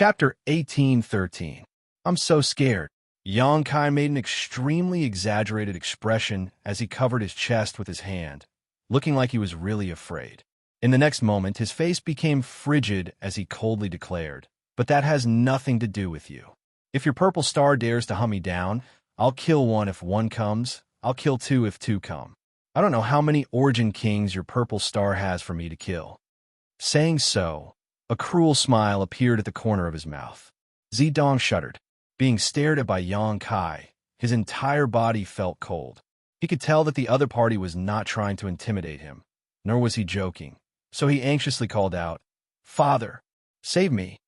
Chapter 1813. I'm so scared. Xianxia made an extremely exaggerated expression as he covered his chest with his hand, looking like he was really afraid. In the next moment, his face became frigid as he coldly declared, "But that has nothing to do with you. If your purple star dares to hunt me down, I'll kill one if one comes, I'll kill two if two come. I don't know how many origin kings your purple star has for me to kill." Saying so, a cruel smile appeared at the corner of his mouth. Zidong shuddered. Being stared at by Xianxia, his entire body felt cold. He could tell that the other party was not trying to intimidate him, nor was he joking, so he anxiously called out, "Father, save me."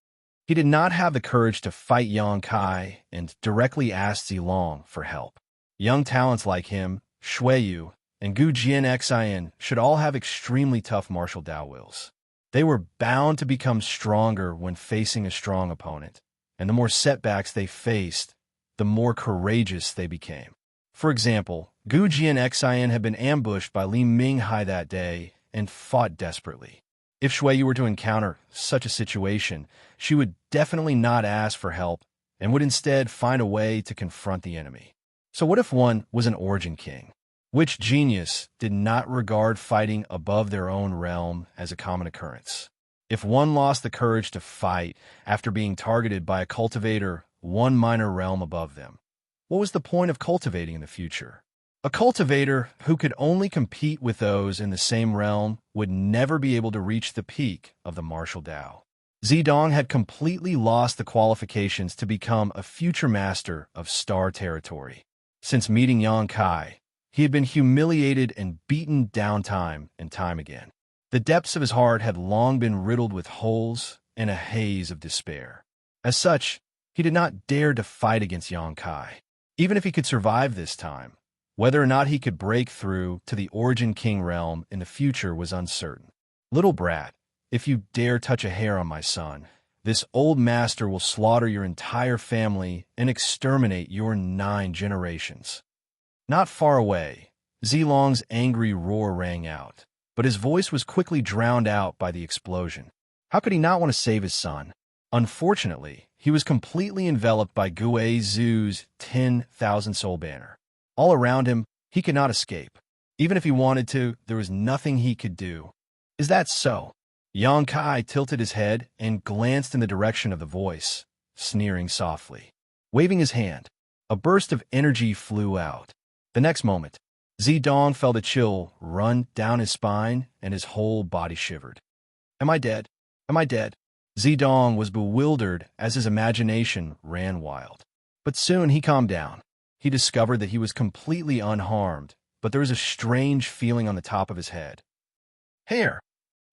He did not have the courage to fight Xianxia and directly asked Zilong for help. Young talents like him, Shuiyu, and Gu Jianxian should all have extremely tough martial Dao wills. They were bound to become stronger when facing a strong opponent, and the more setbacks they faced, the more courageous they became. For example, Gu Jianxian had been ambushed by Li Minghai that day and fought desperately. If Shuiyu were to encounter such a situation, she would definitely not ask for help and would instead find a way to confront the enemy. So what if one was an origin king? Which genius did not regard fighting above their own realm as a common occurrence? If one lost the courage to fight after being targeted by a cultivator one minor realm above them, what was the point of cultivating in the future? A cultivator who could only compete with those in the same realm would never be able to reach the peak of the martial Dao. Zidong had completely lost the qualifications to become a future master of star territory. Since meeting Xianxia, he had been humiliated and beaten down time and time again. The depths of his heart had long been riddled with holes and a haze of despair. As such, he did not dare to fight against Xianxia. Even if he could survive this time, whether or not he could break through to the Origin King realm in the future was uncertain. "Little brat, if you dare touch a hair on my son, this old master will slaughter your entire family and exterminate your 9 generations." Not far away, Zilong's angry roar rang out, but his voice was quickly drowned out by the explosion. How could he not want to save his son? Unfortunately, he was completely enveloped by Gue Zhu's 10,000 soul banner. All around him, he could not escape. Even if he wanted to, there was nothing he could do. "Is that so?" Xianxia tilted his head and glanced in the direction of the voice, sneering softly. Waving his hand, a burst of energy flew out. The next moment, Zidong felt a chill run down his spine and his whole body shivered. "Am I dead? Am I dead?" Zidong was bewildered as his imagination ran wild. But soon he calmed down. He discovered that he was completely unharmed, but there was a strange feeling on the top of his head. Hair.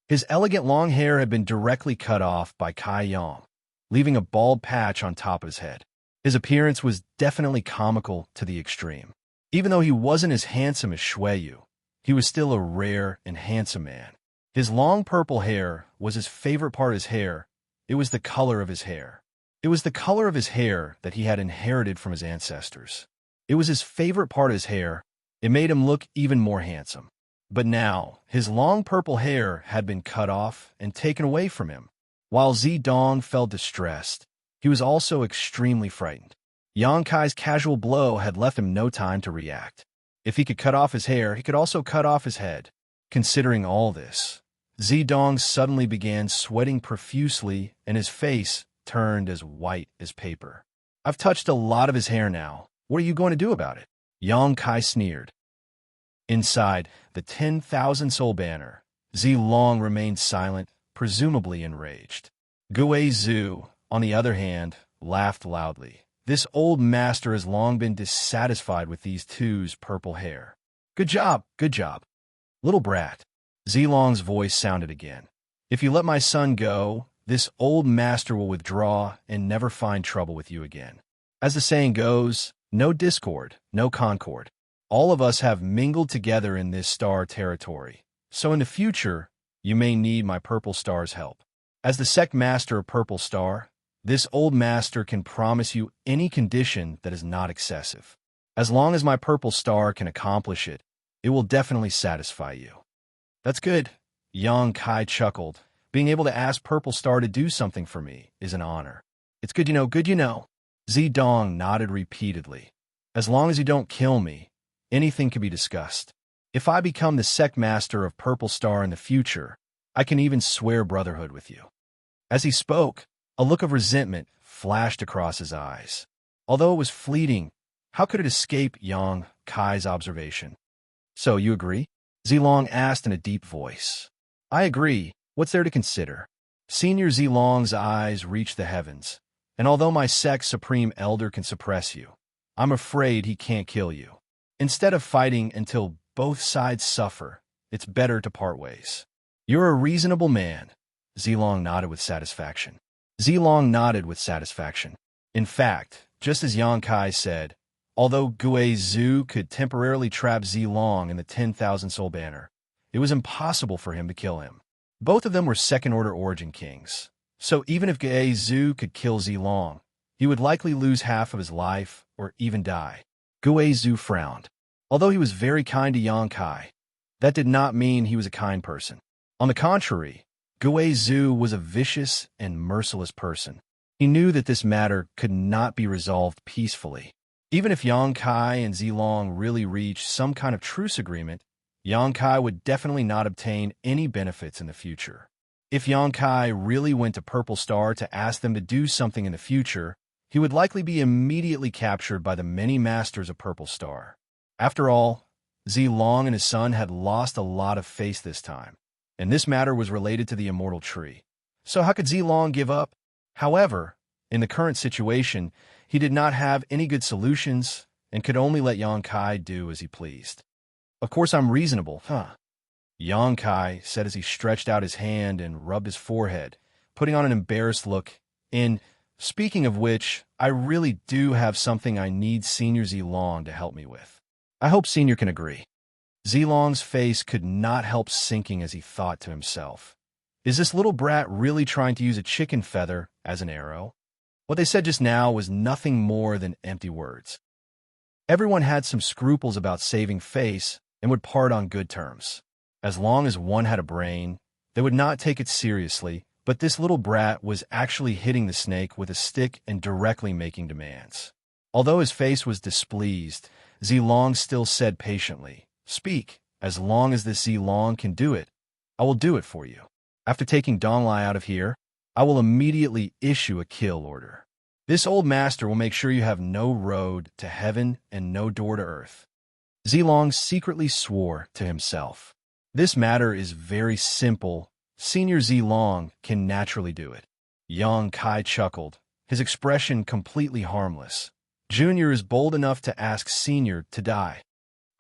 His elegant long hair had been directly cut off by Kai Yang, leaving a bald patch on top of his head. His appearance was definitely comical to the extreme. Even though he wasn't as handsome as Shuiyu, he was still a rare and handsome man. His long purple hair was his favorite part of his hair. It was the color of his hair. It was the color of his hair that he had inherited from his ancestors. It was his favorite part of his hair. It made him look even more handsome. But now, his long purple hair had been cut off and taken away from him. While Zidong felt distressed, he was also extremely frightened. Xianxia's casual blow had left him no time to react. If he could cut off his hair, he could also cut off his head. Considering all this, Zidong suddenly began sweating profusely and his face turned as white as paper. "I've touched a lot of his hair now. What are you going to do about it?" Xianxia sneered. Inside the 10,000 soul banner, Zilong remained silent, presumably enraged. Gue Zhu, on the other hand, laughed loudly. This old master has long been dissatisfied with these two's purple hair. Good job, little brat." Zilong's voice sounded again. "If you let my son go, this old master will withdraw and never find trouble with you again. As the saying goes, no discord, no concord. All of us have mingled together in this star territory, so in the future, you may need my purple star's help. As the sect master of Purple Star, this old master can promise you any condition that is not excessive. As long as my purple star can accomplish it, it will definitely satisfy you." "That's good," Xianxia chuckled. "Being able to ask Purple Star to do something for me is an honor." It's good you know, good you know. Zedong nodded repeatedly. As long as you don't kill me, anything can be discussed. If I become the sect master of Purple Star in the future, I can even swear brotherhood with you. As he spoke, a look of resentment flashed across his eyes. Although it was fleeting, how could it escape Yang Kai's observation? So, you agree? Zilong asked in a deep voice. I agree. What's there to consider? Senior Zilong's eyes reached the heavens, and although my sect's supreme elder can suppress you, I'm afraid he can't kill you. Instead of fighting until both sides suffer, it's better to part ways. You're a reasonable man. Zilong nodded with satisfaction. In fact, just as Yang Kai said, although Gue Zhu could temporarily trap Zilong in the 10,000 soul banner, it was impossible for him to kill him. Both of them were second-order origin kings, so even if Gue Zhu could kill Zilong, he would likely lose half of his life or even die. Gue Zhu frowned. Although he was very kind to Yang Kai, that did not mean he was a kind person. On the contrary, Gue Zhu was a vicious and merciless person. He knew that this matter could not be resolved peacefully. Even if Yang Kai and Zilong really reached some kind of truce agreement, Yang Kai would definitely not obtain any benefits in the future. If Yang Kai really went to Purple Star to ask them to do something in the future, he would likely be immediately captured by the many masters of Purple Star. After all, Zilong and his son had lost a lot of face this time, and this matter was related to the Immortal Tree. So how could Zilong give up? However, in the current situation, he did not have any good solutions and could only let Yang Kai do as he pleased. Of course I'm reasonable, huh? Yang Kai said as he stretched out his hand and rubbed his forehead, putting on an embarrassed look. Speaking of which, I really do have something I need Senior Zilong to help me with. I hope Senior can agree. Zilong's face could not help sinking as he thought to himself. Is this little brat really trying to use a chicken feather as an arrow? What they said just now was nothing more than empty words. Everyone had some scruples about saving face and would part on good terms. As long as one had a brain, they would not take it seriously, but this little brat was actually hitting the snake with a stick and directly making demands. Although his face was displeased, Zilong still said patiently, Speak, as long as this Zilong can do it, I will do it for you. After taking Donglai out of here, I will immediately issue a kill order. This old master will make sure you have no road to heaven and no door to earth. Zilong secretly swore to himself. This matter is very simple. Senior Zilong can naturally do it. Yang Kai chuckled, his expression completely harmless. Junior is bold enough to ask Senior to die.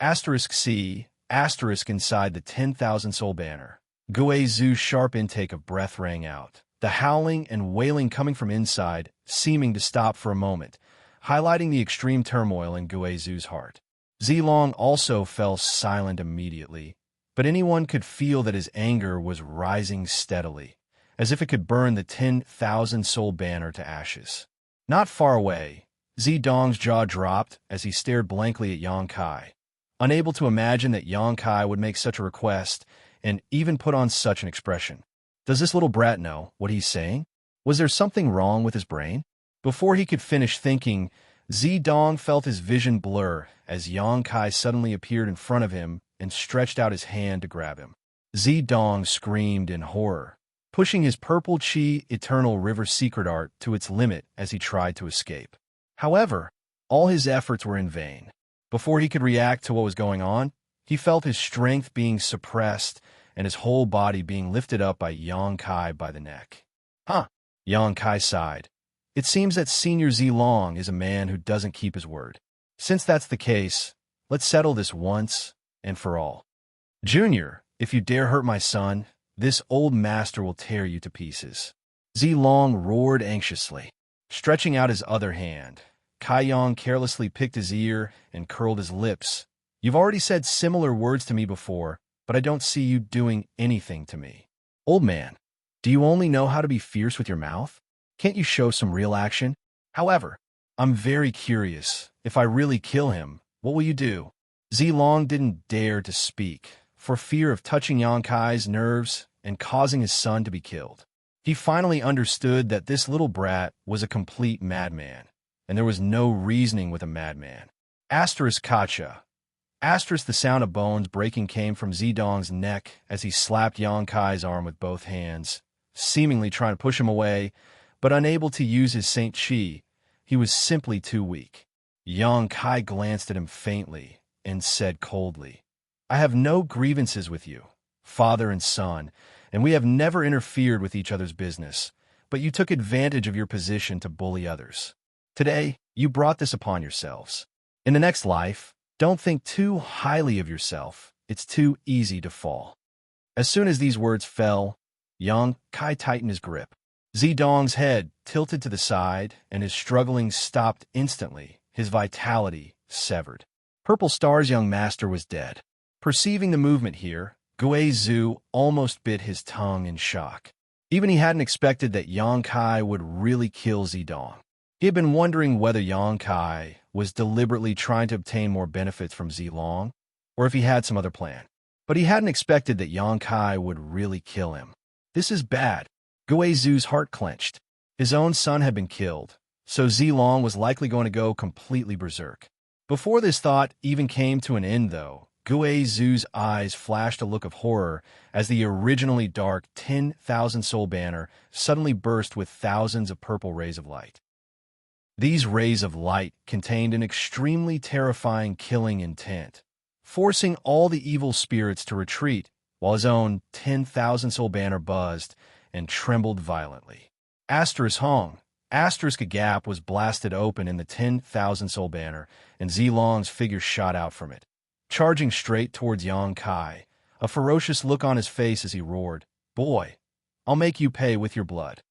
*C*, inside the 10,000 soul banner. Gue Zhu's sharp intake of breath rang out, the howling and wailing coming from inside, seeming to stop for a moment, highlighting the extreme turmoil in Gue Zhu's heart. Zilong also fell silent immediately, but anyone could feel that his anger was rising steadily, as if it could burn the 10,000 soul banner to ashes. Not far away, Zedong's jaw dropped as he stared blankly at Yang Kai, unable to imagine that Yang Kai would make such a request and even put on such an expression. Does this little brat know what he's saying? Was there something wrong with his brain? Before he could finish thinking, Zedong felt his vision blur as Yang Kai suddenly appeared in front of him and stretched out his hand to grab him. Zedong screamed in horror, pushing his purple chi eternal river secret art to its limit as he tried to escape. However, all his efforts were in vain. Before he could react to what was going on, he felt his strength being suppressed and his whole body being lifted up by Yang Kai by the neck. Huh? Yang Kai sighed. It seems that Senior Zilong is a man who doesn't keep his word. Since that's the case, let's settle this once and for all. Junior, if you dare hurt my son, this old master will tear you to pieces. Zilong roared anxiously. Stretching out his other hand, Kai Yang carelessly picked his ear and curled his lips. You've already said similar words to me before, but I don't see you doing anything to me. Old man, do you only know how to be fierce with your mouth? Can't you show some real action? However, I'm very curious. If I really kill him, what will you do? Zilong didn't dare to speak, for fear of touching Yang Kai's nerves and causing his son to be killed. He finally understood that this little brat was a complete madman, and there was no reasoning with a madman. Asterisk Kacha. Asterisk the sound of bones breaking came from Zedong's neck as he slapped Yang Kai's arm with both hands, seemingly trying to push him away, but unable to use his Saint Chi. He was simply too weak. Yang Kai glanced at him faintly and said coldly, "I have no grievances with you, father and son, and we have never interfered with each other's business, but you took advantage of your position to bully others. Today, you brought this upon yourselves. In the next life, don't think too highly of yourself. It's too easy to fall." As soon as these words fell, Yang Kai tightened his grip. Zedong's head tilted to the side, and his strugglings stopped instantly, his vitality severed. Purple Star's young master was dead. Perceiving the movement here, Gui Zhu almost bit his tongue in shock. Even he hadn't expected that Yang Kai would really kill Zedong. He had been wondering whether Yang Kai was deliberately trying to obtain more benefits from Zilong, or if he had some other plan. But he hadn't expected that Yang Kai would really kill him. This is bad. Gui Zhu's heart clenched. His own son had been killed, so Zilong was likely going to go completely berserk. Before this thought even came to an end, though, Gui Zhu's eyes flashed a look of horror as the originally dark 10,000 soul banner suddenly burst with thousands of purple rays of light. These rays of light contained an extremely terrifying killing intent, forcing all the evil spirits to retreat, while his own 10,000 soul banner buzzed and trembled violently. Asterisk Hong. Asterisk a gap was blasted open in the 10,000 soul banner, and Zilong's figure shot out from it, charging straight towards Yang Kai, a ferocious look on his face as he roared, "Boy, I'll make you pay with your blood."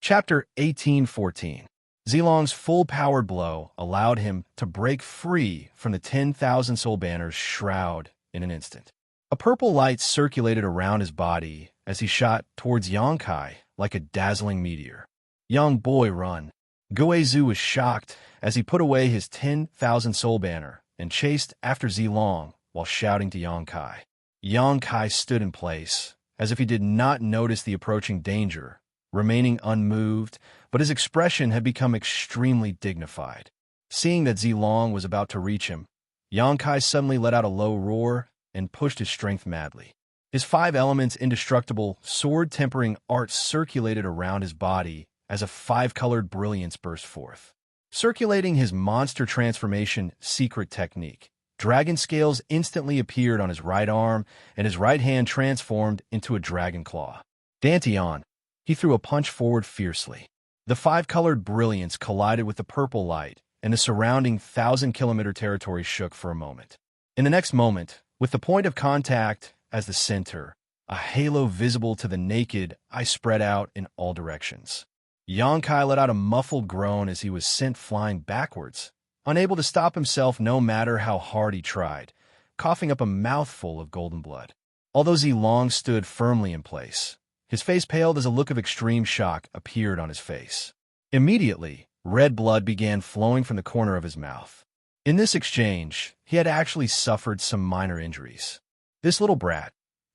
Chapter 1814. Zilong's full-powered blow allowed him to break free from the 10,000 soul banner's shroud in an instant. A purple light circulated around his body as he shot towards Yang Kai like a dazzling meteor. "Young boy, run." Gui Zhu was shocked as he put away his 10,000 soul banner and chased after Zilong while shouting to Yang Kai. Yang Kai stood in place, as if he did not notice the approaching danger, remaining unmoved, but his expression had become extremely dignified. Seeing that Zilong was about to reach him, Yang Kai suddenly let out a low roar and pushed his strength madly. His 5 elements indestructible, sword-tempering art circulated around his body as a 5-colored brilliance burst forth. Circulating his monster transformation secret technique, dragon scales instantly appeared on his right arm, and his right hand transformed into a dragon claw. Dantian. He threw a punch forward fiercely. The 5-colored brilliance collided with the purple light, and the surrounding 1,000-kilometer territory shook for a moment. In the next moment, with the point of contact as the center, a halo visible to the naked eye spread out in all directions. Yang Kai let out a muffled groan as he was sent flying backwards, unable to stop himself no matter how hard he tried, coughing up a mouthful of golden blood. Although Zilong stood firmly in place, his face paled as a look of extreme shock appeared on his face. Immediately, red blood began flowing from the corner of his mouth. In this exchange, he had actually suffered some minor injuries. This little brat.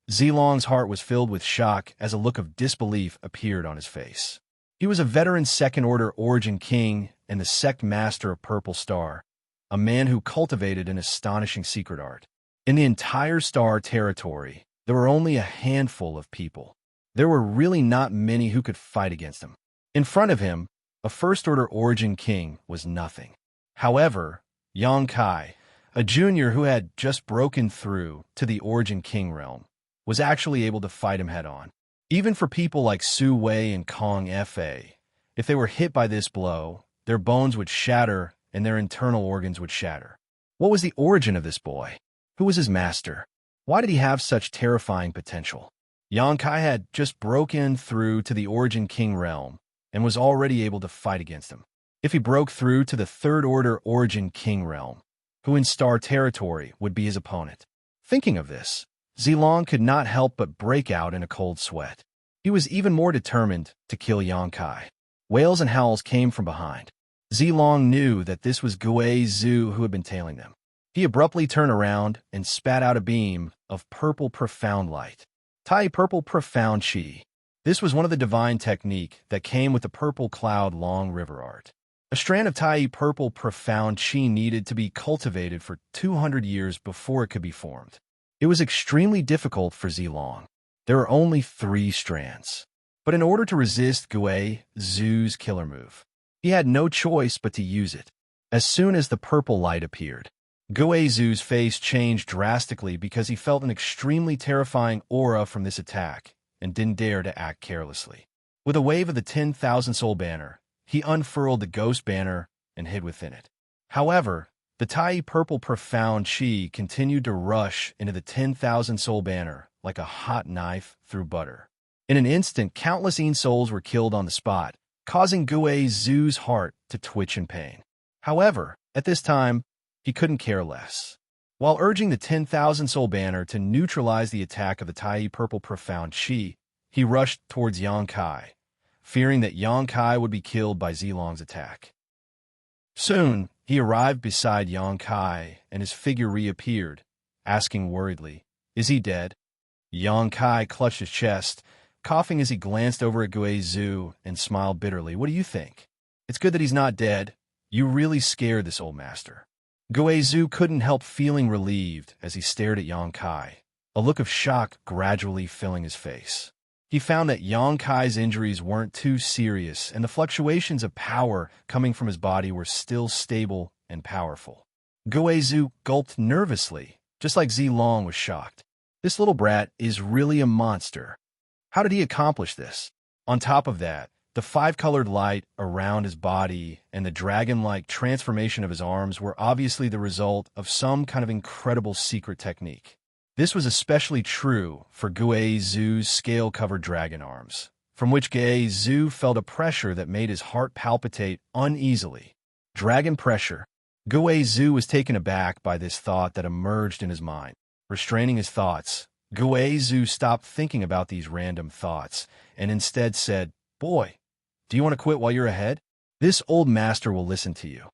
Zilong's heart was filled with shock as a look of disbelief appeared on his face. He was a veteran second-order origin king and the sect master of Purple Star, a man who cultivated an astonishing secret art. In the entire Star territory, there were only a handful of people. There were really not many who could fight against him. In front of him, a first-order origin king was nothing. However, Yang Kai, a junior who had just broken through to the origin king realm, was actually able to fight him head-on. Even for people like Su Wei and Kong Fa, if they were hit by this blow, their bones would shatter and their internal organs would shatter. What was the origin of this boy? Who was his master? Why did he have such terrifying potential? Yang Kai had just broken through to the origin king realm and was already able to fight against him. If he broke through to the third-order origin king realm, who in Star territory would be his opponent? Thinking of this, Zilong could not help but break out in a cold sweat. He was even more determined to kill Yang Kai. Wails and howls came from behind. Zilong knew that this was Gui Zhu who had been tailing them. He abruptly turned around and spat out a beam of purple profound light. Tai purple profound chi. This was one of the divine technique that came with the purple cloud long river art. A strand of Tai purple profound chi needed to be cultivated for 200 years before it could be formed. It was extremely difficult for Zilong. There are only 3 strands. But in order to resist Gui Zhu's killer move, he had no choice but to use it. As soon as the purple light appeared, Gui Zhu's face changed drastically because he felt an extremely terrifying aura from this attack and didn't dare to act carelessly. With a wave of the 10,000 soul banner, he unfurled the ghost banner and hid within it. However, the Tai purple profound chi continued to rush into the 10,000 soul banner like a hot knife through butter. In an instant, countless souls were killed on the spot, causing Gui Zhu's heart to twitch in pain. However, at this time, he couldn't care less. While urging the 10,000 soul banner to neutralize the attack of the Tai purple profound chi, he rushed towards Xianxia, fearing that Xianxia would be killed by Zilong's attack. Soon, he arrived beside Xianxia, and his figure reappeared, asking worriedly, "Is he dead?" Xianxia clutched his chest, coughing as he glanced over at Gui Zhu and smiled bitterly. "What do you think? It's good that he's not dead. You really scared this old master." Gui Zhu couldn't help feeling relieved as he stared at Xianxia, a look of shock gradually filling his face. He found that Xianxia's injuries weren't too serious, and the fluctuations of power coming from his body were still stable and powerful. Gui Zhu gulped nervously, just like Zilong was shocked. This little brat is really a monster. How did he accomplish this? On top of that, the 5-colored light around his body and the dragon-like transformation of his arms were obviously the result of some kind of incredible secret technique. This was especially true for Gui Zhu's scale-covered dragon arms, from which Gui Zhu felt a pressure that made his heart palpitate uneasily. Dragon pressure. Gui Zhu was taken aback by this thought that emerged in his mind. Restraining his thoughts, Gui Zhu stopped thinking about these random thoughts and instead said, "Boy, do you want to quit while you're ahead? This old master will listen to you.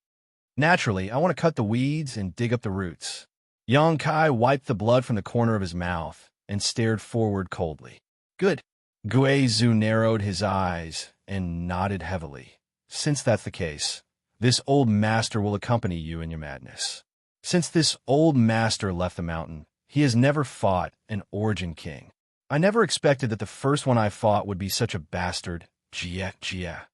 Naturally, I want to cut the weeds and dig up the roots." Xianxia wiped the blood from the corner of his mouth and stared forward coldly. "Good." Gui Zhu narrowed his eyes and nodded heavily. "Since that's the case, this old master will accompany you in your madness." Since this old master left the mountain, he has never fought an origin king. I never expected that the first one I fought would be such a bastard. Jia.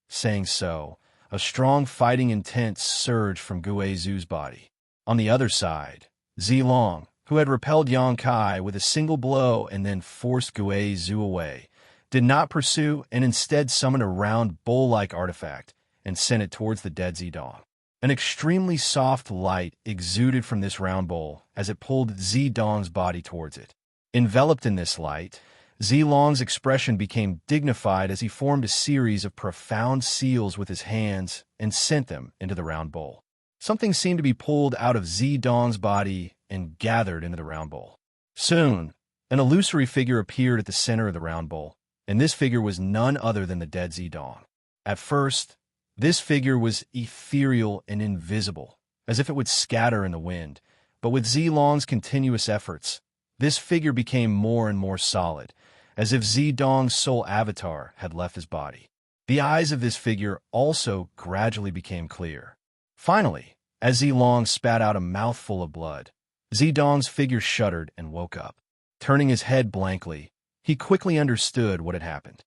Saying so, a strong fighting intent surged from Gui Zhu's body. On the other side, Zilong, who had repelled Xianxia with a single blow and then forced Gui Zhu away, did not pursue and instead summoned a round bowl-like artifact and sent it towards the dead Zidong. An extremely soft light exuded from this round bowl as it pulled Zidong's body towards it. Enveloped in this light, Zilong's expression became dignified as he formed a series of profound seals with his hands and sent them into the round bowl. Something seemed to be pulled out of Zidong's body and gathered into the round bowl. Soon, an illusory figure appeared at the center of the round bowl, and this figure was none other than the dead Zidong. At first, this figure was ethereal and invisible, as if it would scatter in the wind, but with Zilong's continuous efforts, this figure became more and more solid, as if Zidong's soul avatar had left his body. The eyes of this figure also gradually became clear. Finally, as Zilong spat out a mouthful of blood, Zidong's figure shuddered and woke up. Turning his head blankly, he quickly understood what had happened.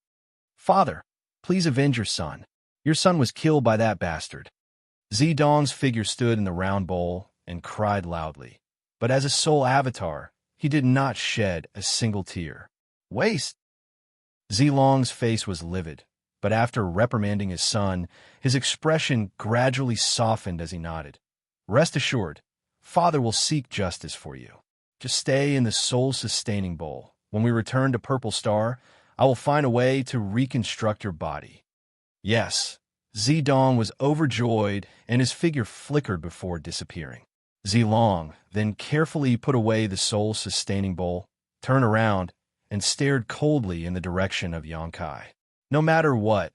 "Father, please avenge your son. Your son was killed by that bastard." Zidong's figure stood in the round bowl and cried loudly, but as a soul avatar, he did not shed a single tear. "Waste!" Zilong's face was livid, but after reprimanding his son, his expression gradually softened as he nodded. "Rest assured, Father will seek justice for you. Just stay in the soul-sustaining bowl. When we return to Purple Star, I will find a way to reconstruct your body." Yes, Zidong was overjoyed, and his figure flickered before disappearing. Zilong then carefully put away the soul-sustaining bowl, turned around, and stared coldly in the direction of Xianxia. No matter what,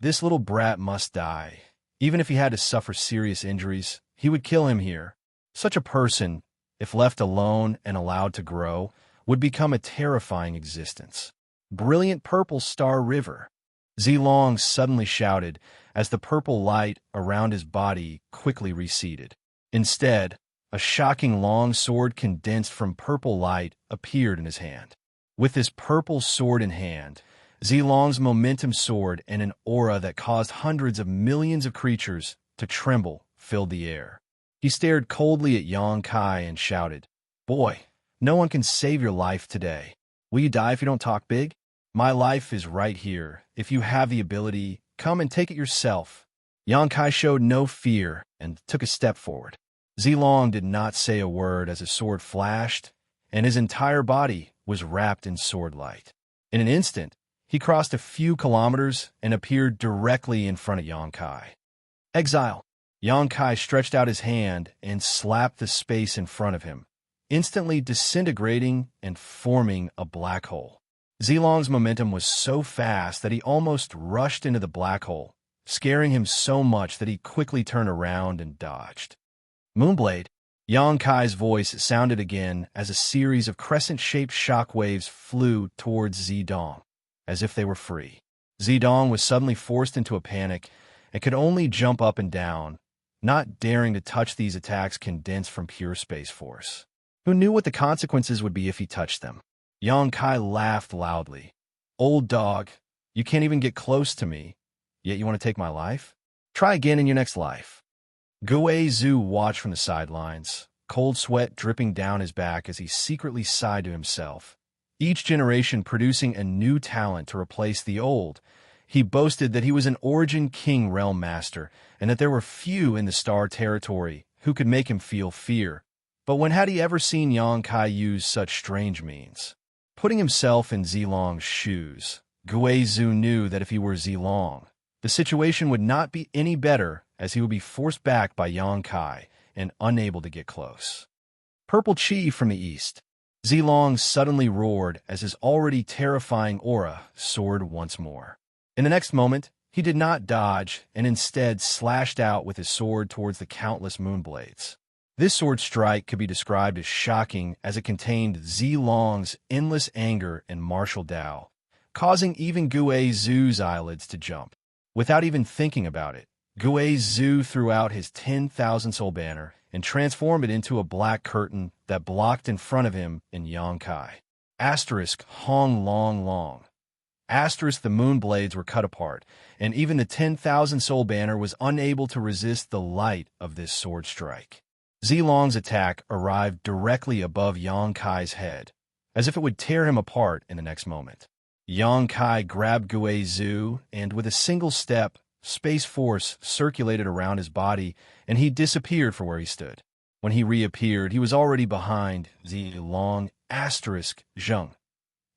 this little brat must die. Even if he had to suffer serious injuries, he would kill him here. Such a person, if left alone and allowed to grow, would become a terrifying existence. Brilliant purple star river. Zilong suddenly shouted as the purple light around his body quickly receded. Instead, a shocking long sword condensed from purple light appeared in his hand. With this purple sword in hand, Zilong's momentum soared, and an aura that caused hundreds of millions of creatures to tremble filled the air. He stared coldly at Yang Kai and shouted, "Boy, no one can save your life today. Will you die if you don't talk big? My life is right here. If you have the ability, come and take it yourself." Yang Kai showed no fear and took a step forward. Zilong did not say a word as his sword flashed, and his entire body was wrapped in sword light. In an instant, he crossed a few kilometers and appeared directly in front of Yang Kai. "Exile!" Yang Kai stretched out his hand and slapped the space in front of him, instantly disintegrating and forming a black hole. Zilong's momentum was so fast that he almost rushed into the black hole, scaring him so much that he quickly turned around and dodged. "Moonblade!" Yang Kai's voice sounded again as a series of crescent-shaped shockwaves flew towards Zidong, as if they were free. Zidong was suddenly forced into a panic and could only jump up and down, not daring to touch these attacks condensed from pure space force. Who knew what the consequences would be if he touched them? Yang Kai laughed loudly. "Old dog, you can't even get close to me, yet you want to take my life? Try again in your next life." Guei Zhu watched from the sidelines, cold sweat dripping down his back as he secretly sighed to himself. Each generation producing a new talent to replace the old, he boasted that he was an Origin King Realm Master and that there were few in the Star Territory who could make him feel fear. But when had he ever seen Yang Kai use such strange means? Putting himself in Zilong's shoes, Guei Zhu knew that if he were Zilong, the situation would not be any better, as he would be forced back by Yang Kai and unable to get close. Purple Chi from the east. Zilong suddenly roared as his already terrifying aura soared once more. In the next moment, he did not dodge and instead slashed out with his sword towards the countless moonblades. This sword strike could be described as shocking as it contained Zilong's endless anger and martial Tao, causing even Guei Zhu's eyelids to jump. Without even thinking about it, Guei Zhu threw out his 10,000 soul banner and transformed it into a black curtain that blocked in front of him and Yang Kai. Asterisk Hong Long Long. Asterisk the moonblades were cut apart, and even the 10,000 soul banner was unable to resist the light of this sword strike. Zilong's attack arrived directly above Yang Kai's head, as if it would tear him apart in the next moment. Yang Kai grabbed Guei Zhu, and with a single step, space force circulated around his body, and he disappeared from where he stood. When he reappeared, he was already behind Zilong asterisk Zheng,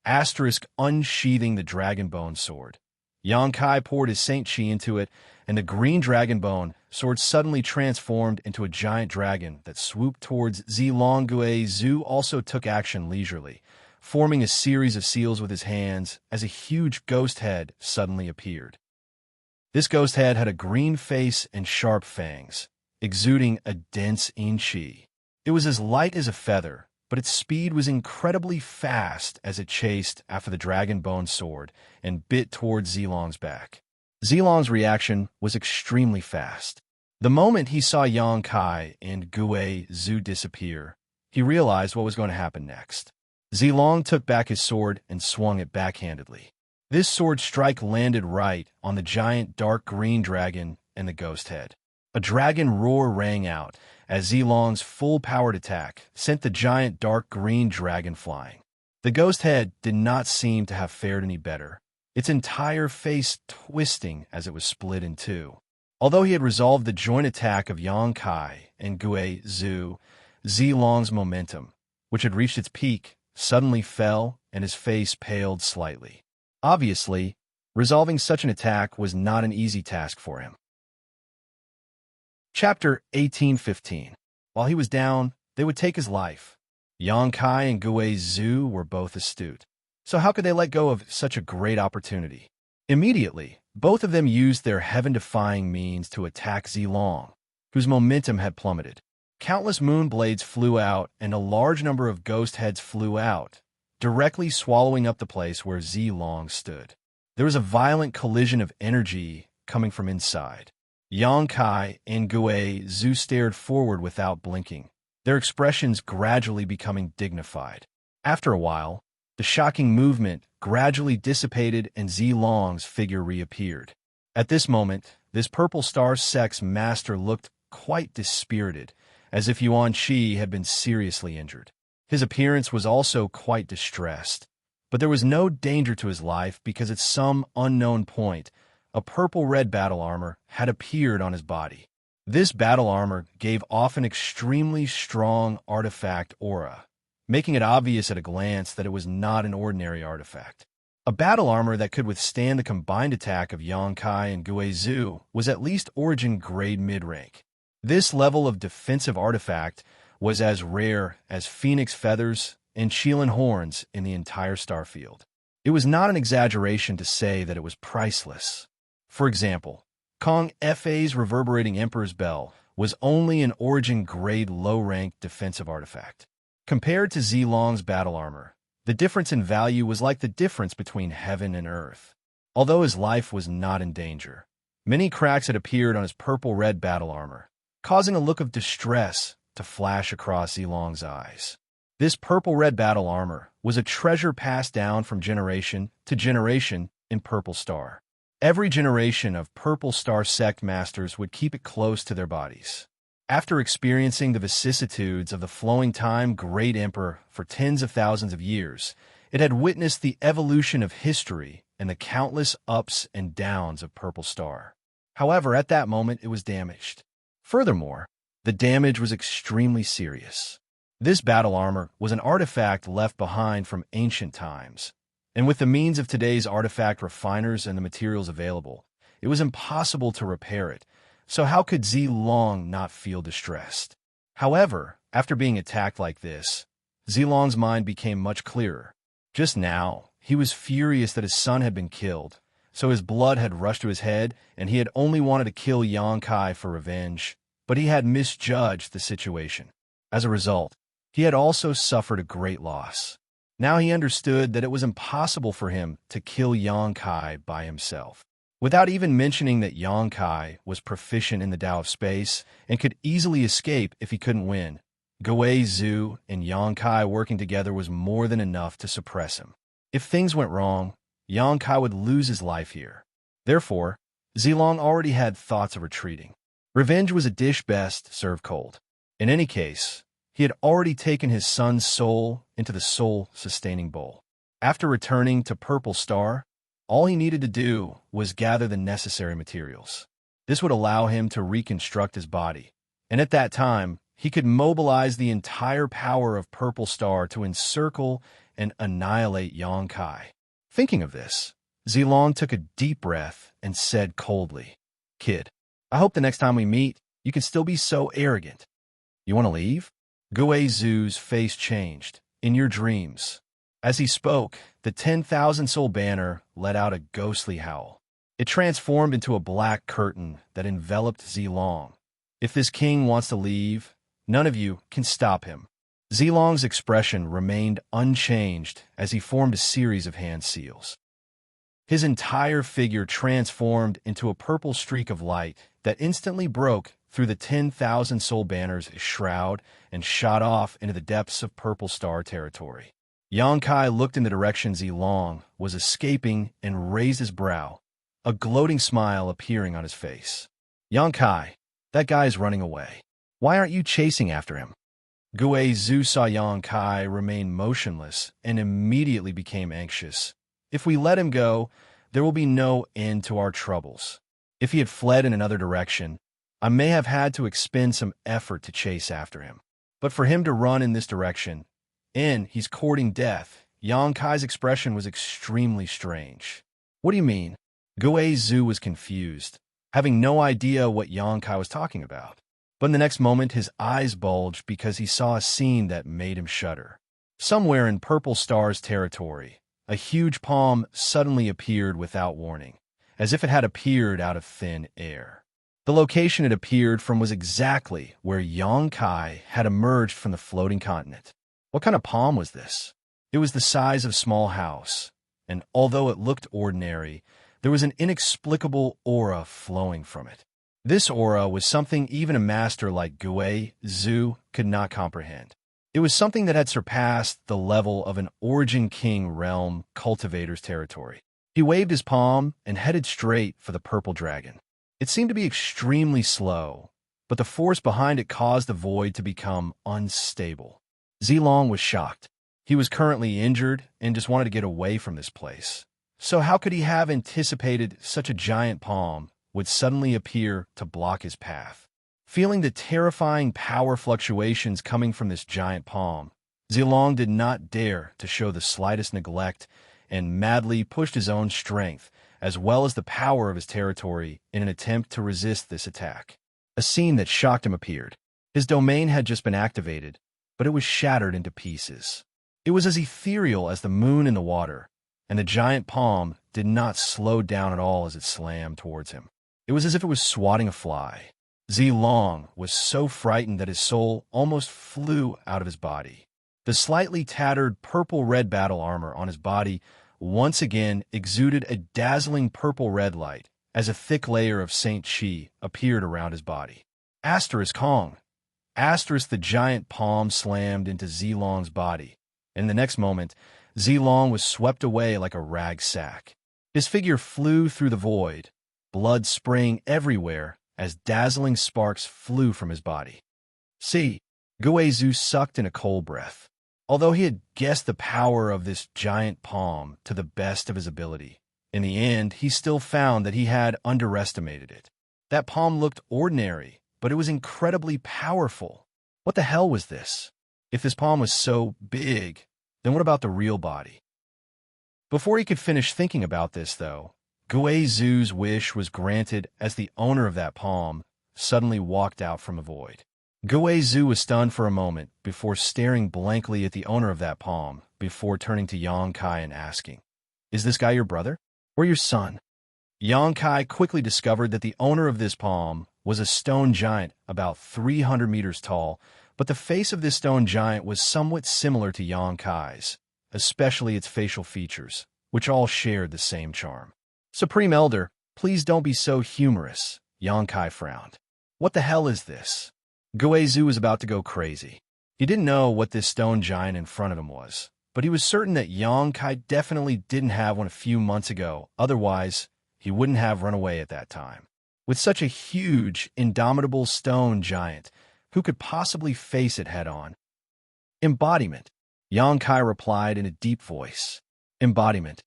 asterisk unsheathing the dragon bone sword. Yang Kai poured his Saint Chi into it, and the green dragon bone sword suddenly transformed into a giant dragon that swooped towards Zilong. Guei Zhu also took action leisurely, forming a series of seals with his hands as a huge ghost head suddenly appeared. This ghost head had a green face and sharp fangs, exuding a dense yin qi. It was as light as a feather, but its speed was incredibly fast as it chased after the dragon bone sword and bit towards Zilong's back. Zilong's reaction was extremely fast. The moment he saw Yang Kai and Guei Zhu disappear, he realized what was going to happen next. Zilong took back his sword and swung it backhandedly. This sword strike landed right on the giant dark green dragon and the ghost head. A dragon roar rang out as Zilong's full-powered attack sent the giant dark green dragon flying. The ghost head did not seem to have fared any better, its entire face twisting as it was split in two. Although he had resolved the joint attack of Yang Kai and Guei Zhu, Zilong's momentum, which had reached its peak, suddenly fell and his face paled slightly. Obviously, resolving such an attack was not an easy task for him. Chapter 1815. While he was down, they would take his life. Yang Kai and Guei Zhu were both astute. So how could they let go of such a great opportunity? Immediately, both of them used their heaven-defying means to attack Zilong, whose momentum had plummeted. Countless moon blades flew out, and a large number of ghost heads flew out, directly swallowing up the place where Zilong stood. There was a violent collision of energy coming from inside. Yang Kai and Gui Zhu stared forward without blinking, their expressions gradually becoming dignified. After a while, the shocking movement gradually dissipated and Zilong's figure reappeared. At this moment, this Purple Star Sect's master looked quite dispirited, as if Yuan Qi had been seriously injured. His appearance was also quite distressed, but there was no danger to his life because at some unknown point, a purple-red battle armor had appeared on his body. This battle armor gave off an extremely strong artifact aura, making it obvious at a glance that it was not an ordinary artifact. A battle armor that could withstand the combined attack of Yang Kai and Gui Zhu was at least Origin grade mid-rank. This level of defensive artifact was as rare as phoenix feathers and Qilin horns in the entire starfield. It was not an exaggeration to say that it was priceless. For example, Kong Fa's reverberating Emperor's Bell was only an Origin grade low-rank defensive artifact. Compared to Zilong's battle armor, the difference in value was like the difference between heaven and earth. Although his life was not in danger, many cracks had appeared on his purple-red battle armor, causing a look of distress to flash across Zilong's eyes. This purple-red battle armor was a treasure passed down from generation to generation in Purple Star. Every generation of Purple Star Sect masters would keep it close to their bodies. After experiencing the vicissitudes of the flowing time Great Emperor for tens of thousands of years, it had witnessed the evolution of history and the countless ups and downs of Purple Star. However, at that moment it was damaged. Furthermore, the damage was extremely serious. This battle armor was an artifact left behind from ancient times, and with the means of today's artifact refiners and the materials available, it was impossible to repair it, so how could Zilong not feel distressed? However, after being attacked like this, Zilong's mind became much clearer. Just now, he was furious that his son had been killed, so his blood had rushed to his head, and he had only wanted to kill Yang Kai for revenge, but he had misjudged the situation. As a result, he had also suffered a great loss. Now he understood that it was impossible for him to kill Yang Kai by himself. Without even mentioning that Yang Kai was proficient in the Tao of Space and could easily escape if he couldn't win, Gui Zhu and Yang Kai working together was more than enough to suppress him. If things went wrong, Yang Kai would lose his life here. Therefore, Zilong already had thoughts of retreating. Revenge was a dish best served cold. In any case, he had already taken his son's soul into the soul-sustaining bowl. After returning to Purple Star, all he needed to do was gather the necessary materials. This would allow him to reconstruct his body, and at that time, he could mobilize the entire power of Purple Star to encircle and annihilate Yang Kai. Thinking of this, Zilong took a deep breath and said coldly, "Kid, I hope the next time we meet, you can still be so arrogant. You want to leave?" Gui Zhu's face changed. "In your dreams." As he spoke, the 10,000 soul banner let out a ghostly howl. It transformed into a black curtain that enveloped Zilong. "If this king wants to leave, none of you can stop him." Zilong's expression remained unchanged as he formed a series of hand seals. His entire figure transformed into a purple streak of light that instantly broke through the 10,000 soul banner's shroud and shot off into the depths of Purple Star territory. Yang Kai looked in the direction Zilong was escaping and raised his brow, a gloating smile appearing on his face. "Yang Kai, that guy is running away. Why aren't you chasing after him?" Gui Zhu saw Yang Kai remain motionless and immediately became anxious. "If we let him go, there will be no end to our troubles. If he had fled in another direction, I may have had to expend some effort to chase after him. But for him to run in this direction, and he's courting death." Yang Kai's expression was extremely strange. "What do you mean?" Gui Zhu was confused, having no idea what Yang Kai was talking about. But in the next moment, his eyes bulged because he saw a scene that made him shudder. Somewhere in Purple Star's territory, a huge palm suddenly appeared without warning, as if it had appeared out of thin air. The location it appeared from was exactly where Yang Kai had emerged from the floating continent. What kind of palm was this? It was the size of a small house, and although it looked ordinary, there was an inexplicable aura flowing from it. This aura was something even a master like Gui Zhu could not comprehend. It was something that had surpassed the level of an Origin King realm cultivator's territory. He waved his palm and headed straight for the purple dragon. It seemed to be extremely slow, but the force behind it caused the void to become unstable. Zilong was shocked. He was currently injured and just wanted to get away from this place. So how could he have anticipated such a giant palm would suddenly appear to block his path? Feeling the terrifying power fluctuations coming from this giant palm, Zilong did not dare to show the slightest neglect and madly pushed his own strength as well as the power of his territory in an attempt to resist this attack. A scene that shocked him appeared. His domain had just been activated, but it was shattered into pieces. It was as ethereal as the moon in the water, and the giant palm did not slow down at all as it slammed towards him. It was as if it was swatting a fly. Zilong was so frightened that his soul almost flew out of his body. The slightly tattered purple-red battle armor on his body once again exuded a dazzling purple-red light as a thick layer of Saint Chi appeared around his body. Asterisk Kong. Asterisk the giant palm slammed into Zilong's body. In the next moment, Zilong was swept away like a rag sack. His figure flew through the void, blood spraying everywhere as dazzling sparks flew from his body. See, Guizhu sucked in a cold breath. Although he had guessed the power of this giant palm to the best of his ability, in the end, he still found that he had underestimated it. That palm looked ordinary, but it was incredibly powerful. What the hell was this? If this palm was so big, then what about the real body? Before he could finish thinking about this, though, Guizhu's wish was granted as the owner of that palm suddenly walked out from a void. Guizhu was stunned for a moment before staring blankly at the owner of that palm before turning to Yang Kai and asking, "Is this guy your brother or your son?" Yang Kai quickly discovered that the owner of this palm was a stone giant about 300 meters tall, but the face of this stone giant was somewhat similar to Yang Kai's, especially its facial features, which all shared the same charm. "Supreme Elder, please don't be so humorous," Yang Kai frowned. "What the hell is this?" Guizhu was about to go crazy. He didn't know what this stone giant in front of him was, but he was certain that Yang Kai definitely didn't have one a few months ago, otherwise he wouldn't have run away at that time. With such a huge, indomitable stone giant, who could possibly face it head-on? "Embodiment," Yang Kai replied in a deep voice. "Embodiment."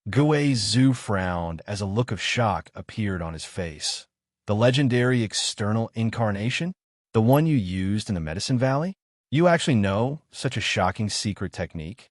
Guizhu frowned as a look of shock appeared on his face. "The legendary external incarnation? The one you used in the Medicine Valley? You actually know such a shocking secret technique?"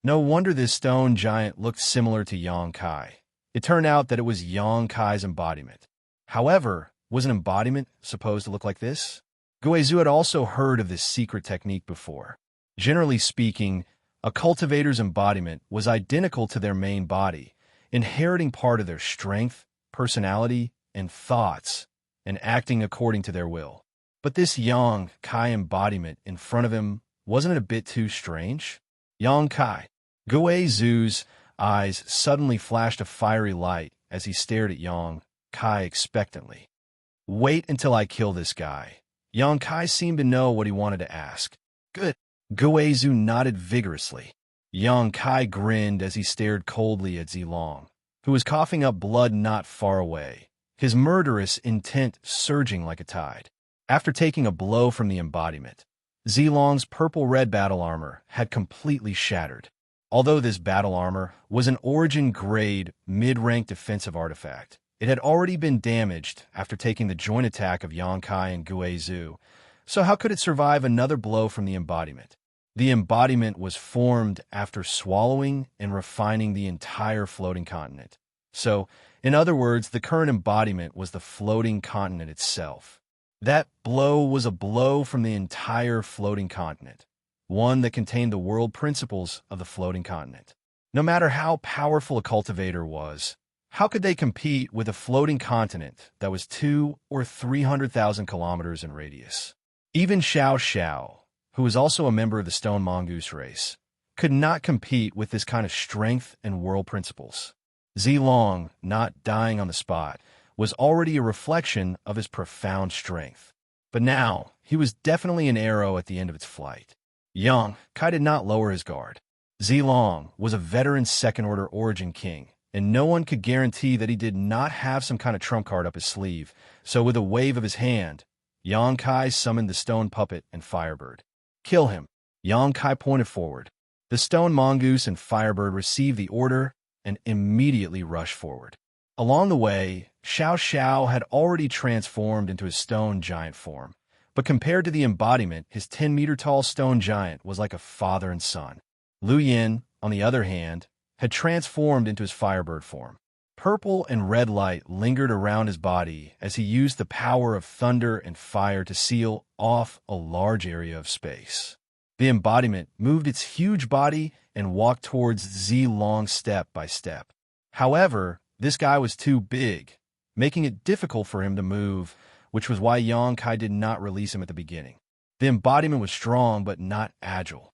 No wonder this stone giant looked similar to Yang Kai. It turned out that it was Yang Kai's embodiment. However, was an embodiment supposed to look like this? Guizhu had also heard of this secret technique before. Generally speaking, a cultivator's embodiment was identical to their main body, inheriting part of their strength, personality, and thoughts, and acting according to their will. But this Yang Kai embodiment in front of him, wasn't it a bit too strange? Yang Kai. Guizhu's eyes suddenly flashed a fiery light as he stared at Yang Kai expectantly. "Wait until I kill this guy." Yang Kai seemed to know what he wanted to ask. "Good." Guizhu nodded vigorously. Yang Kai grinned as he stared coldly at Zilong, who was coughing up blood not far away, his murderous intent surging like a tide. After taking a blow from the embodiment, Zilong's purple-red battle armor had completely shattered. Although this battle armor was an Origin-grade, mid-rank defensive artifact, it had already been damaged after taking the joint attack of Yang Kai and Guizhu, so how could it survive another blow from the embodiment? The embodiment was formed after swallowing and refining the entire floating continent. So, in other words, the current embodiment was the floating continent itself. That blow was a blow from the entire floating continent, one that contained the world principles of the floating continent. No matter how powerful a cultivator was, how could they compete with a floating continent that was 200,000 or 300,000 kilometers in radius? Even Xianxia, who was also a member of the Stone Mongoose race, could not compete with this kind of strength and world principles. Zilong, not dying on the spot, was already a reflection of his profound strength. But now, he was definitely an arrow at the end of its flight. Yang Kai did not lower his guard. Zilong was a veteran second-order origin king, and no one could guarantee that he did not have some kind of trump card up his sleeve, so with a wave of his hand, Yang Kai summoned the stone puppet and Firebird. Kill him. Yang Kai pointed forward. The stone mongoose and Firebird received the order and immediately rushed forward. Along the way, Xiao had already transformed into his stone giant form, but compared to the embodiment, his 10-meter-tall stone giant was like a father and son. Lu Yin, on the other hand, had transformed into his Firebird form. Purple and red light lingered around his body as he used the power of thunder and fire to seal off a large area of space. The embodiment moved its huge body and walked towards Zilong step by step. However, this guy was too big, making it difficult for him to move, which was why Yang Kai did not release him at the beginning. The embodiment was strong but not agile.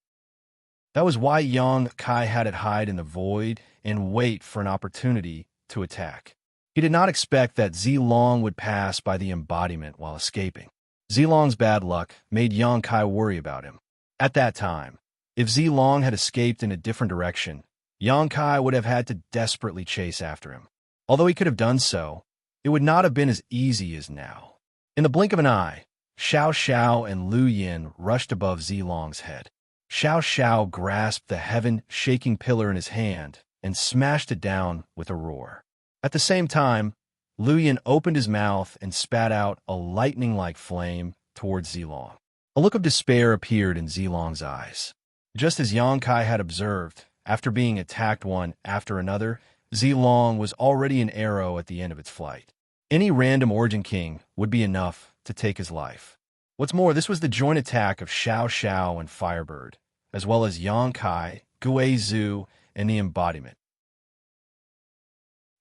That was why Yang Kai had it hide in the void and wait for an opportunity to attack. He did not expect that Zilong would pass by the embodiment while escaping. Zilong's bad luck made Yang Kai worry about him. At that time, if Zilong had escaped in a different direction, Yang Kai would have had to desperately chase after him. Although he could have done so, it would not have been as easy as now. In the blink of an eye, Xiao and Lu Yin rushed above Zilong's head. Xiao grasped the heaven-shaking pillar in his hand and smashed it down with a roar. At the same time, Lu Yin opened his mouth and spat out a lightning-like flame towards Zilong. A look of despair appeared in Zilong's eyes. Just as Yang Kai had observed, after being attacked one after another, Zilong was already an arrow at the end of its flight. Any random origin king would be enough to take his life. What's more, this was the joint attack of Xiao and Firebird, as well as Yang Kai, Guizhu, and the embodiment.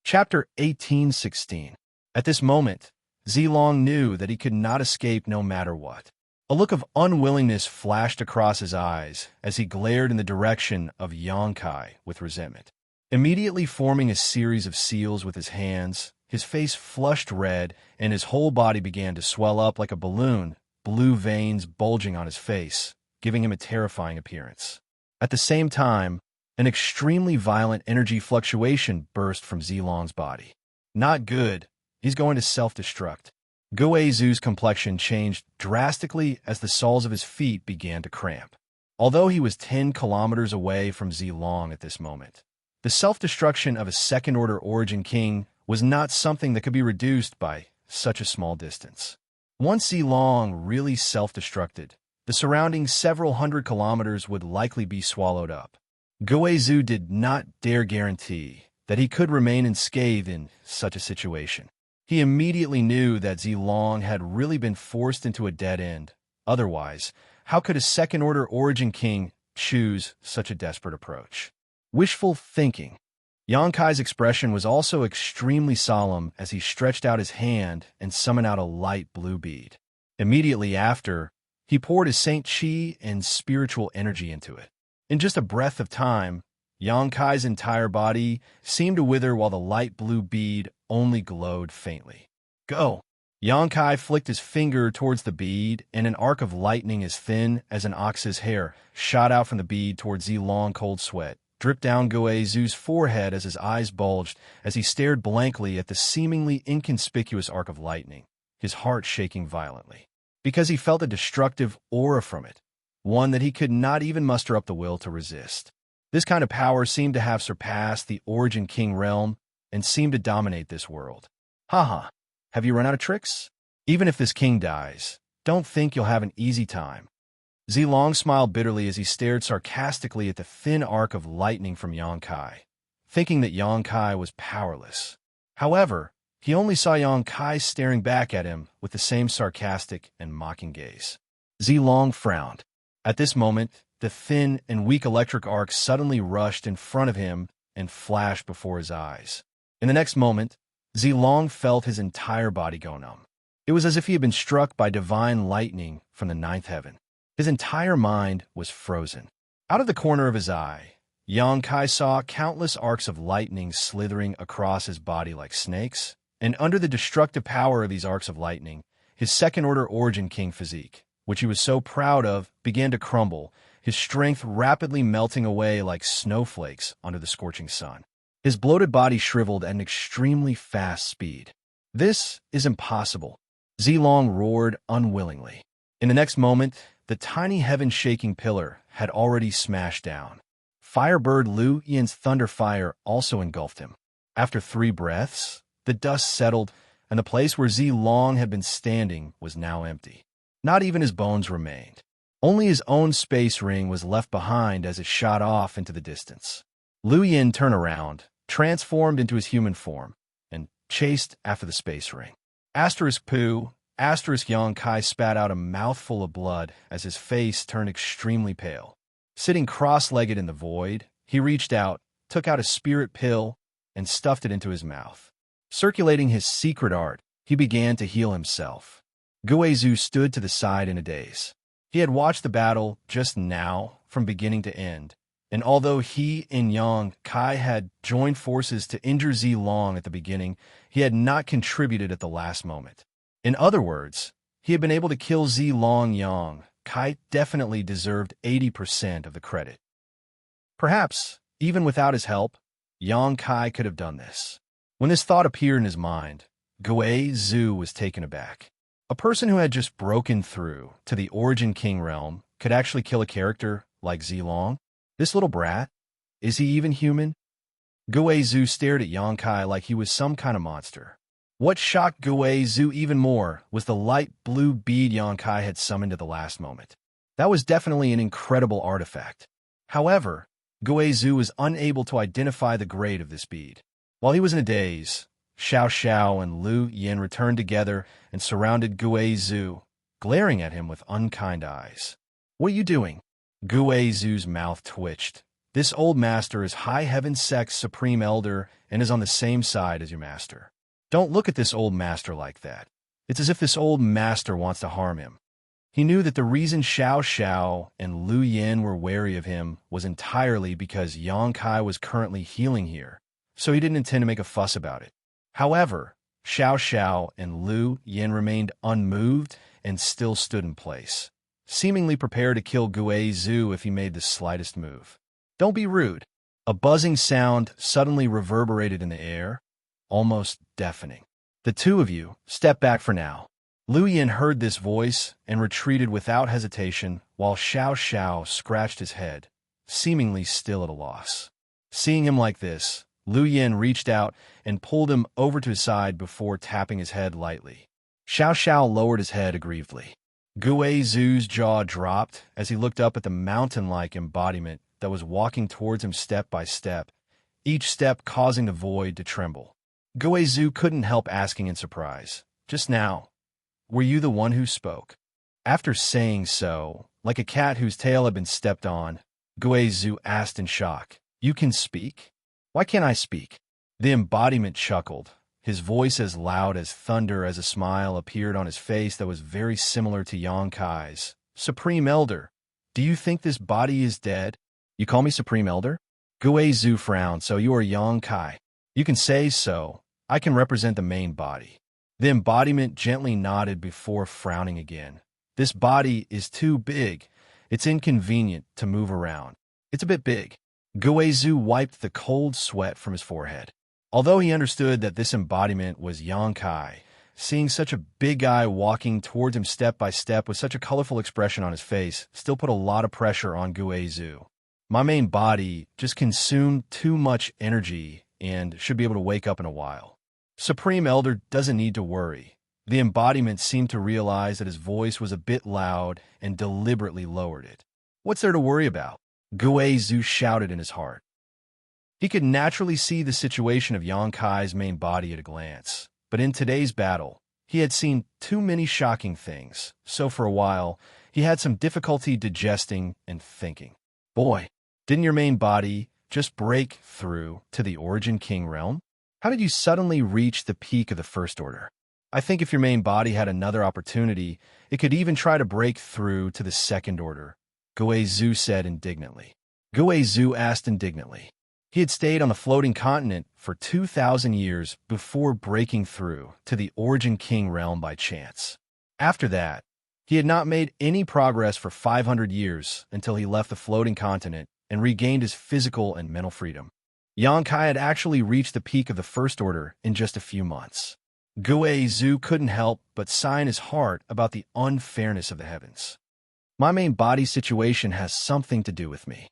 Chapter 18:16. At this moment, Zilong knew that he could not escape no matter what. A look of unwillingness flashed across his eyes as he glared in the direction of Yang Kai with resentment. Immediately forming a series of seals with his hands, his face flushed red and his whole body began to swell up like a balloon, blue veins bulging on his face, giving him a terrifying appearance. At the same time, an extremely violent energy fluctuation burst from Zilong's body. Not good. He's going to self-destruct. Guizhu's complexion changed drastically as the soles of his feet began to cramp. Although he was 10 kilometers away from Zilong at this moment, the self-destruction of a second-order origin king was not something that could be reduced by such a small distance. Once Zilong really self-destructed, the surrounding several hundred kilometers would likely be swallowed up. Guizhu did not dare guarantee that he could remain unscathed in such a situation. He immediately knew that Zilong had really been forced into a dead end. Otherwise, how could a second-order origin king choose such a desperate approach? Wishful thinking. Yang Kai's expression was also extremely solemn as he stretched out his hand and summoned out a light blue bead. Immediately after, he poured his Saint Qi and spiritual energy into it. In just a breath of time, Yang Kai's entire body seemed to wither while the light blue bead only glowed faintly. Go! Yang Kai flicked his finger towards the bead, and an arc of lightning as thin as an ox's hair shot out from the bead towards Zilong. Cold sweat dripped down Guizhu's forehead as his eyes bulged as he stared blankly at the seemingly inconspicuous arc of lightning, his heart shaking violently. Because he felt a destructive aura from it, one that he could not even muster up the will to resist. This kind of power seemed to have surpassed the Origin King realm and seemed to dominate this world. Haha, have you run out of tricks? Even if this king dies, don't think you'll have an easy time. Zilong smiled bitterly as he stared sarcastically at the thin arc of lightning from Yang Kai, thinking that Yang Kai was powerless. However, he only saw Yang Kai staring back at him with the same sarcastic and mocking gaze. Zilong frowned. At this moment, the thin and weak electric arc suddenly rushed in front of him and flashed before his eyes. In the next moment, Zilong felt his entire body go numb. It was as if he had been struck by divine lightning from the ninth heaven. His entire mind was frozen. Out of the corner of his eye, Yang Kai saw countless arcs of lightning slithering across his body like snakes, and under the destructive power of these arcs of lightning, his second-order Origin King physique, which he was so proud of, began to crumble, his strength rapidly melting away like snowflakes under the scorching sun. His bloated body shriveled at an extremely fast speed. "This is impossible," Zilong roared unwillingly. In the next moment, the tiny heaven-shaking pillar had already smashed down. Firebird Lu Yin's thunder fire also engulfed him. After 3 breaths, the dust settled, and the place where Zilong had been standing was now empty. Not even his bones remained. Only his own space ring was left behind as it shot off into the distance. Lu Yin turned around, transformed into his human form, and chased after the space ring. *Poo, Yang Kai spat out a mouthful of blood as his face turned extremely pale. Sitting cross-legged in the void, he reached out, took out a spirit pill, and stuffed it into his mouth. Circulating his secret art, he began to heal himself. Guizhu stood to the side in a daze. He had watched the battle just now from beginning to end, and although he and Yang Kai had joined forces to injure Zilong at the beginning, he had not contributed at the last moment. In other words, he had been able to kill Zilong. Yang Kai definitely deserved 80% of the credit. Perhaps, even without his help, Yang Kai could have done this. When this thought appeared in his mind, Guizhu was taken aback. A person who had just broken through to the Origin King realm could actually kill a character like Zilong? This little brat? Is he even human? Guizhu stared at Yang Kai like he was some kind of monster. What shocked Guizhu even more was the light blue bead Yang Kai had summoned at the last moment. That was definitely an incredible artifact. However, Guizhu was unable to identify the grade of this bead. While he was in a daze, Xiao and Lu Yin returned together and surrounded Guizhu, glaring at him with unkind eyes. "What are you doing?" Guizhu's mouth twitched. "This old master is High Heaven Sect's Supreme Elder and is on the same side as your master. Don't look at this old master like that. It's as if this old master wants to harm him." He knew that the reason Xiao and Lu Yin were wary of him was entirely because Yang Kai was currently healing here, so he didn't intend to make a fuss about it. However, Xiao and Lu Yin remained unmoved and still stood in place, seemingly prepared to kill Guizhu if he made the slightest move. "Don't be rude." A buzzing sound suddenly reverberated in the air, almost deafening. "The two of you, step back for now." Lu Yin heard this voice and retreated without hesitation, while Xiao scratched his head, seemingly still at a loss. Seeing him like this, Lu Yin reached out and pulled him over to his side before tapping his head lightly. Xiao lowered his head aggrievedly. Guizhu's jaw dropped as he looked up at the mountain-like embodiment that was walking towards him step by step, each step causing the void to tremble. Guizhu couldn't help asking in surprise, "Just now, were you the one who spoke?" After saying so, like a cat whose tail had been stepped on, Guizhu asked in shock, "You can speak? Why can't I speak?" The embodiment chuckled, his voice as loud as thunder as a smile appeared on his face that was very similar to Yang Kai's. "Supreme Elder, do you think this body is dead?" "You call me Supreme Elder?" Guizhu frowned. "So you are Yang Kai." "You can say so. I can represent the main body." The embodiment gently nodded before frowning again. "This body is too big. It's inconvenient to move around. It's a bit big." Guizhu wiped the cold sweat from his forehead. Although he understood that this embodiment was Yang Kai, seeing such a big guy walking towards him step by step with such a colorful expression on his face still put a lot of pressure on Guizhu. "My main body just consumed too much energy and should be able to wake up in a while." Supreme Elder doesn't need to worry. The embodiment seemed to realize that his voice was a bit loud and deliberately lowered it. "What's there to worry about?" Guizhu shouted in his heart. He could naturally see the situation of Yang Kai's main body at a glance, but in today's battle, he had seen too many shocking things, so for a while, he had some difficulty digesting and thinking. "Boy, didn't your main body just break through to the Origin King realm? How did you suddenly reach the peak of the First Order? I think if your main body had another opportunity, it could even try to break through to the Second Order. Guizhu said indignantly. Guizhu asked indignantly. He had stayed on the floating continent for 2,000 years before breaking through to the Origin King realm by chance. After that, he had not made any progress for 500 years until he left the floating continent and regained his physical and mental freedom. Xianxia had actually reached the peak of the First Order in just a few months. Guizhu couldn't help but sigh in his heart about the unfairness of the heavens. My main body situation has something to do with me.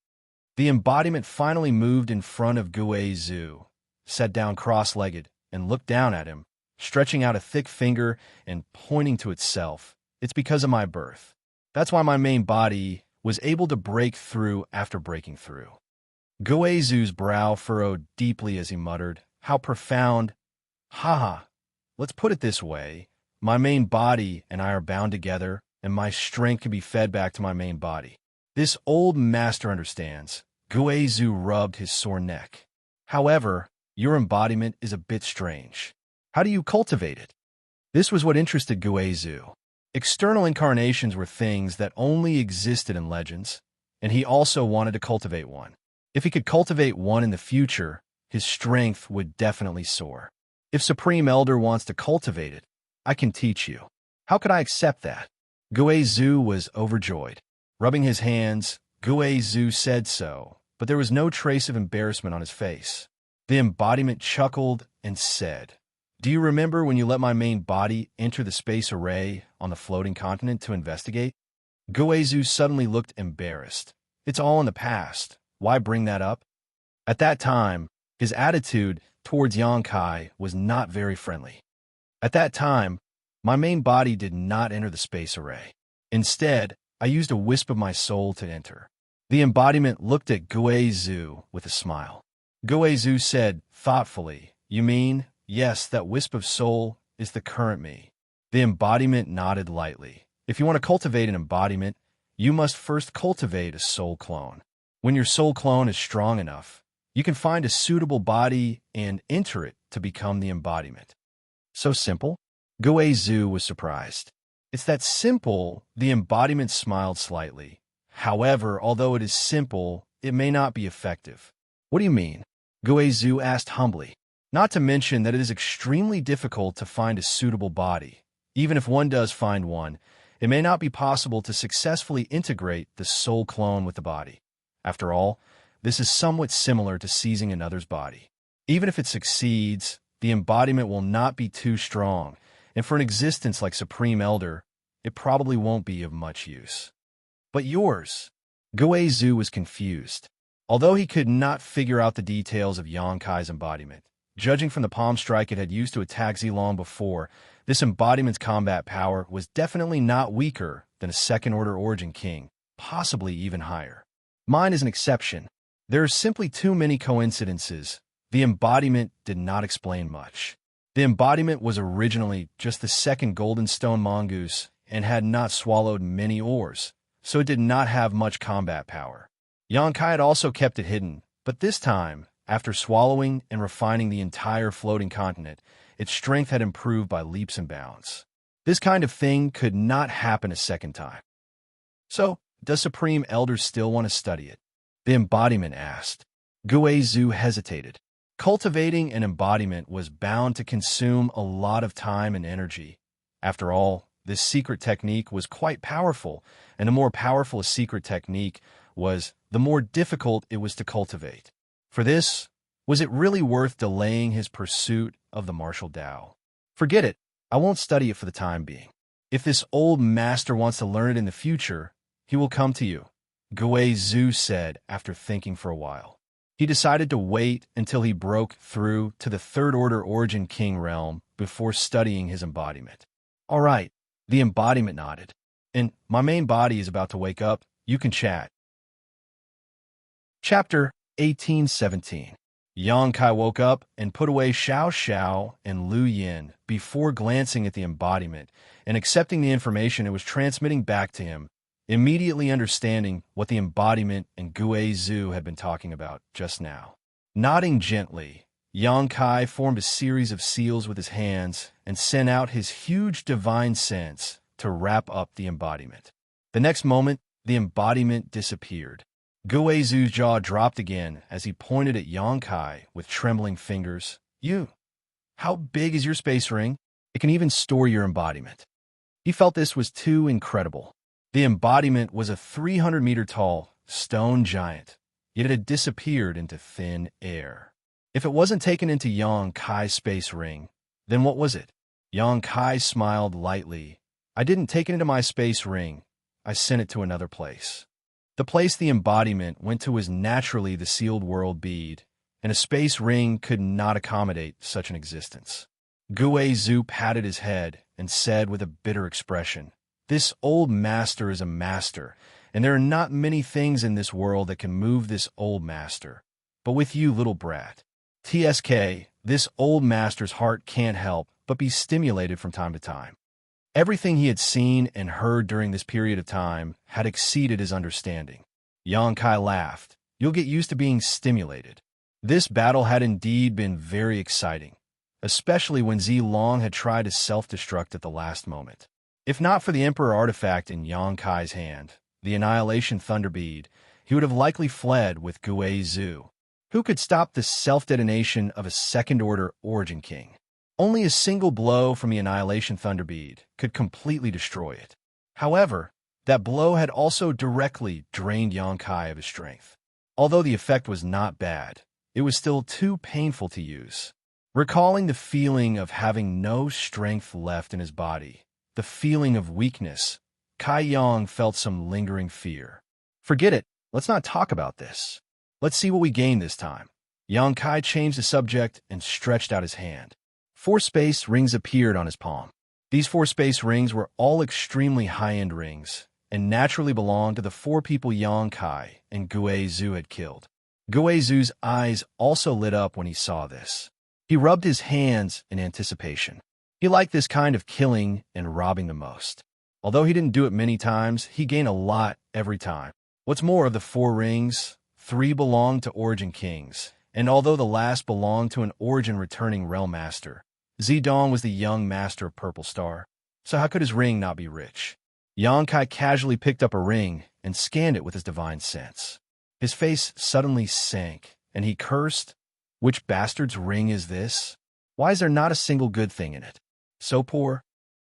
The embodiment finally moved in front of Guizhu, sat down cross-legged, and looked down at him, stretching out a thick finger and pointing to itself. It's because of my birth. That's why my main body was able to break through after breaking through. Guizhu's brow furrowed deeply as he muttered, "How profound." Haha, let's put it this way. My main body and I are bound together, and my strength can be fed back to my main body. This old master understands. Guizhu rubbed his sore neck. However, your embodiment is a bit strange. How do you cultivate it? This was what interested Guizhu. External incarnations were things that only existed in legends, and he also wanted to cultivate one. If he could cultivate one in the future, his strength would definitely soar. If Supreme Elder wants to cultivate it, I can teach you. How could I accept that? Guizhu was overjoyed. Rubbing his hands, Guizhu said so, but there was no trace of embarrassment on his face. The embodiment chuckled and said, "Do you remember when you let my main body enter the space array on the floating continent to investigate?" Guizhu suddenly looked embarrassed. It's all in the past. Why bring that up? At that time, his attitude towards Xianxia was not very friendly. At that time, my main body did not enter the space array. Instead, I used a wisp of my soul to enter. The embodiment looked at Guizhu with a smile. Guizhu said thoughtfully, "You mean, yes, that wisp of soul is the current me." The embodiment nodded lightly. If you want to cultivate an embodiment, you must first cultivate a soul clone. When your soul clone is strong enough, you can find a suitable body and enter it to become the embodiment. So simple? Guizhu was surprised. It's that simple. The embodiment smiled slightly. However, although it is simple, it may not be effective. What do you mean? Guizhu asked humbly. Not to mention that it is extremely difficult to find a suitable body. Even if one does find one, it may not be possible to successfully integrate the soul clone with the body. After all, this is somewhat similar to seizing another's body. Even if it succeeds, the embodiment will not be too strong, and for an existence like Supreme Elder, it probably won't be of much use. But yours? Guizhu was confused. Although he could not figure out the details of Xianxia's embodiment, judging from the palm strike it had used to attack Zilong before, this embodiment's combat power was definitely not weaker than a second-order Origin King, possibly even higher. Mine is an exception. There are simply too many coincidences. The embodiment did not explain much. The embodiment was originally just the second golden stone mongoose and had not swallowed many ores, so it did not have much combat power. Xianxia had also kept it hidden, but this time, after swallowing and refining the entire floating continent, its strength had improved by leaps and bounds. This kind of thing could not happen a second time. So, does Supreme Elder still want to study it? The embodiment asked. Guizhu hesitated. Cultivating an embodiment was bound to consume a lot of time and energy. After all, this secret technique was quite powerful, and the more powerful a secret technique was, the more difficult it was to cultivate. For this, was it really worth delaying his pursuit of the martial Tao? Forget it. I won't study it for the time being. If this old master wants to learn it in the future, he will come to you, Guizhu said after thinking for a while. He decided to wait until he broke through to the third-order Origin King realm before studying his embodiment. All right, the embodiment nodded. And my main body is about to wake up. You can chat. Chapter 1817. Xianxia woke up and put away Xiao and Lu Yin before glancing at the embodiment and accepting the information it was transmitting back to him, immediately understanding what the embodiment and Guizhu had been talking about just now. Nodding gently, Xianxia formed a series of seals with his hands and sent out his huge divine sense to wrap up the embodiment. The next moment, the embodiment disappeared. Guizu's jaw dropped again as he pointed at Yongkai with trembling fingers. You, how big is your space ring? It can even store your embodiment. He felt this was too incredible. The embodiment was a 300-meter-tall stone giant, yet it had disappeared into thin air. If it wasn't taken into Yongkai's space ring, then what was it? Yongkai smiled lightly. I didn't take it into my space ring. I sent it to another place. The place the embodiment went to was naturally the sealed world bead, and a space ring could not accommodate such an existence. Guizu patted his head and said with a bitter expression, "This old master is a master, and there are not many things in this world that can move this old master. But with you, little brat, TSK, this old master's heart can't help but be stimulated from time to time." Everything he had seen and heard during this period of time had exceeded his understanding. Yongkai laughed. You'll get used to being stimulated. This battle had indeed been very exciting, especially when Zilong had tried to self-destruct at the last moment. If not for the Emperor artifact in Yongkai's hand, the Annihilation Thunder Bead, he would have likely fled with Guizu. Who could stop the self-detonation of a second-order Origin King? Only a single blow from the Annihilation Thunder Bead could completely destroy it. However, that blow had also directly drained Yongkai of his strength. Although the effect was not bad, it was still too painful to use. Recalling the feeling of having no strength left in his body, the feeling of weakness, Kai Yang felt some lingering fear. Forget it. Let's not talk about this. Let's see what we gain this time. Yongkai changed the subject and stretched out his hand. 4 space rings appeared on his palm. These 4 space rings were all extremely high-end rings and naturally belonged to the 4 people Yongkai and Guizu had killed. Guizu's eyes also lit up when he saw this. He rubbed his hands in anticipation. He liked this kind of killing and robbing the most. Although he didn't do it many times, he gained a lot every time. What's more, of the 4 rings, 3 belonged to Origin Kings, and although the last belonged to an Origin returning Realm Master, Zidong was the young master of Purple Star, so how could his ring not be rich? Yongkai casually picked up a ring and scanned it with his divine sense. His face suddenly sank, and he cursed, "Which bastard's ring is this? Why is there not a single good thing in it? So poor?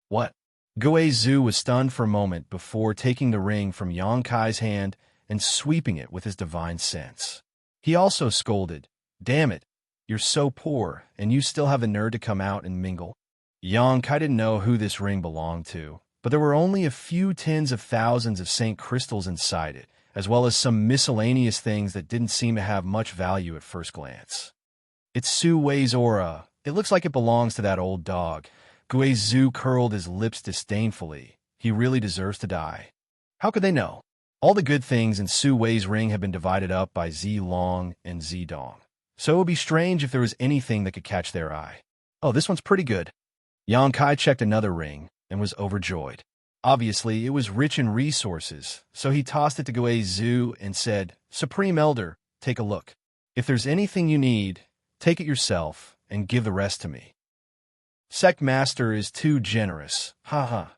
What?" Guizu was stunned for a moment before taking the ring from Yongkai's hand and sweeping it with his divine sense. He also scolded, "Damn it, you're so poor, and you still have the nerve to come out and mingle." Yongkai didn't know who this ring belonged to, but there were only a few tens of thousands of Saint crystals inside it, as well as some miscellaneous things that didn't seem to have much value at first glance. "It's Su Wei's aura. It looks like it belongs to that old dog." Guizu curled his lips disdainfully. He really deserves to die. How could they know? All the good things in Su Wei's ring have been divided up by Zilong and Zidong, so it would be strange if there was anything that could catch their eye. Oh, this one's pretty good. Yongkai checked another ring and was overjoyed. Obviously, it was rich in resources, so he tossed it to Guizu and said, "Supreme Elder, take a look. If there's anything you need, take it yourself and give the rest to me." Sect Master is too generous. Haha.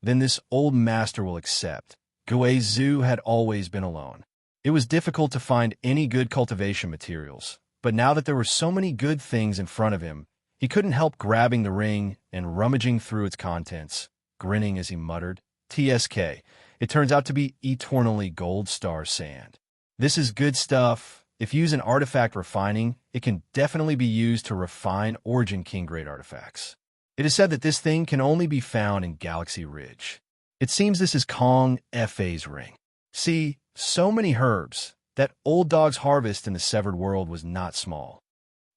Then this old master will accept. Guizu had always been alone. It was difficult to find any good cultivation materials, but now that there were so many good things in front of him, he couldn't help grabbing the ring and rummaging through its contents, grinning as he muttered, "TSK, it turns out to be eternally gold star sand. This is good stuff. If used in artifact refining, it can definitely be used to refine Origin King grade artifacts. It is said that this thing can only be found in Galaxy Ridge. It seems this is Kong FA's ring. See, so many herbs. That old dog's harvest in the Severed World was not small.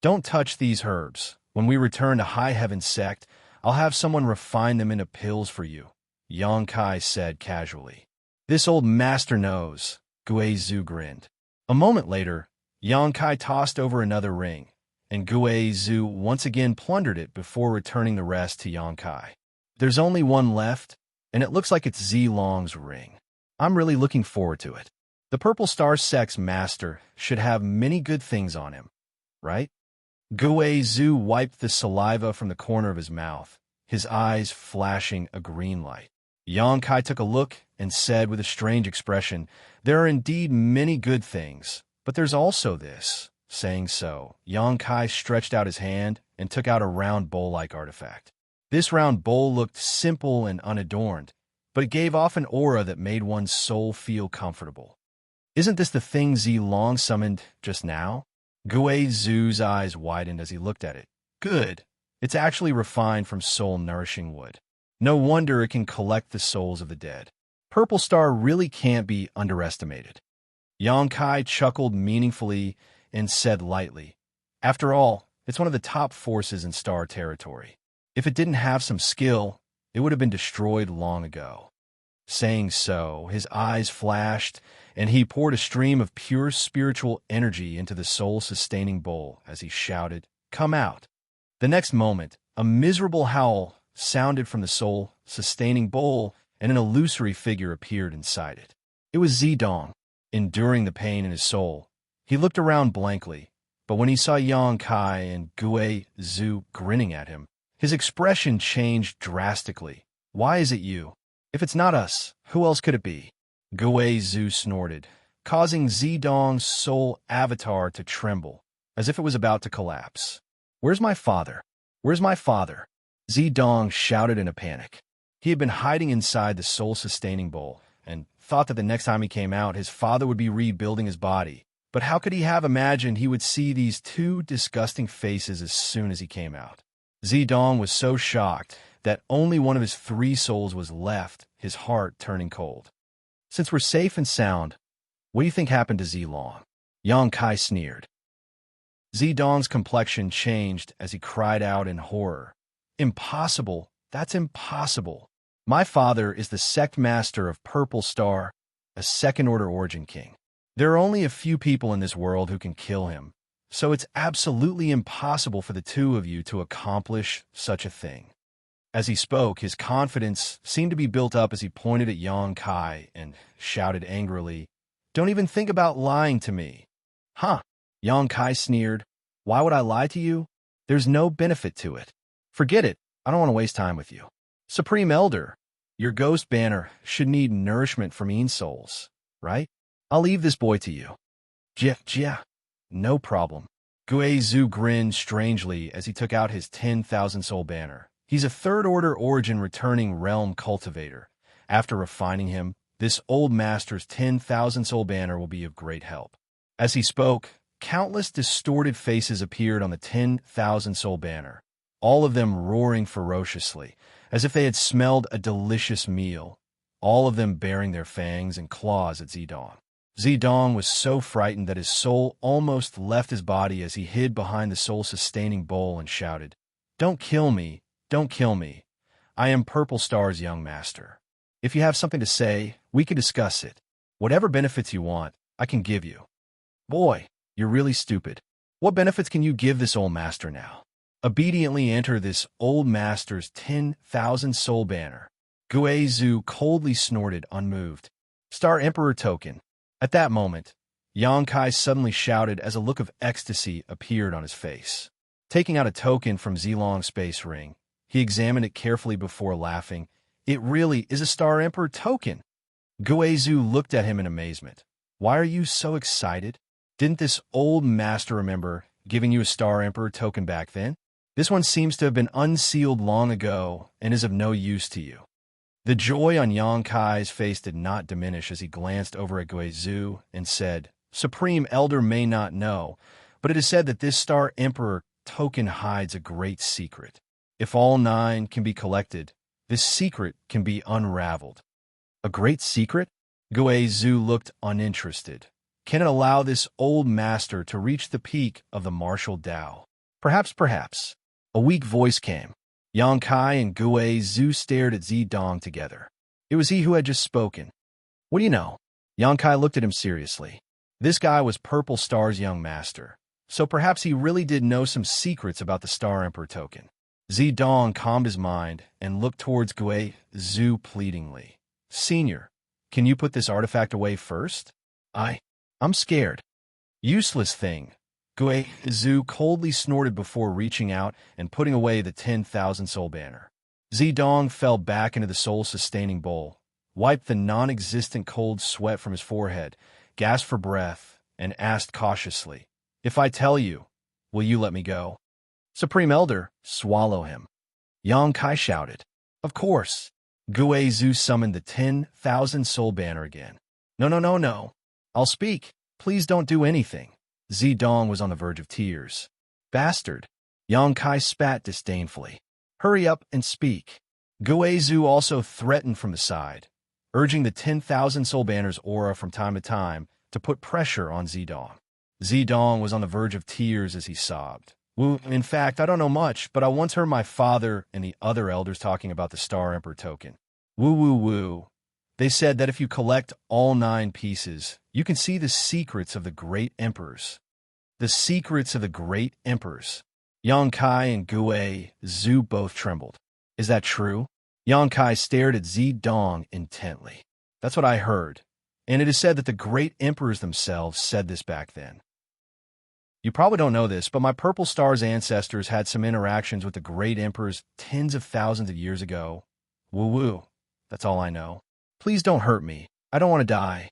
Don't touch these herbs. When we return to High Heaven Sect, I'll have someone refine them into pills for you," Yongkai said casually. "This old master knows," Guizu grinned. A moment later, Yongkai tossed over another ring, and Guizu once again plundered it before returning the rest to Yongkai. "There's only one left, and it looks like it's Zilong's ring. I'm really looking forward to it. The Purple Star Sect's master should have many good things on him, right?" Guizu wiped the saliva from the corner of his mouth, his eyes flashing a green light. Yang Kai took a look and said with a strange expression, "There are indeed many good things, but there's also this." Saying so, Yang Kai stretched out his hand and took out a round bowl-like artifact. This round bowl looked simple and unadorned, but it gave off an aura that made one's soul feel comfortable. "Isn't this the thing Zilong summoned just now?" Gui Zhu's eyes widened as he looked at it. "Good. It's actually refined from soul-nourishing wood. No wonder it can collect the souls of the dead. Purple Star really can't be underestimated." Yang Kai chuckled meaningfully and said lightly, "After all, it's one of the top forces in star territory. If it didn't have some skill, it would have been destroyed long ago." Saying so, his eyes flashed, and he poured a stream of pure spiritual energy into the soul-sustaining bowl as he shouted, "Come out." The next moment, a miserable howl sounded from the soul-sustaining bowl, and an illusory figure appeared inside it. It was Zidong. Enduring the pain in his soul, he looked around blankly, but when he saw Yang Kai and Gui Zhu grinning at him, his expression changed drastically. "Why is it you? If it's not us, who else could it be?" Gui Zhu snorted, causing Zidong's soul avatar to tremble, as if it was about to collapse. "Where's my father? Where's my father?" Zidong shouted in a panic. He had been hiding inside the soul-sustaining bowl, and thought that the next time he came out, his father would be rebuilding his body. But how could he have imagined he would see these two disgusting faces as soon as he came out? Zidong was so shocked that only one of his 3 souls was left, his heart turning cold. "Since we're safe and sound, what do you think happened to Zilong?" Yang Kai sneered. Zidong's complexion changed as he cried out in horror. "Impossible! That's impossible! My father is the sect master of Purple Star, a second-order origin king. There are only a few people in this world who can kill him, so it's absolutely impossible for the two of you to accomplish such a thing." As he spoke, his confidence seemed to be built up as he pointed at Yang Kai and shouted angrily, "Don't even think about lying to me." "Huh?" Yang Kai sneered. "Why would I lie to you? There's no benefit to it. Forget it. I don't want to waste time with you. Supreme Elder, your ghost banner should need nourishment from Een souls, right? I'll leave this boy to you." "Jia, no problem." Gui Zhu grinned strangely as he took out his 10,000 soul banner. He's a third-order origin returning realm cultivator. After refining him, this old master's 10,000 soul banner will be of great help. As he spoke, countless distorted faces appeared on the 10,000 soul banner, all of them roaring ferociously, as if they had smelled a delicious meal, all of them baring their fangs and claws at Zidong. Zidong was so frightened that his soul almost left his body as he hid behind the soul-sustaining bowl and shouted, "Don't kill me! Don't kill me! I am Purple Star's young master. If you have something to say, we can discuss it. Whatever benefits you want, I can give you." "Boy, you're really stupid. What benefits can you give this old master now?" "Obediently enter this old master's 10,000 soul banner." Gui Zhu coldly snorted, unmoved. "Star Emperor token." At that moment, Yang Kai suddenly shouted as a look of ecstasy appeared on his face. Taking out a token from Zilong's space ring, he examined it carefully before laughing. "It really is a Star Emperor token." Gui Zhu looked at him in amazement. "Why are you so excited? Didn't this old master remember giving you a Star Emperor token back then? This one seems to have been unsealed long ago and is of no use to you." The joy on Yang Kai's face did not diminish as he glanced over at Gui Zhu and said, "Supreme Elder may not know, but it is said that this Star Emperor token hides a great secret. If all 9 can be collected, this secret can be unraveled." "A great secret?" Gui Zhu looked uninterested. "Can it allow this old master to reach the peak of the martial Tao?" Perhaps. A weak voice came. Yang Kai and Gui Zhu stared at Zidong together. It was he who had just spoken. "What do you know?" Yang Kai looked at him seriously. This guy was Purple Star's young master, so perhaps he really did know some secrets about the Star Emperor token. Zidong calmed his mind and looked towards Gui Zhu pleadingly. "Senior, can you put this artifact away first? I'm scared." "Useless thing." Gui Zhu coldly snorted before reaching out and putting away the 10,000 soul banner. Zedong fell back into the soul-sustaining bowl, wiped the non-existent cold sweat from his forehead, gasped for breath, and asked cautiously, "If I tell you, will you let me go?" "Supreme Elder, swallow him," Yang Kai shouted. "Of course." Gue Zhu summoned the 10,000 soul banner again. "No, no, no, no. I'll speak. Please don't do anything." Zedong was on the verge of tears. "Bastard." Yang Kai spat disdainfully. "Hurry up and speak." Gue Zhu also threatened from the side, urging the 10,000 soul banner's aura from time to time to put pressure on Zedong. Zedong was on the verge of tears as he sobbed. In fact, I don't know much, but I once heard my father and the other elders talking about the Star Emperor token. Woo. They said that if you collect all 9 pieces, you can see the secrets of the great emperors. The secrets of the great emperors. Yang Kai and Gue Zhu both trembled. "Is that true?" Yang Kai stared at Zedong intently. "That's what I heard, and it is said that the great emperors themselves said this back then. You probably don't know this, but my Purple Star's ancestors had some interactions with the great emperors tens of thousands of years ago. Woo. That's all I know. Please don't hurt me. I don't want to die."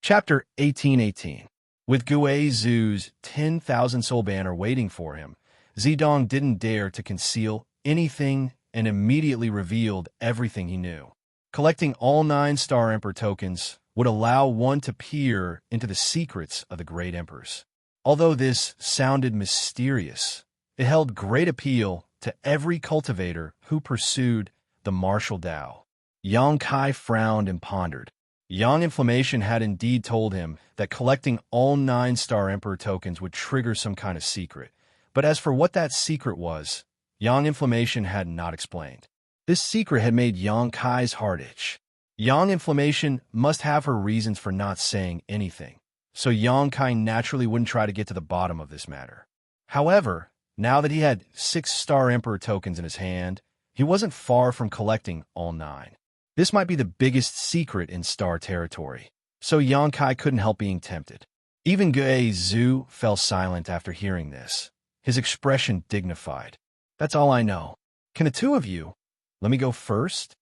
Chapter 1818. With Gue Zhu's 10,000 soul banner waiting for him, Zedong didn't dare to conceal anything and immediately revealed everything he knew. Collecting all 9 Star Emperor tokens would allow one to peer into the secrets of the great emperors. Although this sounded mysterious, it held great appeal to every cultivator who pursued the martial Tao. Yang Kai frowned and pondered. Yang Inflammation had indeed told him that collecting all 9 Star Emperor tokens would trigger some kind of secret, but as for what that secret was, Yang Inflammation had not explained. This secret had made Yang Kai's heart itch. Yang Inflammation must have her reasons for not saying anything, so Yang Kai naturally wouldn't try to get to the bottom of this matter. However, now that he had 6 Star Emperor tokens in his hand, he wasn't far from collecting all 9. This might be the biggest secret in Star territory, so Yang Kai couldn't help being tempted. Even Gue Zhu fell silent after hearing this, his expression dignified. "That's all I know. Can the 2 of you let me go first?"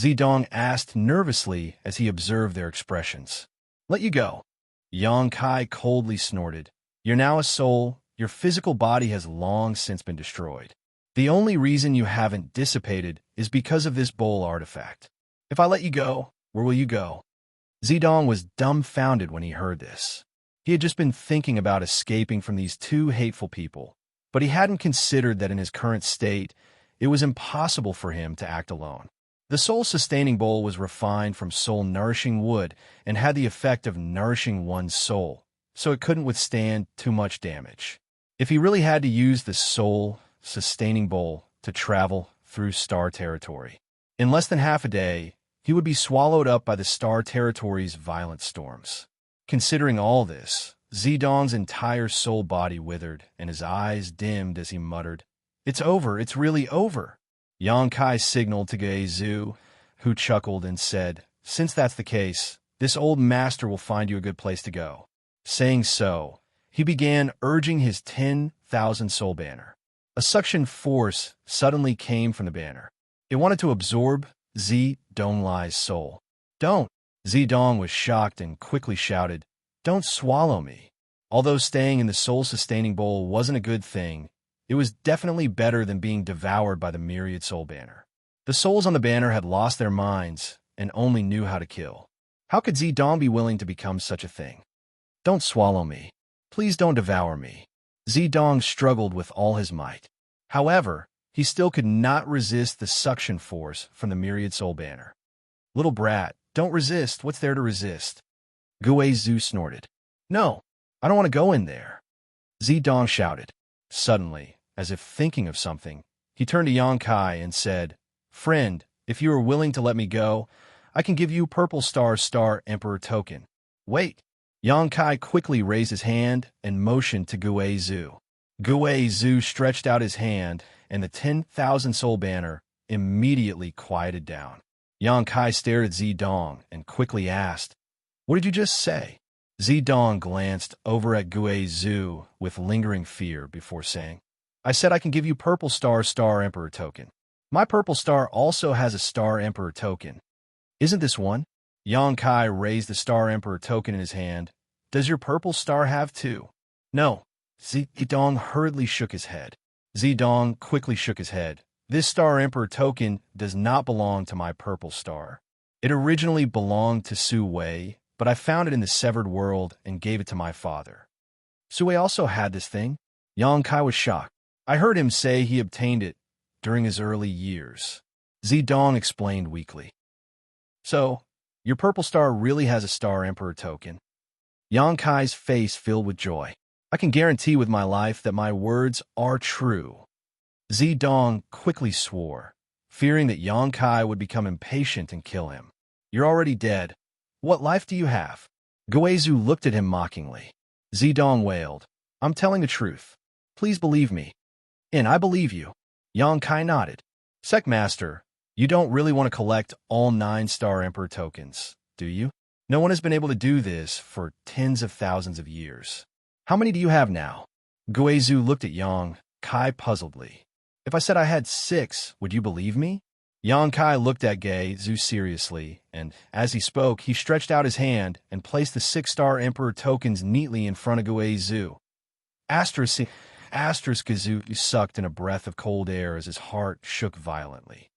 Zedong asked nervously as he observed their expressions. "Let you go." Yang Kai coldly snorted. "You're now a soul. Your physical body has long since been destroyed. The only reason you haven't dissipated is because of this bowl artifact. If I let you go, where will you go?" Zedong was dumbfounded when he heard this. He had just been thinking about escaping from these 2 hateful people, but he hadn't considered that in his current state, it was impossible for him to act alone. The soul-sustaining bowl was refined from soul-nourishing wood and had the effect of nourishing one's soul, so it couldn't withstand too much damage. If he really had to use the soul-sustaining bowl to travel through Star territory, in less than half a day, he would be swallowed up by the Star territory's violent storms. Considering all this, Zedong's entire soul body withered and his eyes dimmed as he muttered, "It's over, it's really over." Yang Kai signaled to Gue Zhu, who chuckled and said, "Since that's the case, this old master will find you a good place to go." Saying so, he began urging his 10,000 soul banner. A suction force suddenly came from the banner. It wanted to absorb Zedong's soul. "Don't!" Zedong was shocked and quickly shouted, "Don't swallow me." Although staying in the soul-sustaining bowl wasn't a good thing, it was definitely better than being devoured by the myriad soul banner. The souls on the banner had lost their minds and only knew how to kill. How could Zedong be willing to become such a thing? "Don't swallow me. Please don't devour me." Zedong struggled with all his might. However, he still could not resist the suction force from the myriad soul banner. "Little brat, don't resist. What's there to resist?" Gue Zhu snorted. "No, I don't want to go in there." Zedong shouted. Suddenly, as if thinking of something, he turned to Yang Kai and said, "Friend, if you are willing to let me go, I can give you Purple Star Emperor token." "Wait." Yang Kai quickly raised his hand and motioned to Gue Zhu. Gue Zhu stretched out his hand, and the 10,000 soul banner immediately quieted down. Yang Kai stared at Zedong and quickly asked, "What did you just say?" Zedong glanced over at Gue Zhu with lingering fear before saying, I said I can give you Purple Star Emperor token. My Purple Star also has a Star Emperor token. Isn't this one? Yang Kai raised the Star Emperor token in his hand. Does your Purple Star have two? No. Zidong hurriedly shook his head. Zidong quickly shook his head. This Star Emperor token does not belong to my Purple Star. It originally belonged to Su Wei, but I found it in the Severed World and gave it to my father. Su Wei also had this thing? Yang Kai was shocked. I heard him say he obtained it during his early years. Zidong explained weakly. So, your Purple Star really has a Star Emperor token? Yang Kai's face filled with joy. I can guarantee with my life that my words are true. Zidong quickly swore, fearing that Yang Kai would become impatient and kill him. You're already dead. What life do you have? Guizhu looked at him mockingly. Zidong wailed. I'm telling the truth. Please believe me. And I believe you. Yang Kai nodded. Sectmaster, you don't really want to collect all 9 Star Emperor tokens, do you? No one has been able to do this for tens of thousands of years. How many do you have now? Guizhu looked at Yang Kai puzzledly. If I said I had 6, would you believe me? Yang Kai looked at Guizhu seriously, and as he spoke, he stretched out his hand and placed the 6 Star Emperor tokens neatly in front of Guizhu. Guizhu sucked in a breath of cold air as his heart shook violently.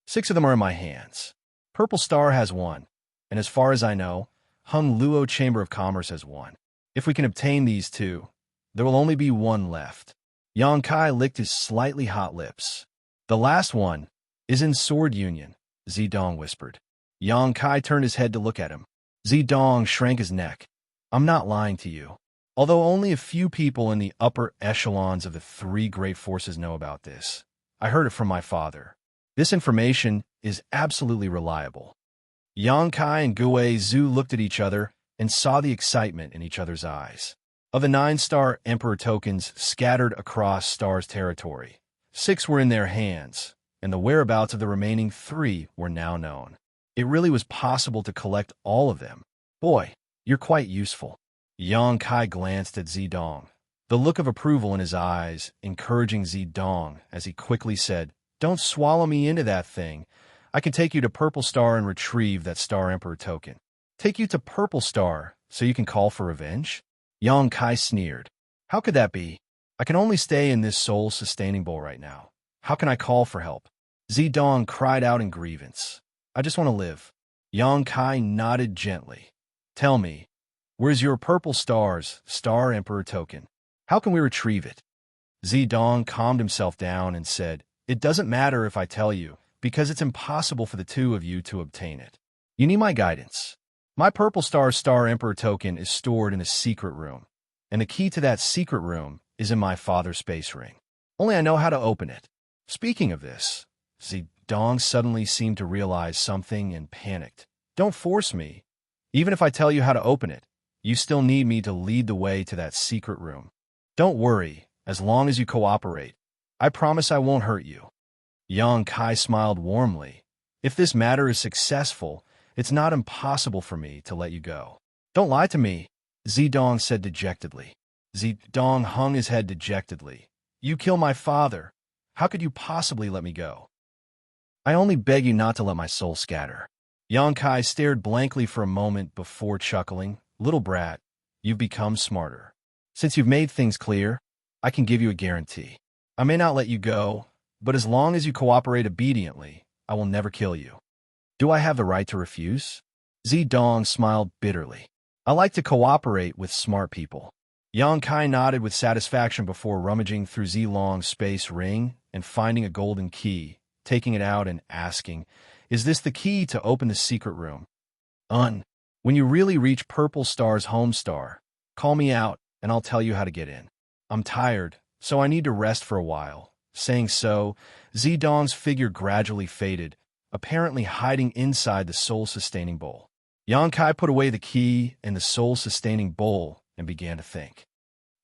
6 of them are in my hands. Purple Star has 1, and as far as I know, Hung Luo Chamber of Commerce has 1. If we can obtain these 2, there will only be 1 left. Yang Kai licked his slightly hot lips. The last one is in Sword Union, Zidong whispered. Yang Kai turned his head to look at him. Zidong shrank his neck. I'm not lying to you. Although only a few people in the upper echelons of the 3 great forces know about this, I heard it from my father. This information is absolutely reliable. Yang Kai and Guizhu looked at each other and saw the excitement in each other's eyes. Of the 9 Star Emperor tokens scattered across Star's territory, 6 were in their hands, and the whereabouts of the remaining 3 were now known. It really was possible to collect all of them. Boy, you're quite useful. Yang Kai glanced at Zidong, the look of approval in his eyes encouraging Zidong as he quickly said, Don't swallow me into that thing. I can take you to Purple Star and retrieve that Star Emperor token. Take you to Purple Star so you can call for revenge? Yang Kai sneered. How could that be? I can only stay in this soul-sustaining bowl right now. How can I call for help? Zidong cried out in grievance. I just want to live. Yang Kai nodded gently. Tell me, where's your Purple Star's Star Emperor token? How can we retrieve it? Zidong calmed himself down and said, It doesn't matter if I tell you, because it's impossible for the 2 of you to obtain it. You need my guidance. My Purple Star's Star Emperor token is stored in a secret room, and the key to that secret room is in my father's space ring. Only I know how to open it. Speaking of this, Zidong suddenly seemed to realize something and panicked. Don't force me. Even if I tell you how to open it, you still need me to lead the way to that secret room. Don't worry, as long as you cooperate. I promise I won't hurt you. Yang Kai smiled warmly. If this matter is successful, it's not impossible for me to let you go. Don't lie to me, Zidong said dejectedly. Zidong hung his head dejectedly. You kill my father. How could you possibly let me go? I only beg you not to let my soul scatter. Yang Kai stared blankly for a moment before chuckling. Little brat, you've become smarter. Since you've made things clear, I can give you a guarantee. I may not let you go, but as long as you cooperate obediently, I will never kill you. Do I have the right to refuse? Zidong smiled bitterly. I like to cooperate with smart people. Yang Kai nodded with satisfaction before rummaging through Zilong's space ring and finding a golden key, taking it out and asking, Is this the key to open the secret room? When you really reach Purple Star's home star, call me out and I'll tell you how to get in. I'm tired, so I need to rest for a while. Saying so, Zidong's figure gradually faded, apparently hiding inside the soul-sustaining bowl. Yang Kai put away the key in the soul-sustaining bowl and began to think.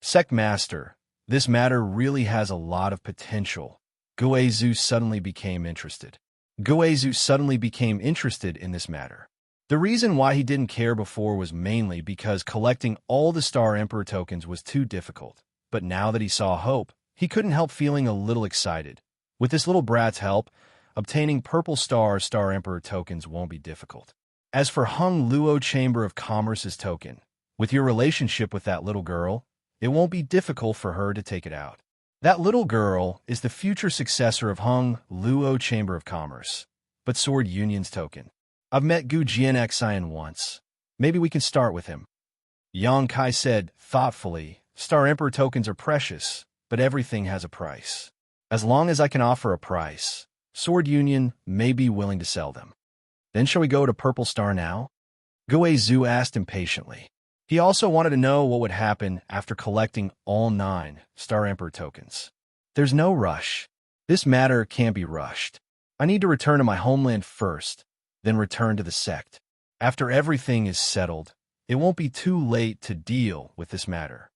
Sectmaster, this matter really has a lot of potential. Guizhu suddenly became interested. Guizhu suddenly became interested in this matter. The reason why he didn't care before was mainly because collecting all the Star Emperor tokens was too difficult. But now that he saw hope, he couldn't help feeling a little excited. With this little brat's help, obtaining Purple Star Emperor tokens won't be difficult. As for Hung Luo Chamber of Commerce's token, with your relationship with that little girl, it won't be difficult for her to take it out. That little girl is the future successor of Hung Luo Chamber of Commerce, but Sword Union's token. I've met Gu Jianxian once. Maybe we can start with him. Yang Kai said thoughtfully, Star Emperor tokens are precious, but everything has a price. As long as I can offer a price, Sword Union may be willing to sell them. Then shall we go to Purple Star now? Gue Zhu asked impatiently. He also wanted to know what would happen after collecting all 9 Star Emperor tokens. There's no rush. This matter can't be rushed. I need to return to my homeland first, then return to the sect. After everything is settled, it won't be too late to deal with this matter.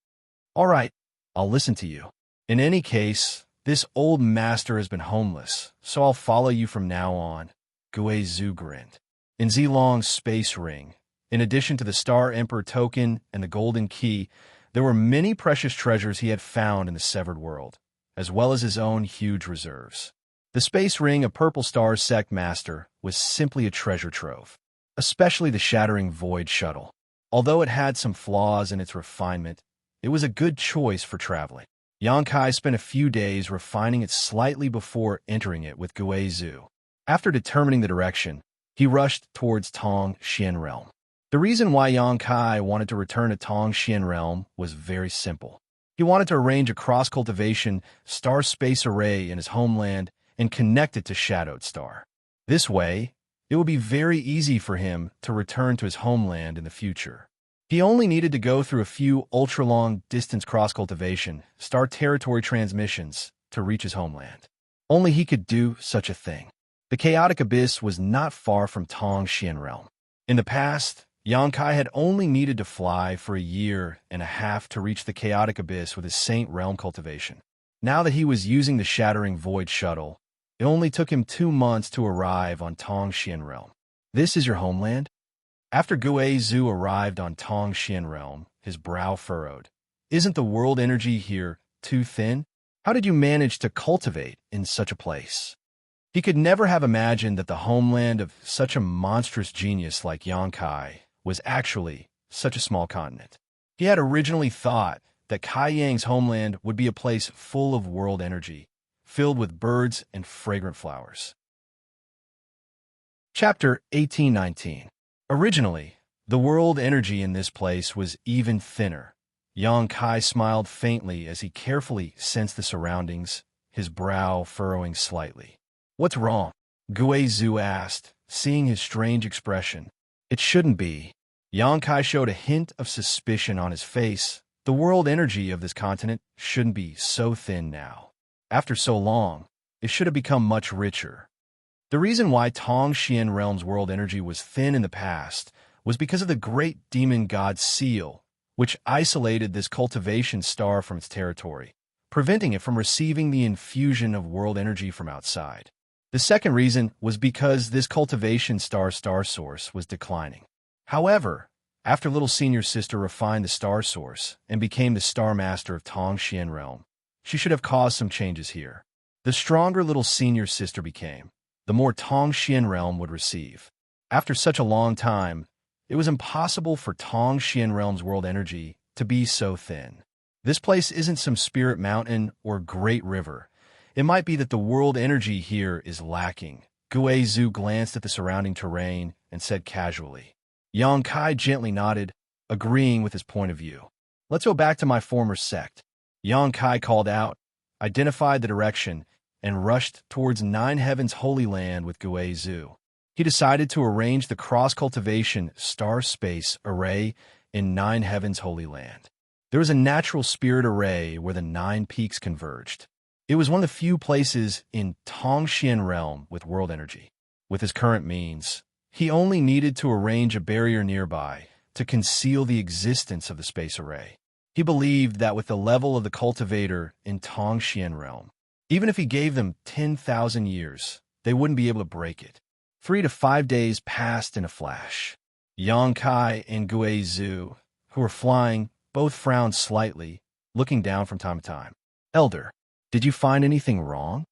All right, I'll listen to you. In any case, this old master has been homeless, so I'll follow you from now on. Gue Zhu grinned. In Zilong's space ring, in addition to the Star Emperor token and the golden key, there were many precious treasures he had found in the severed world, as well as his own huge reserves. The space ring of Purple Star's sect master was simply a treasure trove, especially the shattering void shuttle. Although it had some flaws in its refinement, it was a good choice for traveling. Yang Kai spent a few days refining it slightly before entering it with Gue Zhu. After determining the direction, he rushed towards Tong Xian Realm. The reason why Yang Kai wanted to return to Tong Xian Realm was very simple. He wanted to arrange a cross-cultivation star space array in his homeland and connect it to Shadowed Star. This way, it would be very easy for him to return to his homeland in the future. He only needed to go through a few ultra-long distance cross-cultivation star territory transmissions to reach his homeland. Only he could do such a thing. The Chaotic Abyss was not far from Tong Xian Realm. In the past, Yang Kai had only needed to fly for a year and a half to reach the Chaotic Abyss with his Saint Realm cultivation. Now that he was using the Shattering Void shuttle, it only took him 2 months to arrive on Tong Xian Realm. This is your homeland? After Gue Zhu arrived on Tong Xian Realm, his brow furrowed. Isn't the world energy here too thin? How did you manage to cultivate in such a place? He could never have imagined that the homeland of such a monstrous genius like Yang Kai was actually such a small continent. He had originally thought that Kai Yang's homeland would be a place full of world energy, filled with birds and fragrant flowers. Chapter 1819. Originally, the world energy in this place was even thinner. Yang Kai smiled faintly as he carefully sensed the surroundings, his brow furrowing slightly. What's wrong? Gue Zhu asked, seeing his strange expression. It shouldn't be. Yang Kai showed a hint of suspicion on his face. The world energy of this continent shouldn't be so thin now. After so long, it should have become much richer. The reason why Tong Xian Realm's world energy was thin in the past was because of the great demon god seal, which isolated this cultivation star from its territory, preventing it from receiving the infusion of world energy from outside. The second reason was because this cultivation star source was declining. However, after Little Senior Sister refined the star source and became the star master of Tong Xian Realm, she should have caused some changes here. The stronger Little Senior Sister became, the more Tong Xian Realm would receive. After such a long time, it was impossible for Tong Xian Realm's world energy to be so thin. This place isn't some spirit mountain or great river. It might be that the world energy here is lacking. Gue Zhu glanced at the surrounding terrain and said casually. Yang Kai gently nodded, agreeing with his point of view. Let's go back to my former sect. Yang Kai called out, identified the direction, and rushed towards Nine Heavens Holy Land with Gue Zhu. He decided to arrange the cross-cultivation star space array in Nine Heavens Holy Land. There was a natural spirit array where the 9 peaks converged. It was one of the few places in Tong Xian Realm with world energy. With his current means, he only needed to arrange a barrier nearby to conceal the existence of the space array. He believed that with the level of the cultivator in Tong Xian Realm, even if he gave them 10,000 years, they wouldn't be able to break it. 3 to 5 days passed in a flash. Yang Kai and Gue Zhu, who were flying, both frowned slightly, looking down from time to time. Elder, Did you find anything wrong?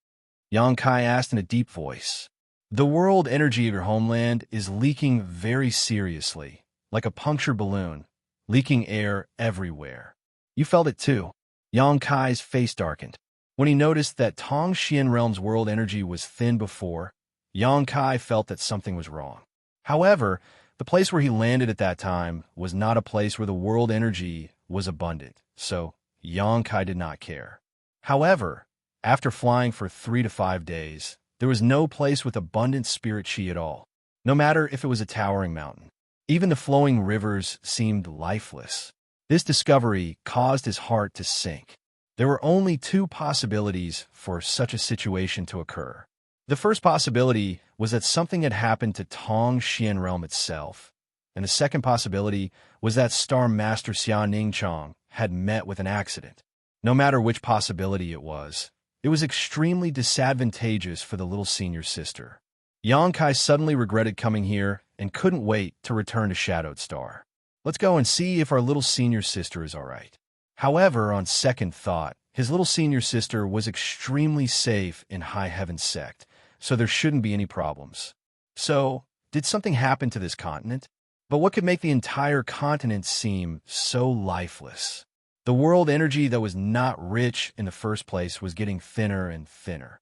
Yangkai asked in a deep voice. The world energy of your homeland is leaking very seriously, like a punctured balloon, leaking air everywhere. You felt it too. Yangkai's face darkened. When he noticed that Tongxian Realm's world energy was thin before, Yangkai felt that something was wrong. However, the place where he landed at that time was not a place where the world energy was abundant, so Yangkai did not care. However, after flying for 3 to 5 days, there was no place with abundant spirit chi at all, no matter if it was a towering mountain. Even the flowing rivers seemed lifeless. This discovery caused his heart to sink. There were only 2 possibilities for such a situation to occur. The first possibility was that something had happened to Tongxian Realm itself, and the second possibility was that Star Master Xianxia had met with an accident. No matter which possibility it was extremely disadvantageous for the little senior sister. Yangkai suddenly regretted coming here and couldn't wait to return to Shadowed Star. Let's go and see if our little senior sister is all right. However, on second thought, his little senior sister was extremely safe in High Heaven Sect, so there shouldn't be any problems. So, did something happen to this continent? But what could make the entire continent seem so lifeless? The world energy that was not rich in the first place was getting thinner and thinner.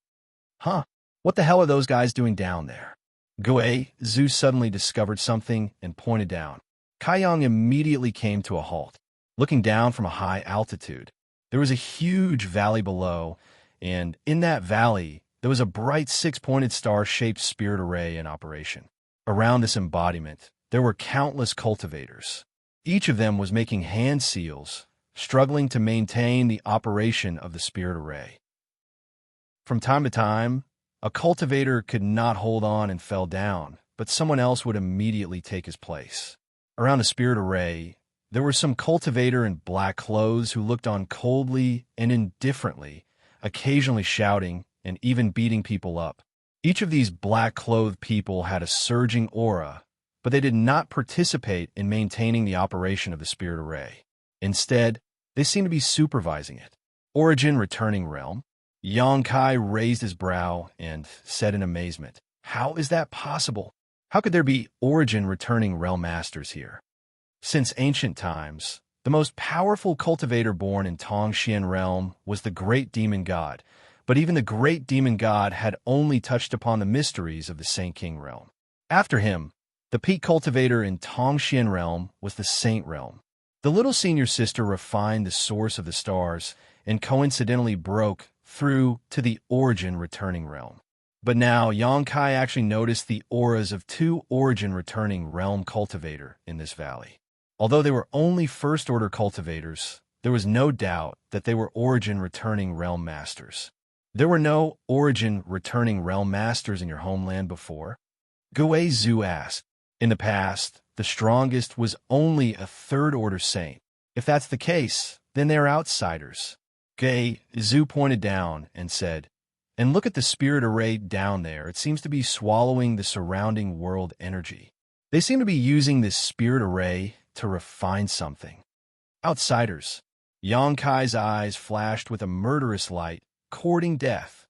Huh? What the hell are those guys doing down there? Zhu suddenly discovered something and pointed down. Kaiyang immediately came to a halt. Looking down from a high altitude, there was a huge valley below, and in that valley, there was a bright 6-pointed star-shaped spirit array in operation. Around this embodiment, there were countless cultivators. Each of them was making hand seals, struggling to maintain the operation of the spirit array. From time to time, a cultivator could not hold on and fell down, but someone else would immediately take his place. Around the spirit array, there were some cultivator in black clothes who looked on coldly and indifferently, occasionally shouting and even beating people up. Each of these black-clothed people had a surging aura, but they did not participate in maintaining the operation of the spirit array. Instead, they seemed to be supervising it. Origin Returning Realm. Yangkai raised his brow and said in amazement, "How is that possible? How could there be Origin Returning Realm Masters here?" Since ancient times, the most powerful cultivator born in Tongxian Realm was the Great Demon God, but even the Great Demon God had only touched upon the mysteries of the Saint King Realm. After him, the peak cultivator in Tongxian Realm was the Saint Realm. The little senior sister refined the source of the stars and coincidentally broke through to the Origin Returning Realm. But now Yangkai actually noticed the auras of 2 Origin Returning Realm cultivator in this valley. Although they were only first-order cultivators, there was no doubt that they were Origin Returning Realm Masters. There were no Origin Returning Realm Masters in your homeland before? Zhu asked. In the past, the strongest was only a third-order saint. If that's the case, then they're outsiders. Zhu pointed down and said, "And look at the spirit array down there. It seems to be swallowing the surrounding world energy. They seem to be using this spirit array to refine something." Outsiders. Yangkai's eyes flashed with a murderous light, courting death.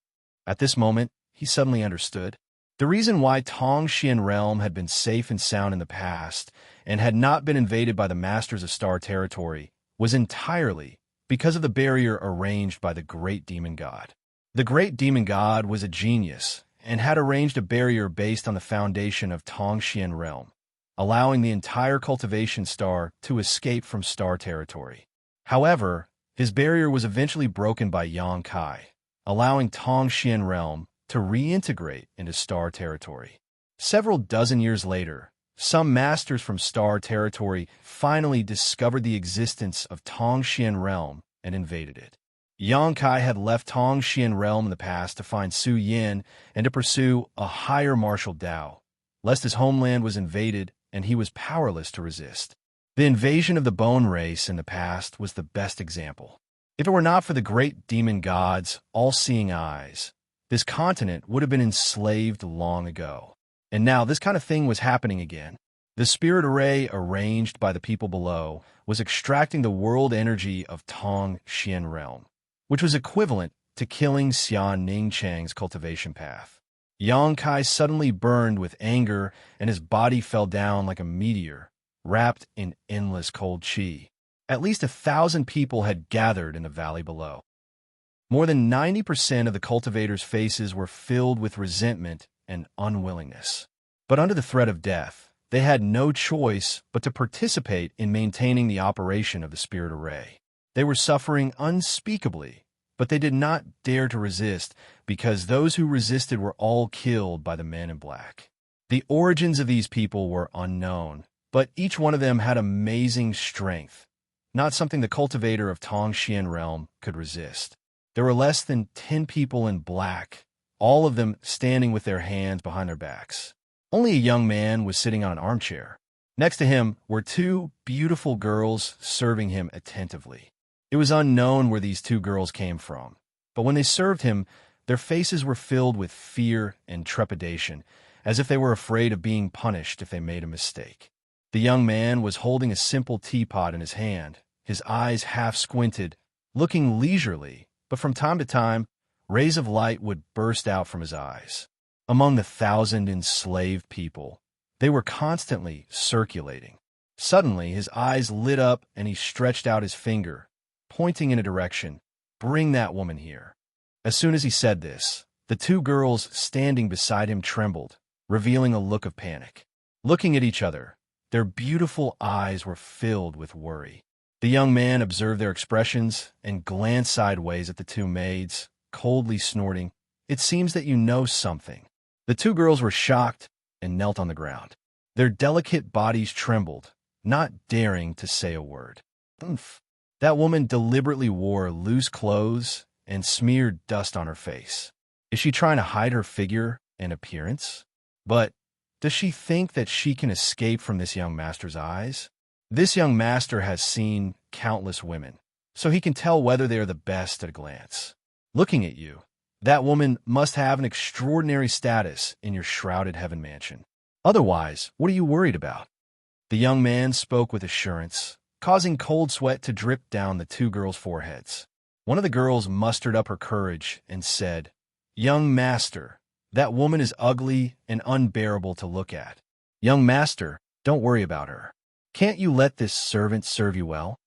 At this moment, he suddenly understood. The reason why Tongxian Realm had been safe and sound in the past and had not been invaded by the Masters of Star Territory was entirely because of the barrier arranged by the Great Demon God. The Great Demon God was a genius and had arranged a barrier based on the foundation of Tongxian Realm, allowing the entire cultivation star to escape from star territory. However, his barrier was eventually broken by Yangkai, allowing Tongxian Realm to reintegrate into star territory. Several dozen years later, some masters from star territory finally discovered the existence of Tongxian Realm and invaded it. Yangkai had left Tongxian Realm in the past to find Su Yin and to pursue a higher martial Dao, lest his homeland was invaded and he was powerless to resist. The invasion of the Bone Race in the past was the best example. If it were not for the Great Demon God's all-seeing eyes, this continent would have been enslaved long ago. And now this kind of thing was happening again. The spirit array arranged by the people below was extracting the world energy of Tongxian Realm, which was equivalent to killing Xianxia's cultivation path. Xianxia suddenly burned with anger, and his body fell down like a meteor, wrapped in endless cold qi. At least 1,000 people had gathered in the valley below. More than 90% of the cultivators' faces were filled with resentment and unwillingness. But under the threat of death, they had no choice but to participate in maintaining the operation of the spirit array. They were suffering unspeakably, but they did not dare to resist because those who resisted were all killed by the men in black. The origins of these people were unknown, but each one of them had amazing strength, not something the cultivator of Tongxian realm could resist. There were less than 10 people in black, all of them standing with their hands behind their backs. Only a young man was sitting on an armchair. Next to him were two beautiful girls serving him attentively. It was unknown where these two girls came from, but when they served him, their faces were filled with fear and trepidation, as if they were afraid of being punished if they made a mistake. The young man was holding a simple teapot in his hand, his eyes half squinted, looking leisurely, but from time to time, rays of light would burst out from his eyes. Among the 1,000 enslaved people, they were constantly circulating. Suddenly, his eyes lit up and he stretched out his finger, pointing in a direction. "Bring that woman here." As soon as he said this, the two girls standing beside him trembled, revealing a look of panic. Looking at each other, their beautiful eyes were filled with worry. The young man observed their expressions and glanced sideways at the two maids, coldly snorting, "It seems that you know something." The two girls were shocked and knelt on the ground. Their delicate bodies trembled, not daring to say a word. "Umph." That woman deliberately wore loose clothes and smeared dust on her face. Is she trying to hide her figure and appearance? But does she think that she can escape from this young master's eyes? This young master has seen countless women, so he can tell whether they are the best at a glance. Looking at you, that woman must have an extraordinary status in your shrouded heaven mansion. Otherwise, what are you worried about? The young man spoke with assurance, causing cold sweat to drip down the two girls' foreheads. One of the girls mustered up her courage and said, "Young master, that woman is ugly and unbearable to look at." "Young master, don't worry about her. Can't you let this servant serve you well?"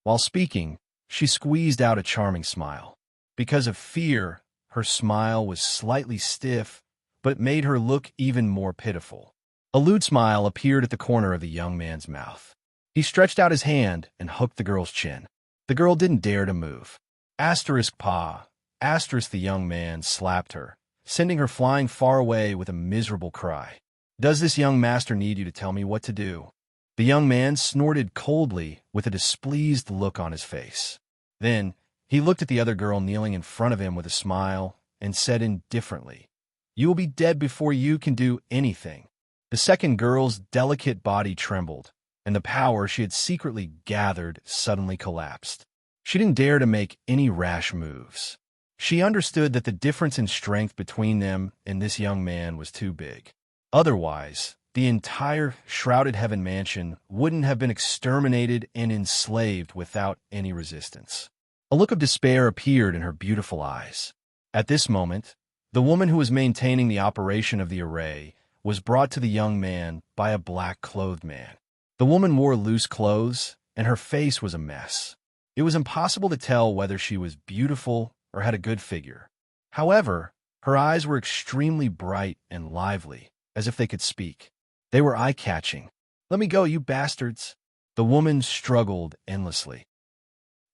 While speaking, she squeezed out a charming smile. Because of fear, her smile was slightly stiff, but it made her look even more pitiful. A lewd smile appeared at the corner of the young man's mouth. He stretched out his hand and hooked the girl's chin. The girl didn't dare to move. Pa. The young man slapped her, sending her flying far away with a miserable cry. "Does this young master need you to tell me what to do?" The young man snorted coldly with a displeased look on his face. Then, he looked at the other girl kneeling in front of him with a smile and said indifferently, "You will be dead before you can do anything." The second girl's delicate body trembled, and the power she had secretly gathered suddenly collapsed. She didn't dare to make any rash moves. She understood that the difference in strength between them and this young man was too big. Otherwise, the entire shrouded heaven mansion wouldn't have been exterminated and enslaved without any resistance. A look of despair appeared in her beautiful eyes. At this moment, the woman who was maintaining the operation of the array was brought to the young man by a black-clothed man. The woman wore loose clothes, and her face was a mess. It was impossible to tell whether she was beautiful or had a good figure. However, her eyes were extremely bright and lively, as if they could speak. They were eye-catching. "Let me go, you bastards!" The woman struggled endlessly.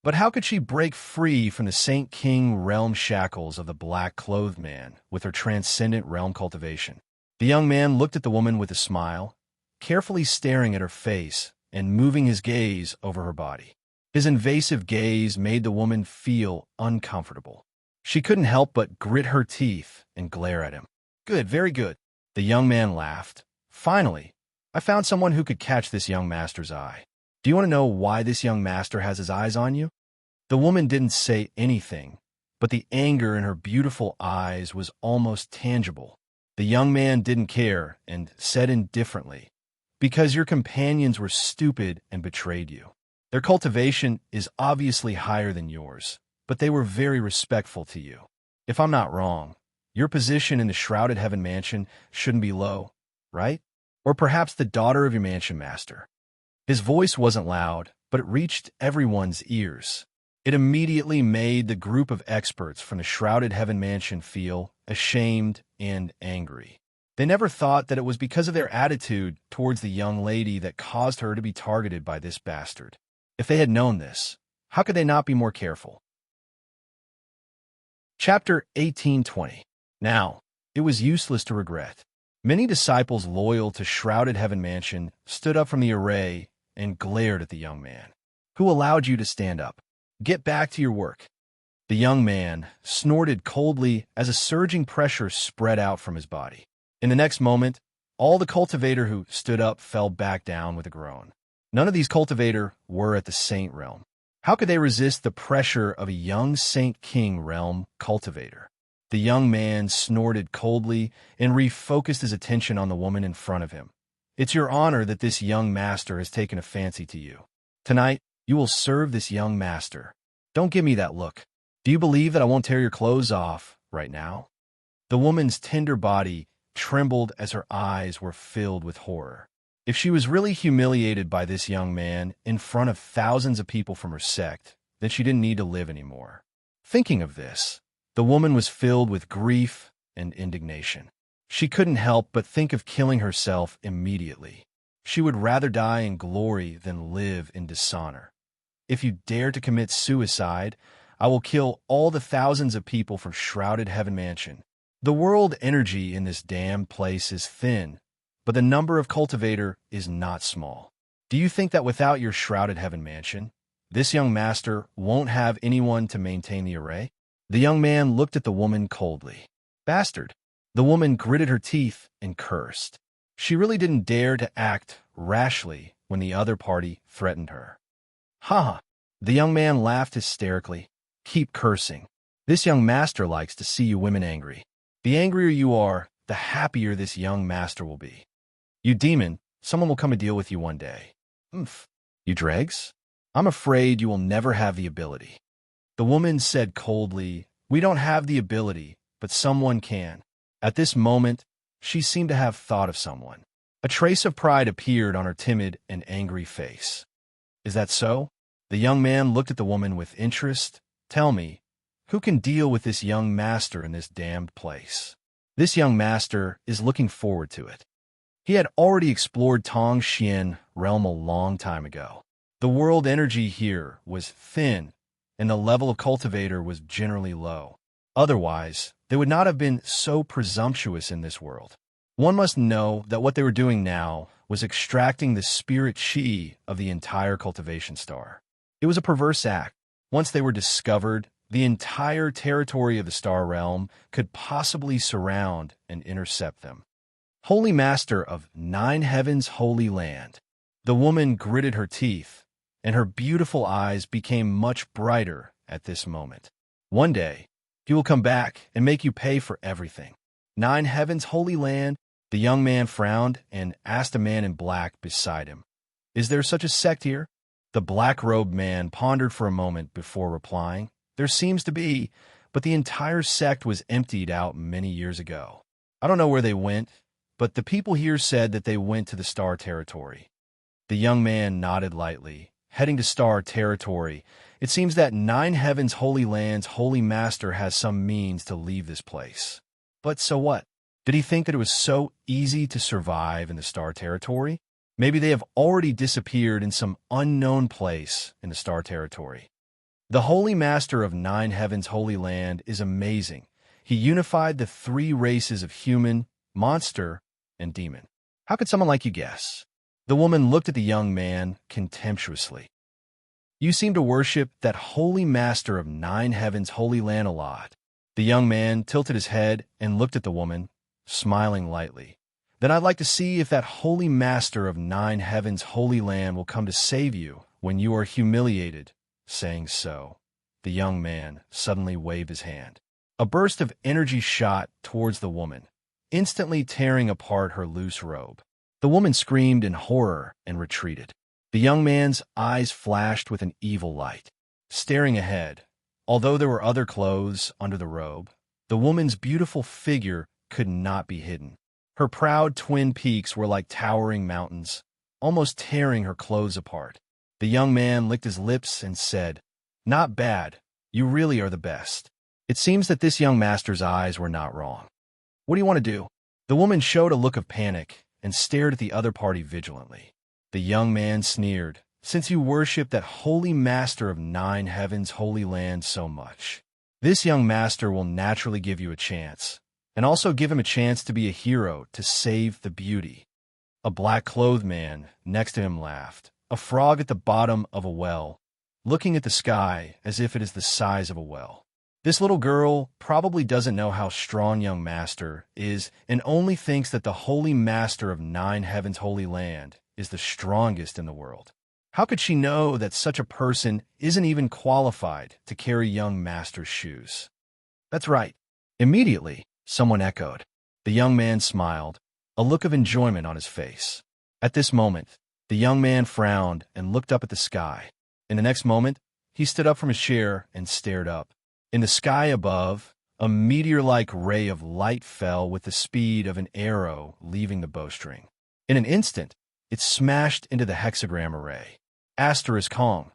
But how could she break free from the Saint King realm shackles of the black-clothed man with her transcendent realm cultivation? The young man looked at the woman with a smile, carefully staring at her face and moving his gaze over her body. His invasive gaze made the woman feel uncomfortable. She couldn't help but grit her teeth and glare at him. "Good, very good." The young man laughed. "Finally, I found someone who could catch this young master's eye. Do you want to know why this young master has his eyes on you?" The woman didn't say anything, but the anger in her beautiful eyes was almost tangible. The young man didn't care and said indifferently, "Because your companions were stupid and betrayed you. Their cultivation is obviously higher than yours, but they were very respectful to you. If I'm not wrong, your position in the Shrouded Heaven Mansion shouldn't be low, right? Or perhaps the daughter of your mansion master. His voice wasn't loud, but it reached everyone's ears. It immediately made the group of experts from the Shrouded Heaven Mansion feel ashamed and angry. They never thought that it was because of their attitude towards the young lady that caused her to be targeted by this bastard. If they had known this, how could they not be more careful? Chapter 1820. Now, it was useless to regret. Many disciples loyal to Shrouded Heaven Mansion stood up from the array and glared at the young man. Who allowed you to stand up? Get back to your work. The young man snorted coldly as a surging pressure spread out from his body. In the next moment, all the cultivator who stood up fell back down with a groan. None of these cultivator were at the Saint realm. How could they resist the pressure of a young Saint King realm cultivator? The young man snorted coldly and refocused his attention on the woman in front of him. It's your honor that this young master has taken a fancy to you. Tonight, you will serve this young master. Don't give me that look. Do you believe that I won't tear your clothes off right now? The woman's tender body trembled as her eyes were filled with horror. If she was really humiliated by this young man in front of thousands of people from her sect, then she didn't need to live anymore. Thinking of this, the woman was filled with grief and indignation. She couldn't help but think of killing herself immediately. She would rather die in glory than live in dishonor. If you dare to commit suicide, I will kill all the thousands of people from Shrouded Heaven Mansion. The world energy in this damned place is thin, but the number of cultivator is not small. Do you think that without your Shrouded Heaven Mansion, this young master won't have anyone to maintain the array? The young man looked at the woman coldly. Bastard! The woman gritted her teeth and cursed. She really didn't dare to act rashly when the other party threatened her. Ha ha! The young man laughed hysterically. Keep cursing. This young master likes to see you women angry. The angrier you are, the happier this young master will be. You demon, someone will come and deal with you one day. Oomph. You dregs? I'm afraid you will never have the ability. The woman said coldly, We don't have the ability, but someone can. At this moment, she seemed to have thought of someone. A trace of pride appeared on her timid and angry face. Is that so? The young man looked at the woman with interest. Tell me, who can deal with this young master in this damned place? This young master is looking forward to it. He had already explored Tongxian realm a long time ago. The world energy here was thin, and the level of cultivator was generally low. Otherwise, they would not have been so presumptuous in this world. One must know that what they were doing now was extracting the spirit chi of the entire cultivation star. It was a perverse act. Once they were discovered, the entire territory of the star realm could possibly surround and intercept them. Holy Master of 9 Heavens' Holy Land. The woman gritted her teeth, and her beautiful eyes became much brighter at this moment. One day, he will come back and make you pay for everything. 9 Heavens' Holy Land. The young man frowned and asked a man in black beside him, Is there such a sect here? The black-robed man pondered for a moment before replying, There seems to be, but the entire sect was emptied out many years ago. I don't know where they went, but the people here said that they went to the star territory. The young man nodded lightly. Heading to star territory, it seems that 9 Heavens' Holy Land's Holy Master has some means to leave this place. But so what? Did he think that it was so easy to survive in the star territory? Maybe they have already disappeared in some unknown place in the star territory. The Holy Master of 9 Heavens' Holy Land is amazing. He unified the 3 races of human, monster, and demon. How could someone like you guess? The woman looked at the young man contemptuously. You seem to worship that Holy Master of 9 Heavens' Holy Land a lot. The young man tilted his head and looked at the woman, smiling lightly. Then I'd like to see if that Holy Master of 9 Heavens' Holy Land will come to save you when you are humiliated. Saying so, the young man suddenly waved his hand. A burst of energy shot towards the woman, instantly tearing apart her loose robe. The woman screamed in horror and retreated. The young man's eyes flashed with an evil light. Staring ahead, Although there were other clothes under the robe, the woman's beautiful figure could not be hidden. Her proud twin peaks were like towering mountains, almost tearing her clothes apart. The young man licked his lips and said, "Not bad. You really are the best." It seems that this young master's eyes were not wrong. "What do you want to do?" The woman showed a look of panic and stared at the other party vigilantly. The young man sneered, "Since you worship that holy master of 9 heavens' holy land so much, this young master will naturally give you a chance, and also give him a chance to be a hero to save the beauty." A black-clothed man next to him laughed, a frog at the bottom of a well, looking at the sky as if it is the size of a well. This little girl probably doesn't know how strong young master is and only thinks that the holy master of 9 heavens' holy land is the strongest in the world. How could she know that such a person isn't even qualified to carry young master's shoes? That's right. Immediately, someone echoed. The young man smiled, a look of enjoyment on his face. At this moment, the young man frowned and looked up at the sky. In the next moment, he stood up from his chair and stared up. In the sky above, a meteor-like ray of light fell with the speed of an arrow leaving the bowstring. In an instant, it smashed into the hexagram array. Asterisk Hong.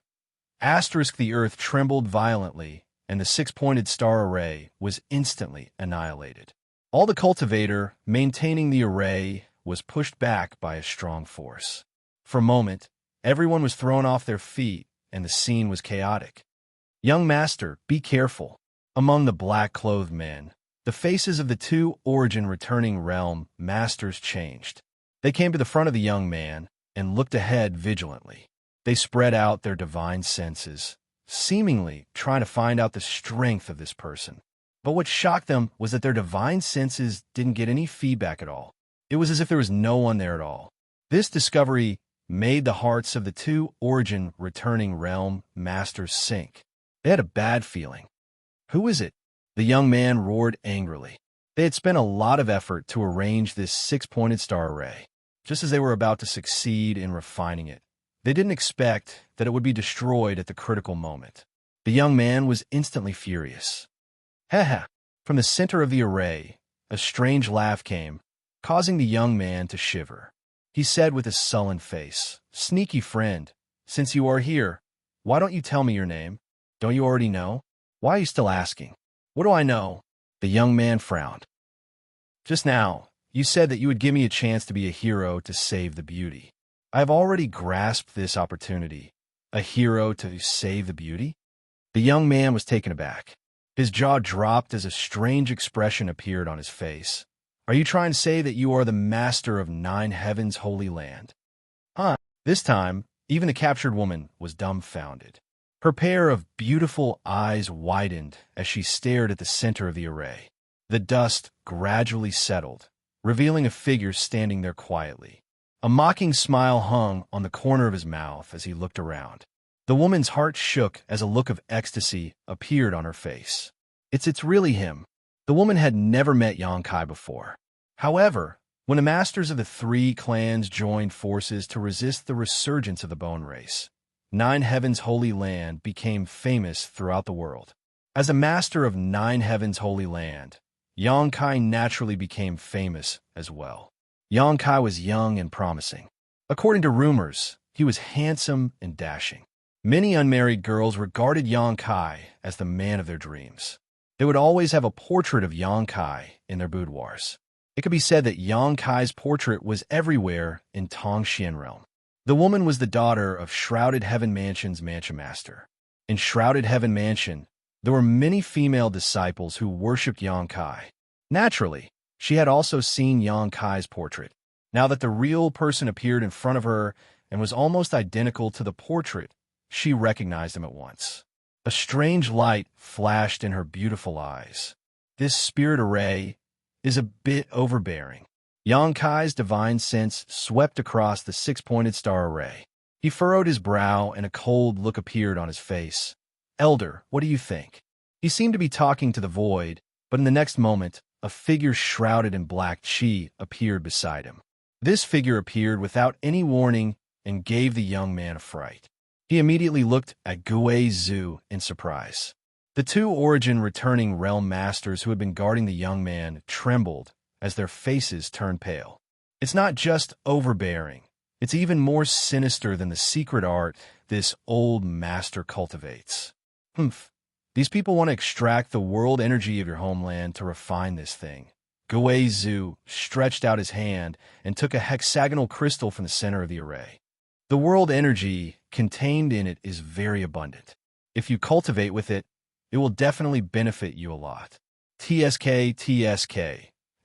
Asterisk the earth trembled violently, and the 6-pointed star array was instantly annihilated. All the cultivator maintaining the array was pushed back by a strong force. For a moment, everyone was thrown off their feet, and the scene was chaotic. "Young master, be careful." Among the black-clothed men, the faces of the 2 origin returning realm masters changed. They came to the front of the young man and looked ahead vigilantly. They spread out their divine senses, seemingly trying to find out the strength of this person. But what shocked them was that their divine senses didn't get any feedback at all. It was as if there was no one there at all. This discovery made the hearts of the 2 origin returning realm masters sink. They had a bad feeling. "Who is it?" The young man roared angrily. They had spent a lot of effort to arrange this 6-pointed star array. Just as they were about to succeed in refining it, they didn't expect that it would be destroyed at the critical moment. The young man was instantly furious. "Ha!" From the center of the array, a strange laugh came, causing the young man to shiver. He said with a sullen face, "Sneaky friend, since you are here, why don't you tell me your name? Don't you already know? Why are you still asking?" "What do I know?" The young man frowned. "Just now, you said that you would give me a chance to be a hero to save the beauty. I have already grasped this opportunity. A hero to save the beauty?" The young man was taken aback. His jaw dropped as a strange expression appeared on his face. "Are you trying to say that you are the master of 9 heavens' holy land?" "Huh?" This time, even the captured woman was dumbfounded. Her pair of beautiful eyes widened as she stared at the center of the array. The dust gradually settled, revealing a figure standing there quietly. A mocking smile hung on the corner of his mouth as he looked around. The woman's heart shook as a look of ecstasy appeared on her face. It's really him." The woman had never met Xianxia before. However, when the masters of the 3 clans joined forces to resist the resurgence of the bone race, 9 heavens' holy land became famous throughout the world. As a master of 9 heavens' holy land, Xianxia naturally became famous as well. Xianxia was young and promising. According to rumors, he was handsome and dashing. Many unmarried girls regarded Xianxia as the man of their dreams. They would always have a portrait of Xianxia in their boudoirs. It could be said that Xianxia's portrait was everywhere in Tongxian realm. The woman was the daughter of Shrouded Heaven Mansion's Mansion Master. In Shrouded Heaven Mansion, there were many female disciples who worshipped Xianxia. Naturally, she had also seen Xianxia's portrait. Now that the real person appeared in front of her and was almost identical to the portrait, she recognized him at once. A strange light flashed in her beautiful eyes. This spirit array is a bit overbearing. Xianxia's divine sense swept across the 6-pointed star array. He furrowed his brow and a cold look appeared on his face. "Elder, what do you think?" He seemed to be talking to the void, but in the next moment, a figure shrouded in black qi appeared beside him. This figure appeared without any warning and gave the young man a fright. He immediately looked at Gui Zhu in surprise. The two origin-returning realm masters who had been guarding the young man trembled as their faces turned pale. It's not just overbearing. It's even more sinister than the secret art this old master cultivates. Humph. These people want to extract the world energy of your homeland to refine this thing. Gui Zhu stretched out his hand and took a hexagonal crystal from the center of the array. The world energy contained in it is very abundant. If you cultivate with it, it will definitely benefit you a lot. TSK.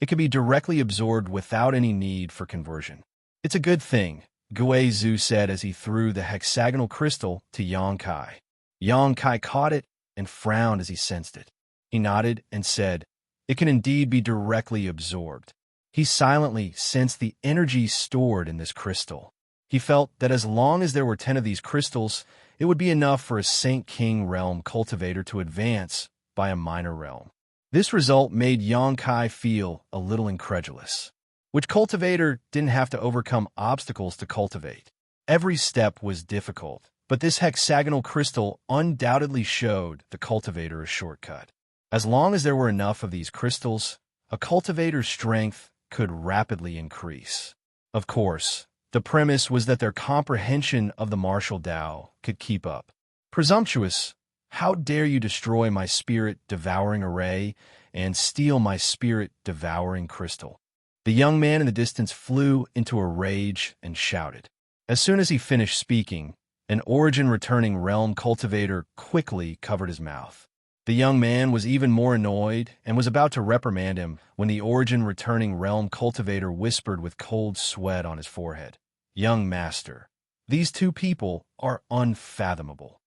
It can be directly absorbed without any need for conversion. It's a good thing, Gui Zhu said as he threw the hexagonal crystal to Yang Kai. Yang Kai caught it and frowned as he sensed it. He nodded and said, "It can indeed be directly absorbed." He silently sensed the energy stored in this crystal. He felt that as long as there were 10 of these crystals, it would be enough for a Saint King realm cultivator to advance by a minor realm. This result made Yang Kai feel a little incredulous. Which cultivator didn't have to overcome obstacles to cultivate? Every step was difficult, but this hexagonal crystal undoubtedly showed the cultivator a shortcut. As long as there were enough of these crystals, a cultivator's strength could rapidly increase. Of course, the premise was that their comprehension of the martial Tao could keep up. Presumptuous, how dare you destroy my spirit-devouring array and steal my spirit-devouring crystal? The young man in the distance flew into a rage and shouted. As soon as he finished speaking, an origin-returning realm cultivator quickly covered his mouth. The young man was even more annoyed and was about to reprimand him when the origin-returning realm cultivator whispered with cold sweat on his forehead, "Young master, these two people are unfathomable.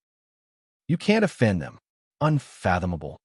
You can't offend them. Unfathomable."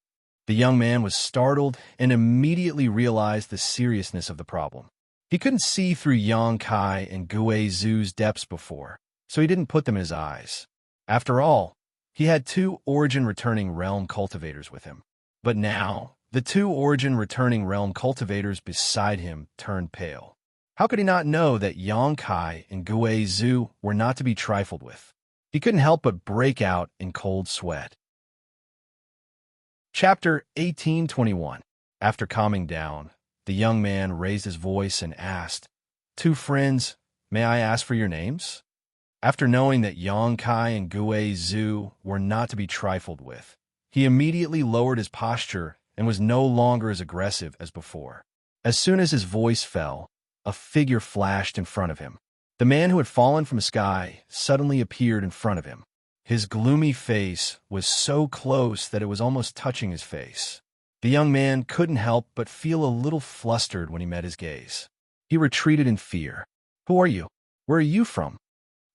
The young man was startled and immediately realized the seriousness of the problem. He couldn't see through Yang Kai and Gui Zhu's depths before, so he didn't put them in his eyes. After all, he had two origin-returning realm cultivators with him. But now, the two origin-returning realm cultivators beside him turned pale. How could he not know that Yang Kai and Gui Zhu were not to be trifled with? He couldn't help but break out in cold sweat. Chapter 1821. After calming down, the young man raised his voice and asked, "Two friends, may I ask for your names?" After knowing that Yang Kai and Gui Zhu were not to be trifled with, he immediately lowered his posture and was no longer as aggressive as before. As soon as his voice fell, a figure flashed in front of him. The man who had fallen from the sky suddenly appeared in front of him. His gloomy face was so close that it was almost touching his face. The young man couldn't help but feel a little flustered when he met his gaze. He retreated in fear. "Who are you? Where are you from?"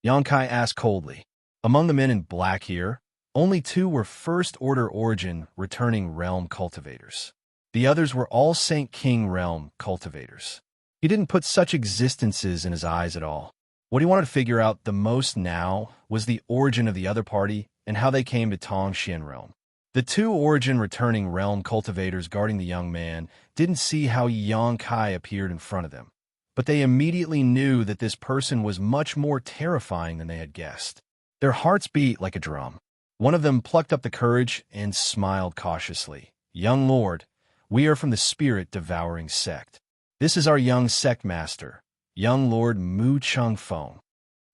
Yang Kai asked coldly. Among the men in black here, only two were first-order origin returning realm cultivators. The others were all Saint King realm cultivators. He didn't put such existences in his eyes at all. What he wanted to figure out the most now was the origin of the other party and how they came to Tongxian realm. The two origin-returning realm cultivators guarding the young man didn't see how Yang Kai appeared in front of them, but they immediately knew that this person was much more terrifying than they had guessed. Their hearts beat like a drum. One of them plucked up the courage and smiled cautiously. "Young lord, we are from the spirit-devouring sect. This is our young sect master, young Lord Mu Chung Feng."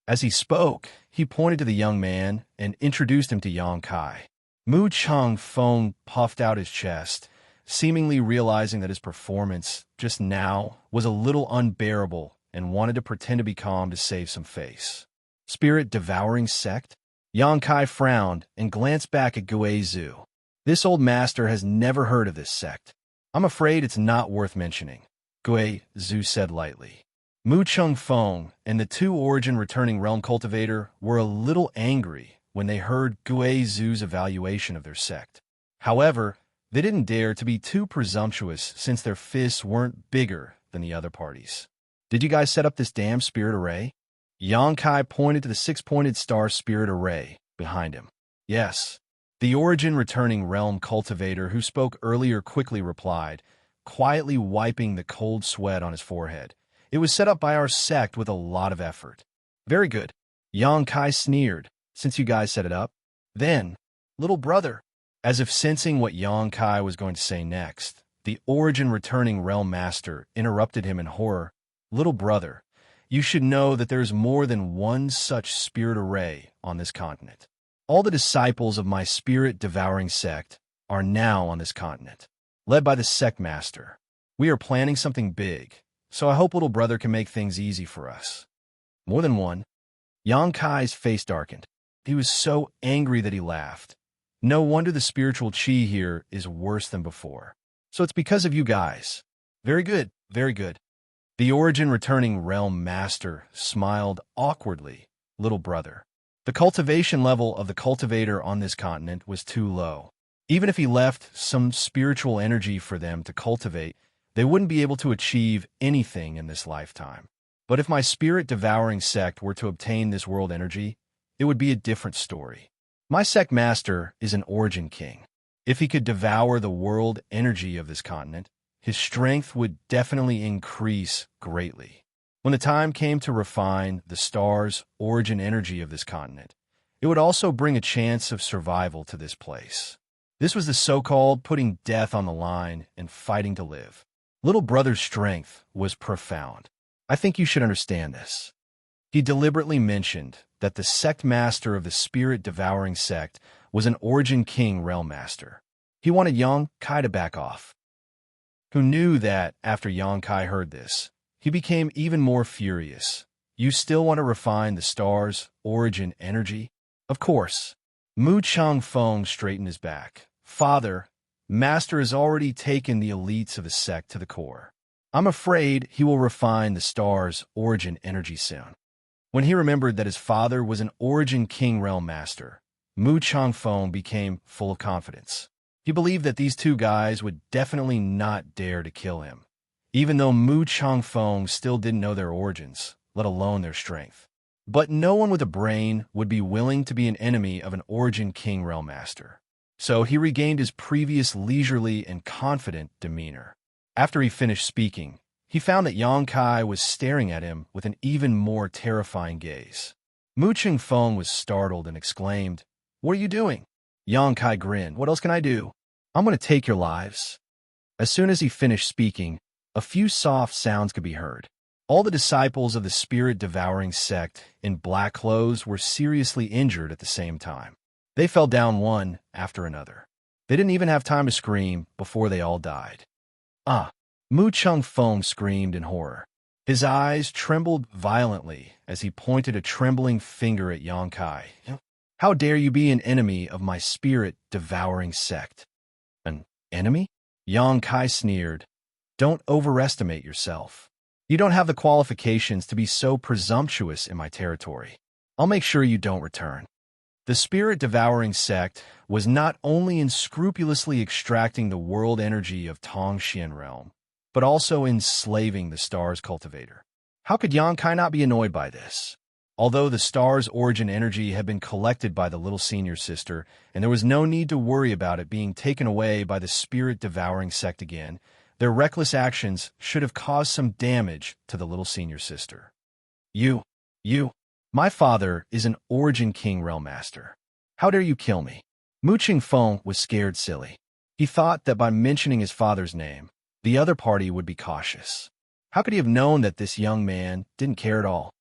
As he spoke, he pointed to the young man and introduced him to Yang Kai. Mu Chung Feng puffed out his chest, seemingly realizing that his performance just now was a little unbearable and wanted to pretend to be calm to save some face. Spirit-devouring sect? Yang Kai frowned and glanced back at Gui Zhu. This old master has never heard of this sect. "I'm afraid it's not worth mentioning," Gui Zhu said lightly. Mu Chung Feng and the two origin-returning realm cultivator were a little angry when they heard Gui Zhu's evaluation of their sect. However, they didn't dare to be too presumptuous since their fists weren't bigger than the other parties. "Did you guys set up this damn spirit array?" Yang Kai pointed to the six-pointed star spirit array behind him. "Yes." The origin-returning realm cultivator who spoke earlier quickly replied, quietly wiping the cold sweat on his forehead. "It was set up by our sect with a lot of effort." "Very good." Yang Kai sneered. "Since you guys set it up, then, little brother, As if sensing what Xianxia was going to say next, the origin returning realm master interrupted him in horror. Little brother, you should know that there is more than one such spirit array on this continent. All the disciples of my spirit-devouring sect are now on this continent, led by the sect master. We are planning something big, so I hope little brother can make things easy for us. More than one. Xianxia's face darkened. He was so angry that he laughed. No wonder the spiritual chi here is worse than before. So it's because of you guys. Very good, very good. The origin returning realm master smiled awkwardly. Little brother. The cultivation level of the cultivator on this continent was too low. Even if he left some spiritual energy for them to cultivate, they wouldn't be able to achieve anything in this lifetime. But if my spirit-devouring sect were to obtain this world energy, it would be a different story. My sect master is an origin king. If he could devour the world energy of this continent, his strength would definitely increase greatly. When the time came to refine the star's origin energy of this continent, it would also bring a chance of survival to this place. This was the so-called putting death on the line and fighting to live. Little brother's strength was profound. I think you should understand this. He deliberately mentioned that the sect master of the spirit-devouring sect was an origin king realm master. He wanted Xianxia to back off. Who knew that after Xianxia heard this, he became even more furious. You still want to refine the star's origin energy? Of course. Mu Changfeng straightened his back. Father, Master has already taken the elites of the sect to the core. I'm afraid he will refine the star's origin energy soon. When he remembered that his father was an origin king realm master, Mu Changfeng became full of confidence. He believed that these two guys would definitely not dare to kill him, even though Mu Changfeng still didn't know their origins, let alone their strength. But no one with a brain would be willing to be an enemy of an origin king realm master. So he regained his previous leisurely and confident demeanor. After he finished speaking, he found that Xianxia was staring at him with an even more terrifying gaze. Mu Changfeng was startled and exclaimed, "What are you doing?" Xianxia grinned. "What else can I do? I'm going to take your lives." As soon as he finished speaking, a few soft sounds could be heard. All the disciples of the spirit-devouring sect in black clothes were seriously injured at the same time. They fell down one after another. They didn't even have time to scream before they all died. "Ah!" Mu Changfeng screamed in horror. His eyes trembled violently as he pointed a trembling finger at Xianxia. "How dare you be an enemy of my spirit-devouring sect?" "An enemy?" Xianxia sneered. "Don't overestimate yourself. You don't have the qualifications to be so presumptuous in my territory. I'll make sure you don't return." The spirit-devouring sect was not only unscrupulously extracting the world energy of Tongxian realm, but also enslaving the star's cultivator. How could Xianxia not be annoyed by this? Although the star's origin energy had been collected by the little senior sister, and there was no need to worry about it being taken away by the spirit-devouring sect again, their reckless actions should have caused some damage to the little senior sister. You, my father is an origin king realm master. How dare you kill me?" Mu Changfeng was scared silly. He thought that by mentioning his father's name, the other party would be cautious. How could he have known that this young man didn't care at all?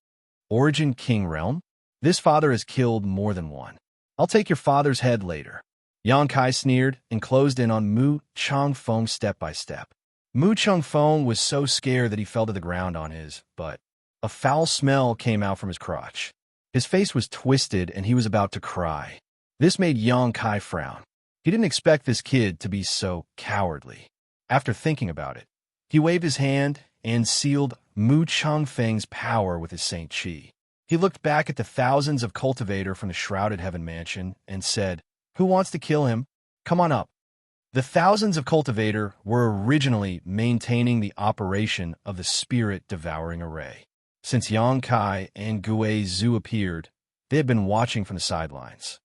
Origin king realm? This father has killed more than one. I'll take your father's head later. Xianxia sneered and closed in on Mu Changfeng step by step. Mu Changfeng was so scared that he fell to the ground on his butt. A foul smell came out from his crotch. His face was twisted and he was about to cry. This made Xianxia frown. He didn't expect this kid to be so cowardly. After thinking about it, he waved his hand and sealed Mu Changfeng's power with his Saint Qi. He looked back at the thousands of cultivators from the Shrouded Heaven Mansion and said, "Who wants to kill him? Come on up." The thousands of cultivators were originally maintaining the operation of the spirit-devouring array. Since Xianxia and Gue Zhu appeared, they had been watching from the sidelines.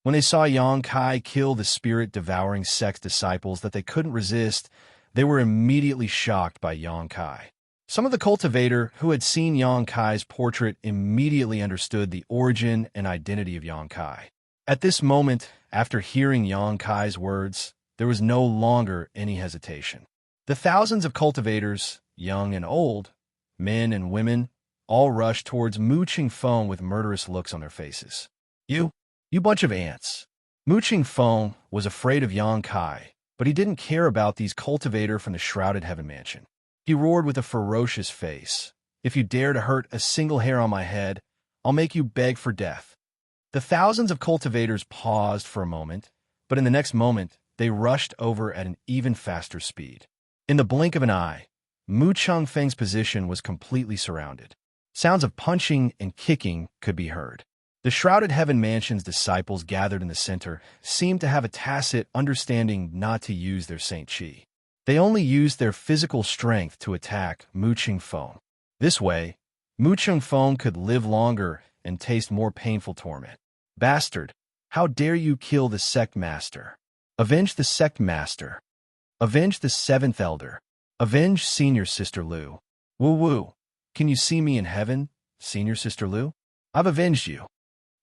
When they saw Xianxia kill the spirit-devouring sect's disciples that they couldn't resist, they were immediately shocked by Xianxia. Some of the cultivators who had seen Xianxia's portrait immediately understood the origin and identity of Xianxia. At this moment, after hearing Yang Kai's words, there was no longer any hesitation. The thousands of cultivators, young and old, men and women, all rushed towards Mu Qingfeng with murderous looks on their faces. You bunch of ants. Mu Qingfeng was afraid of Yang Kai, but he didn't care about these cultivators from the shrouded heaven mansion. He roared with a ferocious face. If you dare to hurt a single hair on my head, I'll make you beg for death. The thousands of cultivators paused for a moment, but in the next moment, they rushed over at an even faster speed. In the blink of an eye, Mu Changfeng's position was completely surrounded. Sounds of punching and kicking could be heard. The shrouded heaven mansion's disciples gathered in the center seemed to have a tacit understanding not to use their Saint Qi. They only used their physical strength to attack Mu Qingfeng. This way, Mu Qingfeng could live longer and taste more painful torment. Bastard, how dare you kill the sect master? Avenge the sect master. Avenge the seventh elder. Avenge senior sister Lu. Woo, can you see me in heaven, senior sister Lu? I've avenged you.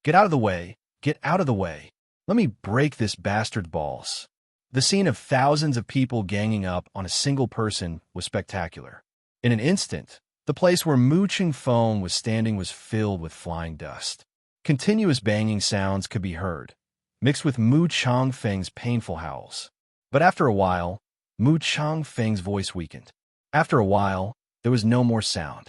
Get out of the way, get out of the way. Let me break this bastard's balls. The scene of thousands of people ganging up on a single person was spectacular. In an instant, the place where Mu Qingfeng was standing was filled with flying dust. Continuous banging sounds could be heard, mixed with Mu Changfeng's painful howls. But after a while, Mu Changfeng's voice weakened. After a while, there was no more sound.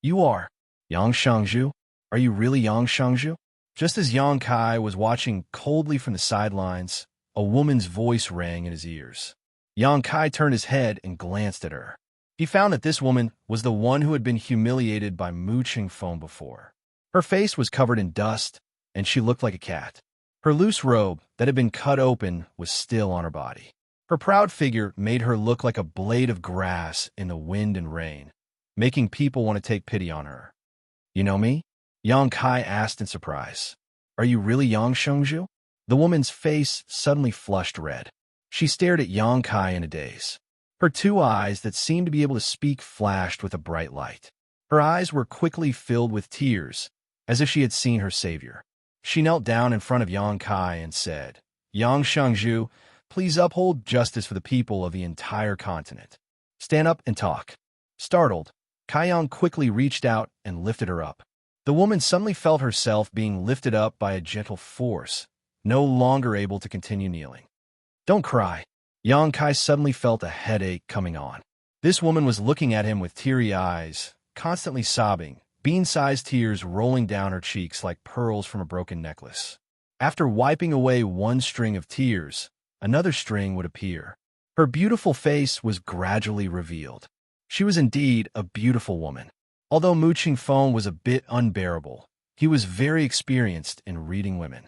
You are Yang Shangzhu? Are you really Yang Shangzhu? Just as Yang Kai was watching coldly from the sidelines, a woman's voice rang in his ears. Yang Kai turned his head and glanced at her. He found that this woman was the one who had been humiliated by Mu Qingfeng before. Her face was covered in dust, and she looked like a cat. Her loose robe that had been cut open was still on her body. Her proud figure made her look like a blade of grass in the wind and rain, making people want to take pity on her. You know me? Yang Kai asked in surprise. Are you really Yang Shangzhu? The woman's face suddenly flushed red. She stared at Yang Kai in a daze. Her two eyes that seemed to be able to speak flashed with a bright light. Her eyes were quickly filled with tears, as if she had seen her savior. She knelt down in front of Yang Kai and said, Yang Shangzhu, please uphold justice for the people of the entire continent. Stand up and talk. Startled, Kai Yang quickly reached out and lifted her up. The woman suddenly felt herself being lifted up by a gentle force, no longer able to continue kneeling. Don't cry. Yang Kai suddenly felt a headache coming on. This woman was looking at him with teary eyes, constantly sobbing, bean-sized tears rolling down her cheeks like pearls from a broken necklace. After wiping away one string of tears, another string would appear. Her beautiful face was gradually revealed. She was indeed a beautiful woman. Although Mu Qingfeng was a bit unbearable, he was very experienced in reading women.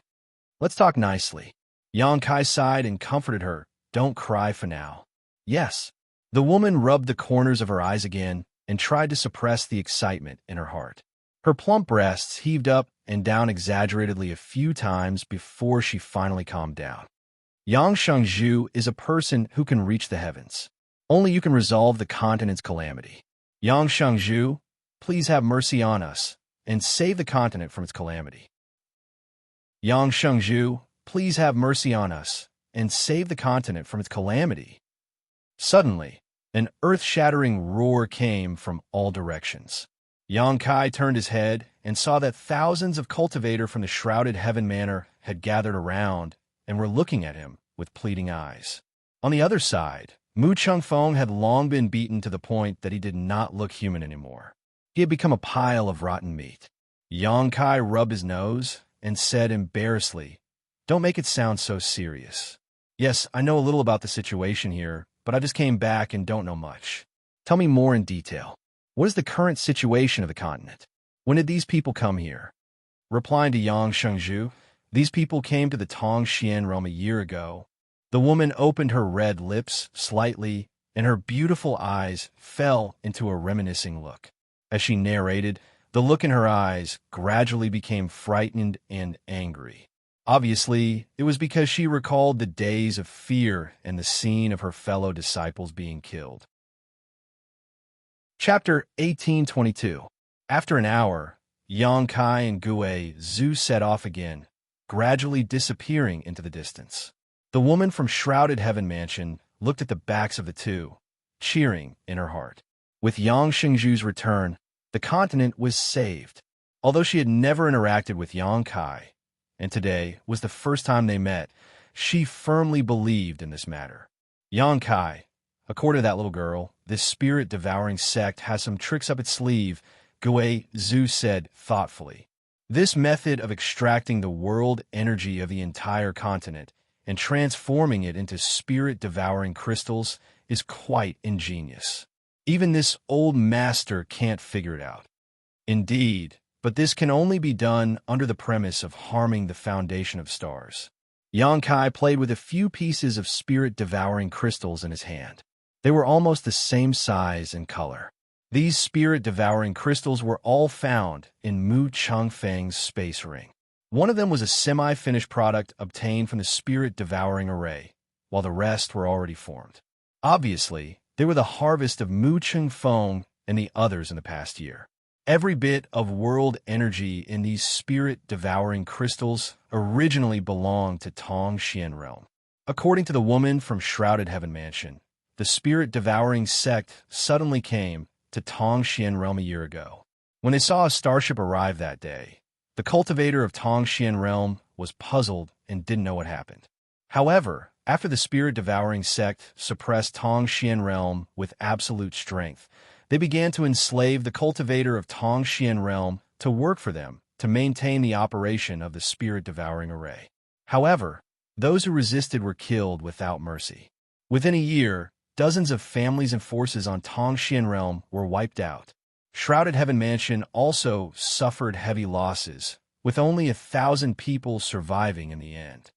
Let's talk nicely. Yang Kai sighed and comforted her. Don't cry for now. Yes. The woman rubbed the corners of her eyes again and tried to suppress the excitement in her heart. Her plump breasts heaved up and down exaggeratedly a few times before she finally calmed down. Yang Shangzhu is a person who can reach the heavens. Only you can resolve the continent's calamity. Yang Shangzhu, please have mercy on us and save the continent from its calamity. Yang Shangzhu, please have mercy on us and save the continent from its calamity. Suddenly, an earth-shattering roar came from all directions. Yang Kai turned his head and saw that thousands of cultivators from the shrouded heaven manor had gathered around and were looking at him with pleading eyes. On the other side, Mu Changfeng had long been beaten to the point that he did not look human anymore. He had become a pile of rotten meat. Yang Kai rubbed his nose and said embarrassedly, Don't make it sound so serious. Yes, I know a little about the situation here, but I just came back and don't know much. Tell me more in detail. What is the current situation of the continent? When did these people come here? Replying to Yang Shangzhu, these people came to the Tongxian realm a year ago. The woman opened her red lips slightly, and her beautiful eyes fell into a reminiscing look. As she narrated, the look in her eyes gradually became frightened and angry. Obviously, it was because she recalled the days of fear and the scene of her fellow disciples being killed. Chapter 1822. After an hour, Yang Kai and Gue Zhu set off again, gradually disappearing into the distance. The woman from Shrouded Heaven Mansion looked at the backs of the two, cheering in her heart. With Yang Xingzhu's return, the continent was saved. Although she had never interacted with Yang Kai, and today was the first time they met, she firmly believed in this matter. Yang Kai, according to that little girl, this spirit-devouring sect has some tricks up its sleeve, Gui Zhu said thoughtfully. This method of extracting the world energy of the entire continent and transforming it into spirit-devouring crystals is quite ingenious. Even this old master can't figure it out. Indeed, but this can only be done under the premise of harming the foundation of stars. Yang Kai played with a few pieces of spirit-devouring crystals in his hand. They were almost the same size and color. These spirit-devouring crystals were all found in Mu Changfeng's space ring. One of them was a semi-finished product obtained from the spirit-devouring array, while the rest were already formed. Obviously, they were the harvest of Mu Changfeng and the others in the past year. Every bit of world energy in these spirit-devouring crystals originally belonged to Tongxian realm. According to the woman from Shrouded Heaven Mansion, the spirit-devouring sect suddenly came to Tongxian realm a year ago. When they saw a starship arrive that day, the cultivator of Tongxian realm was puzzled and didn't know what happened. However, after the spirit-devouring sect suppressed Tongxian realm with absolute strength, they began to enslave the cultivator of Tongxian realm to work for them to maintain the operation of the spirit-devouring array. However, those who resisted were killed without mercy. Within a year, dozens of families and forces on Tongxian realm were wiped out. Shrouded Heaven Mansion also suffered heavy losses, with only 1,000 people surviving in the end.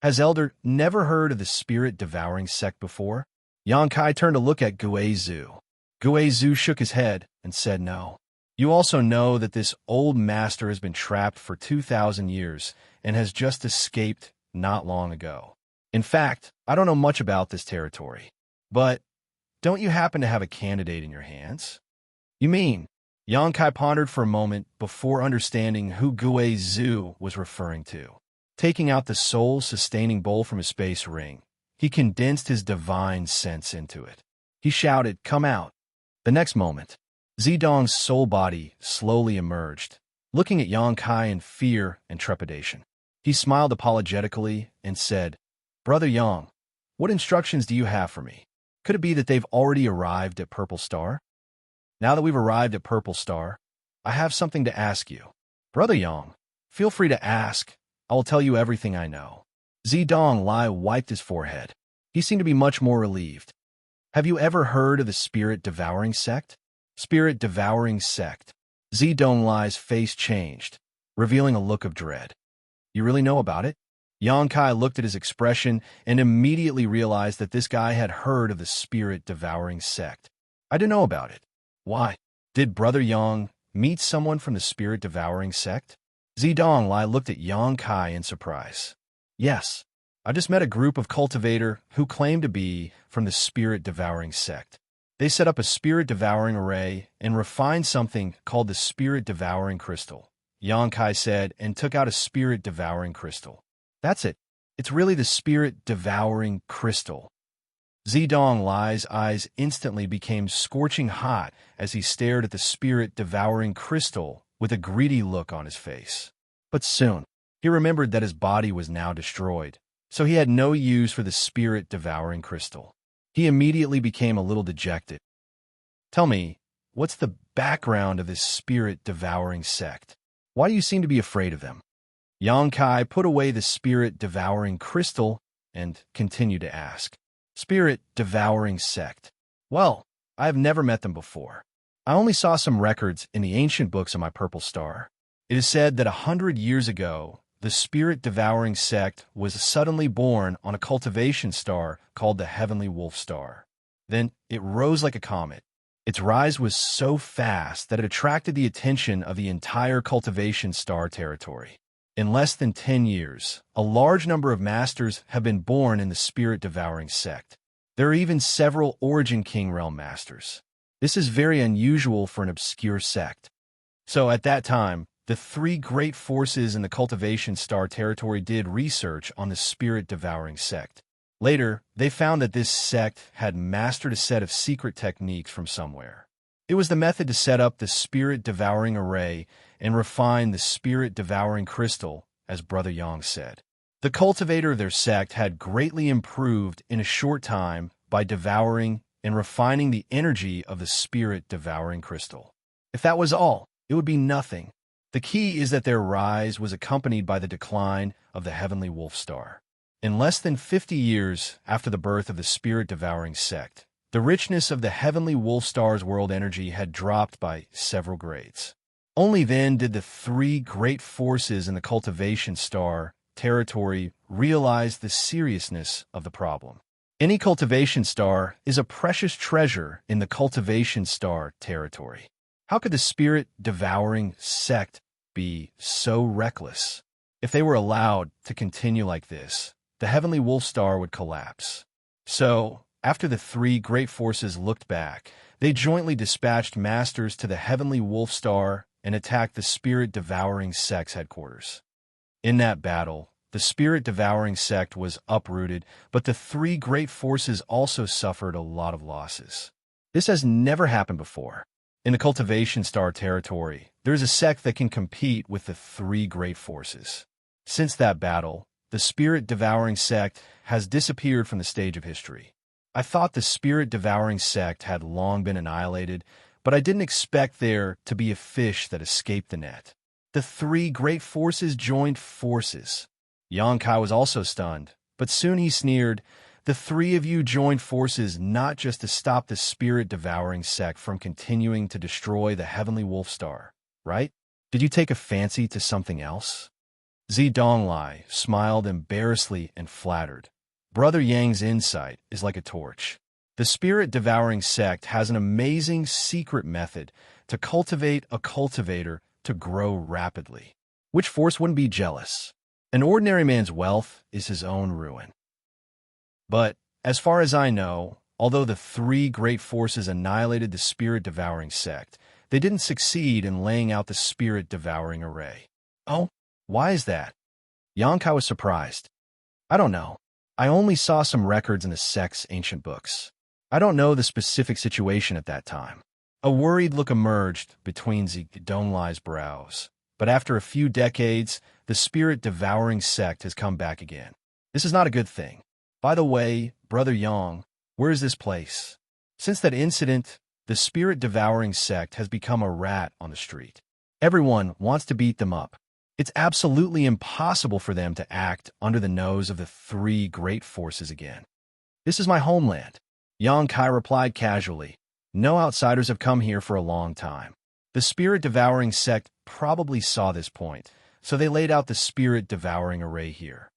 Has Elder never heard of the spirit-devouring sect before? Yang Kai turned to look at Gui Zhu. Gui Zhu shook his head and said no. You also know that this old master has been trapped for 2,000 years and has just escaped not long ago. In fact, I don't know much about this territory. But don't you happen to have a candidate in your hands? You mean? Yang Kai pondered for a moment before understanding who Gui Zhu was referring to. Taking out the soul-sustaining bowl from his space ring, he condensed his divine sense into it. He shouted, "Come out!" The next moment, Zidong's soul body slowly emerged, looking at Yang Kai in fear and trepidation. He smiled apologetically and said, "Brother Yang, what instructions do you have for me? Could it be that they've already arrived at Purple Star? Now that we've arrived at Purple Star, I have something to ask you." "Brother Yang, feel free to ask. I will tell you everything I know." Zidong Lai wiped his forehead. He seemed to be much more relieved. "Have you ever heard of the spirit-devouring sect?" Spirit-devouring sect. Zidong Lai's face changed, revealing a look of dread. "You really know about it?" Yang Kai looked at his expression and immediately realized that this guy had heard of the spirit-devouring sect. "I didn't know about it." "Why? Did Brother Yang meet someone from the spirit-devouring sect?" Zidong Lai looked at Yang Kai in surprise. "Yes, I just met a group of cultivator who claim to be from the spirit-devouring sect. They set up a spirit-devouring array and refined something called the spirit-devouring crystal," Yang Kai said, and took out a spirit-devouring crystal. "That's it. It's really the spirit-devouring crystal." Zidong Lai's eyes instantly became scorching hot as he stared at the spirit-devouring crystal with a greedy look on his face. But soon, he remembered that his body was now destroyed, so he had no use for the spirit-devouring crystal. He immediately became a little dejected. "Tell me, what's the background of this spirit-devouring sect? Why do you seem to be afraid of them?" Yang Kai put away the spirit-devouring crystal and continued to ask. "Spirit-devouring sect. Well, I have never met them before. I only saw some records in the ancient books of my Purple Star. It is said that 100 years ago, the spirit-devouring sect was suddenly born on a cultivation star called the Heavenly Wolf Star. Then it rose like a comet. Its rise was so fast that it attracted the attention of the entire cultivation star territory. In less than 10 years, a large number of masters have been born in the spirit-devouring sect. There are even several Origin King Realm masters. This is very unusual for an obscure sect. So at that time, the three great forces in the Cultivation Star territory did research on the spirit-devouring sect. Later, they found that this sect had mastered a set of secret techniques from somewhere. It was the method to set up the spirit-devouring array and refine the spirit-devouring crystal, as Brother Yang said. The cultivator of their sect had greatly improved in a short time by devouring and refining the energy of the spirit-devouring crystal. If that was all, it would be nothing. The key is that their rise was accompanied by the decline of the heavenly wolf star. In less than 50 years after the birth of the spirit-devouring sect, the richness of the heavenly wolf star's world energy had dropped by several grades. Only then did the three great forces in the Cultivation Star territory realize the seriousness of the problem. Any Cultivation Star is a precious treasure in the Cultivation Star territory. How could the spirit-devouring sect be so reckless? If they were allowed to continue like this, the heavenly wolf star would collapse. So, after the three great forces looked back, they jointly dispatched masters to the heavenly wolf star and attacked the spirit-devouring sect's headquarters. In that battle, the spirit-devouring sect was uprooted, but the three great forces also suffered a lot of losses. This has never happened before. In the Cultivation Star territory, there is a sect that can compete with the three great forces. Since that battle, the spirit-devouring sect has disappeared from the stage of history. I thought the spirit-devouring sect had long been annihilated, but I didn't expect there to be a fish that escaped the net. The three great forces joined forces. Xianxia was also stunned, but soon he sneered, "The three of you joined forces not just to stop the spirit-devouring sect from continuing to destroy the heavenly wolf star, right? Did you take a fancy to something else?" Zidonglai smiled embarrassedly and flattered. Brother Yang's insight is like a torch. The spirit-devouring sect has an amazing secret method to cultivate a cultivator to grow rapidly. Which force wouldn't be jealous? An ordinary man's wealth is his own ruin. But, as far as I know, although the three great forces annihilated the spirit-devouring sect, they didn't succeed in laying out the spirit-devouring array. Oh, why is that? Xianxia was surprised. I don't know. I only saw some records in the sect's ancient books. I don't know the specific situation at that time. A worried look emerged between Zidonglai's brows. But after a few decades, the spirit-devouring sect has come back again. This is not a good thing. By the way, Brother Yang, where is this place? Since that incident, the spirit-devouring sect has become a rat on the street. Everyone wants to beat them up. It's absolutely impossible for them to act under the nose of the three great forces again. This is my homeland. Xianxia replied casually. No outsiders have come here for a long time. The spirit-devouring sect probably saw this point, so they laid out the spirit-devouring array here.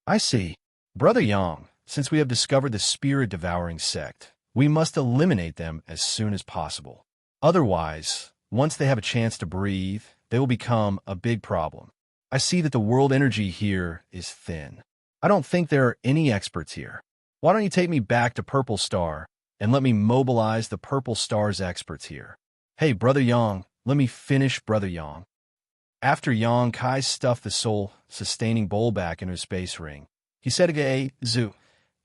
I see. Brother Yang, since we have discovered the spirit-devouring sect, we must eliminate them as soon as possible. Otherwise, once they have a chance to breathe, they will become a big problem. I see that the world energy here is thin. I don't think there are any experts here. Why don't you take me back to Purple Star and let me mobilize the Purple Star's experts here? Hey, Brother Yang, let me finish, Brother Yang. After Xianxia stuffed the soul-sustaining bowl back into his space ring, he said to Zu,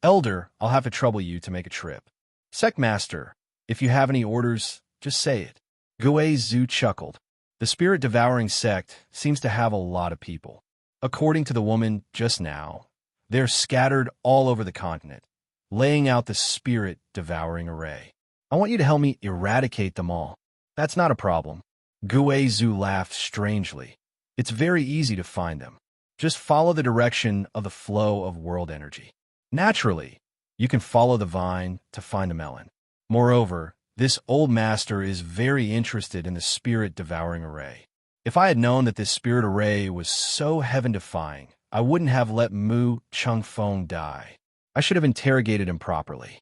"Elder, I'll have to trouble you to make a trip. Sect Master, if you have any orders, just say it." Zu chuckled. The spirit-devouring sect seems to have a lot of people. According to the woman just now, they're scattered all over the continent, laying out the spirit-devouring array. I want you to help me eradicate them all. That's not a problem. Zu laughed strangely. It's very easy to find them. Just follow the direction of the flow of world energy. Naturally, you can follow the vine to find a melon. Moreover, this old master is very interested in the spirit-devouring array. If I had known that this spirit array was so heaven-defying, I wouldn't have let Mu Chengfeng die. I should have interrogated him properly.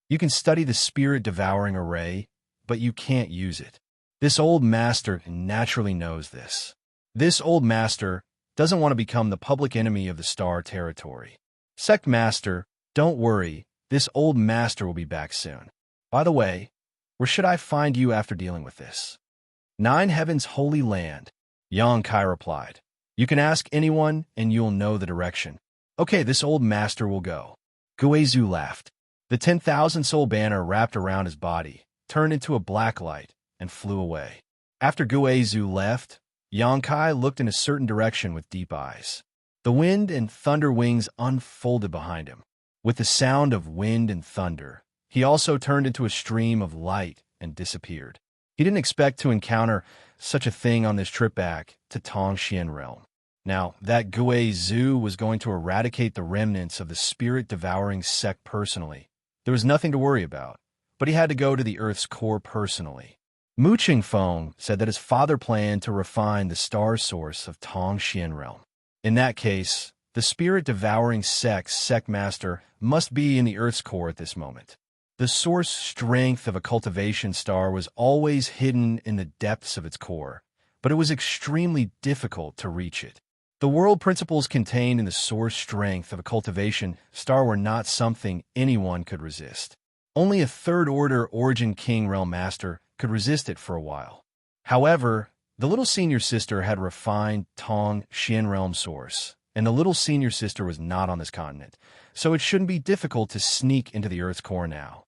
You can study the spirit-devouring array, but you can't use it. This old master naturally knows this. This old master doesn't want to become the public enemy of the star territory. Sect Master, don't worry, this old master will be back soon. By the way, where should I find you after dealing with this? Nine Heaven's Holy Land. Yang Kai replied. You can ask anyone, and you'll know the direction. Okay, this old master will go. Guizhu laughed. The 10,000-soul banner wrapped around his body, turned into a black light, and flew away. After Guizhu left, Yang Kai looked in a certain direction with deep eyes. The wind and thunder wings unfolded behind him. With the sound of wind and thunder, he also turned into a stream of light and disappeared. He didn't expect to encounter such a thing on this trip back to Tongxian realm. Now, that Guizhu was going to eradicate the remnants of the spirit-devouring sect personally. There was nothing to worry about, but he had to go to the Earth's core personally. Mu Qingfeng said that his father planned to refine the star source of Tongxian realm. In that case, the spirit-devouring sect master must be in the Earth's core at this moment. The source strength of a cultivation star was always hidden in the depths of its core, but it was extremely difficult to reach it. The world principles contained in the source strength of a cultivation star were not something anyone could resist. Only a third-order Origin King Realm Master could resist it for a while. However, the little senior sister had refined Tongxian Realm source, and the little senior sister was not on this continent, so it shouldn't be difficult to sneak into the Earth's core now.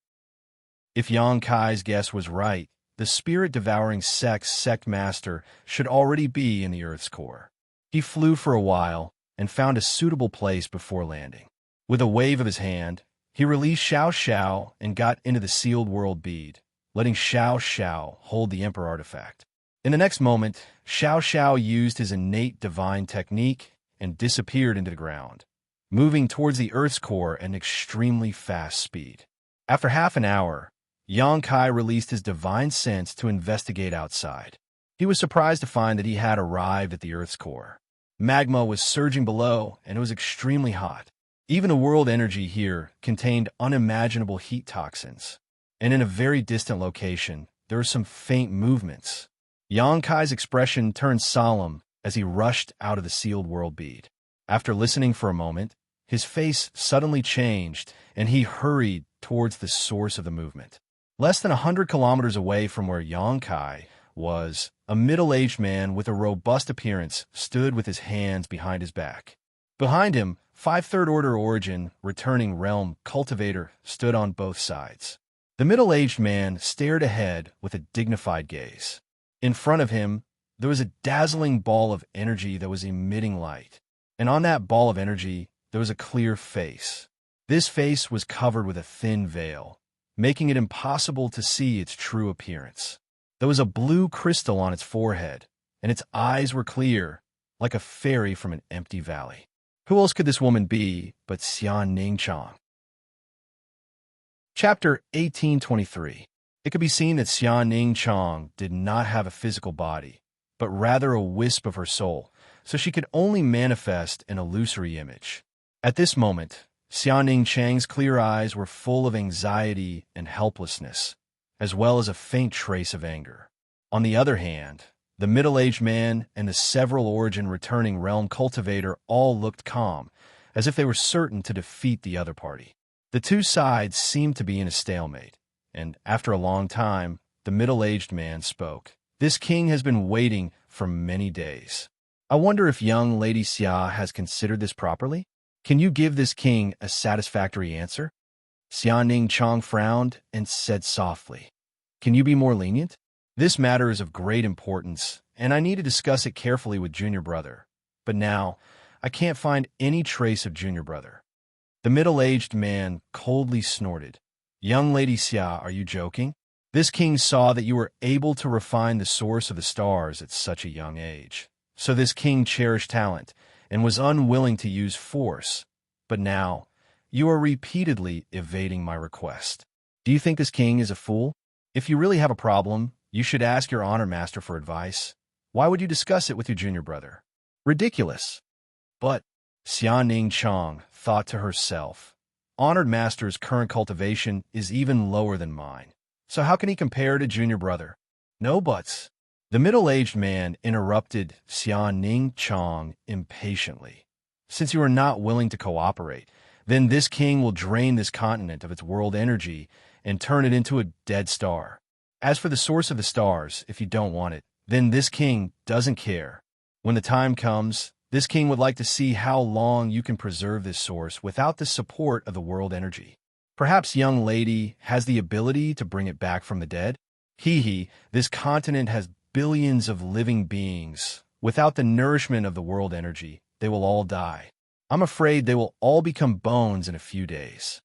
If Yang Kai's guess was right, the spirit-devouring sect master should already be in the Earth's core. He flew for a while and found a suitable place before landing. With a wave of his hand, he released Xiao and got into the sealed world bead, letting Xiao hold the Emperor artifact. In the next moment, Xiao used his innate divine technique and disappeared into the ground, moving towards the Earth's core at an extremely fast speed. After half an hour, Yang Kai released his divine sense to investigate outside. He was surprised to find that he had arrived at the Earth's core. Magma was surging below, and it was extremely hot. Even the world energy here contained unimaginable heat toxins. And in a very distant location, there were some faint movements. Yang Kai's expression turned solemn as he rushed out of the sealed world bead. After listening for a moment, his face suddenly changed, and he hurried towards the source of the movement. Less than 100 kilometers away from where Yang Kai was, a middle-aged man with a robust appearance stood with his hands behind his back. Behind him, 5 third-order origin, returning realm cultivator stood on both sides. The middle-aged man stared ahead with a dignified gaze. In front of him, there was a dazzling ball of energy that was emitting light. And on that ball of energy, there was a clear face. This face was covered with a thin veil, making it impossible to see its true appearance. There was a blue crystal on its forehead, and its eyes were clear, like a fairy from an empty valley. Who else could this woman be but Xianxia? Chapter 1823. It could be seen that Xianxia did not have a physical body, but rather a wisp of her soul, so she could only manifest an illusory image. At this moment, Xianxia's clear eyes were full of anxiety and helplessness, as well as a faint trace of anger. On the other hand, the middle-aged man and the several origin returning realm cultivator all looked calm, as if they were certain to defeat the other party. The two sides seemed to be in a stalemate, and after a long time, the middle-aged man spoke. This king has been waiting for many days. I wonder if young Lady Xia has considered this properly? Can you give this king a satisfactory answer? Xianxia frowned and said softly, Can you be more lenient? This matter is of great importance, and I need to discuss it carefully with Junior Brother. But now, I can't find any trace of Junior Brother. The middle-aged man coldly snorted. Young Lady Xia, are you joking? This king saw that you were able to refine the source of the stars at such a young age. So this king cherished talent and was unwilling to use force. But now, you are repeatedly evading my request. Do you think this king is a fool? If you really have a problem, you should ask your honor master for advice. Why would you discuss it with your junior brother? Ridiculous. But Xianxia thought to herself, honored master's current cultivation is even lower than mine. So how can he compare to junior brother? No buts. The middle-aged man interrupted Xianxia impatiently. Since you are not willing to cooperate, then this king will drain this continent of its world energy and turn it into a dead star. As for the source of the stars, if you don't want it, then this king doesn't care. When the time comes, this king would like to see how long you can preserve this source without the support of the world energy. Perhaps young lady has the ability to bring it back from the dead? This continent has billions of living beings. Without the nourishment of the world energy, they will all die. I'm afraid they will all become bones in a few days.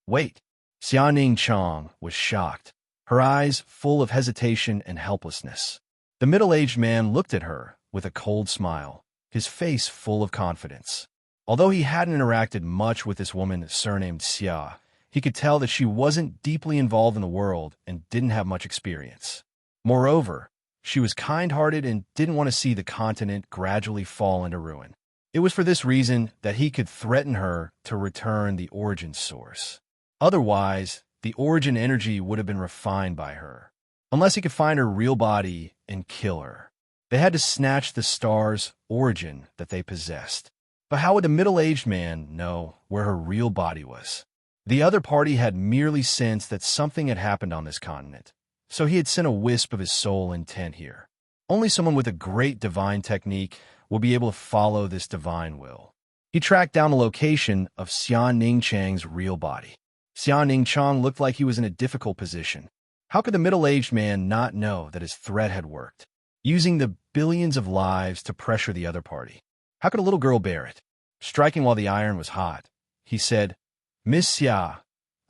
Wait. Xianxia was shocked, her eyes full of hesitation and helplessness. The middle-aged man looked at her with a cold smile, his face full of confidence. Although he hadn't interacted much with this woman surnamed Xia, he could tell that she wasn't deeply involved in the world and didn't have much experience. Moreover, she was kind-hearted and didn't want to see the continent gradually fall into ruin. It was for this reason that he could threaten her to return the origin source. Otherwise, the origin energy would have been refined by her. Unless he could find her real body and kill her. They had to snatch the star's origin that they possessed. But how would the middle-aged man know where her real body was? The other party had merely sensed that something had happened on this continent, so he had sent a wisp of his soul intent here. Only someone with a great divine technique will be able to follow this divine will. He tracked down the location of Xianxia's real body. Xianxia looked like he was in a difficult position. How could the middle-aged man not know that his threat had worked? Using the billions of lives to pressure the other party. How could a little girl bear it? Striking while the iron was hot, he said, "Miss Xia,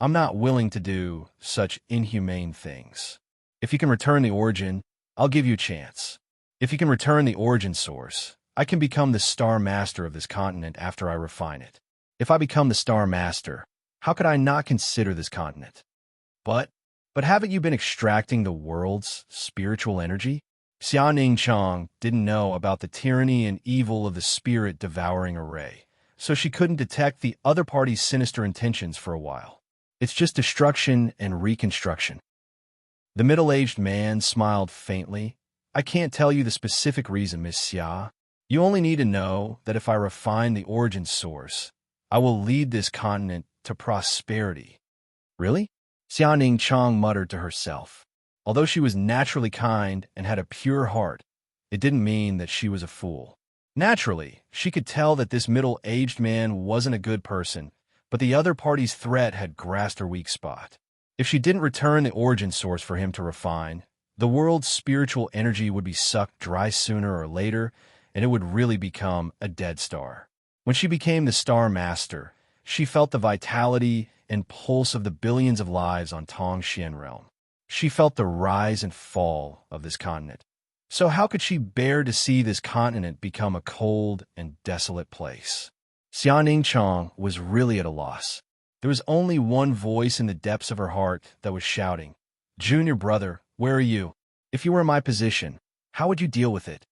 I'm not willing to do such inhumane things. If you can return the origin, I'll give you a chance. If you can return the origin source, I can become the star master of this continent after I refine it. If I become the star master, how could I not consider this continent? But haven't you been extracting the world's spiritual energy?" Xianxia didn't know about the tyranny and evil of the spirit-devouring array, so she couldn't detect the other party's sinister intentions for a while. It's just destruction and reconstruction. The middle-aged man smiled faintly. "I can't tell you the specific reason, Miss Xia. You only need to know that if I refine the origin source, I will lead this continent to prosperity." "Really?" Xianxia muttered to herself. Although she was naturally kind and had a pure heart, it didn't mean that she was a fool. Naturally, she could tell that this middle-aged man wasn't a good person, but the other party's threat had grasped her weak spot. If she didn't return the origin source for him to refine, the world's spiritual energy would be sucked dry sooner or later, and it would really become a dead star. When she became the Star Master, she felt the vitality and pulse of the billions of lives on Tongxian realm. She felt the rise and fall of this continent. So how could she bear to see this continent become a cold and desolate place? Xianxia was really at a loss. There was only one voice in the depths of her heart that was shouting, "Junior brother, where are you? If you were in my position, how would you deal with it?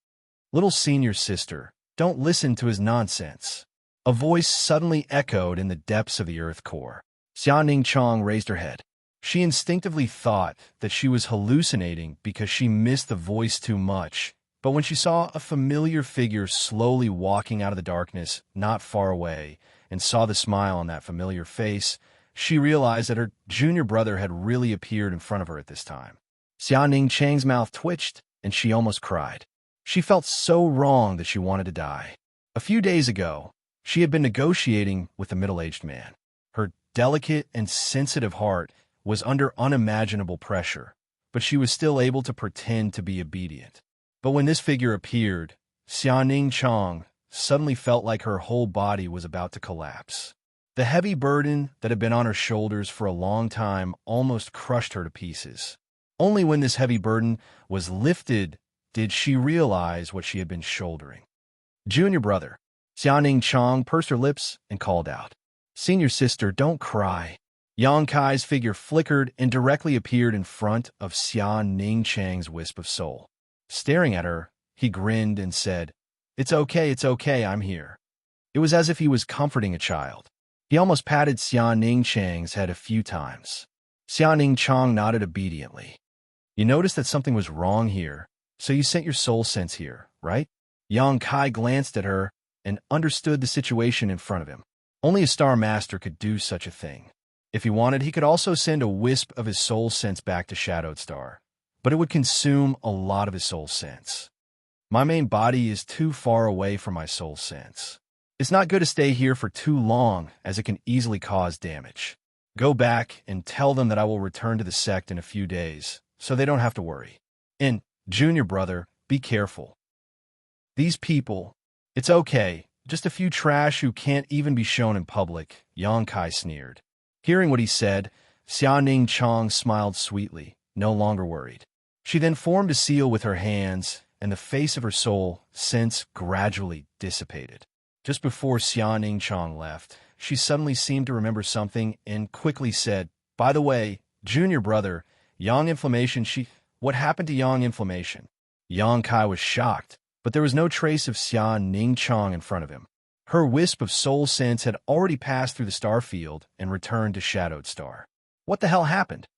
Little senior sister, don't listen to his nonsense." A voice suddenly echoed in the depths of the earth core. Xianxia raised her head. She instinctively thought that she was hallucinating because she missed the voice too much, but when she saw a familiar figure slowly walking out of the darkness not far away and saw the smile on that familiar face, she realized that her junior brother had really appeared in front of her at this time. Xianxia's mouth twitched, and she almost cried. She felt so wrong that she wanted to die. A few days ago, she had been negotiating with the middle-aged man. Her delicate and sensitive heart was under unimaginable pressure, but she was still able to pretend to be obedient. But when this figure appeared, Xianxia suddenly felt like her whole body was about to collapse. The heavy burden that had been on her shoulders for a long time almost crushed her to pieces. Only when this heavy burden was lifted did she realize what she had been shouldering. "Junior brother." Xianxia pursed her lips and called out, "Senior sister, don't cry." Yang Kai's figure flickered and directly appeared in front of Xianxia's wisp of soul. Staring at her, he grinned and said, it's okay, I'm here." It was as if he was comforting a child. He almost patted Xianxia's head a few times. Xianxia nodded obediently. "You noticed that something was wrong here, so you sent your soul sense here, right?" Yang Kai glanced at her and understood the situation in front of him. Only a Star Master could do such a thing. If he wanted, he could also send a wisp of his soul sense back to Shadowed Star, but it would consume a lot of his soul sense. My main body is too far away from my soul sense. It's not good to stay here for too long, as it can easily cause damage. Go back and tell them that I will return to the sect in a few days, so they don't have to worry. And, junior brother, be careful. These people, it's okay, just a few trash who can't even be shown in public, Xianxia sneered. Hearing what he said, Xianxia smiled sweetly, no longer worried. She then formed a seal with her hands, and the face of her soul sense gradually dissipated. Just before Xianxia left, she suddenly seemed to remember something and quickly said, "By the way, junior brother, Yang Inflammation, what happened to Yang Inflammation?" Xianxia was shocked, but there was no trace of Xianxia in front of him. Her wisp of soul sense had already passed through the star field and returned to Shadowed Star. What the hell happened?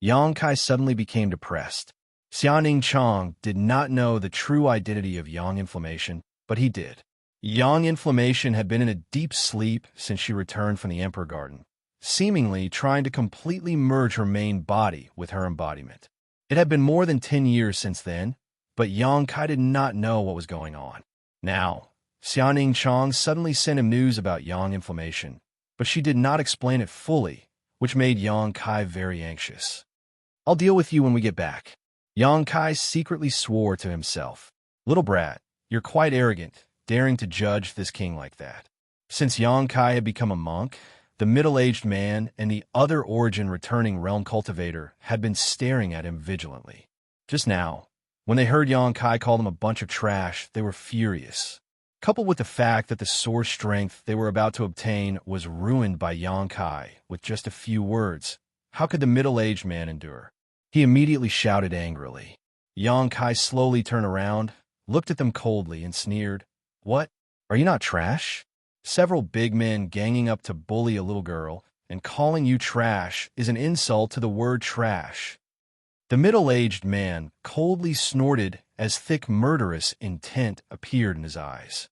Xianxia suddenly became depressed. Xianxia did not know the true identity of Yang Inflammation, but he did. Yang Inflammation had been in a deep sleep since she returned from the Emperor Garden, seemingly trying to completely merge her main body with her embodiment. It had been more than 10 years since then, but Xianxia did not know what was going on. Now, Xianxia suddenly sent him news about Yang Inflammation, but she did not explain it fully, which made Xianxia very anxious. "I'll deal with you when we get back." Xianxia secretly swore to himself. "Little brat, you're quite arrogant, daring to judge this king like that." Since Xianxia had become a monk, the middle-aged man and the other origin returning realm cultivator had been staring at him vigilantly. Just now, when they heard Xianxia call them a bunch of trash, they were furious. Coupled with the fact that the source strength they were about to obtain was ruined by Xianxia with just a few words, how could the middle-aged man endure? He immediately shouted angrily. Xianxia slowly turned around, looked at them coldly, and sneered, "What? Are you not trash?" Several big men ganging up to bully a little girl, and calling you trash is an insult to the word trash. The middle-aged man coldly snorted as thick murderous intent appeared in his eyes.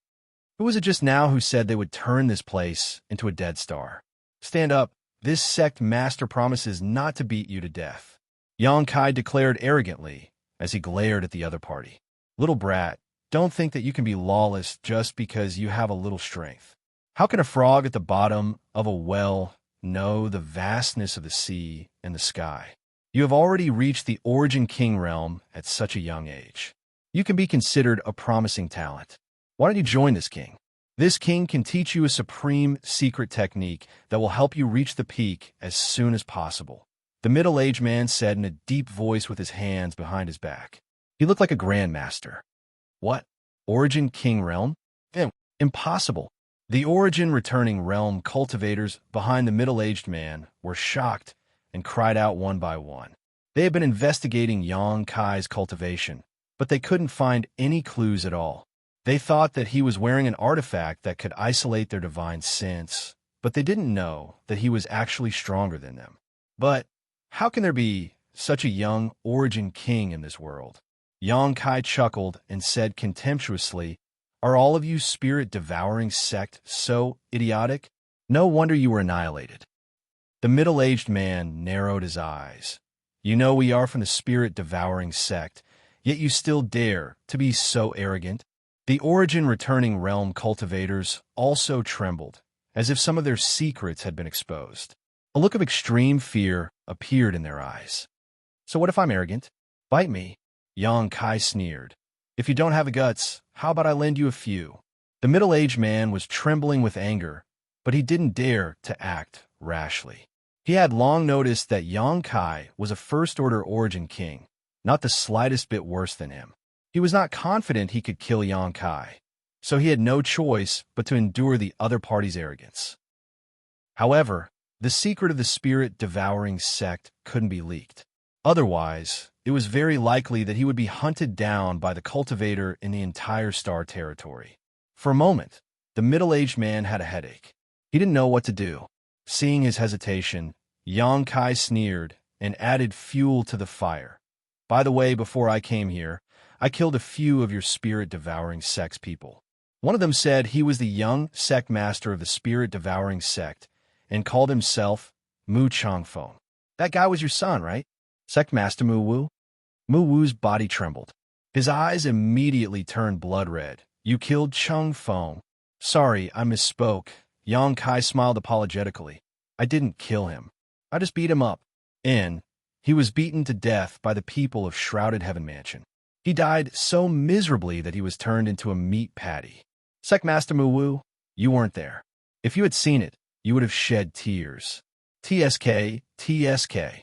Who was it just now who said they would turn this place into a Dead Star? Stand up, this sect master promises not to beat you to death. Xianxia declared arrogantly as he glared at the other party. Little brat, don't think that you can be lawless just because you have a little strength. How can a frog at the bottom of a well know the vastness of the sea and the sky? You have already reached the Origin King realm at such a young age. You can be considered a promising talent. Why don't you join this king? This king can teach you a supreme secret technique that will help you reach the peak as soon as possible. The middle-aged man said in a deep voice with his hands behind his back. He looked like a grandmaster. What? Origin King realm? Impossible. The Origin returning realm cultivators behind the middle-aged man were shocked and cried out one by one. They had been investigating Xianxia's cultivation, but they couldn't find any clues at all. They thought that he was wearing an artifact that could isolate their divine sense, but they didn't know that he was actually stronger than them. But how can there be such a young Origin King in this world? Xianxia chuckled and said contemptuously, "Are all of you spirit-devouring sect so idiotic? No wonder you were annihilated." The middle-aged man narrowed his eyes. "You know we are from the spirit-devouring sect, yet you still dare to be so arrogant." The Origin returning realm cultivators also trembled, as if some of their secrets had been exposed. A look of extreme fear appeared in their eyes. "So what if I'm arrogant? Bite me." Xianxia sneered. "If you don't have the guts, how about I lend you a few?" The middle-aged man was trembling with anger, but he didn't dare to act rashly. He had long noticed that Xianxia was a first-order Origin King, not the slightest bit worse than him. He was not confident he could kill Xianxia, so he had no choice but to endure the other party's arrogance. However, the secret of the spirit-devouring sect couldn't be leaked. Otherwise, it was very likely that he would be hunted down by the cultivator in the entire star territory. For a moment, the middle-aged man had a headache. He didn't know what to do. Seeing his hesitation, Xianxia sneered and added fuel to the fire. "By the way, before I came here, I killed a few of your spirit-devouring sect's people." One of them said he was the young sect master of the spirit-devouring sect and called himself Mu Changfeng. "That guy was your son, right?" "Sect master Mu Wu?" Mu Wu's body trembled. His eyes immediately turned blood red. "You killed Chung Feng." "Sorry, I misspoke." Yang Kai smiled apologetically. "I didn't kill him. I just beat him up." He was beaten to death by the people of Shrouded Heaven Mansion. He died so miserably that he was turned into a meat patty. Secmaster Mu, you weren't there. If you had seen it, you would have shed tears. TSK, TSK.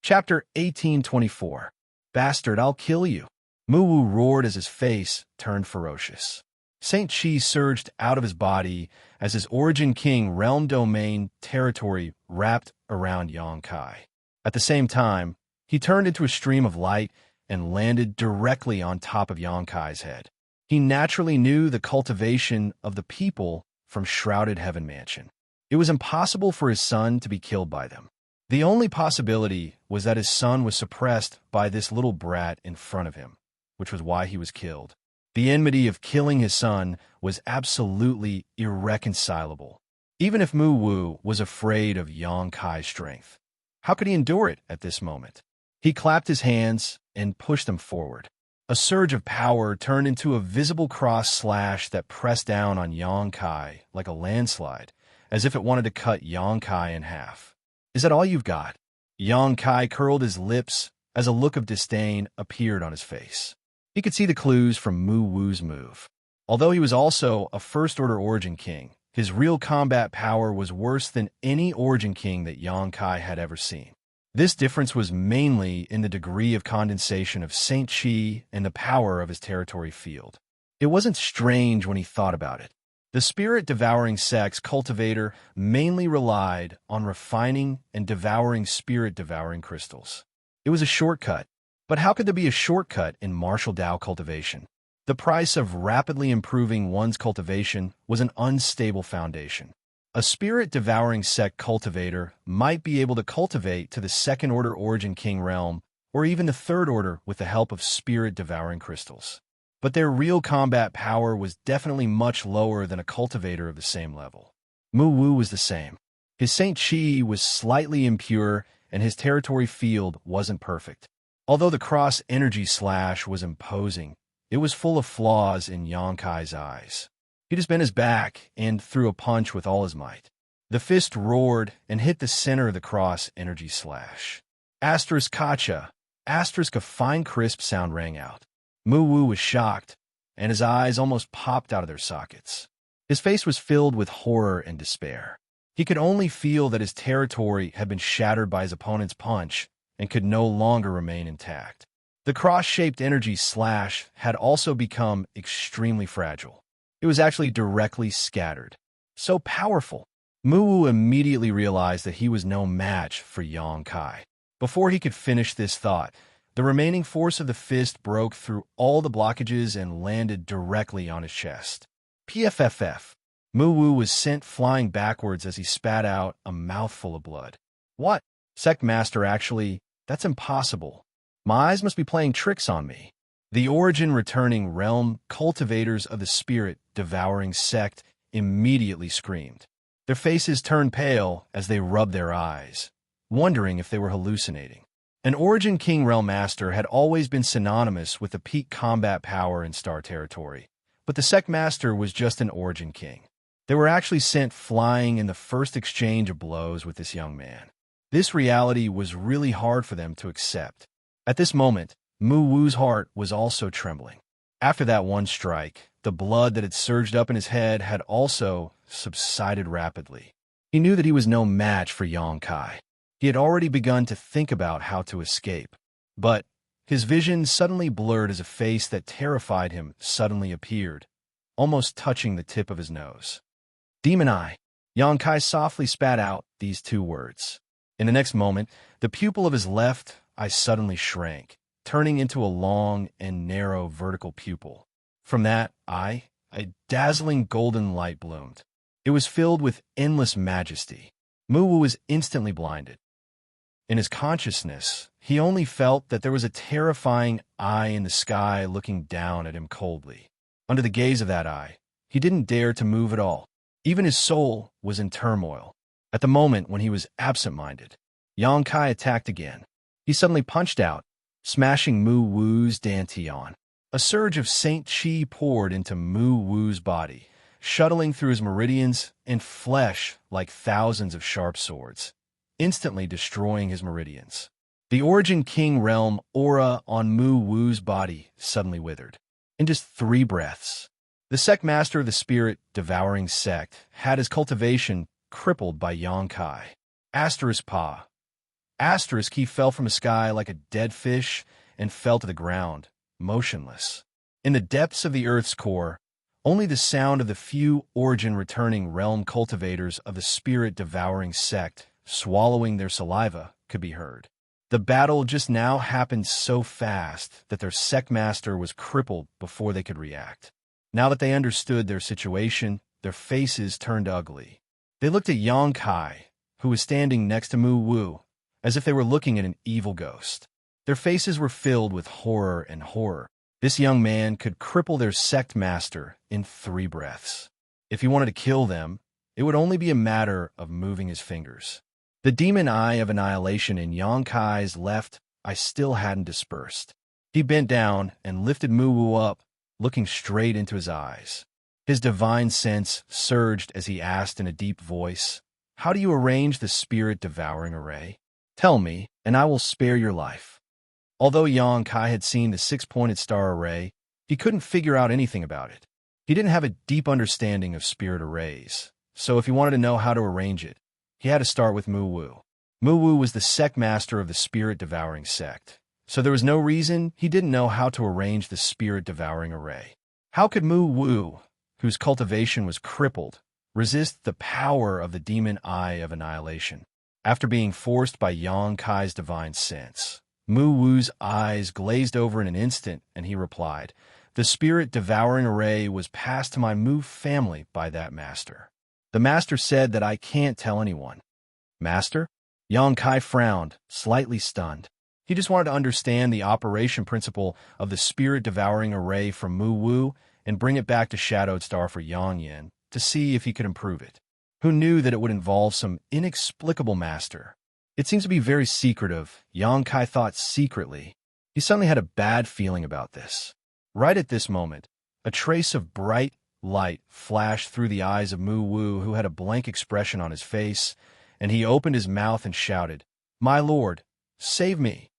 Chapter 1824. Bastard, I'll kill you. Mu roared as his face turned ferocious. Saint Chi surged out of his body as his Origin King realm domain territory wrapped around Yang Kai. At the same time, he turned into a stream of light and landed directly on top of Yang Kai's head. He naturally knew the cultivation of the people from Shrouded Heaven Mansion. It was impossible for his son to be killed by them. The only possibility was that his son was suppressed by this little brat in front of him, which was why he was killed. The enmity of killing his son was absolutely irreconcilable. Even if Mu Wu was afraid of Yang Kai's strength, how could he endure it at this moment? He clapped his hands and pushed them forward. A surge of power turned into a visible cross slash that pressed down on Yang Kai like a landslide, as if it wanted to cut Yang Kai in half. "Is that all you've got?" Yang Kai curled his lips as a look of disdain appeared on his face. He could see the clues from Mu Wu's move. Although he was also a First-Order Origin King, his real combat power was worse than any Origin King that Yang Kai had ever seen. This difference was mainly in the degree of condensation of Saint Chi and the power of his territory field. It wasn't strange when he thought about it. The spirit-devouring sex cultivator mainly relied on refining and devouring spirit-devouring crystals. It was a shortcut, but how could there be a shortcut in martial Dao cultivation? The price of rapidly improving one's cultivation was an unstable foundation. A spirit-devouring sect cultivator might be able to cultivate to the Second-Order Origin King realm, or even the Third Order with the help of spirit-devouring crystals. But their real combat power was definitely much lower than a cultivator of the same level. Mu Wu was the same. His Saint Chi was slightly impure, and his territory field wasn't perfect. Although the cross-energy slash was imposing, it was full of flaws in Yang Kai's eyes. He just bent his back and threw a punch with all his might. The fist roared and hit the center of the cross-energy slash. Asterisk Kacha, asterisk a fine crisp sound rang out. Mu Wu was shocked, and his eyes almost popped out of their sockets. His face was filled with horror and despair. He could only feel that his territory had been shattered by his opponent's punch and could no longer remain intact. The cross-shaped energy slash had also become extremely fragile. It was actually directly scattered. So powerful. Mu Wu immediately realized that he was no match for Yang Kai. Before he could finish this thought, the remaining force of the fist broke through all the blockages and landed directly on his chest. PFFF. Mu Wu was sent flying backwards as he spat out a mouthful of blood. "What? Sect Master, actually, that's impossible. My eyes must be playing tricks on me." The Origin returning realm cultivators of the spirit-devouring sect immediately screamed. Their faces turned pale as they rubbed their eyes, wondering if they were hallucinating. An Origin King Realm Master had always been synonymous with the peak combat power in Star Territory, but the Sect Master was just an Origin King. They were actually sent flying in the first exchange of blows with this young man. This reality was really hard for them to accept. At this moment, Mu Wu's heart was also trembling. After that one strike, the blood that had surged up in his head had also subsided rapidly. He knew that he was no match for Yang Kai. He had already begun to think about how to escape. But his vision suddenly blurred as a face that terrified him suddenly appeared, almost touching the tip of his nose. "Demon Eye." Yang Kai softly spat out these two words. In the next moment, the pupil of his left eye suddenly shrank, turning into a long and narrow vertical pupil. From that eye, a dazzling golden light bloomed. It was filled with endless majesty. Mu Wu was instantly blinded. In his consciousness, he only felt that there was a terrifying eye in the sky looking down at him coldly. Under the gaze of that eye, he didn't dare to move at all. Even his soul was in turmoil. At the moment when he was absent-minded, Yang Kai attacked again. He suddenly punched out, smashing Mu Wu's dantian. A surge of Saint Qi poured into Mu Wu's body, shuttling through his meridians and flesh like thousands of sharp swords, instantly destroying his meridians. The Origin King Realm aura on Mu Wu's body suddenly withered. In just 3 breaths, the sect master of the spirit-devouring sect had his cultivation crippled by Yongkai. Asterisk Pa. Asterisk, he fell from the sky like a dead fish and fell to the ground, motionless. In the depths of the Earth's core, only the sound of the few origin-returning realm cultivators of the spirit-devouring sect swallowing their saliva could be heard. The battle just now happened so fast that their sect master was crippled before they could react. Now that they understood their situation, their faces turned ugly. They looked at Yongkai, who was standing next to Mu Wu, as if they were looking at an evil ghost. Their faces were filled with horror and horror. This young man could cripple their sect master in 3 breaths. If he wanted to kill them, it would only be a matter of moving his fingers. The demon eye of annihilation in Yongkai's left eye still hadn't dispersed. He bent down and lifted Mu Wu up, looking straight into his eyes. His divine sense surged as he asked in a deep voice, "How do you arrange the spirit-devouring array? Tell me, and I will spare your life." Although Yongkai had seen the 6-pointed star array, he couldn't figure out anything about it. He didn't have a deep understanding of spirit arrays, so if he wanted to know how to arrange it, he had to start with Mu Wu. Mu Wu was the sect master of the spirit-devouring sect, so there was no reason he didn't know how to arrange the spirit-devouring array. How could Mu Wu, whose cultivation was crippled, resist the power of the demon eye of annihilation? After being forced by Yongkai's divine sense, Mu Wu's eyes glazed over in an instant, and he replied, "The spirit-devouring array was passed to my Mu family by that master. The master said that I can't tell anyone." Master? Yongkai frowned, slightly stunned. He just wanted to understand the operation principle of the spirit-devouring array from Mu Wu and bring it back to Shadowed Star for Yongyan to see if he could improve it. Who knew that it would involve some inexplicable master? It seems to be very secretive, Yongkai thought secretly. He suddenly had a bad feeling about this. Right at this moment, a trace of bright light flashed through the eyes of Mu Wu, who had a blank expression on his face, and he opened his mouth and shouted, "My lord, save me!"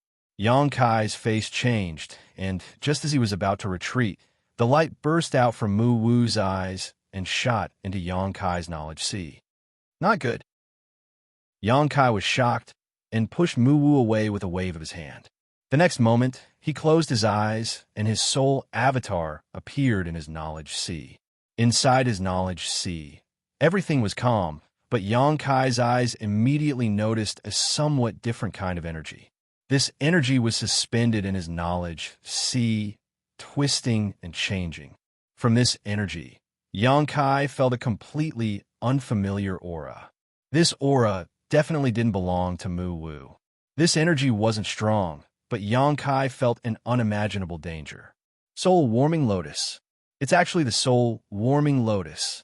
Yongkai's face changed, and just as he was about to retreat, the light burst out from Mu Wu's eyes and shot into Yongkai's knowledge sea. Not good. Yongkai was shocked and pushed Mu Wu away with a wave of his hand. The next moment, he closed his eyes, and his soul avatar appeared in his knowledge sea. Inside his knowledge sea, everything was calm, but Yongkai's eyes immediately noticed a somewhat different kind of energy. This energy was suspended in his knowledge sea, twisting and changing. From this energy, Yongkai felt a completely unfamiliar aura. This aura definitely didn't belong to Mu Wu. This energy wasn't strong, but Yongkai felt an unimaginable danger. Soul-warming lotus. It's actually the soul-warming lotus.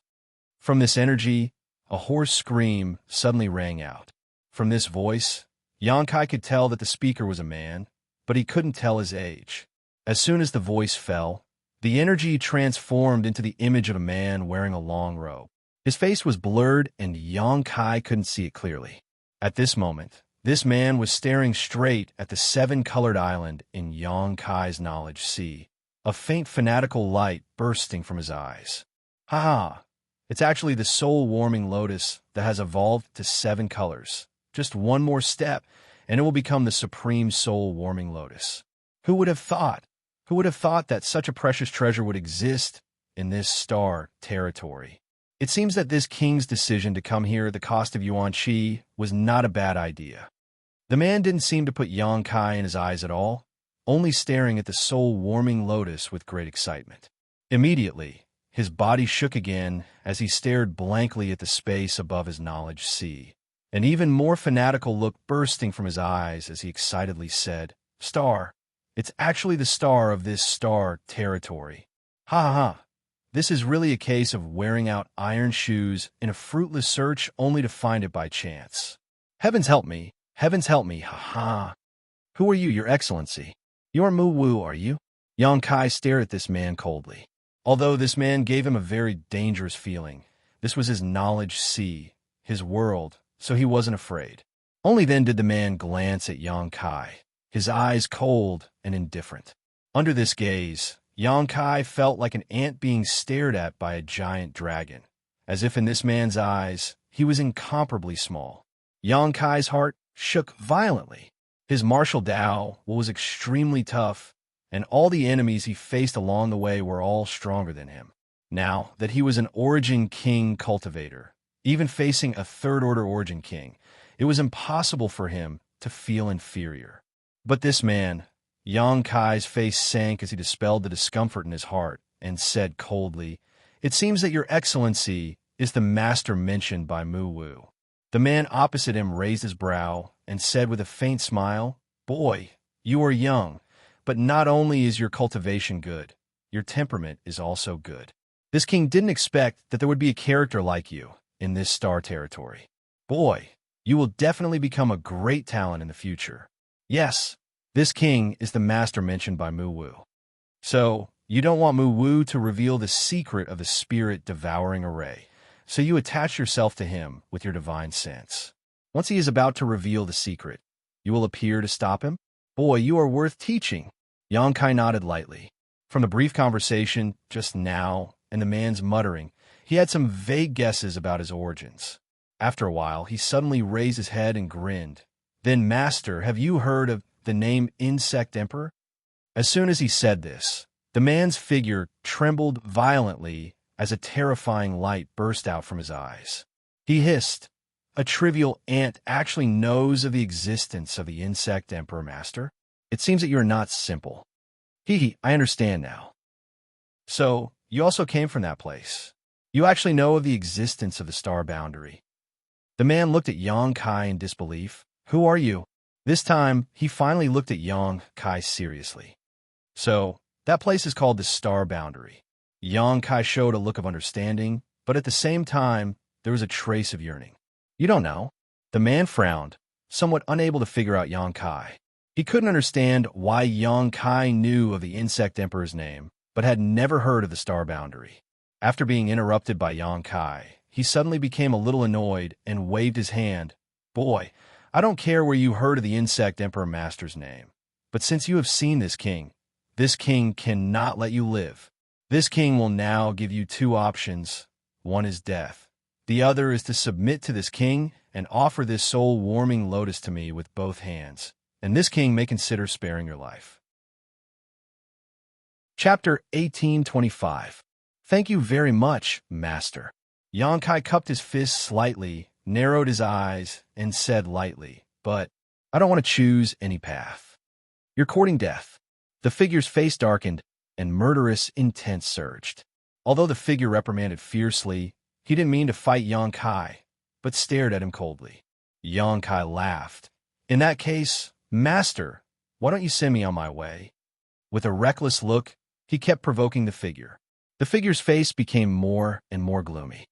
From this energy, a hoarse scream suddenly rang out. From this voice, Yongkai could tell that the speaker was a man, but he couldn't tell his age. As soon as the voice fell, the energy transformed into the image of a man wearing a long robe. His face was blurred, and Yongkai couldn't see it clearly. At this moment, this man was staring straight at the 7-colored island in Yongkai's knowledge sea, a faint fanatical light bursting from his eyes. Ha! It's actually the soul-warming lotus that has evolved to 7 colors. Just one more step, and it will become the supreme soul-warming lotus. Who would have thought? Who would have thought that such a precious treasure would exist in this star territory? It seems that this king's decision to come here at the cost of Yuan Qi was not a bad idea. The man didn't seem to put Yongkai in his eyes at all, only staring at the soul-warming lotus with great excitement. Immediately, his body shook again as he stared blankly at the space above his knowledge sea. An even more fanatical look bursting from his eyes as he excitedly said, "Star, it's actually the star of this star territory. Ha ha ha. This is really a case of wearing out iron shoes in a fruitless search only to find it by chance. Heavens help me, ha ha. Who are you, your excellency?" You're Mu Wu, are you? Yang Kai stared at this man coldly. Although this man gave him a very dangerous feeling, this was his knowledge sea, his world, so he wasn't afraid. Only then did the man glance at Yang Kai, his eyes cold and indifferent. Under this gaze, Yang Kai felt like an ant being stared at by a giant dragon, as if in this man's eyes, he was incomparably small. Yang Kai's heart shook violently. His martial Tao was extremely tough, and all the enemies he faced along the way were all stronger than him. Now that he was an Origin King cultivator, even facing a third-order Origin King, it was impossible for him to feel inferior. But this man, Yang Kai's face sank as he dispelled the discomfort in his heart and said coldly, "It seems that your excellency is the master mentioned by Mu Wu." The man opposite him raised his brow and said with a faint smile, "Boy, you are young, but not only is your cultivation good, your temperament is also good." This king didn't expect that there would be a character like you in this star territory. Boy, you will definitely become a great talent in the future. Yes, this king is the master mentioned by Mu Wu. So, you don't want Mu Wu to reveal the secret of the spirit-devouring array, so you attach yourself to him with your divine sense. Once he is about to reveal the secret, you will appear to stop him? Boy, you are worth teaching. Yang Kai nodded lightly. From the brief conversation just now and the man's muttering, he had some vague guesses about his origins. After a while, he suddenly raised his head and grinned. "Then, Master, have you heard of the name Insect Emperor?" As soon as he said this, the man's figure trembled violently as a terrifying light burst out from his eyes. He hissed, "A trivial ant actually knows of the existence of the Insect Emperor, Master? It seems that you are not simple." I understand now. So, you also came from that place. You actually know of the existence of the star boundary. The man looked at Yang Kai in disbelief. "Who are you?" This time, he finally looked at Yang Kai seriously. "So, that place is called the star boundary." Yang Kai showed a look of understanding, but at the same time, there was a trace of yearning. "You don't know?" The man frowned, somewhat unable to figure out Yang Kai. He couldn't understand why Yang Kai knew of the Insect Emperor's name, but had never heard of the star boundary. After being interrupted by Yang Kai, he suddenly became a little annoyed and waved his hand. "Boy, I don't care where you heard of the Insect Emperor Master's name, but since you have seen this king cannot let you live. This king will now give you two options. One is death. The other is to submit to this king and offer this soul-warming lotus to me with both hands, and this king may consider sparing your life." Chapter 1825. "Thank you very much, Master." Yang Kai cupped his fists slightly, narrowed his eyes, and said lightly, "But I don't want to choose any path. You're courting death." The figure's face darkened, and murderous intent surged. Although the figure reprimanded fiercely, he didn't mean to fight Yang Kai, but stared at him coldly. Yang Kai laughed. "In that case, Master, why don't you send me on my way?" With a reckless look, he kept provoking the figure. The figure's face became more and more gloomy.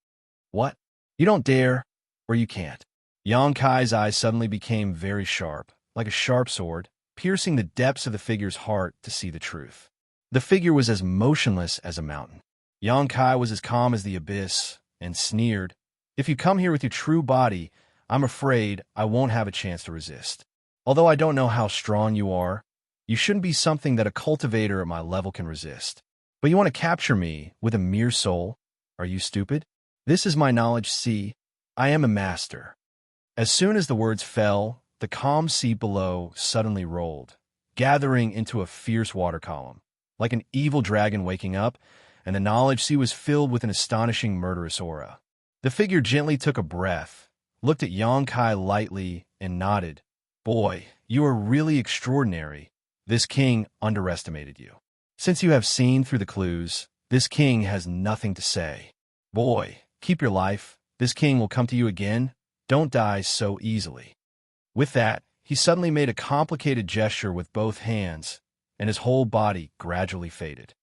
"What? You don't dare, or you can't." Yang Kai's eyes suddenly became very sharp, like a sharp sword, piercing the depths of the figure's heart to see the truth. The figure was as motionless as a mountain. Yang Kai was as calm as the abyss, and sneered, "If you come here with your true body, I'm afraid I won't have a chance to resist. Although I don't know how strong you are, you shouldn't be something that a cultivator at my level can resist. But you want to capture me with a mere soul? Are you stupid? This is my knowledge sea. I am a master." As soon as the words fell, the calm sea below suddenly rolled, gathering into a fierce water column, like an evil dragon waking up, and the knowledge sea was filled with an astonishing murderous aura. The figure gently took a breath, looked at Yang Kai lightly, and nodded. "Boy, you are really extraordinary. This king underestimated you. Since you have seen through the clues, this king has nothing to say. Boy, keep your life. This king will come to you again. Don't die so easily." With that, he suddenly made a complicated gesture with both hands, and his whole body gradually faded.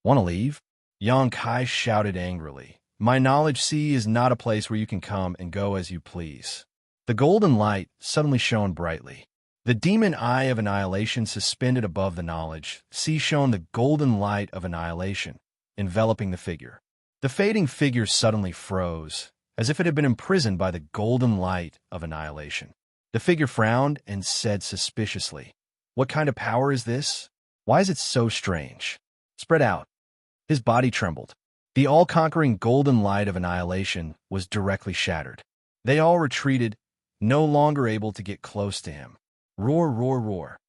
"Want to leave?" Yang Kai shouted angrily. "My knowledge sea is not a place where you can come and go as you please." The golden light suddenly shone brightly. The demon eye of annihilation suspended above the knowledge, shone the golden light of annihilation, enveloping the figure. The fading figure suddenly froze, as if it had been imprisoned by the golden light of annihilation. The figure frowned and said suspiciously, "What kind of power is this? Why is it so strange?" "Spread out." His body trembled. The all-conquering golden light of annihilation was directly shattered. They all retreated, no longer able to get close to him. Roar, roar, roar.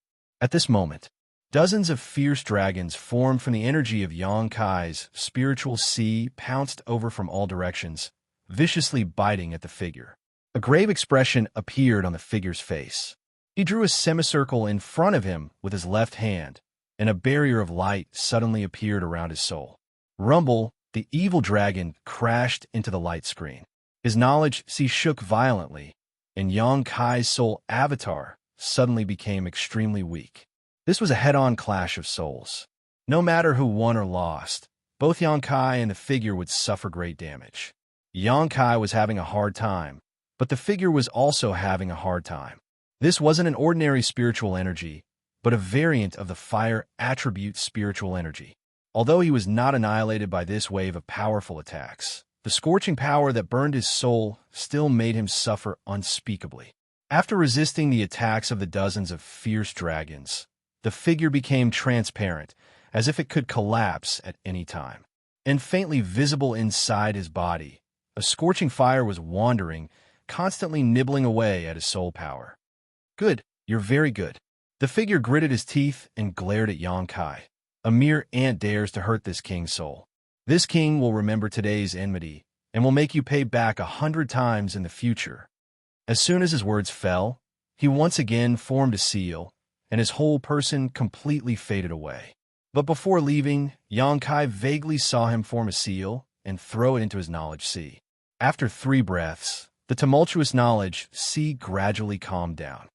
At this moment, dozens of fierce dragons formed from the energy of Xianxia's spiritual sea pounced over from all directions, viciously biting at the figure. A grave expression appeared on the figure's face. He drew a semicircle in front of him with his left hand, and a barrier of light suddenly appeared around his soul. Rumble, the evil dragon, crashed into the light screen. His knowledge shook violently, and Xianxia's soul avatar suddenly became extremely weak. This was a head-on clash of souls. No matter who won or lost, both Xianxia and the figure would suffer great damage. Xianxia was having a hard time, but the figure was also having a hard time. This wasn't an ordinary spiritual energy, but a variant of the fire attribute spiritual energy. Although he was not annihilated by this wave of powerful attacks, the scorching power that burned his soul still made him suffer unspeakably. After resisting the attacks of the dozens of fierce dragons, the figure became transparent, as if it could collapse at any time. And faintly visible inside his body, a scorching fire was wandering, constantly nibbling away at his soul power. "Good, you're very good." The figure gritted his teeth and glared at Xianxia. "A mere ant dares to hurt this king's soul. This king will remember today's enmity and will make you pay back 100 times in the future." As soon as his words fell, he once again formed a seal, and his whole person completely faded away. But before leaving, Xianxia vaguely saw him form a seal and throw it into his knowledge sea. After 3 breaths, the tumultuous knowledge sea gradually calmed down.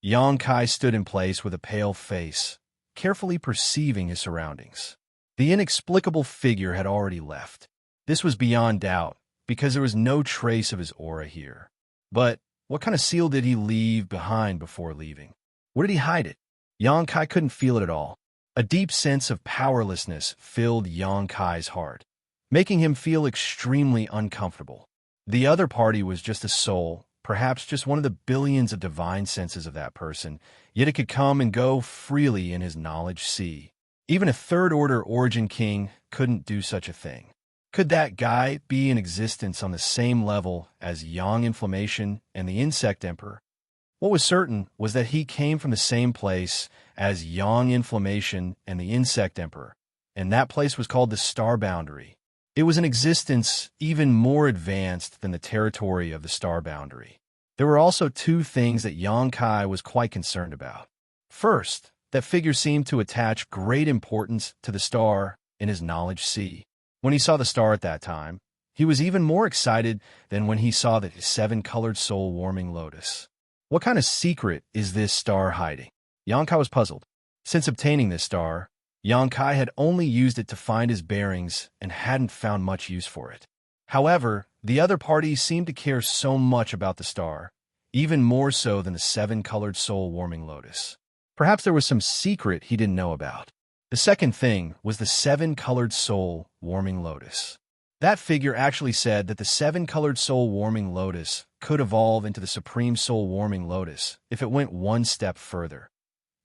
Xianxia stood in place with a pale face, carefully perceiving his surroundings. The inexplicable figure had already left. This was beyond doubt, because there was no trace of his aura here. But what kind of seal did he leave behind before leaving? Where did he hide it? Xianxia couldn't feel it at all. A deep sense of powerlessness filled Xianxia's heart, making him feel extremely uncomfortable. The other party was just a soul, perhaps just one of the billions of divine senses of that person, yet it could come and go freely in his knowledge sea. Even a third-order origin king couldn't do such a thing. Could that guy be in existence on the same level as Yang Inflammation and the Insect Emperor? What was certain was that he came from the same place as Yang Inflammation and the Insect Emperor, and that place was called the Star Boundary. It was an existence even more advanced than the territory of the Star Boundary. There were also 2 things that Xianxia was quite concerned about. First, that figure seemed to attach great importance to the star in his knowledge sea. When he saw the star at that time, he was even more excited than when he saw the 7-colored soul-warming lotus. What kind of secret is this star hiding? Xianxia was puzzled. Since obtaining this star, Xianxia had only used it to find his bearings and hadn't found much use for it. However, the other party seemed to care so much about the star, even more so than the 7-colored soul-warming lotus. Perhaps there was some secret he didn't know about. The second thing was the 7-colored soul-warming lotus. That figure actually said that the 7-colored soul-warming lotus could evolve into the supreme soul-warming lotus if it went one step further.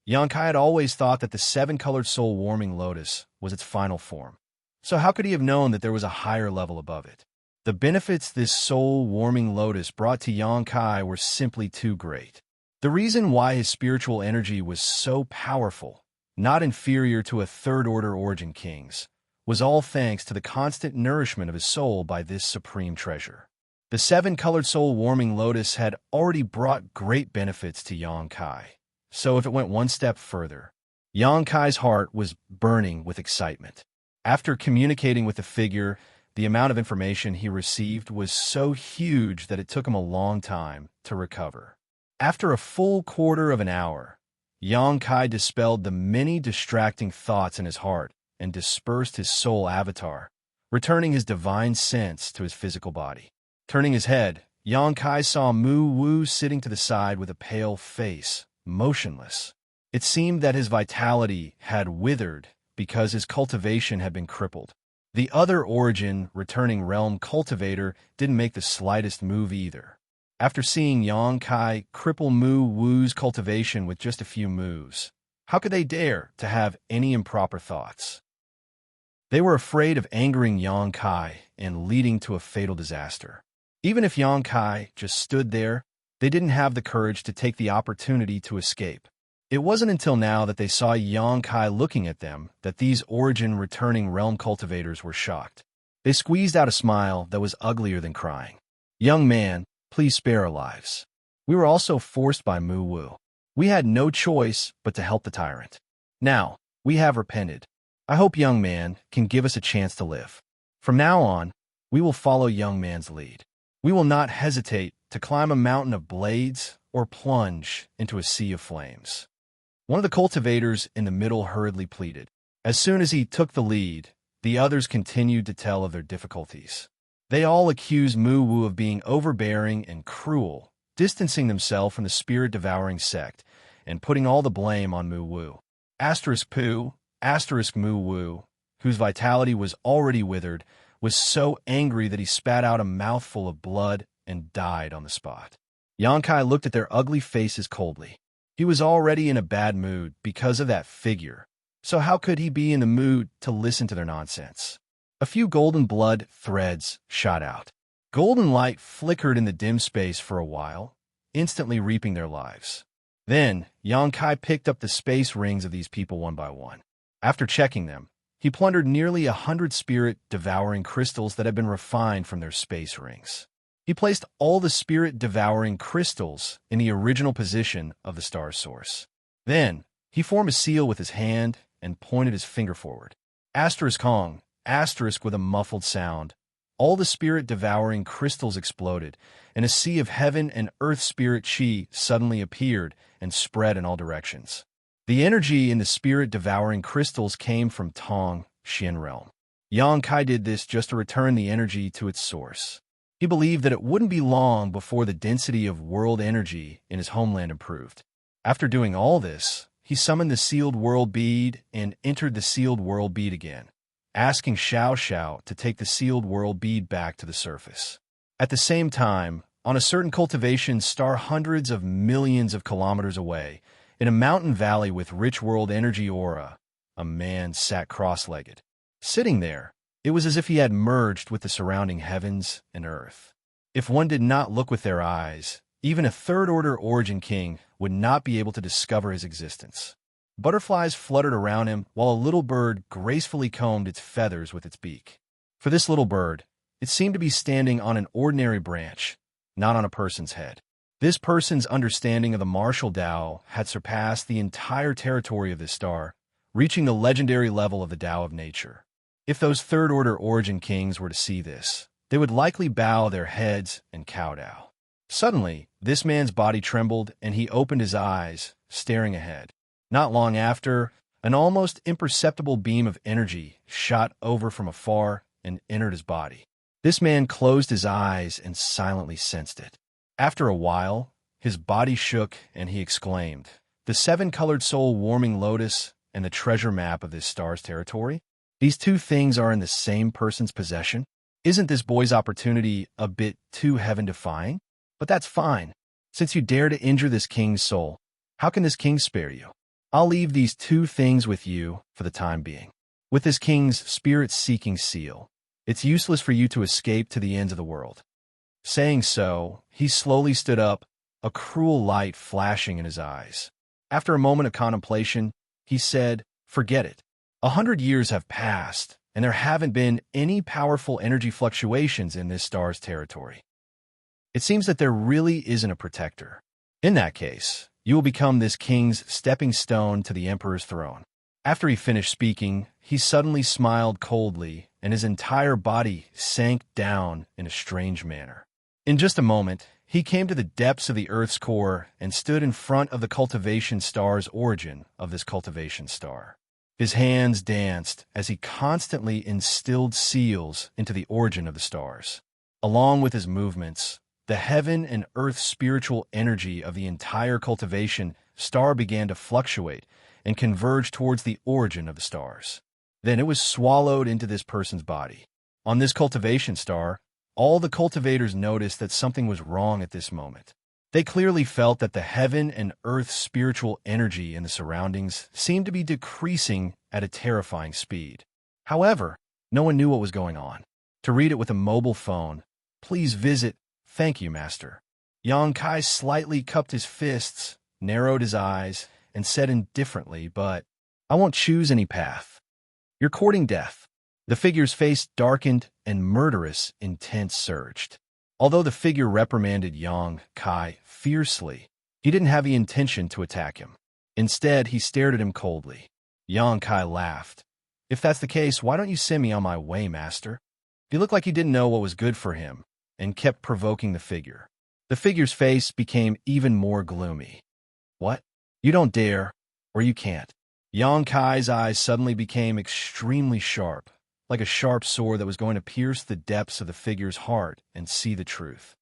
Xianxia had always thought that the 7-colored soul-warming lotus was its final form. So how could he have known that there was a higher level above it? The benefits this soul-warming lotus brought to Xianxia were simply too great. The reason why his spiritual energy was so powerful, not inferior to a third-order origin king's, was all thanks to the constant nourishment of his soul by this supreme treasure. The 7-colored soul-warming lotus had already brought great benefits to Xianxia, so if it went one step further, Xianxia's heart was burning with excitement. After communicating with the figure, the amount of information he received was so huge that it took him a long time to recover. After a full quarter of an hour, Xianxia dispelled the many distracting thoughts in his heart and dispersed his soul avatar, returning his divine sense to his physical body. Turning his head, Xianxia saw Mu Wu sitting to the side with a pale face, motionless. It seemed that his vitality had withered because his cultivation had been crippled. The other origin, returning realm cultivator, didn't make the slightest move either. After seeing Yang Kai cripple Mu Wu's cultivation with just a few moves, how could they dare to have any improper thoughts? They were afraid of angering Yang Kai and leading to a fatal disaster. Even if Yang Kai just stood there, they didn't have the courage to take the opportunity to escape. It wasn't until now that they saw Yang Kai looking at them that these origin-returning realm cultivators were shocked. They squeezed out a smile that was uglier than crying. "Young man, please spare our lives. We were also forced by Mu Wu. We had no choice but to help the tyrant. Now, we have repented. I hope young man can give us a chance to live. From now on, we will follow young man's lead. We will not hesitate to climb a mountain of blades or plunge into a sea of flames." One of the cultivators in the middle hurriedly pleaded. As soon as he took the lead, the others continued to tell of their difficulties. They all accused Mu Wu of being overbearing and cruel, distancing themselves from the spirit-devouring sect, and putting all the blame on Mu Wu. Mu Wu, whose vitality was already withered, was so angry that he spat out a mouthful of blood and died on the spot. Yang Kai looked at their ugly faces coldly. He was already in a bad mood because of that figure, so how could he be in the mood to listen to their nonsense? A few golden blood threads shot out. Golden light flickered in the dim space for a while, instantly reaping their lives. Then, Yang Kai picked up the space rings of these people one by one. After checking them, he plundered nearly 100 spirit-devouring crystals that had been refined from their space rings. He placed all the spirit-devouring crystals in the original position of the star's source. Then, he formed a seal with his hand and pointed his finger forward. Asterisk Hong, asterisk with a muffled sound. All the spirit-devouring crystals exploded, and a sea of heaven and earth spirit chi suddenly appeared and spread in all directions. The energy in the spirit-devouring crystals came from Tong, Xian realm. Yang Kai did this just to return the energy to its source. He believed that it wouldn't be long before the density of world energy in his homeland improved. After doing all this, he summoned the sealed world bead and entered the sealed world bead again, asking Xianxia to take the sealed world bead back to the surface. At the same time, on a certain cultivation star hundreds of millions of kilometers away, in a mountain valley with rich world energy aura, a man sat cross-legged. Sitting there, it was as if he had merged with the surrounding heavens and earth. If one did not look with their eyes, even a third-order origin king would not be able to discover his existence. Butterflies fluttered around him while a little bird gracefully combed its feathers with its beak. For this little bird, it seemed to be standing on an ordinary branch, not on a person's head. This person's understanding of the martial Tao had surpassed the entire territory of this star, reaching the legendary level of the Tao of nature. If those third-order origin kings were to see this, they would likely bow their heads and kowtow. Suddenly, this man's body trembled and he opened his eyes, staring ahead. Not long after, an almost imperceptible beam of energy shot over from afar and entered his body. This man closed his eyes and silently sensed it. After a while, his body shook and he exclaimed, "The seven-colored soul-warming lotus and the treasure map of this star's territory? These two things are in the same person's possession? Isn't this boy's opportunity a bit too heaven-defying? But that's fine. Since you dare to injure this king's soul, how can this king spare you? I'll leave these two things with you for the time being. With this king's spirit-seeking seal, it's useless for you to escape to the ends of the world." Saying so, he slowly stood up, a cruel light flashing in his eyes. After a moment of contemplation, he said, "Forget it. 100 years have passed, and there haven't been any powerful energy fluctuations in this star's territory. It seems that there really isn't a protector. In that case, you will become this king's stepping stone to the emperor's throne." After he finished speaking, he suddenly smiled coldly, and his entire body sank down in a strange manner. In just a moment, he came to the depths of the Earth's core and stood in front of the cultivation star's origin of this cultivation star. His hands danced as he constantly instilled seals into the origin of the stars. Along with his movements, the heaven and earth spiritual energy of the entire cultivation star began to fluctuate and converge towards the origin of the stars. Then it was swallowed into this person's body. On this cultivation star, all the cultivators noticed that something was wrong at this moment. They clearly felt that the heaven and earth spiritual energy in the surroundings seemed to be decreasing at a terrifying speed. However, no one knew what was going on. To read it with a mobile phone, please visit Thank You, Master. Xianxia slightly cupped his fists, narrowed his eyes, and said indifferently, "But I won't choose any path. You're courting death." The figure's face darkened and murderous intent surged. Although the figure reprimanded Xianxia fiercely, he didn't have the intention to attack him. Instead, he stared at him coldly. Xianxia laughed. "If that's the case, why don't you send me on my way, master?" He looked like he didn't know what was good for him and kept provoking the figure. The figure's face became even more gloomy. "What? You don't dare, or you can't." Xianxia's eyes suddenly became extremely sharp, like a sharp sword that was going to pierce the depths of the figure's heart and see the truth.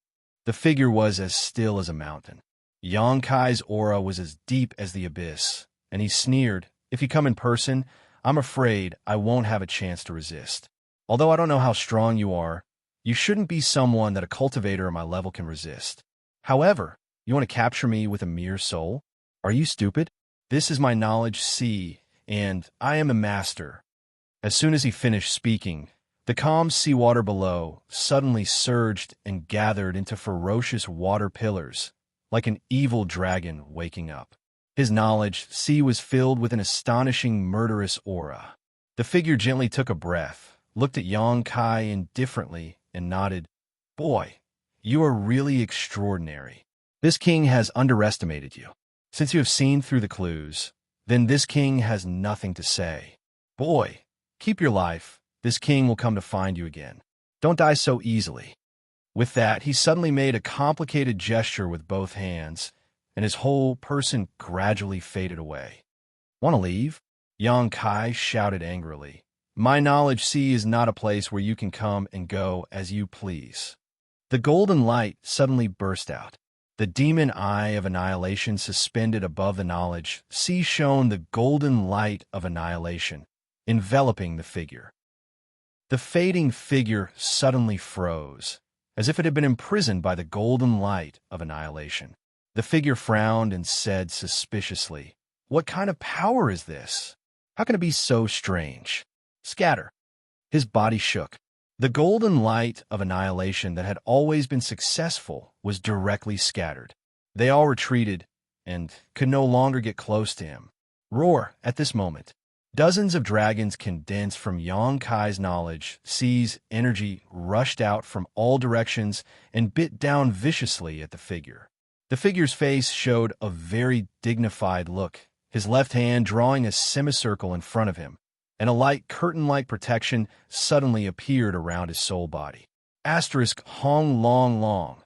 The figure was as still as a mountain. Xianxia's aura was as deep as the abyss, and he sneered, "If you come in person, I'm afraid I won't have a chance to resist. Although I don't know how strong you are, you shouldn't be someone that a cultivator at my level can resist. However, you want to capture me with a mere soul? Are you stupid? This is my knowledge sea, and I am a master." As soon as he finished speaking, the calm seawater below suddenly surged and gathered into ferocious water pillars, like an evil dragon waking up. His knowledge sea was filled with an astonishing murderous aura. The figure gently took a breath, looked at Xianxia indifferently, and nodded. "Boy, you are really extraordinary. This king has underestimated you. Since you have seen through the clues, then this king has nothing to say. Boy, keep your life. This king will come to find you again. Don't die so easily." With that, he suddenly made a complicated gesture with both hands, and his whole person gradually faded away. "Want to leave?" Xianxia shouted angrily. "My knowledge sea is not a place where you can come and go as you please." The golden light suddenly burst out. The demon eye of annihilation suspended above the knowledge sea shone the golden light of annihilation, enveloping the figure. The fading figure suddenly froze, as if it had been imprisoned by the golden light of annihilation. The figure frowned and said suspiciously, "What kind of power is this? How can it be so strange? Scatter." His body shook. The golden light of annihilation that had always been successful was directly scattered. They all retreated and could no longer get close to him. Roar! At this moment, dozens of dragons condensed from Xianxia's knowledge sea's energy rushed out from all directions and bit down viciously at the figure. The figure's face showed a very dignified look, his left hand drawing a semicircle in front of him, and a light curtain-like protection suddenly appeared around his soul body. Asterisk Hong Long Long.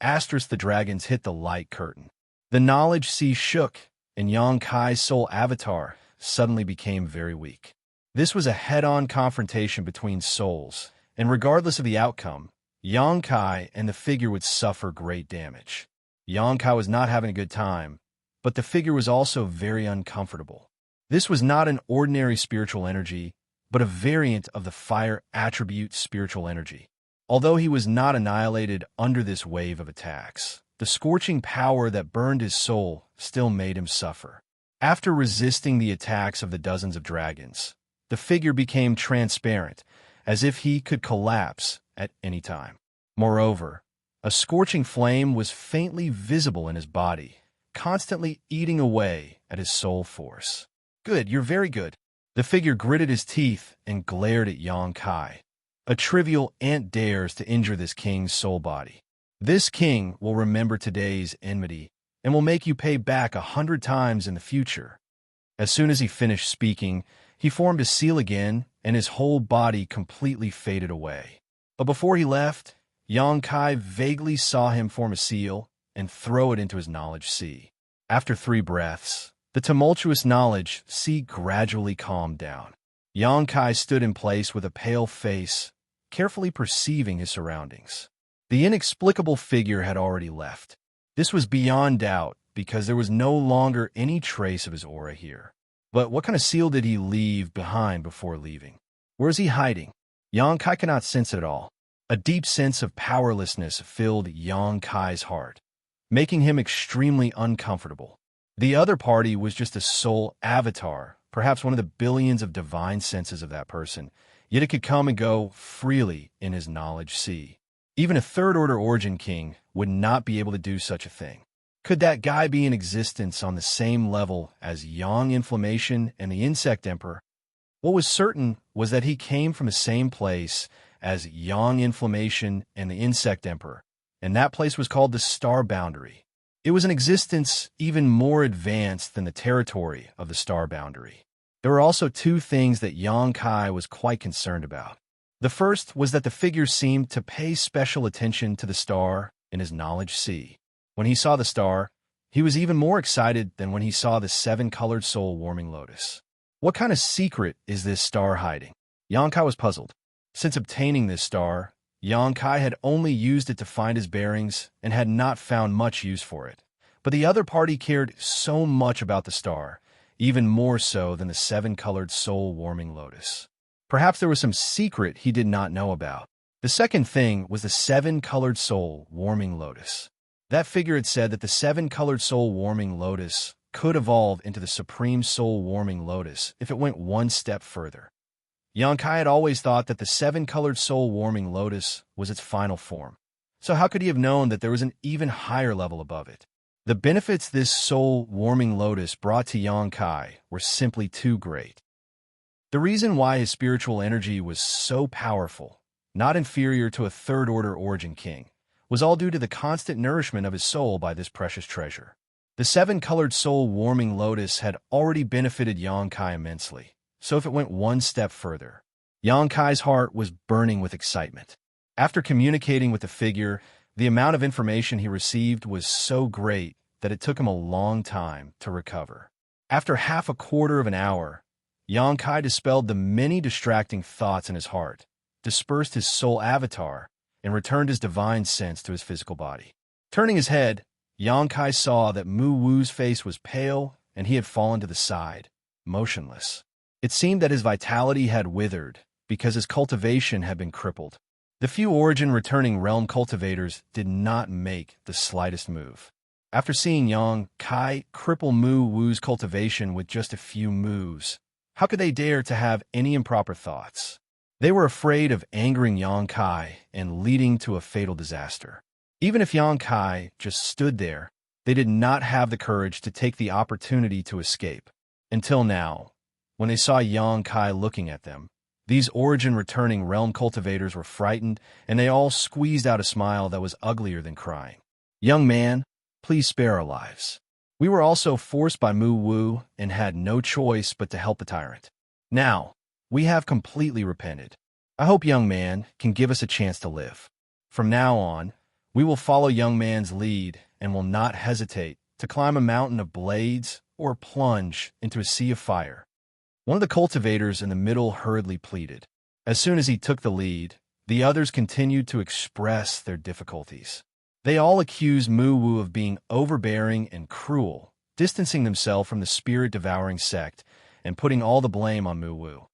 Asterisk the dragons hit the light curtain. The knowledge sea shook, and Xianxia's soul avatar suddenly became very weak. This was a head-on confrontation between souls, and regardless of the outcome, Xianxia and the figure would suffer great damage. Xianxia was not having a good time, but the figure was also very uncomfortable. This was not an ordinary spiritual energy, but a variant of the fire attribute spiritual energy. Although he was not annihilated under this wave of attacks, the scorching power that burned his soul still made him suffer. After resisting the attacks of the dozens of dragons, the figure became transparent, as if he could collapse at any time. Moreover, a scorching flame was faintly visible in his body, constantly eating away at his soul force. "Good, you're very good." The figure gritted his teeth and glared at Xianxia. "A trivial ant dares to injure this king's soul body. This king will remember today's enmity and will make you pay back 100 times in the future." As soon as he finished speaking, he formed a seal again, and his whole body completely faded away. But before he left, Xianxia vaguely saw him form a seal and throw it into his knowledge sea. After 3 breaths, the tumultuous knowledge sea gradually calmed down. Xianxia stood in place with a pale face, carefully perceiving his surroundings. The inexplicable figure had already left. This was beyond doubt because there was no longer any trace of his aura here. But what kind of seal did he leave behind before leaving? Where is he hiding? Yang Kai cannot sense it at all. A deep sense of powerlessness filled Yang Kai's heart, making him extremely uncomfortable. The other party was just a soul avatar, perhaps one of the billions of divine senses of that person, yet it could come and go freely in his knowledge sea. Even a third-order origin king would not be able to do such a thing. Could that guy be in existence on the same level as Yang Inflammation and the Insect Emperor? What was certain was that he came from the same place as Yang Inflammation and the Insect Emperor, and that place was called the Star Boundary. It was an existence even more advanced than the territory of the Star Boundary. There were also two things that Yang Kai was quite concerned about. The first was that the figure seemed to pay special attention to the star in his knowledge sea. When he saw the star, he was even more excited than when he saw the seven-colored soul-warming lotus. What kind of secret is this star hiding? Yang Kai was puzzled. Since obtaining this star, Yang Kai had only used it to find his bearings and had not found much use for it. But the other party cared so much about the star, even more so than the seven-colored soul-warming lotus. Perhaps there was some secret he did not know about. The second thing was the seven-colored soul-warming lotus. That figure had said that the seven-colored soul-warming lotus could evolve into the supreme soul-warming lotus if it went one step further. Yang Kai had always thought that the seven-colored soul-warming lotus was its final form. So how could he have known that there was an even higher level above it? The benefits this soul-warming lotus brought to Yang Kai were simply too great. The reason why his spiritual energy was so powerful, not inferior to a third-order origin king, was all due to the constant nourishment of his soul by this precious treasure. The seven-colored soul-warming lotus had already benefited Yang Kai immensely. So if it went one step further, Yang Kai's heart was burning with excitement. After communicating with the figure, the amount of information he received was so great that it took him a long time to recover. After half a quarter of an hour, Yang Kai dispelled the many distracting thoughts in his heart, dispersed his soul avatar, and returned his divine sense to his physical body. Turning his head, Yang Kai saw that Mu Wu's face was pale and he had fallen to the side, motionless. It seemed that his vitality had withered because his cultivation had been crippled. The few origin-returning realm cultivators did not make the slightest move. After seeing Yang Kai cripple Mu Wu's cultivation with just a few moves, how could they dare to have any improper thoughts? They were afraid of angering Yang Kai and leading to a fatal disaster. Even if Yang Kai just stood there, they did not have the courage to take the opportunity to escape. Until now, when they saw Yang Kai looking at them, these origin-returning realm cultivators were frightened, and they all squeezed out a smile that was uglier than crying. "Young man, please spare our lives. We were also forced by Mu Wu and had no choice but to help the tyrant. Now, we have completely repented. I hope young man can give us a chance to live. From now on, we will follow young man's lead and will not hesitate to climb a mountain of blades or plunge into a sea of fire." One of the cultivators in the middle hurriedly pleaded. As soon as he took the lead, the others continued to express their difficulties. They all accused Mu Wu of being overbearing and cruel, distancing themselves from the spirit-devouring sect and putting all the blame on Mu Wu.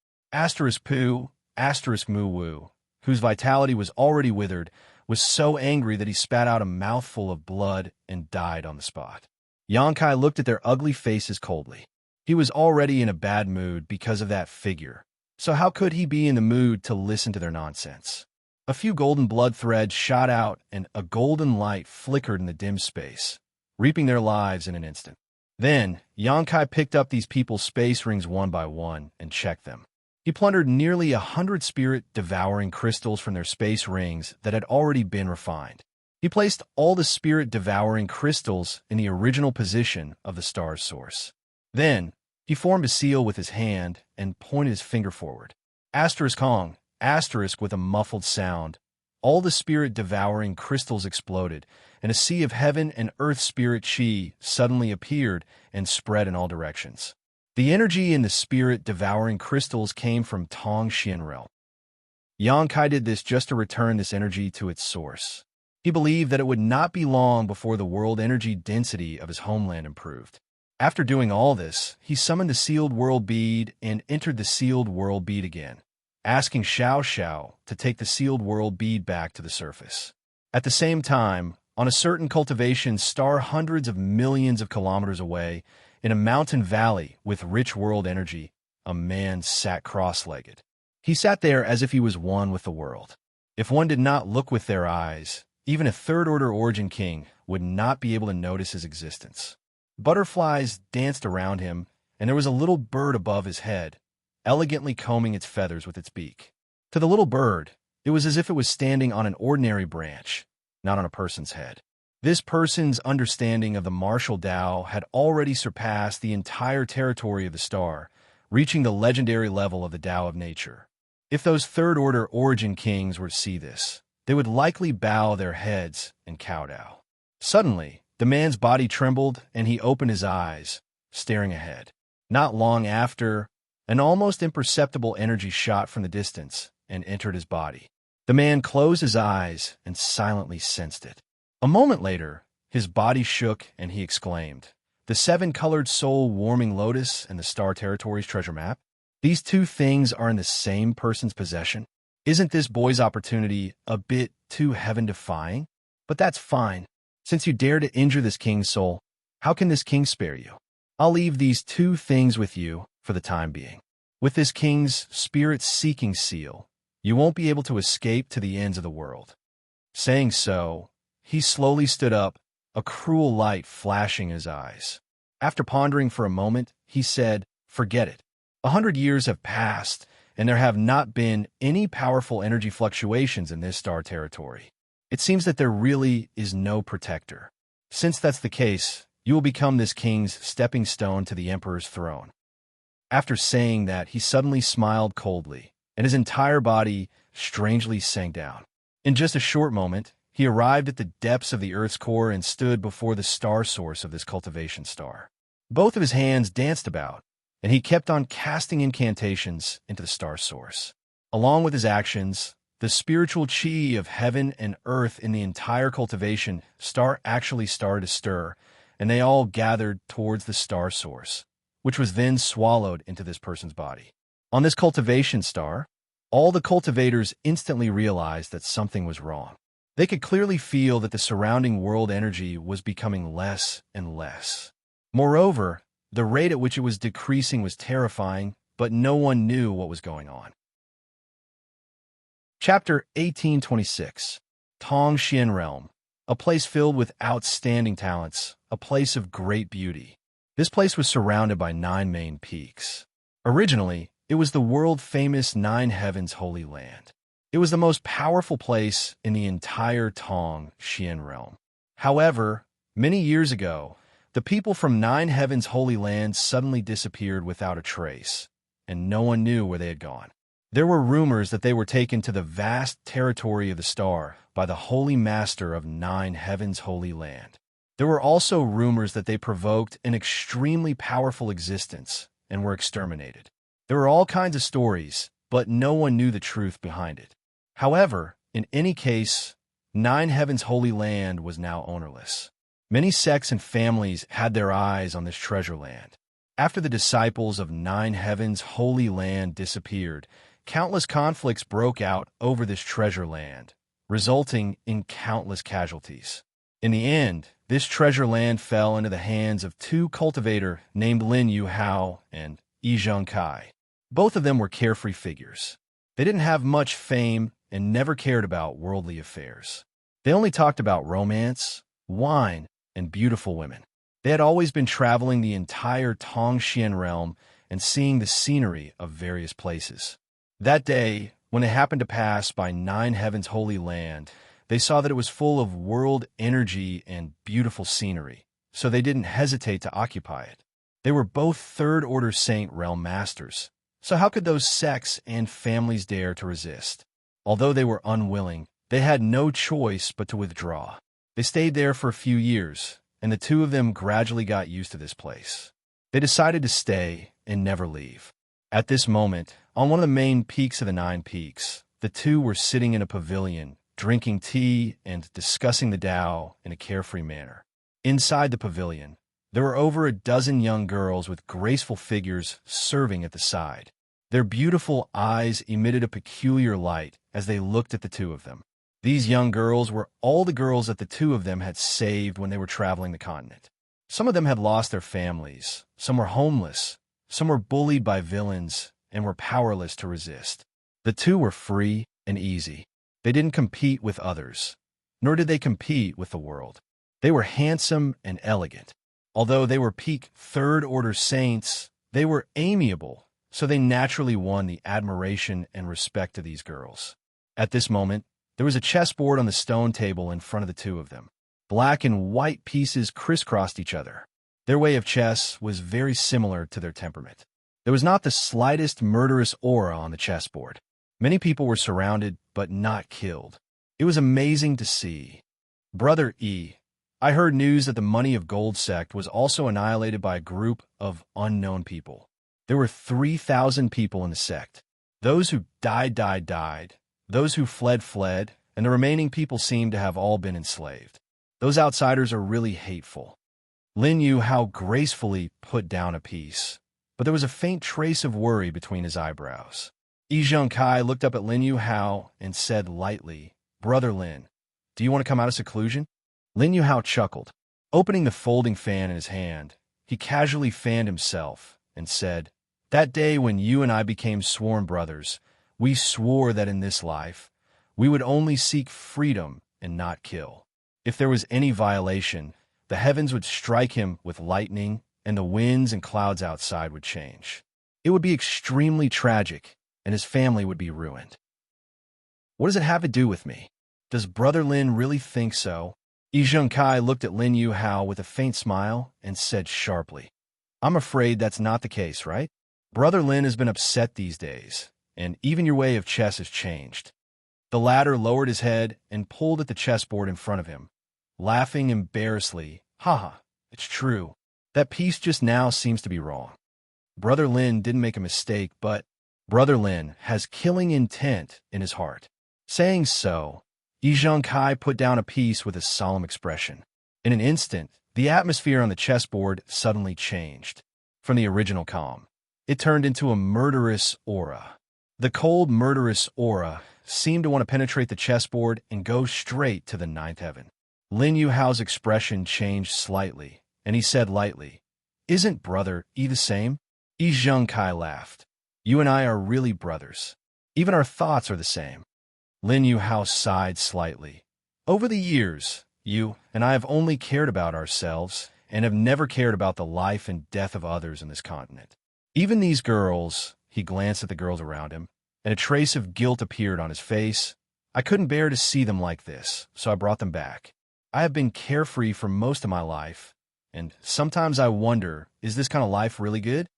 Mu Wu, whose vitality was already withered, was so angry that he spat out a mouthful of blood and died on the spot. Yang Kai looked at their ugly faces coldly. He was already in a bad mood because of that figure, so how could he be in the mood to listen to their nonsense? A few golden blood threads shot out and a golden light flickered in the dim space, reaping their lives in an instant. Then, Yang Kai picked up these people's space rings one by one and checked them. He plundered nearly 100 spirit-devouring crystals from their space rings that had already been refined. He placed all the spirit-devouring crystals in the original position of the star's source. Then, he formed a seal with his hand and pointed his finger forward. Asterisk Hong, asterisk with a muffled sound. All the spirit-devouring crystals exploded, and a sea of heaven and earth spirit chi suddenly appeared and spread in all directions. The energy in the spirit-devouring crystals came from Tong Xian realm. Yang Kai did this just to return this energy to its source. He believed that it would not be long before the world energy density of his homeland improved. After doing all this, he summoned the sealed world bead and entered the sealed world bead again, asking Xianxia to take the sealed world bead back to the surface. At the same time, on a certain cultivation star hundreds of millions of kilometers away, in a mountain valley with rich world energy, a man sat cross-legged. He sat there as if he was one with the world. If one did not look with their eyes, even a third-order origin king would not be able to notice his existence. Butterflies danced around him, and there was a little bird above his head, elegantly combing its feathers with its beak. To the little bird, it was as if it was standing on an ordinary branch, not on a person's head. This person's understanding of the martial Tao had already surpassed the entire territory of the star, reaching the legendary level of the Tao of nature. If those third-order origin kings were to see this, they would likely bow their heads and kowtow. Suddenly, the man's body trembled and he opened his eyes, staring ahead. Not long after, an almost imperceptible energy shot from the distance and entered his body. The man closed his eyes and silently sensed it. A moment later, his body shook and he exclaimed, "The seven-colored soul-warming lotus and the Star Territory's treasure map? These two things are in the same person's possession? Isn't this boy's opportunity a bit too heaven-defying? But that's fine. Since you dare to injure this king's soul, how can this king spare you? I'll leave these two things with you for the time being. With this king's spirit-seeking seal, you won't be able to escape to the ends of the world." Saying so, he slowly stood up, a cruel light flashing in his eyes. After pondering for a moment, he said, "Forget it. 100 years have passed, and there have not been any powerful energy fluctuations in this star territory. It seems that there really is no protector. Since that's the case, you will become this king's stepping stone to the emperor's throne." After saying that, he suddenly smiled coldly, and his entire body strangely sank down. In just a short moment, he arrived at the depths of the Earth's core and stood before the star source of this cultivation star. Both of his hands danced about, and he kept on casting incantations into the star source. Along with his actions, the spiritual chi of heaven and earth in the entire cultivation star actually started to stir, and they all gathered towards the star source, which was then swallowed into this person's body. On this cultivation star, all the cultivators instantly realized that something was wrong. They could clearly feel that the surrounding world energy was becoming less and less. Moreover, the rate at which it was decreasing was terrifying, but no one knew what was going on. Chapter 1826. Tong Xian Realm, a place filled with outstanding talents, a place of great beauty. This place was surrounded by 9 main peaks. Originally, it was the world-famous 9 Heavens Holy Land. It was the most powerful place in the entire Tong Xian realm. However, many years ago, the people from 9 Heavens Holy Land suddenly disappeared without a trace, and no one knew where they had gone. There were rumors that they were taken to the vast territory of the star by the Holy Master of 9 Heavens Holy Land. There were also rumors that they provoked an extremely powerful existence and were exterminated. There were all kinds of stories, but no one knew the truth behind it. However, in any case, 9 Heavens Holy Land was now ownerless. Many sects and families had their eyes on this treasure land. After the disciples of 9 Heavens Holy Land disappeared, countless conflicts broke out over this treasure land, resulting in countless casualties. In the end, this treasure land fell into the hands of 2 cultivators named Lin Yuhao and Yi Zhengkai. Both of them were carefree figures. They didn't have much fame and never cared about worldly affairs. They only talked about romance, wine, and beautiful women. They had always been traveling the entire Tongxian realm and seeing the scenery of various places. That day, when they happened to pass by 9 Heavens Holy Land, they saw that it was full of world energy and beautiful scenery, so they didn't hesitate to occupy it. They were both third-order saint realm masters, so how could those sects and families dare to resist? Although they were unwilling, they had no choice but to withdraw. They stayed there for a few years, and the 2 of them gradually got used to this place. They decided to stay and never leave. At this moment, on one of the main peaks of the 9 peaks, the 2 were sitting in a pavilion drinking tea and discussing the Tao in a carefree manner. Inside the pavilion, there were over a dozen young girls with graceful figures serving at the side. Their beautiful eyes emitted a peculiar light as they looked at the two of them. These young girls were all the girls that the two of them had saved when they were traveling the continent. Some of them had lost their families, some were homeless, some were bullied by villains and were powerless to resist. The two were free and easy. They didn't compete with others, nor did they compete with the world. They were handsome and elegant. Although they were peak third-order saints, they were amiable, so they naturally won the admiration and respect of these girls. At this moment, there was a chessboard on the stone table in front of the two of them. Black and white pieces crisscrossed each other. Their way of chess was very similar to their temperament. There was not the slightest murderous aura on the chessboard. Many people were surrounded, but not killed. It was amazing to see. Brother E, I heard news that the Money of Gold sect was also annihilated by a group of unknown people. There were 3,000 people in the sect. Those who died. Those who fled, and the remaining people seemed to have all been enslaved. Those outsiders are really hateful. Lin Yu Hao gracefully put down a piece, but there was a faint trace of worry between his eyebrows. Xianxia looked up at Lin Yu Hao and said lightly, "Brother Lin, do you want to come out of seclusion?" Lin Yu Hao chuckled. Opening the folding fan in his hand, he casually fanned himself and said, "That day when you and I became sworn brothers, we swore that in this life, we would only seek freedom and not kill. If there was any violation, the heavens would strike him with lightning and the winds and clouds outside would change. It would be extremely tragic and his family would be ruined. What does it have to do with me? Does Brother Lin really think so?" Xianxia looked at Lin Yu Hao with a faint smile and said sharply, "I'm afraid that's not the case, right? Brother Lin has been upset these days, and even your way of chess has changed." The latter lowered his head and pulled at the chessboard in front of him, laughing embarrassedly. "Haha, it's true. That piece just now seems to be wrong. Brother Lin didn't make a mistake, but Brother Lin has killing intent in his heart." Saying so, Xianxia put down a piece with a solemn expression. In an instant, the atmosphere on the chessboard suddenly changed. From the original calm, it turned into a murderous aura. The cold, murderous aura seemed to want to penetrate the chessboard and go straight to the ninth heaven. Lin Yu Hao's expression changed slightly, and he said lightly, "Isn't Brother E the same?" Xianxia laughed. "You and I are really brothers. Even our thoughts are the same." Lin Yu Hao sighed slightly. "Over the years, you and I have only cared about ourselves and have never cared about the life and death of others in this continent. Even these girls," he glanced at the girls around him, and a trace of guilt appeared on his face. "I couldn't bear to see them like this, so I brought them back. I have been carefree for most of my life, and sometimes I wonder, is this kind of life really good?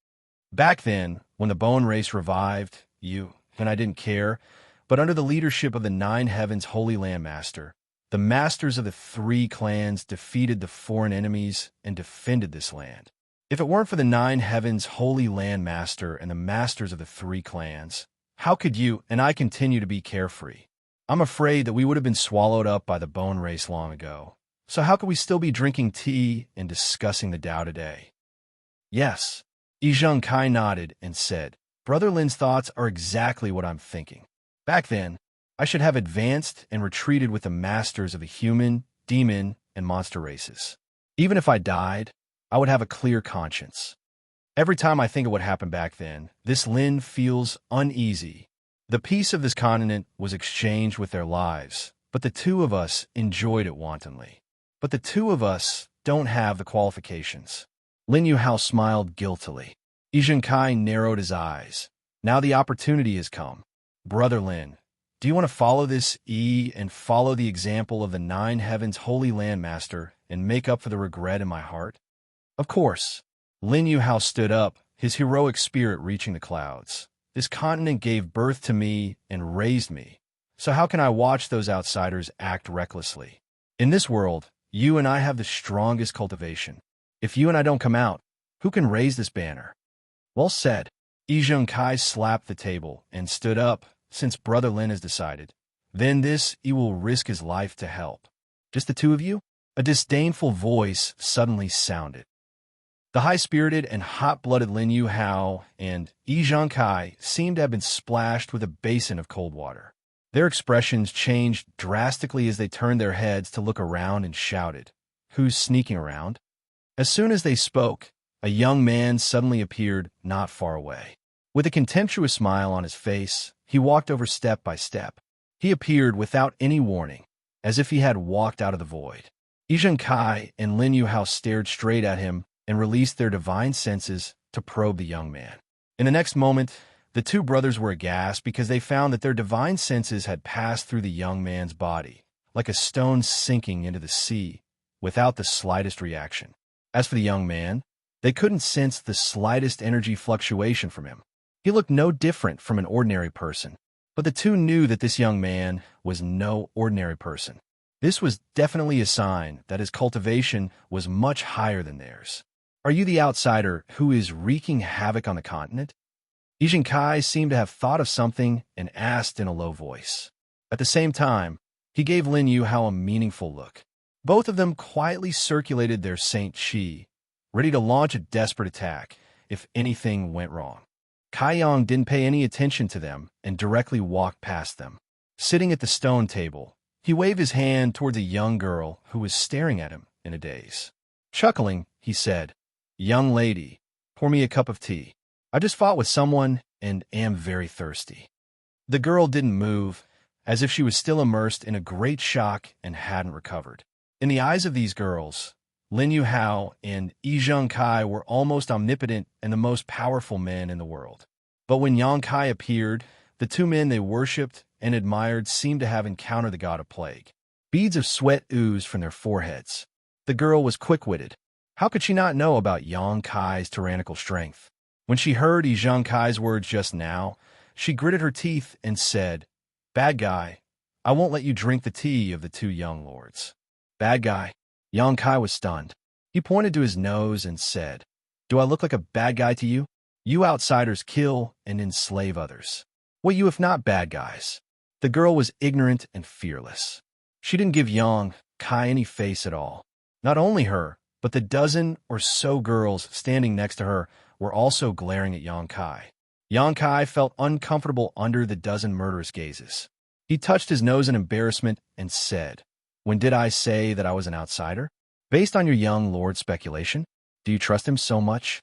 Back then, when the bone race revived, you and I didn't care, but under the leadership of the Nine Heavens Holy Landmaster, the masters of the three clans defeated the foreign enemies and defended this land. If it weren't for the Nine Heavens Holy Landmaster and the masters of the three clans, how could you and I continue to be carefree? I'm afraid that we would have been swallowed up by the bone race long ago. So how could we still be drinking tea and discussing the Tao today?" "Yes." Xianxia nodded and said, "Brother Lin's thoughts are exactly what I'm thinking. Back then, I should have advanced and retreated with the masters of the human, demon, and monster races. Even if I died, I would have a clear conscience. Every time I think of what happened back then, this Lin feels uneasy. The peace of this continent was exchanged with their lives, but the two of us enjoyed it wantonly. But the two of us don't have the qualifications." Lin Yu Hao smiled guiltily. Xianxia narrowed his eyes. "Now the opportunity has come. Brother Lin, do you want to follow this and follow the example of the Nine Heavens Holy Landmaster and make up for the regret in my heart?" "Of course." Lin Yu Hao stood up, his heroic spirit reaching the clouds. "This continent gave birth to me and raised me. So how can I watch those outsiders act recklessly? In this world, you and I have the strongest cultivation. If you and I don't come out, who can raise this banner?" "Well said." Xianxia slapped the table and stood up. "Since Brother Lin has decided, Then he will risk his life to help. Just the two of you? A disdainful voice suddenly sounded. The high-spirited and hot-blooded Lin Yuhao and Xianxia seemed to have been splashed with a basin of cold water. Their expressions changed drastically as they turned their heads to look around and shouted, "Who's sneaking around?" As soon as they spoke, a young man suddenly appeared not far away. With a contemptuous smile on his face, he walked over step by step. He appeared without any warning, as if he had walked out of the void. Xianxia and Lin Yuhao stared straight at him and released their divine senses to probe the young man. In the next moment, the two brothers were aghast because they found that their divine senses had passed through the young man's body, like a stone sinking into the sea, without the slightest reaction. As for the young man, they couldn't sense the slightest energy fluctuation from him. He looked no different from an ordinary person, but the two knew that this young man was no ordinary person. This was definitely a sign that his cultivation was much higher than theirs. "Are you the outsider who is wreaking havoc on the continent?" Xianxia seemed to have thought of something and asked in a low voice. At the same time, he gave Lin Yuhao a meaningful look. Both of them quietly circulated their Saint Qi, ready to launch a desperate attack if anything went wrong. Kaiyang didn't pay any attention to them and directly walked past them. Sitting at the stone table, he waved his hand towards a young girl who was staring at him in a daze. Chuckling, he said, "Young lady, pour me a cup of tea. I just fought with someone and am very thirsty." The girl didn't move, as if she was still immersed in a great shock and hadn't recovered. In the eyes of these girls, Lin Yuhao and Xianxia were almost omnipotent and the most powerful men in the world. But when Xianxia appeared, the two men they worshipped and admired seemed to have encountered the god of plague. Beads of sweat oozed from their foreheads. The girl was quick-witted. How could she not know about Xianxia's tyrannical strength? When she heard Xianxia's words just now, she gritted her teeth and said, "Bad guy, I won't let you drink the tea of the two young lords." "Bad guy?" Xianxia was stunned. He pointed to his nose and said, "Do I look like a bad guy to you? You outsiders kill and enslave others. What you if not bad guys?" The girl was ignorant and fearless. She didn't give Xianxia any face at all. Not only her, but the dozen or so girls standing next to her were also glaring at Xianxia. Xianxia felt uncomfortable under the dozen murderous gazes. He touched his nose in embarrassment and said, "When did I say that I was an outsider? Based on your young lord's speculation? Do you trust him so much?"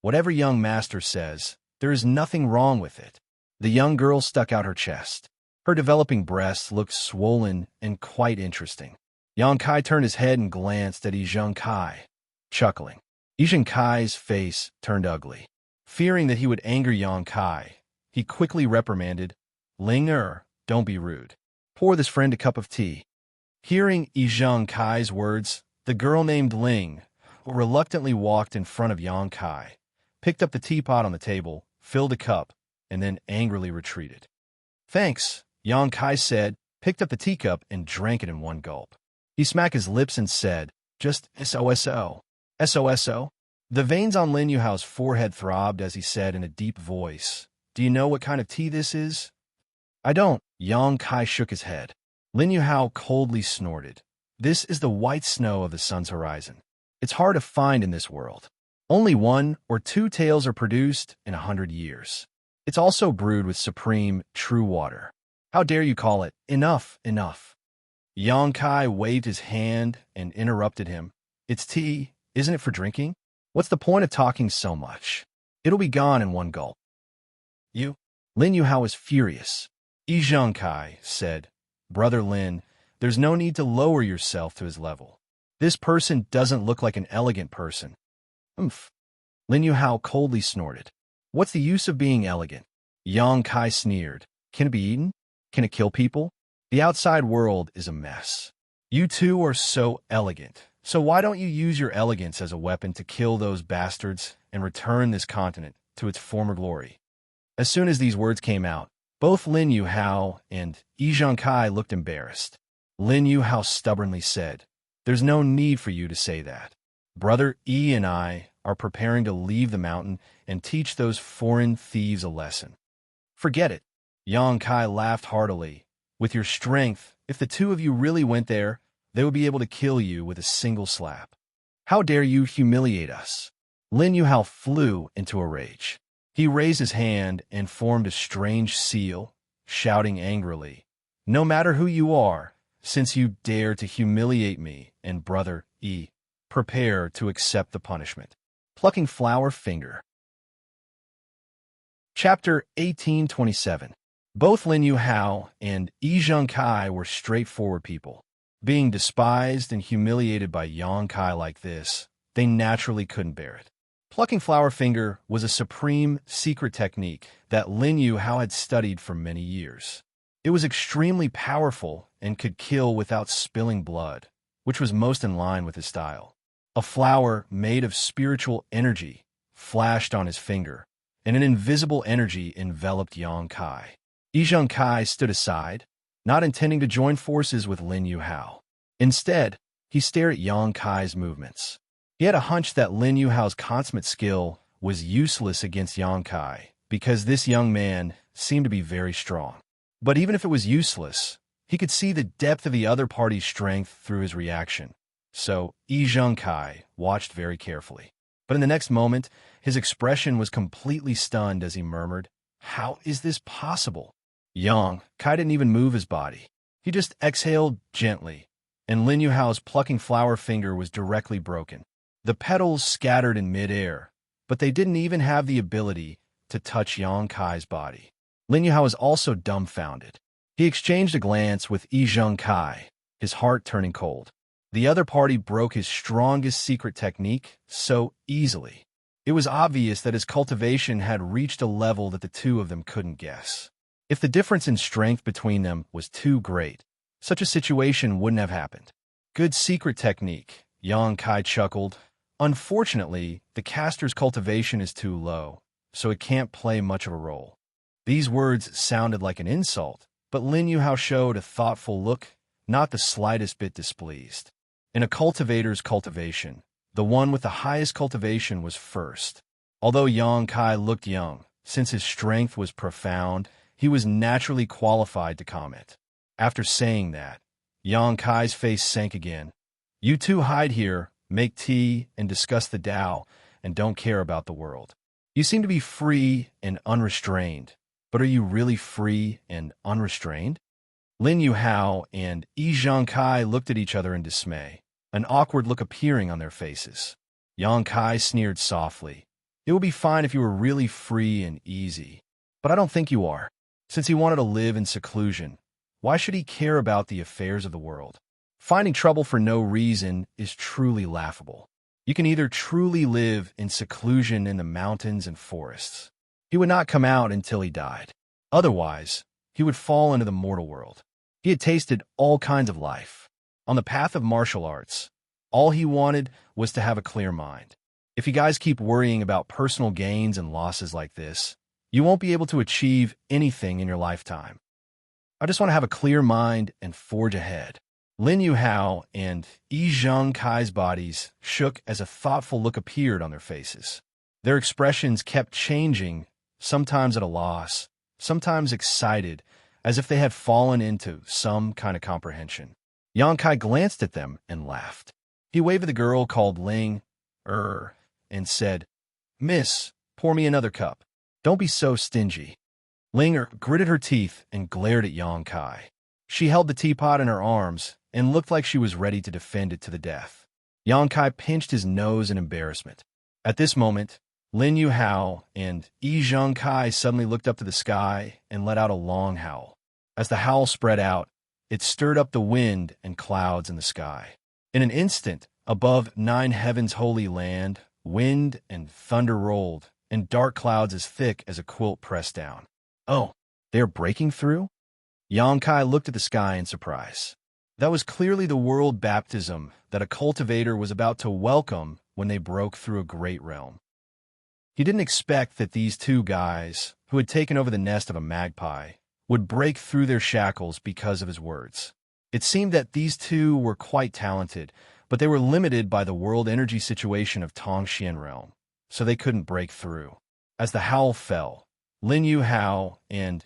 "Whatever young master says, there is nothing wrong with it." The young girl stuck out her chest. Her developing breasts looked swollen and quite interesting. Xianxia turned his head and glanced at Xianxia, chuckling. Xianxia's face turned ugly. Fearing that he would anger Xianxia, he quickly reprimanded, "Ling don't be rude. Pour this friend a cup of tea." Hearing Xianxia's words, the girl named Ling reluctantly walked in front of Xianxia, picked up the teapot on the table, filled a cup, and then angrily retreated. "Thanks," Xianxia said, picked up the teacup and drank it in one gulp. He smacked his lips and said, "Just SOSO. SOSO?" The veins on Lin Yuhao's forehead throbbed as he said in a deep voice, "Do you know what kind of tea this is?" "I don't." Xianxia shook his head. Lin Yuhao coldly snorted. "This is the white snow of the sun's horizon. It's hard to find in this world. Only 1 or 2 tales are produced in 100 years. It's also brewed with supreme, true water. How dare you call it enough, enough?" Xianxia waved his hand and interrupted him. "It's tea, isn't it for drinking? What's the point of talking so much? It'll be gone in one gulp." "You?" Lin Yuhao was furious. Xianxia said, "Brother Lin, there's no need to lower yourself to his level. This person doesn't look like an elegant person." "Umph." Lin Yuhao coldly snorted. "What's the use of being elegant?" Xianxia sneered. "Can it be eaten? Can it kill people? The outside world is a mess. You two are so elegant, so why don't you use your elegance as a weapon to kill those bastards and return this continent to its former glory?" As soon as these words came out, both Lin Yuhao and Xianxia looked embarrassed. Lin Yuhao stubbornly said, "There's no need for you to say that. Brother E and I are preparing to leave the mountain and teach those foreign thieves a lesson." "Forget it." Xianxia laughed heartily. With your strength, if the two of you really went there, they would be able to kill you with a single slap. How dare you humiliate us? Lin Yuhao flew into a rage. He raised his hand and formed a strange seal, shouting angrily, "No matter who you are, since you dare to humiliate me and brother E, prepare to accept the punishment." Plucking flower finger. Chapter 1827. Both Lin Yuhao and Xianxia were straightforward people. Being despised and humiliated by Yangkai like this, they naturally couldn't bear it. Plucking flower finger was a supreme secret technique that Lin Yuhao had studied for many years. It was extremely powerful and could kill without spilling blood, which was most in line with his style. A flower made of spiritual energy flashed on his finger, and an invisible energy enveloped Yangkai. Xianxia stood aside, not intending to join forces with Lin Yuhao. Instead, he stared at Yangkai's movements. He had a hunch that Lin Yuhao's consummate skill was useless against Yangkai because this young man seemed to be very strong. But even if it was useless, he could see the depth of the other party's strength through his reaction. So Xianxia watched very carefully. But in the next moment, his expression was completely stunned as he murmured, "How is this possible?" Kai didn't even move his body. He just exhaled gently, and Lin Yuhao's plucking flower finger was directly broken. The petals scattered in midair, but they didn't even have the ability to touch Yangkai's body. Lin Yuhao was also dumbfounded. He exchanged a glance with Xianxia, his heart turning cold. The other party broke his strongest secret technique so easily. It was obvious that his cultivation had reached a level that the two of them couldn't guess. If the difference in strength between them was too great, such a situation wouldn't have happened. Good secret technique, Yangkai chuckled. Unfortunately, the caster's cultivation is too low, so it can't play much of a role. These words sounded like an insult, but Lin Yuhao showed a thoughtful look, not the slightest bit displeased. In a cultivator's cultivation, the one with the highest cultivation was first. Although Yangkai looked young, since his strength was profound, he was naturally qualified to comment. After saying that, Yangkai's face sank again. "You two hide here, make tea, and discuss the Tao, and don't care about the world. You seem to be free and unrestrained, but are you really free and unrestrained?" Lin Yuhao and Xianxia looked at each other in dismay, an awkward look appearing on their faces. Yangkai sneered softly. "It would be fine if you were really free and easy, but I don't think you are. Since he wanted to live in seclusion, why should he care about the affairs of the world? Finding trouble for no reason is truly laughable. You can either truly live in seclusion in the mountains and forests. He would not come out until he died. Otherwise, he would fall into the mortal world. He had tasted all kinds of life. On the path of martial arts, all he wanted was to have a clear mind. If you guys keep worrying about personal gains and losses like this, you won't be able to achieve anything in your lifetime. I just want to have a clear mind and forge ahead." Lin Yuhao and Xianxia's bodies shook as a thoughtful look appeared on their faces. Their expressions kept changing, sometimes at a loss, sometimes excited, as if they had fallen into some kind of comprehension. Yangkai glanced at them and laughed. He waved at the girl called Ling, and said, "Miss, pour me another cup. Don't be so stingy." Ling gritted her teeth and glared at Yangkai. She held the teapot in her arms and looked like she was ready to defend it to the death. Yangkai pinched his nose in embarrassment. At this moment, Lin Yuhao and Xianxia suddenly looked up to the sky and let out a long howl. As the howl spread out, it stirred up the wind and clouds in the sky. In an instant, above 9 heavens' holy land, wind and thunder rolled, and dark clouds as thick as a quilt pressed down. "Oh, they're breaking through?" Yangkai looked at the sky in surprise. That was clearly the world baptism that a cultivator was about to welcome when they broke through a great realm. He didn't expect that these two guys, who had taken over the nest of a magpie, would break through their shackles because of his words. It seemed that these two were quite talented, but they were limited by the world energy situation of Tongxian realm, so they couldn't break through. As the howl fell, Lin Yuhao and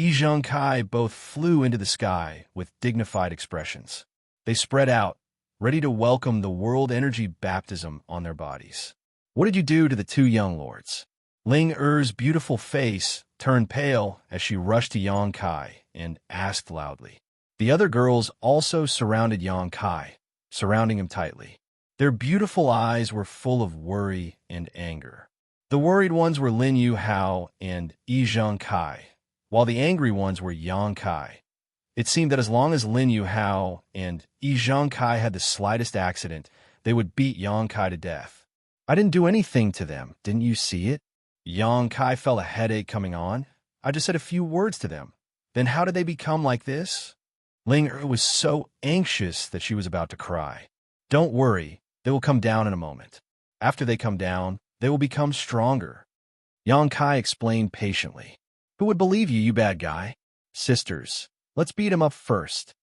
Xianxia both flew into the sky with dignified expressions. They spread out, ready to welcome the world energy baptism on their bodies. What did you do to the two young lords? Ling Er's beautiful face turned pale as she rushed to Yang Kai and asked loudly. The other girls also surrounded Yang Kai, surrounding him tightly. Their beautiful eyes were full of worry and anger. The worried ones were Lin Yuhao and Yi Zhengkai, while the angry ones were Yang Kai. It seemed that as long as Lin Yuhao and Yi Zhengkai had the slightest accident, they would beat Yang Kai to death. I didn't do anything to them, didn't you see it? Yang Kai felt a headache coming on. I just said a few words to them. Then how did they become like this? Ling Er was so anxious that she was about to cry. Don't worry, they will come down in a moment. After they come down, they will become stronger. Yang Kai explained patiently. Who would believe you, you bad guy? Sisters, let's beat him up first.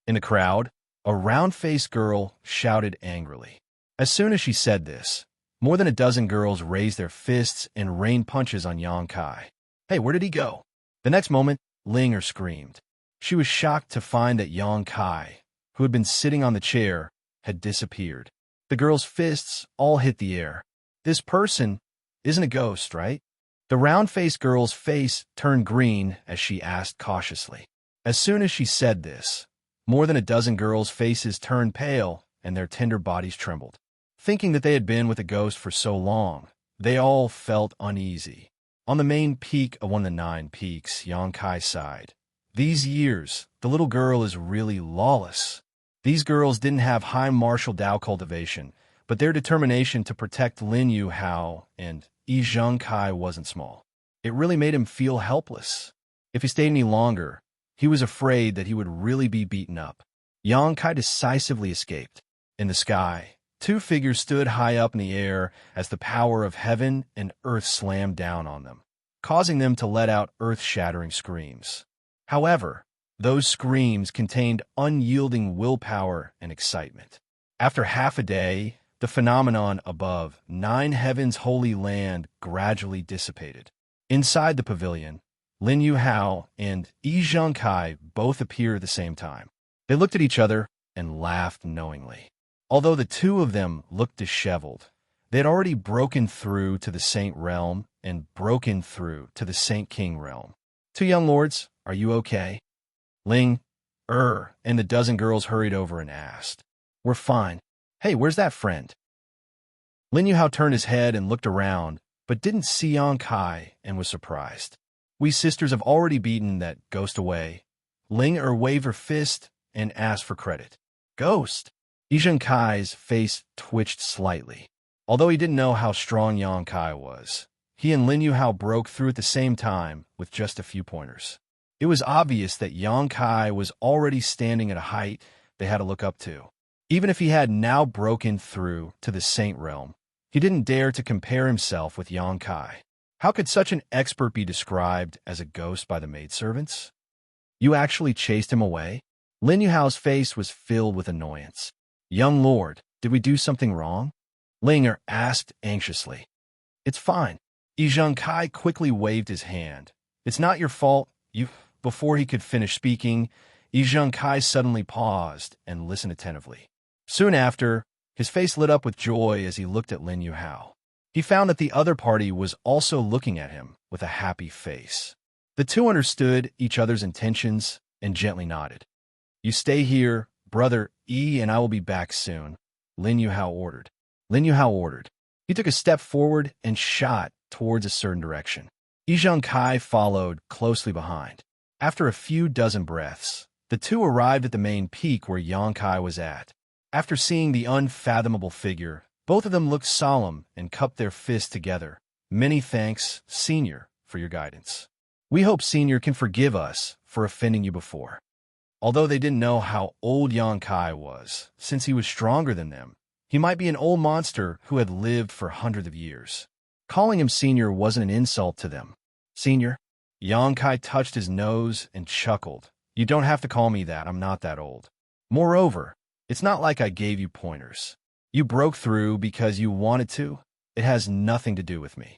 In the crowd, a round-faced girl shouted angrily. As soon as she said this, more than a dozen girls raised their fists and rained punches on Yang Kai. Hey, where did he go? The next moment, Ling Er screamed. She was shocked to find that Yang Kai, who had been sitting on the chair, had disappeared. The girl's fists all hit the air. This person isn't a ghost, right? The round-faced girl's face turned green as she asked cautiously. As soon as she said this, more than a dozen girls' faces turned pale and their tender bodies trembled. Thinking that they had been with a ghost for so long, they all felt uneasy. On the main peak of one of the 9 peaks, Yang Kai sighed. These years, the little girl is really lawless. These girls didn't have high martial Dao cultivation, but their determination to protect Lin Yuhao and Yi Zhengkai wasn't small. It really made him feel helpless. If he stayed any longer, he was afraid that he would really be beaten up. Yang Kai decisively escaped. In the sky, 2 figures stood high up in the air as the power of heaven and earth slammed down on them, causing them to let out earth-shattering screams. However, those screams contained unyielding willpower and excitement. After half a day, the phenomenon above 9 heavens' holy land gradually dissipated. Inside the pavilion, Lin Yuhao and Yi Zhengkai both appeared at the same time. They looked at each other and laughed knowingly. Although the two of them looked disheveled, they had already broken through to the Saint Realm and broken through to the Saint King Realm. 2 young lords, are you okay? Ling Er and the dozen girls hurried over and asked. We're fine. Hey, where's that friend? Lin Yuhao turned his head and looked around, but didn't see Yang Kai and was surprised. We sisters have already beaten that ghost away. Ling Er waved her fist and asked for credit. Ghost? Yi Zhengkai's face twitched slightly. Although he didn't know how strong Yang Kai was, he and Lin Yuhao broke through at the same time with just a few pointers. It was obvious that Yang Kai was already standing at a height they had to look up to. Even if he had now broken through to the Saint Realm, he didn't dare to compare himself with Yang Kai. How could such an expert be described as a ghost by the maidservants? You actually chased him away? Lin Yuhao's face was filled with annoyance. Young lord, did we do something wrong? Ling Er asked anxiously. It's fine. Yi Zhengkai quickly waved his hand. It's not your fault. Before he could finish speaking, Yi Zhengkai suddenly paused and listened attentively. Soon after, his face lit up with joy as he looked at Lin Yuhao. He found that the other party was also looking at him with a happy face. The two understood each other's intentions and gently nodded. You stay here, brother Yi, and I will be back soon, Lin Yuhao ordered. Lin Yuhao ordered. He took a step forward and shot towards a certain direction. Yi Zhengkai followed closely behind. After a few dozen breaths, the two arrived at the main peak where Yang Kai was at. After seeing the unfathomable figure, both of them looked solemn and cupped their fists together. Many thanks, Senior, for your guidance. We hope Senior can forgive us for offending you before. Although they didn't know how old Yang Kai was, since he was stronger than them, he might be an old monster who had lived for hundreds of years. Calling him Senior wasn't an insult to them. Senior? Yang Kai touched his nose and chuckled. You don't have to call me that, I'm not that old. Moreover, it's not like I gave you pointers. You broke through because you wanted to. It has nothing to do with me.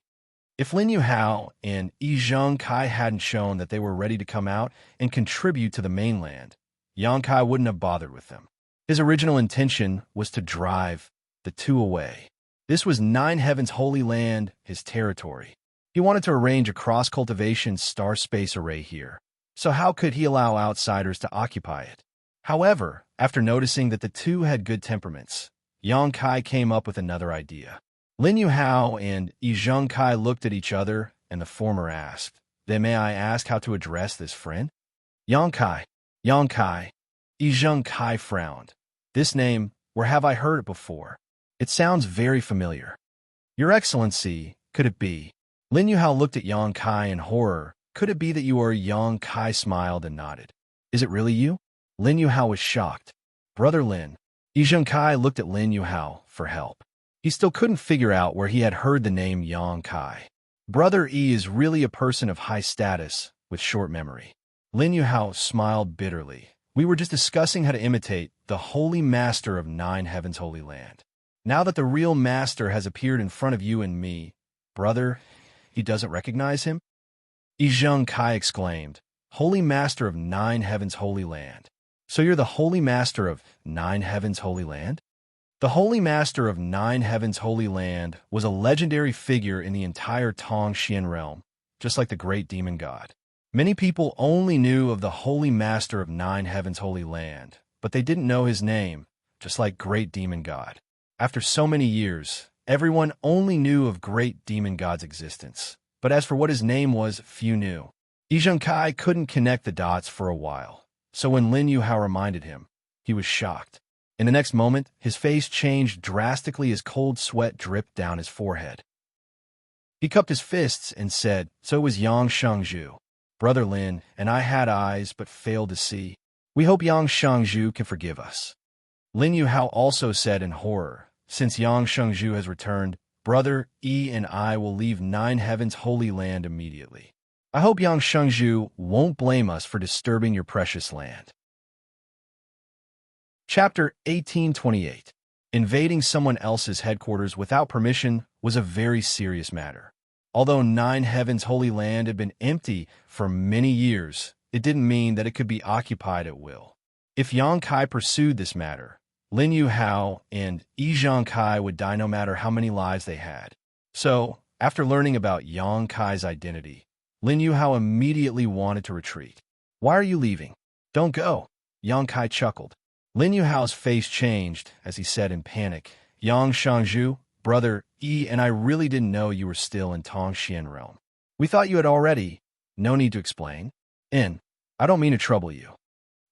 If Lin Yuhao and Xianxia hadn't shown that they were ready to come out and contribute to the mainland, Yangkai wouldn't have bothered with them. His original intention was to drive the two away. This was Nine Heavens' holy land, his territory. He wanted to arrange a cross-cultivation star-space array here, so how could he allow outsiders to occupy it? However, after noticing that the two had good temperaments, Yangkai came up with another idea. Lin Yuhao and Xianxia looked at each other, and the former asked, "Then may I ask how to address this friend?" Yangkai. Xianxia frowned. "This name, where have I heard it before? It sounds very familiar." "Your Excellency, could it be?" Lin Yuhao looked at Yangkai in horror. "Could it be that you are?" Yangkai smiled and nodded. "Is it really you?" Lin Yuhao was shocked. "Brother Lin." Xianxia looked at Lin Yuhao for help. He still couldn't figure out where he had heard the name Yangkai. Brother E is really a person of high status, with short memory. Lin Yuhao smiled bitterly. "We were just discussing how to imitate the holy master of Nine Heavens' holy land. Now that the real master has appeared in front of you and me, brother, he doesn't recognize him?" Xianxia exclaimed, "Holy master of Nine Heavens' holy land. So you're the holy master of Nine Heavens' holy land?" The Holy Master of Nine Heavens' Holy Land was a legendary figure in the entire Tongxian realm, just like the great demon god. Many people only knew of the Holy Master of Nine Heavens' Holy Land, but they didn't know his name, just like great demon god. After so many years, everyone only knew of great demon god's existence, but as for what his name was, few knew. Xianxia couldn't connect the dots for a while, so when Lin Yuhao reminded him, he was shocked. In the next moment, his face changed drastically as cold sweat dripped down his forehead. He cupped his fists and said, "So it was Xianxia. Brother Lin and I had eyes but failed to see. We hope Xianxia can forgive us." Lin Yuhao also said in horror, "Since Xianxia has returned, Brother E and I will leave Nine Heavens' holy land immediately. I hope Xianxia won't blame us for disturbing your precious land." Chapter 1828. Invading someone else's headquarters without permission was a very serious matter. Although Nine Heavens' holy land had been empty for many years, it didn't mean that it could be occupied at will. If Yangkai pursued this matter, Lin Yuhao and Xianxia would die no matter how many lives they had. So, after learning about Yangkai's identity, Lin Yuhao immediately wanted to retreat. "Why are you leaving? Don't go," Yangkai chuckled. Lin Yuhao's face changed as he said in panic, "Xianxia, Brother E and I really didn't know you were still in Tongxian realm. We thought you had already. No need to explain. I don't mean to trouble you."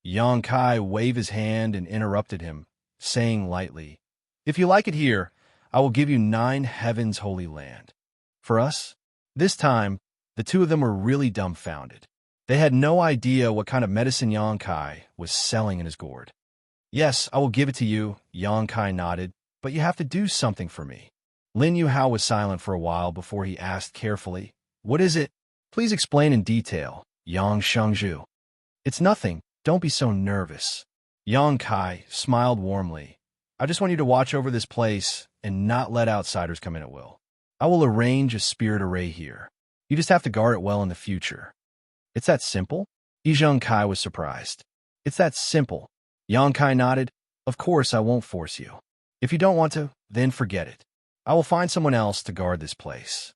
Yangkai waved his hand and interrupted him, saying lightly, "If you like it here, I will give you Nine Heavens' holy land." For us? This time, the two of them were really dumbfounded. They had no idea what kind of medicine Yangkai was selling in his gourd. "Yes, I will give it to you," Yangkai nodded, "but you have to do something for me." Lin Yuhao was silent for a while before he asked carefully, "What is it? Please explain in detail, Xianxia." "It's nothing. Don't be so nervous." Yangkai smiled warmly. "I just want you to watch over this place and not let outsiders come in at will. I will arrange a spirit array here. You just have to guard it well in the future." "It's that simple?" Xianxia was surprised. "It's that simple." Yangkai nodded. "Of course I won't force you. If you don't want to, then forget it. I will find someone else to guard this place."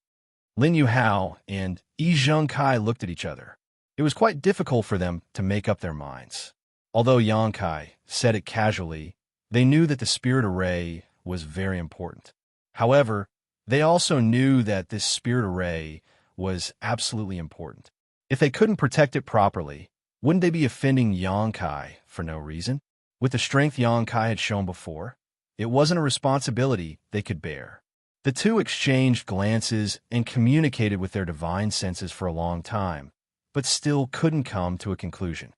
Lin Yuhao and Xianxia looked at each other. It was quite difficult for them to make up their minds. Although Yangkai said it casually, they knew that the spirit array was very important. However, they also knew that this spirit array was absolutely important. If they couldn't protect it properly, wouldn't they be offending Yangkai for no reason? With the strength Yangkai had shown before, it wasn't a responsibility they could bear. The two exchanged glances and communicated with their divine senses for a long time, but still couldn't come to a conclusion.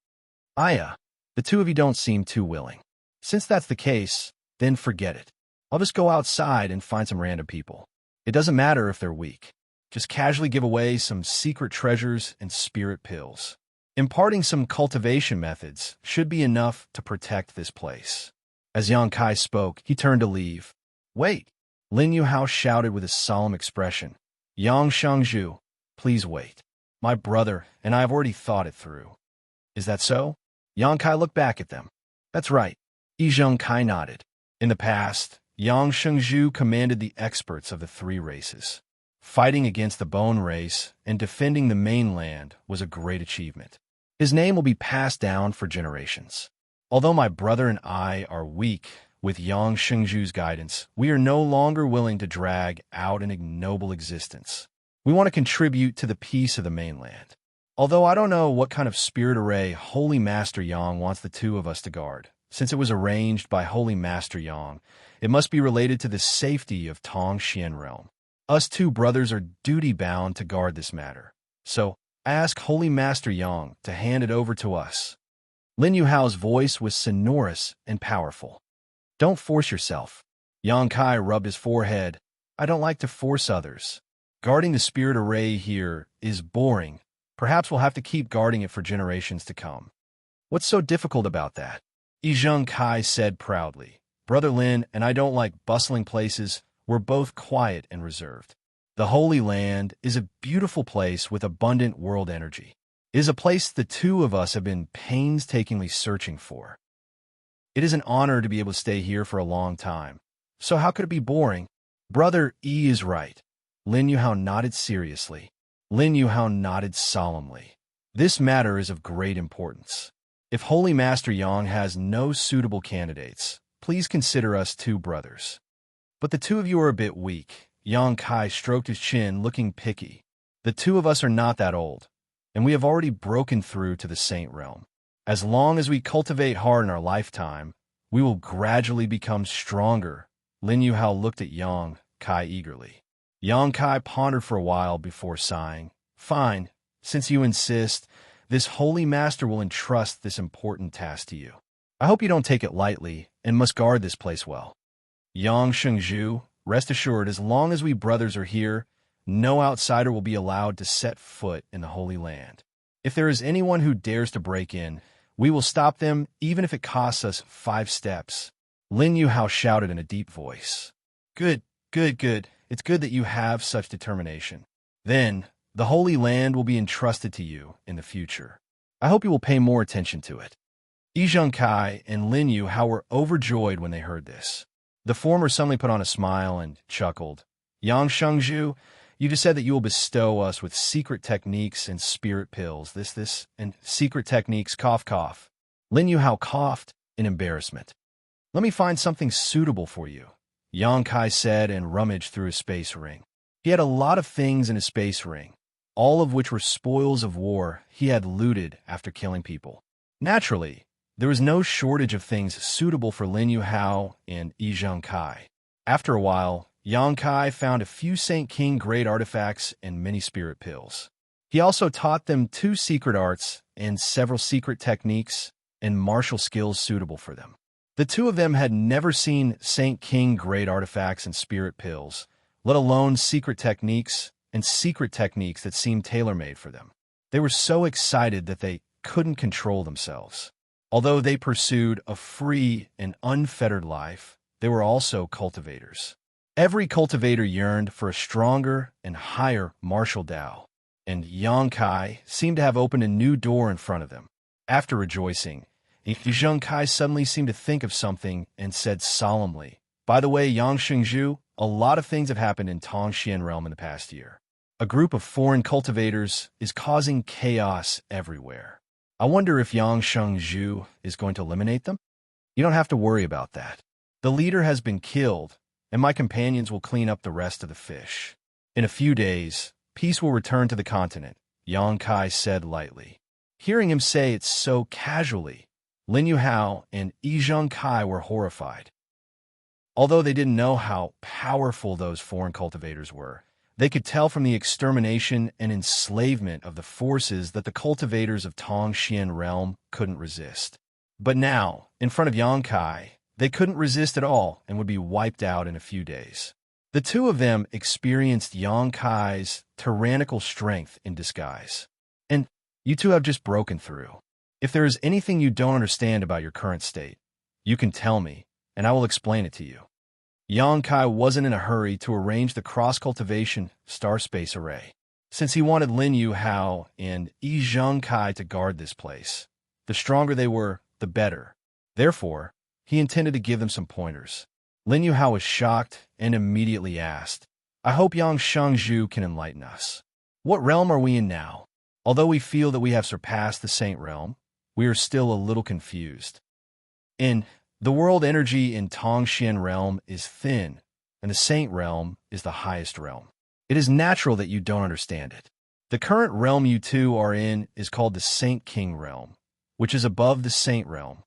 "Aya, the two of you don't seem too willing. Since that's the case, then forget it. I'll just go outside and find some random people. It doesn't matter if they're weak. Just casually give away some secret treasures and spirit pills. Imparting some cultivation methods should be enough to protect this place." As Yangkai spoke, he turned to leave. "Wait!" Lin Yuhao shouted with a solemn expression. Yang Shengzhu, please wait. My brother and I have already thought it through. Is that so? Yang Kai looked back at them. That's right. Yi Kai nodded. In the past, Yang Shengzhu commanded the experts of the three races. Fighting against the Bone race and defending the mainland was a great achievement. His name will be passed down for generations. Although my brother and I are weak, with Yang Shengzhu's guidance, we are no longer willing to drag out an ignoble existence. We want to contribute to the peace of the mainland. Although I don't know what kind of spirit array Holy Master Yang wants the two of us to guard. Since it was arranged by Holy Master Yang, it must be related to the safety of Tongxian realm. Us two brothers are duty-bound to guard this matter. So, I ask Holy Master Yang to hand it over to us. Lin Yuhao's voice was sonorous and powerful. Don't force yourself. Yang Kai rubbed his forehead. I don't like to force others. Guarding the spirit array here is boring. Perhaps we'll have to keep guarding it for generations to come. What's so difficult about that? Yi Kai said proudly. Brother Lin and I don't like bustling places. We're both quiet and reserved. The Holy Land is a beautiful place with abundant world energy. It is a place the two of us have been painstakingly searching for. It is an honor to be able to stay here for a long time. So how could it be boring? Brother E is right. Lin Yuhao nodded seriously. Lin Yuhao nodded solemnly. This matter is of great importance. If Holy Master Yang has no suitable candidates, please consider us two brothers. But the two of you are a bit weak. Yang Kai stroked his chin, looking picky. The two of us are not that old, and we have already broken through to the Saint Realm. As long as we cultivate hard in our lifetime, we will gradually become stronger. Lin Yuhao looked at Yang Kai eagerly. Yang Kai pondered for a while before sighing. Fine, since you insist, this Holy Master will entrust this important task to you. I hope you don't take it lightly and must guard this place well. Yang Shengzhu, rest assured, as long as we brothers are here, no outsider will be allowed to set foot in the Holy Land. If there is anyone who dares to break in, we will stop them even if it costs us 5 steps. Lin Yuhao shouted in a deep voice. Good, good, good. It's good that you have such determination. Then, the Holy Land will be entrusted to you in the future. I hope you will pay more attention to it. Yi Kai and Lin Yuhao were overjoyed when they heard this. The former suddenly put on a smile and chuckled. Yang Shengzhu, you just said that you will bestow us with secret techniques and spirit pills. And secret techniques, cough, cough. Lin Yuhao coughed in embarrassment. Let me find something suitable for you, Yang Kai said and rummaged through his space ring. He had a lot of things in his space ring, all of which were spoils of war he had looted after killing people. Naturally, there was no shortage of things suitable for Lin Yuhao and Yi Kai. After a while, Yang Kai found a few Saint King grade artifacts and many spirit pills. He also taught them 2 secret arts and several secret techniques and martial skills suitable for them. The two of them had never seen Saint King grade artifacts and spirit pills, let alone secret techniques and secret techniques that seemed tailor-made for them. They were so excited that they couldn't control themselves. Although they pursued a free and unfettered life, they were also cultivators. Every cultivator yearned for a stronger and higher martial Tao, and Yang Kai seemed to have opened a new door in front of them. After rejoicing, Yi Kai suddenly seemed to think of something and said solemnly, By the way, Yang Shengzhu, a lot of things have happened in Tongxian realm in the past year. A group of foreign cultivators is causing chaos everywhere. I wonder if Yang Shengzhu is going to eliminate them? You don't have to worry about that. The leader has been killed, and my companions will clean up the rest of the fish. In a few days, peace will return to the continent, Yang Kai said lightly. Hearing him say it so casually, Lin Yuhao and Yi Kai were horrified. Although they didn't know how powerful those foreign cultivators were, they could tell from the extermination and enslavement of the forces that the cultivators of Tongxian realm couldn't resist. But now, in front of Yang Kai, they couldn't resist at all and would be wiped out in a few days. The two of them experienced Yang Kai's tyrannical strength in disguise. And you two have just broken through. If there is anything you don't understand about your current state, you can tell me, and I will explain it to you. Yangkai wasn't in a hurry to arrange the cross-cultivation star-space array, since he wanted Lin Yuhao and Yi Zhengkai to guard this place. The stronger they were, the better. Therefore, he intended to give them some pointers. Lin Yuhao was shocked and immediately asked, "I hope Yang Shangzhu can enlighten us. What realm are we in now? Although we feel that we have surpassed the Saint Realm, we are still a little confused. In the world, energy in Tongxian Realm is thin, and the Saint Realm is the highest realm. It is natural that you don't understand it. The current realm you two are in is called the Saint King Realm, which is above the Saint Realm.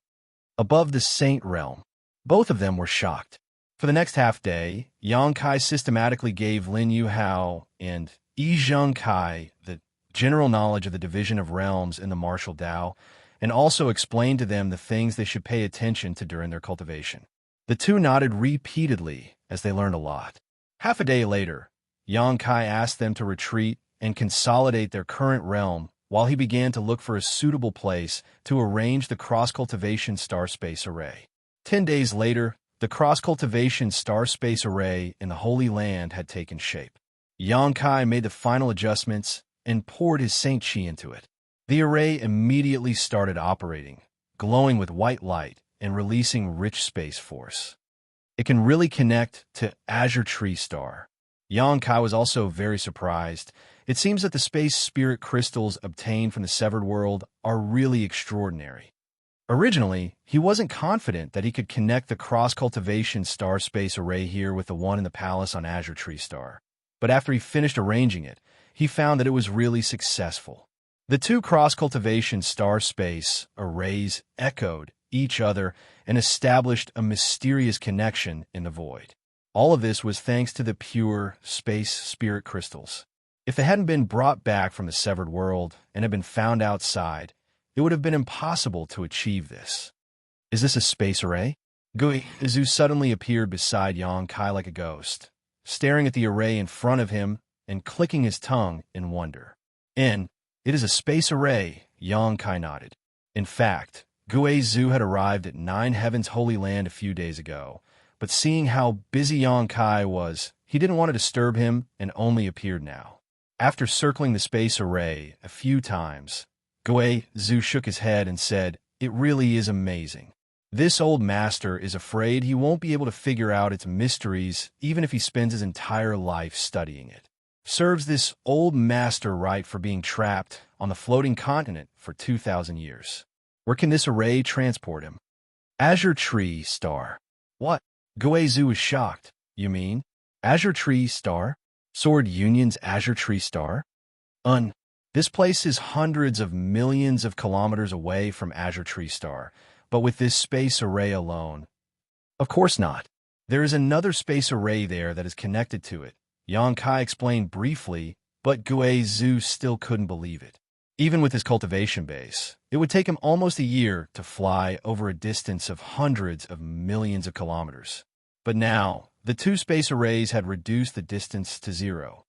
Above the Saint Realm." Both of them were shocked. For the next half-day, Yangkai systematically gave Lin Yuhao and Yi Zhengkai the general knowledge of the division of realms in the martial Tao, and also explained to them the things they should pay attention to during their cultivation. The two nodded repeatedly as they learned a lot. Half a day later, Yangkai asked them to retreat and consolidate their current realm while he began to look for a suitable place to arrange the cross-cultivation star-space array. 10 days later, the cross-cultivation star-space array in the Holy Land had taken shape. Yangkai made the final adjustments and poured his Saint Qi into it. The array immediately started operating, glowing with white light and releasing rich space force. It can really connect to Azure Tree Star. Yangkai was also very surprised. It seems that the space spirit crystals obtained from the Severed World are really extraordinary. Originally, he wasn't confident that he could connect the cross-cultivation star-space array here with the one in the palace on Azure Tree Star. But after he finished arranging it, he found that it was really successful. The two cross-cultivation star-space arrays echoed each other and established a mysterious connection in the void. All of this was thanks to the pure space spirit crystals. If they hadn't been brought back from the Severed World and had been found outside, it would have been impossible to achieve this. Is this a space array? Gui Zhu suddenly appeared beside Yangkai like a ghost, staring at the array in front of him and clicking his tongue in wonder. It is a space array, Yangkai nodded. In fact, Gui Zhu had arrived at Nine Heavens Holy Land a few days ago, but seeing how busy Yangkai was, he didn't want to disturb him and only appeared now. After circling the space array a few times, Gui Zhu shook his head and said, "It really is amazing. This old master is afraid he won't be able to figure out its mysteries even if he spends his entire life studying it. Serves this old master right for being trapped on the floating continent for 2,000 years. Where can this array transport him?" Azure Tree Star. What? Gui Zhu was shocked. You mean Azure Tree Star? Sword Union's Azure Tree Star? This place is hundreds of millions of kilometers away from Azure Tree Star, but with this space array alone. Of course not. There is another space array there that is connected to it. Yangkai explained briefly, but Gui Zhu still couldn't believe it. Even with his cultivation base, it would take him almost a year to fly over a distance of hundreds of millions of kilometers. But now, the two space arrays had reduced the distance to 0.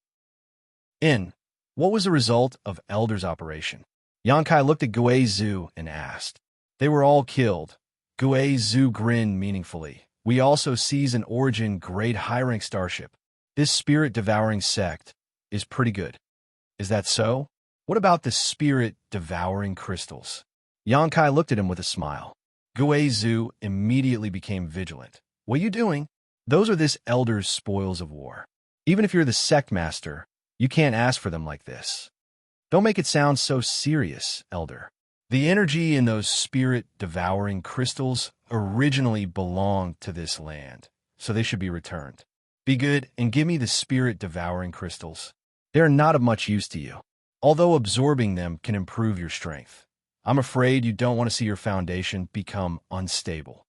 What was the result of Elder's operation? Yangkai looked at Gui Zhu and asked. They were all killed. Gui Zhu grinned meaningfully. We also seize an Origin Great High-rank starship. This spirit-devouring sect is pretty good. Is that so? What about the spirit-devouring crystals? Yangkai looked at him with a smile. Gui Zhu immediately became vigilant. What are you doing? Those are this elder's spoils of war. Even if you're the sect master, you can't ask for them like this. Don't make it sound so serious, elder. The energy in those spirit-devouring crystals originally belonged to this land, so they should be returned. Be good and give me the spirit-devouring crystals. They are not of much use to you, although absorbing them can improve your strength. I'm afraid you don't want to see your foundation become unstable.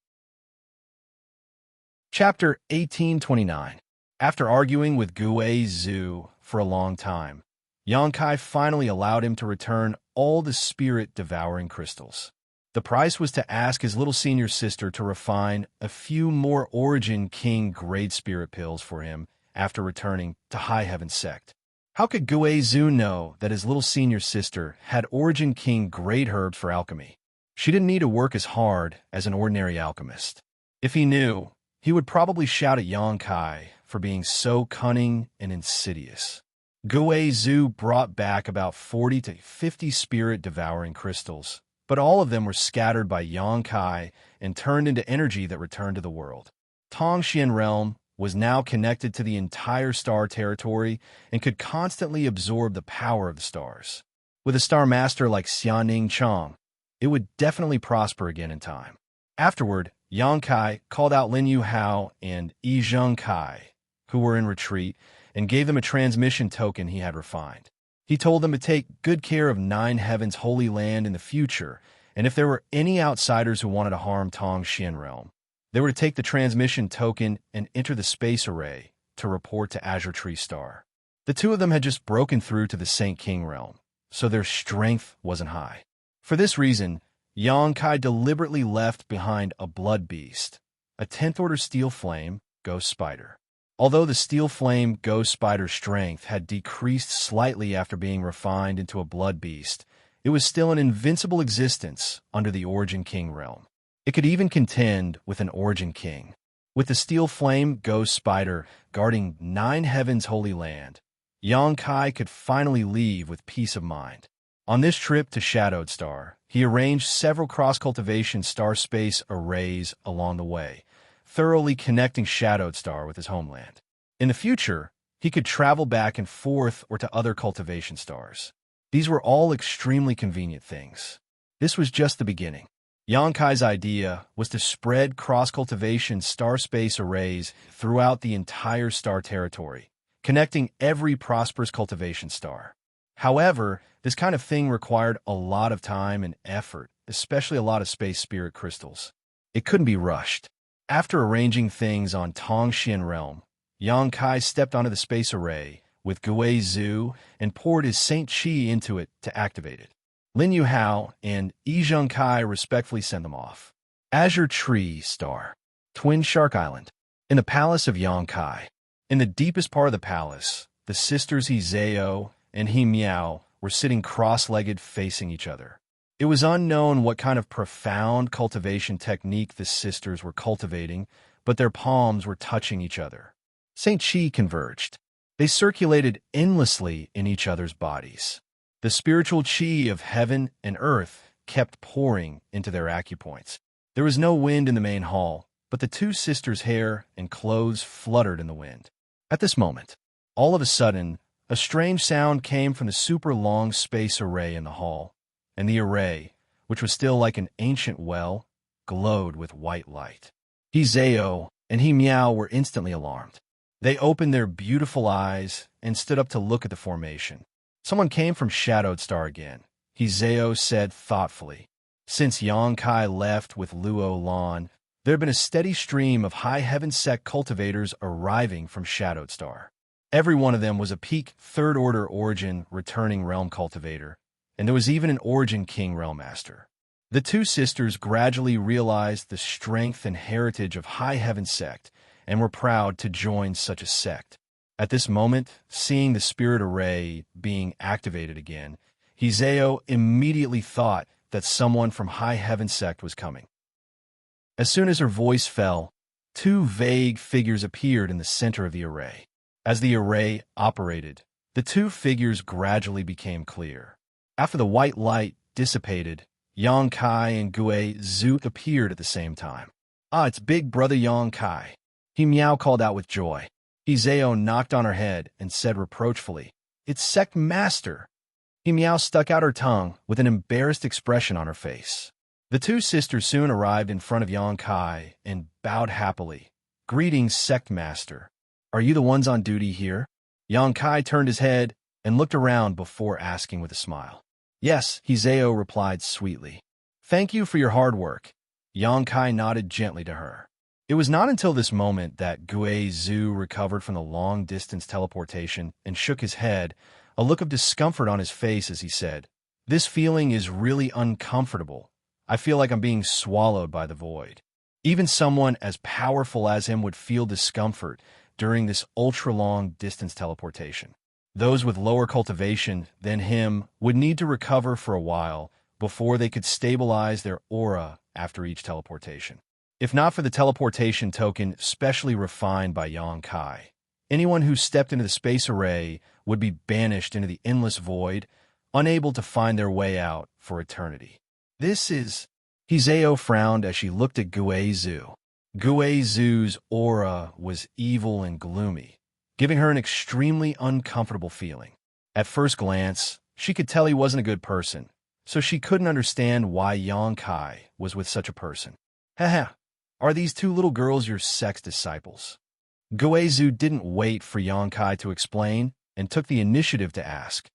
Chapter 1829. After arguing with Gui Zhu for a long time, Yangkai finally allowed him to return all the spirit-devouring crystals. The price was to ask his little senior sister to refine a few more Origin King Great Spirit pills for him after returning to High Heaven Sect. How could Gui Zhu know that his little senior sister had Origin King Great Herbs for alchemy? She didn't need to work as hard as an ordinary alchemist. If he knew, he would probably shout at Yang Kai for being so cunning and insidious. Gui Zhu brought back about 40 to 50 spirit-devouring crystals, but all of them were scattered by Yang Kai and turned into energy that returned to the world. Tongxian Realm was now connected to the entire star territory and could constantly absorb the power of the stars. With a star master like Xianxia, it would definitely prosper again in time. Afterward, Yang Kai called out Lin Yu Hao and Yi Zheng Kai, who were in retreat, and gave them a transmission token he had refined. He told them to take good care of Nine Heaven's holy land in the future, and if there were any outsiders who wanted to harm Tongxian Realm, they were to take the transmission token and enter the space array to report to Azure Tree Star. The two of them had just broken through to the Saint King Realm, so their strength wasn't high. For this reason, Yang Kai deliberately left behind a blood beast, a 10th Order Steel Flame Ghost Spider. Although the Steel Flame Ghost Spider's strength had decreased slightly after being refined into a blood beast, it was still an invincible existence under the Origin King realm. It could even contend with an Origin King. With the Steel Flame Ghost Spider guarding Nine Heaven's holy land, Yang Kai could finally leave with peace of mind. On this trip to Shadowed Star, he arranged several cross-cultivation star space arrays along the way, thoroughly connecting Shadowed Star with his homeland. In the future, he could travel back and forth or to other cultivation stars. These were all extremely convenient things. This was just the beginning. Yang Kai's idea was to spread cross-cultivation star space arrays throughout the entire star territory, connecting every prosperous cultivation star. However, this kind of thing required a lot of time and effort, especially a lot of space spirit crystals. It couldn't be rushed. After arranging things on Tongxian Realm, Yang Kai stepped onto the space array with Gui Zhu and poured his Saint Qi into it to activate it. Lin Yu Hao and Yi Zheng Kai respectfully sent them off. Azure Tree Star, Twin Shark Island. In the palace of Yang Kai. In the deepest part of the palace, the sisters He Zhao and He Miao were sitting cross-legged facing each other. It was unknown what kind of profound cultivation technique the sisters were cultivating, but their palms were touching each other. Saint Qi converged. They circulated endlessly in each other's bodies. The spiritual Qi of heaven and earth kept pouring into their acupoints. There was no wind in the main hall, but the two sisters' hair and clothes fluttered in the wind. At this moment, all of a sudden, a strange sound came from the super-long space array in the hall, and the array, which was still like an ancient well, glowed with white light. He Zhao and He Miao were instantly alarmed. They opened their beautiful eyes and stood up to look at the formation. Someone came from Shadowed Star again, He Zhao said thoughtfully. Since Yang Kai left with Luo Lan, there had been a steady stream of High Heaven Sect cultivators arriving from Shadowed Star. Every one of them was a peak Third Order Origin returning realm cultivator, and there was even an Origin King Realm Master. The two sisters gradually realized the strength and heritage of High Heaven Sect and were proud to join such a sect. At this moment, seeing the spirit array being activated again, He Zhao immediately thought that someone from High Heaven Sect was coming. As soon as her voice fell, two vague figures appeared in the center of the array. As the array operated, the two figures gradually became clear. After the white light dissipated, Yang Kai and Gui Zhu appeared at the same time. "Ah, it's Big Brother Yang Kai," He Miao called out with joy. He Zhao knocked on her head and said reproachfully, "It's Sect Master." He Miao stuck out her tongue with an embarrassed expression on her face. The two sisters soon arrived in front of Yang Kai and bowed happily. "Greetings, Sect Master. Are you the ones on duty here?" Yang Kai turned his head and looked around before asking with a smile. "Yes," He Zhao replied sweetly. "Thank you for your hard work." Yang Kai nodded gently to her. It was not until this moment that Gui Zhu recovered from the long-distance teleportation and shook his head, a look of discomfort on his face as he said, "This feeling is really uncomfortable. I feel like I'm being swallowed by the void." Even someone as powerful as him would feel discomfort during this ultra-long distance teleportation. Those with lower cultivation than him would need to recover for a while before they could stabilize their aura after each teleportation. If not for the teleportation token specially refined by Yang Kai, anyone who stepped into the space array would be banished into the endless void, unable to find their way out for eternity. This is... Hizeo frowned as she looked at Guizhu. Guizhu's aura was evil and gloomy, giving her an extremely uncomfortable feeling. At first glance, she could tell he wasn't a good person, so she couldn't understand why Yang Kai was with such a person. Haha, are these two little girls your sex disciples? Guizhu didn't wait for Yang Kai to explain and took the initiative to ask.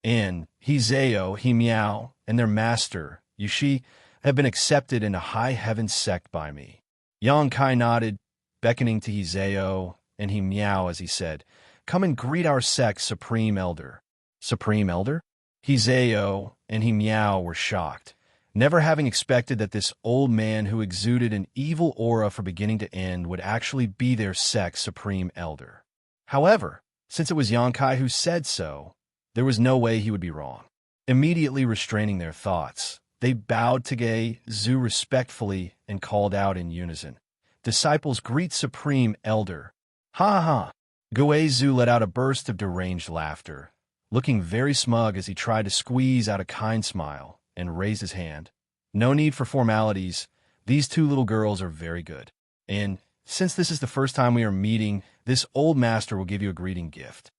And Hizeo, Miao, and their master, Yushi, have been accepted into high heaven's sect by me. Yang Kai nodded, beckoning to Hizeo and Miao as he said, "Come and greet our sect's Supreme Elder." Supreme Elder? Hizeo and Miao were shocked, never having expected that this old man who exuded an evil aura from beginning to end would actually be their sect's Supreme Elder. However, since it was Yang Kai who said so, there was no way he would be wrong. Immediately restraining their thoughts, they bowed to Guizhu respectfully and called out in unison, "Disciples, greet Supreme Elder." Ha ha! Guizhu let out a burst of deranged laughter, looking very smug as he tried to squeeze out a kind smile and raised his hand. "No need for formalities. These two little girls are very good. And since this is the first time we are meeting, this old master will give you a greeting gift."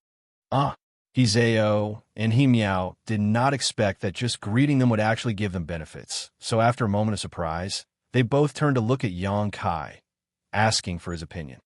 Hizeo and Miao did not expect that just greeting them would actually give them benefits, so after a moment of surprise, they both turned to look at Yang Kai, asking for his opinion.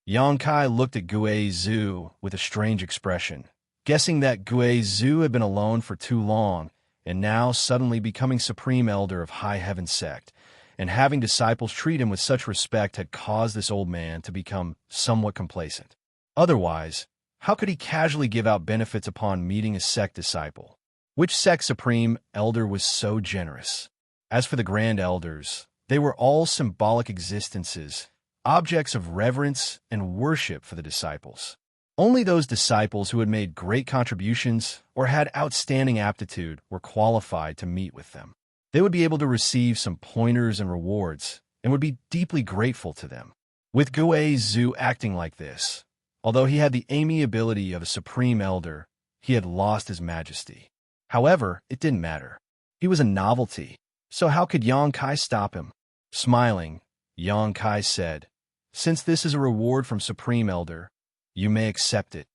Yang Kai looked at Guizhu with a strange expression, guessing that Guizhu had been alone for too long, and now suddenly becoming Supreme Elder of High Heaven Sect, and having disciples treat him with such respect had caused this old man to become somewhat complacent. Otherwise, how could he casually give out benefits upon meeting a sect disciple? Which sect Supreme Elder was so generous? As for the Grand Elders, they were all symbolic existences, objects of reverence and worship for the disciples. Only those disciples who had made great contributions or had outstanding aptitude were qualified to meet with them. They would be able to receive some pointers and rewards and would be deeply grateful to them. With Guizhu acting like this, although he had the amiability of a Supreme Elder, he had lost his majesty. However, it didn't matter. He was a novelty, so how could Yang Kai stop him? Smiling, Yang Kai said, "Since this is a reward from Supreme Elder, you may accept it."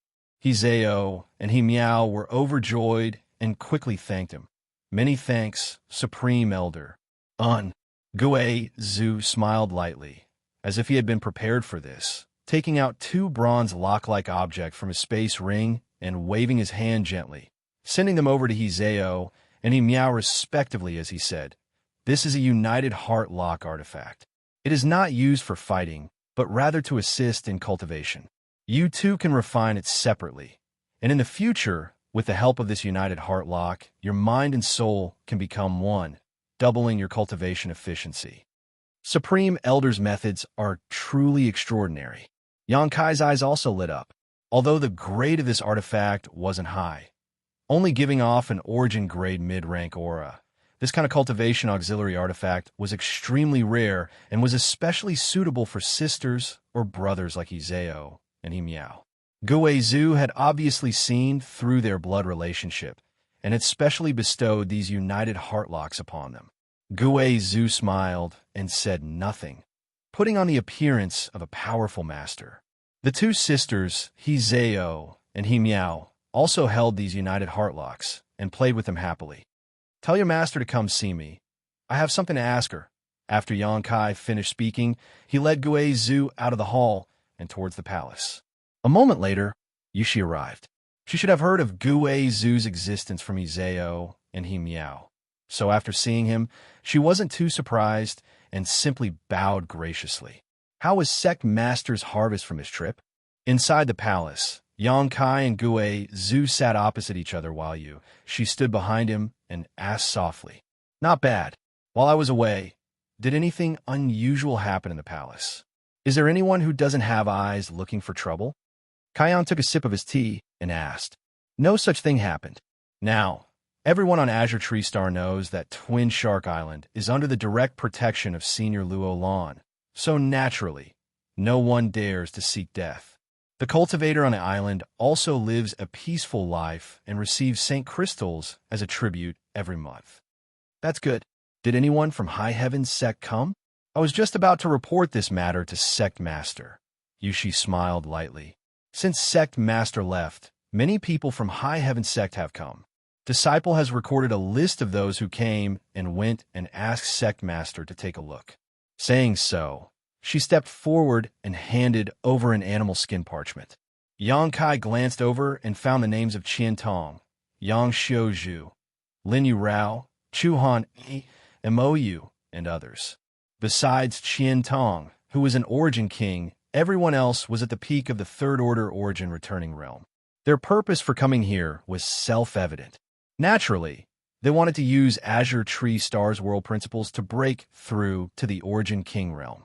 Hizeo and Miao were overjoyed and quickly thanked him. "Many thanks, Supreme Elder." Guizhu smiled lightly, as if he had been prepared for this, taking out two bronze lock-like objects from his space ring and waving his hand gently, sending them over to Hizeo and Miao respectively as he said, "This is a United Heart Lock artifact. It is not used for fighting, but rather to assist in cultivation. You two can refine it separately, and in the future, with the help of this United Heart Lock, your mind and soul can become one, doubling your cultivation efficiency." Supreme Elder's methods are truly extraordinary. Yang Kai's eyes also lit up, although the grade of this artifact wasn't high, only giving off an origin-grade mid-rank aura. This kind of cultivation auxiliary artifact was extremely rare and was especially suitable for sisters or brothers like Hizeo and Miao. Guizhu had obviously seen through their blood relationship and had specially bestowed these united heartlocks upon them. Guizhu smiled and said nothing, putting on the appearance of a powerful master. The two sisters, Hizeo and Miao, also held these united heartlocks and played with them happily. "Tell your master to come see me. I have something to ask her." After Yang Kai finished speaking, he led Guizhu out of the hall and towards the palace. A moment later, Yushi arrived. She should have heard of Guizhu's existence from Hizeo and Miao. So after seeing him, she wasn't too surprised and simply bowed graciously. How was Sect Master's harvest from his trip? Inside the palace, Yang Kai and Guizhu sat opposite each other while she stood behind him and asked softly, "Not bad. While I was away, did anything unusual happen in the palace? Is there anyone who doesn't have eyes looking for trouble?" Kaiyan took a sip of his tea and asked. "No such thing happened. Now, Everyone on Azure Tree Star knows that Twin Shark Island is under the direct protection of Senior Luo Lan, so naturally, no one dares to seek death. The cultivator on the island also lives a peaceful life and receives Saint Crystals as a tribute every month. That's good. Did anyone from High Heaven's sect come? I was just about to report this matter to Sect Master. Yushi smiled lightly. Since Sect Master left, many people from High Heaven's sect have come. Disciple has recorded a list of those who came and went and asked Sect Master to take a look. Saying so, she stepped forward and handed over an animal skin parchment. Yang Kai glanced over and found the names of Qian Tong, Yang Xiuzhu, Lin Yu Rao, Chu Han Yi, and Mo Yu, and others. Besides Qian Tong, who was an Origin King, everyone else was at the peak of the Third Order Origin returning realm. Their purpose for coming here was self-evident. Naturally, they wanted to use Azure Tree Star's world principles to break through to the Origin King realm.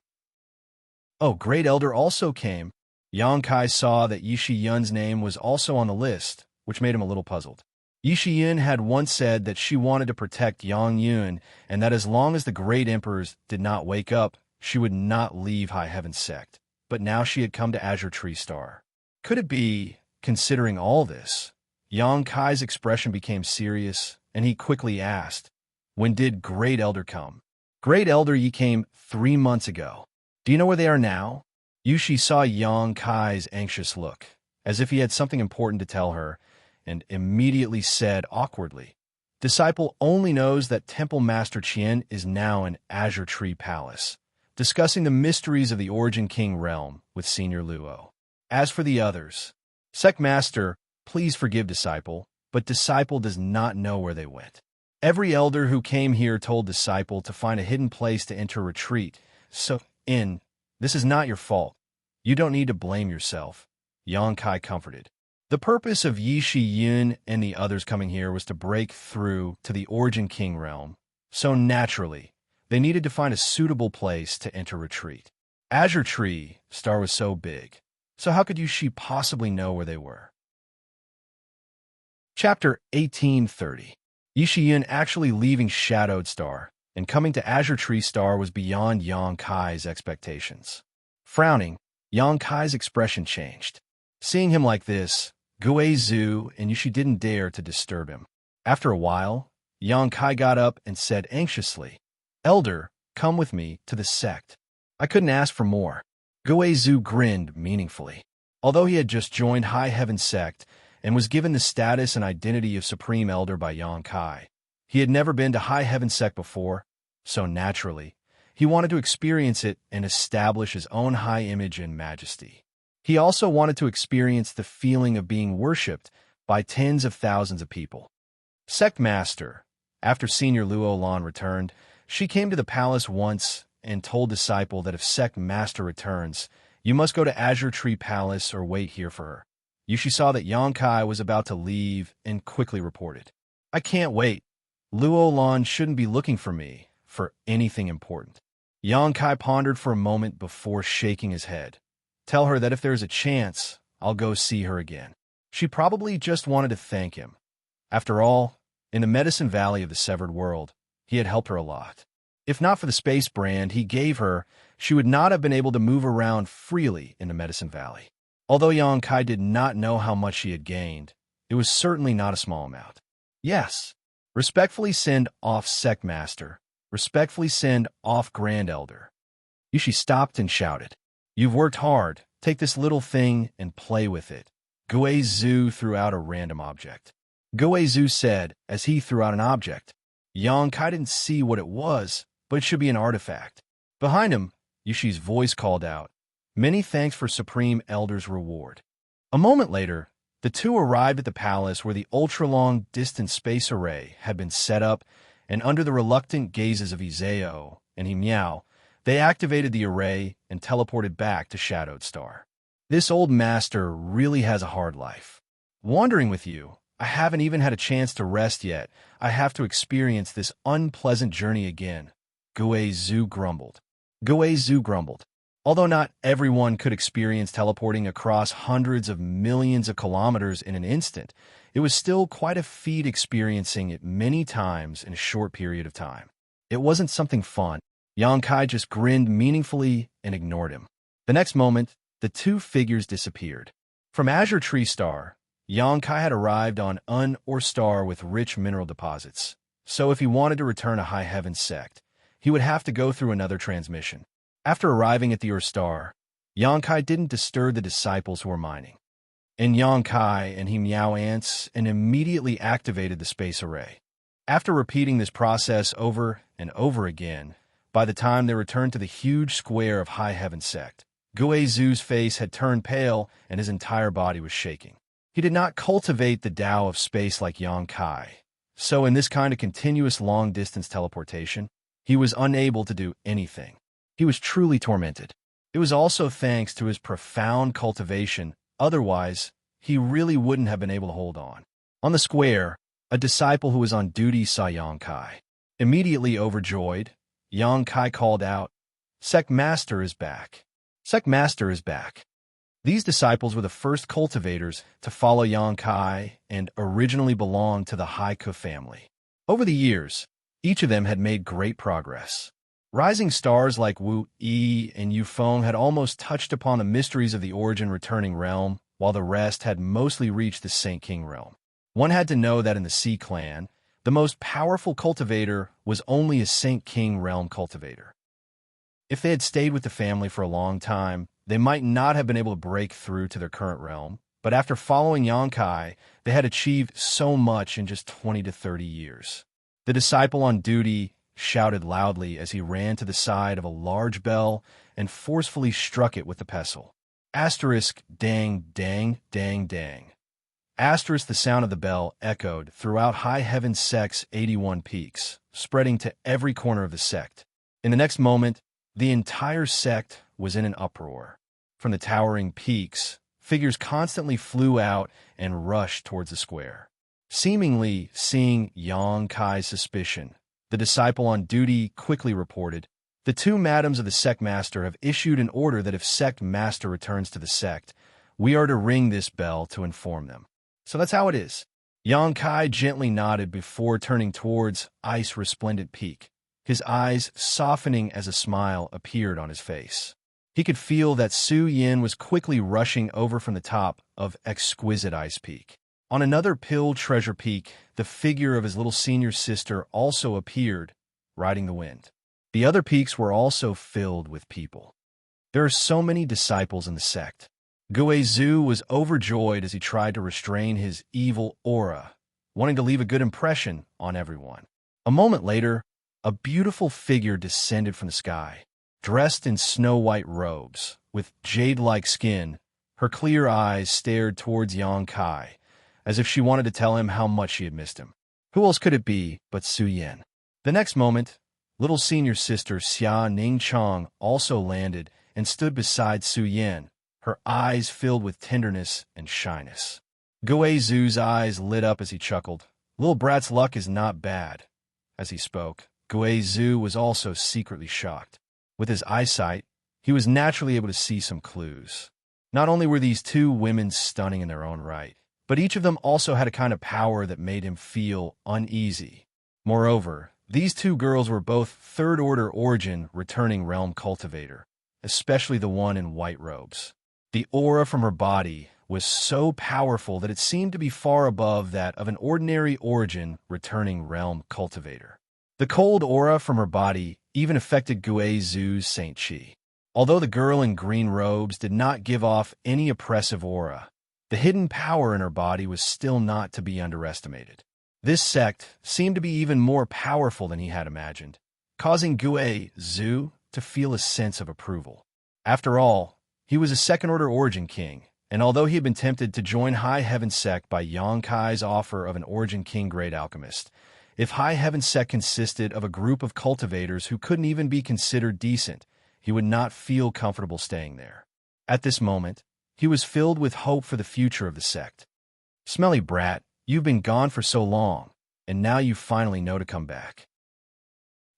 Oh, Great Elder also came. Yang Kai saw that Yishi Yun's name was also on the list, which made him a little puzzled. Yishi Yun had once said that she wanted to protect Yang Yun, and that as long as the Great Emperors did not wake up, she would not leave High Heaven's sect. But now she had come to Azure Tree Star. Could it be, considering all this? Yang Kai's expression became serious, and he quickly asked, when did Great Elder come? Great Elder, ye came 3 months ago. Do you know where they are now? Yushi saw Yang Kai's anxious look, as if he had something important to tell her, and immediately said awkwardly, Disciple only knows that Temple Master Qian is now in Azure Tree Palace, discussing the mysteries of the Origin King realm with Senior Luo. As for the others, Sect Master, please forgive Disciple, but Disciple does not know where they went. Every elder who came here told Disciple to find a hidden place to enter retreat, so, this is not your fault. You don't need to blame yourself. Yang Kai comforted. The purpose of Yishi Yun and the others coming here was to break through to the Origin King realm, so naturally, they needed to find a suitable place to enter retreat. Azure Tree Star was so big, so how could Yushi possibly know where they were? Chapter 1830. Yishi Yun actually leaving Shadowed Star and coming to Azure Tree Star was beyond Yang Kai's expectations. Frowning, Yang Kai's expression changed. Seeing him like this, Gue Zhu and Yushi didn't dare to disturb him. After a while, Yang Kai got up and said anxiously, Elder, come with me to the sect. I couldn't ask for more. Gue Zhu grinned meaningfully. Although he had just joined High Heaven sect and was given the status and identity of Supreme Elder by Yang Kai, he had never been to High Heaven sect before, so naturally, he wanted to experience it and establish his own high image and majesty. He also wanted to experience the feeling of being worshipped by tens of thousands of people. Sect Master, after Senior Luo Lan returned, she came to the palace once and told Disciple that if Sect Master returns, you must go to Azure Tree Palace or wait here for her. Yushi saw that Yang Kai was about to leave and quickly reported, I can't wait. Luo Lan shouldn't be looking for me for anything important. Yang Kai pondered for a moment before shaking his head. Tell her that if there's a chance, I'll go see her again. She probably just wanted to thank him. After all, in the Medicine Valley of the Severed World, he had helped her a lot. If not for the space brand he gave her, she would not have been able to move around freely in the Medicine Valley. Although Yang Kai did not know how much she had gained, it was certainly not a small amount. Yes. Respectfully send off Sect Master. Respectfully send off Grand Elder. Yushi stopped and shouted, You've worked hard. Take this little thing and play with it. Gue Zhu threw out a random object. Gue Zhu said, as he threw out an object. Yang Kai didn't see what it was, but it should be an artifact. Behind him, Yushi's voice called out, Many thanks for Supreme Elder's reward. A moment later, the two arrived at the palace where the ultra-long distance space array had been set up, and under the reluctant gazes of Izao and Himiao, they activated the array and teleported back to Shadowed Star. This old master really has a hard life. Wandering with you, I haven't even had a chance to rest yet. I have to experience this unpleasant journey again. Gue Zhu grumbled. Gue Zhu grumbled. Although not everyone could experience teleporting across hundreds of millions of kilometers in an instant, it was still quite a feat experiencing it many times in a short period of time. It wasn't something fun. Xianxia just grinned meaningfully and ignored him. The next moment, the two figures disappeared. From Azure Tree Star, Xianxia had arrived on or star with rich mineral deposits, so if he wanted to return to High Heaven Sect, he would have to go through another transmission. After arriving at the star, Xianxia didn't disturb the disciples who were mining. And Xianxia and he meow ants and immediately activated the space array. After repeating this process over and over again, by the time they returned to the huge square of High Heaven Sect, Guizhu's face had turned pale and his entire body was shaking. He did not cultivate the Tao of space like Xianxia, so in this kind of continuous long-distance teleportation, he was unable to do anything. He was truly tormented. It was also thanks to his profound cultivation, otherwise, he really wouldn't have been able to hold on. On the square, a disciple who was on duty saw Xianxia. Immediately overjoyed, Xianxia called out, "Sect Master is back. Sect Master is back." These disciples were the first cultivators to follow Xianxia and originally belonged to the Haiku family. Over the years, each of them had made great progress. Rising stars like Wu Yi and Yufeng had almost touched upon the mysteries of the origin-returning realm, while the rest had mostly reached the Saint King realm. One had to know that in the Sea clan, the most powerful cultivator was only a Saint King realm cultivator. If they had stayed with the family for a long time, they might not have been able to break through to their current realm, but after following Xianxia, they had achieved so much in just 20 to 30 years. The disciple on duty shouted loudly as he ran to the side of a large bell and forcefully struck it with the pestle. Asterisk, dang, dang, dang, dang. Asterisk, the sound of the bell echoed throughout High Heaven Sect's 81 peaks, spreading to every corner of the sect. In the next moment, the entire sect was in an uproar. From the towering peaks, figures constantly flew out and rushed towards the square. Seemingly seeing Xianxia's suspicion, the disciple on duty quickly reported, "The two madams of the sect master have issued an order that if sect master returns to the sect, we are to ring this bell to inform them." So that's how it is. Xianxia gently nodded before turning towards Ice Resplendent Peak, his eyes softening as a smile appeared on his face. He could feel that Su Yin was quickly rushing over from the top of Exquisite Ice Peak. On another Pill Treasure Peak, the figure of his little senior sister also appeared, riding the wind. The other peaks were also filled with people. There are so many disciples in the sect. Guizhu was overjoyed as he tried to restrain his evil aura, wanting to leave a good impression on everyone. A moment later, a beautiful figure descended from the sky, dressed in snow-white robes, with jade-like skin. Her clear eyes stared towards Xianxia, as if she wanted to tell him how much she had missed him. Who else could it be but Su Yin? The next moment, little senior sister Xia Ningchang also landed and stood beside Su Yin, her eyes filled with tenderness and shyness. Guizhu's eyes lit up as he chuckled. Little brat's luck is not bad. As he spoke, Guizhu was also secretly shocked. With his eyesight, he was naturally able to see some clues. Not only were these two women stunning in their own right, but each of them also had a kind of power that made him feel uneasy. Moreover, these two girls were both third-order origin returning realm cultivator, especially the one in white robes. The aura from her body was so powerful that it seemed to be far above that of an ordinary origin returning realm cultivator. The cold aura from her body even affected Guizhu's Saint Chi. Although the girl in green robes did not give off any oppressive aura, the hidden power in her body was still not to be underestimated. This sect seemed to be even more powerful than he had imagined, causing Guizhu to feel a sense of approval. After all, he was a second-order origin king, and although he had been tempted to join High Heaven Sect by Xianxia's offer of an origin king grade alchemist, if High Heaven Sect consisted of a group of cultivators who couldn't even be considered decent, he would not feel comfortable staying there. At this moment, he was filled with hope for the future of the sect. "Smelly brat, you've been gone for so long, and now you finally know to come back."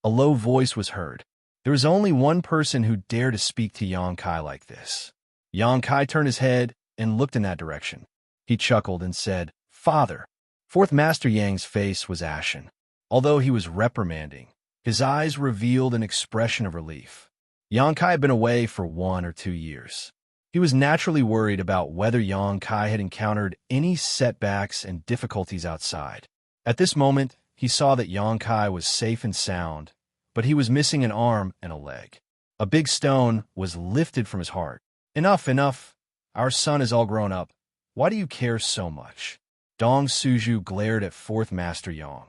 A low voice was heard. There was only one person who dared to speak to Xianxia like this. Xianxia turned his head and looked in that direction. He chuckled and said, Father. Fourth Master Yang's face was ashen. Although he was reprimanding, his eyes revealed an expression of relief. Yang Kai had been away for 1 or 2 years. He was naturally worried about whether Yang Kai had encountered any setbacks and difficulties outside. At this moment, he saw that Yang Kai was safe and sound, but he was missing an arm and a leg. A big stone was lifted from his heart. Enough, enough. Our son is all grown up. Why do you care so much? Dong Suju glared at Fourth Master Yang.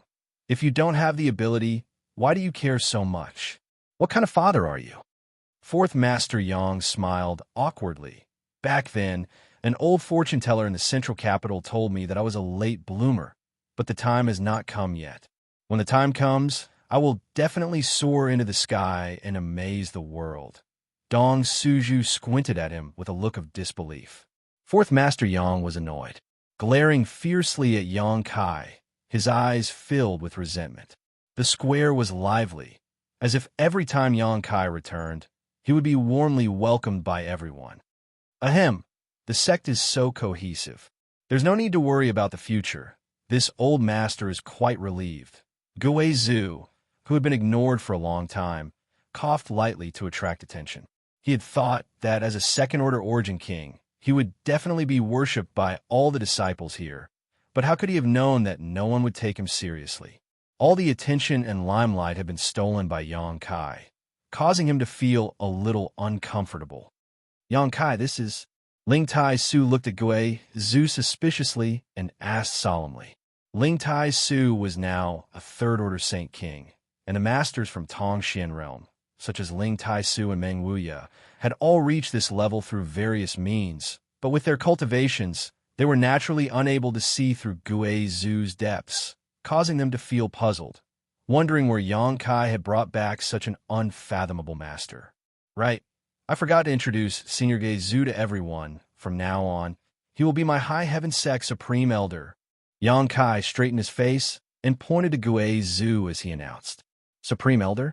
If you don't have the ability, why do you care so much? What kind of father are you? Fourth Master Yang smiled awkwardly. Back then, an old fortune teller in the central capital told me that I was a late bloomer, but the time has not come yet. When the time comes, I will definitely soar into the sky and amaze the world. Dong Suju squinted at him with a look of disbelief. Fourth Master Yang was annoyed, glaring fiercely at Yang Kai, his eyes filled with resentment. The square was lively, as if every time Yang Kai returned, he would be warmly welcomed by everyone. Ahem, the sect is so cohesive. There's no need to worry about the future. This old master is quite relieved. Gui Zhu, who had been ignored for a long time, coughed lightly to attract attention. He had thought that as a second-order origin king, he would definitely be worshipped by all the disciples here, but how could he have known that no one would take him seriously? All the attention and limelight had been stolen by Yang Kai, causing him to feel a little uncomfortable. Yang Kai, this is... Ling Tai Su looked at Gui Zhu suspiciously and asked solemnly. Ling Tai Su was now a third-order Saint King, and the masters from Tongxian realm, such as Ling Tai Su and Meng Wuxia, had all reached this level through various means, but with their cultivations, they were naturally unable to see through Gui Zhu's depths, causing them to feel puzzled, wondering where Yang Kai had brought back such an unfathomable master. Right. I forgot to introduce Senior Gui Zhu to everyone. From now on, he will be my High Heaven Sect Supreme Elder. Yang Kai straightened his face and pointed to Gui Zhu as he announced. Supreme Elder?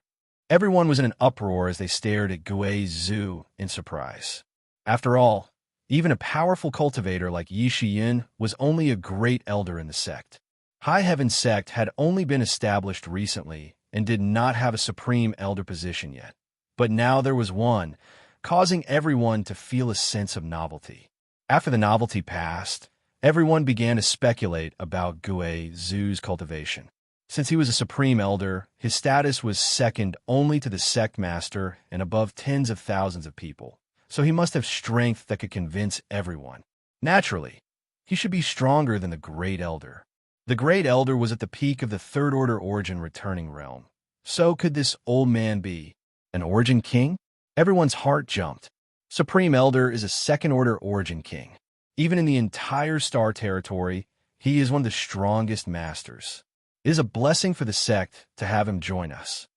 Everyone was in an uproar as they stared at Gui Zhu in surprise. After all, even a powerful cultivator like Yi Shiyin was only a great elder in the sect. High Heaven Sect had only been established recently and did not have a Supreme Elder position yet. But now there was one, causing everyone to feel a sense of novelty. After the novelty passed, everyone began to speculate about Gui Zhu's cultivation. Since he was a Supreme Elder, his status was second only to the Sect Master and above tens of thousands of people, so he must have strength that could convince everyone. Naturally, he should be stronger than the Great Elder. The Great Elder was at the peak of the third-order origin returning realm. So could this old man be an origin king? Everyone's heart jumped. Supreme Elder is a second-order origin king. Even in the entire star territory, he is one of the strongest masters. It is a blessing for the sect to have him join us.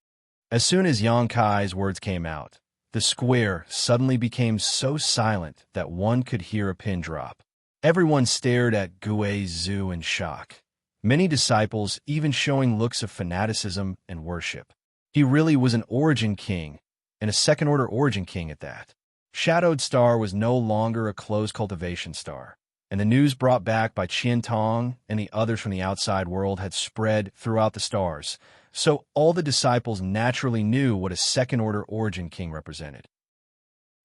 As soon as Yang Kai's words came out, the square suddenly became so silent that one could hear a pin drop. Everyone stared at Gui Zhu in shock, many disciples even showing looks of fanaticism and worship. He really was an origin king, and a second-order origin king at that. Shadowed Star was no longer a closed cultivation star, and the news brought back by Qian Tong and the others from the outside world had spread throughout the stars, so all the disciples naturally knew what a second-order origin king represented.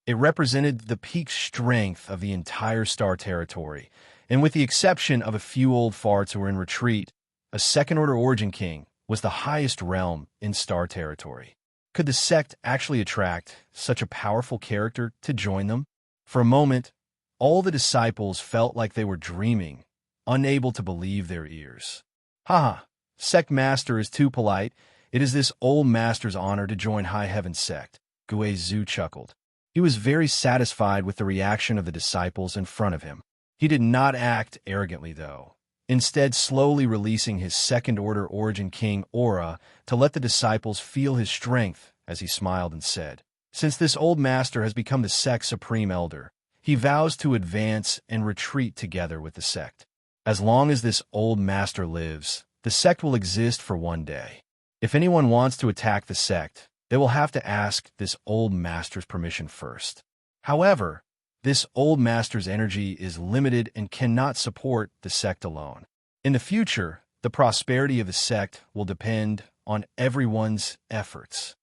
It represented the peak strength of the entire star territory, and with the exception of a few old farts who were in retreat, a second-order origin king was the highest realm in star territory. Could the sect actually attract such a powerful character to join them? For a moment, all the disciples felt like they were dreaming, unable to believe their ears. Haha, sect master is too polite. It is this old master's honor to join High Heaven Sect. Gui Zhu chuckled. He was very satisfied with the reaction of the disciples in front of him. He did not act arrogantly, though, instead slowly releasing his second-order origin king aura to let the disciples feel his strength as he smiled and said, "Since this old master has become the sect's supreme elder, he vows to advance and retreat together with the sect. As long as this old master lives, the sect will exist for one day. If anyone wants to attack the sect, they will have to ask this old master's permission first. However, this old master's energy is limited and cannot support the sect alone. In the future, the prosperity of the sect will depend on everyone's efforts.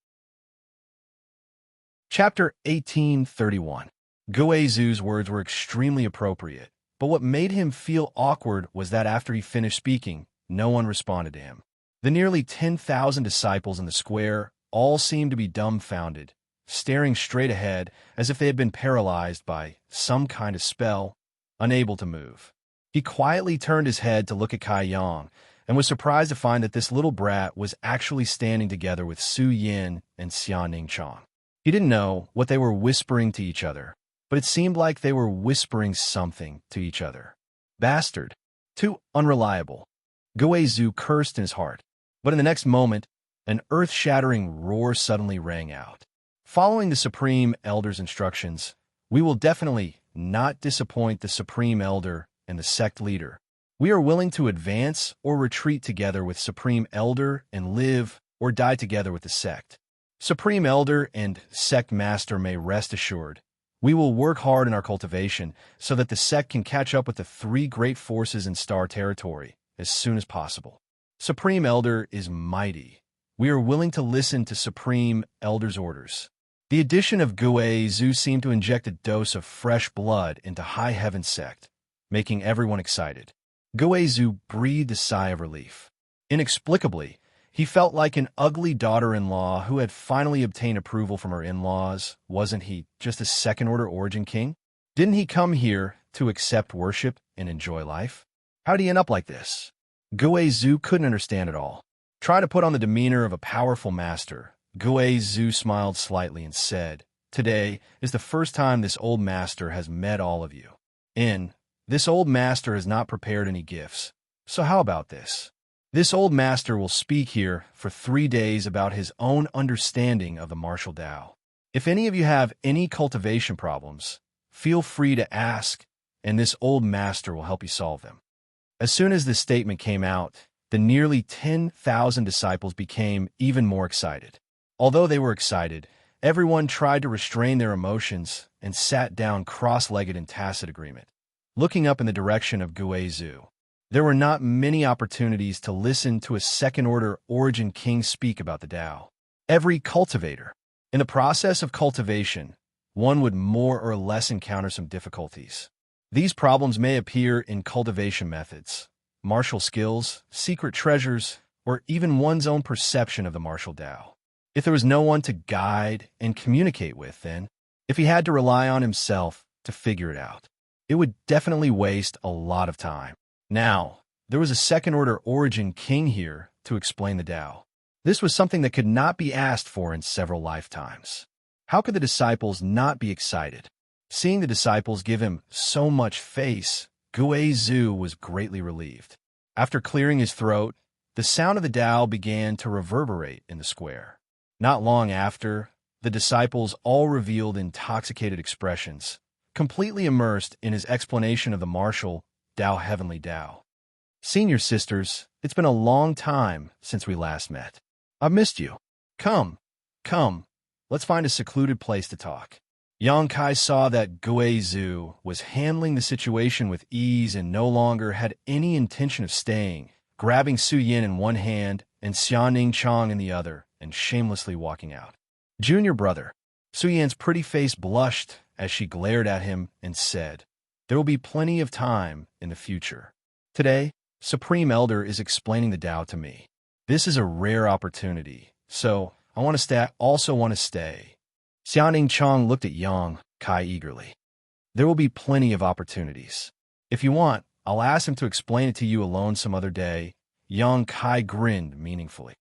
Chapter 1831. Guizhu's words were extremely appropriate, but what made him feel awkward was that after he finished speaking, no one responded to him. The nearly 10,000 disciples in the square all seemed to be dumbfounded, staring straight ahead as if they had been paralyzed by some kind of spell, unable to move. He quietly turned his head to look at Kai Yang and was surprised to find that this little brat was actually standing together with Su Yin and Xianxia. He didn't know what they were whispering to each other, but it seemed like they were whispering something to each other. Bastard. Too unreliable. Guizhu cursed in his heart, but in the next moment, an earth-shattering roar suddenly rang out. Following the Supreme Elder's instructions, we will definitely not disappoint the Supreme Elder and the sect leader. We are willing to advance or retreat together with Supreme Elder and live or die together with the sect. Supreme Elder and Sect Master may rest assured. We will work hard in our cultivation so that the sect can catch up with the three great forces in Star Territory as soon as possible. Supreme Elder is mighty. We are willing to listen to Supreme Elder's orders. The addition of Guizhu seemed to inject a dose of fresh blood into High Heaven sect, making everyone excited. Guizhu breathed a sigh of relief. Inexplicably, he felt like an ugly daughter-in-law who had finally obtained approval from her in-laws. Wasn't he just a second-order origin king? Didn't he come here to accept worship and enjoy life? How'd he end up like this? Guizhu couldn't understand it all. Trying to put on the demeanor of a powerful master, Guizhu smiled slightly and said, "Today is the first time this old master has met all of you. This old master has not prepared any gifts. So how about this? This old master will speak here for 3 days about his own understanding of the martial Tao. If any of you have any cultivation problems, feel free to ask, and this old master will help you solve them." As soon as this statement came out, the nearly 10,000 disciples became even more excited. Although they were excited, everyone tried to restrain their emotions and sat down cross-legged in tacit agreement, looking up in the direction of Guizhu. There were not many opportunities to listen to a second-order origin king speak about the Tao. Every cultivator. In the process of cultivation, one would more or less encounter some difficulties. These problems may appear in cultivation methods, martial skills, secret treasures, or even one's own perception of the martial Tao. If there was no one to guide and communicate with, then, if he had to rely on himself to figure it out, it would definitely waste a lot of time. Now, there was a second-order origin king here to explain the Tao. This was something that could not be asked for in several lifetimes. How could the disciples not be excited? Seeing the disciples give him so much face, Guizhu was greatly relieved. After clearing his throat, the sound of the Tao began to reverberate in the square. Not long after, the disciples all revealed intoxicated expressions, completely immersed in his explanation of the martial Tao Heavenly Tao. "Senior sisters, it's been a long time since we last met. I've missed you. Come, let's find a secluded place to talk." Xianxia saw that Guizhu was handling the situation with ease and no longer had any intention of staying, grabbing Su Yin in one hand and Xianxia in the other, and shamelessly walking out. "Junior brother." Su Yin's pretty face blushed as she glared at him and said, "There will be plenty of time in the future. Today, Supreme Elder is explaining the Tao to me. This is a rare opportunity, so I want to stay. Xianxia looked at Xianxia eagerly. "There will be plenty of opportunities. If you want, I'll ask him to explain it to you alone some other day." Xianxia grinned meaningfully.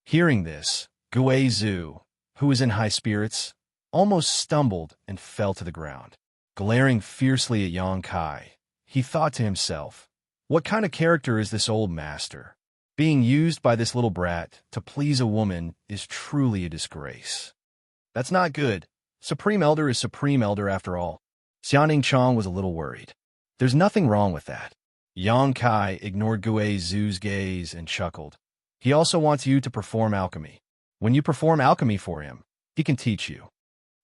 Hearing this, Guizhu, who was in high spirits, almost stumbled and fell to the ground. Glaring fiercely at Xianxia, he thought to himself, what kind of character is this old master? Being used by this little brat to please a woman is truly a disgrace. That's not good. Supreme Elder is Supreme Elder after all. Xianxia was a little worried. There's nothing wrong with that. Xianxia ignored Guizhu's gaze and chuckled. He also wants you to perform alchemy. When you perform alchemy for him, he can teach you.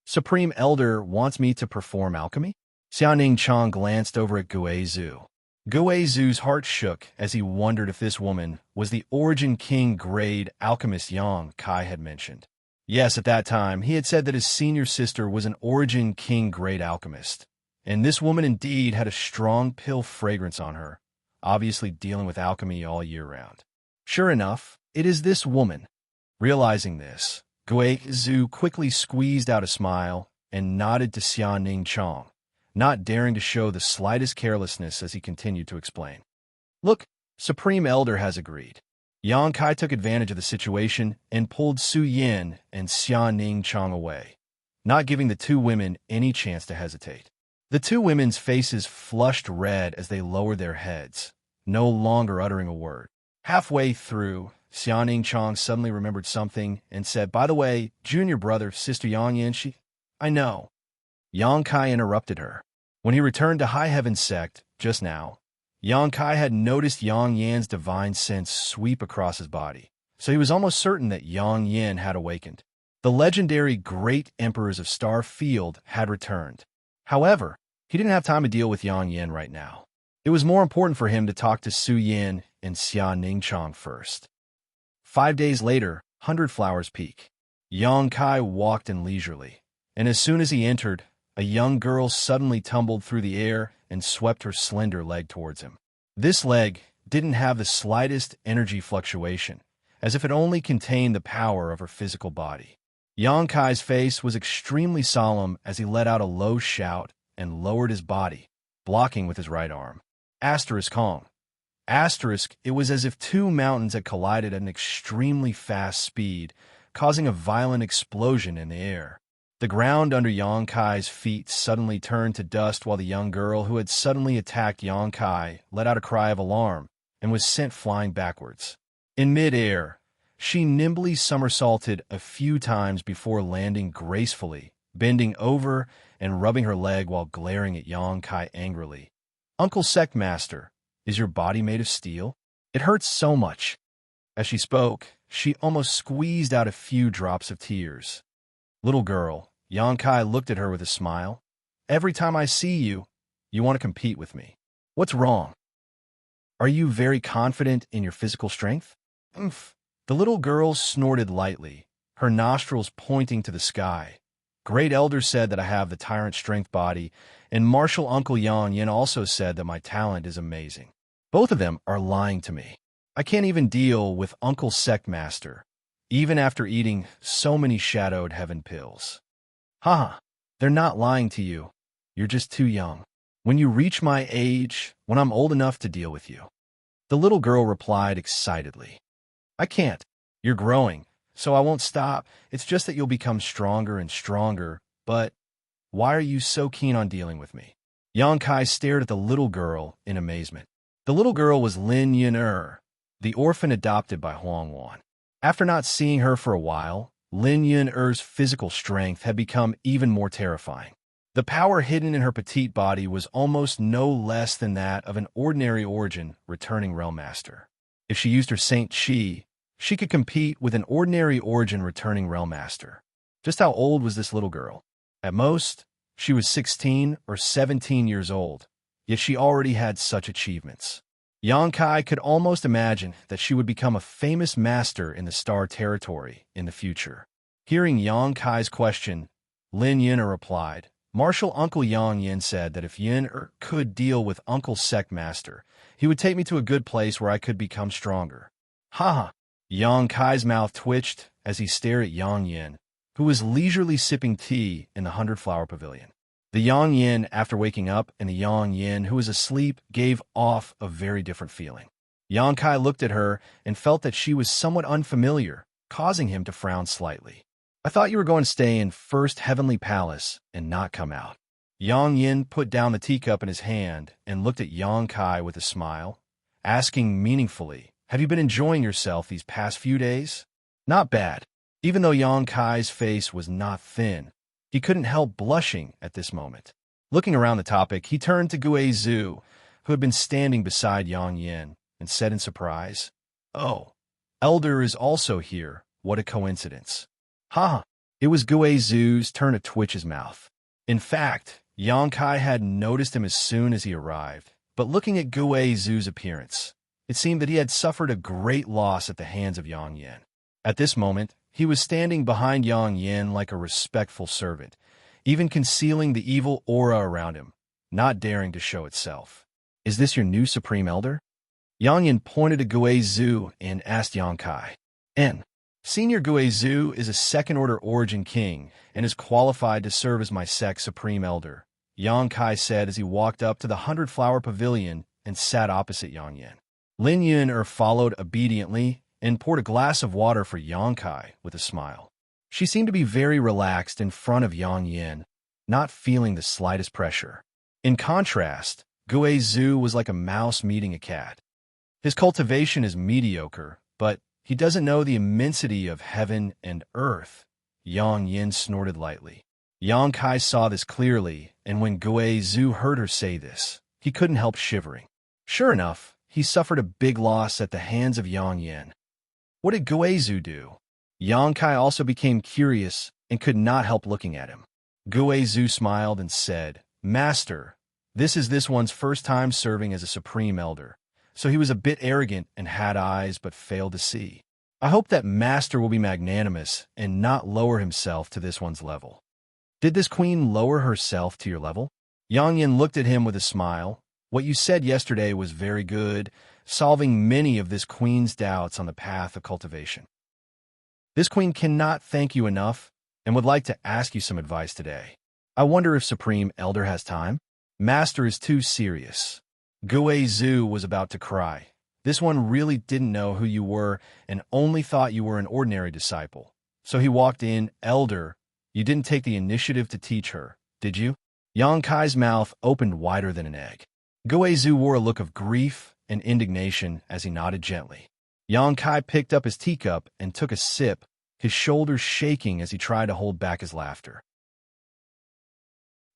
Supreme Elder wants me to perform alchemy? Xianxia glanced over at Guizhu. Guizhu's heart shook as he wondered if this woman was the Origin King grade alchemist Yang Kai had mentioned. Yes, at that time, he had said that his senior sister was an Origin King grade alchemist. And this woman indeed had a strong pill fragrance on her, obviously dealing with alchemy all year round. Sure enough, it is this woman. Realizing this, Guizhu quickly squeezed out a smile and nodded to Xianxia, not daring to show the slightest carelessness as he continued to explain. Look, Supreme Elder has agreed. Yang Kai took advantage of the situation and pulled Su Yin and Xianxia away, not giving the two women any chance to hesitate. The two women's faces flushed red as they lowered their heads, no longer uttering a word. Halfway through, Xianxia suddenly remembered something and said, "By the way, junior brother, Sister Yang Yin, I know." Yang Kai interrupted her. When he returned to High Heaven Sect just now, Yang Kai had noticed Yang Yan's divine sense sweep across his body, so he was almost certain that Yang Yin had awakened. The legendary Great Emperors of Star Field had returned. However, he didn't have time to deal with Yang Yin right now. It was more important for him to talk to Su Yin and Xianxia first. 5 days later, 100 Flowers Peak. Yang Kai walked in leisurely, and as soon as he entered, a young girl suddenly tumbled through the air and swept her slender leg towards him. This leg didn't have the slightest energy fluctuation, as if it only contained the power of her physical body. Yang Kai's face was extremely solemn as he let out a low shout and lowered his body, blocking with his right arm. Asterisk Hong. Asterisk, it was as if two mountains had collided at an extremely fast speed, causing a violent explosion in the air. The ground under Yang Kai's feet suddenly turned to dust while the young girl who had suddenly attacked Yang Kai let out a cry of alarm and was sent flying backwards. In mid-air, she nimbly somersaulted a few times before landing gracefully, bending over and rubbing her leg while glaring at Yang Kai angrily. "Uncle Sect Master, is your body made of steel? It hurts so much." As she spoke, she almost squeezed out a few drops of tears. "Little girl," Yang Kai looked at her with a smile. "Every time I see you, you want to compete with me. What's wrong? Are you very confident in your physical strength?" "Umph." The little girl snorted lightly, her nostrils pointing to the sky. "Great Elder said that I have the tyrant strength body, and Martial Uncle Yang Yin also said that my talent is amazing. Both of them are lying to me. I can't even deal with Uncle Sect Master, even after eating so many Shadowed Heaven pills." "Haha, they're not lying to you. You're just too young. When you reach my age, when I'm old enough to deal with you." The little girl replied excitedly. "I can't. You're growing, so I won't stop. It's just that you'll become stronger and stronger, but why are you so keen on dealing with me?" Yang Kai stared at the little girl in amazement. The little girl was Lin Yin, the orphan adopted by Huang Wan. After not seeing her for a while, Lin Yin-er's physical strength had become even more terrifying. The power hidden in her petite body was almost no less than that of an ordinary Origin returning Realm Master. If she used her Saint Chi, she could compete with an ordinary Origin returning Realm Master. Just how old was this little girl? At most, she was 16 or 17 years old, yet she already had such achievements. Yang Kai could almost imagine that she would become a famous master in the Star Territory in the future. Hearing Yang Kai's question, Lin Yin replied, "Martial Uncle Yang Yin said that if Yin could deal with Uncle Sect Master, he would take me to a good place where I could become stronger." Haha! Yang Kai's mouth twitched as he stared at Yang Yin, who was leisurely sipping tea in the 100-Flower Pavilion. The Yang Yin, after waking up, and the Yang Yin, who was asleep, gave off a very different feeling. Yang Kai looked at her and felt that she was somewhat unfamiliar, causing him to frown slightly. "I thought you were going to stay in First Heavenly Palace and not come out." Yang Yin put down the teacup in his hand and looked at Yang Kai with a smile, asking meaningfully, "Have you been enjoying yourself these past few days?" "Not bad." Even though Yang Kai's face was not thin, he couldn't help blushing at this moment. Looking around the topic, he turned to Guizhu, who had been standing beside Yang Yin, and said in surprise, "Oh, Elder is also here. What a coincidence." Ha! It was Guizhu's turn to twitch his mouth. In fact, Yang Kai had noticed him as soon as he arrived, But looking at Gui Zhu's appearance, it seemed that he had suffered a great loss at the hands of Yang Yin. At this moment, he was standing behind Yang Yin like a respectful servant, even concealing the evil aura around him, not daring to show itself. "Is this your new Supreme Elder?" Yang Yin pointed to Gui Zhu and asked Yang Kai. "N. Senior Gui Zhu is a second-order origin king and is qualified to serve as my sect's Supreme Elder," Yang Kai said as he walked up to the 100-flower pavilion and sat opposite Yang Yin. Lin Yun followed obediently and poured a glass of water for Yang Kai with a smile. She seemed to be very relaxed in front of Yang Yin, not feeling the slightest pressure. In contrast, Gui Zhu was like a mouse meeting a cat. His cultivation is mediocre, but he doesn't know the immensity of heaven and earth. Yang Yin snorted lightly. Yang Kai saw this clearly, and when Gui Zhu heard her say this, he couldn't help shivering. Sure enough, he suffered a big loss at the hands of Yang Yin. What did Gui Zhu do? Yang Kai also became curious and could not help looking at him. Gui Zhu smiled and said, "Master, this is this one's first time serving as a Supreme Elder, so he was a bit arrogant and had eyes but failed to see. I hope that Master will be magnanimous and not lower himself to this one's level." "Did this queen lower herself to your level?" Yang Yin looked at him with a smile. "What you said yesterday was very good, solving many of this queen's doubts on the path of cultivation. This queen cannot thank you enough and would like to ask you some advice today. I wonder if Supreme Elder has time?" "Master is too serious." Gui Zhu was about to cry. This one really didn't know who you were and only thought you were an ordinary disciple. So he walked in. "Elder, you didn't take the initiative to teach her, did you?" Yang Kai's mouth opened wider than an egg. Gui Zhu wore a look of grief and indignation as he nodded gently. Yang Kai picked up his teacup and took a sip, his shoulders shaking as he tried to hold back his laughter.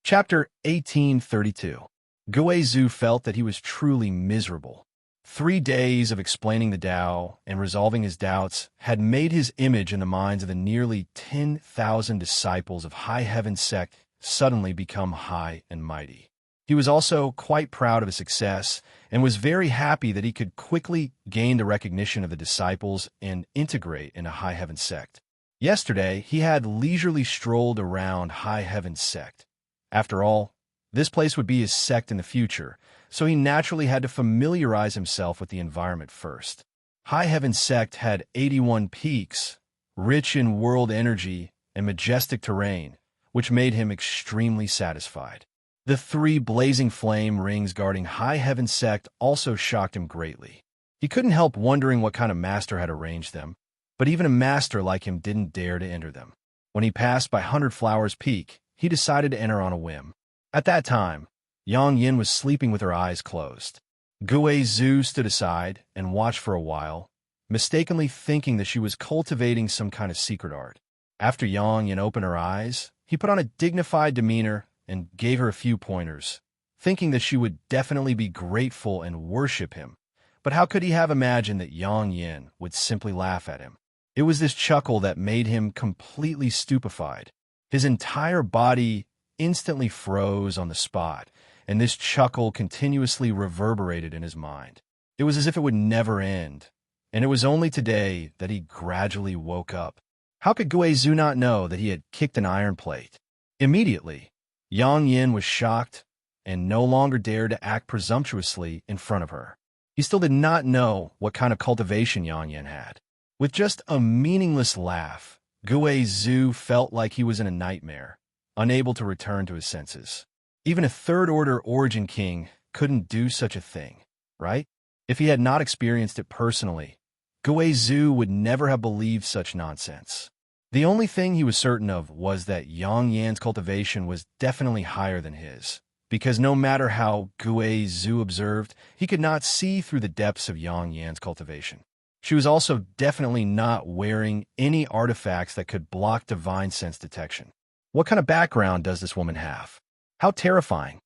Chapter 1832. Gui Zhu felt that he was truly miserable. 3 days of explaining the Tao and resolving his doubts had made his image in the minds of the nearly 10,000 disciples of High Heaven sect suddenly become high and mighty. He was also quite proud of his success and was very happy that he could quickly gain the recognition of the disciples and integrate in a High Heaven sect. Yesterday, he had leisurely strolled around High Heaven sect. After all, this place would be his sect in the future, so he naturally had to familiarize himself with the environment first. High Heaven sect had 81 peaks, rich in world energy and majestic terrain, which made him extremely satisfied. The 3 blazing flame rings guarding High Heaven sect also shocked him greatly. He couldn't help wondering what kind of master had arranged them, but even a master like him didn't dare to enter them. When he passed by 100 Flowers Peak, he decided to enter on a whim. At that time, Yang Yin was sleeping with her eyes closed. Gui Zhu stood aside and watched for a while, mistakenly thinking that she was cultivating some kind of secret art. After Yang Yin opened her eyes, he put on a dignified demeanor and gave her a few pointers, thinking that she would definitely be grateful and worship him. But how could he have imagined that Yang Yin would simply laugh at him? It was this chuckle that made him completely stupefied. His entire body instantly froze on the spot, and this chuckle continuously reverberated in his mind. It was as if it would never end, and it was only today that he gradually woke up. How could Gui Zhu not know that he had kicked an iron plate? Immediately, Yang Yin was shocked and no longer dared to act presumptuously in front of her. He still did not know what kind of cultivation Yang Yin had. With just a meaningless laugh, Gui Zhu felt like he was in a nightmare, unable to return to his senses. Even a third-order origin king couldn't do such a thing, right? If he had not experienced it personally, Gui Zhu would never have believed such nonsense. The only thing he was certain of was that Yang Yan's cultivation was definitely higher than his, because no matter how Gui Zhu observed, he could not see through the depths of Yang Yan's cultivation. She was also definitely not wearing any artifacts that could block divine sense detection. What kind of background does this woman have? How terrifying.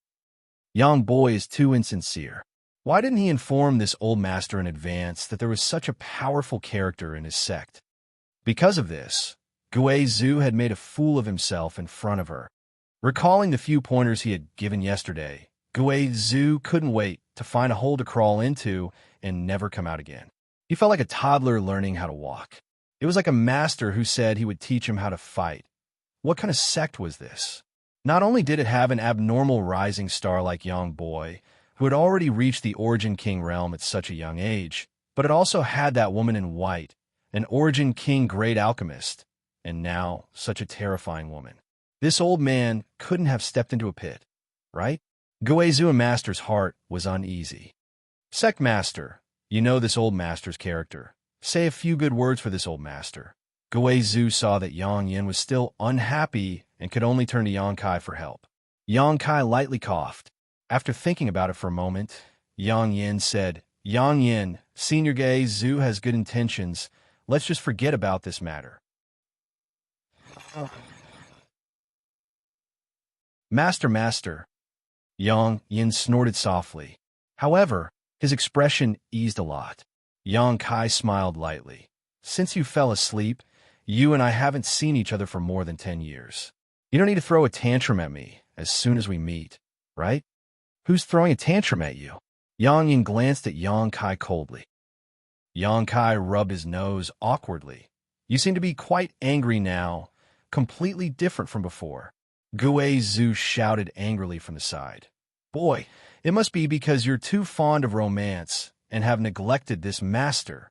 Yang Boy is too insincere. Why didn't he inform this old master in advance that there was such a powerful character in his sect? Because of this, Gui Zhu had made a fool of himself in front of her. Recalling the few pointers he had given yesterday, Zhu couldn't wait to find a hole to crawl into and never come out again. He felt like a toddler learning how to walk. It was like a master who said he would teach him how to fight. What kind of sect was this? Not only did it have an abnormal rising star like young boy, who had already reached the Origin King realm at such a young age, but it also had that woman in white, an Origin King great alchemist, and now such a terrifying woman. This old man couldn't have stepped into a pit, right? Guizhu Master's heart was uneasy. Sect Master, you know this old master's character. Say a few good words for this old master. Guizhu saw that Yang Yin was still unhappy and could only turn to Yang Kai for help. Yang Kai lightly coughed. After thinking about it for a moment, Yang Yin said, Yang Yin, Senior Guizhu has good intentions. Let's just forget about this matter. Master. Yang Yin snorted softly. However, his expression eased a lot. Yang Kai smiled lightly. Since you fell asleep, you and I haven't seen each other for more than 10 years. You don't need to throw a tantrum at me as soon as we meet, right? Who's throwing a tantrum at you? Yang Yin glanced at Yang Kai coldly. Yang Kai rubbed his nose awkwardly. You seem to be quite angry now, completely different from before. Guizhu shouted angrily from the side. Boy, it must be because you're too fond of romance and have neglected this master.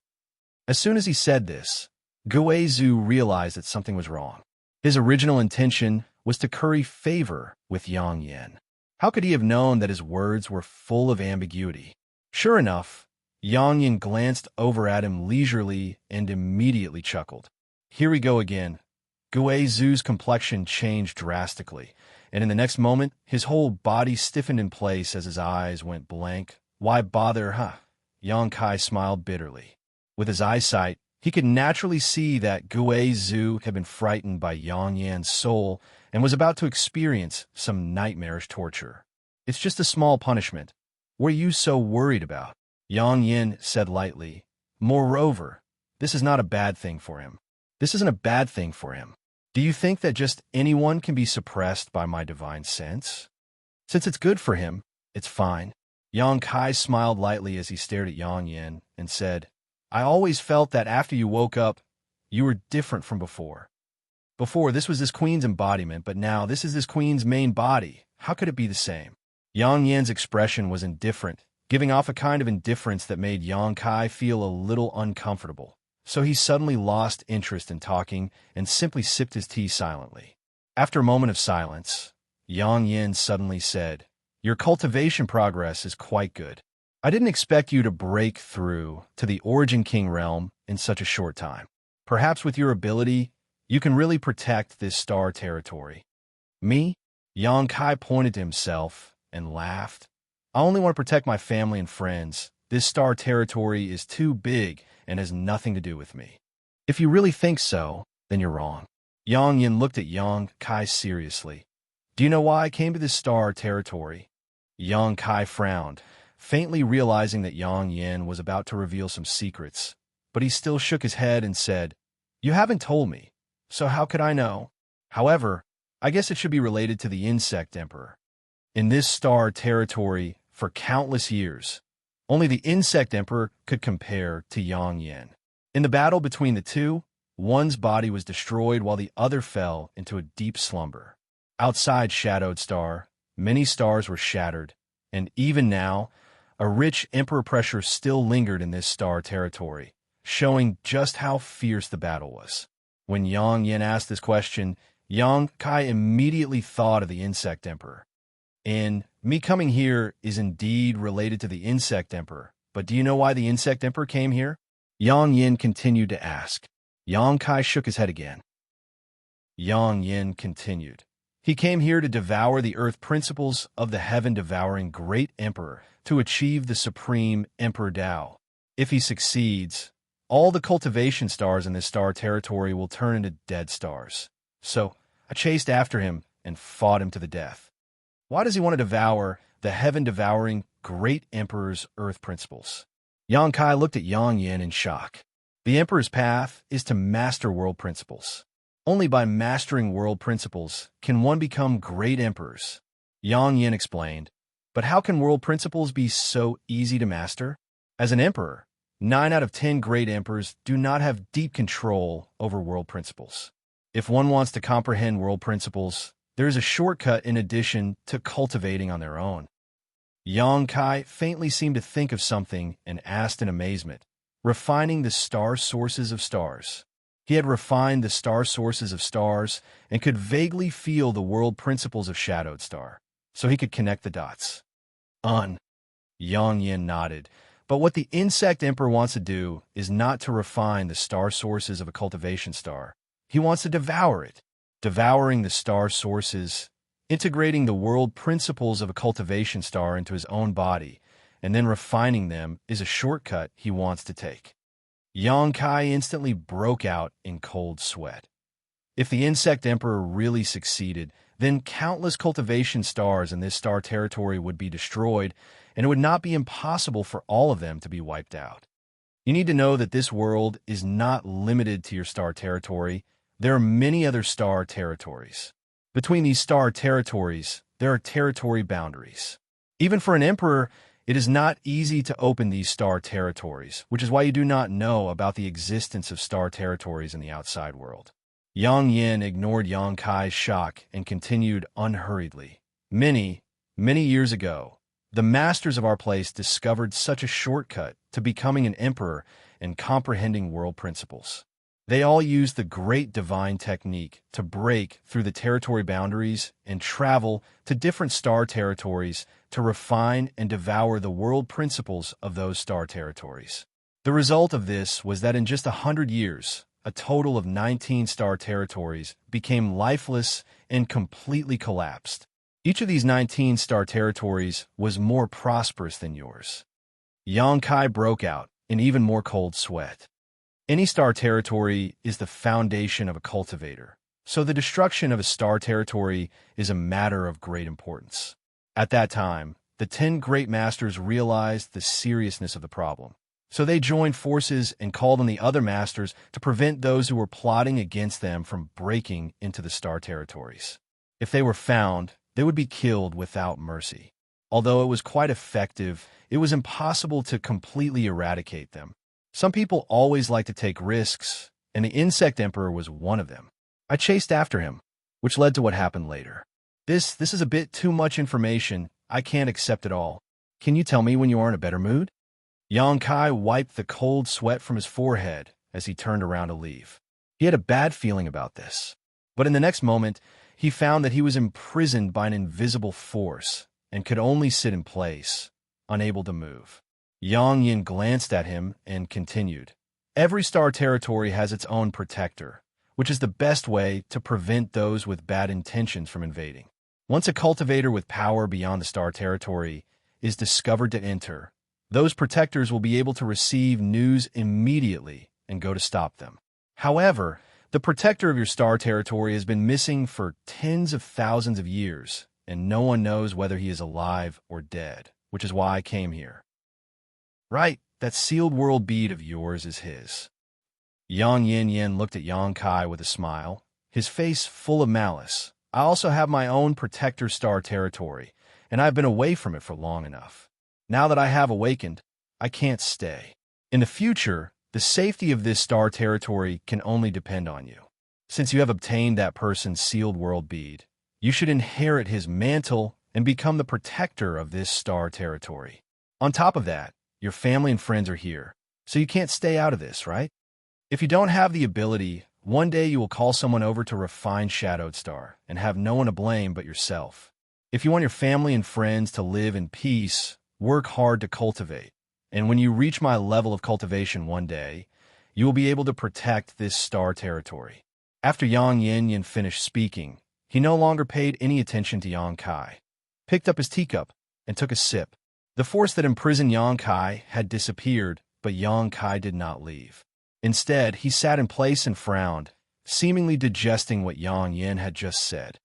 As soon as he said this, Guizhu realized that something was wrong. His original intention was to curry favor with Yang Yin. How could he have known that his words were full of ambiguity? Sure enough, Yang Yin glanced over at him leisurely and immediately chuckled. Here we go again. Guizhu's complexion changed drastically, and in the next moment, his whole body stiffened in place as his eyes went blank. Why bother, huh? Yang Kai smiled bitterly. With his eyesight, he could naturally see that Guizhu had been frightened by Yang Yan's soul and was about to experience some nightmarish torture. It's just a small punishment. What are you so worried about? Yang Yin said lightly. Moreover, this is not a bad thing for him. This isn't a bad thing for him. Do you think that just anyone can be suppressed by my divine sense? Since it's good for him, it's fine. Yang Kai smiled lightly as he stared at Yang Yin and said, I always felt that after you woke up, you were different from before. Before, this was this queen's embodiment, but now this is this queen's main body. How could it be the same? Yang Yin's expression was indifferent, giving off a kind of indifference that made Yang Kai feel a little uncomfortable. So he suddenly lost interest in talking and simply sipped his tea silently. After a moment of silence, Yang Yin suddenly said, Your cultivation progress is quite good. I didn't expect you to break through to the Origin King realm in such a short time. Perhaps with your ability, you can really protect this star territory. Me? Yang Kai pointed to himself and laughed. I only want to protect my family and friends. This star territory is too big and has nothing to do with me. If you really think so, then you're wrong. Yang Yin looked at Yang Kai seriously. Do you know why I came to this star territory? Yang Kai frowned, faintly realizing that Yang Yin was about to reveal some secrets, but he still shook his head and said, You haven't told me, so how could I know? However, I guess it should be related to the Insect Emperor. In this star territory, for countless years, only the Insect Emperor could compare to Yang Yin. In the battle between the two, one's body was destroyed while the other fell into a deep slumber. Outside Shadowed Star, many stars were shattered, and even now, a rich emperor pressure still lingered in this star territory, showing just how fierce the battle was. When Yang Yin asked this question, Yang Kai immediately thought of the Insect Emperor. And me coming here is indeed related to the Insect Emperor, but do you know why the Insect Emperor came here? Yang Yin continued to ask. Yang Kai shook his head again. Yang Yin continued. He came here to devour the earth principles of the heaven-devouring great emperor to achieve the supreme Emperor Tao. If he succeeds, all the cultivation stars in this star territory will turn into dead stars. So, I chased after him and fought him to the death. Why does he want to devour the heaven-devouring great emperor's earth principles? Yang Kai looked at Yang Yin in shock. The emperor's path is to master world principles. Only by mastering world principles can one become great emperors. Yang Yin explained, But how can world principles be so easy to master? As an emperor, 9 out of 10 great emperors do not have deep control over world principles. If one wants to comprehend world principles, there is a shortcut in addition to cultivating on their own. Xianxia faintly seemed to think of something and asked in amazement, refining the star sources of stars. He had refined the star sources of stars and could vaguely feel the world principles of Shadowed Star, so he could connect the dots. Yang Yin nodded, but what the insect emperor wants to do is not to refine the star sources of a cultivation star. He wants to devour it. Devouring the star sources, integrating the world principles of a cultivation star into his own body, and then refining them is a shortcut he wants to take. Xianxia instantly broke out in cold sweat. If the insect emperor really succeeded, then countless cultivation stars in this star territory would be destroyed, and it would not be impossible for all of them to be wiped out. You need to know that this world is not limited to your star territory. There are many other star territories. Between these star territories, there are territory boundaries. Even for an emperor, it is not easy to open these star territories, which is why you do not know about the existence of star territories in the outside world. Yang Yin ignored Xiao's shock and continued unhurriedly. Many years ago, the masters of our place discovered such a shortcut to becoming an emperor and comprehending world principles. They all used the great divine technique to break through the territory boundaries and travel to different star territories to refine and devour the world principles of those star territories. The result of this was that in just 100 years, a total of 19 star territories became lifeless and completely collapsed. Each of these 19 star territories was more prosperous than yours. Xianxia broke out in even more cold sweat. Any star territory is the foundation of a cultivator, so the destruction of a star territory is a matter of great importance. At that time, the 10 great masters realized the seriousness of the problem. So they joined forces and called on the other masters to prevent those who were plotting against them from breaking into the star territories. If they were found, they would be killed without mercy. Although it was quite effective, it was impossible to completely eradicate them. Some people always like to take risks, and the Insect Emperor was one of them. I chased after him, which led to what happened later. This is a bit too much information. I can't accept it all. Can you tell me when you are in a better mood? Xianxia wiped the cold sweat from his forehead as he turned around to leave. He had a bad feeling about this. But in the next moment, he found that he was imprisoned by an invisible force and could only sit in place, unable to move. Yang Yin glanced at him and continued. Every star territory has its own protector, which is the best way to prevent those with bad intentions from invading. Once a cultivator with power beyond the star territory is discovered to enter, those protectors will be able to receive news immediately and go to stop them. However, the protector of your star territory has been missing for tens of thousands of years, and no one knows whether he is alive or dead, which is why I came here. Right, that sealed world bead of yours is his. Yang Yin looked at Xianxia with a smile, his face full of malice. I also have my own protector star territory, and I've been away from it for long enough. Now that I have awakened, I can't stay. In the future, the safety of this star territory can only depend on you. Since you have obtained that person's sealed world bead, you should inherit his mantle and become the protector of this star territory. On top of that, your family and friends are here, so you can't stay out of this, right? If you don't have the ability, one day you will call someone over to refine Shadowed Star and have no one to blame but yourself. If you want your family and friends to live in peace, work hard to cultivate. And when you reach my level of cultivation one day, you will be able to protect this star territory. After Yang Yin finished speaking, he no longer paid any attention to Xianxia, picked up his teacup, and took a sip. The force that imprisoned Xianxia had disappeared, but Xianxia did not leave. Instead, he sat in place and frowned, seemingly digesting what Yang Yin had just said.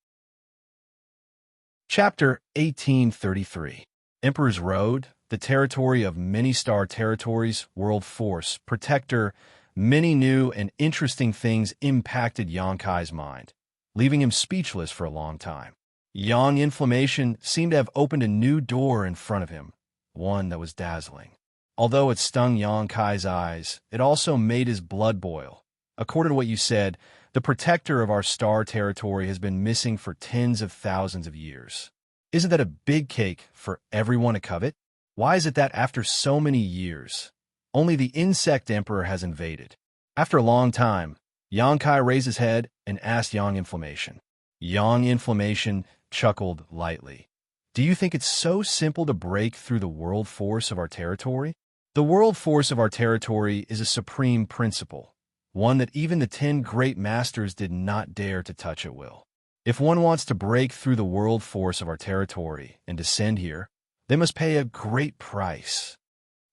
Chapter 1833. Emperor's Road, the territory of many star territories, world force, protector, many new and interesting things impacted Xianxia's mind, leaving him speechless for a long time. Yang inflammation seemed to have opened a new door in front of him, one that was dazzling. Although it stung Yang Kai's eyes, it also made his blood boil. According to what you said, the protector of our star territory has been missing for tens of thousands of years. Isn't that a big cake for everyone to covet? Why is it that after so many years, only the insect emperor has invaded? After a long time, Yang Kai raised his head and asked Yang Inflammation. Yang Inflammation chuckled lightly. Do you think it's so simple to break through the world force of our territory? The world force of our territory is a supreme principle, one that even the 10 great masters did not dare to touch at will. If one wants to break through the world force of our territory and descend here, they must pay a great price.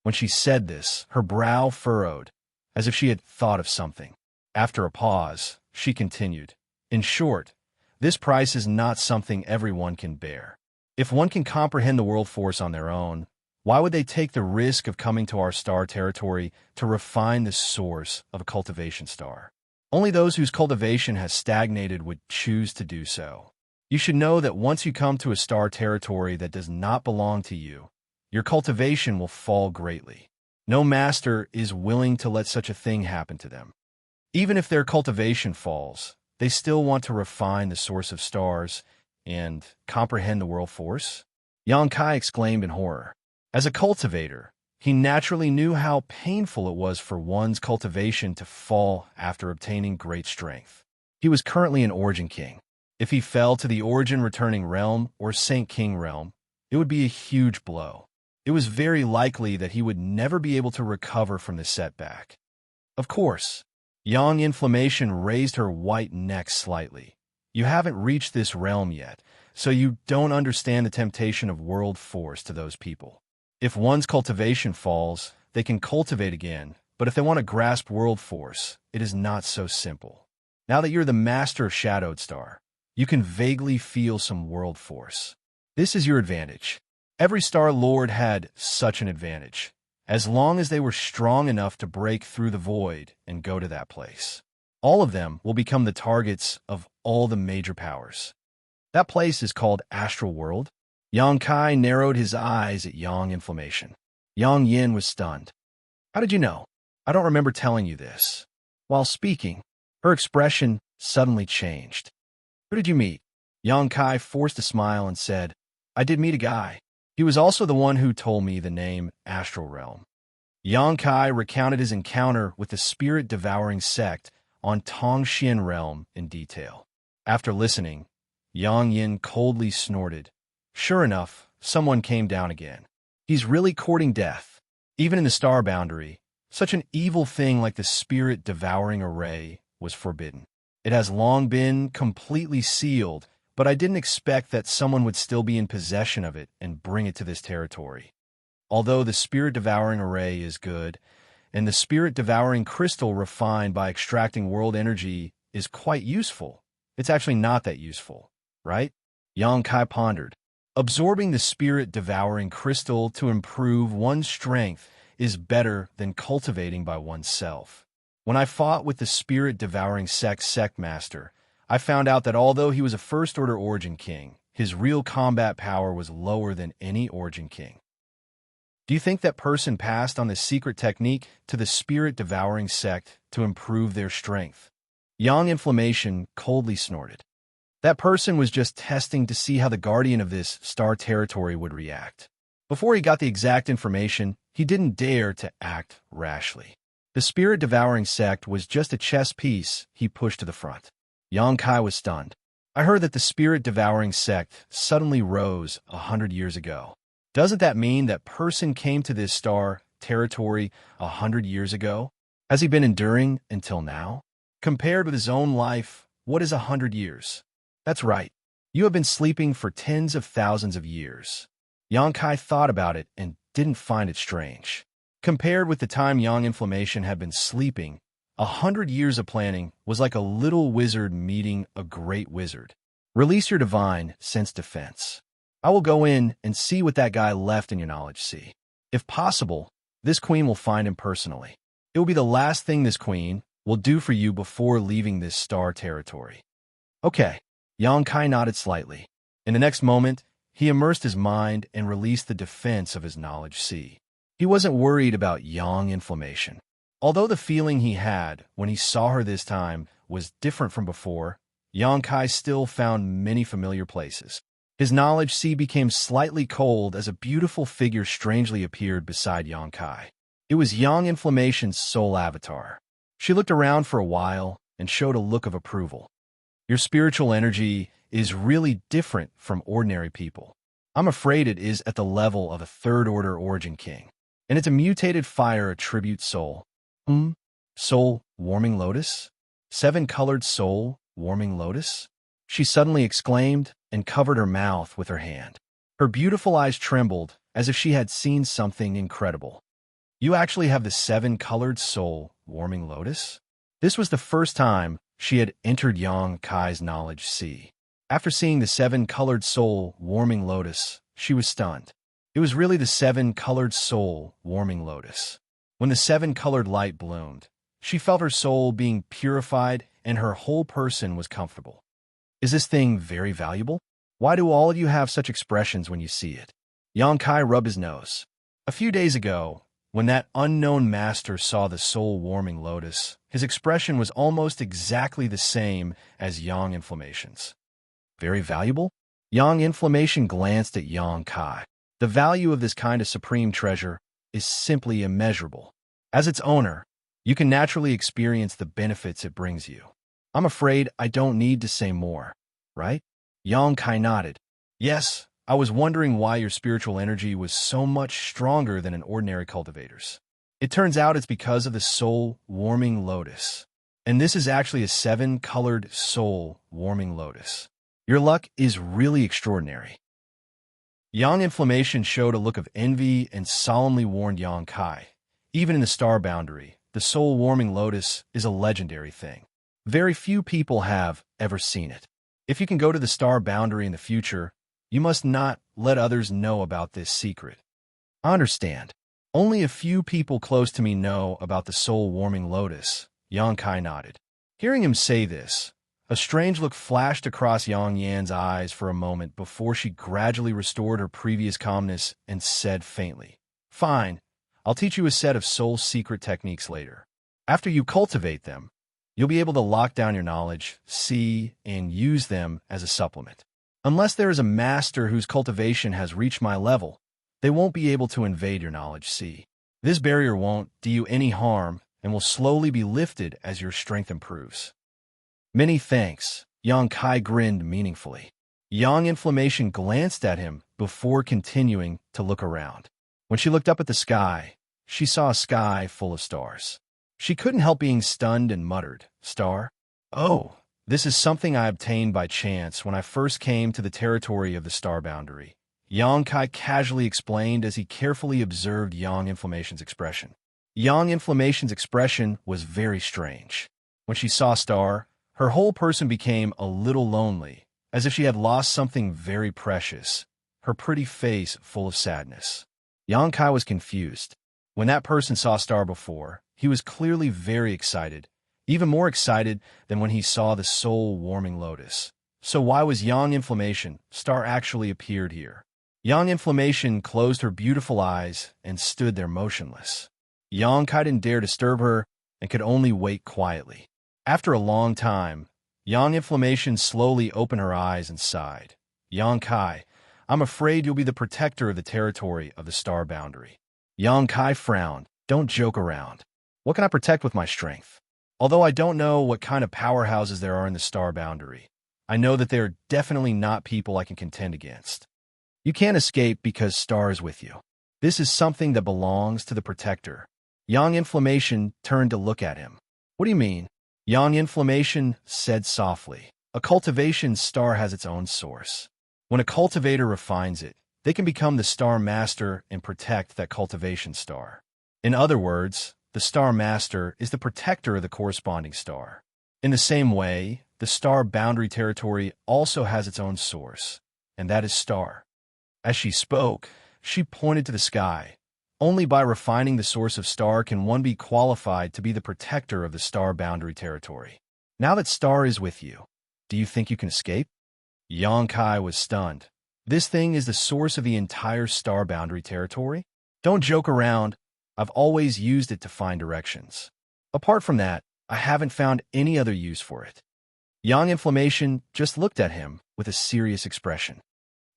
When she said this, her brow furrowed, as if she had thought of something. After a pause, she continued, in short, this price is not something everyone can bear. If one can comprehend the world force on their own, why would they take the risk of coming to our star territory to refine the source of a cultivation star? Only those whose cultivation has stagnated would choose to do so. You should know that once you come to a star territory that does not belong to you, your cultivation will fall greatly. No master is willing to let such a thing happen to them. Even if their cultivation falls, they still want to refine the source of stars and comprehend the world force? Yang Kai exclaimed in horror. As a cultivator, he naturally knew how painful it was for one's cultivation to fall after obtaining great strength. He was currently an Origin King. If he fell to the Origin Returning Realm or Saint King Realm, it would be a huge blow. It was very likely that he would never be able to recover from the setback. Of course, Yang Inflammation raised her white neck slightly. You haven't reached this realm yet, so you don't understand the temptation of world force to those people. If one's cultivation falls, they can cultivate again, but if they want to grasp world force, it is not so simple. Now that you're the master of Shadowed Star, you can vaguely feel some world force. This is your advantage. Every Star Lord had such an advantage, as long as they were strong enough to break through the void and go to that place. All of them will become the targets of all the major powers. That place is called Astral World. Yang Kai narrowed his eyes at Yang Inflammation. Yang Yin was stunned. How did you know? I don't remember telling you this. While speaking, her expression suddenly changed. Who did you meet? Yang Kai forced a smile and said, I did meet a guy. He was also the one who told me the name Astral Realm. Yang Kai recounted his encounter with the spirit-devouring sect on Tongxian Realm in detail. After listening, Yang Yin coldly snorted. Sure enough, someone came down again. He's really courting death. Even in the star boundary, such an evil thing like the spirit-devouring array was forbidden. It has long been completely sealed, but I didn't expect that someone would still be in possession of it and bring it to this territory. Although the spirit-devouring array is good, and the spirit-devouring crystal refined by extracting world energy is quite useful, it's actually not that useful, right? Yang Kai pondered. Absorbing the spirit-devouring crystal to improve one's strength is better than cultivating by oneself. When I fought with the spirit-devouring sect master, I found out that although he was a first-order Origin King, his real combat power was lower than any Origin King. Do you think that person passed on the secret technique to the spirit-devouring sect to improve their strength? Yang Inflammation coldly snorted. That person was just testing to see how the guardian of this star territory would react. Before he got the exact information, he didn't dare to act rashly. The spirit-devouring sect was just a chess piece he pushed to the front. Yang Kai was stunned. I heard that the spirit-devouring sect suddenly rose 100 years ago. Doesn't that mean that person came to this star territory 100 years ago? Has he been enduring until now? Compared with his own life, what is 100 years? That's right. You have been sleeping for tens of thousands of years. Yang Kai thought about it and didn't find it strange. Compared with the time Yang Inflammation had been sleeping, 100 years of planning was like a little wizard meeting a great wizard. Release your divine sense defense. I will go in and see what that guy left in your knowledge sea. If possible, this queen will find him personally. It will be the last thing this queen will do for you before leaving this star territory. Okay. Yang Kai nodded slightly. In the next moment, he immersed his mind and released the defense of his knowledge sea. He wasn't worried about yang inflammation. Although the feeling he had when he saw her this time was different from before, Yang Kai still found many familiar places. His knowledge sea became slightly cold as a beautiful figure strangely appeared beside Yang Kai. It was Yang Inflammation's soul avatar. She looked around for a while and showed a look of approval. Your spiritual energy is really different from ordinary people. I'm afraid it is at the level of a third-order origin king. And it's a mutated fire attribute soul. Soul warming lotus? 7-colored soul warming lotus? She suddenly exclaimed and covered her mouth with her hand. Her beautiful eyes trembled as if she had seen something incredible. You actually have the 7-colored soul warming lotus? This was the first time she had entered Yang Kai's knowledge sea. After seeing the 7-colored soul warming lotus, she was stunned. It was really the 7-colored soul warming lotus. When the 7-colored light bloomed, she felt her soul being purified and her whole person was comfortable. Is this thing very valuable? Why do all of you have such expressions when you see it? Yang Kai rubbed his nose. A few days ago, when that unknown master saw the soul-warming lotus, his expression was almost exactly the same as Yang Inflammation's. Very valuable? Yang Inflammation glanced at Yang Kai. The value of this kind of supreme treasure is simply immeasurable. As its owner, you can naturally experience the benefits it brings you. I'm afraid I don't need to say more, right? Yang Kai nodded. Yes, I was wondering why your spiritual energy was so much stronger than an ordinary cultivator's. It turns out it's because of the soul-warming lotus. And this is actually a 7-colored soul-warming lotus. Your luck is really extraordinary. Yang Inflammation showed a look of envy and solemnly warned Yang Kai. Even in the star boundary, the soul-warming lotus is a legendary thing. Very few people have ever seen it. If you can go to the star boundary in the future, you must not let others know about this secret. I understand. Only a few people close to me know about the soul-warming lotus, Yang Kai nodded. Hearing him say this, a strange look flashed across Yang Yan's eyes for a moment before she gradually restored her previous calmness and said faintly, Fine, I'll teach you a set of soul secret techniques later. After you cultivate them, you'll be able to lock down your knowledge, see, and use them as a supplement. Unless there is a master whose cultivation has reached my level, they won't be able to invade your knowledge sea. This barrier won't do you any harm and will slowly be lifted as your strength improves. Many thanks, Yang Kai grinned meaningfully. Yang Inflammation glanced at him before continuing to look around. When she looked up at the sky, she saw a sky full of stars. She couldn't help being stunned and muttered, Star? Oh, this is something I obtained by chance when I first came to the territory of the star boundary. Yang Kai casually explained as he carefully observed Yang Inflammation's expression. Yang Inflammation's expression was very strange. When she saw Star, her whole person became a little lonely, as if she had lost something very precious, her pretty face full of sadness. Yang Kai was confused. When that person saw Star before, he was clearly very excited, even more excited than when he saw the soul-warming lotus. So why was Yang Inflammation, Star actually appeared here? Yang Inflammation closed her beautiful eyes and stood there motionless. Yang Kai didn't dare disturb her and could only wait quietly. After a long time, Yang Inflammation slowly opened her eyes and sighed. Yang Kai, I'm afraid you'll be the protector of the territory of the star boundary. Yang Kai frowned. Don't joke around. What can I protect with my strength? Although I don't know what kind of powerhouses there are in the star boundary, I know that they are definitely not people I can contend against. You can't escape because Star is with you. This is something that belongs to the protector. Yang Inflammation turned to look at him. What do you mean? Yang Inflammation said softly. A cultivation star has its own source. When a cultivator refines it, they can become the star master and protect that cultivation star. In other words, the star master is the protector of the corresponding star. In the same way, the star boundary territory also has its own source, and that is Star. As she spoke, she pointed to the sky. Only by refining the source of Star can one be qualified to be the protector of the star boundary territory. Now that Star is with you, do you think you can escape? Yongkai was stunned. This thing is the source of the entire star boundary territory? Don't joke around. I've always used it to find directions. Apart from that, I haven't found any other use for it. Yang Inflammation just looked at him with a serious expression.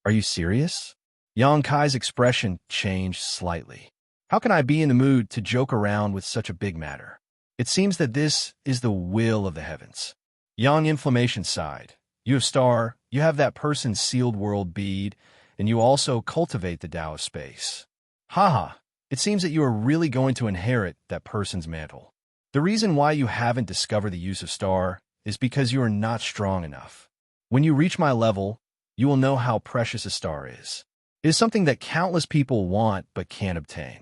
Are you serious? Yang Kai's expression changed slightly. How can I be in the mood to joke around with such a big matter? It seems that this is the will of the heavens. Yang Inflammation sighed. You have star, you have that person's sealed world bead, and you also cultivate the Tao of space. Haha, it seems that you are really going to inherit that person's mantle. The reason why you haven't discovered the use of star is because you are not strong enough. When you reach my level, you will know how precious a star is. It is something that countless people want but can't obtain.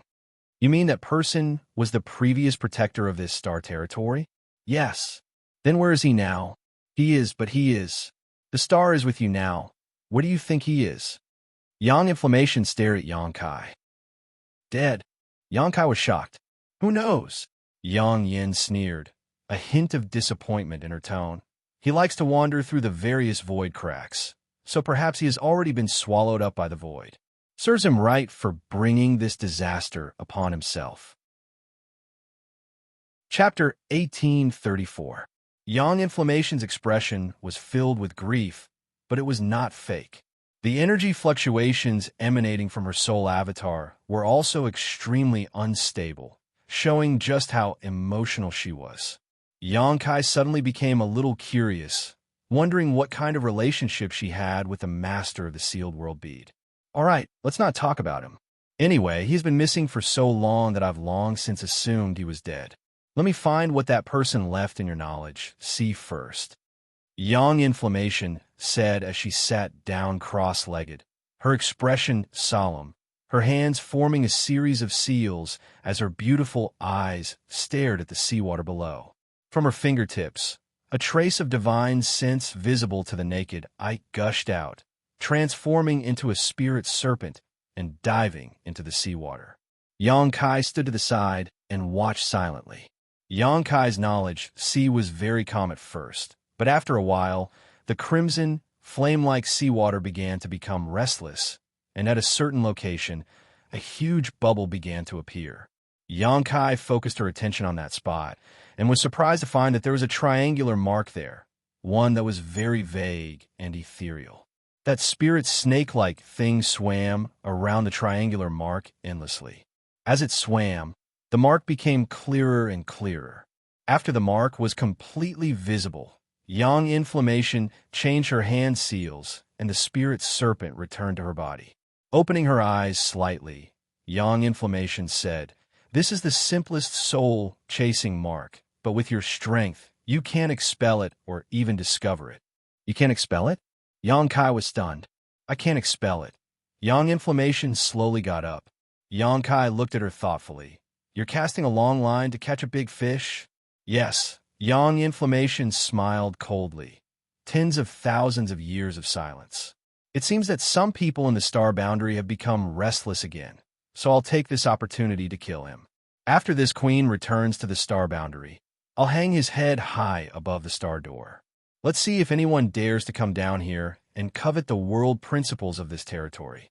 You mean that person was the previous protector of this star territory? Yes. Then where is he now? He is. The star is with you now. Where do you think he is? Yang Inflammation stared at Yang Kai. Dead. Yang Kai was shocked. Who knows? Yang Yin sneered, a hint of disappointment in her tone. He likes to wander through the various void cracks, so perhaps he has already been swallowed up by the void. Serves him right for bringing this disaster upon himself. Chapter 1834. Yang Inflammation's expression was filled with grief, but it was not fake. The energy fluctuations emanating from her soul avatar were also extremely unstable, showing just how emotional she was. Yang Kai suddenly became a little curious, wondering what kind of relationship she had with the master of the sealed world bead. All right, let's not talk about him. Anyway, he's been missing for so long that I've long since assumed he was dead. Let me find what that person left in your knowledge. See first. Yang Inflammation said as she sat down cross-legged, her expression solemn, her hands forming a series of seals as her beautiful eyes stared at the seawater below. From her fingertips, a trace of divine sense visible to the naked eye gushed out, transforming into a spirit serpent and diving into the seawater. Yang Kai stood to the side and watched silently. Yang Kai's knowledge sea was very calm at first, but after a while, the crimson, flame-like seawater began to become restless, and at a certain location, a huge bubble began to appear. Yang Kai focused her attention on that spot, and was surprised to find that there was a triangular mark there, one that was very vague and ethereal. That spirit snake-like thing swam around the triangular mark endlessly. As it swam, the mark became clearer and clearer. After the mark was completely visible, Yang Inflammation changed her hand seals, and the spirit serpent returned to her body. Opening her eyes slightly, Yang Inflammation said, "This is the simplest soul-chasing mark, but with your strength, you can't expel it or even discover it." You can't expel it? Yang Kai was stunned. I can't expel it. Yang Inflammation slowly got up. Yang Kai looked at her thoughtfully. You're casting a long line to catch a big fish? Yes. Yang Inflammation smiled coldly. Tens of thousands of years of silence. It seems that some people in the star boundary have become restless again, so I'll take this opportunity to kill him. After this queen returns to the star boundary, I'll hang his head high above the star door. Let's see if anyone dares to come down here and covet the world principles of this territory.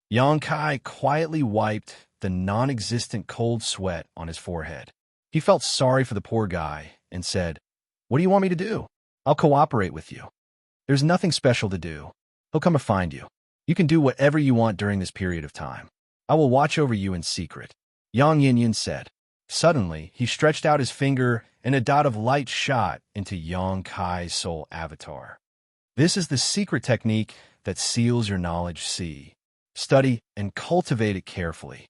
Yang Kai quietly wiped the non-existent cold sweat on his forehead. He felt sorry for the poor guy and said, "What do you want me to do? I'll cooperate with you. There's nothing special to do. He'll come to find you. You can do whatever you want during this period of time. I will watch over you in secret," Yang Yin said. Suddenly, he stretched out his finger and a dot of light shot into Yang Kai's soul avatar. This is the secret technique that seals your knowledge sea. Study and cultivate it carefully.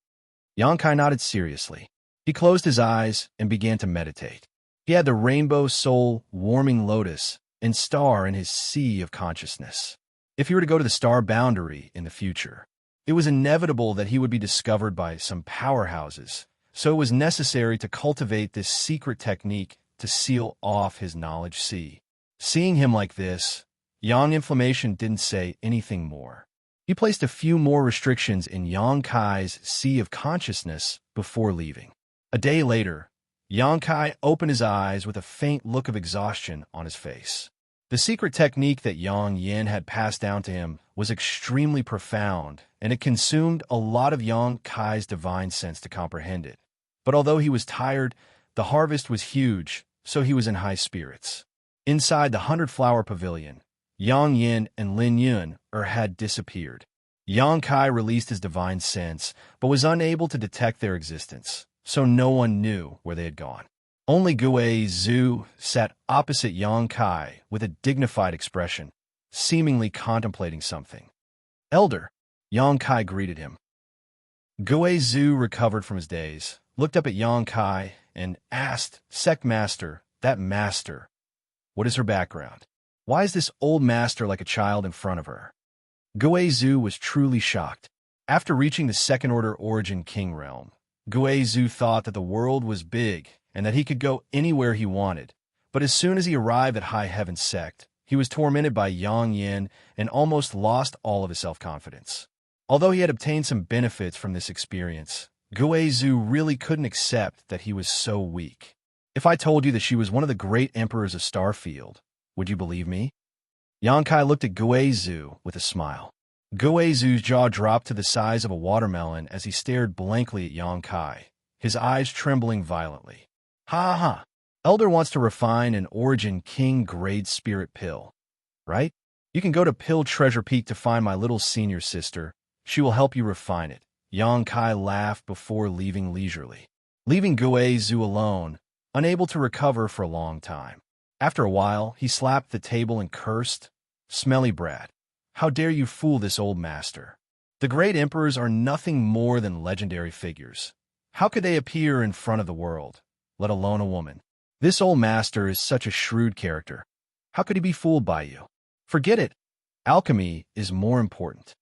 Yang Kai nodded seriously. He closed his eyes and began to meditate. He had the rainbow soul warming lotus and star in his sea of consciousness. If he were to go to the star boundary in the future, it was inevitable that he would be discovered by some powerhouses, so it was necessary to cultivate this secret technique to seal off his knowledge sea. Seeing him like this, Yang Inflammation didn't say anything more. He placed a few more restrictions in Yang Kai's sea of consciousness before leaving. A day later, Yang Kai opened his eyes with a faint look of exhaustion on his face. The secret technique that Yang Yin had passed down to him was extremely profound, and it consumed a lot of Yang Kai's divine sense to comprehend it. But although he was tired, the harvest was huge, so he was in high spirits. Inside the 100-flower pavilion, Yang Yin and Lin Yun had disappeared. Yang Kai released his divine sense, but was unable to detect their existence, so no one knew where they had gone. Only Gui Zhu sat opposite Yang Kai with a dignified expression, seemingly contemplating something. "Elder," Yang Kai greeted him. Gui Zhu recovered from his daze, looked up at Yang Kai, and asked, "Sect Master, that master, what is her background? Why is this old master like a child in front of her?" Gui Zhu was truly shocked. After reaching the second-order Origin King realm, Gui Zhu thought that the world was big and that he could go anywhere he wanted. But as soon as he arrived at High Heaven Sect, he was tormented by Yang Yin and almost lost all of his self-confidence. Although he had obtained some benefits from this experience, Gui Zhu really couldn't accept that he was so weak. "If I told you that she was one of the great emperors of Starfield, would you believe me?" Yang Kai looked at Gui Zhu with a smile. Gui Zhu's jaw dropped to the size of a watermelon as he stared blankly at Yang Kai, his eyes trembling violently. "Ha ha! Elder wants to refine an Origin King grade spirit pill, right? You can go to Pill Treasure Peak to find my little senior sister. She will help you refine it." Yang Kai laughed before leaving leisurely, leaving Gui Zhu alone, unable to recover for a long time. After a while, he slapped the table and cursed, "Smelly brat, how dare you fool this old master? The great emperors are nothing more than legendary figures. How could they appear in front of the world, let alone a woman? This old master is such a shrewd character. How could he be fooled by you? Forget it. Alchemy is more important."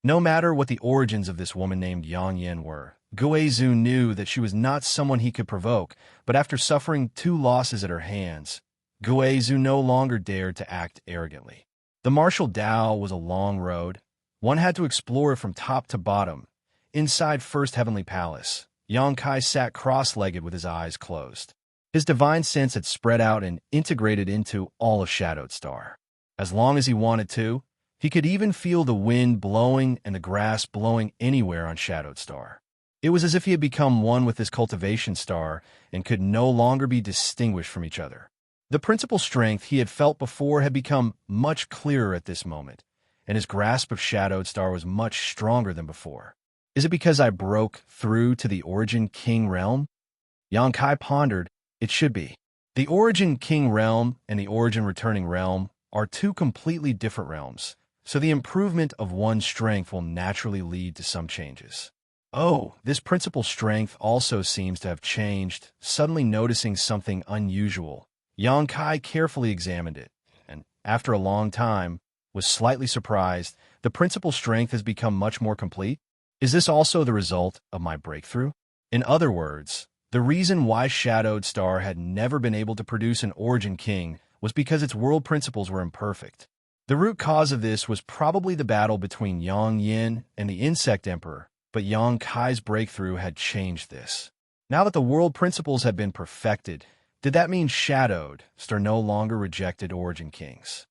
No matter what the origins of this woman named Yang Yin were, Gui Zhu knew that she was not someone he could provoke, but after suffering 2 losses at her hands, Gui Zhu no longer dared to act arrogantly. The martial Dao was a long road. One had to explore it from top to bottom. Inside First Heavenly Palace, Yang Kai sat cross-legged with his eyes closed. His divine sense had spread out and integrated into all of Shadowed Star. As long as he wanted to, he could even feel the wind blowing and the grass blowing anywhere on Shadowed Star. It was as if he had become one with this cultivation star and could no longer be distinguished from each other. The principal strength he had felt before had become much clearer at this moment, and his grasp of Shadowed Star was much stronger than before. "Is it because I broke through to the Origin King realm?" Yang Kai pondered. It should be. The Origin King realm and the Origin Returning realm are 2 completely different realms, so the improvement of one's strength will naturally lead to some changes. Oh, this principal strength also seems to have changed. Suddenly noticing something unusual, Yang Kai carefully examined it, and, after a long time, was slightly surprised. The principal strength has become much more complete. Is this also the result of my breakthrough? In other words, the reason why Shadowed Star had never been able to produce an Origin King was because its world principles were imperfect. The root cause of this was probably the battle between Yang Yin and the Insect Emperor, but Yang Kai's breakthrough had changed this. Now that the world principles had been perfected, did that mean Shadowed Star no longer rejected Origin Kings?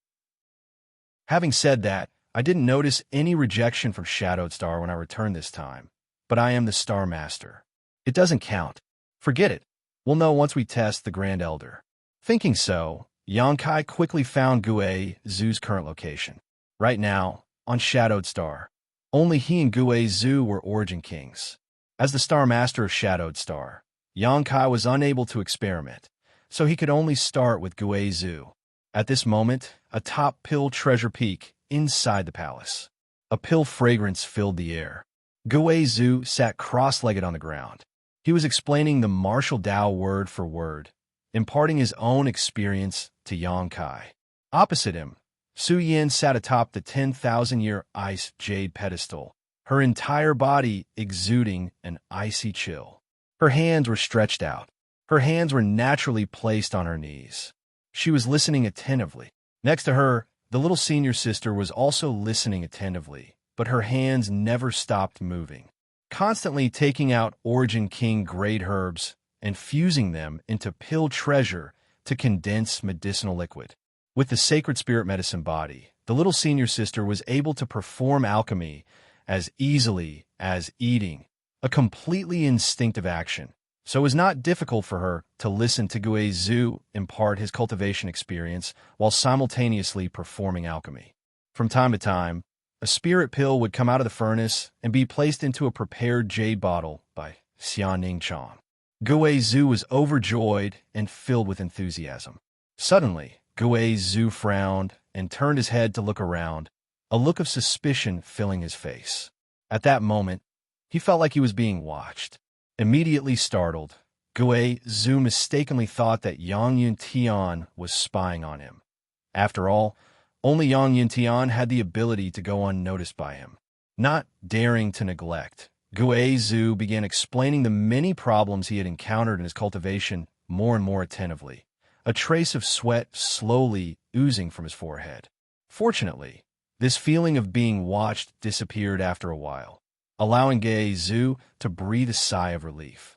Having said that, I didn't notice any rejection from Shadowed Star when I returned this time, but I am the Star Master. It doesn't count. Forget it. We'll know once we test the Grand Elder. Thinking so, Yang Kai quickly found Gui Zhu's current location. Right now, on Shadowed Star, only he and Gui Zhu were Origin Kings. As the Star Master of Shadowed Star, Yang Kai was unable to experiment, so he could only start with Gui Zhu. At this moment, atop Pill Treasure Peak, inside the palace, a pill fragrance filled the air. Gui Zhu sat cross-legged on the ground. He was explaining the martial Dao word for word, imparting his own experience to Yang Kai. Opposite him, Su Yin sat atop the 10,000-year ice jade pedestal, her entire body exuding an icy chill. Her hands were stretched out. Her hands were naturally placed on her knees. She was listening attentively. Next to her, the little senior sister was also listening attentively, but her hands never stopped moving, constantly taking out Origin King grade herbs and fusing them into pill treasure to condense medicinal liquid. With the sacred spirit medicine body, the little senior sister was able to perform alchemy as easily as eating, a completely instinctive action. So it was not difficult for her to listen to Gui Zhu impart his cultivation experience while simultaneously performing alchemy. From time to time, a spirit pill would come out of the furnace and be placed into a prepared jade bottle by Xianxia. Gui Zhu was overjoyed and filled with enthusiasm. Suddenly, Gui Zhu frowned and turned his head to look around, a look of suspicion filling his face. At that moment, he felt like he was being watched. Immediately startled, Gui Zhu mistakenly thought that Yang Yuntian was spying on him. After all, only Yang Yuntian had the ability to go unnoticed by him. Not daring to neglect, Gui Zhu began explaining the many problems he had encountered in his cultivation more and more attentively, a trace of sweat slowly oozing from his forehead. Fortunately, this feeling of being watched disappeared after a while, allowing Gui Zhu to breathe a sigh of relief.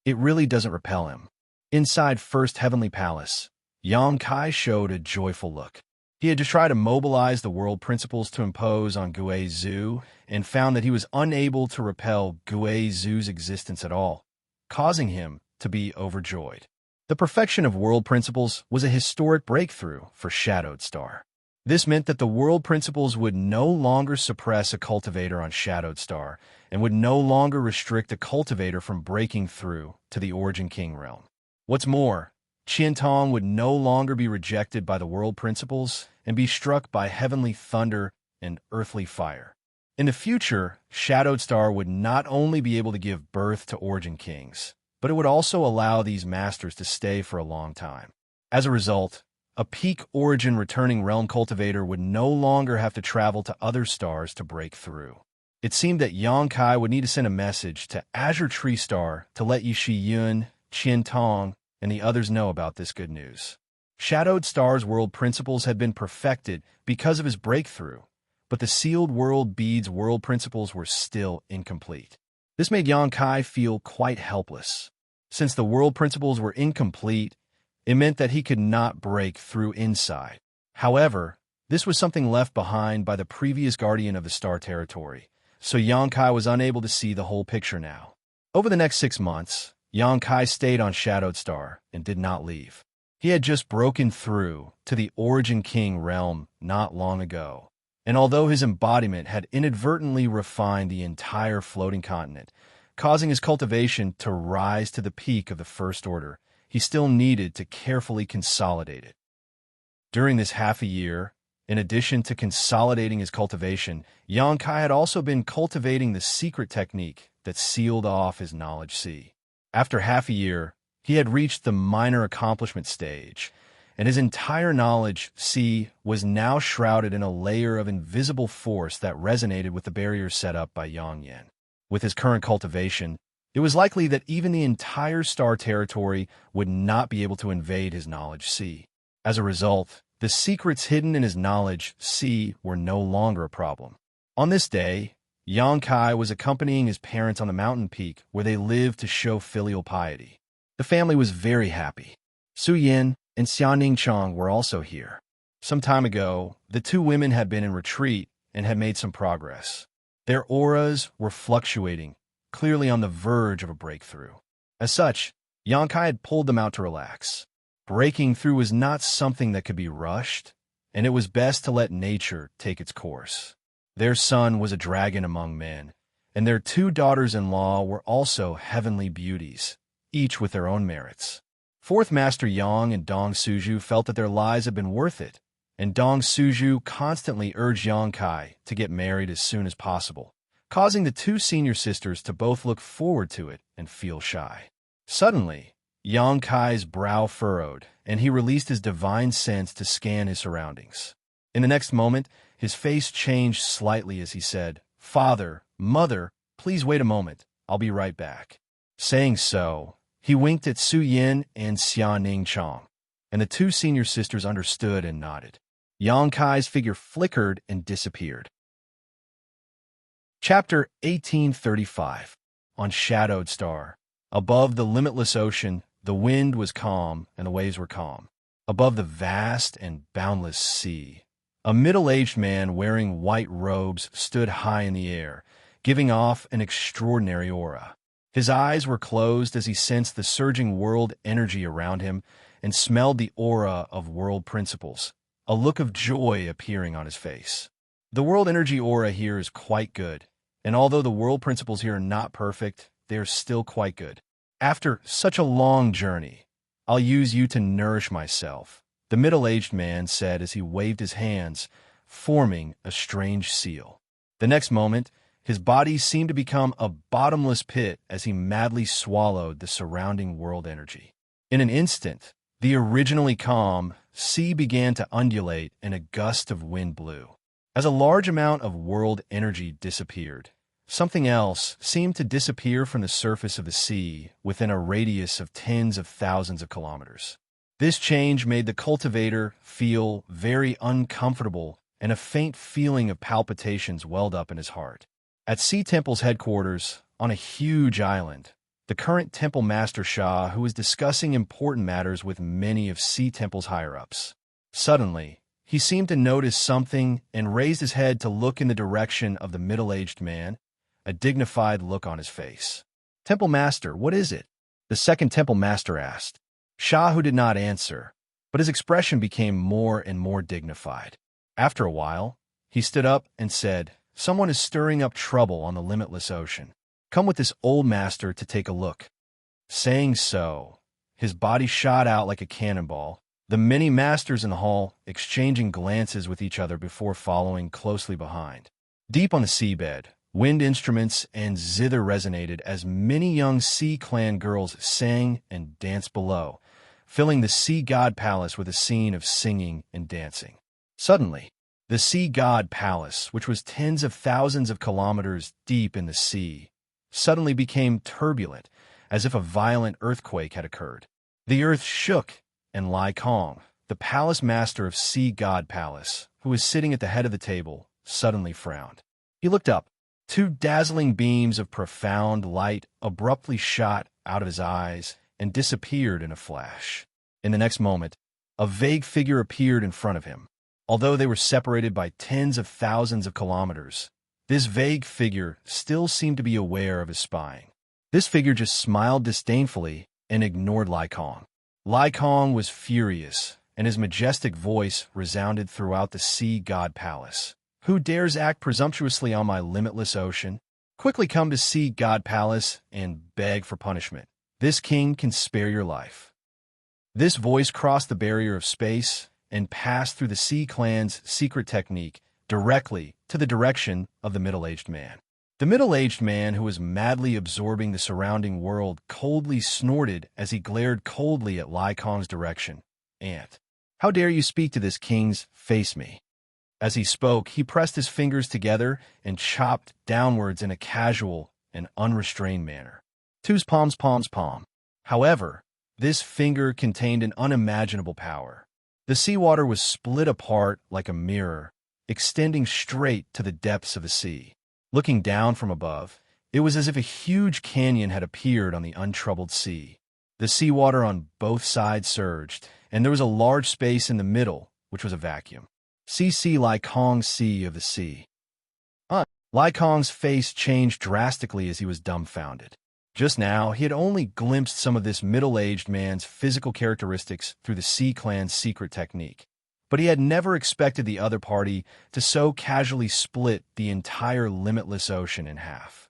It really doesn't repel him. Inside First Heavenly Palace, Yang Kai showed a joyful look. He had just tried to mobilize the world principles to impose on Gui Zhu and found that he was unable to repel Gui Zhu's existence at all, causing him to be overjoyed. The perfection of world principles was a historic breakthrough for Shadowed Star. This meant that the world principles would no longer suppress a cultivator on Shadowed Star and would no longer restrict a cultivator from breaking through to the Origin King realm. What's more, Qiantong would no longer be rejected by the world principles and be struck by heavenly thunder and earthly fire. In the future, Shadowed Star would not only be able to give birth to Origin Kings, but it would also allow these masters to stay for a long time. As a result, a peak origin returning realm cultivator would no longer have to travel to other stars to break through. It seemed that Yang Kai would need to send a message to Azure Tree Star to let Yishi Yun, Qiantong, and the others know about this good news. Shadowed Star's world principles had been perfected because of his breakthrough, but the sealed world beads world principles were still incomplete. This made Yang Kai feel quite helpless. Since the world principles were incomplete, it meant that he could not break through inside. However, this was something left behind by the previous guardian of the star territory, so Yang Kai was unable to see the whole picture now. Over the next 6 months, Yang Kai stayed on Shadowed Star and did not leave. He had just broken through to the Origin King realm not long ago, and although his embodiment had inadvertently refined the entire floating continent, causing his cultivation to rise to the peak of the First Order, he still needed to carefully consolidate it. During this half a year, in addition to consolidating his cultivation, Yang Kai had also been cultivating the secret technique that sealed off his knowledge sea. After half a year, he had reached the minor accomplishment stage, and his entire knowledge sea was now shrouded in a layer of invisible force that resonated with the barriers set up by Yang Yan. With his current cultivation, it was likely that even the entire star territory would not be able to invade his knowledge sea. As a result, the secrets hidden in his knowledge sea were no longer a problem. On this day, Yang Kai was accompanying his parents on the mountain peak where they lived to show filial piety. The family was very happy. Su Yin and Xianxia were also here. Some time ago, the two women had been in retreat and had made some progress. Their auras were fluctuating, clearly on the verge of a breakthrough. As such, Yang Kai had pulled them out to relax. Breaking through was not something that could be rushed, and it was best to let nature take its course. Their son was a dragon among men, and their 2 daughters-in-law were also heavenly beauties, each with their own merits. Fourth Master Yang and Dong Suju felt that their lives had been worth it, and Dong Suju constantly urged Yang Kai to get married as soon as possible, causing the 2 senior sisters to both look forward to it and feel shy. Suddenly, Yang Kai's brow furrowed, and he released his divine sense to scan his surroundings. In the next moment, his face changed slightly as he said, "Father, Mother, please wait a moment. I'll be right back." Saying so, he winked at Su Yin and Xianxia, and the 2 senior sisters understood and nodded. Yang Kai's figure flickered and disappeared. Chapter 1835. On Shadowed Star. Above the limitless ocean, the wind was calm and the waves were calm. above the vast and boundless sea. A middle-aged man wearing white robes stood high in the air, giving off an extraordinary aura. His eyes were closed as he sensed the surging world energy around him and smelled the aura of world principles, a look of joy appearing on his face. The world energy aura here is quite good, and although the world principles here are not perfect, they are still quite good. After such a long journey, I'll use you to nourish myself, the middle-aged man said as he waved his hands, forming a strange seal. The next moment, his body seemed to become a bottomless pit as he madly swallowed the surrounding world energy. In an instant, the originally calm sea began to undulate and a gust of wind blew. As a large amount of world energy disappeared, something else seemed to disappear from the surface of the sea within a radius of tens of thousands of kilometers. This change made the cultivator feel very uncomfortable, and a faint feeling of palpitations welled up in his heart. At Sea Temple's headquarters, on a huge island, the current Temple Master Xia, who was discussing important matters with many of Sea Temple's higher-ups. Suddenly, he seemed to notice something and raised his head to look in the direction of the middle-aged man, a dignified look on his face. "Temple Master, what is it?" the second Temple Master asked. Xia, who did not answer, but his expression became more and more dignified. After a while, he stood up and said, "Someone is stirring up trouble on the limitless ocean. Come with this old master to take a look." Saying so, his body shot out like a cannonball, the many masters in the hall exchanging glances with each other before following closely behind. Deep on the seabed, wind instruments and zither resonated as many young Sea Clan girls sang and danced below, filling the Sea God Palace with a scene of singing and dancing. Suddenly, the Sea God Palace, which was tens of thousands of kilometers deep in the sea, suddenly became turbulent, as if a violent earthquake had occurred. The earth shook, and Lai Kong, the palace master of Sea God Palace, who was sitting at the head of the table, suddenly frowned. He looked up. Two dazzling beams of profound light abruptly shot out of his eyes and disappeared in a flash. In the next moment, a vague figure appeared in front of him. Although they were separated by tens of thousands of kilometers, this vague figure still seemed to be aware of his spying. This figure just smiled disdainfully and ignored Lai Kong. Lai Kong was furious, and his majestic voice resounded throughout the Sea God Palace. "Who dares act presumptuously on my limitless ocean? Quickly come to Sea God Palace and beg for punishment. This king can spare your life." This voice crossed the barrier of space and passed through the Sea Clan's secret technique directly to the direction of the middle-aged man. The middle-aged man, who was madly absorbing the surrounding world, coldly snorted as he glared coldly at Lai Kong's direction. "Ant, how dare you speak to this king's face me?" As he spoke, he pressed his fingers together and chopped downwards in a casual and unrestrained manner. Two's palms, palms, palm. However, this finger contained an unimaginable power. The seawater was split apart like a mirror, extending straight to the depths of the sea. Looking down from above, it was as if a huge canyon had appeared on the untroubled sea. The seawater on both sides surged, and there was a large space in the middle, which was a vacuum. "See Lai Kong, sea of the sea." Lai Kong's face changed drastically as he was dumbfounded. Just now, he had only glimpsed some of this middle-aged man's physical characteristics through the Sea Clan's secret technique, but he had never expected the other party to so casually split the entire limitless ocean in half.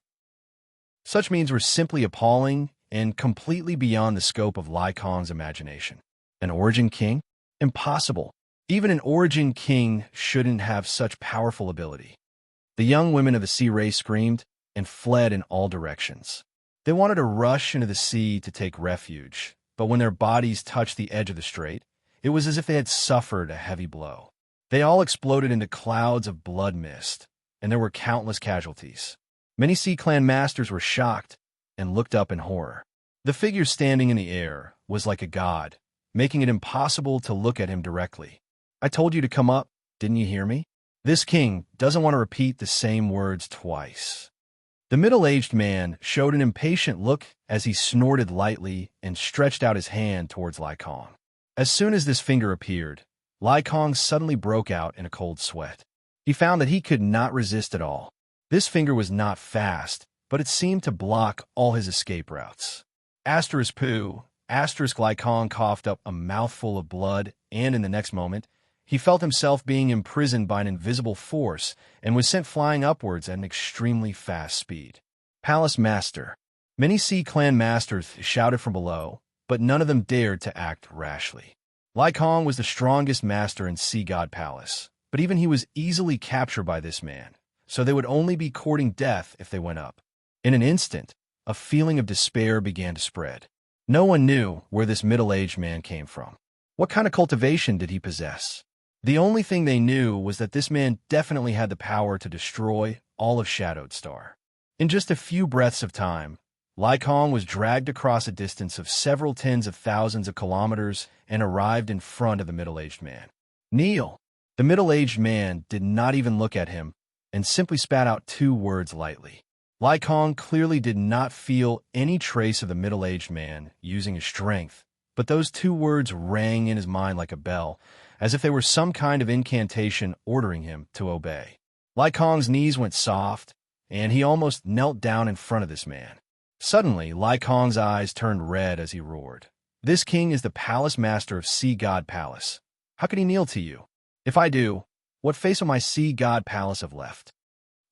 Such means were simply appalling and completely beyond the scope of Lai Kong's imagination. An origin king? Impossible. Even an origin king shouldn't have such powerful ability. The young women of the sea race screamed and fled in all directions. They wanted to rush into the sea to take refuge, but when their bodies touched the edge of the strait, it was as if they had suffered a heavy blow. They all exploded into clouds of blood mist, and there were countless casualties. Many Sea Clan masters were shocked and looked up in horror. The figure standing in the air was like a god, making it impossible to look at him directly. "I told you to come up, didn't you hear me?" This king doesn't want to repeat the same words twice. The middle-aged man showed an impatient look as he snorted lightly and stretched out his hand towards Lai Kong. As soon as this finger appeared, Lai Kong suddenly broke out in a cold sweat. He found that he could not resist at all. This finger was not fast, but it seemed to block all his escape routes. Asterisk poo, asterisk Lai Kong coughed up a mouthful of blood, and in the next moment, he felt himself being imprisoned by an invisible force and was sent flying upwards at an extremely fast speed. Palace Master. Many Sea Clan masters shouted from below, but none of them dared to act rashly. Lai Kong was the strongest master in Sea God Palace, but even he was easily captured by this man, so they would only be courting death if they went up. In an instant, a feeling of despair began to spread. No one knew where this middle-aged man came from. What kind of cultivation did he possess? The only thing they knew was that this man definitely had the power to destroy all of Shadowed Star. In just a few breaths of time, Lai Kong was dragged across a distance of several tens of thousands of kilometers and arrived in front of the middle-aged man. Kneel! The middle-aged man did not even look at him and simply spat out 2 words lightly. Lai Kong clearly did not feel any trace of the middle-aged man using his strength, but those 2 words rang in his mind like a bell, as if they were some kind of incantation ordering him to obey. Lai Kong's knees went soft, and he almost knelt down in front of this man. Suddenly, Lai Kong's eyes turned red as he roared. This king is the palace master of Sea God Palace. How could he kneel to you? If I do, what face of my Sea God Palace have left?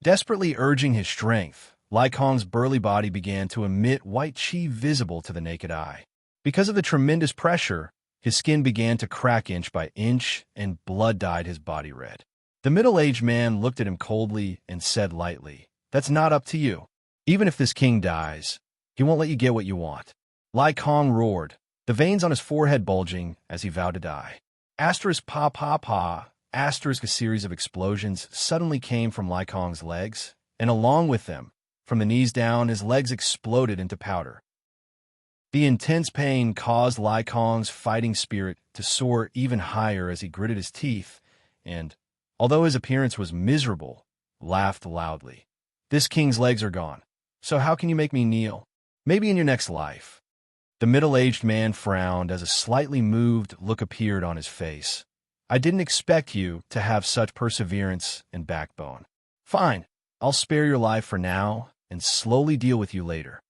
Desperately urging his strength, Lai Kong's burly body began to emit white chi visible to the naked eye. Because of the tremendous pressure, his skin began to crack inch by inch, and blood dyed his body red. The middle-aged man looked at him coldly and said lightly, "That's not up to you. Even if this king dies, he won't let you get what you want." Lai Kong roared, the veins on his forehead bulging as he vowed to die. Asterisk pa pa pa, asterisk a series of explosions suddenly came from Lai Kong's legs, and along with them, from the knees down, his legs exploded into powder. The intense pain caused Lai Kong's fighting spirit to soar even higher as he gritted his teeth and, although his appearance was miserable, laughed loudly. "This king's legs are gone, so how can you make me kneel? Maybe in your next life." The middle-aged man frowned as a slightly moved look appeared on his face. "I didn't expect you to have such perseverance and backbone. Fine, I'll spare your life for now and slowly deal with you later."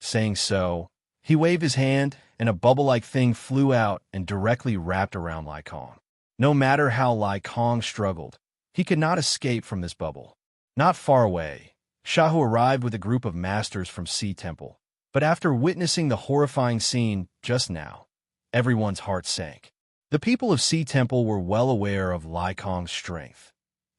Saying so, he waved his hand, and a bubble-like thing flew out and directly wrapped around Lai Kong. No matter how Lai Kong struggled, he could not escape from this bubble. Not far away, Shahu arrived with a group of masters from Sea Temple. But after witnessing the horrifying scene just now, everyone's heart sank. The people of Sea Temple were well aware of Lai Kong's strength.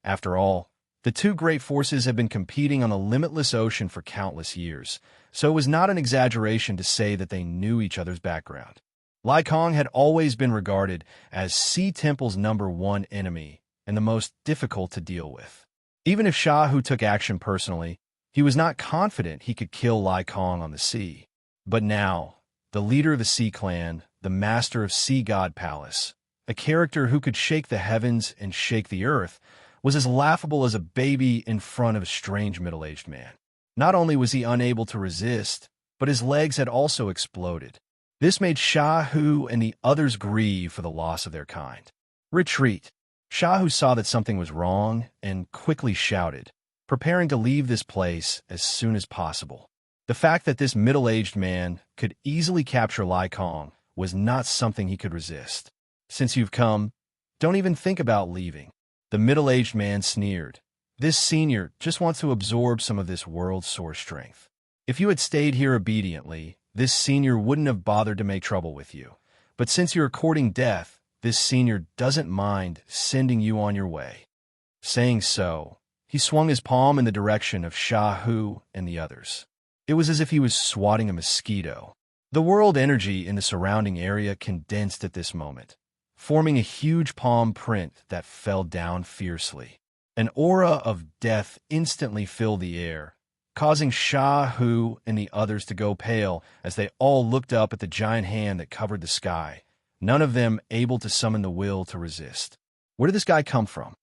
After all, the 2 great forces have been competing on the limitless ocean for countless years, so it was not an exaggeration to say that they knew each other's background. Lai Kong had always been regarded as Sea Temple's #1 enemy and the most difficult to deal with. Even if Shahu took action personally, he was not confident he could kill Lai Kong on the sea. But now, the leader of the Sea Clan, the master of Sea God Palace, a character who could shake the heavens and shake the earth, was as laughable as a baby in front of a strange middle-aged man. Not only was he unable to resist, but his legs had also exploded. This made Shahu and the others grieve for the loss of their kind. "Retreat." Shahu saw that something was wrong and quickly shouted, preparing to leave this place as soon as possible. The fact that this middle-aged man could easily capture Lai Kong was not something he could resist. "Since you've come, don't even think about leaving." The middle-aged man sneered. "This senior just wants to absorb some of this world's source strength. If you had stayed here obediently, this senior wouldn't have bothered to make trouble with you. But since you're courting death, this senior doesn't mind sending you on your way." Saying so, he swung his palm in the direction of Shahu and the others. It was as if he was swatting a mosquito. The world energy in the surrounding area condensed at this moment, forming a huge palm print that fell down fiercely. An aura of death instantly filled the air, causing Shahu and the others to go pale as they all looked up at the giant hand that covered the sky, none of them able to summon the will to resist. Where did this guy come from?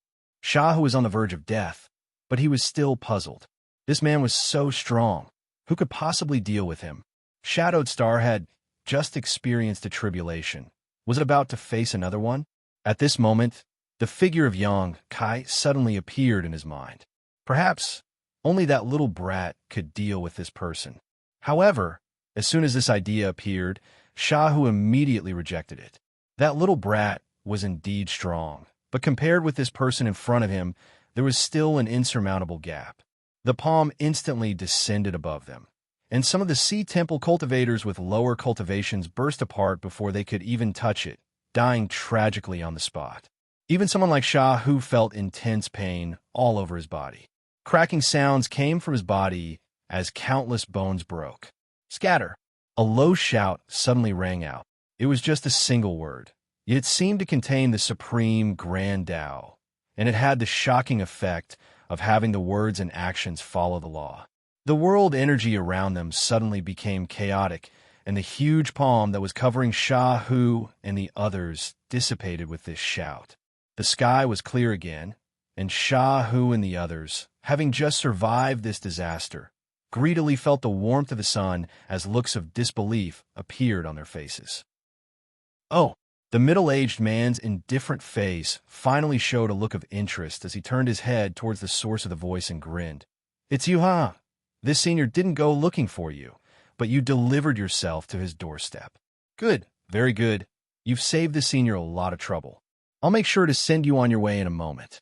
Shahu was on the verge of death, but he was still puzzled. This man was so strong. Who could possibly deal with him? Shadowed Star had just experienced a tribulation, Was it about to face another one? At this moment, the figure of Yang Kai suddenly appeared in his mind. Perhaps only that little brat could deal with this person. However, as soon as this idea appeared, Shahu immediately rejected it. That little brat was indeed strong, but compared with this person in front of him, there was still an insurmountable gap. The palm instantly descended above them, and some of the sea temple cultivators with lower cultivations burst apart before they could even touch it, dying tragically on the spot. Even someone like Shahu felt intense pain all over his body. Cracking sounds came from his body as countless bones broke. Scatter! A low shout suddenly rang out. It was just a single word, yet it seemed to contain the supreme grand Tao, and it had the shocking effect of having the words and actions follow the law. The world energy around them suddenly became chaotic, and the huge palm that was covering Shahu and the others dissipated with this shout. The sky was clear again, and Shahu and the others, having just survived this disaster, greedily felt the warmth of the sun as looks of disbelief appeared on their faces. Oh! The middle-aged man's indifferent face finally showed a look of interest as he turned his head towards the source of the voice and grinned. "It's you, huh? This senior didn't go looking for you, but you delivered yourself to his doorstep. Good, very good. You've saved the senior a lot of trouble. I'll make sure to send you on your way in a moment."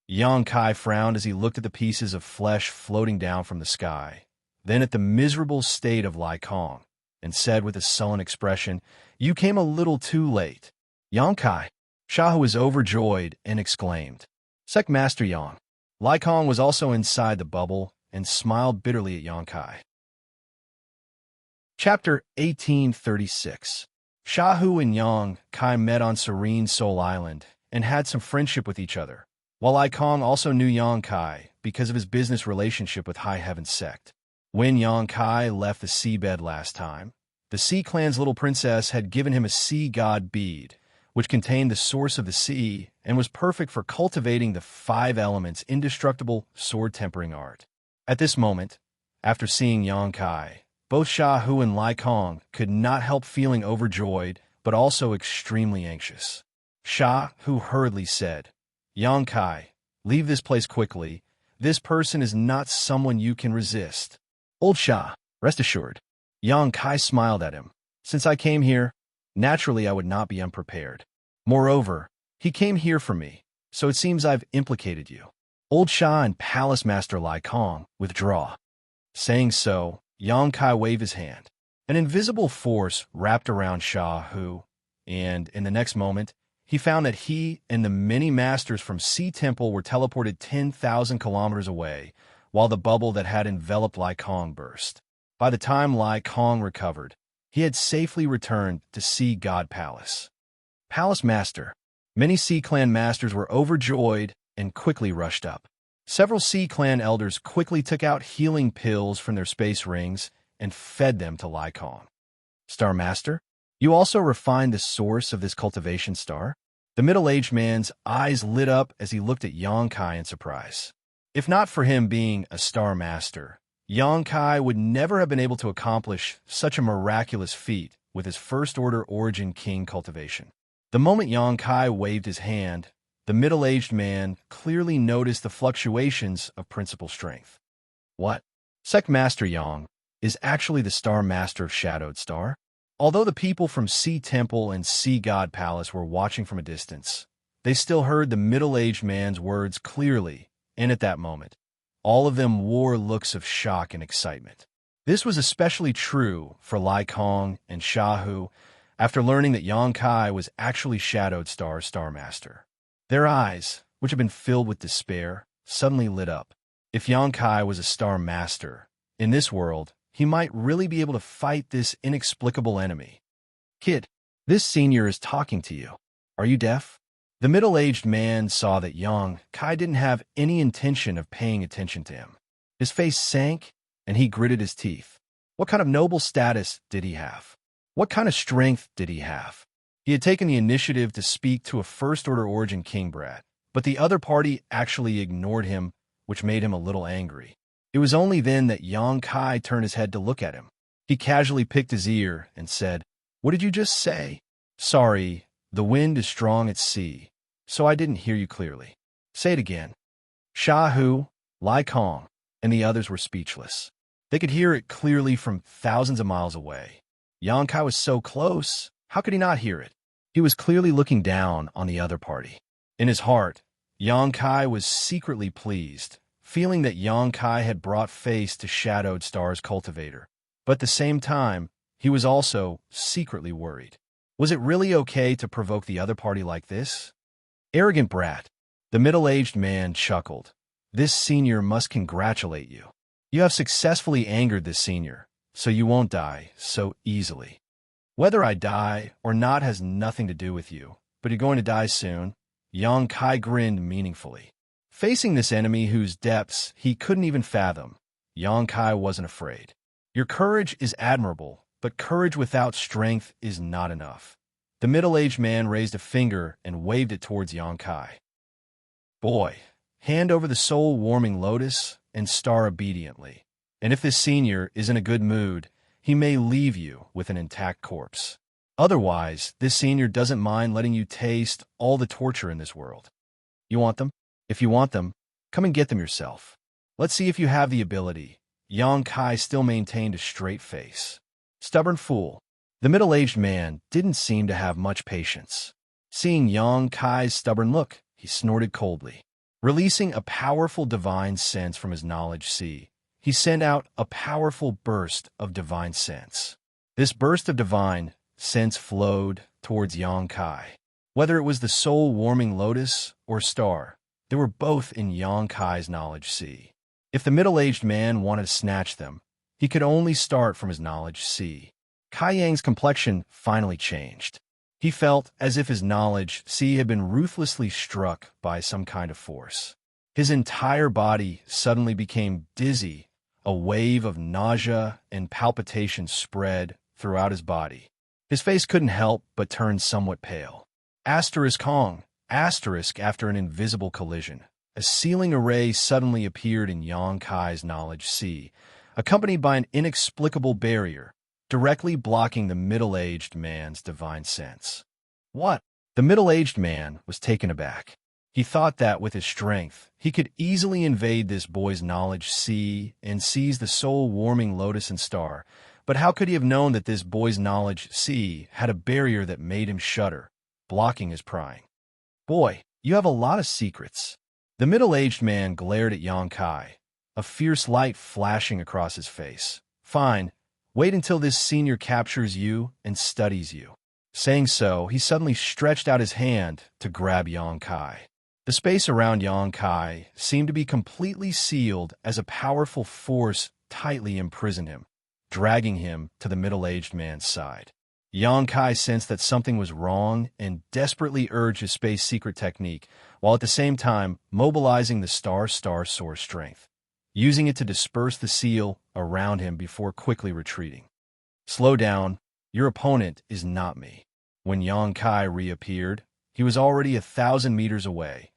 Yang Kai frowned as he looked at the pieces of flesh floating down from the sky, then at the miserable state of Lai Kong, and said with a sullen expression, "You came a little too late." "Yang Kai." Shahu was overjoyed and exclaimed, "Sec Master Yang." Lai Kong was also inside the bubble and smiled bitterly at Yang Kai. Chapter 1836. Shahu and Yang Kai met on Serene Soul Island and had some friendship with each other, while Lai Kong also knew Yang Kai because of his business relationship with High Heaven Sect. When Yang Kai left the seabed last time, the Sea Clan's little princess had given him a sea god bead, which contained the source of the sea and was perfect for cultivating the 5 elements indestructible sword-tempering art. At this moment, after seeing Yang Kai, both Shahu and Lai Kong could not help feeling overjoyed, but also extremely anxious. Shahu hurriedly said, "Yang Kai, leave this place quickly. This person is not someone you can resist." "Old Sha, rest assured." Yang Kai smiled at him. "Since I came here, naturally I would not be unprepared. Moreover, he came here for me, so it seems I've implicated you." Old Sha and Palace Master Lai Kong withdraw. Saying so, Yang Kai waved his hand. An invisible force wrapped around Shahu, and in the next moment, he found that he and the many masters from Sea Temple were teleported 10,000 kilometers away, while the bubble that had enveloped Lai Kong burst. By the time Lai Kong recovered, he had safely returned to Sea God Palace. Palace Master. Many Sea Clan masters were overjoyed and quickly rushed up. Several Sea Clan elders quickly took out healing pills from their space rings and fed them to Lai Kong. "Star Master, you also refined the source of this cultivation star?" The middle-aged man's eyes lit up as he looked at Yang Kai in surprise. If not for him being a Star Master, Yang Kai would never have been able to accomplish such a miraculous feat with his first-order Origin King cultivation. The moment Yang Kai waved his hand, the middle-aged man clearly noticed the fluctuations of principal strength. "What? Sec Master Yang is actually the Star Master of Shadowed Star?" Although the people from Sea Temple and Sea God Palace were watching from a distance, they still heard the middle-aged man's words clearly, and at that moment, all of them wore looks of shock and excitement. This was especially true for Lai Kong and Shahu after learning that Yang Kai was actually Shadowed Star's Star Master. Their eyes, which had been filled with despair, suddenly lit up. If Yang Kai was a Star Master, in this world, he might really be able to fight this inexplicable enemy. "Kid, this senior is talking to you. Are you deaf?" The middle-aged man saw that Yang Kai didn't have any intention of paying attention to him. His face sank, and he gritted his teeth. What kind of noble status did he have? What kind of strength did he have? He had taken the initiative to speak to a first-order Origin King brat, but the other party actually ignored him, which made him a little angry. It was only then that Yang Kai turned his head to look at him. He casually picked his ear and said, "What did you just say?" Sorry, the wind is strong at sea, so I didn't hear you clearly. Say it again. Shahu, Lai Kong, and the others were speechless. They could hear it clearly from thousands of miles away. Yang Kai was so close, how could he not hear it? He was clearly looking down on the other party. In his heart, Yang Kai was secretly pleased, feeling that Yang Kai had brought face to Shadowed Star's cultivator. But at the same time, he was also secretly worried. Was it really okay to provoke the other party like this? Arrogant brat. The middle-aged man chuckled. This senior must congratulate you. You have successfully angered this senior, so you won't die so easily. Whether I die or not has nothing to do with you, but you're going to die soon. Yang Kai grinned meaningfully. Facing this enemy whose depths he couldn't even fathom, Yang Kai wasn't afraid. Your courage is admirable, but courage without strength is not enough. The middle-aged man raised a finger and waved it towards Yang Kai. Boy, hand over the soul-warming lotus and star obediently. And if this senior is in a good mood, he may leave you with an intact corpse. Otherwise, this senior doesn't mind letting you taste all the torture in this world. You want them? If you want them, come and get them yourself. Let's see if you have the ability. Yang Kai still maintained a straight face. Stubborn fool. The middle-aged man didn't seem to have much patience. Seeing Yang Kai's stubborn look, he snorted coldly. Releasing a powerful divine sense from his knowledge sea, he sent out a powerful burst of divine sense. This burst of divine sense flowed towards Yang Kai. Whether it was the soul-warming lotus or star, they were both in Yang Kai's knowledge sea. If the middle-aged man wanted to snatch them, he could only start from his knowledge sea. Kai Yang's complexion finally changed. He felt as if his knowledge sea had been ruthlessly struck by some kind of force. His entire body suddenly became dizzy. A wave of nausea and palpitation spread throughout his body. His face couldn't help but turn somewhat pale. Kong, after an invisible collision. A sealing array suddenly appeared in Yang Kai's knowledge sea, accompanied by an inexplicable barrier, directly blocking the middle-aged man's divine sense. What? The middle-aged man was taken aback. He thought that with his strength, he could easily invade this boy's knowledge sea and seize the soul-warming lotus and star. But how could he have known that this boy's knowledge sea had a barrier that made him shudder, blocking his prying? Boy, you have a lot of secrets. The middle-aged man glared at Yang Kai, a fierce light flashing across his face. Fine, wait until this senior captures you and studies you. Saying so, he suddenly stretched out his hand to grab Yang Kai. The space around Yang Kai seemed to be completely sealed as a powerful force tightly imprisoned him, dragging him to the middle-aged man's side. Yang Kai sensed that something was wrong and desperately urged his space secret technique, while at the same time mobilizing the star source strength, using it to disperse the seal around him before quickly retreating. Slow down, your opponent is not me. When Yang Kai reappeared, he was already 1,000 meters away,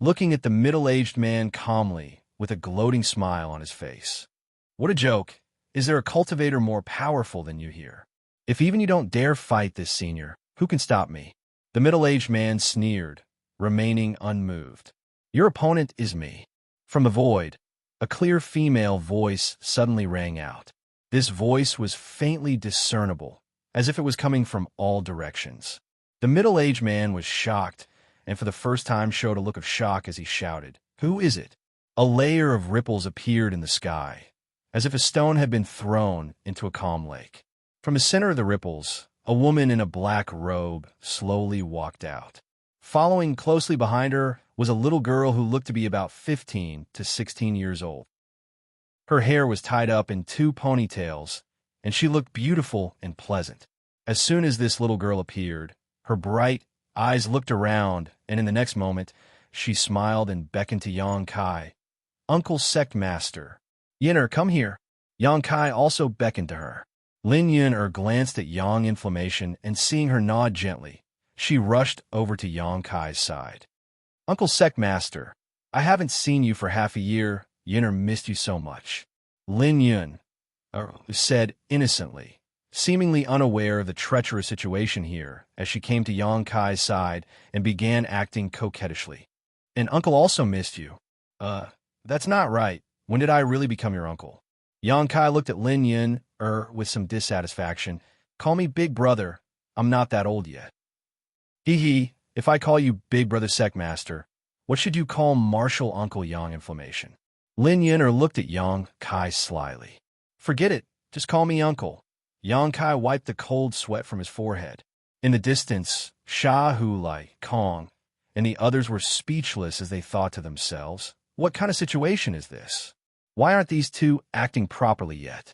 looking at the middle-aged man calmly with a gloating smile on his face. What a joke. Is there a cultivator more powerful than you here? If even you don't dare fight this senior, who can stop me? The middle-aged man sneered, remaining unmoved. Your opponent is me. From the void, a clear female voice suddenly rang out. This voice was faintly discernible, as if it was coming from all directions. The middle-aged man was shocked, and for the first time showed a look of shock as he shouted, "Who is it?" A layer of ripples appeared in the sky, as if a stone had been thrown into a calm lake. From the center of the ripples, a woman in a black robe slowly walked out. Following closely behind her was a little girl who looked to be about 15 to 16 years old. Her hair was tied up in 2 ponytails, and she looked beautiful and pleasant. As soon as this little girl appeared, her bright eyes looked around, and in the next moment, she smiled and beckoned to Yang Kai. "Uncle Sect Master. Yin'er, come here." Yang Kai also beckoned to her. Lin Yin'er glanced at Yang Inflammation, and seeing her nod gently, she rushed over to Yang Kai's side. "Uncle Sect Master, I haven't seen you for half a year. Yin'er missed you so much." Lin Yun said innocently, seemingly unaware of the treacherous situation here as she came to Yang Kai's side and began acting coquettishly. "And uncle also missed you." That's not right. When did I really become your uncle?" Yang Kai looked at Lin Yin with some dissatisfaction. "Call me Big Brother. I'm not that old yet." "Hee hee, if I call you Big Brother Secmaster, what should you call Martial Uncle Yang Inflammation?" Lin Yin looked at Yang Kai slyly. "Forget it. Just call me Uncle." Yang Kai wiped the cold sweat from his forehead. In the distance, Sha Hu Lai, Kong, and the others were speechless as they thought to themselves, what kind of situation is this? Why aren't these two acting properly yet?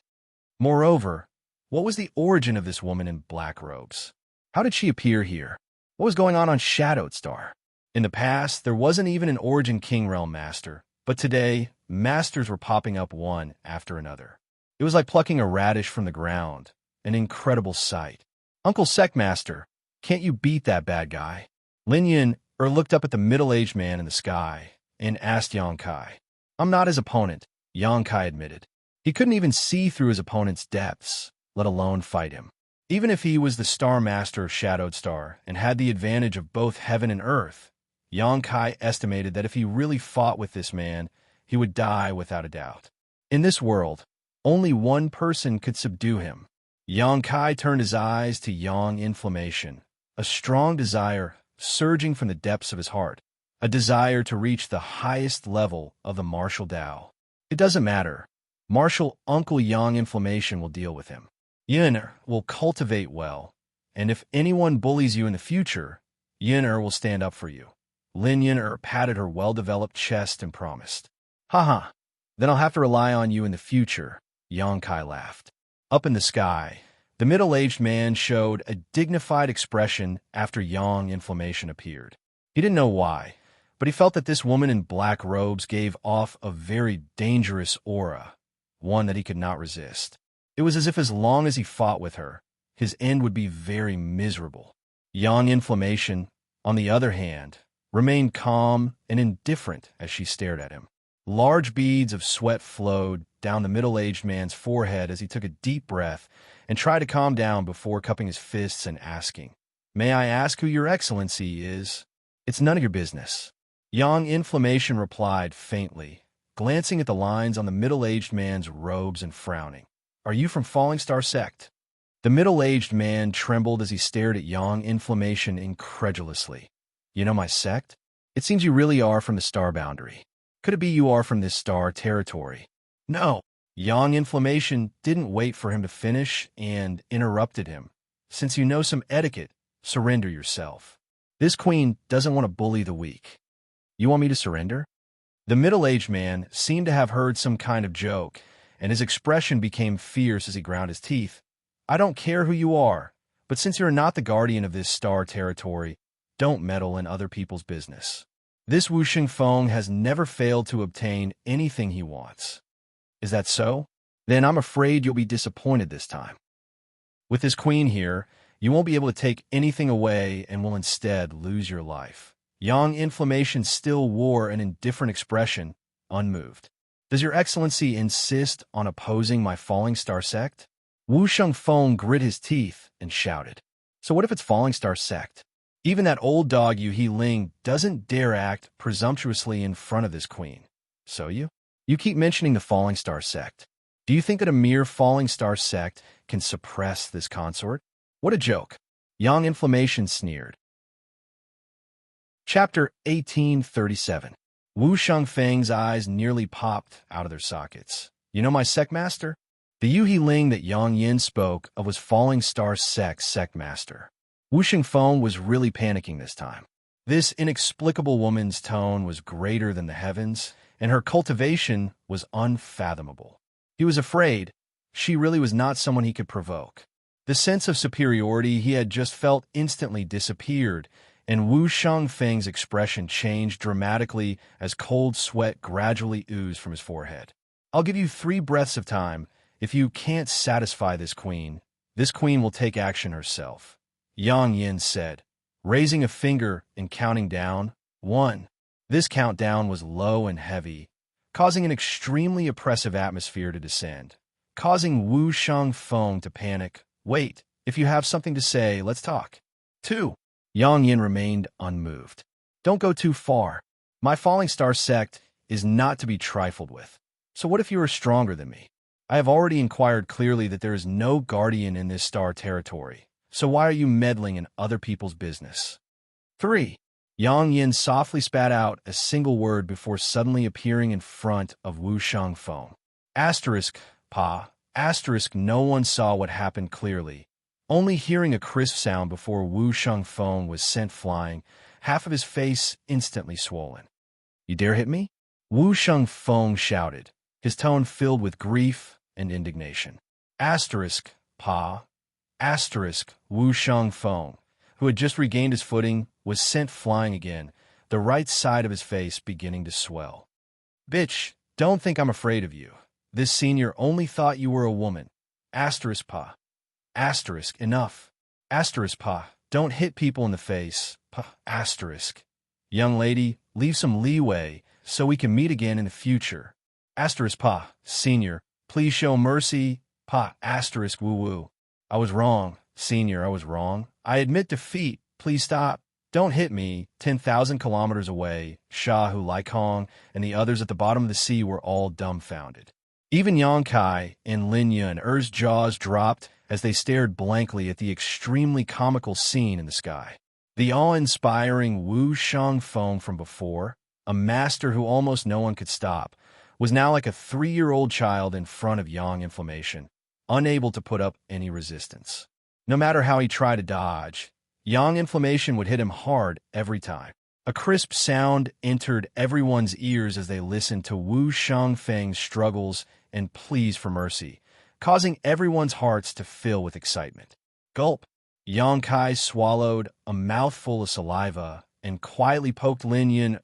Moreover, what was the origin of this woman in black robes? How did she appear here? What was going on Shadowed Star? In the past, there wasn't even an Origin King Realm Master, but today, masters were popping up one after another. It was like plucking a radish from the ground, an incredible sight. "Uncle Secmaster, can't you beat that bad guy?" Lin Yin looked up at the middle-aged man in the sky and asked Yang Kai. "I'm not his opponent," Yang Kai admitted. He couldn't even see through his opponent's depths, let alone fight him. Even if he was the Star Master of Shadowed Star and had the advantage of both heaven and earth, Yang Kai estimated that if he really fought with this man, he would die without a doubt. In this world, only one person could subdue him. Yang Kai turned his eyes to Yang Inflammation, a strong desire surging from the depths of his heart, a desire to reach the highest level of the martial Tao. It doesn't matter. Martial Uncle Yang Inflammation will deal with him. Yin will cultivate well, and if anyone bullies you in the future, Yin will stand up for you. Lin Yin patted her well-developed chest and promised. "Haha, then I'll have to rely on you in the future," Yang Kai laughed. Up in the sky, the middle-aged man showed a dignified expression after Yang Inflammation appeared. He didn't know why, but he felt that this woman in black robes gave off a very dangerous aura, one that he could not resist. It was as if as long as he fought with her, his end would be very miserable. Yang Inflammation, on the other hand, remained calm and indifferent as she stared at him. Large beads of sweat flowed down the middle-aged man's forehead as he took a deep breath and tried to calm down before cupping his fists and asking, "May I ask who your excellency is?" "It's none of your business," Yang Inflammation replied faintly, glancing at the lines on the middle-aged man's robes and frowning. "Are you from Falling Star Sect?" The middle-aged man trembled as he stared at Yang Inflammation incredulously. "You know my sect? It seems you really are from the star boundary. Could it be you are from this star territory?" "No." Yang Inflammation didn't wait for him to finish and interrupted him. "Since you know some etiquette, surrender yourself. This queen doesn't want to bully the weak." "You want me to surrender?" The middle-aged man seemed to have heard some kind of joke, and his expression became fierce as he ground his teeth. "I don't care who you are, but since you're not the guardian of this star territory, don't meddle in other people's business. This Wu Xingfeng has never failed to obtain anything he wants." "Is that so? Then I'm afraid you'll be disappointed this time. With this queen here, you won't be able to take anything away and will instead lose your life." Yang Inflammation still wore an indifferent expression, unmoved. "Does your excellency insist on opposing my Falling Star Sect?" Wu Xingfeng grit his teeth and shouted. "So what if it's Falling Star Sect? Even that old dog Yu He Ling doesn't dare act presumptuously in front of this queen. So you keep mentioning the Falling Star Sect. Do you think that a mere Falling Star Sect can suppress this consort? What a joke." Yang Inflammation sneered. Chapter 1837. Wu Shengfeng's eyes nearly popped out of their sockets. "You know my Secmaster?" The Yu He Ling that Yang Yin spoke of was Falling Star Secmaster. Wu Xingfeng was really panicking this time. This inexplicable woman's tone was greater than the heavens, and her cultivation was unfathomable. He was afraid. She really was not someone he could provoke. The sense of superiority he had just felt instantly disappeared, and Wu Shengfeng's expression changed dramatically as cold sweat gradually oozed from his forehead. "I'll give you 3 breaths of time. If you can't satisfy this queen will take action herself," Yang Yin said, raising a finger and counting down. 1. This countdown was low and heavy, causing an extremely oppressive atmosphere to descend. Causing Wu Shengfeng to panic, Wait, if you have something to say, let's talk. 2. Yang Yin remained unmoved. Don't go too far. My falling star sect is not to be trifled with. So what if you are stronger than me? I have already inquired clearly that there is no guardian in this star territory. So why are you meddling in other people's business? 3. Yang Yin softly spat out a single word before suddenly appearing in front of Wu Shangfeng. Asterisk, pa. Asterisk, no one saw what happened clearly. Only hearing a crisp sound before Wu Shangfeng was sent flying, half of his face instantly swollen. You dare hit me? Wu Shangfeng shouted, his tone filled with grief and indignation. Asterisk, pa. Asterisk, Wu Shangfeng, who had just regained his footing, was sent flying again, the right side of his face beginning to swell. Bitch, don't think I'm afraid of you. This senior only thought you were a woman. Asterisk, pa. Asterisk, enough. Asterisk, pa. Don't hit people in the face. Pa. Asterisk. Young lady, leave some leeway so we can meet again in the future. Asterisk, pa. Senior, please show mercy. Pa. Asterisk, woo-woo. I was wrong. Senior, I was wrong. I admit defeat. Please stop. Don't hit me. 10,000 kilometers away, Shahu Laikong and the others at the bottom of the sea were all dumbfounded. Even Yang Kai and Lin Yun Er's jaws dropped as they stared blankly at the extremely comical scene in the sky. The awe-inspiring Wu Shangfeng from before, a master who almost no one could stop, was now like a 3-year-old child in front of Yang Inflammation, unable to put up any resistance. No matter how he tried to dodge, Yang Inflammation would hit him hard every time. A crisp sound entered everyone's ears as they listened to Wu Shangfeng's struggles and pleas for mercy, causing everyone's hearts to fill with excitement. Gulp! Yang Kai swallowed a mouthful of saliva and quietly poked Lin Yun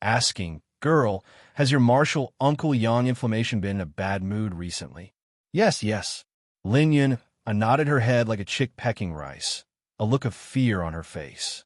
asking, Girl, has your martial uncle Yang Inflammation been in a bad mood recently? Yes, yes. Lin Yun nodded her head like a chick pecking rice, a look of fear on her face.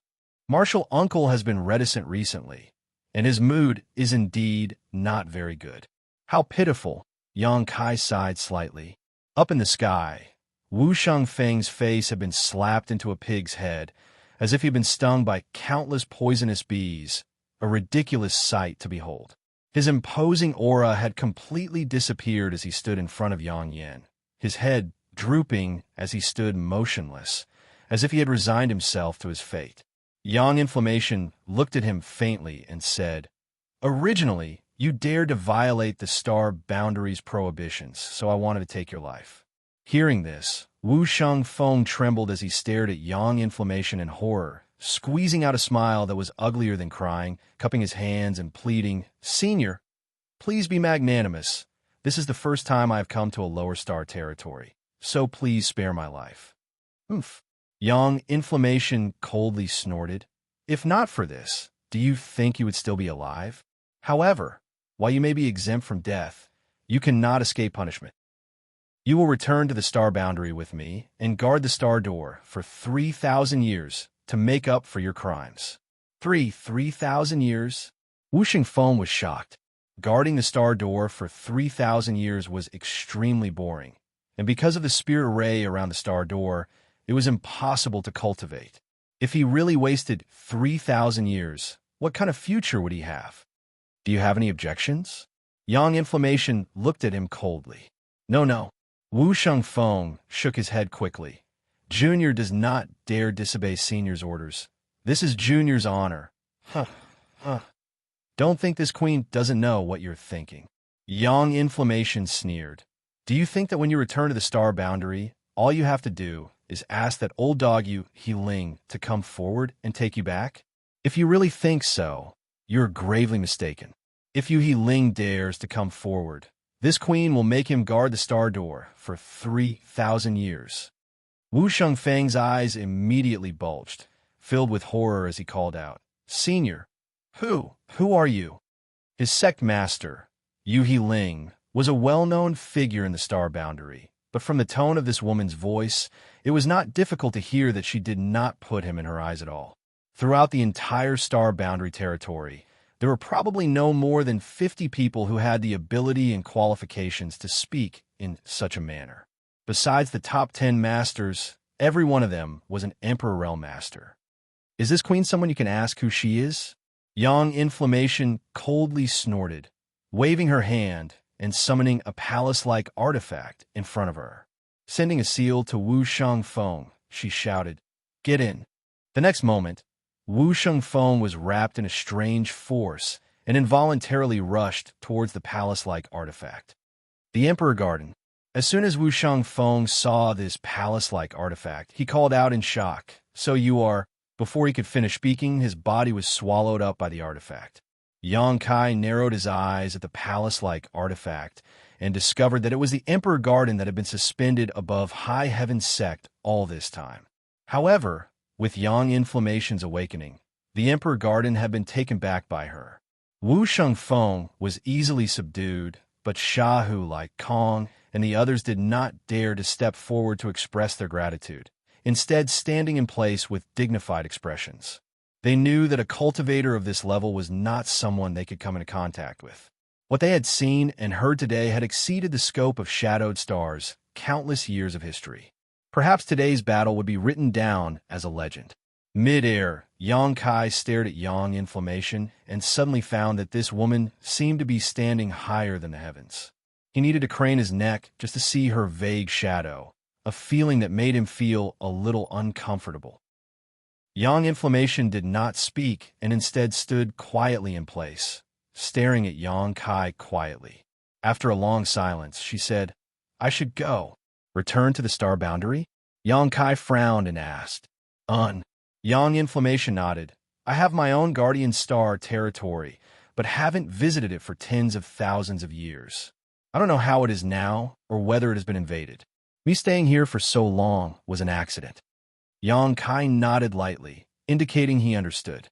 Martial uncle has been reticent recently, and his mood is indeed not very good. How pitiful, Yang Kai sighed slightly. Up in the sky, Wu Shangfeng's face had been slapped into a pig's head, as if he'd been stung by countless poisonous bees, a ridiculous sight to behold. His imposing aura had completely disappeared as he stood in front of Yang Yin, his head drooping as he stood motionless, as if he had resigned himself to his fate. Yang Inflammation looked at him faintly and said, Originally, you dared to violate the star boundary's prohibitions, so I wanted to take your life. Hearing this, Wu Shangfeng trembled as he stared at Yang Inflammation in horror, squeezing out a smile that was uglier than crying, cupping his hands and pleading, Senior, please be magnanimous. This is the first time I have come to a lower star territory, so please spare my life. Oomph. Yang Inflammation coldly snorted. If not for this, do you think you would still be alive? However, while you may be exempt from death, you cannot escape punishment. You will return to the star boundary with me and guard the star door for 3,000 years to make up for your crimes. 3,000 years? Wu Shangfeng was shocked. Guarding the star door for 3,000 years was extremely boring, and because of the spirit array around the star door, it was impossible to cultivate. If he really wasted 3,000 years, what kind of future would he have? Do you have any objections? Yang Inflammation looked at him coldly. No. Wu Shangfeng shook his head quickly. Junior does not dare disobey Senior's orders. This is Junior's honor. Don't think this queen doesn't know what you're thinking. Yang Inflammation sneered. Do you think that when you return to the star boundary, all you have to do is ask that old dog you, He Ling, to come forward and take you back? If you really think so, you're gravely mistaken. If He Ling dares to come forward, this queen will make him guard the star door for 3,000 years. Wu Shangfeng's eyes immediately bulged, filled with horror as he called out, Senior, who are you? His sect master, He Ling, was a well-known figure in the star boundary, but from the tone of this woman's voice, it was not difficult to hear that she did not put him in her eyes at all. Throughout the entire star boundary territory, there were probably no more than 50 people who had the ability and qualifications to speak in such a manner. Besides the top 10 masters, every one of them was an Emperor Realm master. Is this queen someone you can ask who she is? Young Inflammation coldly snorted, waving her hand and summoning a palace-like artifact in front of her. Sending a seal to Wu Shangfeng, she shouted, "Get in." The next moment, Wu Shangfeng was wrapped in a strange force and involuntarily rushed towards the palace-like artifact. The Emperor Garden. As soon as Wu Shangfeng saw this palace-like artifact, he called out in shock, "So you are..." Before he could finish speaking, his body was swallowed up by the artifact. Yang Kai narrowed his eyes at the palace-like artifact and discovered that it was the Emperor Garden that had been suspended above High Heaven Sect all this time. However, with Yang Inflammation's awakening, the Emperor Garden had been taken back by her. Wu Shangfeng was easily subdued, but Shahu, Lai Kong, and the others did not dare to step forward to express their gratitude, instead standing in place with dignified expressions. They knew that a cultivator of this level was not someone they could come into contact with. What they had seen and heard today had exceeded the scope of Shadowed Star's countless years of history. Perhaps today's battle would be written down as a legend. Mid-air, Yang Kai stared at Yang Inflammation and suddenly found that this woman seemed to be standing higher than the heavens. He needed to crane his neck just to see her vague shadow, a feeling that made him feel a little uncomfortable. Yang Inflammation did not speak and instead stood quietly in place, staring at Yang Kai quietly. After a long silence, she said, "I should go." "Return to the star boundary?" Yang Kai frowned and asked. Yang Inflammation nodded. "I have my own guardian star territory, but haven't visited it for tens of thousands of years. I don't know how it is now or whether it has been invaded. Me staying here for so long was an accident." Yang Kai nodded lightly, indicating he understood.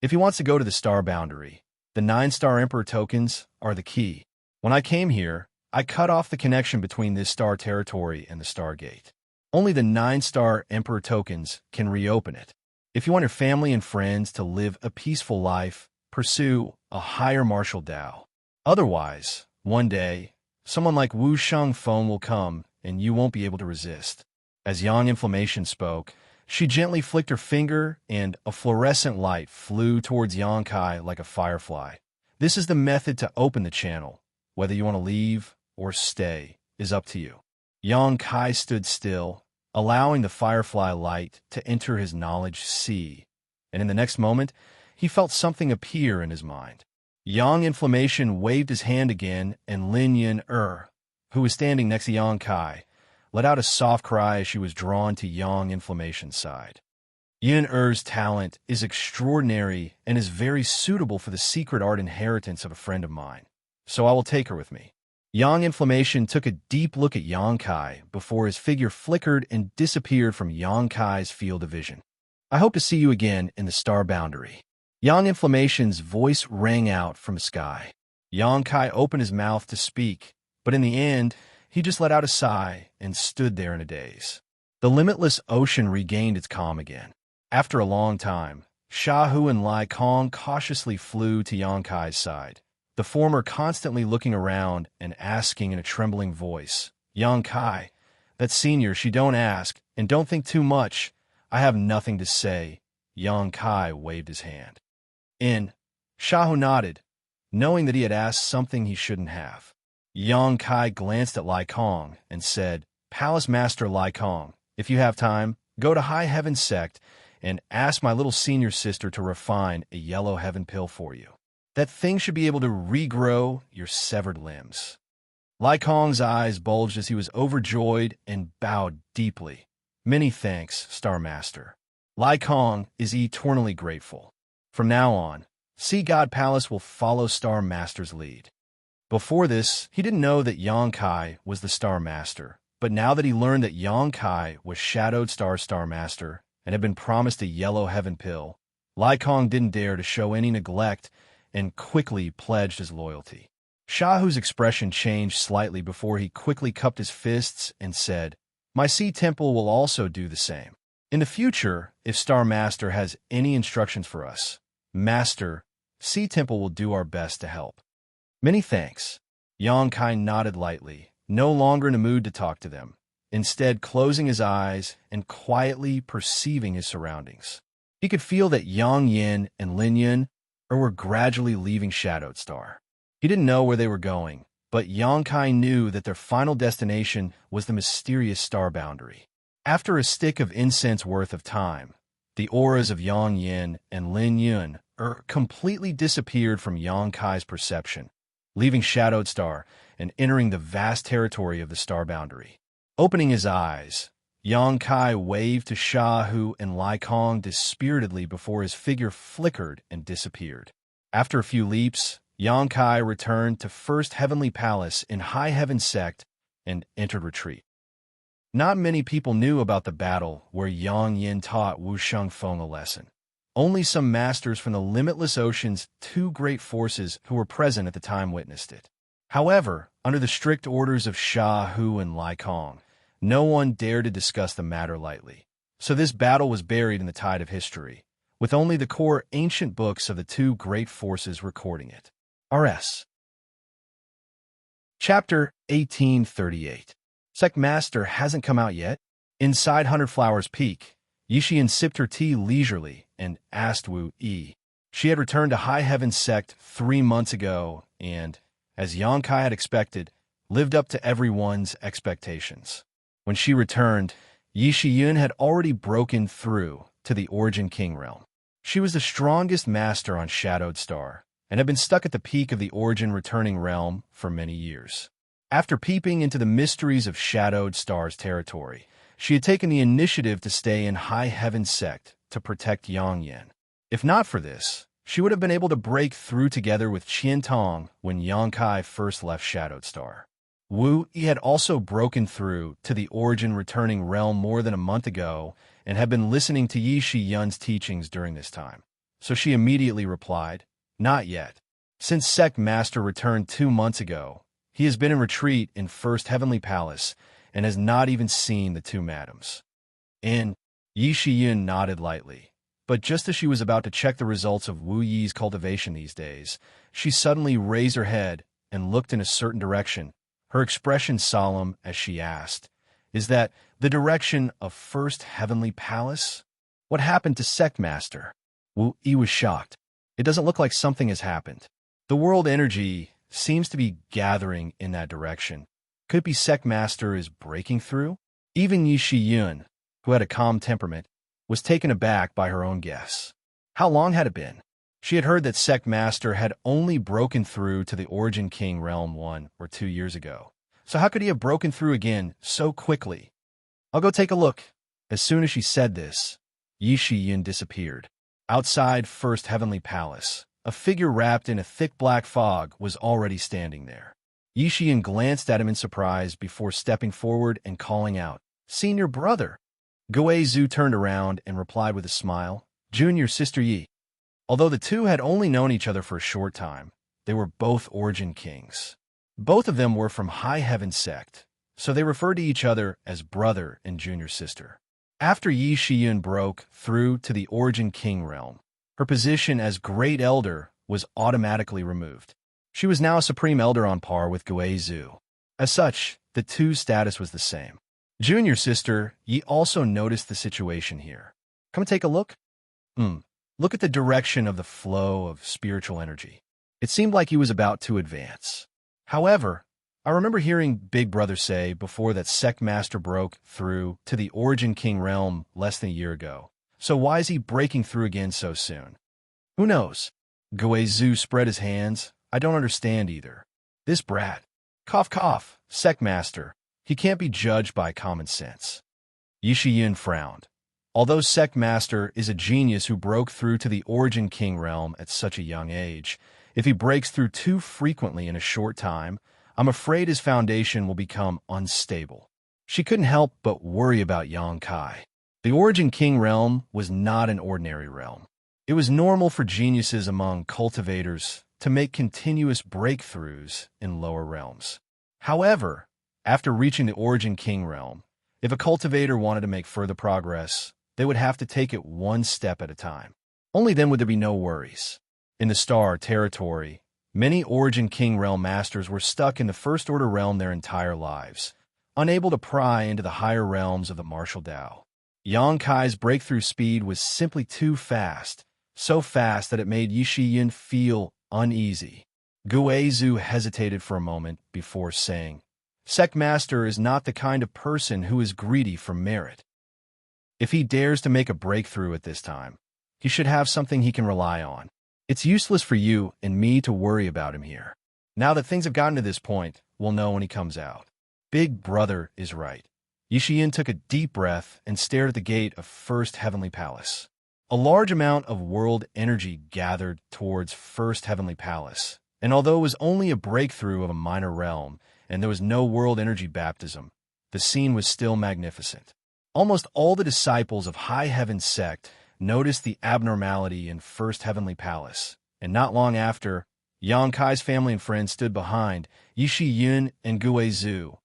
If he wants to go to the star boundary, the 9-star Emperor tokens are the key. When I came here, I cut off the connection between this star territory and the Stargate. Only the 9-star Emperor tokens can reopen it. If you want your family and friends to live a peaceful life, pursue a higher martial Tao. Otherwise, one day, someone like Wu Shangfeng will come and you won't be able to resist. As Yang Inflammation spoke, she gently flicked her finger and a fluorescent light flew towards Yang Kai like a firefly. This is the method to open the channel. Whether you want to leave or stay is up to you. Yang Kai stood still, allowing the firefly light to enter his knowledge sea, and in the next moment, he felt something appear in his mind. Yang Inflammation waved his hand again, and Lin Yin who was standing next to Yang Kai, let out a soft cry as she was drawn to Yang Inflammation's side. Yin Er's talent is extraordinary and is very suitable for the secret art inheritance of a friend of mine, so I will take her with me. Yang Inflammation took a deep look at Yang Kai before his figure flickered and disappeared from Yang Kai's field of vision. "I hope to see you again in the star boundary." Yang Inflammation's voice rang out from the sky. Yang Kai opened his mouth to speak, but in the end, he just let out a sigh and stood there in a daze. The limitless ocean regained its calm again. After a long time, Shahu and Lai Kong cautiously flew to Yang Kai's side, the former constantly looking around and asking in a trembling voice, "Yang Kai, that senior, she don't ask, and don't think too much. I have nothing to say." Yang Kai waved his hand. Shahu nodded, knowing that he had asked something he shouldn't have. Yang Kai glanced at Lai Kong and said, "Palace Master Lai Kong, if you have time, go to High Heaven Sect and ask my little senior sister to refine a yellow heaven pill for you. That thing should be able to regrow your severed limbs." Lai Kong's eyes bulged as he was overjoyed and bowed deeply. "Many thanks, Star Master." Lai Kong is eternally grateful. From now on, Sea God Palace will follow Star Master's lead. Before this, he didn't know that Yang Kai was the Star Master, but now that he learned that Yang Kai was Shadowed Star Master and had been promised a yellow heaven pill, Lai Kong didn't dare to show any neglect and quickly pledged his loyalty. Shahu's expression changed slightly before he quickly cupped his fists and said, "My Sea Temple will also do the same. In the future, if Star Master has any instructions for us, Master, Sea Temple will do our best to help." "Many thanks." Yang Kai nodded lightly, no longer in a mood to talk to them. instead closing his eyes and quietly perceiving his surroundings. He could feel that Yang Yin and Lin Yun were gradually leaving Shadowed Star. He didn't know where they were going, but Yang Kai knew that their final destination was the mysterious star boundary. After a stick of incense worth of time, the auras of Yang Yin and Lin Yun completely disappeared from Yang Kai's perception, leaving Shadowed Star and entering the vast territory of the star boundary. Opening his eyes, Yang Kai waved to Sha Hu and Lai Kong dispiritedly before his figure flickered and disappeared. After a few leaps, Yang Kai returned to First Heavenly Palace in High Heaven Sect and entered retreat. Not many people knew about the battle where Yang Yin taught Wu Shengfeng a lesson. Only some masters from the Limitless Ocean's two great forces who were present at the time witnessed it. However, under the strict orders of Sha Hu and Lai Kong, no one dared to discuss the matter lightly. So this battle was buried in the tide of history, with only the core ancient books of the two great forces recording it. R.S. Chapter 1838. Sect Master hasn't come out yet? Inside Hundred Flowers Peak, Yixian sipped her tea leisurely and asked Wu Yi. She had returned to High Heaven Sect 3 months ago and, as Yang Kai had expected, lived up to everyone's expectations. When she returned, Yi Shiyun had already broken through to the Origin King realm. She was the strongest master on Shadowed Star and had been stuck at the peak of the Origin Returning realm for many years. After peeping into the mysteries of Shadowed Star's territory, she had taken the initiative to stay in High Heaven Sect to protect Yang Yin. If not for this, she would have been able to break through together with Qian Tong when Yang Kai first left Shadowed Star. Wu Yi had also broken through to the Origin Returning realm more than a month ago and had been listening to Yi Shiyun's teachings during this time. So she immediately replied, "Not yet. Since Sect Master returned 2 months ago, he has been in retreat in First Heavenly Palace and has not even seen the two madams." Yi Shiyun nodded lightly, but just as she was about to check the results of Wu Yi's cultivation these days, she suddenly raised her head and looked in a certain direction, her expression solemn as she asked, "Is that the direction of First Heavenly Palace? What happened to Sect Master?" Wu Yi was shocked. It doesn't look like something has happened. The world energy seems to be gathering in that direction. Could it be Sect Master is breaking through? Even Yi Shiyun, who had a calm temperament, was taken aback by her own guess. How long had it been? She had heard that Sect Master had only broken through to the Origin King realm 1 or 2 years ago. So how could he have broken through again so quickly? "I'll go take a look." As soon as she said this, Yi Shiyun disappeared. Outside First Heavenly Palace, a figure wrapped in a thick black fog was already standing there. Yi Shiyun glanced at him in surprise before stepping forward and calling out, "Senior brother!" Guo Zhu turned around and replied with a smile, "Junior Sister Yi." Although the two had only known each other for a short time, they were both Origin Kings. Both of them were from High Heaven Sect, so they referred to each other as brother and junior sister. After Yi Shiyun broke through to the Origin King realm, her position as Great Elder was automatically removed. She was now a Supreme Elder on par with Guo Zhu. As such, the two's status was the same. Junior Sister Yi also noticed the situation here. "Come take a look?" Look at the direction of the flow of spiritual energy. It seemed like he was about to advance. However, I remember hearing Big Brother say before that Sect Master broke through to the Origin King realm less than a year ago. So why is he breaking through again so soon? Who knows? Guo Zhu spread his hands. "I don't understand either. This brat. Cough cough, Sect Master. He can't be judged by common sense." Yi Shiyun frowned. Although Sect Master is a genius who broke through to the Origin King realm at such a young age, if he breaks through too frequently in a short time, I'm afraid his foundation will become unstable. She couldn't help but worry about Yang Kai. The Origin King realm was not an ordinary realm. It was normal for geniuses among cultivators to make continuous breakthroughs in lower realms. However, after reaching the Origin King realm, if a cultivator wanted to make further progress, they would have to take it one step at a time. Only then would there be no worries. In the Star territory, many Origin King realm masters were stuck in the First Order realm their entire lives, unable to pry into the higher realms of the martial Tao. Yang Kai's breakthrough speed was simply too fast, so fast that it made Yixiyin feel uneasy. Guizhu hesitated for a moment before saying, "Sect Master is not the kind of person who is greedy for merit. If he dares to make a breakthrough at this time, he should have something he can rely on. It's useless for you and me to worry about him here. Now that things have gotten to this point, we'll know when he comes out." Big Brother is right. Yixiyin took a deep breath and stared at the gate of First Heavenly Palace. A large amount of world energy gathered towards First Heavenly Palace, and although it was only a breakthrough of a minor realm, and there was no world energy baptism, the scene was still magnificent. Almost all the disciples of High Heaven Sect noticed the abnormality in First Heavenly Palace, and not long after, Yang Kai's family and friends stood behind Yixiyin and Guizhu,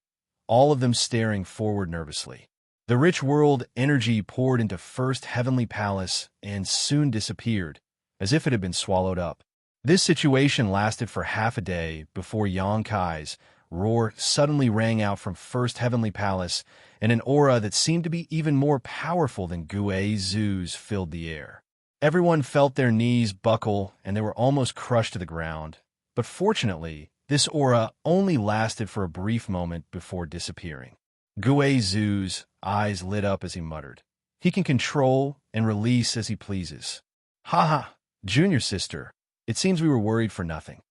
all of them staring forward nervously. The rich world energy poured into First Heavenly Palace and soon disappeared, as if it had been swallowed up. This situation lasted for half a day before Yang Kai's roar suddenly rang out from First Heavenly Palace, and an aura that seemed to be even more powerful than Guizhu's filled the air. Everyone felt their knees buckle, and they were almost crushed to the ground. But fortunately, this aura only lasted for a brief moment before disappearing. Guizhu's eyes lit up as he muttered, "He can control and release as he pleases. Ha ha, junior sister, it seems we were worried for nothing."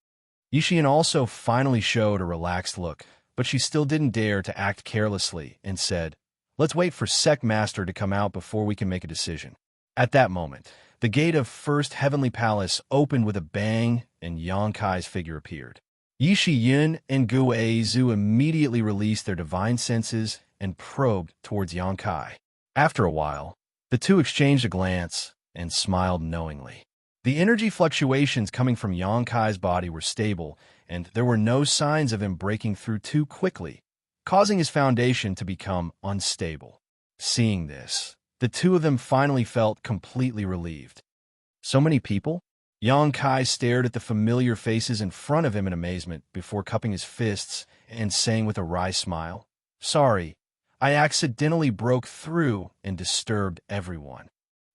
Yixian also finally showed a relaxed look, but she still didn't dare to act carelessly and said, "Let's wait for Sect Master to come out before we can make a decision." At that moment, the gate of First Heavenly Palace opened with a bang and Yang Kai's figure appeared. Yixiyin and Guizhu immediately released their divine senses and probed towards Yang Kai. After a while, the two exchanged a glance and smiled knowingly. The energy fluctuations coming from Yang Kai's body were stable, and there were no signs of him breaking through too quickly, causing his foundation to become unstable. Seeing this, the two of them finally felt completely relieved. So many people? Yang Kai stared at the familiar faces in front of him in amazement before cupping his fists and saying with a wry smile, "Sorry, I accidentally broke through and disturbed everyone."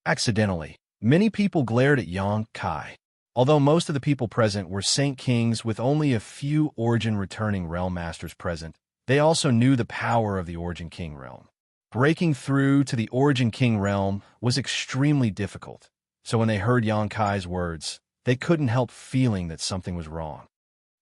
Accidentally. Many people glared at Yang Kai. Although most of the people present were Saint Kings with only a few Origin-returning Realm Masters present, they also knew the power of the Origin King realm. Breaking through to the Origin King realm was extremely difficult, so when they heard Yang Kai's words, they couldn't help feeling that something was wrong.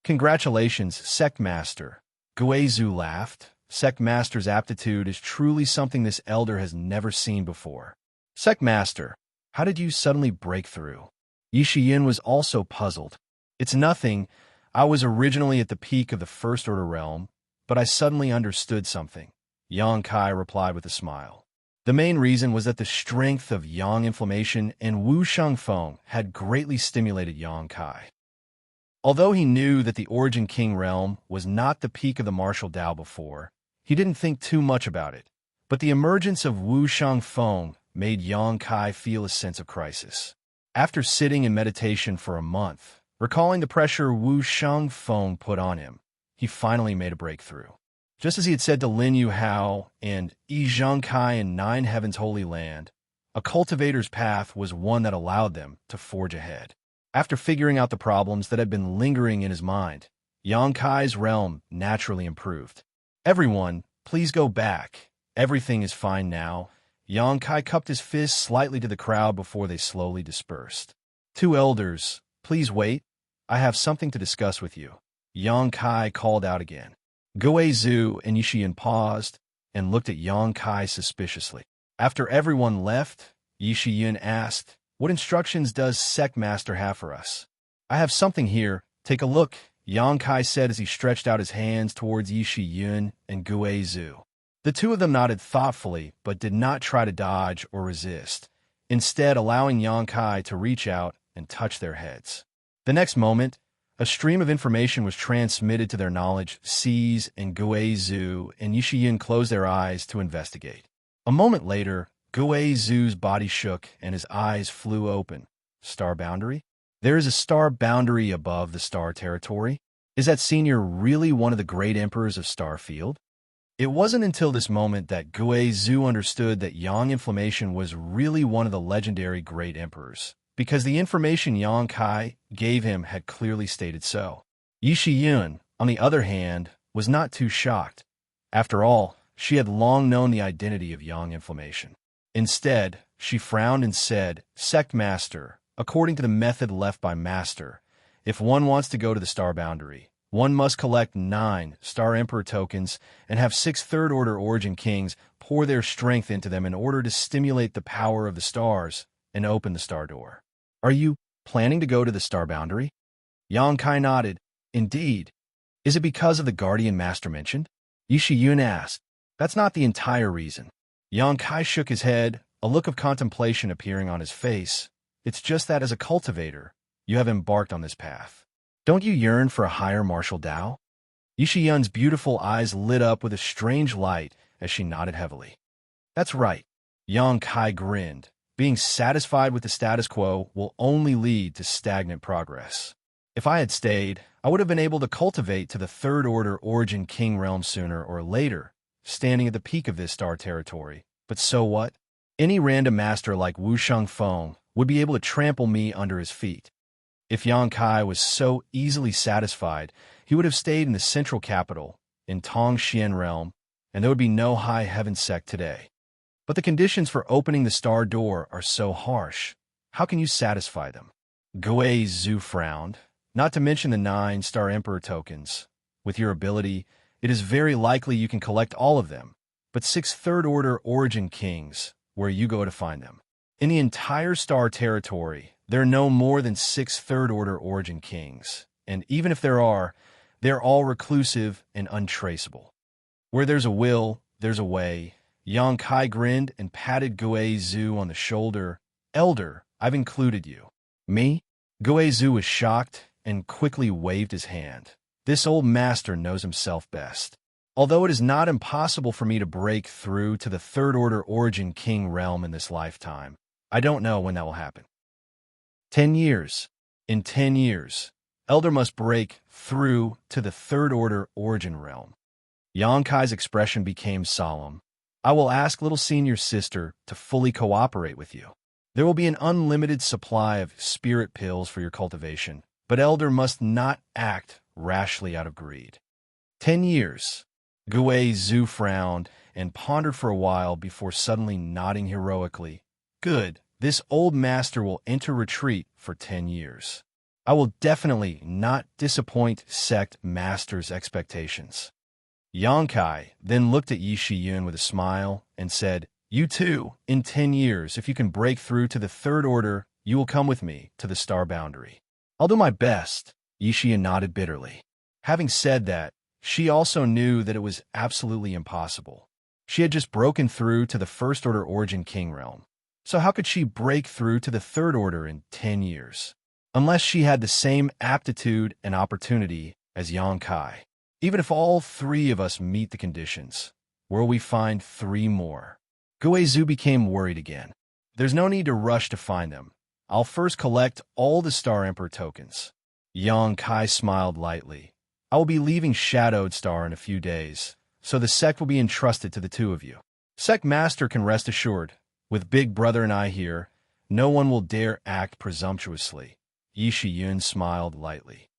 "Congratulations, Sect Master." Guizhu laughed. Sect Master's aptitude is truly something this elder has never seen before. "Sect Master, how did you suddenly break through?" Yixiyin was also puzzled. "It's nothing. I was originally at the peak of the First Order realm, but I suddenly understood something," Yang Kai replied with a smile. The main reason was that the strength of Yang Inflammation and Wu Shangfeng had greatly stimulated Yang Kai. Although he knew that the Origin King realm was not the peak of the martial Tao before, he didn't think too much about it. But the emergence of Wu Shangfeng made Yang Kai feel a sense of crisis. After sitting in meditation for a month, recalling the pressure Wu Shangfeng put on him, he finally made a breakthrough. Just as he had said to Lin Yuhao and Yi Zhangkai in Nine Heaven's Holy Land, a cultivator's path was one that allowed them to forge ahead. After figuring out the problems that had been lingering in his mind, Yang Kai's realm naturally improved. "Everyone, please go back. Everything is fine now." Yang Kai cupped his fist slightly to the crowd before they slowly dispersed. "Two elders, please wait. I have something to discuss with you." Yang Kai called out again. Guizhu and Yixian paused and looked at Yang Kai suspiciously. After everyone left, Yixian asked, "What instructions does Sect Master have for us?" "I have something here. Take a look," Yang Kai said as he stretched out his hands towards Yixian and Guizhu. The two of them nodded thoughtfully, but did not try to dodge or resist, instead allowing Yang Kai to reach out and touch their heads. The next moment, a stream of information was transmitted to their knowledge. Seize and Guizhu and Yixian closed their eyes to investigate. A moment later, Guizhu's body shook and his eyes flew open. Star boundary? There is a star boundary above the star territory? Is that senior really one of the great emperors of Starfield? It wasn't until this moment that Gui Zhu understood that Yang Inflammation was really one of the legendary great emperors, because the information Yang Kai gave him had clearly stated so. Yi Shiyun, on the other hand, was not too shocked. After all, she had long known the identity of Yang Inflammation. Instead, she frowned and said, "Sect Master, according to the method left by Master, if one wants to go to the star boundary, one must collect 9 Star Emperor tokens and have 6 third-order Origin Kings pour their strength into them in order to stimulate the power of the stars and open the star door." "Are you planning to go to the star boundary?" Yang Kai nodded. "Indeed. Is it because of the Guardian Master mentioned?" Yi Shiyun asked. "That's not the entire reason." Yang Kai shook his head, a look of contemplation appearing on his face. "It's just that as a cultivator, you have embarked on this path. Don't you yearn for a higher martial Tao?" Yi Shiyun's beautiful eyes lit up with a strange light as she nodded heavily. "That's right." Yang Kai grinned. "Being satisfied with the status quo will only lead to stagnant progress. If I had stayed, I would have been able to cultivate to the third-order Origin King realm sooner or later, standing at the peak of this star territory. But so what? Any random master like Wu Shengfeng would be able to trample me under his feet. If Yang Kai was so easily satisfied, he would have stayed in the central capital, in Tongxian realm, and there would be no high heaven sect today. But the conditions for opening the star door are so harsh. How can you satisfy them?" Gui Zhu frowned. "Not to mention the 9 Star Emperor tokens. With your ability, it is very likely you can collect all of them, but 6 third-order Origin Kings, where you go to find them. In the entire star territory, there are no more than 6 third-order Origin Kings, and even if there are, they're all reclusive and untraceable. Where there's a will, there's a way." Yang Kai grinned and patted Gui Zhu on the shoulder. "Elder, I've included you." "Me?" Gui Zhu was shocked and quickly waved his hand. "This old master knows himself best. Although it is not impossible for me to break through to the third-order Origin King realm in this lifetime, I don't know when that will happen." 10 years. In 10 years, Elder must break through to the third-order Origin realm. Yang Kai's expression became solemn. "I will ask little senior sister to fully cooperate with you. There will be an unlimited supply of spirit pills for your cultivation, but Elder must not act rashly out of greed." 10 years. Gui Zhu frowned and pondered for a while before suddenly nodding heroically. "Good. This old master will enter retreat for 10 years. I will definitely not disappoint sect master's expectations." Yang Kai then looked at Yi Shiyun with a smile and said, "You too, in 10 years, if you can break through to the third order, you will come with me to the star boundary." "I'll do my best," Yi Shiyun nodded bitterly. Having said that, she also knew that it was absolutely impossible. She had just broken through to the first-order Origin King realm. So how could she break through to the third order in 10 years? Unless she had the same aptitude and opportunity as Yang Kai. Even if all 3 of us meet the conditions, where will we find 3 more? Gui Zhu became worried again. "There's no need to rush to find them. I'll first collect all the Star Emperor tokens." Yang Kai smiled lightly. "I will be leaving Shadowed Star in a few days, so the sect will be entrusted to the 2 of you. Sect Master can rest assured. With Big Brother and I here, no one will dare act presumptuously." Yi Shiyun smiled lightly.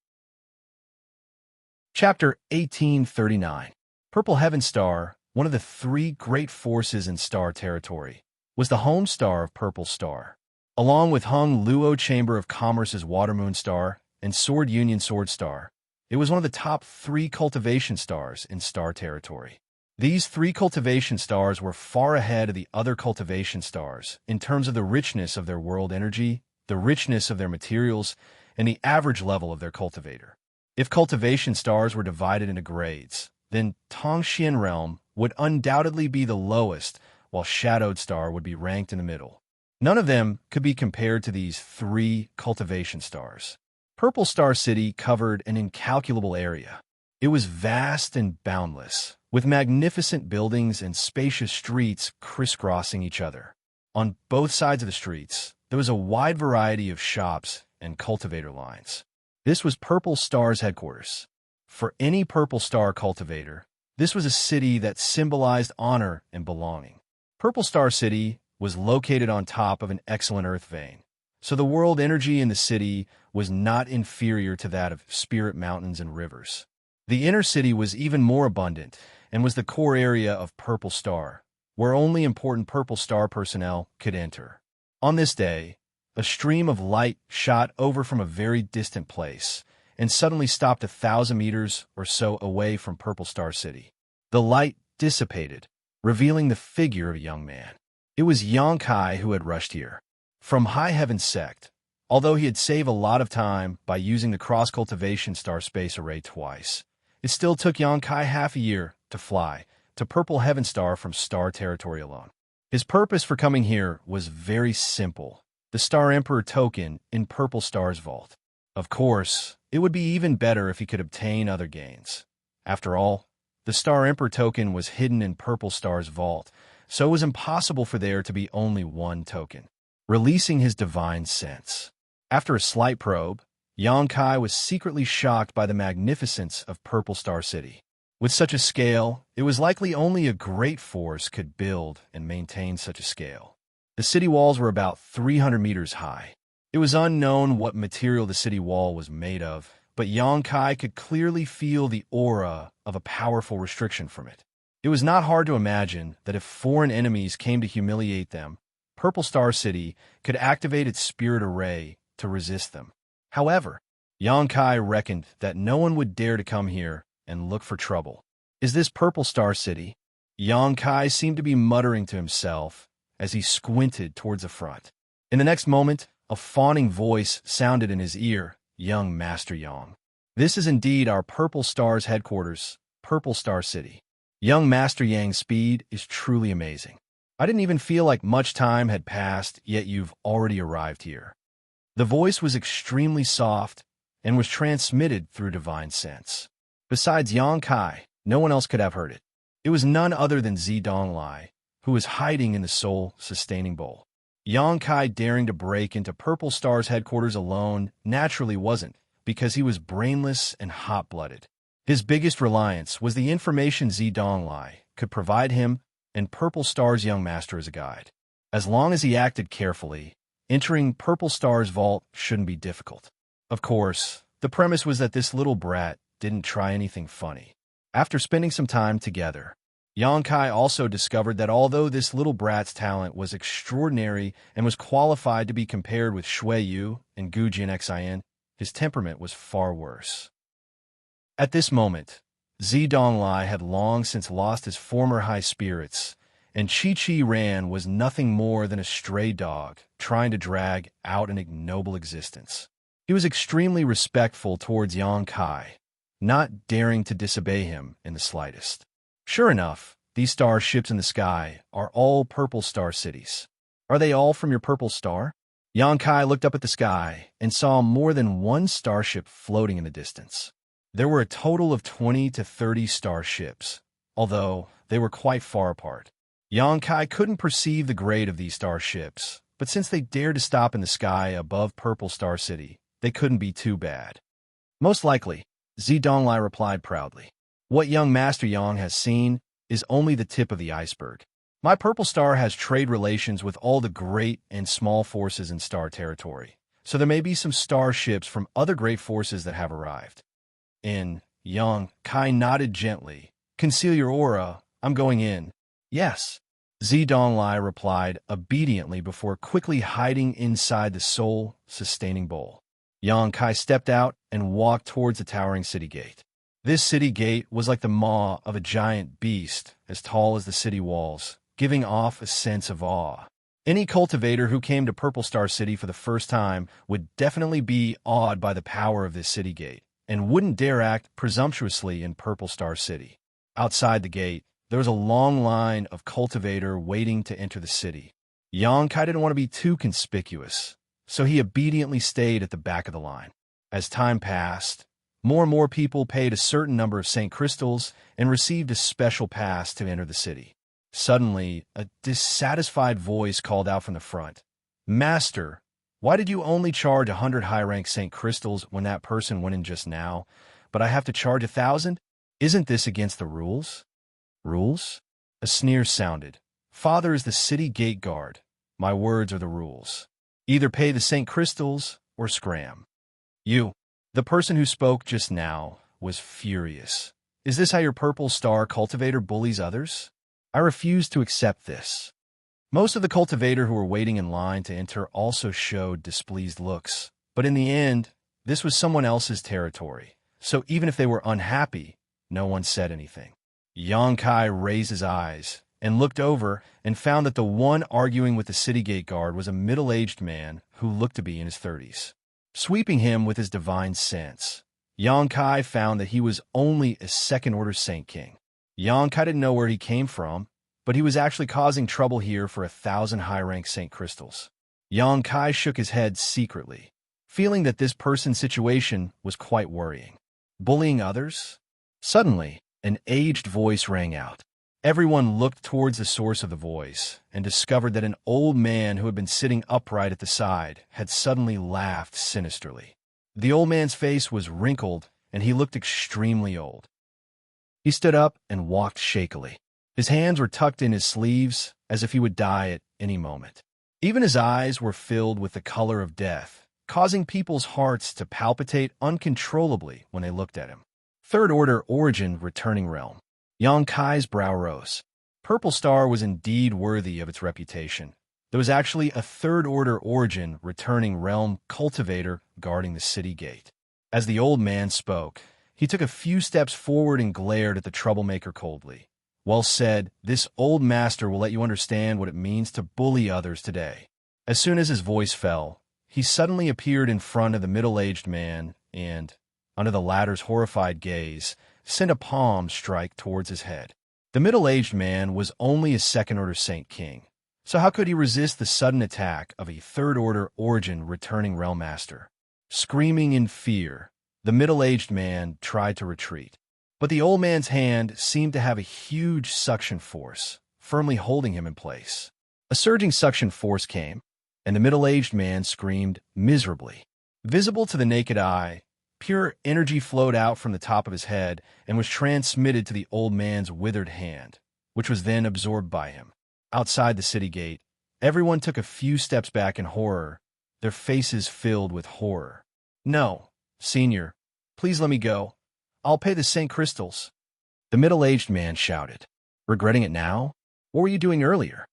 Chapter 1839. Purple Heaven Star, one of the 3 great forces in star territory, was the home star of Purple Star. Along with Hung Luo Chamber of Commerce's Water Moon Star and Sword Union Sword Star, it was one of the top 3 cultivation stars in star territory. These 3 cultivation stars were far ahead of the other cultivation stars in terms of the richness of their world energy, the richness of their materials, and the average level of their cultivator. If cultivation stars were divided into grades, then Tongxian Realm would undoubtedly be the lowest, while Shadowed Star would be ranked in the middle. None of them could be compared to these 3 cultivation stars. Purple Star City covered an incalculable area. It was vast and boundless, with magnificent buildings and spacious streets crisscrossing each other. On both sides of the streets, there was a wide variety of shops and cultivator lines. This was Purple Star's headquarters. For any Purple Star cultivator, This was a city that symbolized honor and belonging. Purple Star City was located on top of an excellent earth vein, so the world energy in the city was not inferior to that of spirit mountains and rivers. The inner city was even more abundant and was the core area of Purple Star, where only important Purple Star personnel could enter. On this day, a stream of light shot over from a very distant place and suddenly stopped 1,000 meters or so away from Purple Star City. The light dissipated, revealing the figure of a young man. It was Xianxia who had rushed here. From High Heaven Sect, although he had saved a lot of time by using the cross-cultivation star space array twice, it still took Xianxia half a year to fly to Purple Heaven Star from Star Territory alone. His purpose for coming here was very simple: the Star Emperor token in Purple Star's vault. Of course, it would be even better if he could obtain other gains. After all, the Star Emperor token was hidden in Purple Star's vault, so it was impossible for there to be only one token. Releasing his divine sense. After a slight probe, Xianxia was secretly shocked by the magnificence of Purple Star City. With such a scale, it was likely only a great force could build and maintain such a scale. The city walls were about 300 meters high. It was unknown what material the city wall was made of, but Xianxia could clearly feel the aura of a powerful restriction from it. It was not hard to imagine that if foreign enemies came to humiliate them, Purple Star City could activate its spirit array to resist them. However, Xianxia reckoned that no one would dare to come here and look for trouble. Is this Purple Star City? Xianxia seemed to be muttering to himself as he squinted towards the front. In the next moment, a fawning voice sounded in his ear. Young Master Yang. This is indeed our Purple Star's headquarters, Purple Star City. Young Master Yang's speed is truly amazing. I didn't even feel like much time had passed, yet you've already arrived here. The voice was extremely soft and was transmitted through divine sense. Besides Xianxia, no one else could have heard it. It was none other than Zidonglai, who was hiding in the soul-sustaining bowl. Xianxia daring to break into Purple Star's headquarters alone naturally wasn't, because he was brainless and hot-blooded. His biggest reliance was the information Zidonglai could provide him and Purple Star's young master as a guide. As long as he acted carefully, entering Purple Star's vault shouldn't be difficult. Of course, the premise was that this little brat didn't try anything funny. After spending some time together, Xianxia also discovered that although this little brat's talent was extraordinary and was qualified to be compared with Shui Yu and Gu Jianxian, his temperament was far worse. At this moment, Zidonglai had long since lost his former high spirits, and Chi Ran was nothing more than a stray dog trying to drag out an ignoble existence. He was extremely respectful towards Xianxia, not daring to disobey him in the slightest. Sure enough, these starships in the sky are all Purple Star cities. Are they all from your Purple Star? Xianxia looked up at the sky and saw more than one starship floating in the distance. There were a total of 20 to 30 starships, although they were quite far apart. Xianxia couldn't perceive the grade of these starships, but since they dared to stop in the sky above Purple Star City, they couldn't be too bad. Most likely, Zidonglai replied proudly. What young Master Yang has seen is only the tip of the iceberg. My Purple Star has trade relations with all the great and small forces in Star Territory, so there may be some starships from other great forces that have arrived. Xianxia nodded gently. Conceal your aura, I'm going in. Yes. Zidonglai replied obediently before quickly hiding inside the soul-sustaining bowl. Xianxia stepped out and walked towards the towering city gate. This city gate was like the maw of a giant beast, as tall as the city walls, giving off a sense of awe. Any cultivator who came to Purple Star City for the first time would definitely be awed by the power of this city gate, and wouldn't dare act presumptuously in Purple Star City. Outside the gate, there was a long line of cultivator waiting to enter the city. Xianxia didn't want to be too conspicuous, so he obediently stayed at the back of the line. As time passed, more and more people paid a certain number of St. Crystals and received a special pass to enter the city. Suddenly, a dissatisfied voice called out from the front. Master, why did you only charge 100 high-rank St. Crystals when that person went in just now, but I have to charge 1,000? Isn't this against the rules? Rules? A sneer sounded. Father is the city gate guard. My words are the rules. Either pay the St. Crystals or scram. You, the person who spoke just now, was furious. Is this how your purple star cultivator bullies others? I refuse to accept this. Most of the cultivator who were waiting in line to enter also showed displeased looks. But in the end, this was someone else's territory. So even if they were unhappy, no one said anything. Xianxia raised his eyes and looked over and found that the one arguing with the city gate guard was a middle-aged man who looked to be in his 30s. Sweeping him with his divine sense, Xianxia found that he was only a second-order Saint King. Xianxia didn't know where he came from, but he was actually causing trouble here for 1,000 high-rank Saint Crystals. Xianxia shook his head secretly, feeling that this person's situation was quite worrying. Bullying others? Suddenly, an aged voice rang out. Everyone looked towards the source of the voice and discovered that an old man who had been sitting upright at the side had suddenly laughed sinisterly. The old man's face was wrinkled, and he looked extremely old. He stood up and walked shakily. His hands were tucked in his sleeves, as if he would die at any moment. Even his eyes were filled with the color of death, causing people's hearts to palpitate uncontrollably when they looked at him. Third-order origin returning realm. Xianxia's brow rose. Purple Star was indeed worthy of its reputation. There was actually a third-order origin returning realm cultivator guarding the city gate. As the old man spoke, he took a few steps forward and glared at the troublemaker coldly. Well said, this old master will let you understand what it means to bully others today. As soon as his voice fell, he suddenly appeared in front of the middle-aged man and, under the latter's horrified gaze, sent a palm strike towards his head. The middle-aged man was only a second-order Saint King, so how could he resist the sudden attack of a third-order origin returning realm master? Screaming in fear, the middle-aged man tried to retreat. But the old man's hand seemed to have a huge suction force, firmly holding him in place. A surging suction force came, and the middle-aged man screamed miserably. Visible to the naked eye, pure energy flowed out from the top of his head and was transmitted to the old man's withered hand, which was then absorbed by him. Outside the city gate, everyone took a few steps back in horror, their faces filled with horror. No, Senior, please let me go. I'll pay the St. Crystals. The middle-aged man shouted. Regretting it now? What were you doing earlier?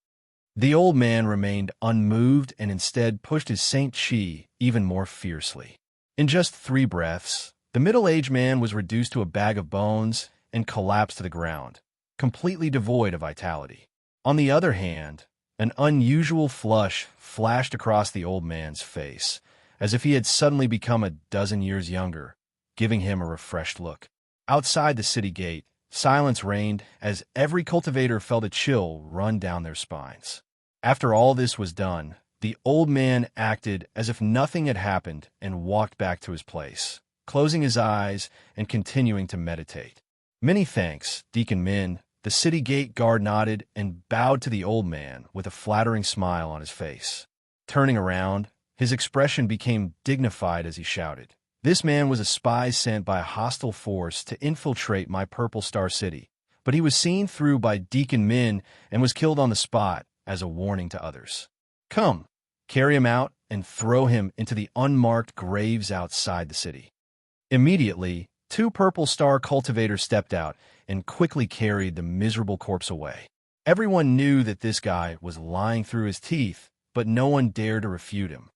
The old man remained unmoved and instead pushed his Saint Chi even more fiercely. In just 3 breaths, the middle-aged man was reduced to a bag of bones and collapsed to the ground, completely devoid of vitality. On the other hand, an unusual flush flashed across the old man's face, as if he had suddenly become a dozen years younger, giving him a refreshed look. Outside the city gate, silence reigned as every cultivator felt a chill run down their spines. After all this was done, the old man acted as if nothing had happened and walked back to his place, closing his eyes and continuing to meditate. Many thanks, Deacon Min. The city gate guard nodded and bowed to the old man with a flattering smile on his face. Turning around, his expression became dignified as he shouted, This man was a spy sent by a hostile force to infiltrate my Purple Star City, but he was seen through by Deacon Min and was killed on the spot as a warning to others. Come, carry him out and throw him into the unmarked graves outside the city. Immediately, 2 Purple Star cultivators stepped out and quickly carried the miserable corpse away. Everyone knew that this guy was lying through his teeth, but no one dared to refute him.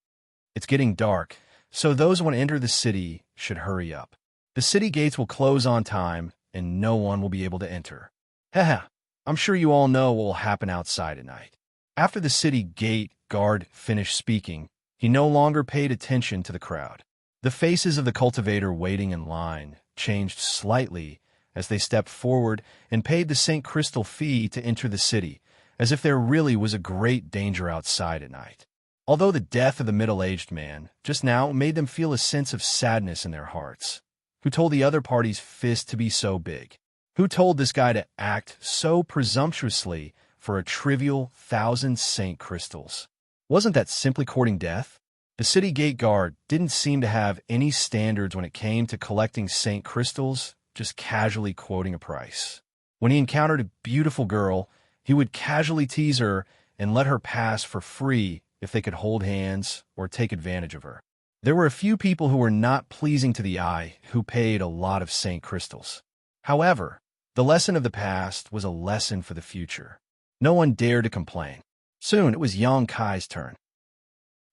It's getting dark, so those who want to enter the city should hurry up. The city gates will close on time, and no one will be able to enter. Haha, I'm sure you all know what will happen outside at night. After the city gate guard finished speaking, he no longer paid attention to the crowd. The faces of the cultivator waiting in line changed slightly as they stepped forward and paid the St. Crystal fee to enter the city, as if there really was a great danger outside at night. Although the death of the middle-aged man just now made them feel a sense of sadness in their hearts. Who told the other party's fist to be so big? Who told this guy to act so presumptuously for a trivial 1,000 St. Crystals? Wasn't that simply courting death? The city gate guard didn't seem to have any standards when it came to collecting St. Crystals just casually quoting a price. When he encountered a beautiful girl, he would casually tease her and let her pass for free if they could hold hands or take advantage of her. There were a few people who were not pleasing to the eye who paid a lot of Saint crystals. However, the lesson of the past was a lesson for the future. No one dared to complain. Soon it was Yang Kai's turn.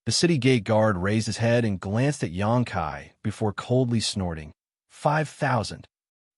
The city gate guard raised his head and glanced at Yang Kai before coldly snorting, 5,000.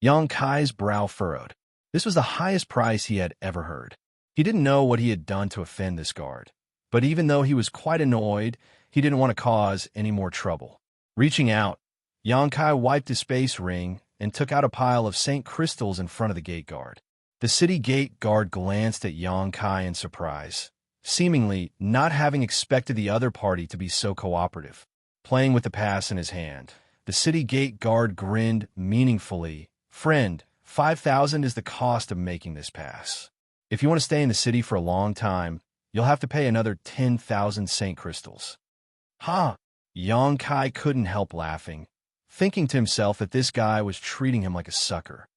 Yang Kai's brow furrowed. This was the highest price he had ever heard. He didn't know what he had done to offend this guard, but even though he was quite annoyed, he didn't want to cause any more trouble. Reaching out, Yang Kai wiped his space ring and took out a pile of Saint crystals in front of the gate guard. The city gate guard glanced at Yang Kai in surprise, seemingly not having expected the other party to be so cooperative. Playing with the pass in his hand, the city gate guard grinned meaningfully. Friend, 5,000 is the cost of making this pass. If you want to stay in the city for a long time, you'll have to pay another 10,000 Saint crystals. Huh? Yang Kai couldn't help laughing, thinking to himself that this guy was treating him like a sucker.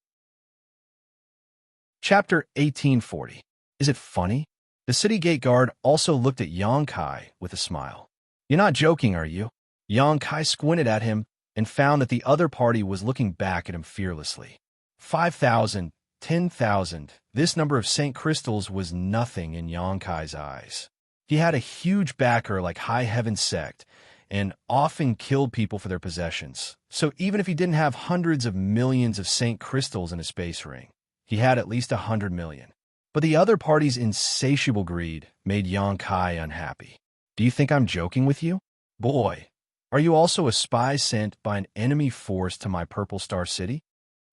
Chapter 1840. Is it funny? The city gate guard also looked at Yang Kai with a smile. You're not joking, are you? Yang Kai squinted at him and found that the other party was looking back at him fearlessly. 5,000, 10,000. This number of Saint crystals was nothing in Yang Kai's eyes. He had a huge backer like High Heaven Sect and often killed people for their possessions. So even if he didn't have hundreds of millions of Saint crystals in his space ring, he had at least 100 million. But the other party's insatiable greed made Yang Kai unhappy. Do you think I'm joking with you? Boy, are you also a spy sent by an enemy force to my Purple Star City?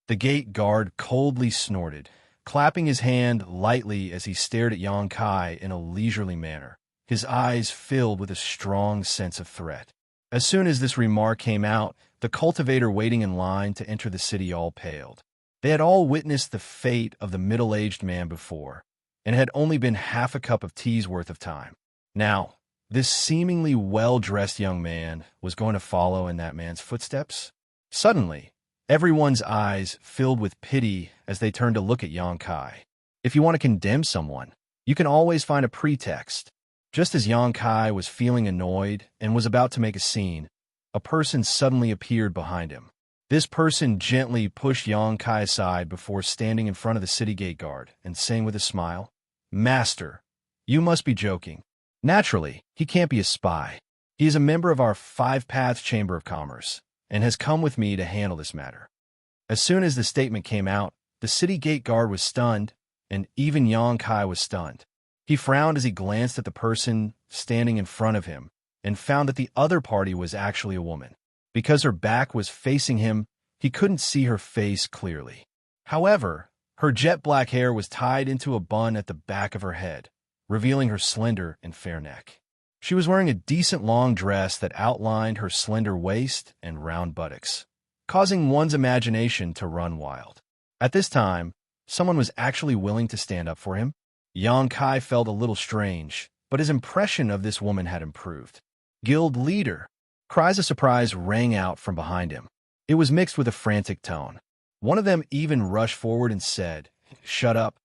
The gate guard coldly snorted, clapping his hand lightly as he stared at Yang Kai in a leisurely manner, his eyes filled with a strong sense of threat. As soon as this remark came out, the cultivator waiting in line to enter the city all paled. They had all witnessed the fate of the middle-aged man before, and it had only been half a cup of tea's worth of time. Now, this seemingly well-dressed young man was going to follow in that man's footsteps? Suddenly, everyone's eyes filled with pity as they turned to look at Yang Kai. If you want to condemn someone, you can always find a pretext. Just as Yang Kai was feeling annoyed and was about to make a scene, a person suddenly appeared behind him. This person gently pushed Yang Kai aside before standing in front of the city gate guard and saying with a smile, Master, you must be joking. Naturally, he can't be a spy. He is a member of our Five Paths Chamber of Commerce and has come with me to handle this matter. As soon as the statement came out, the city gate guard was stunned, and even Yang Kai was stunned. He frowned as he glanced at the person standing in front of him and found that the other party was actually a woman. Because her back was facing him, he couldn't see her face clearly. However, her jet black hair was tied into a bun at the back of her head, revealing her slender and fair neck. She was wearing a decent long dress that outlined her slender waist and round buttocks, causing one's imagination to run wild. At this time, someone was actually willing to stand up for him. Yang Kai felt a little strange, but his impression of this woman had improved. Guild leader! Cries of surprise rang out from behind him. It was mixed with a frantic tone. One of them even rushed forward and said, Shut up.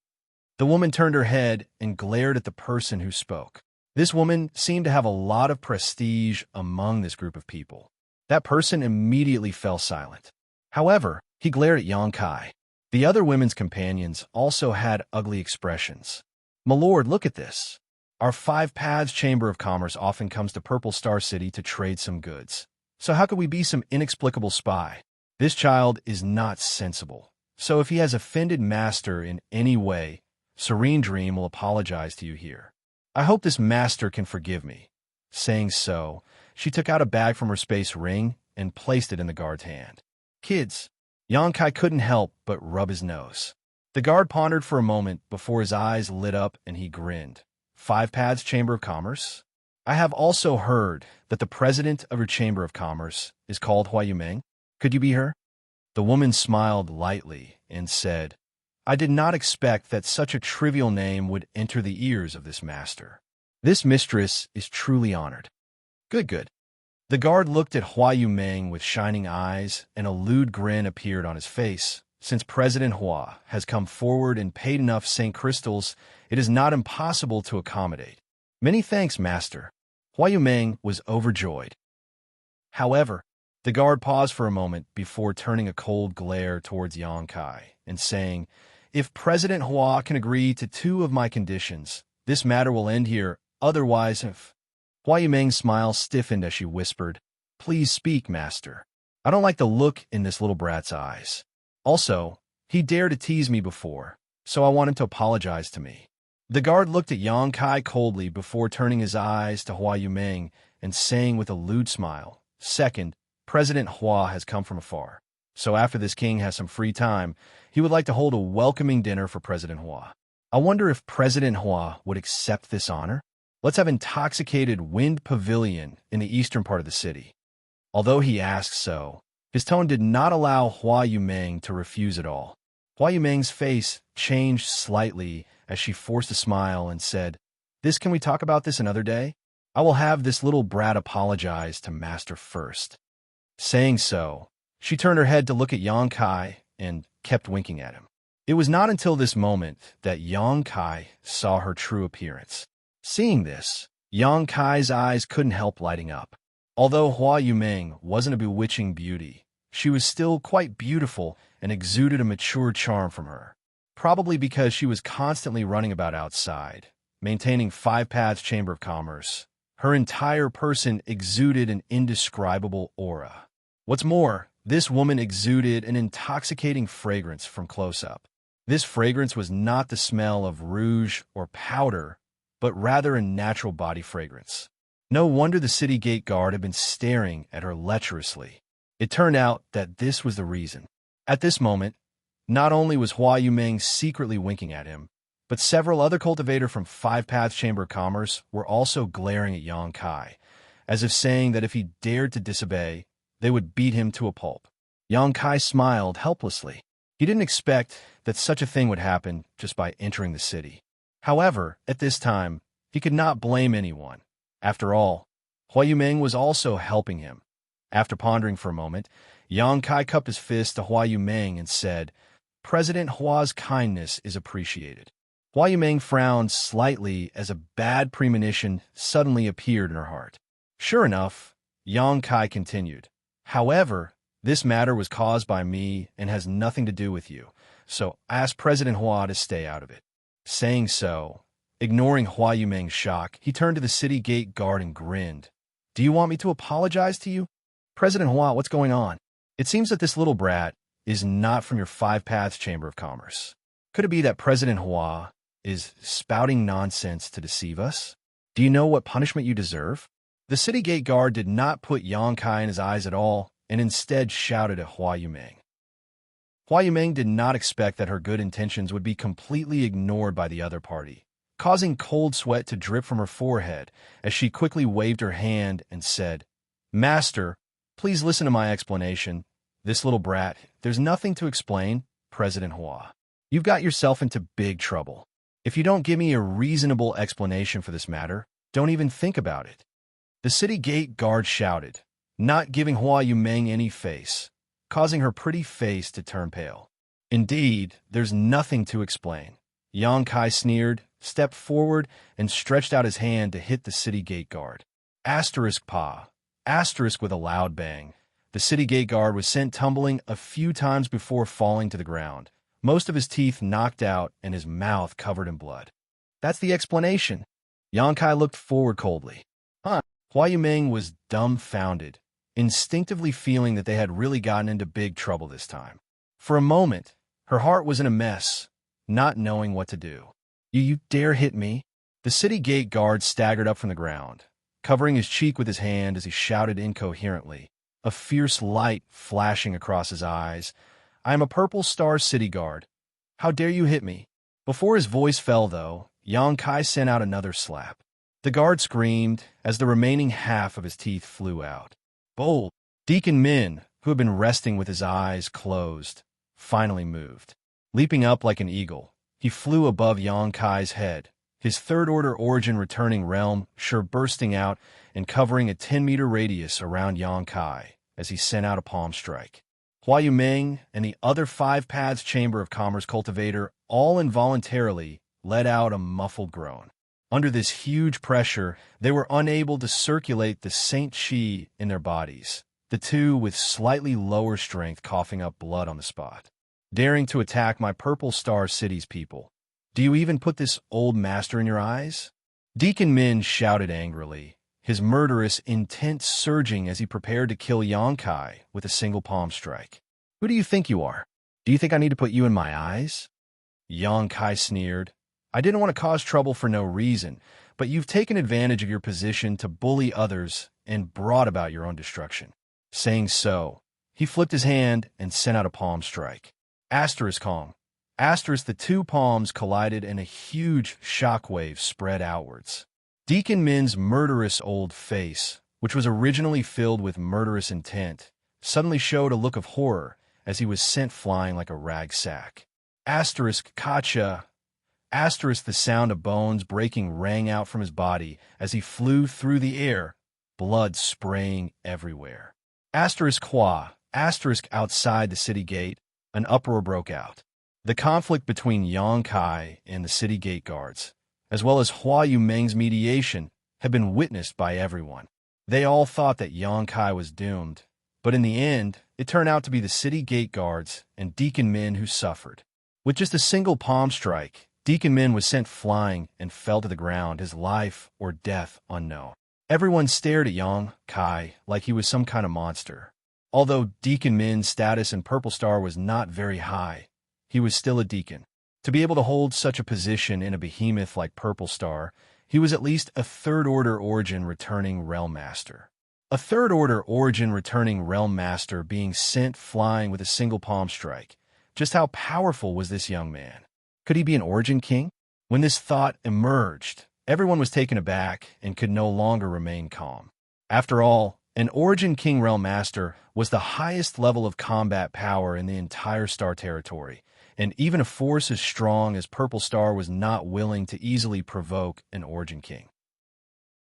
The woman turned her head and glared at the person who spoke. This woman seemed to have a lot of prestige among this group of people. That person immediately fell silent. However, he glared at Yang Kai. The other women's companions also had ugly expressions. My lord, look at this. Our Five Paths Chamber of Commerce often comes to Purple Star City to trade some goods. So how could we be some inexplicable spy? This child is not sensible. So if he has offended Master in any way, Serene Dream will apologize to you here. I hope this Master can forgive me. Saying so, she took out a bag from her space ring and placed it in the guard's hand. Kids, Yang Kai couldn't help but rub his nose. The guard pondered for a moment before his eyes lit up and he grinned. Five Paths Chamber of Commerce? I have also heard that the president of your Chamber of Commerce is called Hua Yumeng. Could you be her? The woman smiled lightly and said, I did not expect that such a trivial name would enter the ears of this master. This mistress is truly honored. Good. The guard looked at Hua Yumeng with shining eyes, and a lewd grin appeared on his face, Since President Hua has come forward and paid enough St. Crystals, it is not impossible to accommodate. Many thanks, Master. Hua Yumeng was overjoyed. However, the guard paused for a moment before turning a cold glare towards Yang Kai and saying, "If President Hua can agree to 2 of my conditions, this matter will end here. Otherwise, if..." Hua Yumeng's smile stiffened as she whispered, "Please speak, Master. I don't like the look in this little brat's eyes. Also, he dared to tease me before, so I want him to apologize to me." The guard looked at Yang Kai coldly before turning his eyes to Hua Yumeng and saying with a lewd smile, "Second, President Hua has come from afar, so after this king has some free time, he would like to hold a welcoming dinner for President Hua. I wonder if President Hua would accept this honor? Let's have intoxicated wind pavilion in the eastern part of the city." Although he asked so, his tone did not allow Hua Yumeng to refuse at all. Hua Yumeng's face changed slightly as she forced a smile and said, Can we talk about this another day? I will have this little brat apologize to Master first." Saying so, she turned her head to look at Yang Kai and kept winking at him. It was not until this moment that Yang Kai saw her true appearance. Seeing this, Yang Kai's eyes couldn't help lighting up. Although Hua Yumeng wasn't a bewitching beauty, she was still quite beautiful and exuded a mature charm from her. Probably because she was constantly running about outside, maintaining 5 Paths Chamber of Commerce. Her entire person exuded an indescribable aura. What's more, this woman exuded an intoxicating fragrance from close-up. This fragrance was not the smell of rouge or powder, but rather a natural body fragrance. No wonder the city gate guard had been staring at her lecherously. It turned out that this was the reason. At this moment, not only was Hua Yumeng secretly winking at him, but several other cultivators from 5 Paths Chamber of Commerce were also glaring at Yang Kai, as if saying that if he dared to disobey, they would beat him to a pulp. Yang Kai smiled helplessly. He didn't expect that such a thing would happen just by entering the city. However, at this time, he could not blame anyone. After all, Hua Yumeng was also helping him. After pondering for a moment, Yang Kai cupped his fist to Hua Yumeng and said, "President Hua's kindness is appreciated." Hua Yumeng frowned slightly as a bad premonition suddenly appeared in her heart. Sure enough, Yang Kai continued, "However, this matter was caused by me and has nothing to do with you, so ask President Hua to stay out of it." Saying so, ignoring Hua Yumeng's shock, he turned to the city gate guard and grinned. "Do you want me to apologize to you? President Hua, what's going on? It seems that this little brat is not from your 5 Paths Chamber of Commerce. Could it be that President Hua is spouting nonsense to deceive us? Do you know what punishment you deserve?" The city gate guard did not put Yang Kai in his eyes at all and instead shouted at Hua Yumeng. Hua Yumeng did not expect that her good intentions would be completely ignored by the other party, causing cold sweat to drip from her forehead as she quickly waved her hand and said, "Master, please listen to my explanation. This little brat, there's nothing to explain, President Hua. You've got yourself into big trouble. If you don't give me a reasonable explanation for this matter, don't even think about it." The city gate guard shouted, not giving Hua Yumeng any face, causing her pretty face to turn pale. "Indeed, there's nothing to explain." Yang Kai sneered, stepped forward, and stretched out his hand to hit the city gate guard. Asterisk pa. Asterisk with a loud bang. The city gate guard was sent tumbling a few times before falling to the ground, most of his teeth knocked out and his mouth covered in blood. "That's the explanation." Yang Kai looked forward coldly. "Huh?" Hua Yumeng was dumbfounded, instinctively feeling that they had really gotten into big trouble this time. For a moment, her heart was in a mess, not knowing what to do. You dare hit me?" The city gate guard staggered up from the ground, covering his cheek with his hand as he shouted incoherently, a fierce light flashing across his eyes. "I am a Purple Star city guard. How dare you hit me?" Before his voice fell, though, Yang Kai sent out another slap. The guard screamed as the remaining half of his teeth flew out. Bold. Deacon Min, who had been resting with his eyes closed, finally moved. Leaping up like an eagle, he flew above Yang Kai's head, his third-order origin returning realm sure bursting out and covering a 10-meter radius around Yang Kai as he sent out a palm strike. Hua Yumeng and the other Five Paths Chamber of Commerce cultivator all involuntarily let out a muffled groan. Under this huge pressure, they were unable to circulate the Saint Qi in their bodies, the two with slightly lower strength coughing up blood on the spot. Daring to attack my Purple Star City's people. Do you even put this old master in your eyes? Deacon Min shouted angrily, his murderous intent surging as he prepared to kill Xianxia with a single palm strike. Who do you think you are? Do you think I need to put you in my eyes? Xianxia sneered. I didn't want to cause trouble for no reason, but you've taken advantage of your position to bully others and brought about your own destruction. Saying so, he flipped his hand and sent out a palm strike. Asterisk Kong. Asterisk, the two palms collided and a huge shockwave spread outwards. Deacon Min's murderous old face, which was originally filled with murderous intent, suddenly showed a look of horror as he was sent flying like a rag sack. Asterisk Kacha. Asterisk, the sound of bones breaking rang out from his body as he flew through the air, blood spraying everywhere. Asterisk Hua. Asterisk, outside the city gate, an uproar broke out. The conflict between Xianxia and the city gate guards, as well as Hua Yumeng's mediation, had been witnessed by everyone. They all thought that Xianxia was doomed, but in the end, it turned out to be the city gate guards and Deacon Min who suffered. With just a single palm strike, Deacon Min was sent flying and fell to the ground, his life or death unknown. Everyone stared at Xianxia like he was some kind of monster. Although Deacon Min's status in Purple Star was not very high, he was still a deacon. To be able to hold such a position in a behemoth like Purple Star, he was at least a third-order origin returning realm master. A third-order origin returning realm master being sent flying with a single palm strike. Just how powerful was this young man? Could he be an origin king? When this thought emerged, everyone was taken aback and could no longer remain calm. After all, an origin king realm master was the highest level of combat power in the entire star territory, and even a force as strong as Purple Star was not willing to easily provoke an origin king.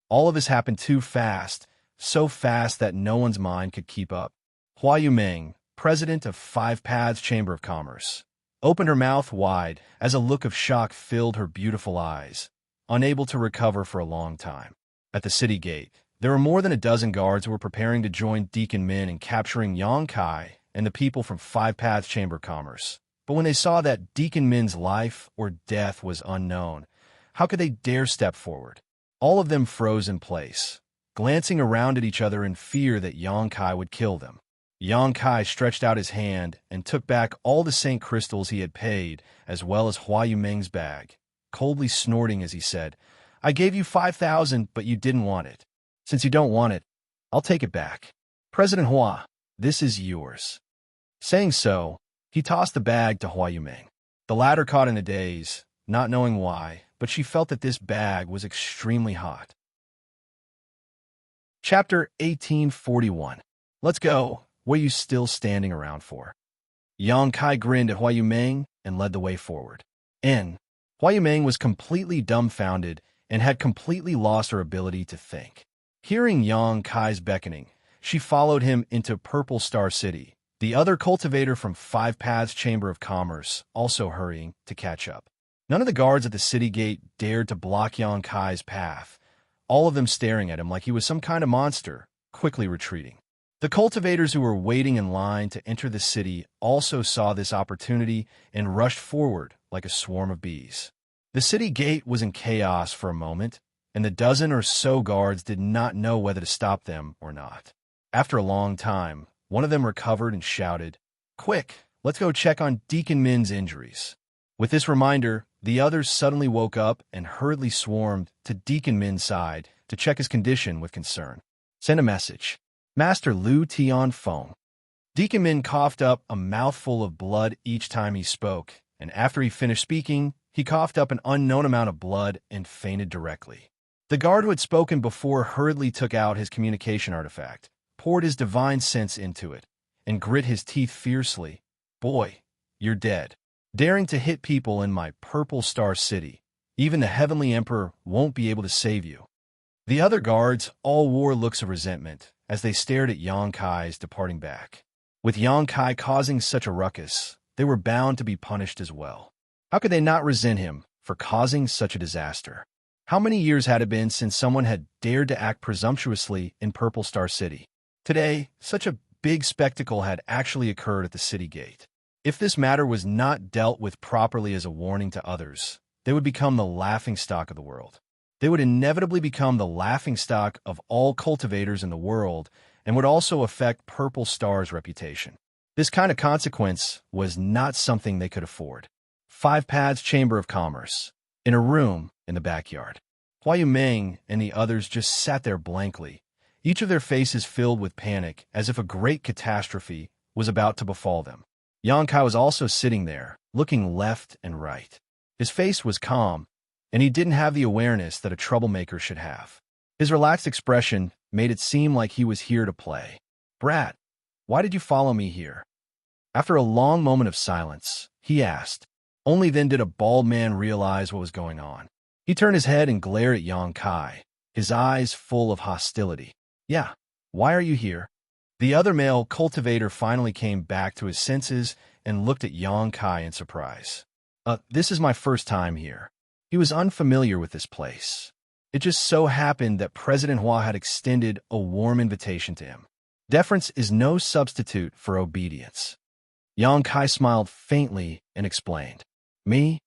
All of this happened too fast, so fast that no one's mind could keep up. Hua Yumeng, president of Five Paths Chamber of Commerce, opened her mouth wide as a look of shock filled her beautiful eyes, unable to recover for a long time. At the city gate, there were more than a dozen guards who were preparing to join Deacon Min in capturing Xianxia and the people from Five Paths Chamber of Commerce. But when they saw that Deacon Min's life or death was unknown, how could they dare step forward? All of them froze in place, glancing around at each other in fear that Xianxia would kill them. Xianxia stretched out his hand and took back all the Saint crystals he had paid, as well as Hua Yumeng's bag, coldly snorting as he said, I gave you 5,000, but you didn't want it. Since you don't want it, I'll take it back. President Hua, this is yours. Saying so, he tossed the bag to Hua Yumeng. The latter caught in a daze, not knowing why, but she felt that this bag was extremely hot. Chapter 1841. Let's go. What are you still standing around for? Xianxia grinned at Hua Yumeng and led the way forward. Hua Yumeng was completely dumbfounded and had completely lost her ability to think. Hearing Xianxia's beckoning, she followed him into Purple Star City, the other cultivator from Five Paths Chamber of Commerce also hurrying to catch up. None of the guards at the city gate dared to block Xianxia's path, all of them staring at him like he was some kind of monster, quickly retreating. The cultivators who were waiting in line to enter the city also saw this opportunity and rushed forward like a swarm of bees. The city gate was in chaos for a moment, and the dozen or so guards did not know whether to stop them or not. After a long time, one of them recovered and shouted, Quick, let's go check on Deacon Min's injuries. With this reminder, the others suddenly woke up and hurriedly swarmed to Deacon Min's side to check his condition with concern. Send a message. Master Lu Tian Feng. Deacon Min coughed up a mouthful of blood each time he spoke, and after he finished speaking, he coughed up an unknown amount of blood and fainted directly. The guard who had spoken before hurriedly took out his communication artifact, poured his divine sense into it, and grit his teeth fiercely. Boy, you're dead. Daring to hit people in my Purple Star City, even the Heavenly Emperor won't be able to save you. The other guards all wore looks of resentment as they stared at Xianxia's departing back. With Yang Kai causing such a ruckus, they were bound to be punished as well. How could they not resent him for causing such a disaster? How many years had it been since someone had dared to act presumptuously in Purple Star City? Today, such a big spectacle had actually occurred at the city gate. If this matter was not dealt with properly as a warning to others, they would become the laughingstock of the world. They would inevitably become the laughingstock of all cultivators in the world and would also affect Purple Star's reputation. This kind of consequence was not something they could afford. 5 Paths Chamber of Commerce. In a room in the backyard, Hua Meng and the others just sat there blankly, each of their faces filled with panic as if a great catastrophe was about to befall them. Yang Kai was also sitting there, looking left and right. His face was calm, and he didn't have the awareness that a troublemaker should have. His relaxed expression made it seem like he was here to play. "Brat, why did you follow me here?" After a long moment of silence, he asked. Only then did a bald man realize what was going on. He turned his head and glared at Yang Kai, his eyes full of hostility. "Yeah, why are you here?" The other male cultivator finally came back to his senses and looked at Yang Kai in surprise. This is my first time here." He was unfamiliar with this place. It just so happened that President Hua had extended a warm invitation to him. Deference is no substitute for obedience. Yang Kai smiled faintly and explained. "Me?"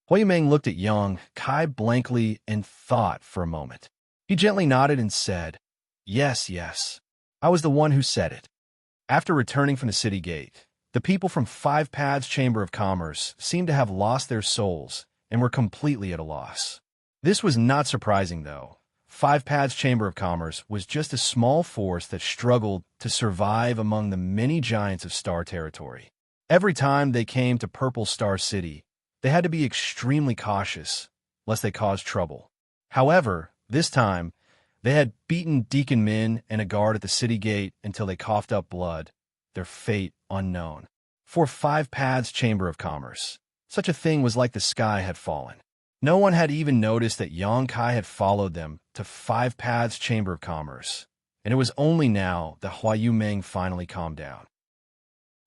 Hua Meng looked at Yang Kai blankly and thought for a moment. He gently nodded and said, Yes, I was the one who said it." After returning from the city gate, the people from 5 Paths Chamber of Commerce seemed to have lost their souls and were completely at a loss. This was not surprising, though. 5 Paths Chamber of Commerce was just a small force that struggled to survive among the many giants of Star Territory. Every time they came to Purple Star City, they had to be extremely cautious, lest they cause trouble. However, this time, they had beaten Deacon Min and a guard at the city gate until they coughed up blood, their fate unknown. For 5 Paths Chamber of Commerce, such a thing was like the sky had fallen. No one had even noticed that Yang Kai had followed them to 5 Paths Chamber of Commerce, and it was only now that Hua Meng finally calmed down.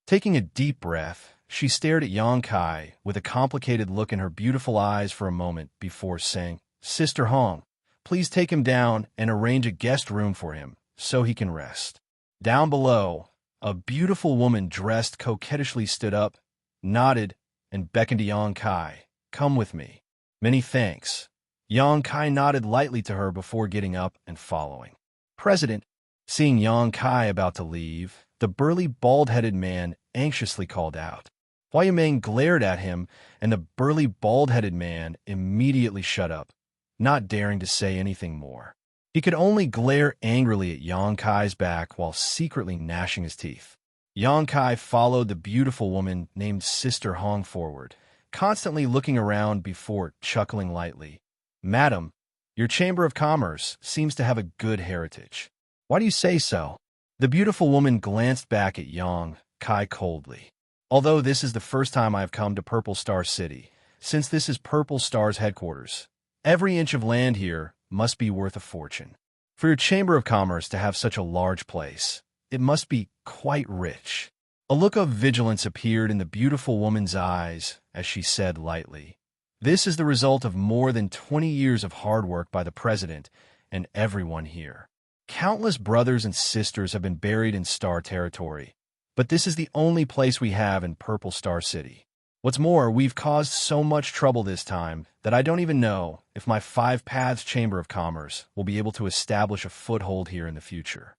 Taking a deep breath, she stared at Yang Kai with a complicated look in her beautiful eyes for a moment before saying, "Sister Hong, please take him down and arrange a guest room for him so he can rest." Down below, a beautiful woman dressed coquettishly stood up, nodded, and beckoned to Yang Kai. "Come with me." "Many thanks." Yang Kai nodded lightly to her before getting up and following. President, seeing Yang Kai about to leave, the burly bald-headed man anxiously called out. Hua Meng glared at him, and the burly bald-headed man immediately shut up, not daring to say anything more. He could only glare angrily at Yang Kai's back while secretly gnashing his teeth. Yang Kai followed the beautiful woman named Sister Hong forward, constantly looking around before chuckling lightly. "Madam, your Chamber of Commerce seems to have a good heritage." "Why do you say so?" The beautiful woman glanced back at Yang Kai coldly. "Although this is the first time I have come to Purple Star City, since this is Purple Star's headquarters, every inch of land here must be worth a fortune. For your Chamber of Commerce to have such a large place, it must be quite rich." A look of vigilance appeared in the beautiful woman's eyes as she said lightly, "This is the result of more than 20 years of hard work by the president and everyone here. Countless brothers and sisters have been buried in Star Territory, but this is the only place we have in Purple Star City. What's more, we've caused so much trouble this time that I don't even know if my 5 Paths Chamber of Commerce will be able to establish a foothold here in the future."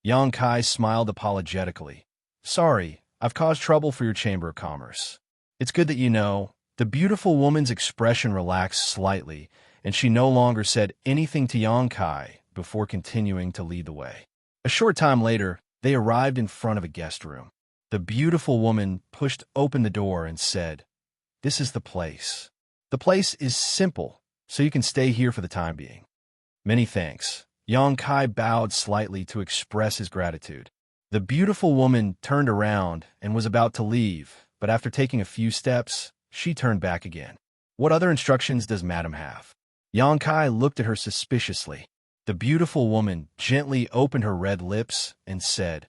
Yang Kai smiled apologetically. "Sorry, I've caused trouble for your Chamber of Commerce. It's good that you know." The beautiful woman's expression relaxed slightly, and she no longer said anything to Yang Kai before continuing to lead the way. A short time later, they arrived in front of a guest room. The beautiful woman pushed open the door and said, "This is the place. The place is simple, so you can stay here for the time being." "Many thanks." Yang Kai bowed slightly to express his gratitude. The beautiful woman turned around and was about to leave, but after taking a few steps, she turned back again. "What other instructions does Madam have?" Yang Kai looked at her suspiciously. The beautiful woman gently opened her red lips and said,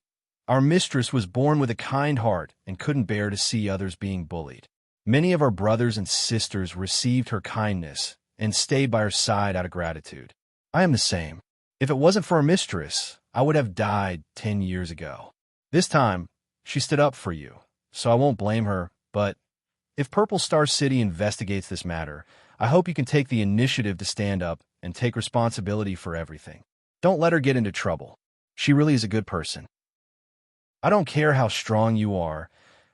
Our mistress was born with a kind heart and couldn't bear to see others being bullied. Many of our brothers and sisters received her kindness and stayed by her side out of gratitude. I am the same. If it wasn't for our mistress, I would have died 10 years ago. This time, she stood up for you, so I won't blame her, but if Purple Star City investigates this matter, I hope you can take the initiative to stand up and take responsibility for everything. Don't let her get into trouble. She really is a good person. I don't care how strong you are,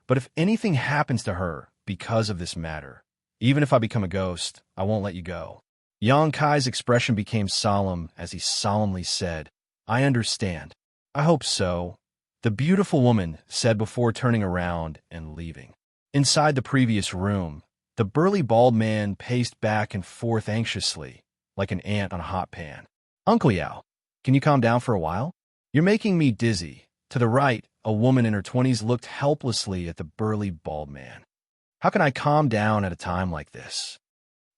but if anything happens to her because of this matter, even if I become a ghost, I won't let you go. Yang Kai's expression became solemn as he solemnly said, I understand. I hope so, the beautiful woman said before turning around and leaving. Inside the previous room, the burly bald man paced back and forth anxiously, like an ant on a hot pan. Uncle Yao, can you calm down for a while? You're making me dizzy. To the right, a woman in her 20s looked helplessly at the burly bald man. How can I calm down at a time like this?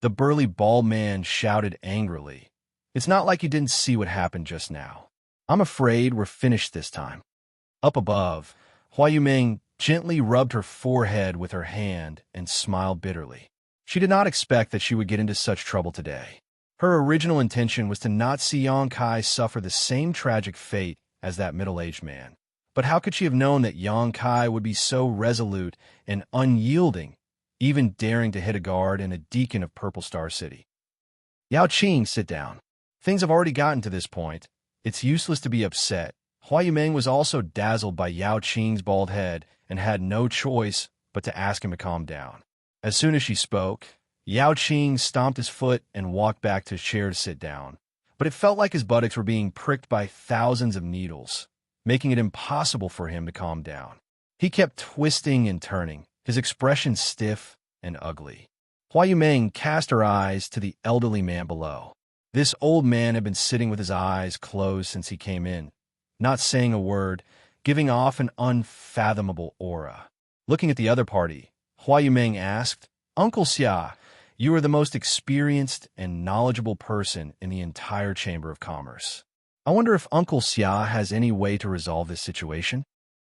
The burly bald man shouted angrily. It's not like you didn't see what happened just now. I'm afraid we're finished this time. Up above, Hua Yuming gently rubbed her forehead with her hand and smiled bitterly. She did not expect that she would get into such trouble today. Her original intention was to not see Yang Kai suffer the same tragic fate as that middle-aged man. But how could she have known that Yang Kai would be so resolute and unyielding, even daring to hit a guard and a deacon of Purple Star City? Yao Qing, sit down. Things have already gotten to this point. It's useless to be upset. Hua Yuming was also dazzled by Yao Qing's bald head and had no choice but to ask him to calm down. As soon as she spoke, Yao Qing stomped his foot and walked back to his chair to sit down. But it felt like his buttocks were being pricked by thousands of needles, making it impossible for him to calm down. He kept twisting and turning, his expression stiff and ugly. Hua Yuming cast her eyes to the elderly man below. This old man had been sitting with his eyes closed since he came in, not saying a word, giving off an unfathomable aura. Looking at the other party, Hua Yuming asked, Uncle Xia, you are the most experienced and knowledgeable person in the entire Chamber of Commerce. I wonder if Uncle Xia has any way to resolve this situation?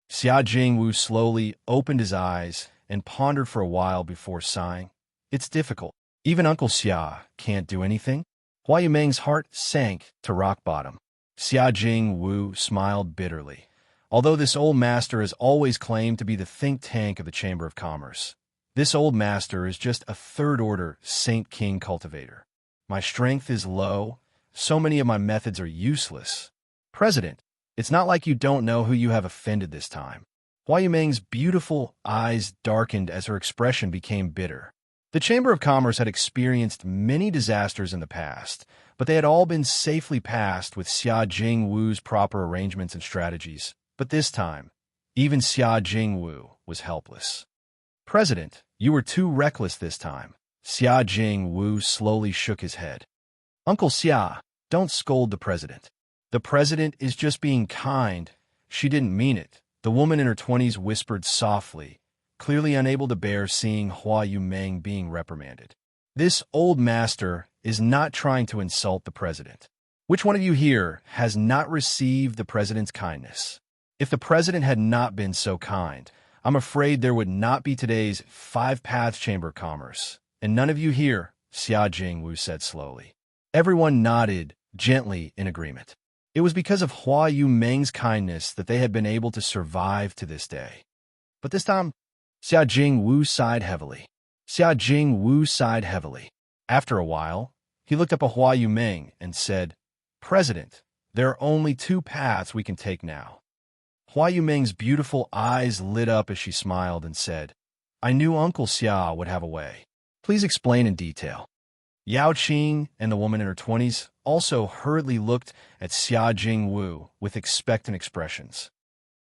Xia Jingwu slowly opened his eyes and pondered for a while before sighing. It's difficult. Even Uncle Xia can't do anything. Hua Yuming's heart sank to rock bottom. Xia Jingwu smiled bitterly. Although this old master has always claimed to be the think tank of the Chamber of Commerce, this old master is just a third-order Saint King cultivator. My strength is low. So many of my methods are useless. President, it's not like you don't know who you have offended this time. Hua Yuming's beautiful eyes darkened as her expression became bitter. The Chamber of Commerce had experienced many disasters in the past, but they had all been safely passed with Xia Jingwu's proper arrangements and strategies. But this time, even Xia Jingwu was helpless. President, you were too reckless this time. Xia Jingwu slowly shook his head. Uncle Xia, don't scold the president. The president is just being kind. She didn't mean it. The woman in her 20s whispered softly, clearly unable to bear seeing Hua Yuming being reprimanded. This old master is not trying to insult the president. Which one of you here has not received the president's kindness? If the president had not been so kind, I'm afraid there would not be today's Five Paths Chamber of Commerce. And none of you here, Xia Jingwu said slowly. Everyone nodded gently in agreement. It was because of Hua Yuming's kindness that they had been able to survive to this day. But this time, Xia Jingwu sighed heavily. Xia Jingwu sighed heavily. After a while, he looked up at Hua Yuming and said, President, there are only two paths we can take now. Hua Yuming's beautiful eyes lit up as she smiled and said, I knew Uncle Xia would have a way. Please explain in detail. Yao Qing and the woman in her 20s also hurriedly looked at Xia Jingwu with expectant expressions.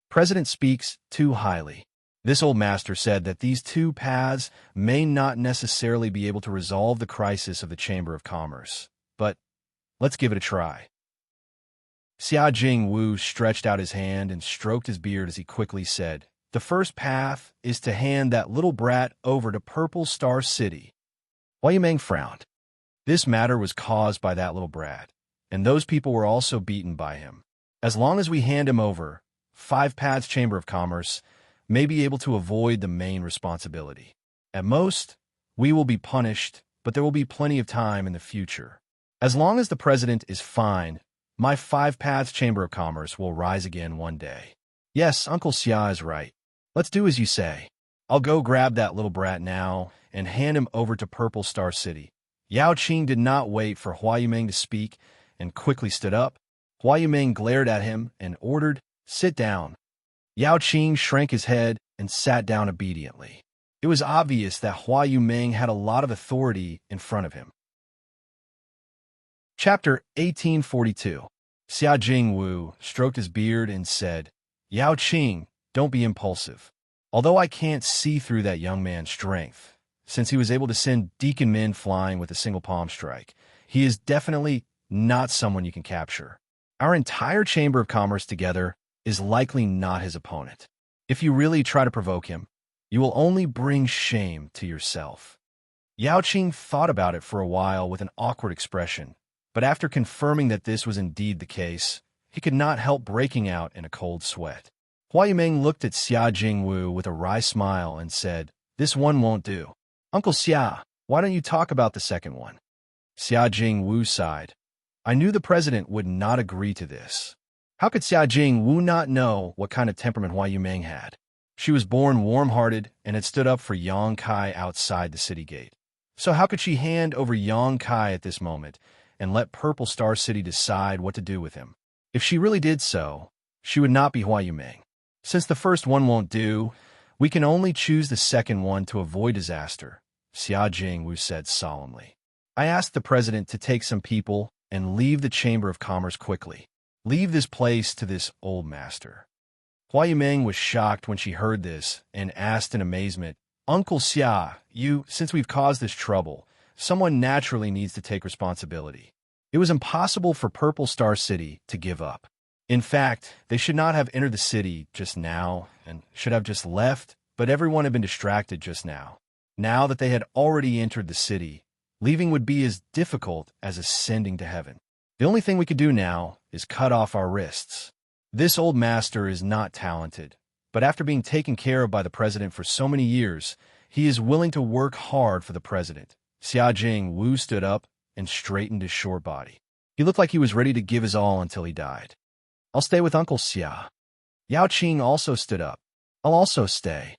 President speaks too highly. This old master said that these two paths may not necessarily be able to resolve the crisis of the Chamber of Commerce, but let's give it a try. Xia Jingwu stretched out his hand and stroked his beard as he quickly said, The first path is to hand that little brat over to Purple Star City. Hua Yuming frowned. This matter was caused by that little brat, and those people were also beaten by him. As long as we hand him over, 5 paths Chamber of Commerce may be able to avoid the main responsibility. At most, we will be punished, but there will be plenty of time in the future. As long as the president is fine, my 5 paths Chamber of Commerce will rise again one day. Yes, Uncle Xia is right. Let's do as you say. I'll go grab that little brat now and hand him over to Purple Star City. Yao Qing did not wait for Hua Yumeng to speak and quickly stood up. Hua Yumeng glared at him and ordered, "Sit down." Yao Qing shrank his head and sat down obediently. It was obvious that Hua Yumeng had a lot of authority in front of him. Chapter 1842. Xia Jingwu stroked his beard and said, "Yao Qing, don't be impulsive. Although I can't see through that young man's strength, since he was able to send deacon men flying with a single palm strike, he is definitely not someone you can capture. Our entire Chamber of Commerce together is likely not his opponent. If you really try to provoke him, you will only bring shame to yourself." Yao Qing thought about it for a while with an awkward expression, but after confirming that this was indeed the case, he could not help breaking out in a cold sweat. Hua Yumeng looked at Xia Jingwu with a wry smile and said, "This one won't do. Uncle Xia, why don't you talk about the second one?" Xia Jingwu sighed. I knew the president would not agree to this. How could Xia Jingwu not know what kind of temperament Hua Yumeng had? She was born warm-hearted and had stood up for Yang Kai outside the city gate. So how could she hand over Yang Kai at this moment and let Purple Star City decide what to do with him? If she really did so, she would not be Hua Yumeng. Since the first one won't do, we can only choose the second one to avoid disaster, Xia Jingwu said solemnly. I asked the president to take some people and leave the Chamber of Commerce quickly. Leave this place to this old master. Hua Yumeng was shocked when she heard this and asked in amazement, "Uncle Xia, since we've caused this trouble, someone naturally needs to take responsibility." It was impossible for Purple Star City to give up. In fact, they should not have entered the city just now and should have just left, but everyone had been distracted just now. Now that they had already entered the city, leaving would be as difficult as ascending to heaven. The only thing we could do now is cut off our wrists. This old master is not talented, but after being taken care of by the president for so many years, he is willing to work hard for the president. Xia Jingwu stood up and straightened his short body. He looked like he was ready to give his all until he died. I'll stay with Uncle Xia. Yao Qing also stood up. I'll also stay.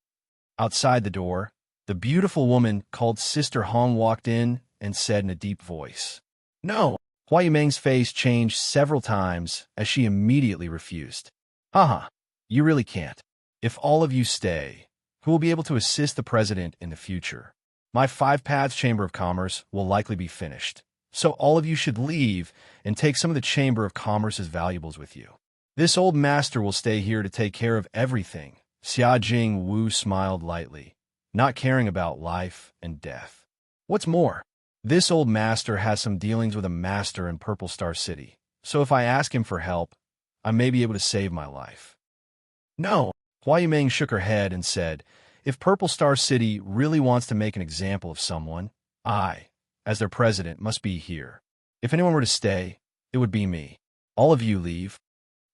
Outside the door, the beautiful woman called Sister Hong walked in and said in a deep voice, "No." Hua Yumeng's face changed several times as she immediately refused. Haha, you really can't. If all of you stay, who will be able to assist the president in the future? My 5 paths Chamber of Commerce will likely be finished, so all of you should leave and take some of the Chamber of Commerce's valuables with you. This old master will stay here to take care of everything. Xia Jingwu smiled lightly, not caring about life and death. What's more, this old master has some dealings with a master in Purple Star City, so if I ask him for help, I may be able to save my life. No, Hua Yumeng shook her head and said, if Purple Star City really wants to make an example of someone, I, as their president, must be here. If anyone were to stay, it would be me. All of you leave.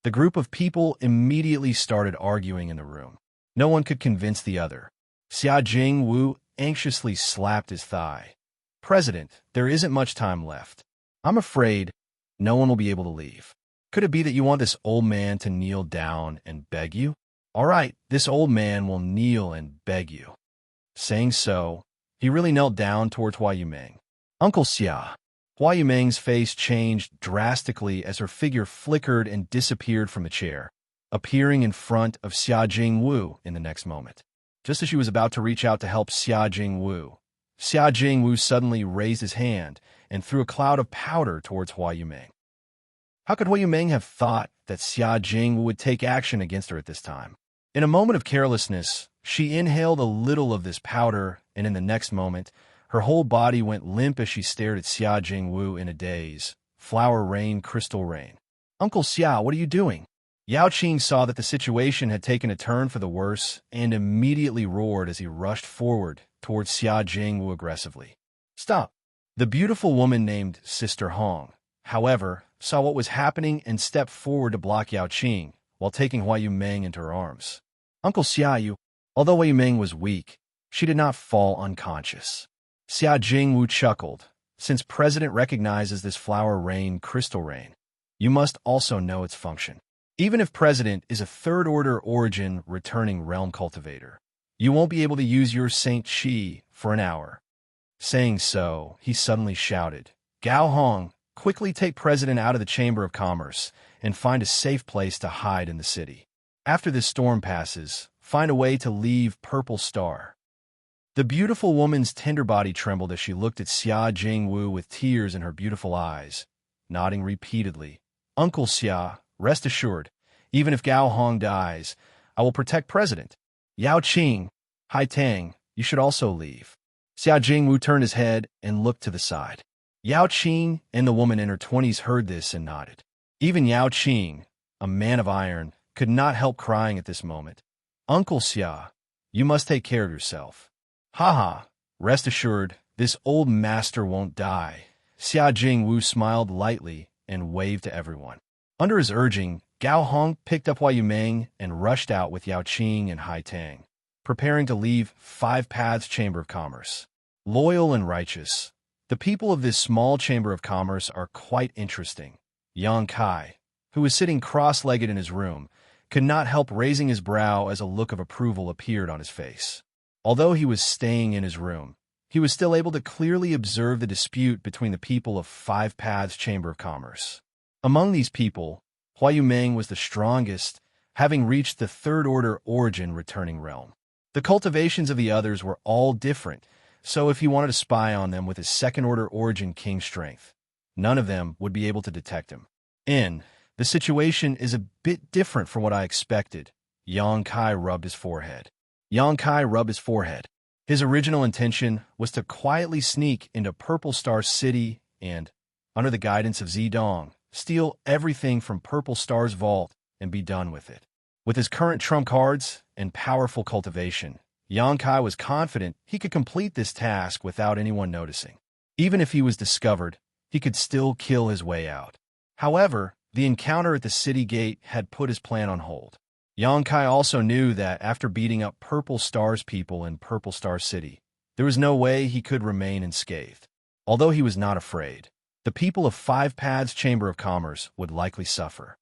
The group of people immediately started arguing in the room. No one could convince the other. Xia Jingwu anxiously slapped his thigh. President, there isn't much time left. I'm afraid no one will be able to leave. Could it be that you want this old man to kneel down and beg you? All right, this old man will kneel and beg you. Saying so, he really knelt down towards Hua Yumeng. Uncle Xia. Hua Yumeng's face changed drastically as her figure flickered and disappeared from the chair, appearing in front of Xia Jingwu in the next moment. Just as she was about to reach out to help Xia Jingwu suddenly raised his hand and threw a cloud of powder towards Hua Yumeng. How could Hua Yumeng have thought that Xia Jingwu would take action against her at this time? In a moment of carelessness, she inhaled a little of this powder, and in the next moment, her whole body went limp as she stared at Xia Jingwu in a daze. Flower rain, crystal rain. Uncle Xia, what are you doing? Yao Qing saw that the situation had taken a turn for the worse and immediately roared as he rushed forward towards Xia Jingwu aggressively. Stop! The beautiful woman named Sister Hong, however, saw what was happening and stepped forward to block Yao Qing, while taking Hua Yumeng into her arms. Uncle Xiaoyu, although Hua Yumeng was weak, she did not fall unconscious. Xia Jingwu chuckled. Since President recognizes this flower rain crystal rain, you must also know its function. Even if President is a third-order origin returning realm cultivator, you won't be able to use your Saint Qi for an hour. Saying so, he suddenly shouted, Gao Hong, quickly take President out of the Chamber of Commerce and find a safe place to hide in the city. After this storm passes, find a way to leave Purple Star. The beautiful woman's tender body trembled as she looked at Xia Jingwu with tears in her beautiful eyes, nodding repeatedly. Uncle Xia, rest assured, even if Gao Hong dies, I will protect President. Yao Qing, Hai Tang, you should also leave. Xia Jingwu turned his head and looked to the side. Yao Qing and the woman in her 20s heard this and nodded. Even Yao Qing, a man of iron, could not help crying at this moment. Uncle Xia, you must take care of yourself. Ha, rest assured, this old master won't die. Xia Jingwu smiled lightly and waved to everyone. Under his urging, Gao Hong picked up Hua Yumeng and rushed out with Yao Qing and Hai Tang, preparing to leave Five Paths Chamber of Commerce. Loyal and righteous, the people of this small Chamber of Commerce are quite interesting. Yang Kai, who was sitting cross-legged in his room, could not help raising his brow as a look of approval appeared on his face. Although he was staying in his room, he was still able to clearly observe the dispute between the people of Five Paths Chamber of Commerce. Among these people, Hua Yumeng was the strongest, having reached the third-order origin returning realm. The cultivations of the others were all different, so if he wanted to spy on them with his second-order origin king strength, none of them would be able to detect him. The situation is a bit different from what I expected. Yang Kai rubbed his forehead. His original intention was to quietly sneak into Purple Star City and, under the guidance of Zidong, steal everything from Purple Star's vault and be done with it. With his current trump cards and powerful cultivation, Yang Kai was confident he could complete this task without anyone noticing. Even if he was discovered, he could still kill his way out. However, the encounter at the city gate had put his plan on hold. Yang Kai also knew that after beating up Purple Star's people in Purple Star City, there was no way he could remain unscathed. Although he was not afraid, the people of Five Paths Chamber of Commerce would likely suffer.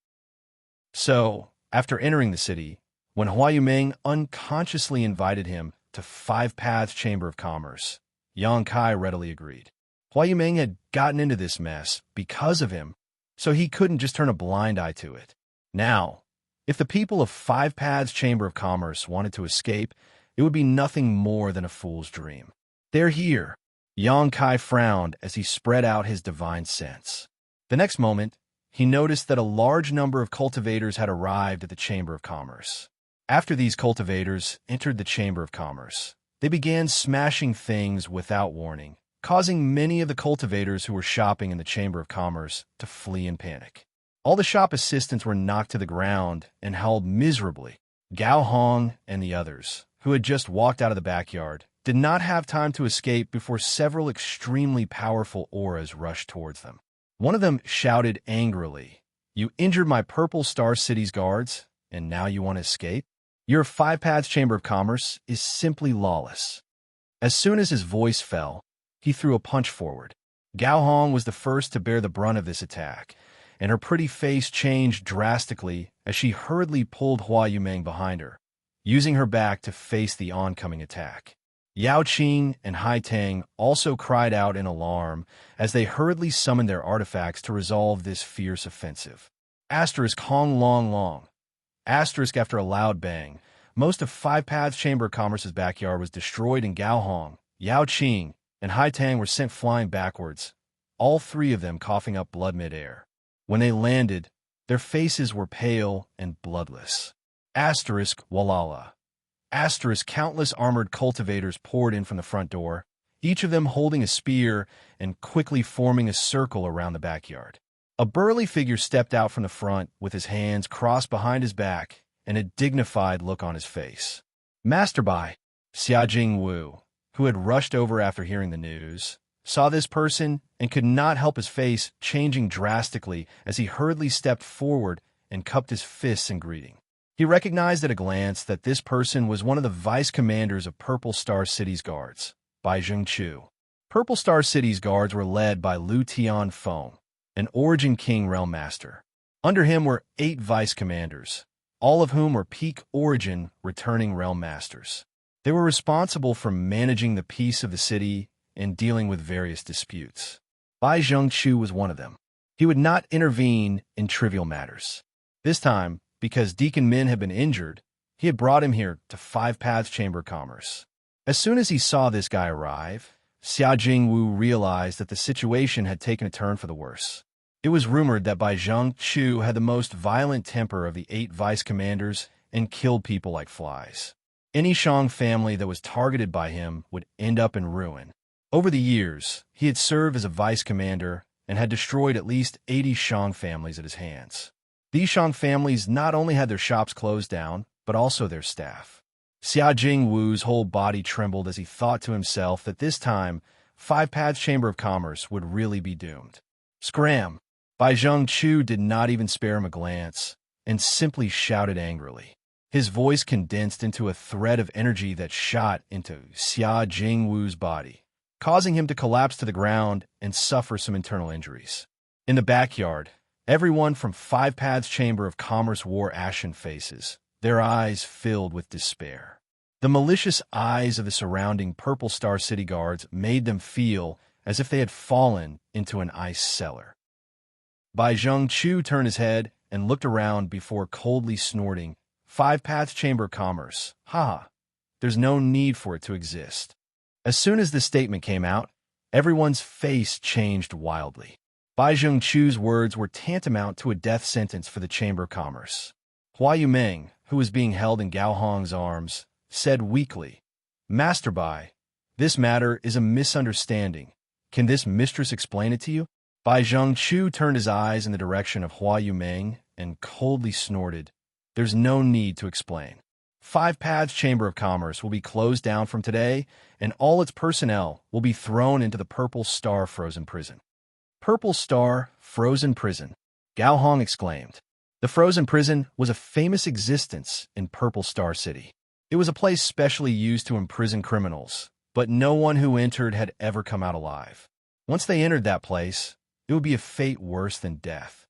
So, after entering the city, when Hua Yumeng unconsciously invited him to Five Paths Chamber of Commerce, Yang Kai readily agreed. Hua Yumeng had gotten into this mess because of him, so he couldn't just turn a blind eye to it. Now, if the people of Five Paths Chamber of Commerce wanted to escape, it would be nothing more than a fool's dream. They're here. Yang Kai frowned as he spread out his divine sense. The next moment, he noticed that a large number of cultivators had arrived at the Chamber of Commerce. After these cultivators entered the Chamber of Commerce, they began smashing things without warning, causing many of the cultivators who were shopping in the Chamber of Commerce to flee in panic. All the shop assistants were knocked to the ground and howled miserably. Gao Hong and the others, who had just walked out of the backyard, did not have time to escape before several extremely powerful auras rushed towards them. One of them shouted angrily, "You injured my Purple Star City's guards, and now you want to escape? Your Five Paths Chamber of Commerce is simply lawless." As soon as his voice fell, he threw a punch forward. Gao Hong was the first to bear the brunt of this attack, and her pretty face changed drastically as she hurriedly pulled Hua Yumeng behind her, using her back to face the oncoming attack. Yao Qing and Hai Tang also cried out in alarm as they hurriedly summoned their artifacts to resolve this fierce offensive. Hong Long Long. After a loud bang, most of Five Paths Chamber of Commerce's backyard was destroyed, and Gao Hong, Yao Qing, and Hai Tang were sent flying backwards, all three of them coughing up blood mid-air. When they landed, their faces were pale and bloodless. Walala. Countless armored cultivators poured in from the front door, each of them holding a spear and quickly forming a circle around the backyard. A burly figure stepped out from the front with his hands crossed behind his back and a dignified look on his face. Master Bai, Xia Jingwu, who had rushed over after hearing the news, saw this person and could not help his face changing drastically as he hurriedly stepped forward and cupped his fists in greeting. He recognized at a glance that this person was one of the vice commanders of Purple Star City's guards, Bai Zhengchu. Purple Star City's guards were led by Lu Tianfeng, an Origin King Realm Master. Under him were 8 vice commanders, all of whom were peak Origin returning Realm Masters. They were responsible for managing the peace of the city and dealing with various disputes. Bai Zhengchu was one of them. He would not intervene in trivial matters. This time, because Deacon Min had been injured, he had brought him here to Five Paths Chamber of Commerce. As soon as he saw this guy arrive, Xia Jingwu realized that the situation had taken a turn for the worse. It was rumored that Bai Zhengchu had the most violent temper of the 8 vice commanders and killed people like flies. Any Shang family that was targeted by him would end up in ruin. Over the years, he had served as a vice commander and had destroyed at least 80 Shang families at his hands. These Shang families not only had their shops closed down, but also their staff. Xia Jingwu's whole body trembled as he thought to himself that this time, Five Paths Chamber of Commerce would really be doomed. Scram! Bai Zhengchu did not even spare him a glance, and simply shouted angrily. His voice condensed into a thread of energy that shot into Xia Jingwu's body, causing him to collapse to the ground and suffer some internal injuries. In the backyard, everyone from Five Paths Chamber of Commerce wore ashen faces, their eyes filled with despair. The malicious eyes of the surrounding Purple Star City guards made them feel as if they had fallen into an ice cellar. Bai Zhengchu turned his head and looked around before coldly snorting, Five Paths Chamber of Commerce, haha, there's no need for it to exist. As soon as this statement came out, everyone's face changed wildly. Bai Zhengchu's words were tantamount to a death sentence for the Chamber of Commerce. Hua Yumeng, who was being held in Gao Hong's arms, said weakly, Master Bai, this matter is a misunderstanding. Can this mistress explain it to you? Bai Zhengchu turned his eyes in the direction of Hua Yumeng and coldly snorted, there's no need to explain. Five Paths Chamber of Commerce will be closed down from today, and all its personnel will be thrown into the Purple Star Frozen Prison. Purple Star Frozen Prison, Gao Hong exclaimed. The Frozen Prison was a famous existence in Purple Star City. It was a place specially used to imprison criminals, but no one who entered had ever come out alive. Once they entered that place, it would be a fate worse than death.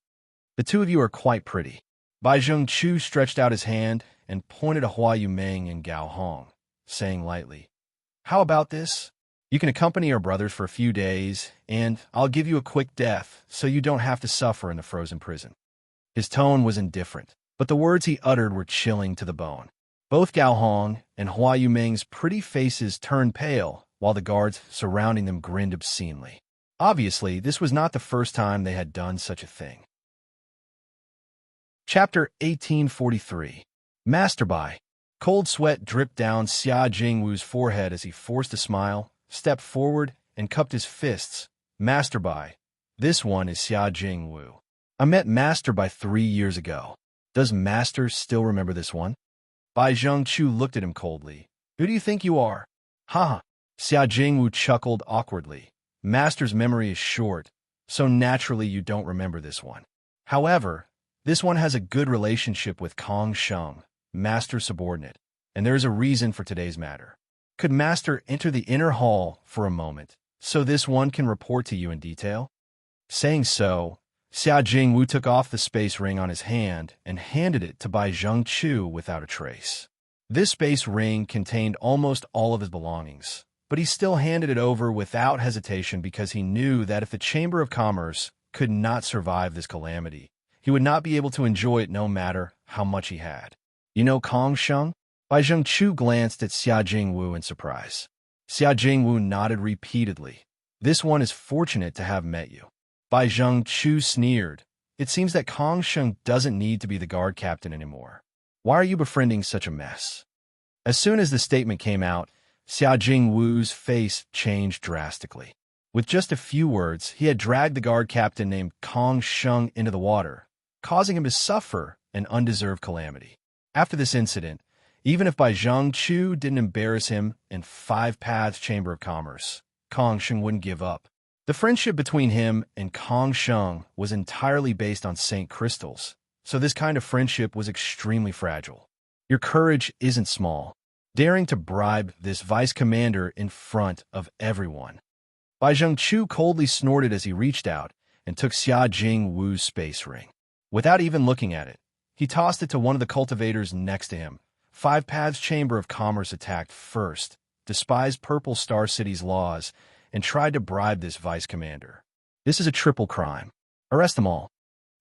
The two of you are quite pretty. Bai Zhengchu stretched out his hand and pointed to Hua Yumeng and Gao Hong, saying lightly, How about this? You can accompany our brothers for a few days, and I'll give you a quick death so you don't have to suffer in the frozen prison. His tone was indifferent, but the words he uttered were chilling to the bone. Both Gao Hong and Hua Yumeng's pretty faces turned pale, while the guards surrounding them grinned obscenely. Obviously, this was not the first time they had done such a thing. Chapter 1843. Master Bai. Cold sweat dripped down Xia Jingwu's forehead as he forced a smile, stepped forward, and cupped his fists. Master Bai. This one is Xia Jingwu. I met Master Bai 3 years ago. Does Master still remember this one? Bai Zhengchu looked at him coldly. Who do you think you are? Ha! Xia Jingwu chuckled awkwardly. Master's memory is short, so naturally you don't remember this one. However, this one has a good relationship with Kong Sheng, Master's subordinate, and there is a reason for today's matter. Could Master enter the inner hall for a moment, so this one can report to you in detail? Saying so, Xia Jingwu took off the space ring on his hand and handed it to Bai Zhengchu without a trace. This space ring contained almost all of his belongings, but he still handed it over without hesitation because he knew that if the Chamber of Commerce could not survive this calamity, he would not be able to enjoy it no matter how much he had. You know Kong Sheng? Bai Zhengchu glanced at Xia Jingwu in surprise. Xia Jingwu nodded repeatedly. This one is fortunate to have met you. Bai Zhengchu sneered. It seems that Kong Sheng doesn't need to be the guard captain anymore. Why are you befriending such a mess? As soon as the statement came out, Xia Jingwu's face changed drastically. With just a few words, he had dragged the guard captain named Kong Sheng into the water, causing him to suffer an undeserved calamity. After this incident, even if Bai Zhengchu didn't embarrass him in Five Paths Chamber of Commerce, Kong Sheng wouldn't give up. The friendship between him and Kong Sheng was entirely based on Saint Crystals, So this kind of friendship was extremely fragile. Your courage isn't small, daring to bribe this vice commander in front of everyone. Bai Zhengqiu coldly snorted as he reached out and took Xia Jingwu's space ring. Without even looking at it, he tossed it to one of the cultivators next to him. Five Paths Chamber of Commerce attacked first, despised Purple Star City's laws, and tried to bribe this vice commander. This is a triple crime. Arrest them all.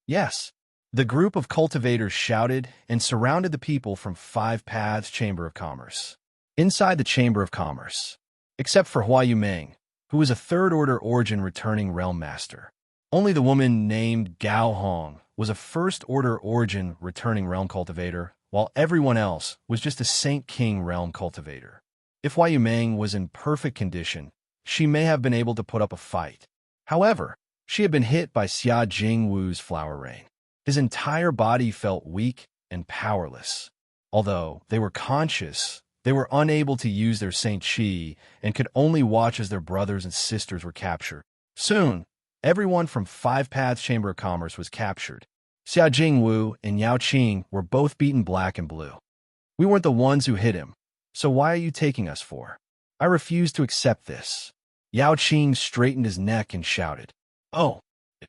Yes. The group of cultivators shouted and surrounded the people from Five Paths Chamber of Commerce. Inside the Chamber of Commerce, except for Hua Yumeng, who was a third-order origin returning realm master. Only the woman named Gao Hong was a first-order origin returning realm cultivator, while everyone else was just a Saint King realm cultivator. If Hua Yumeng was in perfect condition, she may have been able to put up a fight. However, she had been hit by Xia Jingwu's flower rain. His entire body felt weak and powerless. Although they were conscious, they were unable to use their Saint Qi and could only watch as their brothers and sisters were captured. Soon, everyone from Five Paths Chamber of Commerce was captured. Xia Jingwu and Yao Qing were both beaten black and blue. We weren't the ones who hit him, so why are you taking us for? I refuse to accept this. Yao Qing straightened his neck and shouted, "Oh, it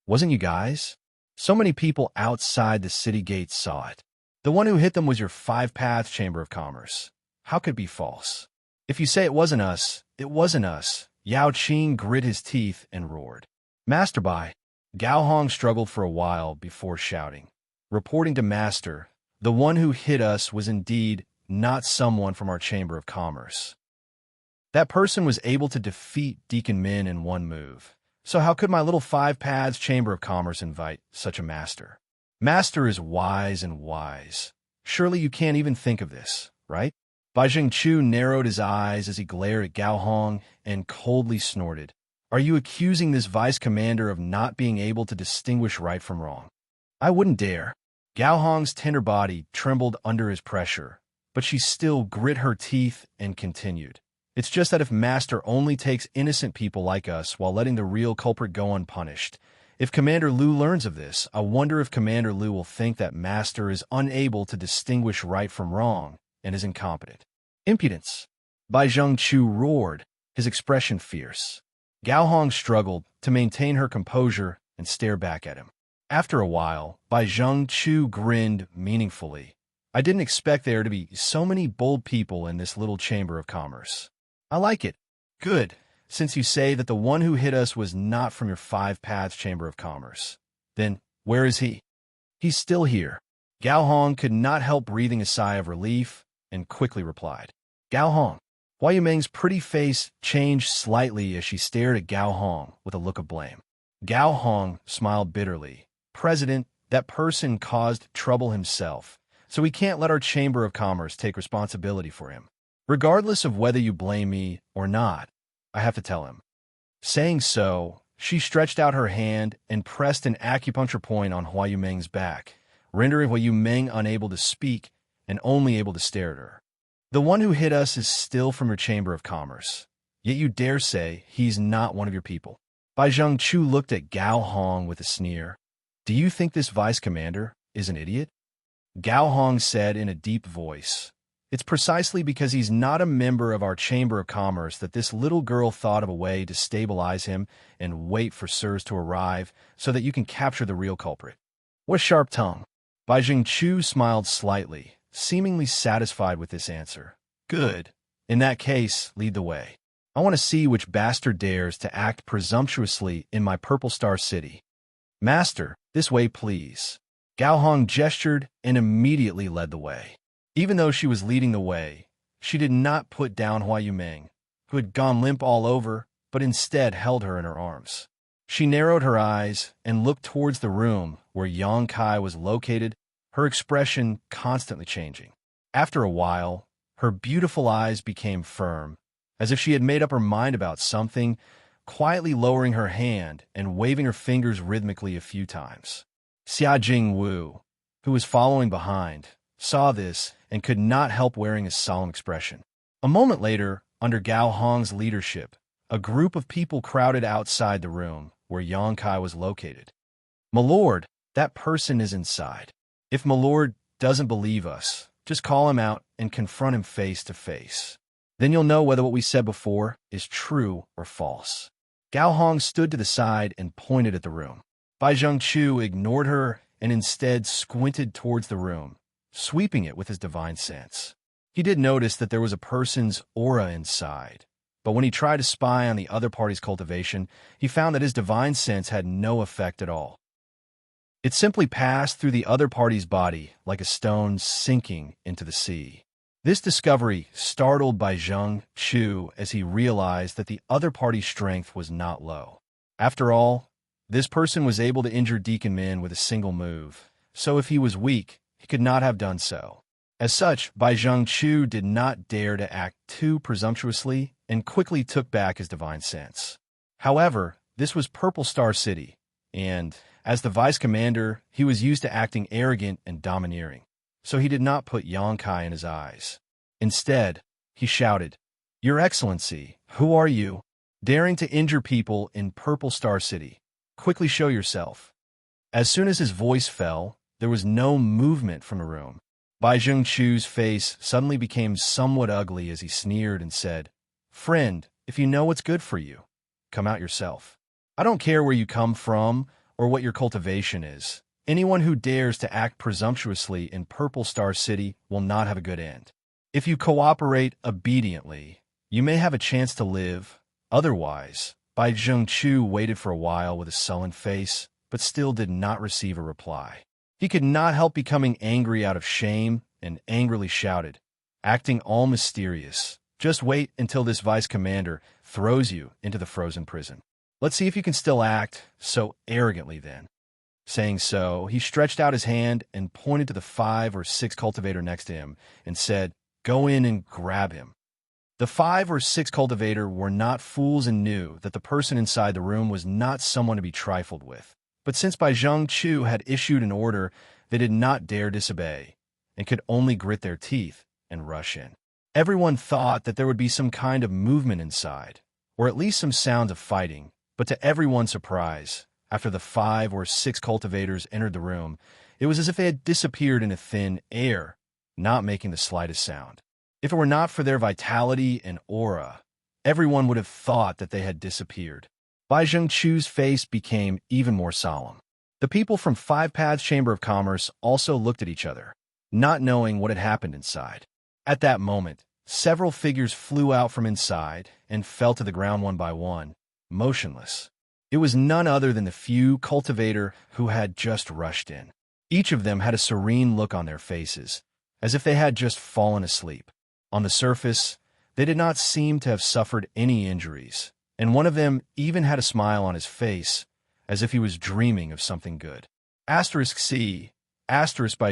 wasn't you guys? So many people outside the city gates saw it. The one who hit them was your Five Paths Chamber of Commerce. How could it be false? If you say it wasn't us, it wasn't us." Yao Qing grit his teeth and roared. "Master Bai." Gao Hong struggled for a while before shouting. "Reporting to Master, the one who hit us was indeed not someone from our Chamber of Commerce. That person was able to defeat Deacon Min in one move. So how could my little Five Paths Chamber of Commerce invite such a master? Master is wise and wise. Surely you can't even think of this, right?" Bai Zhengqiu narrowed his eyes as he glared at Gao Hong and coldly snorted. "Are you accusing this vice commander of not being able to distinguish right from wrong?" "I wouldn't dare." Gao Hong's tender body trembled under his pressure, but she still grit her teeth and continued. "It's just that if Master only takes innocent people like us while letting the real culprit go unpunished, if Commander Lu learns of this, I wonder if Commander Lu will think that Master is unable to distinguish right from wrong and is incompetent." "Impudence!" Bai Zhengqiu roared, his expression fierce. Gao Hong struggled to maintain her composure and stare back at him. After a while, Bai Zhengqiu grinned meaningfully. "I didn't expect there to be so many bold people in this little Chamber of Commerce. I like it. Good, since you say that the one who hit us was not from your Five Paths Chamber of Commerce. Then, where is he?" "He's still here." Gao Hong could not help breathing a sigh of relief and quickly replied. "Gao Hong." Hua Yumeng's pretty face changed slightly as she stared at Gao Hong with a look of blame. Gao Hong smiled bitterly. "President, that person caused trouble himself, so we can't let our Chamber of Commerce take responsibility for him. Regardless of whether you blame me or not, I have to tell him." Saying so, she stretched out her hand and pressed an acupuncture point on Hua Yumeng's back, rendering Hua Yumeng unable to speak and only able to stare at her. "The one who hit us is still from your Chamber of Commerce, yet you dare say he's not one of your people." Bai Zhengqiu looked at Gao Hong with a sneer. "Do you think this vice commander is an idiot?" Gao Hong said in a deep voice, "It's precisely because he's not a member of our Chamber of Commerce that this little girl thought of a way to stabilize him and wait for Sirs to arrive so that you can capture the real culprit." "What sharp tongue." Bai Zhengqiu smiled slightly, seemingly satisfied with this answer. "Good. In that case, lead the way. I want to see which bastard dares to act presumptuously in my Purple Star City." "Master, this way, please." Gao Hong gestured and immediately led the way. Even though she was leading the way, she did not put down Hua Yumeng, who had gone limp all over, but instead held her in her arms. She narrowed her eyes and looked towards the room where Yang Kai was located, her expression constantly changing. After a while, her beautiful eyes became firm, as if she had made up her mind about something, quietly lowering her hand and waving her fingers rhythmically a few times. Xia Jingwu, who was following behind, saw this and could not help wearing a solemn expression. A moment later, under Gao Hong's leadership, a group of people crowded outside the room where Yang Kai was located. "My lord," That person is inside. If my lord doesn't believe us, just call him out and confront him face to face. Then you'll know whether what we said before is true or false. Gao Hong stood to the side and pointed at the room. Bai Zhengqiu ignored her and instead squinted towards the room, sweeping it with his divine sense. He did notice that there was a person's aura inside, but when he tried to spy on the other party's cultivation, he found that his divine sense had no effect at all. It simply passed through the other party's body like a stone sinking into the sea. This discovery startled Bai Zhengqiu as he realized that the other party's strength was not low. After all, this person was able to injure Deacon Min with a single move, so if he was weak, he could not have done so. As such, Bai Zhengqiu did not dare to act too presumptuously and quickly took back his divine sense. However, this was Purple Star City, and, as the vice commander, he was used to acting arrogant and domineering, so he did not put Xianxia in his eyes. Instead, he shouted, "Your Excellency, who are you? Daring to injure people in Purple Star City. Quickly show yourself." As soon as his voice fell, there was no movement from the room. Bai Zhengqiu's face suddenly became somewhat ugly as he sneered and said, "Friend, if you know what's good for you, come out yourself. I don't care where you come from or what your cultivation is. Anyone who dares to act presumptuously in Purple Star City will not have a good end. If you cooperate obediently, you may have a chance to live. Otherwise," Bai Zhengqiu waited for a while with a sullen face, but still did not receive a reply. He could not help becoming angry out of shame and angrily shouted, acting all mysterious, "Just wait until this vice commander throws you into the frozen prison. Let's see if you can still act so arrogantly then." Saying so, he stretched out his hand and pointed to the 5 or 6 cultivator next to him and said, "Go in and grab him." The 5 or 6 cultivator were not fools and knew that the person inside the room was not someone to be trifled with. But since Bai Zhengqiu had issued an order, they did not dare disobey, and could only grit their teeth and rush in. Everyone thought that there would be some kind of movement inside, or at least some sounds of fighting, but to everyone's surprise, after the 5 or 6 cultivators entered the room, it was as if they had disappeared into thin air, not making the slightest sound. If it were not for their vitality and aura, everyone would have thought that they had disappeared. Bai Zhengqiu's face became even more solemn. The people from 5 Paths Chamber of Commerce also looked at each other, not knowing what had happened inside. At that moment, several figures flew out from inside and fell to the ground one by one, motionless. It was none other than the few cultivator who had just rushed in. Each of them had a serene look on their faces, as if they had just fallen asleep. On the surface, they did not seem to have suffered any injuries, and one of them even had a smile on his face, as if he was dreaming of something good. C. Bai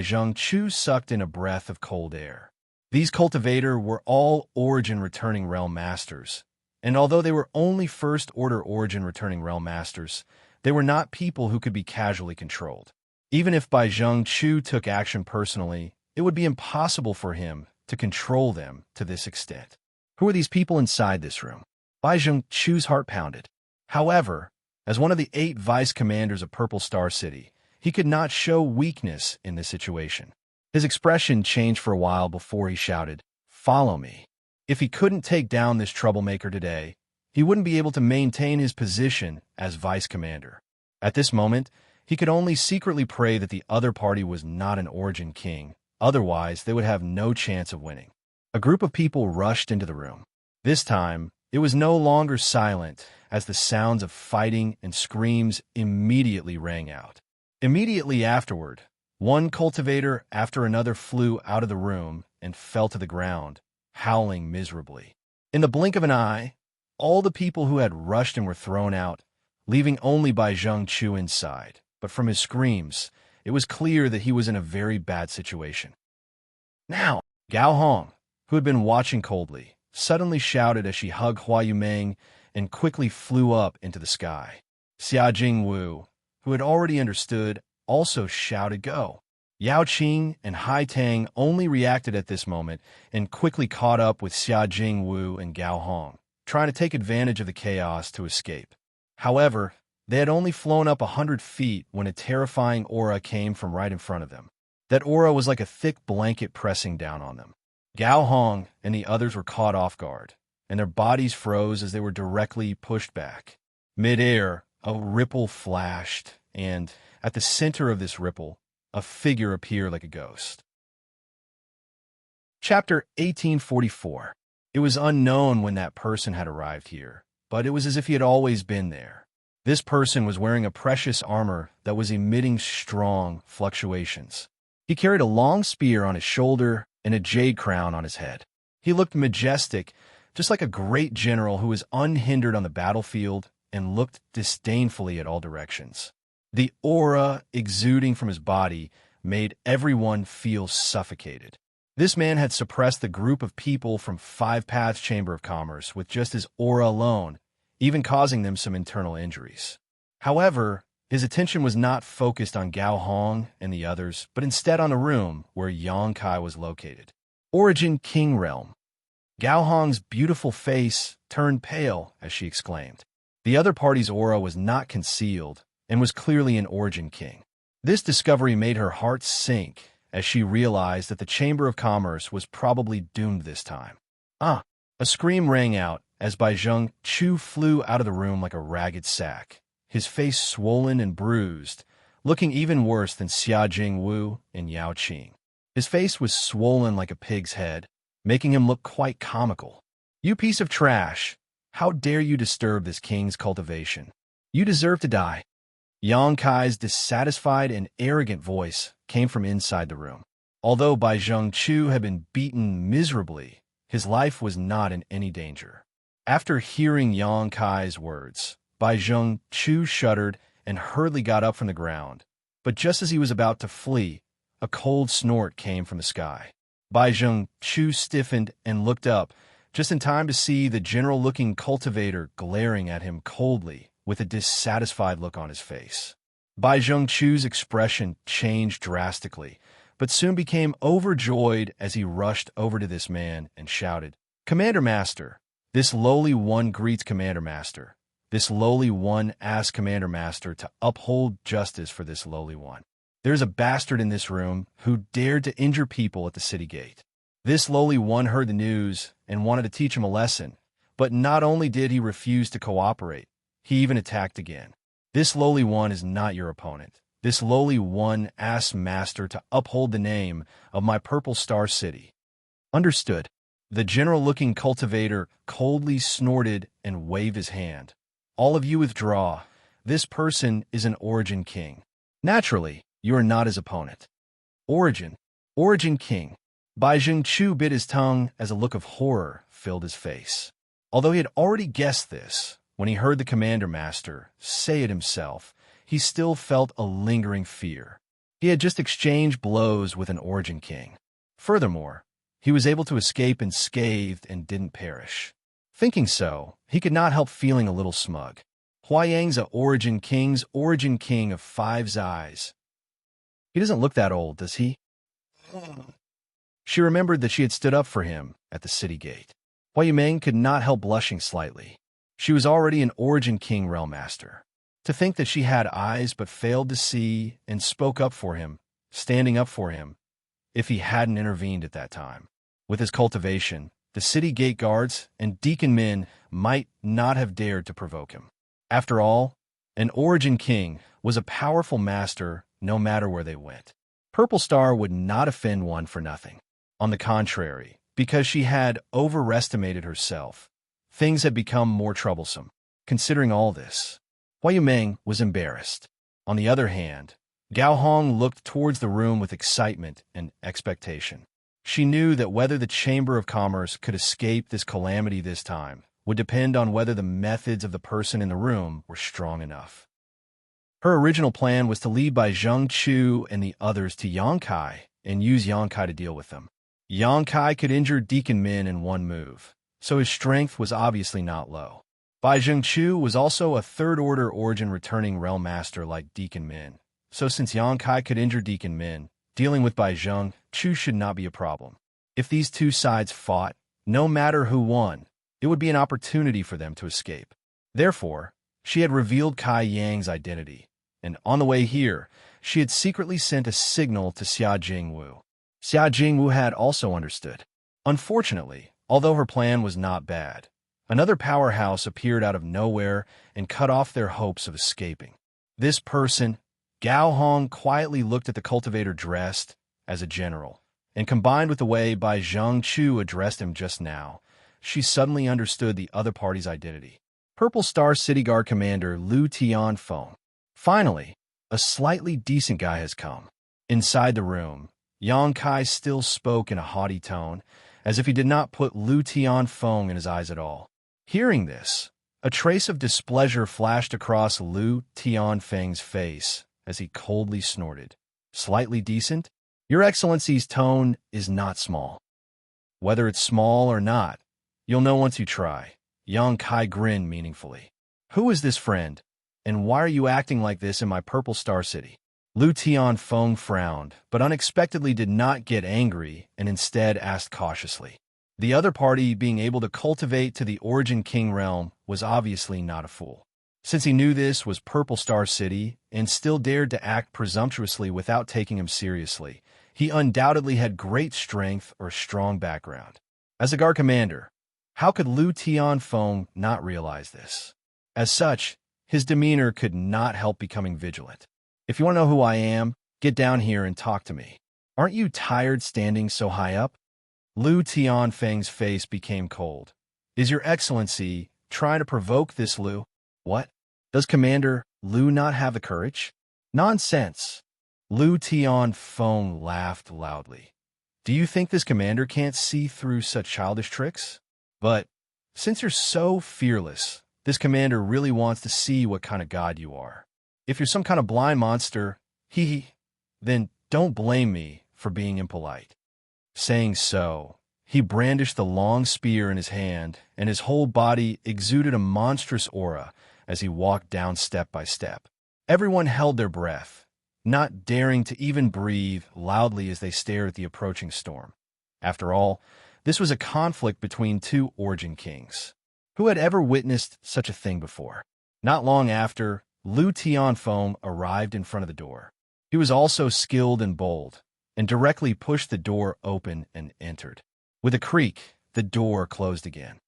Zhengqiu sucked in a breath of cold air. These cultivator were all Origin Returning Realm Masters, and although they were only First Order Origin Returning Realm Masters, they were not people who could be casually controlled. Even if Bai Zhengqiu took action personally, it would be impossible for him to control them to this extent. Who are these people inside this room? Bai Zhengqiu's heart pounded. However, as one of the 8 vice commanders of Purple Star City, he could not show weakness in this situation. His expression changed for a while before he shouted, "Follow me." If he couldn't take down this troublemaker today, he wouldn't be able to maintain his position as vice commander. At this moment, he could only secretly pray that the other party was not an Origin King, otherwise they would have no chance of winning. A group of people rushed into the room. This time, it was no longer silent, as the sounds of fighting and screams immediately rang out. Immediately afterward, one cultivator after another flew out of the room and fell to the ground, howling miserably. In the blink of an eye, all the people who had rushed and were thrown out, leaving only Bai Zhengqiu inside. But from his screams, it was clear that he was in a very bad situation. Now, Gao Hong, who had been watching coldly, suddenly shouted as she hugged Hua Yumeng and quickly flew up into the sky. Xia Jingwu, who had already understood, also shouted go. Yao Qing and Hai Tang only reacted at this moment and quickly caught up with Xia Jingwu and Gao Hong, trying to take advantage of the chaos to escape. However, They had only flown up 100 feet when a terrifying aura came from right in front of them. That aura was like a thick blanket pressing down on them. Gao Hong and the others were caught off guard, and their bodies froze as they were directly pushed back. Mid-air, a ripple flashed, and at the center of this ripple, a figure appeared like a ghost. Chapter 1844. It was unknown when that person had arrived here, but it was as if he had always been there. This person was wearing a precious armor that was emitting strong fluctuations. He carried a long spear on his shoulder and a jade crown on his head. He looked majestic, just like a great general who was unhindered on the battlefield and looked disdainfully at all directions. The aura exuding from his body made everyone feel suffocated. This man had suppressed the group of people from Five Paths Chamber of Commerce with just his aura alone, even causing them some internal injuries. However, his attention was not focused on Gao Hong and the others, but instead on the room where Xianxia was located. Origin King Realm. Gao Hong's beautiful face turned pale as she exclaimed. The other party's aura was not concealed and was clearly an Origin King. This discovery made her heart sink as she realized that the Chamber of Commerce was probably doomed this time. A scream rang out as Bai Zhengchu flew out of the room like a ragged sack, his face swollen and bruised, looking even worse than Xia Jingwu and Yao Qing. His face was swollen like a pig's head, making him look quite comical. "You piece of trash! How dare you disturb this king's cultivation? You deserve to die." Yang Kai's dissatisfied and arrogant voice came from inside the room. Although Bai Zhengchu had been beaten miserably, his life was not in any danger. After hearing Yang Kai's words, Bai Zhengchu shuddered and hurriedly got up from the ground. But just as he was about to flee, a cold snort came from the sky. Bai Zhengchu stiffened and looked up, just in time to see the general-looking cultivator glaring at him coldly with a dissatisfied look on his face. Bai Zhengchu's expression changed drastically, but soon became overjoyed as he rushed over to this man and shouted, "Commander Master! This lowly one greets Commander Master. This lowly one asks Commander Master to uphold justice for this lowly one. There's a bastard in this room who dared to injure people at the city gate." This lowly one heard the news and wanted to teach him a lesson, but not only did he refuse to cooperate, he even attacked again. This lowly one is not your opponent. This lowly one asks Master to uphold the name of my Purple Star City. Understood. The general-looking cultivator coldly snorted and waved his hand. All of you withdraw. This person is an Origin King. Naturally, you are not his opponent. Origin King. Bai Zhengchu bit his tongue as a look of horror filled his face. Although he had already guessed this, when he heard the Commander Master say it himself, he still felt a lingering fear. He had just exchanged blows with an Origin King. Furthermore, he was able to escape unscathed and didn't perish. Thinking so, he could not help feeling a little smug. Huayang's a Origin King of Five Eyes. He doesn't look that old, does he? She remembered that she had stood up for him at the city gate. Huayang could not help blushing slightly. She was already an Origin King Realm Master. To think that she had eyes but failed to see and spoke up for him, standing up for him, if he hadn't intervened at that time. With his cultivation, the city gate guards and Deacon men might not have dared to provoke him. After all, an Origin King was a powerful master no matter where they went. Purple Star would not offend one for nothing. On the contrary, because she had overestimated herself, things had become more troublesome. Considering all this, Huayumeng was embarrassed. On the other hand, Gao Hong looked towards the room with excitement and expectation. She knew that whether the Chamber of Commerce could escape this calamity this time would depend on whether the methods of the person in the room were strong enough. Her original plan was to lead Bai Zhengchu and the others to Xianxia and use Xianxia to deal with them. Xianxia could injure Deacon Min in one move, so his strength was obviously not low. Bai Zhengchu was also a third-order origin returning realm master like Deacon Min, so since Xianxia could injure Deacon Min, dealing with Bai Zhengchu should not be a problem. If these two sides fought, no matter who won, it would be an opportunity for them to escape. Therefore, She had revealed Kai Yang's identity, and on the way here, she had secretly sent a signal to Xia Jingwu. Xia Jingwu had also understood. Unfortunately, although her plan was not bad, another powerhouse appeared out of nowhere and cut off their hopes of escaping. This person, Gao Hong, quietly looked at the cultivator dressed as a general, and combined with the way Bai Zhengchu addressed him just now, she suddenly understood the other party's identity. Purple Star City Guard Commander Lu Tianfeng. Finally, a slightly decent guy has come. Inside the room, Yang Kai still spoke in a haughty tone, as if he did not put Lu Tianfeng in his eyes at all. Hearing this, a trace of displeasure flashed across Lu Tianfeng's face as he coldly snorted. Slightly decent? Your Excellency's tone is not small. Whether it's small or not, you'll know once you try. Yang Kai grinned meaningfully. Who is this friend, and why are you acting like this in my Purple Star City? Lu Tianfeng frowned, but unexpectedly did not get angry and instead asked cautiously. The other party being able to cultivate to the Origin King realm was obviously not a fool. Since he knew this was Purple Star City and still dared to act presumptuously without taking him seriously, he undoubtedly had great strength or strong background. As a guard commander, how could Lu Tianfeng not realize this? As such, his demeanor could not help becoming vigilant. If you want to know who I am, get down here and talk to me. Aren't you tired standing so high up? Lu Tianfeng's face became cold. Is your Excellency trying to provoke this Lu? What? Does Commander Lu not have the courage? Nonsense. Lu Tianfeng laughed loudly. Do you think this commander can't see through such childish tricks? But since you're so fearless, this commander really wants to see what kind of god you are. If you're some kind of blind monster, then don't blame me for being impolite. Saying so, he brandished the long spear in his hand, and his whole body exuded a monstrous aura as he walked down step by step. Everyone held their breath, not daring to even breathe loudly as they stared at the approaching storm. After all, this was a conflict between two Origin Kings. Who had ever witnessed such a thing before? Not long after, Lu Tianfeng arrived in front of the door. He was also skilled and bold, and directly pushed the door open and entered. With a creak, the door closed again.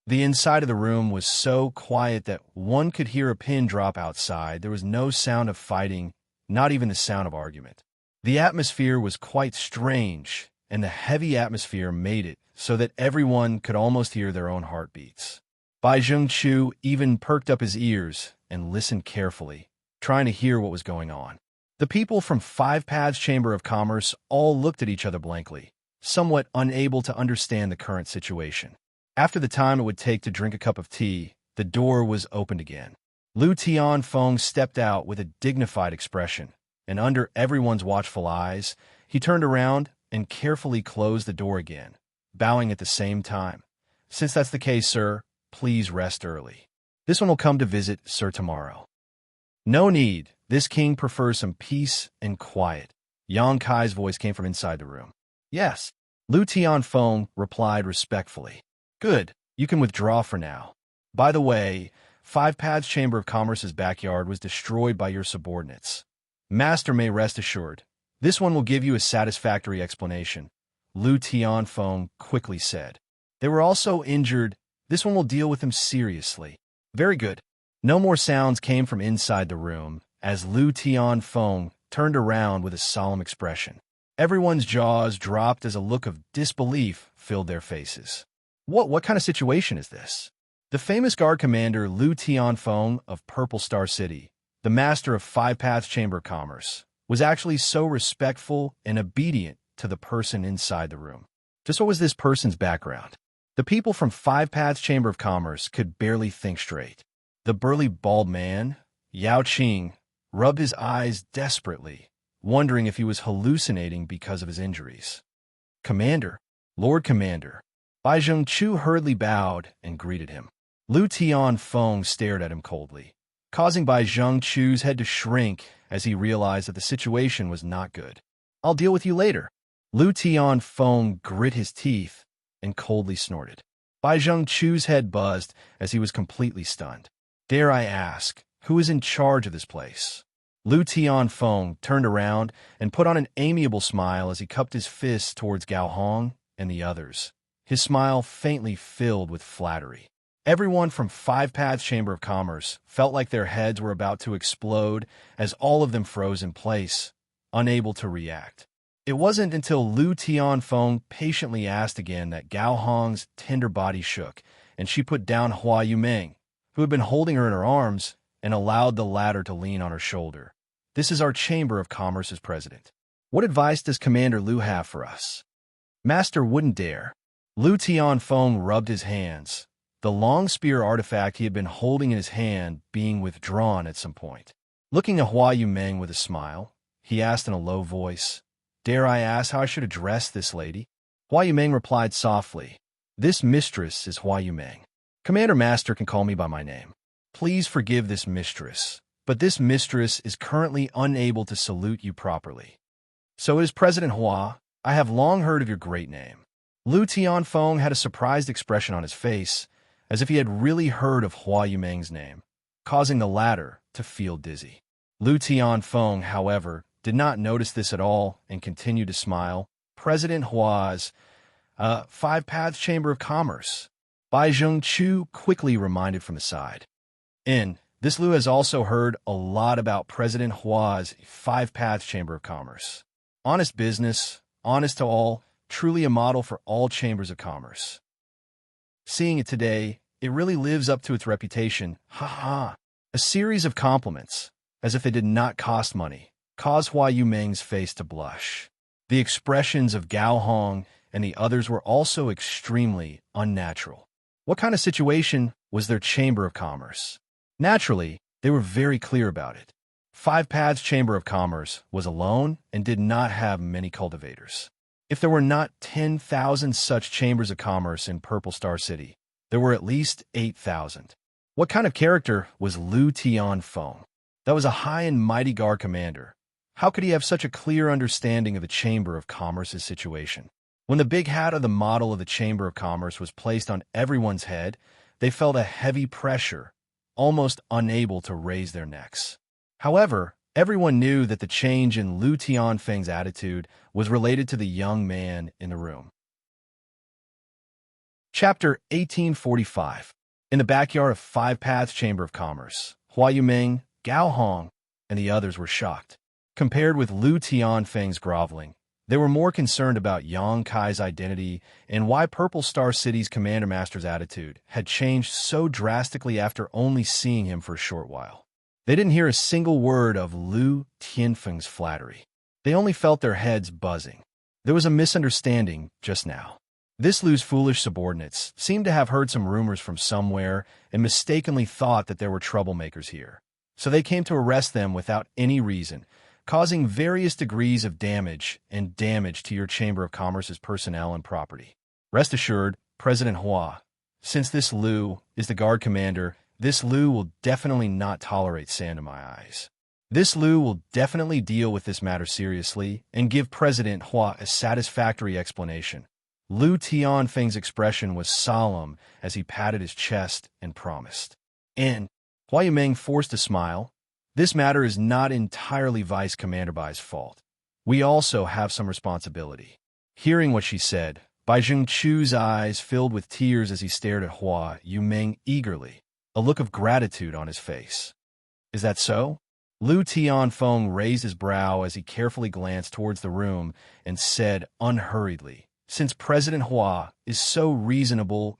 The inside of the room was so quiet that one could hear a pin drop outside. There was no sound of fighting, not even the sound of argument. The atmosphere was quite strange, and the heavy atmosphere made it so that everyone could almost hear their own heartbeats. Bai Zhengchu even perked up his ears and listened carefully, trying to hear what was going on. The people from Five Paths Chamber of Commerce all looked at each other blankly, somewhat unable to understand the current situation. After the time it would take to drink a cup of tea, the door was opened again. Lu Tianfeng stepped out with a dignified expression, and under everyone's watchful eyes, he turned around and carefully closed the door again, bowing at the same time. Since that's the case, sir, please rest early. This one will come to visit sir tomorrow. No need. This king prefers some peace and quiet. Yang Kai's voice came from inside the room. Yes. Lu Tianfeng replied respectfully. Good. You can withdraw for now. By the way, Five Paths Chamber of Commerce's backyard was destroyed by your subordinates. Master may rest assured. This one will give you a satisfactory explanation, Lu Tianfeng quickly said. They were also injured. This one will deal with them seriously. Very good. No more sounds came from inside the room as Lu Tianfeng turned around with a solemn expression. Everyone's jaws dropped as a look of disbelief filled their faces. What kind of situation is this? The famous guard commander Lu Tianfeng of Purple Star City, the master of Five Paths Chamber of Commerce, was actually so respectful and obedient to the person inside the room. Just what was this person's background? The people from Five Paths Chamber of Commerce could barely think straight. The burly bald man, Yao Qing, rubbed his eyes desperately, wondering if he was hallucinating because of his injuries. Commander, Lord Commander. Bai Zhengchu hurriedly bowed and greeted him. Lu Tianfeng stared at him coldly, causing Bai Zhengchu's head to shrink as he realized that the situation was not good. I'll deal with you later. Lu Tianfeng grit his teeth and coldly snorted. Bai Zhengchu's head buzzed as he was completely stunned. Dare I ask, who is in charge of this place? Lu Tianfeng turned around and put on an amiable smile as he cupped his fists towards Gao Hong and the others, his smile faintly filled with flattery. Everyone from Five Paths Chamber of Commerce felt like their heads were about to explode as all of them froze in place, unable to react. It wasn't until Lu Tianfeng patiently asked again that Gao Hong's tender body shook, and she put down Hua Yumeng, who had been holding her in her arms, and allowed the latter to lean on her shoulder. This is our Chamber of Commerce's president. What advice does Commander Lu have for us? Master wouldn't dare. Lu Tianfeng rubbed his hands, the long spear artifact he had been holding in his hand being withdrawn at some point. Looking at Hua Yumeng with a smile, he asked in a low voice, "Dare I ask how I should address this lady?" Hua Yumeng replied softly, "This mistress is Hua Yumeng. Commander Master can call me by my name. Please forgive this mistress, but this mistress is currently unable to salute you properly. So it is President Hua. I have long heard of your great name." Lu Tianfeng had a surprised expression on his face, as if he had really heard of Hua Yumeng's name, causing the latter to feel dizzy. Lu Tianfeng, however, did not notice this at all and continued to smile. "President Hua's Five Paths Chamber of Commerce." Bai Zhengchu quickly reminded from the side. This Lu has also heard a lot about President Hua's Five Paths Chamber of Commerce. Honest business, honest to all, truly a model for all chambers of commerce. Seeing it today, it really lives up to its reputation. Ha ha! A series of compliments, as if it did not cost money, caused Hua Yumeng's face to blush. The expressions of Gao Hong and the others were also extremely unnatural. What kind of situation was their Chamber of Commerce? Naturally, they were very clear about it. Five Paths Chamber of Commerce was alone and did not have many cultivators. If there were not 10,000 such chambers of commerce in Purple Star City, there were at least 8,000. What kind of character was Lu Tianfeng? That was a high and mighty guard commander. How could he have such a clear understanding of the Chamber of Commerce's situation? When the big hat of the model of the Chamber of Commerce was placed on everyone's head, they felt a heavy pressure, almost unable to raise their necks. However, everyone knew that the change in Lu Tianfeng's attitude was related to the young man in the room. Chapter 1845. In the backyard of Five Paths Chamber of Commerce, Hua Yumeng, Gao Hong, and the others were shocked. Compared with Lu Tianfeng's groveling, they were more concerned about Yang Kai's identity and why Purple Star City's Commander Master's attitude had changed so drastically after only seeing him for a short while. They didn't hear a single word of Lu Tianfeng's flattery. They only felt their heads buzzing. There was a misunderstanding just now. This Lu's foolish subordinates seemed to have heard some rumors from somewhere and mistakenly thought that there were troublemakers here. So they came to arrest them without any reason, causing various degrees of damage to your Chamber of Commerce's personnel and property. Rest assured, President Hua, since this Lu is the guard commander, this Lu will definitely not tolerate sand in my eyes. This Lu will definitely deal with this matter seriously and give President Hua a satisfactory explanation. Lu Tianfeng's expression was solemn as he patted his chest and promised. And Hua Yumeng forced a smile. This matter is not entirely Vice Commander Bai's fault. We also have some responsibility. Hearing what she said, Bai Zhengchu's eyes filled with tears as he stared at Hua Yumeng eagerly, a look of gratitude on his face. Is that so? Lu Tianfeng raised his brow as he carefully glanced towards the room and said unhurriedly, "Since President Hua is so reasonable,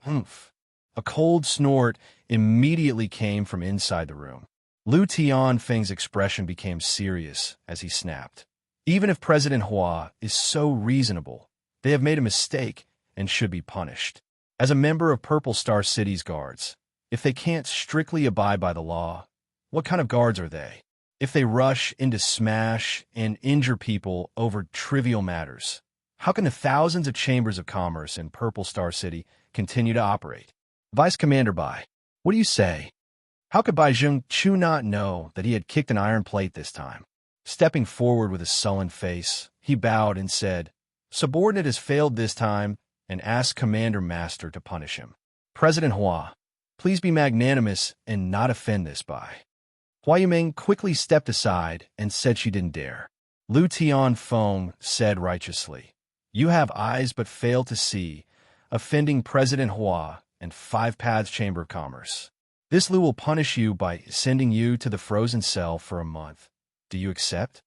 A cold snort immediately came from inside the room. Lu Tianfeng's expression became serious as he snapped. Even if President Hua is so reasonable, they have made a mistake and should be punished. As a member of Purple Star City's guards, if they can't strictly abide by the law, what kind of guards are they? If they rush in to smash and injure people over trivial matters, how can the thousands of chambers of commerce in Purple Star City continue to operate? Vice Commander Bai, what do you say? How could Bai Zhengchu not know that he had kicked an iron plate this time? Stepping forward with a sullen face, he bowed and said, "Subordinate has failed this time and asked Commander Master to punish him." President Hua, Please be magnanimous and not offend this by. Hua Yumeng quickly stepped aside and said she didn't dare. Lu Tianfeng said righteously, "You have eyes but fail to see, offending President Hua and Five Paths Chamber of Commerce. This Lu will punish you by sending you to the frozen cell for a month. Do you accept?"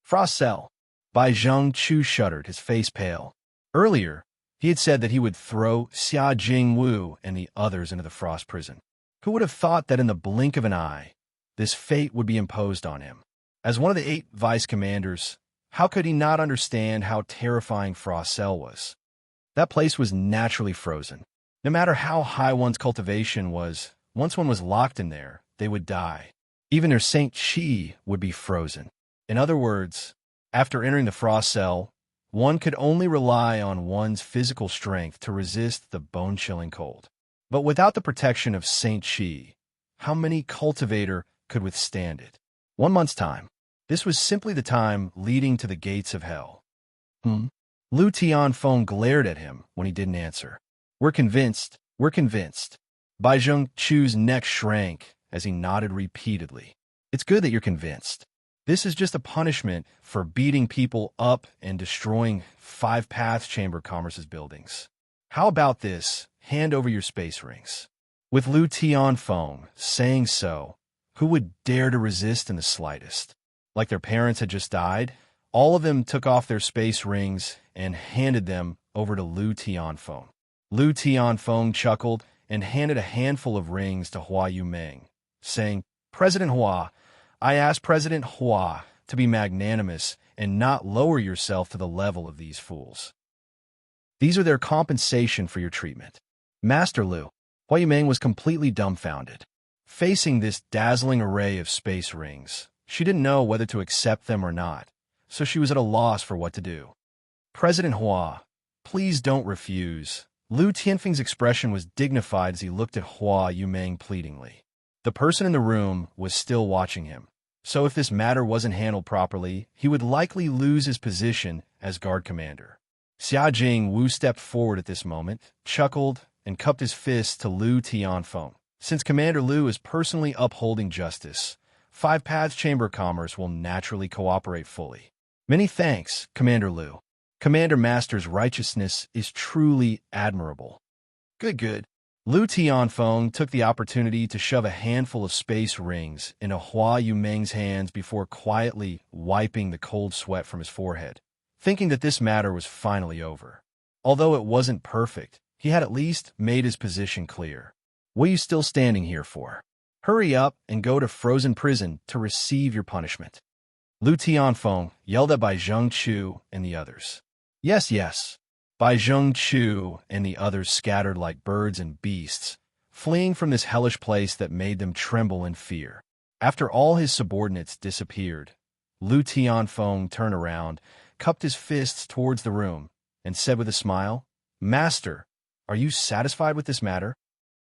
Frost cell. Bai Zhengchu shuddered, his face pale. Earlier, he had said that he would throw Xia Jingwu and the others into the frost prison. Who would have thought that in the blink of an eye, this fate would be imposed on him? As one of the 8 vice commanders, how could he not understand how terrifying Frost Cell was? That place was naturally frozen. No matter how high one's cultivation was, once one was locked in there, they would die. Even their Saint Qi would be frozen. In other words, after entering the Frost Cell, one could only rely on one's physical strength to resist the bone-chilling cold. But without the protection of Saint Qi, how many cultivator could withstand it? 1 month's time. This was simply the time leading to the gates of hell. Lu Tianfeng glared at him when he didn't answer. We're convinced. Bai Zhengchu's neck shrank as he nodded repeatedly. It's good that you're convinced. This is just a punishment for beating people up and destroying Five Paths Chamber of Commerce's buildings. How about this? Hand over your space rings. With Lu Tianfeng saying so, who would dare to resist in the slightest? Like their parents had just died, all of them took off their space rings and handed them over to Lu Tianfeng. Lu Tianfeng chuckled and handed a handful of rings to Hua Yumeng, saying, "President Hua, I ask President Hua to be magnanimous and not lower yourself to the level of these fools. These are their compensation for your treatment." Master Lu. Hua Yumeng was completely dumbfounded. Facing this dazzling array of space rings, she didn't know whether to accept them or not, so she was at a loss for what to do. "President Hua, please don't refuse." Lu Tianfeng's expression was dignified as he looked at Hua Yumeng pleadingly. The person in the room was still watching him, so if this matter wasn't handled properly, he would likely lose his position as guard commander. Xia Jingwu stepped forward at this moment, chuckled, and cupped his fist to Lu Tianfeng. Since Commander Lu is personally upholding justice, Five Paths Chamber of Commerce will naturally cooperate fully. Many thanks, Commander Lu. Commander Master's righteousness is truly admirable. Good. Lu Tianfeng took the opportunity to shove a handful of space rings into Hua Yumeng's hands before quietly wiping the cold sweat from his forehead, thinking that this matter was finally over. Although it wasn't perfect, he had at least made his position clear. What are you still standing here for? Hurry up and go to frozen prison to receive your punishment. Lu Tianfeng yelled at Bai Zhengchu and the others. Yes. Bai Zhengchu and the others scattered like birds and beasts, fleeing from this hellish place that made them tremble in fear. After all his subordinates disappeared, Lu Tianfeng turned around, cupped his fists towards the room, and said with a smile, "Master, are you satisfied with this matter?"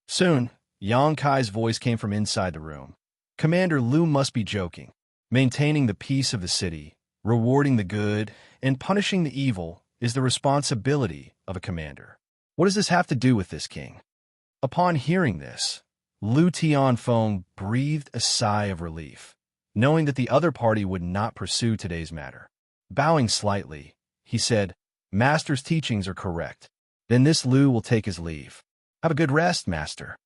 Soon, Yang Kai's voice came from inside the room. "Commander Lu must be joking. Maintaining the peace of the city, rewarding the good, and punishing the evil is the responsibility of a commander. What does this have to do with this king?" Upon hearing this, Lu Tianfeng breathed a sigh of relief, knowing that the other party would not pursue today's matter. Bowing slightly, he said, "Master's teachings are correct. Then this Lu will take his leave. Have a good rest, Master."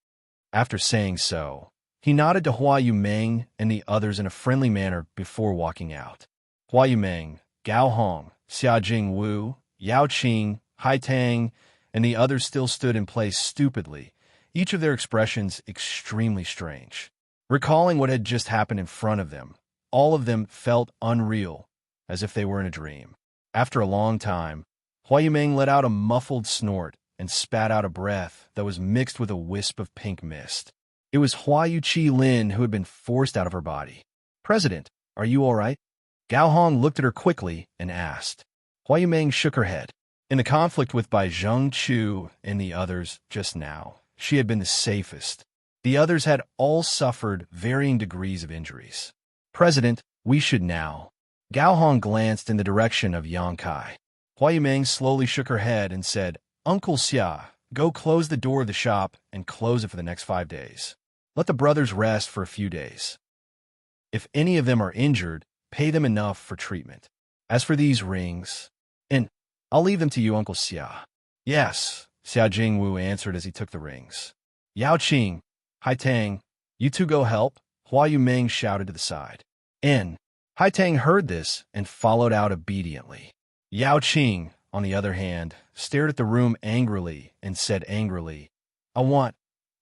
After saying so, he nodded to Hua Yumeng and the others in a friendly manner before walking out. Hua Yumeng, Gao Hong, Xia Jingwu, Yao Qing, Hai Tang, and the others still stood in place stupidly, each of their expressions extremely strange. Recalling what had just happened in front of them, all of them felt unreal, as if they were in a dream. After a long time, Hua Yumeng let out a muffled snort and spat out a breath that was mixed with a wisp of pink mist. It was Hua Yuqi-Lin who had been forced out of her body. "President, are you all right?" Gao Hong looked at her quickly and asked. Hua Yumeng shook her head. In the conflict with Bai Zhengchu and the others just now, she had been the safest. The others had all suffered varying degrees of injuries. "President, we should now." Gao Hong glanced in the direction of Yang Kai. Hua Yumeng slowly shook her head and said, "Uncle Xia, Go close the door of the shop and close it for the next 5 days. Let the brothers rest for a few days. If any of them are injured, pay them enough for treatment. As for these rings, and I'll leave them to you, Uncle Xia." "Yes," Xia Jingwu answered as he took the rings. "Yao Qing, Hai Tang, you two go help," Hua Yumeng shouted to the side. And Hai Tang heard this and followed out obediently. Yao Qing, on the other hand, stared at the room angrily and said angrily, What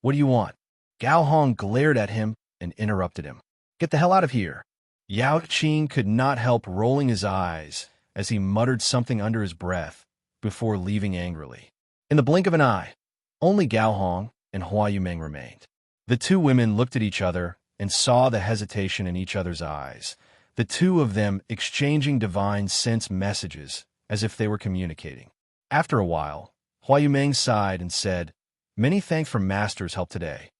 do you want?" Gao Hong glared at him and interrupted him. "Get the hell out of here." Yao Qing could not help rolling his eyes as he muttered something under his breath before leaving angrily. In the blink of an eye, only Gao Hong and Hua Yumeng remained. The two women looked at each other and saw the hesitation in each other's eyes, the two of them exchanging divine sense messages as if they were communicating. After a while, Hua Yumeng sighed and said, "Many thanks for Master's help today.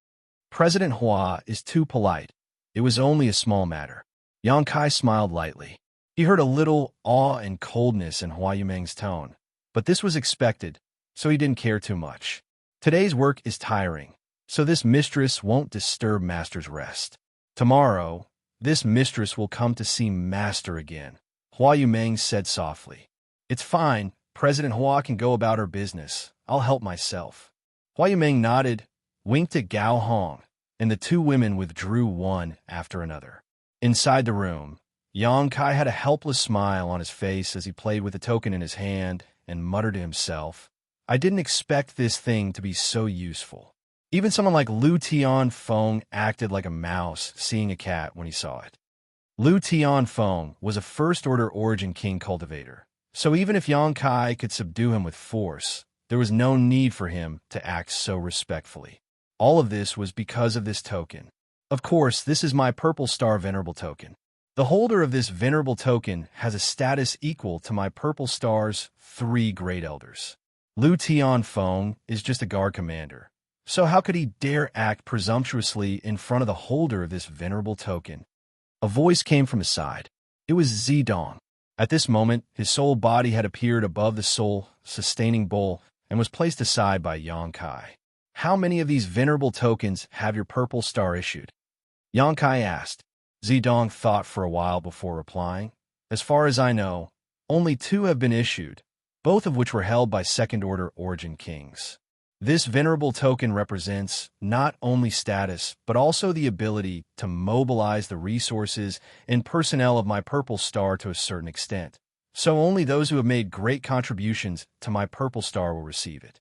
President Hua is too polite. It was only a small matter." Yang Kai smiled lightly. He heard a little awe and coldness in Hua Yumeng's tone, but this was expected, so he didn't care too much. Today's work is tiring, so this mistress won't disturb Master's rest. Tomorrow, this mistress will come to see Master again, Hua Yumeng said softly. "It's fine. President Hua can go about her business. I'll help myself." Hua Yumeng nodded, winked at Gao Hong, and the two women withdrew one after another. Inside the room, Yang Kai had a helpless smile on his face as he played with the token in his hand and muttered to himself, "I didn't expect this thing to be so useful." Even someone like Lu Tianfeng acted like a mouse seeing a cat when he saw it. Lu Tianfeng was a first-order Origin King cultivator, so even if Yang Kai could subdue him with force, there was no need for him to act so respectfully. All of this was because of this token. Of course, this is my Purple Star Venerable token. The holder of this Venerable token has a status equal to my Purple Star's 3 Great Elders. Lu Tianfeng is just a guard commander, so how could he dare act presumptuously in front of the holder of this Venerable token? A voice came from his side. It was Zidong. At this moment, his soul body had appeared above the soul-sustaining bowl and was placed aside by Yang Kai. "How many of these Venerable tokens have your Purple Star issued?" Yang Kai asked. Zidong thought for a while before replying. "As far as I know, only 2 have been issued, both of which were held by second-order Origin Kings. This Venerable token represents not only status, but also the ability to mobilize the resources and personnel of my Purple Star to a certain extent. So only those who have made great contributions to my Purple Star will receive it."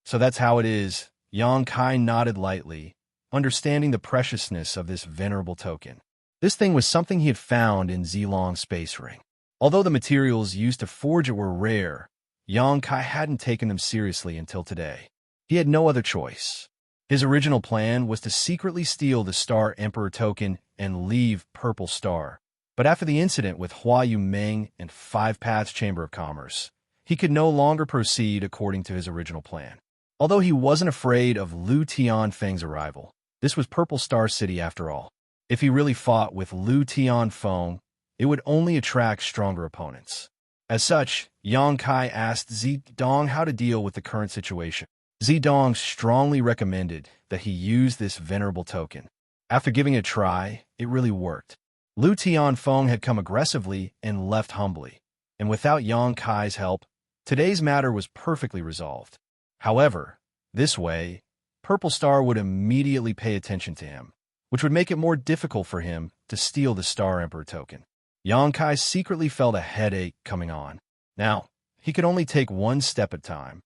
"So that's how it is." Yang Kai nodded lightly, understanding the preciousness of this Venerable token. This thing was something he had found in Zilong's space ring. Although the materials used to forge it were rare, Yang Kai hadn't taken them seriously until today. He had no other choice. His original plan was to secretly steal the Star Emperor token and leave Purple Star. But after the incident with Hua Yumeng and Five Paths Chamber of Commerce, he could no longer proceed according to his original plan. Although he wasn't afraid of Lu Tianfeng's arrival, this was Purple Star City after all. If he really fought with Lu Tianfeng, it would only attract stronger opponents. As such, Yang Kai asked Zidong how to deal with the current situation. Zidong strongly recommended that he use this Venerable token. After giving it a try, it really worked. Lu Tianfeng had come aggressively and left humbly, and without Yang Kai's help, today's matter was perfectly resolved. However, this way, Purple Star would immediately pay attention to him, which would make it more difficult for him to steal the Star Emperor token. Yang Kai secretly felt a headache coming on. Now, he could only take one step at a time.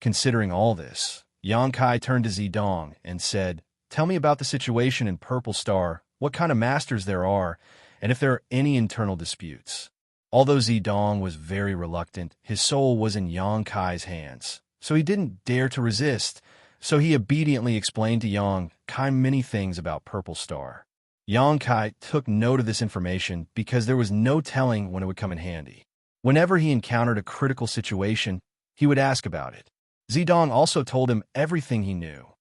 Considering all this, Yang Kai turned to Zidong and said, "Tell me about the situation in Purple Star, what kind of masters there are, and if there are any internal disputes." Although Zidong was very reluctant, his soul was in Yang Kai's hands, so he didn't dare to resist, so he obediently explained to Yang Kai many things about Purple Star. Yang Kai took note of this information because there was no telling when it would come in handy. Whenever he encountered a critical situation, he would ask about it. Zidong also told him everything he knew.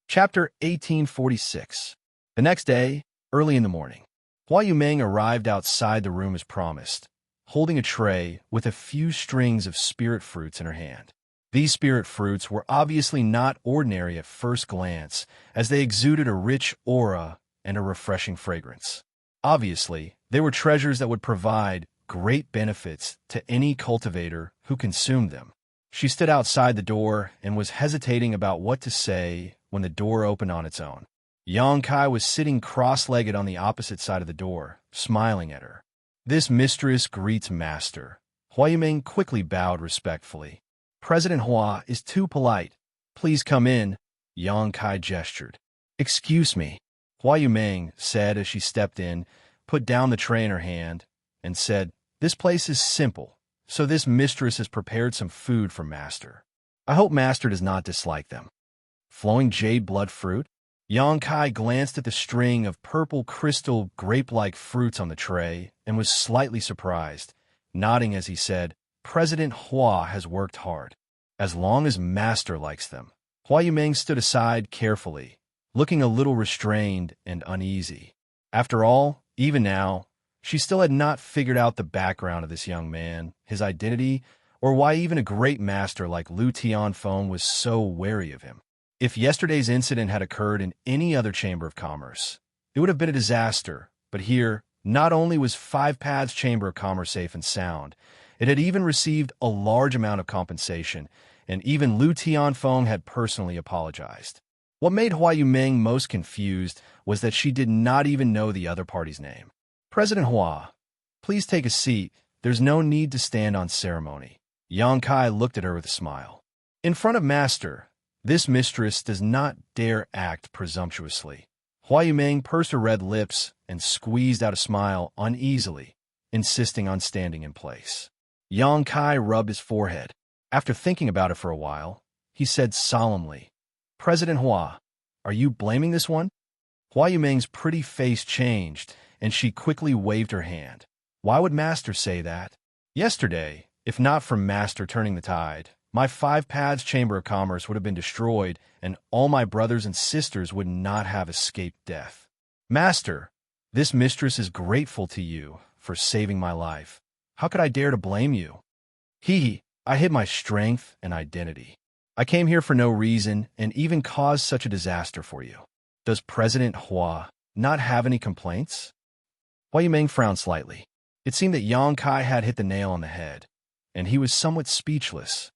Chapter 1846. The next day, early in the morning, Hua Yumeng arrived outside the room as promised, holding a tray with a few strings of spirit fruits in her hand. These spirit fruits were obviously not ordinary at first glance, as they exuded a rich aura and a refreshing fragrance. Obviously, they were treasures that would provide great benefits to any cultivator who consumed them. She stood outside the door and was hesitating about what to say when the door opened on its own. Xianxia was sitting cross-legged on the opposite side of the door, smiling at her. "This mistress greets master." Hua Yumeng quickly bowed respectfully. "President Hua is too polite. Please come in," Xianxia gestured. "Excuse me," Hua Yumeng said as she stepped in, put down the tray in her hand, and said, "This place is simple, so this mistress has prepared some food for master. I hope master does not dislike them." Flowing jade blood fruit? Xianxia glanced at the string of purple crystal grape-like fruits on the tray and was slightly surprised, nodding as he said, "President Hua has worked hard. As long as master likes them." Hua Yumeng stood aside carefully, looking a little restrained and uneasy. After all, even now, she still had not figured out the background of this young man, his identity, or why even a great master like Lu Tianfeng was so wary of him. If yesterday's incident had occurred in any other chamber of commerce, it would have been a disaster, but here, not only was Five Paths Chamber of Commerce safe and sound, it had even received a large amount of compensation, and even Lu Tianfeng had personally apologized. What made Hua Yumeng most confused was that she did not even know the other party's name. "President Hua, please take a seat. There's no need to stand on ceremony." Xianxia looked at her with a smile. "In front of master, this mistress does not dare act presumptuously." Hua Yumeng pursed her red lips and squeezed out a smile uneasily, insisting on standing in place. Xianxia rubbed his forehead. After thinking about it for a while, he said solemnly, "President Hua, are you blaming this one?" Hua Yumeng's pretty face changed, and she quickly waved her hand. "Why would master say that? Yesterday, if not for master turning the tide, my Five Paths Chamber of Commerce would have been destroyed, and all my brothers and sisters would not have escaped death. Master, this mistress is grateful to you for saving my life. How could I dare to blame you? I hid my strength and identity. I came here for no reason and even caused such a disaster for you. Does President Hua not have any complaints?" Hua Yumeng frowned slightly. It seemed that Xianxia had hit the nail on the head, and he was somewhat speechless.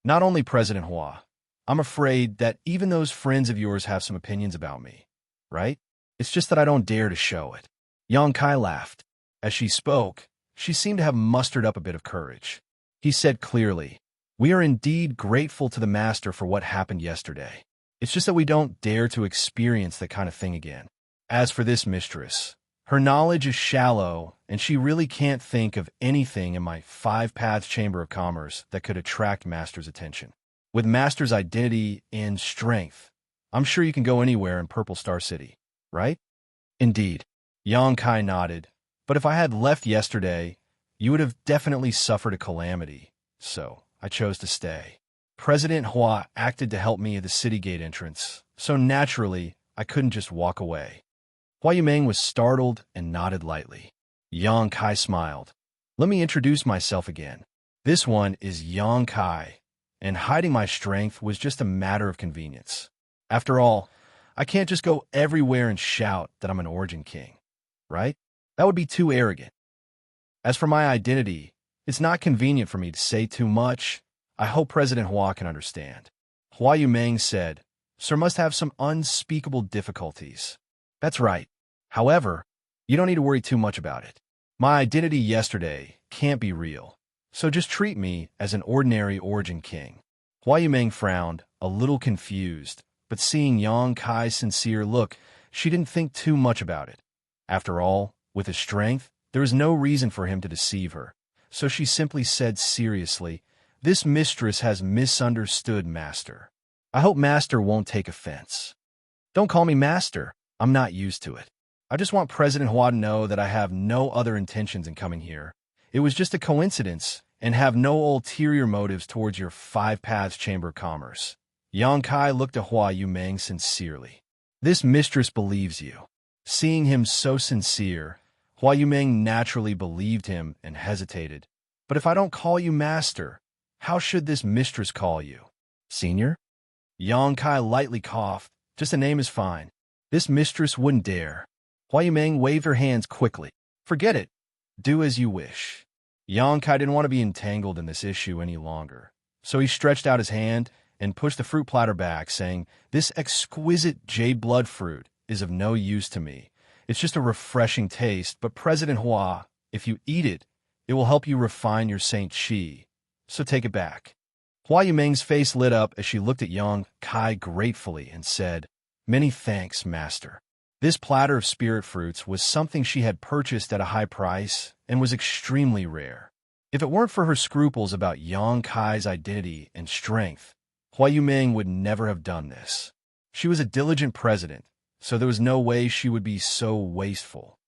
"Not only President Hua, I'm afraid that even those friends of yours have some opinions about me, right? It's just that I don't dare to show it." Xianxia laughed. As she spoke, she seemed to have mustered up a bit of courage. He said clearly, "We are indeed grateful to the master for what happened yesterday. It's just that we don't dare to experience that kind of thing again. As for this mistress, her knowledge is shallow, and she really can't think of anything in my Five Paths Chamber of Commerce that could attract master's attention. With master's identity and strength, I'm sure you can go anywhere in Purple Star City, right?" "Indeed." Xianxia nodded. "But if I had left yesterday, you would have definitely suffered a calamity, so I chose to stay. President Hua acted to help me at the city gate entrance, so naturally, I couldn't just walk away." Hua Yumeng was startled and nodded lightly. Xianxia smiled. "Let me introduce myself again. This one is Xianxia, and hiding my strength was just a matter of convenience. After all, I can't just go everywhere and shout that I'm an origin king, right? That would be too arrogant. As for my identity, it's not convenient for me to say too much. I hope President Hua can understand." Hua Yumeng said, "Sir must have some unspeakable difficulties." "That's right. However, you don't need to worry too much about it. My identity yesterday can't be real, so just treat me as an ordinary origin king." Hua Yumeng frowned, a little confused, but seeing Xianxia's sincere look, she didn't think too much about it. After all, with his strength, there was no reason for him to deceive her, so she simply said seriously, "This mistress has misunderstood master. I hope master won't take offense." "Don't call me master. I'm not used to it. I just want President Hua to know that I have no other intentions in coming here. It was just a coincidence and have no ulterior motives towards your Five Paths Chamber of Commerce." Xianxia looked at Hua Yumeng sincerely. "This mistress believes you." Seeing him so sincere, Hua Yumeng naturally believed him and hesitated. "But if I don't call you master, How should this mistress call you? Senior? Yang Kai lightly coughed. Just a name is fine. This mistress wouldn't dare. Hua Yumeng waved her hands quickly. Forget it. Do as you wish. Yang Kai didn't want to be entangled in this issue any longer, so he stretched out his hand and pushed the fruit platter back, saying, This exquisite jade blood fruit is of no use to me. It's just a refreshing taste, but President Hua, if you eat it, it will help you refine your Saint Qi. So take it back. Hua Yumeng's face lit up as she looked at Yang Kai gratefully and said, Many thanks, master. This platter of spirit fruits was something she had purchased at a high price and was extremely rare. If it weren't for her scruples about Yang Kai's identity and strength, Hua Yumeng would never have done this. She was a diligent president, so there was no way she would be so wasteful.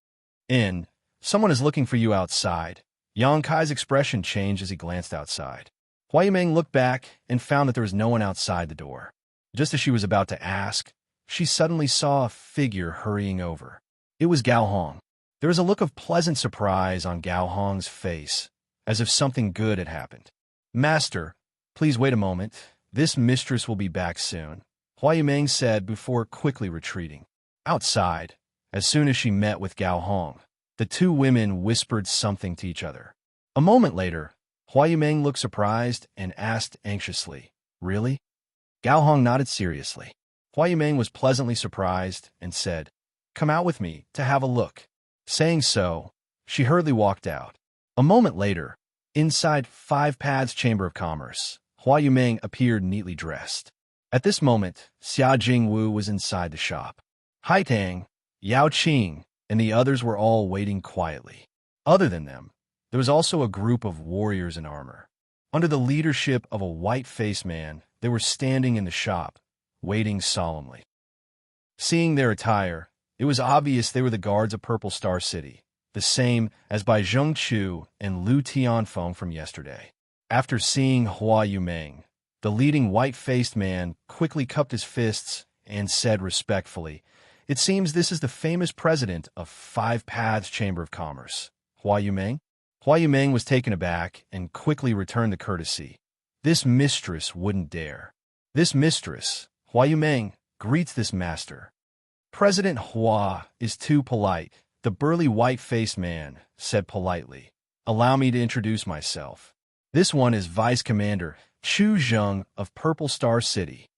Someone is looking for you outside. Yang Kai's expression changed as he glanced outside. Hua Yumeng looked back and found that there was no one outside the door. Just as she was about to ask, she suddenly saw a figure hurrying over. It was Gao Hong. There was a look of pleasant surprise on Gao Hong's face, as if something good had happened. Master, please wait a moment. This mistress will be back soon, Hua Yumeng said before quickly retreating. Outside, as soon as she met with Gao Hong, the two women whispered something to each other. A moment later, Hua Yumeng looked surprised and asked anxiously, Really? Gao Hong nodded seriously. Hua Yumeng was pleasantly surprised and said, Come out with me to have a look. Saying so, she hurriedly walked out. A moment later, inside Five Paths Chamber of Commerce, Hua Yumeng appeared neatly dressed. At this moment, Xia Jingwu was inside the shop. Hai Tang, Yao Qing, and the others were all waiting quietly. Other than them, there was also a group of warriors in armor. Under the leadership of a white-faced man, they were standing in the shop, waiting solemnly. Seeing their attire, it was obvious they were the guards of Purple Star City, the same as by Zheng Chu and Lu Tianfeng from yesterday. After seeing Hua Yumeng, the leading white-faced man quickly cupped his fists and said respectfully, It seems this is the famous president of Five Paths Chamber of Commerce, Hua Yumeng. Hua Yumeng was taken aback and quickly returned the courtesy. This mistress wouldn't dare. This mistress, Hua Yumeng, greets this master. President Hua is too polite, the burly white-faced man said politely. Allow me to introduce myself. This one is Vice Commander Chu Zheng of Purple Star City.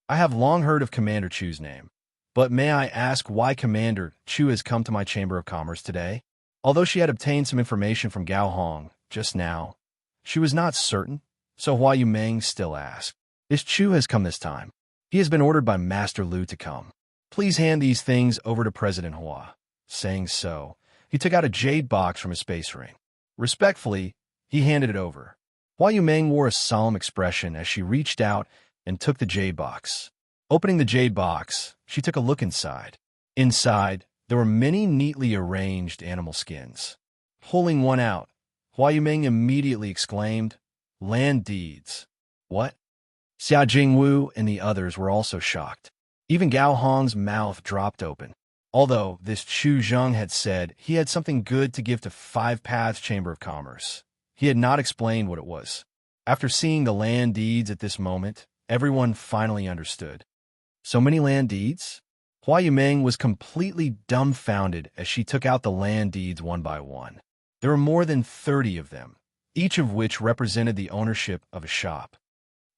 I have long heard of Commander Chu's name, but may I ask why Commander Chu has come to my Chamber of Commerce today? Although she had obtained some information from Gao Hong just now, she was not certain, so Hua Yumeng still asked. This Chu has come this time. He has been ordered by Master Lu to come. Please hand these things over to President Hua. Saying so, he took out a jade box from his space ring. Respectfully, he handed it over. Hua Yumeng wore a solemn expression as she reached out and took the jade box. Opening the jade box, she took a look inside. Inside, there were many neatly arranged animal skins. Pulling one out, Hua Yumeng immediately exclaimed, Land deeds. What? Xia Jingwu and the others were also shocked. Even Gao Hong's mouth dropped open. Although this Chu Zheng had said he had something good to give to Five Paths Chamber of Commerce, he had not explained what it was. After seeing the land deeds at this moment, everyone finally understood. So many land deeds? Hua Yumeng was completely dumbfounded as she took out the land deeds one by one. There were more than 30 of them, each of which represented the ownership of a shop.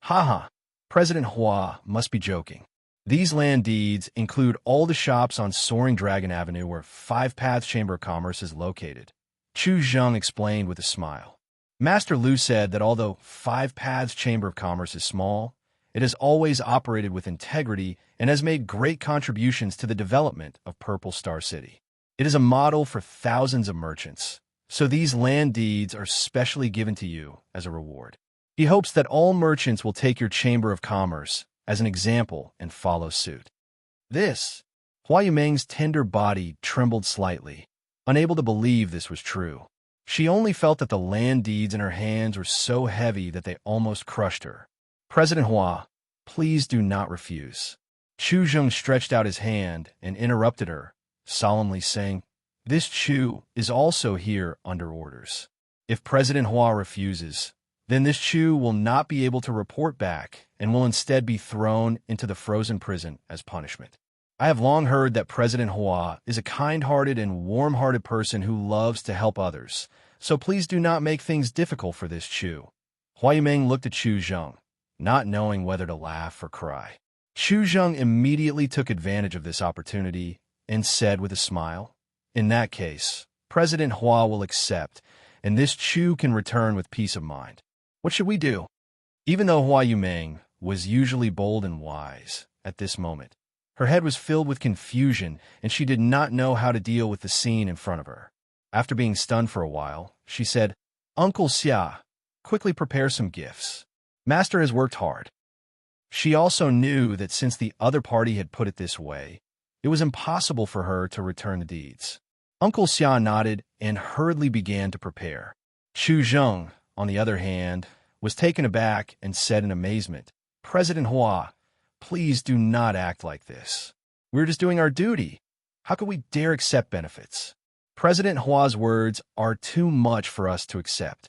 Haha, President Hua must be joking. These land deeds include all the shops on Soaring Dragon Avenue where Five Paths Chamber of Commerce is located. Chu Zheng explained with a smile. Master Lu said that although Five Paths Chamber of Commerce is small, it has always operated with integrity and has made great contributions to the development of Purple Star City. It is a model for thousands of merchants, so these land deeds are specially given to you as a reward. He hopes that all merchants will take your Chamber of Commerce as an example and follow suit. This, Hua Yumeng's tender body trembled slightly, unable to believe this was true. She only felt that the land deeds in her hands were so heavy that they almost crushed her. President Hua, please do not refuse. Chu Zheng stretched out his hand and interrupted her, solemnly saying, This Chu is also here under orders. If President Hua refuses, then this Chu will not be able to report back and will instead be thrown into the frozen prison as punishment. I have long heard that President Hua is a kind-hearted and warm-hearted person who loves to help others, so please do not make things difficult for this Chu." Hua Yumeng looked at Chu Zheng, not knowing whether to laugh or cry. Chu Zheng immediately took advantage of this opportunity and said with a smile, "In that case, President Hua will accept, and this Chu can return with peace of mind. What should we do?" Even though Hua Yumeng was usually bold and wise, at this moment, her head was filled with confusion, and she did not know how to deal with the scene in front of her. After being stunned for a while, she said, "Uncle Xia, quickly prepare some gifts. Master has worked hard." She also knew that since the other party had put it this way, it was impossible for her to return the deeds. Uncle Xia nodded and hurriedly began to prepare. Chu Zheng, on the other hand, was taken aback and said in amazement, "President Hua, please do not act like this. We're just doing our duty. How could we dare accept benefits? President Hua's words are too much for us to accept."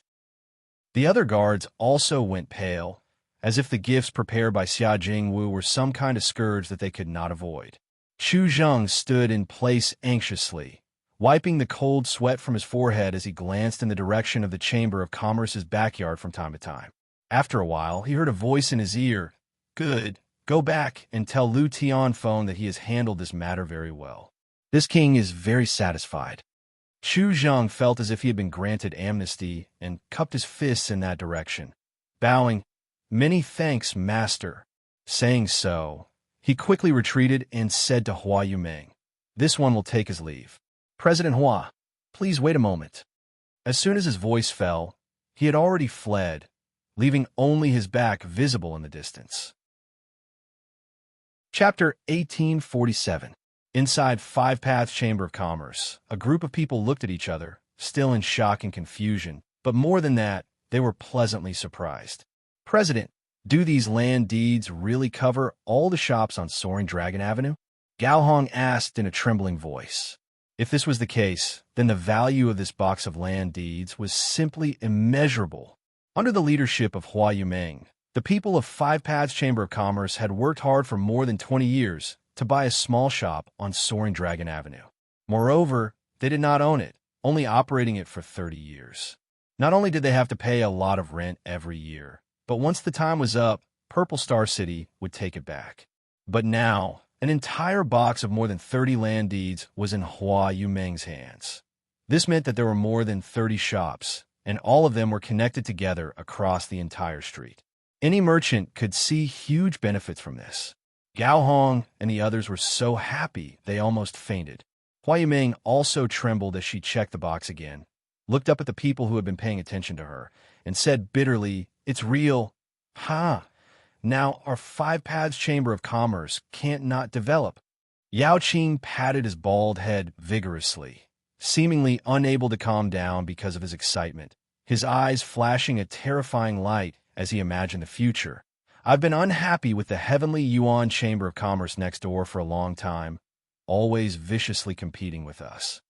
The other guards also went pale, as if the gifts prepared by Xia Jingwu were some kind of scourge that they could not avoid. Chu Zheng stood in place anxiously, wiping the cold sweat from his forehead as he glanced in the direction of the Chamber of Commerce's backyard from time to time. After a while, he heard a voice in his ear, "Good. Go back and tell Lu Tianfeng that he has handled this matter very well. This king is very satisfied." Chu Zheng felt as if he had been granted amnesty and cupped his fists in that direction, bowing, "Many thanks, master." Saying so, he quickly retreated and said to Hua Yumeng, "This one will take his leave. President Hua, please wait a moment." As soon as his voice fell, he had already fled, leaving only his back visible in the distance. Chapter 1847. Inside Five Paths Chamber of Commerce, a group of people looked at each other, still in shock and confusion, but more than that, they were pleasantly surprised. "President, do these land deeds really cover all the shops on Soaring Dragon Avenue?" Gao Hong asked in a trembling voice. If this was the case, then the value of this box of land deeds was simply immeasurable. Under the leadership of Hua Yumeng, the people of Five Paths Chamber of Commerce had worked hard for more than 20 years to buy a small shop on Soaring Dragon Avenue. Moreover, they did not own it, only operating it for 30 years. Not only did they have to pay a lot of rent every year, but once the time was up, Purple Star City would take it back. But now, an entire box of more than 30 land deeds was in Hua Yumeng's hands. This meant that there were more than 30 shops, and all of them were connected together across the entire street. Any merchant could see huge benefits from this. Gao Hong and the others were so happy they almost fainted. Hua Yumeng also trembled as she checked the box again, looked up at the people who had been paying attention to her, and said bitterly, "It's real. Ha! Now our Five Paths Chamber of Commerce can't not develop." Yao Qing patted his bald head vigorously, seemingly unable to calm down because of his excitement, his eyes flashing a terrifying light as he imagined the future. "I've been unhappy with the Heavenly Yuan Chamber of Commerce next door for a long time, always viciously competing with us.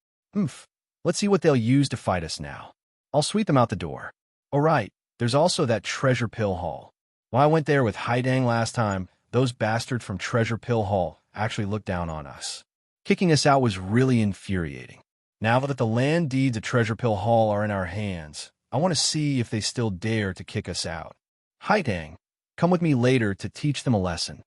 Let's see what they'll use to fight us now. I'll sweep them out the door. All right, there's also that Treasure Pill Hall. When I went there with Haidang last time, those bastards from Treasure Pill Hall actually looked down on us. Kicking us out was really infuriating. Now that the land deeds of Treasure Pill Hall are in our hands, I want to see if they still dare to kick us out. Haidang, come with me later to teach them a lesson."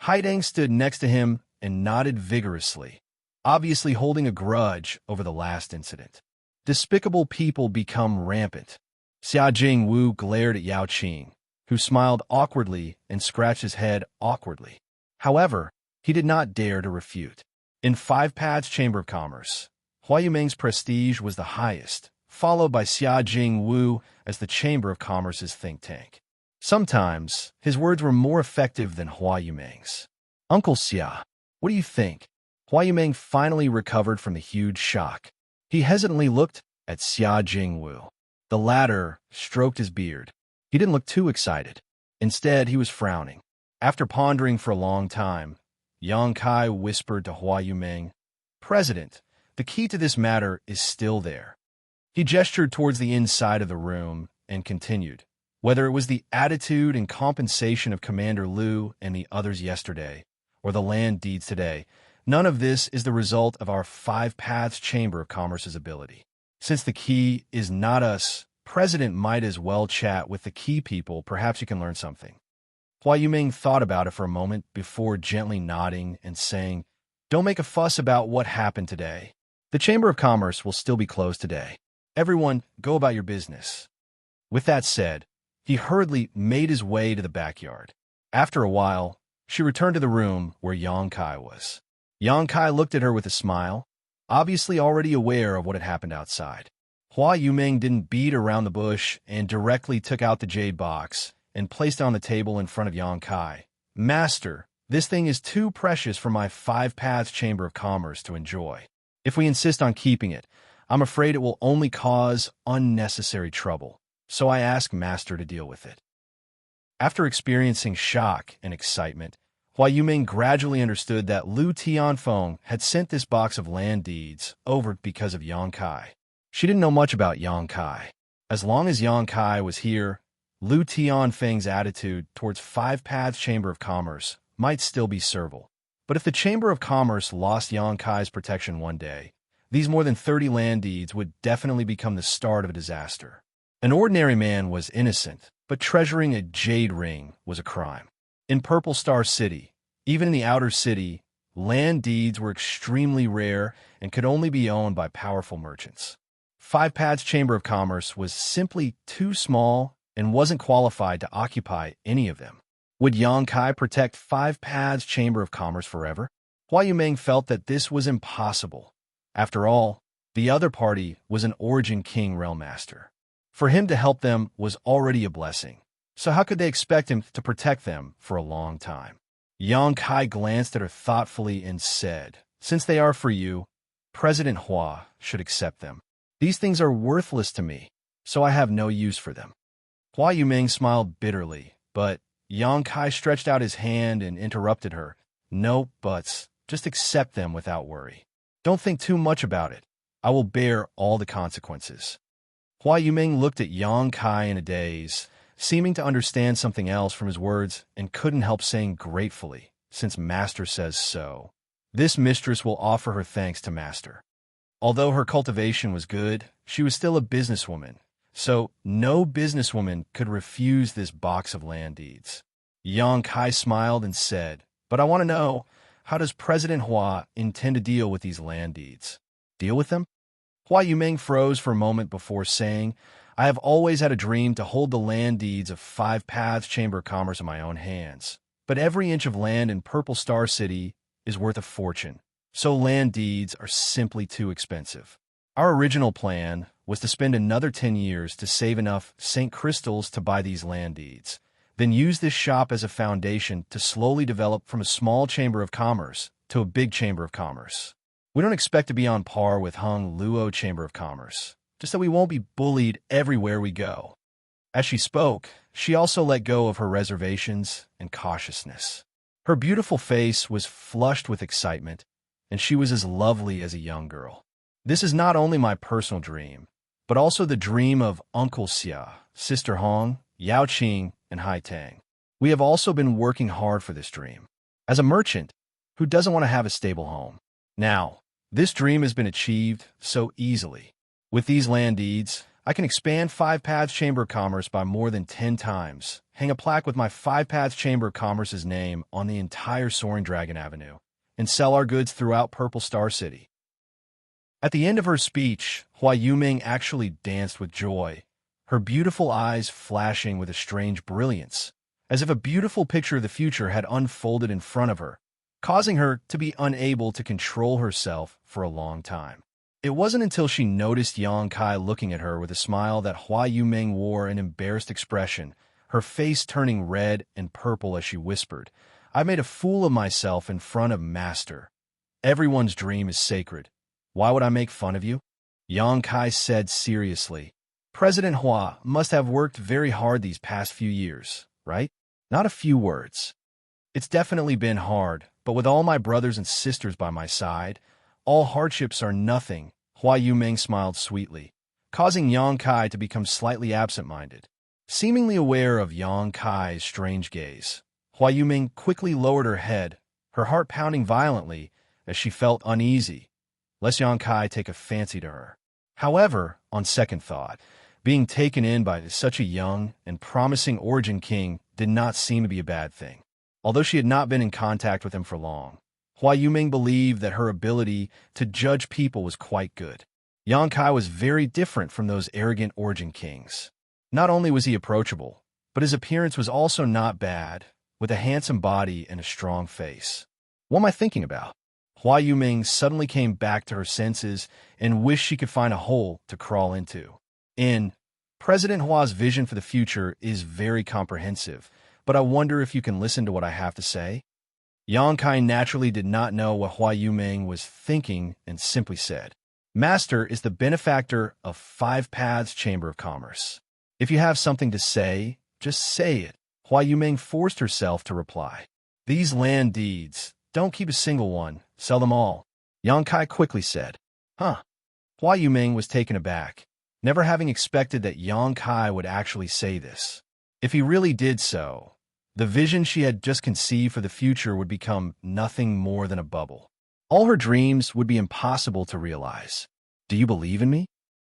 Haidang stood next to him and nodded vigorously, obviously holding a grudge over the last incident. Despicable people become rampant. Xia Jingwu glared at Yao Qing, who smiled awkwardly and scratched his head awkwardly. However, he did not dare to refute. In Five Paths Chamber of Commerce, Hua Yumeng's prestige was the highest, followed by Xia Jingwu as the Chamber of Commerce's think tank. Sometimes, his words were more effective than Hua Yumeng's. "Uncle Xia, what do you think?" Hua Yumeng finally recovered from the huge shock. He hesitantly looked at Xia Jingwu. The latter stroked his beard. He didn't look too excited. Instead, he was frowning. After pondering for a long time, Yang Kai whispered to Hua Yumeng, "President, the key to this matter is still there." He gestured towards the inside of the room and continued, Whether it was the attitude and compensation of Commander Liu and the others yesterday, or the land deeds today, none of this is the result of our Five Paths Chamber of Commerce's ability. Since the key is not us, President might as well chat with the key people. Perhaps you can learn something. Hua Yuming thought about it for a moment before gently nodding and saying, "Don't make a fuss about what happened today. The Chamber of Commerce will still be closed today. Everyone, go about your business." With that said, he hurriedly made his way to the backyard. After a while, she returned to the room where Xianxia was. Xianxia looked at her with a smile, obviously already aware of what had happened outside. Hua Yuming didn't beat around the bush and directly took out the jade box and placed it on the table in front of Xianxia. "Master, this thing is too precious for my Five Paths Chamber of Commerce to enjoy. If we insist on keeping it, I'm afraid it will only cause unnecessary trouble, so I ask Master to deal with it." After experiencing shock and excitement, Hua Yuming gradually understood that Liu Tianfeng had sent this box of land deeds over because of Xianxia. She didn't know much about Xianxia. As long as Xianxia was here, Liu Tianfeng's attitude towards Five Paths Chamber of Commerce might still be servile. But if the Chamber of Commerce lost Xianxia's protection one day, these more than 30 land deeds would definitely become the start of a disaster. An ordinary man was innocent, but treasuring a jade ring was a crime. In Purple Star City, even in the outer city, land deeds were extremely rare and could only be owned by powerful merchants. Five Paths Chamber of Commerce was simply too small and wasn't qualified to occupy any of them. Would Xianxia protect Five Paths Chamber of Commerce forever? Hua Yuming felt that this was impossible. After all, the other party was an Origin King Realm Master. For him to help them was already a blessing, so how could they expect him to protect them for a long time? Xianxia glanced at her thoughtfully and said, "Since they are for you, President Hua should accept them. These things are worthless to me, so I have no use for them." Hua Yuming smiled bitterly, but Xianxia stretched out his hand and interrupted her. "No buts, just accept them without worry. Don't think too much about it. I will bear all the consequences." Hua Yuming looked at Xianxia in a daze, seeming to understand something else from his words, and couldn't help saying gratefully, "Since Master says so. This mistress will offer her thanks to Master." Although her cultivation was good, she was still a businesswoman, so no businesswoman could refuse this box of land deeds. Xianxia smiled and said, "But I want to know, how does President Hua intend to deal with these land deeds?" "Deal with them?" Hua Yuming froze for a moment before saying, "I have always had a dream to hold the land deeds of Five Paths Chamber of Commerce in my own hands. But every inch of land in Purple Star City is worth a fortune, so land deeds are simply too expensive. Our original plan was to spend another 10 years to save enough St. Crystals to buy these land deeds, then use this shop as a foundation to slowly develop from a small chamber of commerce to a big chamber of commerce. We don't expect to be on par with Hung Luo Chamber of Commerce, just that we won't be bullied everywhere we go." As she spoke, she also let go of her reservations and cautiousness. Her beautiful face was flushed with excitement, and she was as lovely as a young girl. "This is not only my personal dream, but also the dream of Uncle Xia, Sister Hong, Yao Qing, and Hai Tang. We have also been working hard for this dream. As a merchant, who doesn't want to have a stable home? Now, this dream has been achieved so easily. With these land deeds, I can expand Five Paths Chamber of Commerce by more than 10 times, hang a plaque with my Five Paths Chamber of Commerce's name on the entire Soaring Dragon Avenue, and sell our goods throughout Purple Star City." At the end of her speech, Hua Yuming actually danced with joy, her beautiful eyes flashing with a strange brilliance, as if a beautiful picture of the future had unfolded in front of her, causing her to be unable to control herself for a long time. It wasn't until she noticed Xianxia looking at her with a smile that Hua Yuming wore an embarrassed expression, her face turning red and purple as she whispered, "I made a fool of myself in front of Master. Everyone's dream is sacred. Why would I make fun of you?" Xianxia said seriously, "President Hua must have worked very hard these past few years, right?" "Not a few words. It's definitely been hard, but with all my brothers and sisters by my side, all hardships are nothing." Hua Yuming smiled sweetly, causing Xianxia to become slightly absent-minded. Seemingly aware of Yang Kai's strange gaze, Hua Yuming quickly lowered her head, her heart pounding violently as she felt uneasy, lest Yang Kai take a fancy to her. However, on second thought, being taken in by such a young and promising origin king did not seem to be a bad thing. Although she had not been in contact with him for long, Hua Yuming believed that her ability to judge people was quite good. Yang Kai was very different from those arrogant origin kings. Not only was he approachable, but his appearance was also not bad, with a handsome body and a strong face. What am I thinking about? Hua Yuming suddenly came back to her senses and wished she could find a hole to crawl into. President Hua's vision for the future is very comprehensive, but I wonder if you can listen to what I have to say. Yang Kai naturally did not know what Hua Yuming was thinking and simply said, Master is the benefactor of Five Paths Chamber of Commerce. If you have something to say, just say it. Hua Yuming forced herself to reply. These land deeds, don't keep a single one, sell them all. Yang Kai quickly said. Huh. Hua Yuming was taken aback, never having expected that Yang Kai would actually say this. If he really did so, the vision she had just conceived for the future would become nothing more than a bubble. All her dreams would be impossible to realize. Do you believe in me?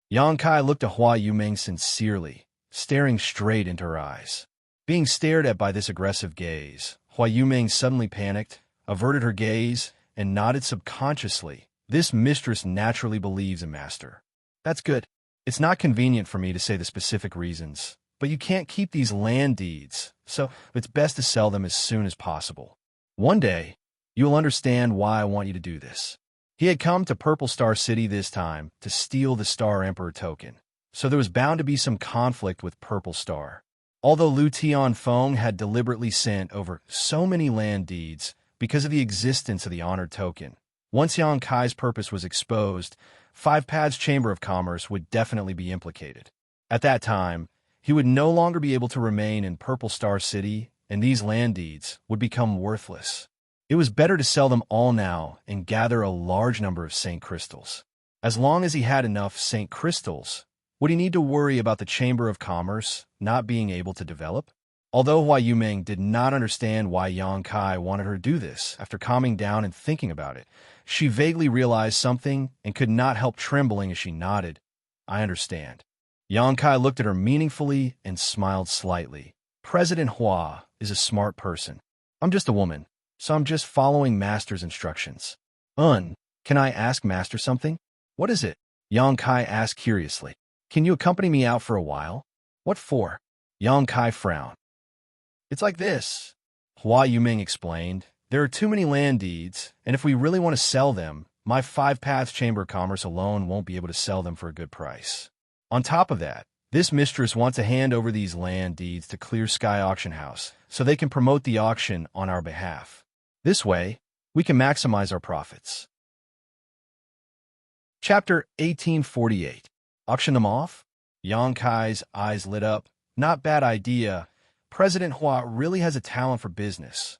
Yang Kai looked at Hua Yuming sincerely, staring straight into her eyes. Being stared at by this aggressive gaze, Hua Yuming suddenly panicked, averted her gaze, and nodded subconsciously. This mistress naturally believes in Master. That's good. It's not convenient for me to say the specific reasons, but you can't keep these land deeds, so it's best to sell them as soon as possible. One day, you will understand why I want you to do this. He had come to Purple Star City this time to steal the Star Emperor token, so there was bound to be some conflict with Purple Star. Although Lu Tianfeng had deliberately sent over so many land deeds because of the existence of the honored token, once Yang Kai's purpose was exposed, Five Paths Chamber of Commerce would definitely be implicated. At that time, he would no longer be able to remain in Purple Star City, and these land deeds would become worthless. It was better to sell them all now and gather a large number of Saint Crystals. As long as he had enough Saint Crystals, would he need to worry about the Chamber of Commerce not being able to develop? Although Hua Yuming did not understand why Yang Kai wanted her to do this, after calming down and thinking about it, she vaguely realized something and could not help trembling as she nodded. I understand. Yang Kai looked at her meaningfully and smiled slightly. President Hua is a smart person. I'm just a woman, so I'm just following Master's instructions. Can I ask Master something? What is it? Yang Kai asked curiously. Can you accompany me out for a while? What for? Yang Kai frowned. It's like this, Hua Yuming explained. There are too many land deeds, and if we really want to sell them, my Five Paths Chamber of Commerce alone won't be able to sell them for a good price. On top of that, this mistress wants to hand over these land deeds to Clear Sky Auction House so they can promote the auction on our behalf. This way, we can maximize our profits. Chapter 1848. Auction them off? Yang Kai's eyes lit up. Not bad idea. President Hua really has a talent for business.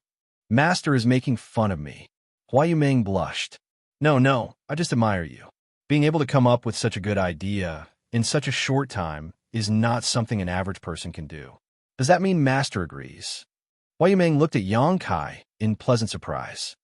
Master is making fun of me. Hua Yuming blushed. No, I just admire you. Being able to come up with such a good idea in such a short time is not something an average person can do. Does that mean Master agrees? Hua Yuming looked at Yang Kai in pleasant surprise.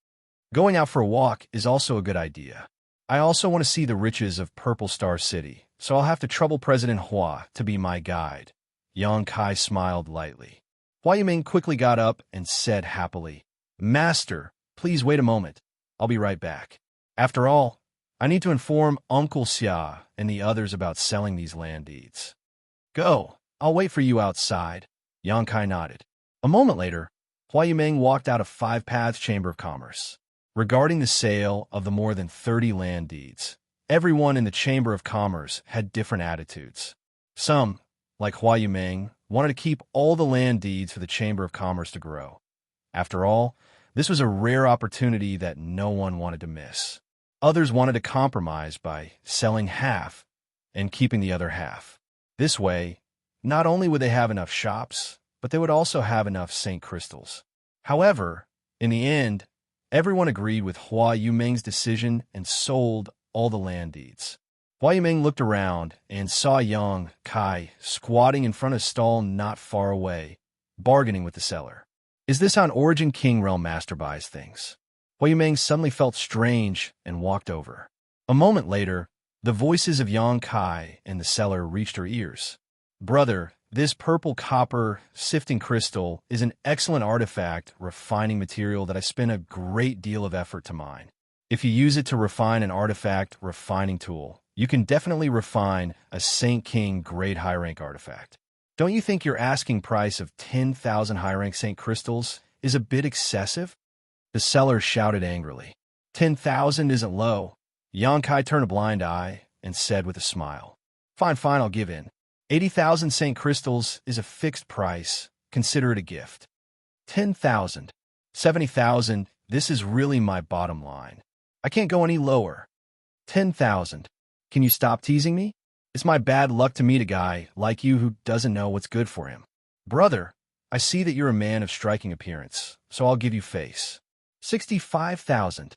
Going out for a walk is also a good idea. I also want to see the riches of Purple Star City, so I'll have to trouble President Hua to be my guide. Yang Kai smiled lightly. Hua Yuming quickly got up and said happily, Master, please wait a moment. I'll be right back. After all, I need to inform Uncle Xia and the others about selling these land deeds. Go, I'll wait for you outside. Yang Kai nodded. A moment later, Hua Yuming walked out of Five Paths Chamber of Commerce. Regarding the sale of the more than 30 land deeds, everyone in the Chamber of Commerce had different attitudes. Some, like Hua Yuming, wanted to keep all the land deeds for the Chamber of Commerce to grow. After all, this was a rare opportunity that no one wanted to miss. Others wanted to compromise by selling half and keeping the other half. This way, not only would they have enough shops, but they would also have enough Saint Crystals. However, in the end, everyone agreed with Hua Yuming's decision and sold all the land deeds. Hua Yimeng looked around and saw Yang Kai squatting in front of a stall not far away, bargaining with the seller. Is this how an Origin King Realm Master buys things? Hua Yimeng suddenly felt strange and walked over. A moment later, the voices of Yang Kai and the seller reached her ears. Brother, this purple copper sifting crystal is an excellent artifact refining material that I spent a great deal of effort to mine. If you use it to refine an artifact refining tool, you can definitely refine a Saint King grade high rank artifact. Don't you think your asking price of 10,000 high rank Saint crystals is a bit excessive? The seller shouted angrily. 10,000 isn't low. Yang Kai turned a blind eye and said with a smile. Fine, I'll give in. 80,000 Saint crystals is a fixed price. Consider it a gift. 10,000. 70,000. This is really my bottom line. I can't go any lower. 10,000. Can you stop teasing me? It's my bad luck to meet a guy like you who doesn't know what's good for him. Brother, I see that you're a man of striking appearance, so I'll give you face. 65,000.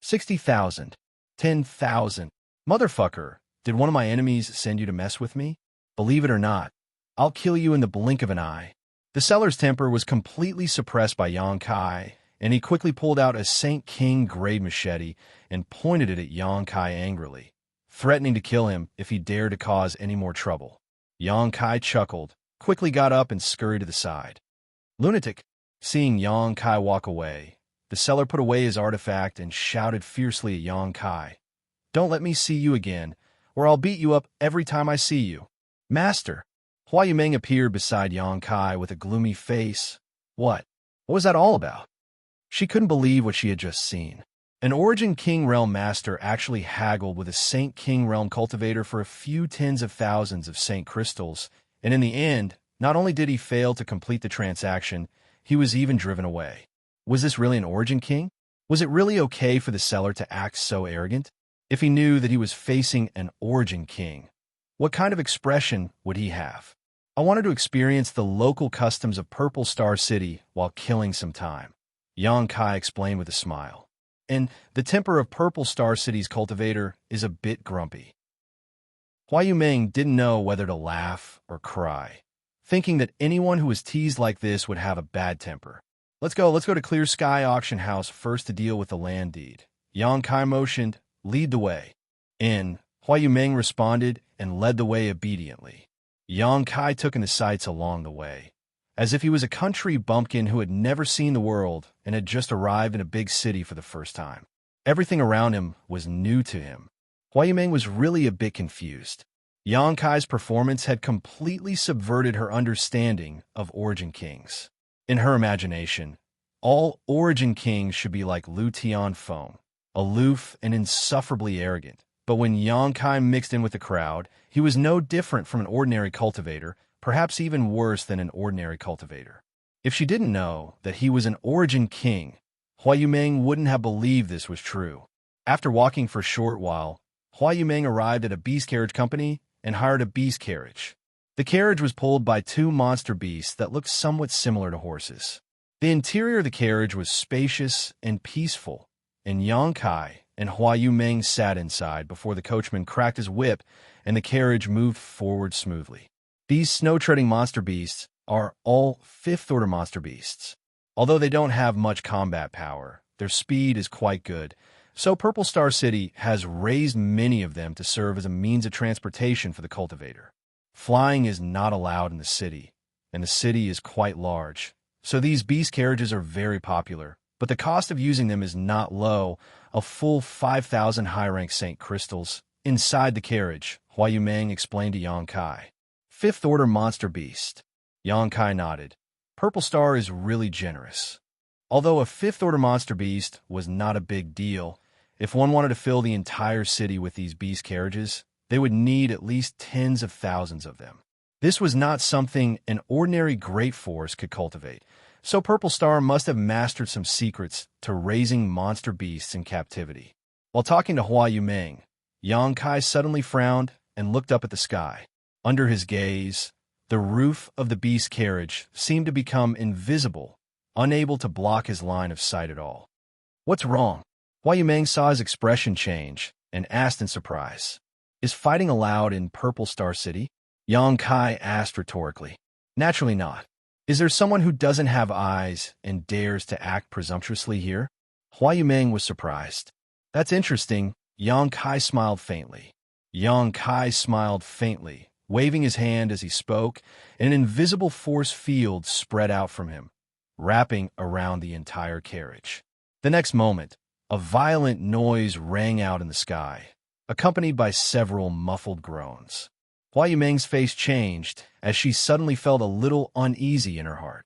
60,000. 10,000. Motherfucker, did one of my enemies send you to mess with me? Believe it or not, I'll kill you in the blink of an eye. The seller's temper was completely suppressed by Yang Kai, and he quickly pulled out a Saint King grade machete and pointed it at Yang Kai angrily, threatening to kill him if he dared to cause any more trouble. Yang Kai chuckled, quickly got up and scurried to the side. Lunatic! Seeing Yang Kai walk away, the seller put away his artifact and shouted fiercely at Yang Kai. Don't let me see you again, or I'll beat you up every time I see you. Master! Hua Yimeng appeared beside Yang Kai with a gloomy face. What was that all about? She couldn't believe what she had just seen. An Origin King Realm Master actually haggled with a Saint King Realm Cultivator for a few tens of thousands of Saint Crystals, and in the end, not only did he fail to complete the transaction, he was even driven away. Was this really an Origin King? Was it really okay for the seller to act so arrogant? If he knew that he was facing an Origin King, what kind of expression would he have? I wanted to experience the local customs of Purple Star City while killing some time, Yang Kai explained with a smile. And the temper of Purple Star City's cultivator is a bit grumpy. Hua Yimeng didn't know whether to laugh or cry, thinking that anyone who was teased like this would have a bad temper. Let's go to Clear Sky Auction House first to deal with the land deed. Yang Kai motioned, lead the way. In, Hua Yimeng responded and led the way obediently. Yang Kai took in the sights along the way, as if he was a country bumpkin who had never seen the world and had just arrived in a big city for the first time. Everything around him was new to him. Hua Yimeng was really a bit confused. Yang Kai's performance had completely subverted her understanding of Origin Kings. In her imagination, all Origin Kings should be like Lu Tianfeng, aloof and insufferably arrogant. But when Yang Kai mixed in with the crowd, he was no different from an ordinary cultivator, perhaps even worse than an ordinary cultivator. If she didn't know that he was an Origin King, Hua Yimeng wouldn't have believed this was true. After walking for a short while, Hua Yimeng arrived at a beast carriage company and hired a beast carriage. The carriage was pulled by two monster beasts that looked somewhat similar to horses. The interior of the carriage was spacious and peaceful, and Yang Kai and Hua Yimeng sat inside before the coachman cracked his whip and the carriage moved forward smoothly. These snow-treading monster beasts are all fifth-order monster beasts. Although they don't have much combat power, their speed is quite good, so Purple Star City has raised many of them to serve as a means of transportation for the cultivator. Flying is not allowed in the city, and the city is quite large, so these beast carriages are very popular, but the cost of using them is not low, a full 5,000 high-rank Saint Crystals. Inside the carriage, Hua Yimeng explained to Yang Kai. Fifth-order monster beast. Yang Kai nodded. Purple Star is really generous. Although a fifth-order monster beast was not a big deal, if one wanted to fill the entire city with these beast carriages, they would need at least tens of thousands of them. This was not something an ordinary great force could cultivate, so Purple Star must have mastered some secrets to raising monster beasts in captivity. While talking to Hua Yimeng, Yang Kai suddenly frowned and looked up at the sky. Under his gaze, the roof of the beast carriage seemed to become invisible, unable to block his line of sight at all. What's wrong? Hua Yimeng saw his expression change and asked in surprise. Is fighting allowed in Purple Star City? Yang Kai asked rhetorically. Naturally not. Is there someone who doesn't have eyes and dares to act presumptuously here? Hua Yumeng was surprised. That's interesting. Yang Kai smiled faintly. Yang Kai smiled faintly, waving his hand as he spoke, and an invisible force field spread out from him, wrapping around the entire carriage. The next moment, a violent noise rang out in the sky, accompanied by several muffled groans. Hua Yumeng's face changed as she suddenly felt a little uneasy in her heart.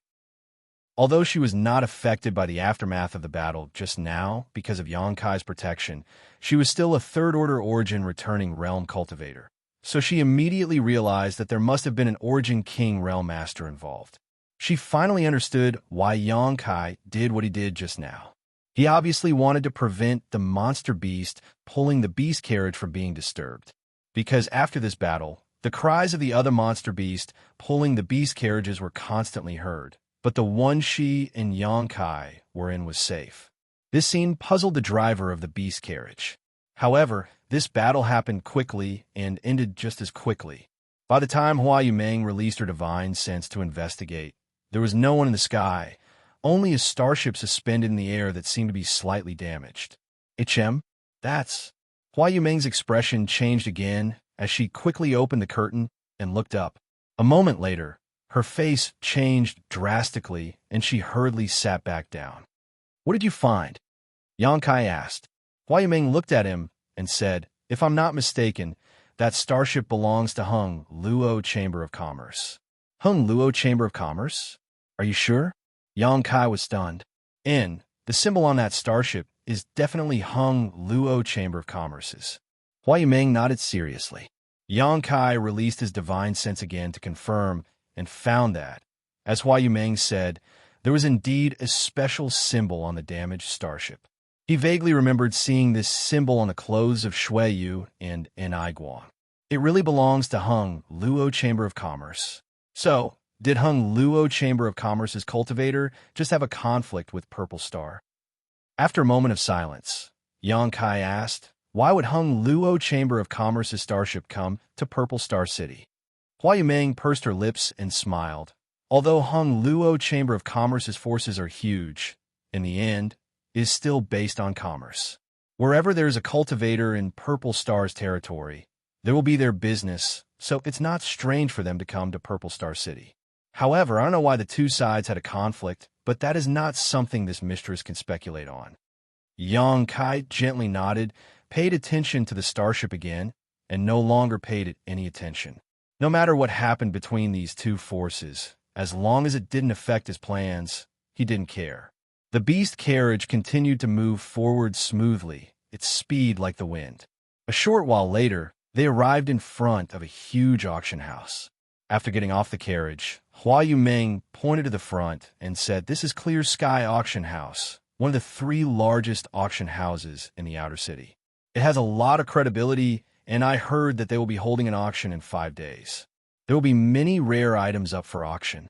Although she was not affected by the aftermath of the battle just now because of Yang Kai's protection, she was still a third-order origin returning realm cultivator. So she immediately realized that there must have been an origin king realm master involved. She finally understood why Yang Kai did what he did just now. He obviously wanted to prevent the monster beast pulling the beast carriage from being disturbed. Because after this battle, the cries of the other monster beast pulling the beast carriages were constantly heard, but the one she and Yang Kai were in was safe. This scene puzzled the driver of the beast carriage. However, this battle happened quickly and ended just as quickly. By the time Hua Yumeng released her divine sense to investigate, there was no one in the sky, only a starship suspended in the air that seemed to be slightly damaged. That's... Hua Yumeng's expression changed again as she quickly opened the curtain and looked up. A moment later, her face changed drastically and she hurriedly sat back down. What did you find? Yang Kai asked. Hua Yumeng looked at him and said, if I'm not mistaken, that starship belongs to Hung Luo Chamber of Commerce. Hung Luo Chamber of Commerce? Are you sure? Yang Kai was stunned. The symbol on that starship is definitely Hung Luo Chamber of Commerce's. Hua Yumeng nodded seriously. Yang Kai released his divine sense again to confirm and found that, as Hua Yumeng said, there was indeed a special symbol on the damaged starship. He vaguely remembered seeing this symbol on the clothes of Shui Yu and Guang. It really belongs to Hung Luo Chamber of Commerce. So, did Hung Luo Chamber of Commerce's cultivator just have a conflict with Purple Star? After a moment of silence, Yang Kai asked, why would Hung Luo Chamber of Commerce's starship come to Purple Star City? Hua Yumeng pursed her lips and smiled. Although Hung Luo Chamber of Commerce's forces are huge, in the end, it is still based on commerce. Wherever there is a cultivator in Purple Star's territory, there will be their business, so it's not strange for them to come to Purple Star City. However, I don't know why the two sides had a conflict, but that is not something this mistress can speculate on. Yang Kai gently nodded, paid attention to the starship again, and no longer paid it any attention. No matter what happened between these two forces, as long as it didn't affect his plans, he didn't care. The beast carriage continued to move forward smoothly, its speed like the wind. A short while later, they arrived in front of a huge auction house. After getting off the carriage, Hua Yumeng pointed to the front and said, this is Clear Sky Auction House, one of the 3 largest auction houses in the outer city. It has a lot of credibility, and I heard that they will be holding an auction in 5 days. There will be many rare items up for auction.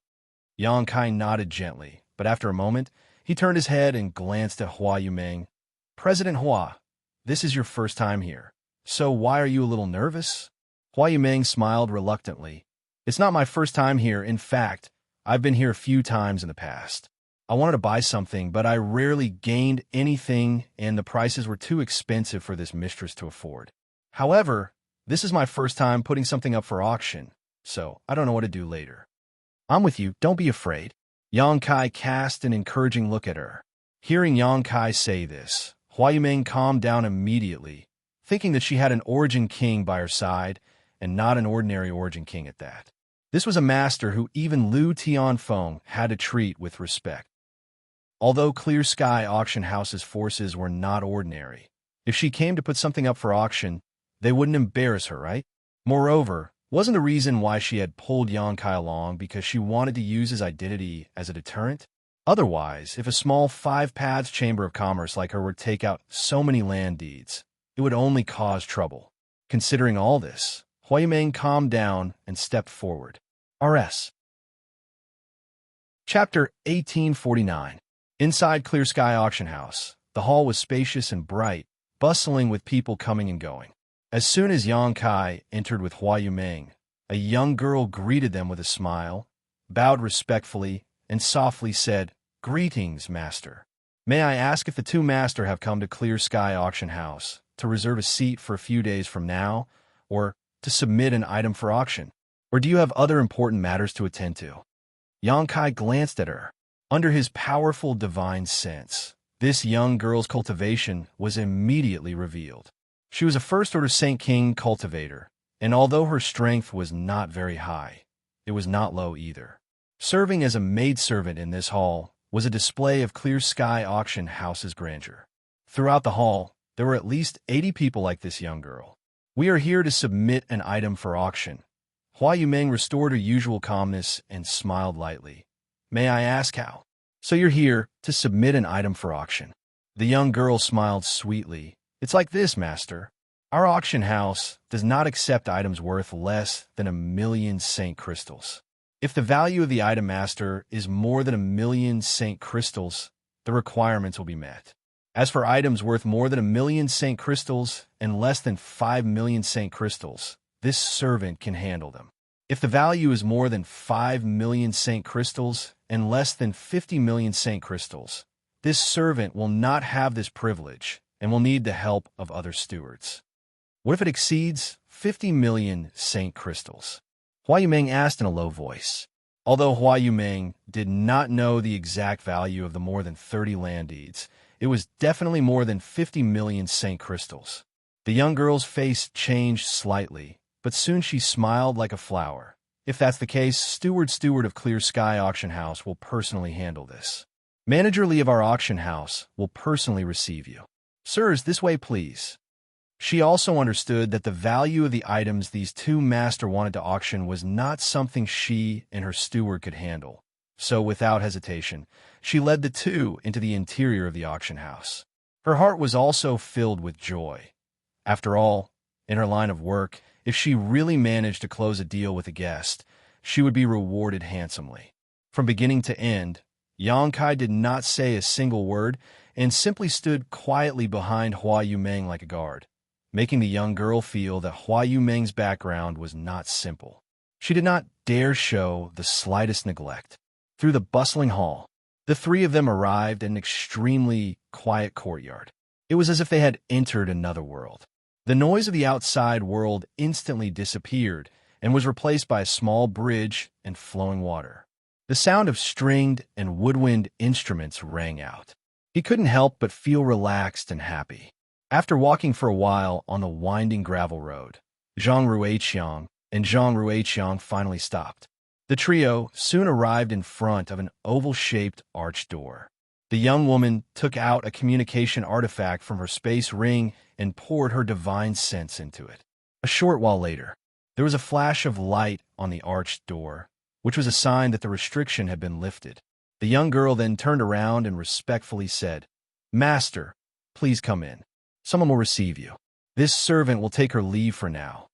Yang Kai nodded gently, but after a moment, he turned his head and glanced at Hua Yumeng. President Hua, this is your first time here, so why are you a little nervous? Hua Yumeng smiled reluctantly. It's not my first time here. In fact, I've been here a few times in the past. I wanted to buy something, but I rarely gained anything, and the prices were too expensive for this mistress to afford. However, this is my first time putting something up for auction, so I don't know what to do later. I'm with you, don't be afraid. Yang Kai cast an encouraging look at her. Hearing Yang Kai say this, Hua Yumeng calmed down immediately, thinking that she had an origin king by her side, and not an ordinary origin king at that. This was a master who even Lu Tianfeng had to treat with respect. Although Clear Sky Auction House's forces were not ordinary, if she came to put something up for auction, they wouldn't embarrass her, right? Moreover, wasn't the reason why she had pulled Yang Kai along because she wanted to use his identity as a deterrent? Otherwise, if a small 5 paths chamber of commerce like her would take out so many land deeds, it would only cause trouble. Considering all this, Hua Yumeng calmed down and stepped forward. R.S. Chapter 1849. Inside Clear Sky Auction House, the hall was spacious and bright, bustling with people coming and going. As soon as Yang Kai entered with Hua Yumeng, a young girl greeted them with a smile, bowed respectfully, and softly said, "Greetings, master. May I ask if the two master have come to Clear Sky Auction House to reserve a seat for a few days from now, or to submit an item for auction? Or do you have other important matters to attend to?" Yang Kai glanced at her. Under his powerful divine sense, this young girl's cultivation was immediately revealed. She was a First-Order Saint King cultivator, and although her strength was not very high, it was not low either. Serving as a maidservant in this hall was a display of Clear Sky Auction House's grandeur. Throughout the hall, there were at least 80 people like this young girl. "We are here to submit an item for auction." Hua Yumeng restored her usual calmness and smiled lightly. "May I ask how?" "So you're here to submit an item for auction." The young girl smiled sweetly. "It's like this, master. Our auction house does not accept items worth less than 1,000,000 Saint crystals. If the value of the item, master, is more than 1,000,000 Saint crystals, the requirements will be met. As for items worth more than 1,000,000 Saint crystals and less than 5,000,000 Saint crystals, this servant can handle them. If the value is more than 5,000,000 Saint crystals and less than 50,000,000 Saint crystals, this servant will not have this privilege and will need the help of other stewards." "What if it exceeds 50,000,000 Saint crystals?" Hua Yumeng asked in a low voice. Although Hua Yumeng did not know the exact value of the more than 30 land deeds, it was definitely more than 50,000,000 Saint crystals. The young girl's face changed slightly, but soon she smiled like a flower. "If that's the case, steward of Clear Sky Auction House will personally handle this. Manager Lee of our auction house will personally receive you. Sirs, this way, please." She also understood that the value of the items these two master wanted to auction was not something she and her steward could handle. So, without hesitation, she led the two into the interior of the auction house. Her heart was also filled with joy. After all, in her line of work, if she really managed to close a deal with a guest, she would be rewarded handsomely. From beginning to end, Yang Kai did not say a single word and simply stood quietly behind Hua Yumeng like a guard, making the young girl feel that Hua Yumeng's background was not simple. She did not dare show the slightest neglect. Through the bustling hall, the three of them arrived at an extremely quiet courtyard. It was as if they had entered another world. The noise of the outside world instantly disappeared and was replaced by a small bridge and flowing water. The sound of stringed and woodwind instruments rang out. He couldn't help but feel relaxed and happy. After walking for a while on the winding gravel road, Zhang Ruiqiang and Zhang Ruiqiang finally stopped. The trio soon arrived in front of an oval-shaped arched door. The young woman took out a communication artifact from her space ring and poured her divine sense into it. A short while later, there was a flash of light on the arched door, which was a sign that the restriction had been lifted. The young girl then turned around and respectfully said, "Master, please come in. Someone will receive you. This servant will take her leave for now."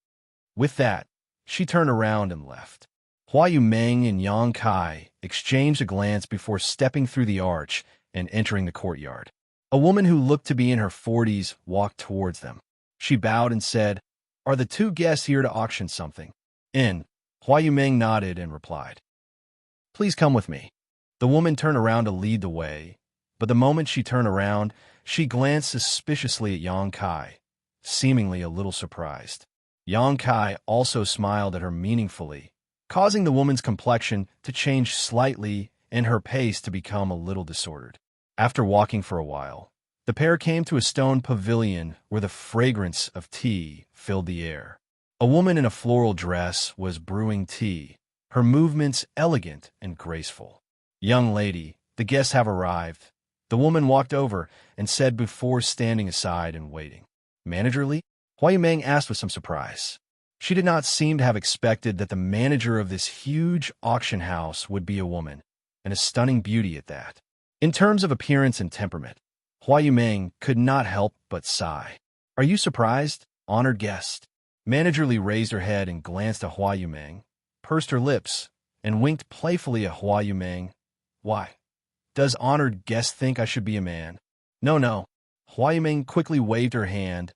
With that, she turned around and left. Hua Yumeng and Yang Kai exchanged a glance before stepping through the arch and entering the courtyard. A woman who looked to be in her 40s walked towards them. She bowed and said, "Are the two guests here to auction something?" Hua Yumeng nodded and replied, "Please come with me." The woman turned around to lead the way, but the moment she turned around, she glanced suspiciously at Yang Kai, seemingly a little surprised. Yang Kai also smiled at her meaningfully, causing the woman's complexion to change slightly and her pace to become a little disordered. After walking for a while, the pair came to a stone pavilion where the fragrance of tea filled the air. A woman in a floral dress was brewing tea, her movements elegant and graceful. "Young lady, the guests have arrived." The woman walked over and said before standing aside and waiting. "Manager Lee?" Hua Yumeng asked with some surprise. She did not seem to have expected that the manager of this huge auction house would be a woman, and a stunning beauty at that. In terms of appearance and temperament, Hua Yumeng could not help but sigh. "Are you surprised, honored guest?" Manager Lee raised her head and glanced at Hua Yumeng, pursed her lips, and winked playfully at Hua Yumeng. "Why? Does honored guest think I should be a man?" No. Hua Yumeng quickly waved her hand,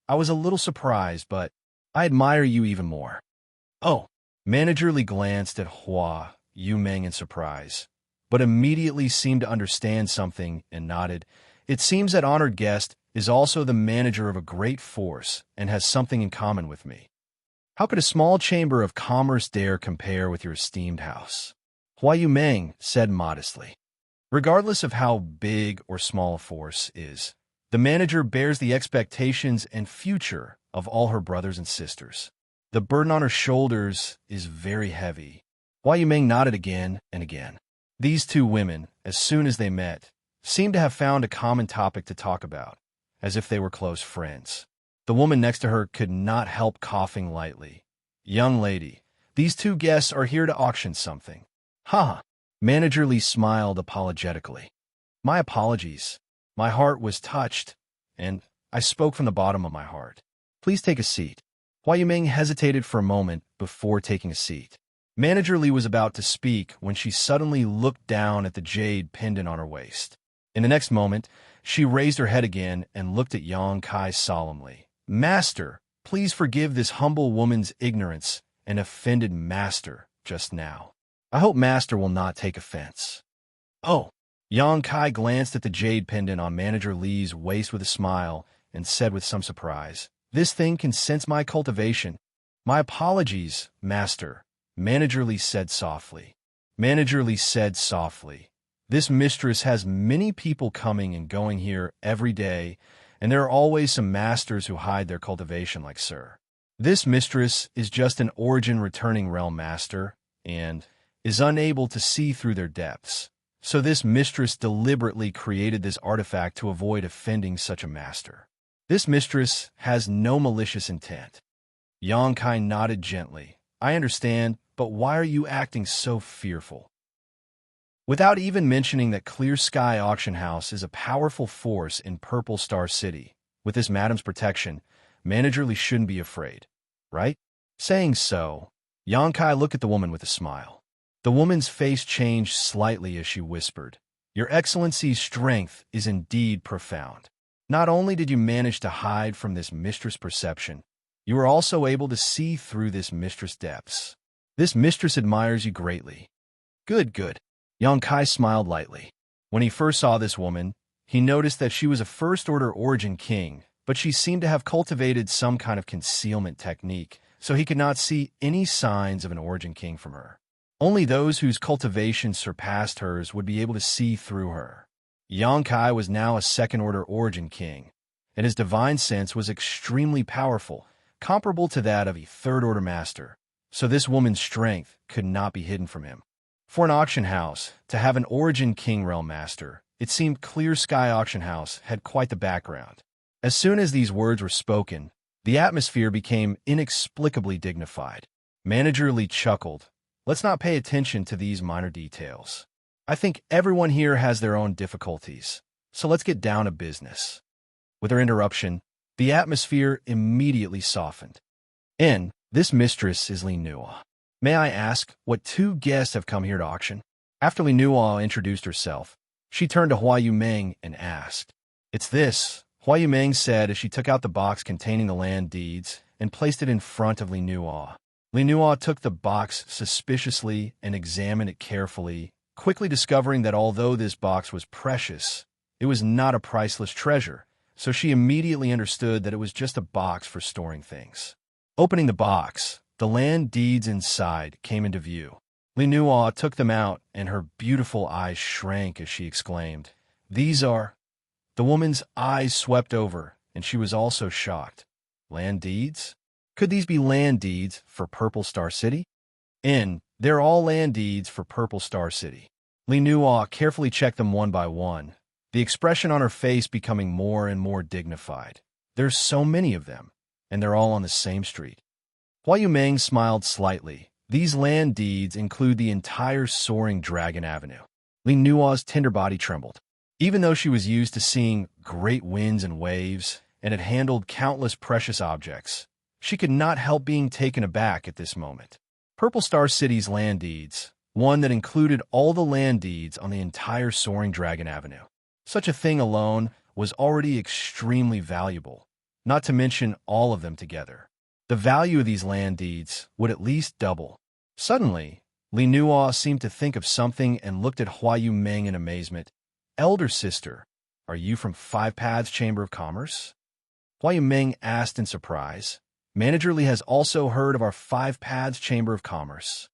I was a little surprised, but I admire you even more. Oh, Manager Li glanced at Hua Yumeng in surprise, but immediately seemed to understand something and nodded. It seems that honored guest is also the manager of a great force and has something in common with me. How could a small chamber of commerce dare compare with your esteemed house? Hua Yumeng said modestly. Regardless of how big or small a force is, the manager bears the expectations and future of all her brothers and sisters. The burden on her shoulders is very heavy. Hua Yumeng nodded again and again. These two women, as soon as they met, seemed to have found a common topic to talk about, as if they were close friends. The woman next to her could not help coughing lightly. Young lady, these two guests are here to auction something. Ha! Manager Li smiled apologetically. My apologies. My heart was touched, and I spoke from the bottom of my heart. Please take a seat. Hua Yumeng hesitated for a moment before taking a seat. Manager Li was about to speak when she suddenly looked down at the jade pendant on her waist. In the next moment, she raised her head again and looked at Yang Kai solemnly. Master, please forgive this humble woman's ignorance and offended Master just now. I hope Master will not take offense. Oh, Yang Kai glanced at the jade pendant on Manager Li's waist with a smile and said with some surprise, This thing can sense my cultivation. My apologies, Master, Manager Li said softly. Manager Li said softly, This mistress has many people coming and going here every day, and there are always some masters who hide their cultivation like Sir. This mistress is just an origin returning realm master, and is unable to see through their depths. So this mistress deliberately created this artifact to avoid offending such a master. This mistress has no malicious intent. Yang Kai nodded gently. I understand, but why are you acting so fearful? Without even mentioning that Clear Sky Auction House is a powerful force in Purple Star City, with this madam's protection, Manager Li shouldn't be afraid, right? Saying so, Yang Kai looked at the woman with a smile. The woman's face changed slightly as she whispered, Your Excellency's strength is indeed profound. Not only did you manage to hide from this mistress' perception, you were also able to see through this mistress' depths. This mistress admires you greatly. Good, good. Yang Kai smiled lightly. When he first saw this woman, he noticed that she was a first-order origin king, but she seemed to have cultivated some kind of concealment technique, so he could not see any signs of an origin king from her. Only those whose cultivation surpassed hers would be able to see through her. Yang Kai was now a second-order origin king, and his divine sense was extremely powerful, comparable to that of a third-order master, so this woman's strength could not be hidden from him. For an auction house to have an origin king realm master, it seemed Clear Sky Auction House had quite the background. As soon as these words were spoken, the atmosphere became inexplicably dignified. Manager Li chuckled. Let's not pay attention to these minor details. I think everyone here has their own difficulties, so let's get down to business. With her interruption, the atmosphere immediately softened. This mistress is Li Nua. May I ask what two guests have come here to auction? After Li Nua introduced herself, she turned to Hua Yumeng and asked. It's this, Hua Yumeng said as she took out the box containing the land deeds and placed it in front of Li Nua. Li Nua took the box suspiciously and examined it carefully, quickly discovering that although this box was precious, it was not a priceless treasure, so she immediately understood that it was just a box for storing things. Opening the box, the land deeds inside came into view. Li Nua took them out, and her beautiful eyes shrank as she exclaimed, These are... The woman's eyes swept over, and she was also shocked. Land deeds? Could these be land deeds for Purple Star City? They're all land deeds for Purple Star City. Li Nua carefully checked them one by one, the expression on her face becoming more and more dignified. There's so many of them, and they're all on the same street. Hua Yumeng smiled slightly. These land deeds include the entire Soaring Dragon Avenue. Li Nua's tender body trembled. Even though she was used to seeing great winds and waves and had handled countless precious objects, she could not help being taken aback at this moment. Purple Star City's land deeds, one that included all the land deeds on the entire Soaring Dragon Avenue. Such a thing alone was already extremely valuable. not to mention all of them together. The value of these land deeds would at least double. Suddenly, Li Nuo seemed to think of something and looked at Hua Yumeng in amazement. "Elder sister, are you from Five Paths Chamber of Commerce?" Hua Yumeng asked in surprise. "Manager Li has also heard of our Five Paths Chamber of Commerce."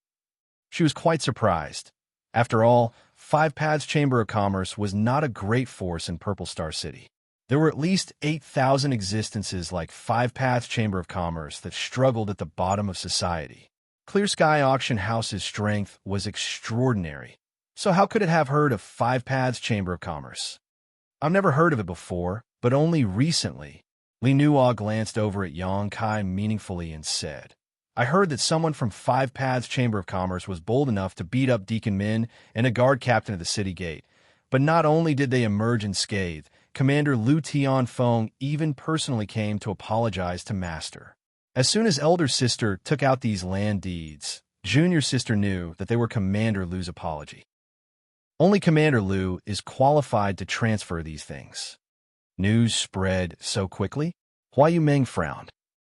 She was quite surprised. After all, Five Paths Chamber of Commerce was not a great force in Purple Star City. There were at least 8,000 existences like Five Paths Chamber of Commerce that struggled at the bottom of society. Clear Sky Auction House's strength was extraordinary. So how could it have heard of Five Paths Chamber of Commerce? "I've never heard of it before, but only recently." Li Nuo glanced over at Yang Kai meaningfully and said, "I heard that someone from Five Paths Chamber of Commerce was bold enough to beat up Deacon Min and a guard captain at the city gate. But not only did they emerge unscathed, Commander Lu Tianfeng even personally came to apologize to Master. As soon as Elder Sister took out these land deeds, Junior Sister knew that they were Commander Lu's apology. Only Commander Lu is qualified to transfer these things." News spread so quickly? Hua Yumeng frowned.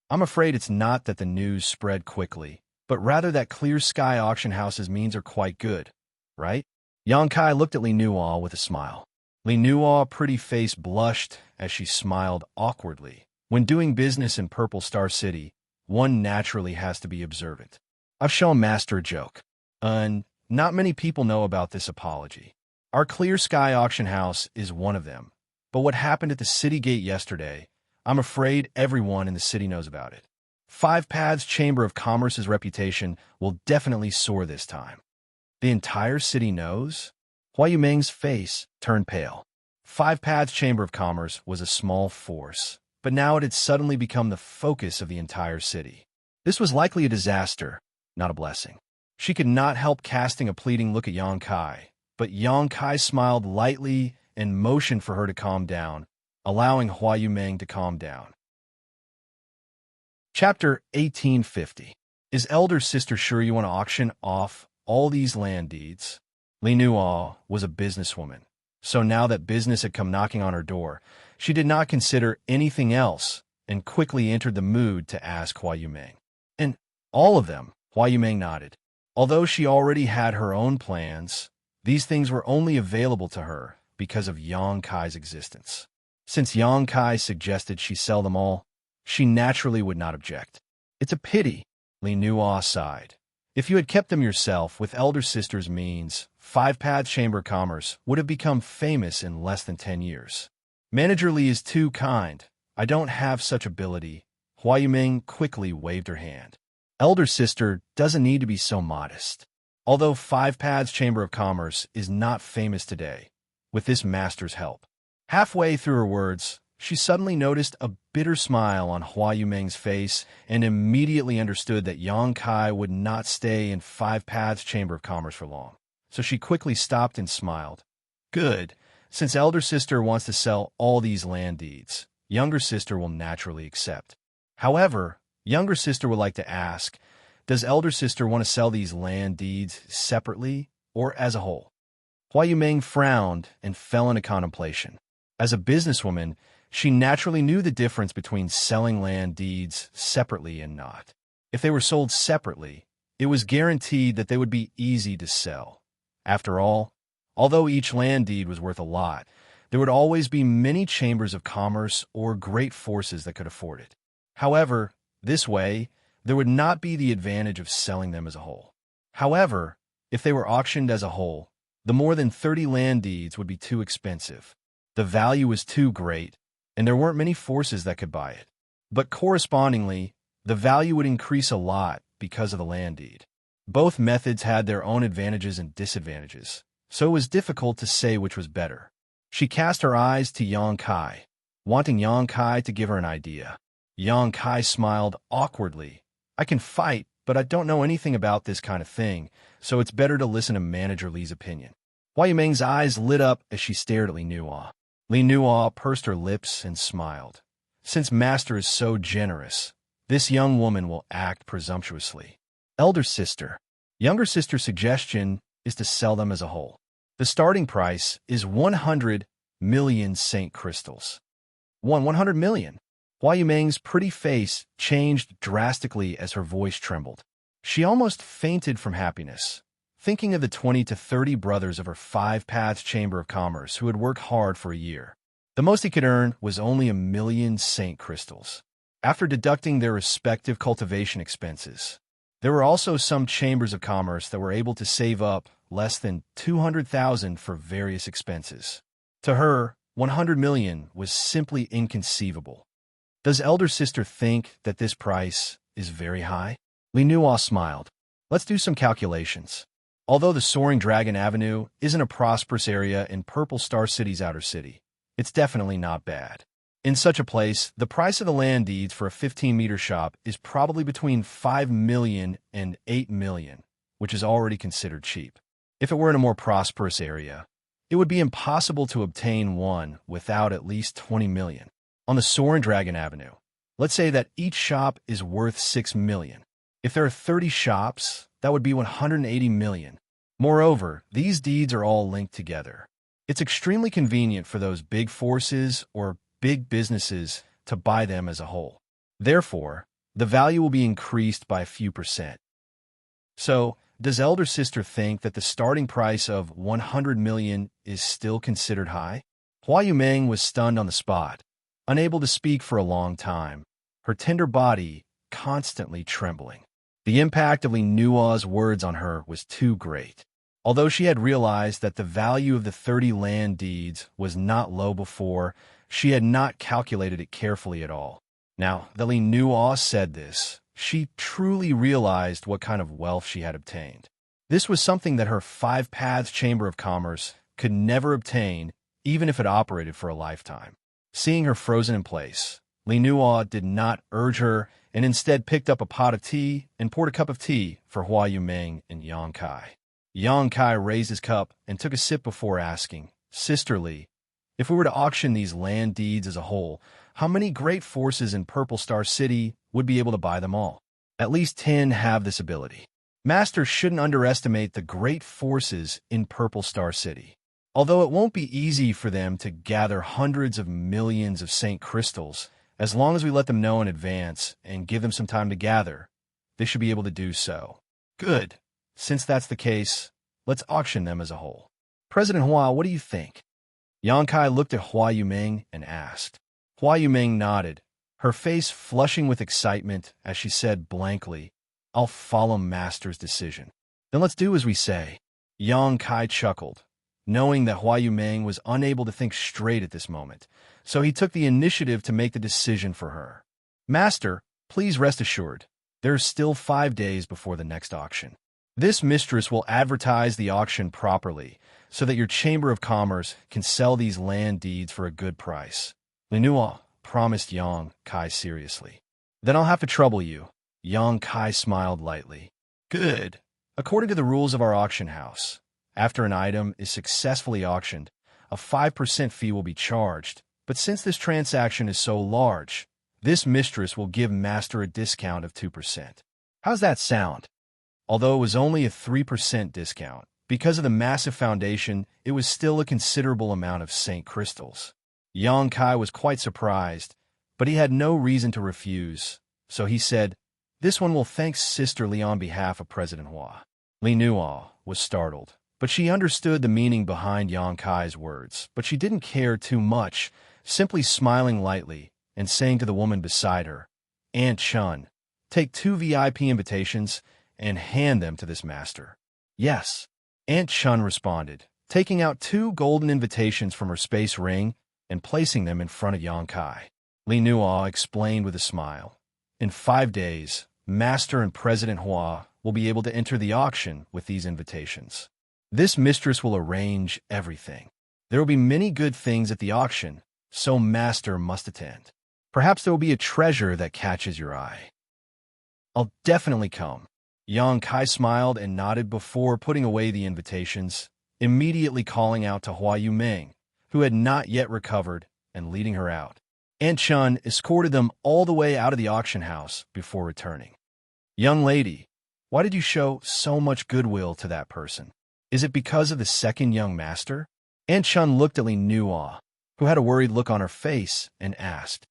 "I'm afraid it's not that the news spread quickly, but rather that Clear Sky Auction House's means are quite good, right?" Yang Kai looked at Li Nuo with a smile. Li Nuo's pretty face blushed as she smiled awkwardly. When doing business in Purple Star City, one naturally has to be observant. "I've shown Master a joke. Not many people know about this apology. Our Clear Sky Auction House is one of them. But what happened at the city gate yesterday, I'm afraid everyone in the city knows about it. Five Paths Chamber of Commerce's reputation will definitely soar this time." "The entire city knows?" Hua Yumeng's face turned pale. Five Paths Chamber of Commerce was a small force, but now it had suddenly become the focus of the entire city. This was likely a disaster, not a blessing. She could not help casting a pleading look at Yang Kai, but Yang Kai smiled lightly and motioned for her to calm down, allowing Hua Yumeng to calm down. Chapter 1850. Is Elder Sister sure you want to auction off all these land deeds? Li Nuo was a businesswoman, so now that business had come knocking on her door, she did not consider anything else and quickly entered the mood to ask Hua Yumeng. "And all of them?" Hua Yumeng nodded. Although she already had her own plans, these things were only available to her because of Yang Kai's existence. Since Yang Kai suggested she sell them all, she naturally would not object. "It's a pity," Li Nuo sighed. "If you had kept them yourself with Elder Sister's means, Five Paths Chamber of Commerce would have become famous in less than 10 years. Manager Li is too kind. I don't have such ability." Hua Yumeng quickly waved her hand. "Elder Sister doesn't need to be so modest. Although Five Paths Chamber of Commerce is not famous today, with this master's help." Halfway through her words, she suddenly noticed a bitter smile on Hua Yumeng's face and immediately understood that Yang Kai would not stay in Five Paths Chamber of Commerce for long. So she quickly stopped and smiled. "Good. Since Elder Sister wants to sell all these land deeds, Younger Sister will naturally accept. However, Younger Sister would like to ask, does Elder Sister want to sell these land deeds separately or as a whole?" Hua Yumeng frowned and fell into contemplation. As a businesswoman, she naturally knew the difference between selling land deeds separately and not. If they were sold separately, it was guaranteed that they would be easy to sell. After all, although each land deed was worth a lot, there would always be many chambers of commerce or great forces that could afford it. However, this way, there would not be the advantage of selling them as a whole. However, if they were auctioned as a whole, the more than 30 land deeds would be too expensive. The value was too great, and there weren't many forces that could buy it. But correspondingly, the value would increase a lot because of the land deed. Both methods had their own advantages and disadvantages, so it was difficult to say which was better. She cast her eyes to Yang Kai, wanting Yang Kai to give her an idea. Yang Kai smiled awkwardly. "I can fight, but I don't know anything about this kind of thing, so it's better to listen to Manager Li's opinion." Hua Yumeng's eyes lit up as she stared at Li Nuo. Li Nuo pursed her lips and smiled. Since Master is so generous, this young woman will act presumptuously. "Elder Sister, Younger Sister's suggestion is to sell them as a whole. The starting price is 100 million Saint Crystals." 100 million? Hua Yumeng's pretty face changed drastically as her voice trembled. She almost fainted from happiness, thinking of the 20 to 30 brothers of her 5 Paths Chamber of Commerce who had worked hard for a year. The most he could earn was only 1,000,000 saint crystals. After deducting their respective cultivation expenses, there were also some chambers of commerce that were able to save up less than 200,000 for various expenses. To her, 100 million was simply inconceivable. Does elder sister think that this price is very high? Li Nuo smiled. Let's do some calculations. Although the Soaring Dragon Avenue isn't a prosperous area in Purple Star City's outer city, it's definitely not bad. In such a place, the price of the land deeds for a 15-meter shop is probably between 5 million and 8 million, which is already considered cheap. If it were in a more prosperous area, it would be impossible to obtain one without at least 20 million. On the Soaring Dragon Avenue, let's say that each shop is worth 6 million. If there are 30 shops, that would be 180 million. Moreover, these deeds are all linked together. It's extremely convenient for those big forces or big businesses to buy them as a whole. Therefore, the value will be increased by a few percent. So, does elder sister think that the starting price of 100 million is still considered high? Hua Yumeng was stunned on the spot, unable to speak for a long time, her tender body constantly trembling. The impact of Li Nuo's words on her was too great. Although she had realized that the value of the 30 land deeds was not low before, she had not calculated it carefully at all. Now that Li Nuo said this, she truly realized what kind of wealth she had obtained. This was something that her 5 Paths Chamber of Commerce could never obtain, even if it operated for a lifetime. Seeing her frozen in place, Li Nuo did not urge her and instead picked up a pot of tea and poured a cup of tea for Hua Yumeng and Xianxia. Xianxia raised his cup and took a sip before asking, Sister Li, if we were to auction these land deeds as a whole, how many great forces in Purple Star City would be able to buy them all? At least 10 have this ability. Master shouldn't underestimate the great forces in Purple Star City. Although it won't be easy for them to gather hundreds of millions of saint crystals, as long as we let them know in advance and give them some time to gather, they should be able to do so. Good. Since that's the case, let's auction them as a whole. President Hua, what do you think? Xianxia looked at Hua Yumeng and asked. Hua Yumeng nodded, her face flushing with excitement as she said blankly, I'll follow Master's decision. Then let's do as we say. Xianxia chuckled, knowing that Hua Yumeng was unable to think straight at this moment, so he took the initiative to make the decision for her. Master, please rest assured, there's still 5 days before the next auction. This mistress will advertise the auction properly so that your Chamber of Commerce can sell these land deeds for a good price. Li Nuo promised Xianxia seriously. Then I'll have to trouble you. Xianxia smiled lightly. Good. According to the rules of our auction house, after an item is successfully auctioned, a 5% fee will be charged. But since this transaction is so large, this mistress will give Master a discount of 2%. How's that sound? Although it was only a 3% discount, because of the massive foundation, it was still a considerable amount of saint crystals. Xianxia was quite surprised, but he had no reason to refuse, so he said, This one will thank Sister Li on behalf of President Hua. Li Nuo was startled, but she understood the meaning behind Xianxia's words, but she didn't care too much, simply smiling lightly and saying to the woman beside her, Aunt Chun, take 2 VIP invitations and hand them to this master. Yes, Aunt Chun responded, taking out 2 golden invitations from her space ring and placing them in front of Xianxia. Li Nuo explained with a smile, In 5 days, Master and President Hua will be able to enter the auction with these invitations. This mistress will arrange everything. There will be many good things at the auction, so Master must attend. Perhaps there will be a treasure that catches your eye. I'll definitely come. Xianxia smiled and nodded before putting away the invitations, immediately calling out to Hua Yumeng, who had not yet recovered, and leading her out. Aunt Chun escorted them all the way out of the auction house before returning. Young lady, why did you show so much goodwill to that person? Is it because of the second young master? Aunt Chun looked at Li Nuo, who had a worried look on her face, and asked,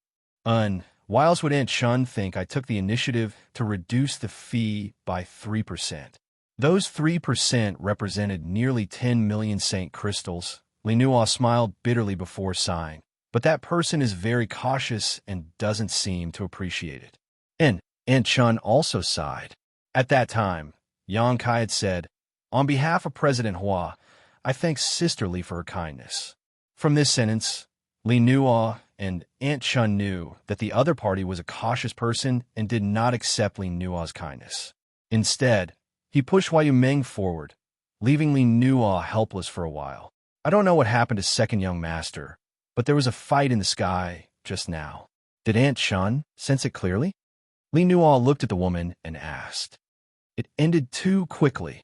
Why else would Aunt Chun think I took the initiative to reduce the fee by 3%? Those 3% represented nearly 10 million Saint crystals. Li Nuo smiled bitterly before sighing. But that person is very cautious and doesn't seem to appreciate it. And Aunt Chun also sighed. At that time, Yang Kai had said, "On behalf of President Hua, I thank Sister Li for her kindness." From this sentence, Li Nuo and Aunt Chun knew that the other party was a cautious person and did not accept Li Nuo's kindness. Instead, he pushed Hua Yumeng forward, leaving Li Nuo helpless for a while. I don't know what happened to Second Young Master, but there was a fight in the sky just now. Did Aunt Chun sense it clearly? Li Nuo looked at the woman and asked. It ended too quickly.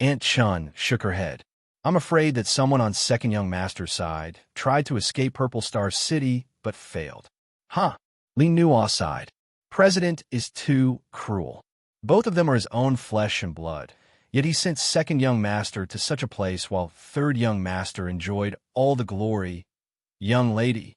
Aunt Chun shook her head. I'm afraid that someone on Second Young Master's side tried to escape Purple Star City, but failed. Huh. Li Nuo sighed. President is too cruel. Both of them are his own flesh and blood, yet he sent Second Young Master to such a place while Third Young Master enjoyed all the glory. Young lady.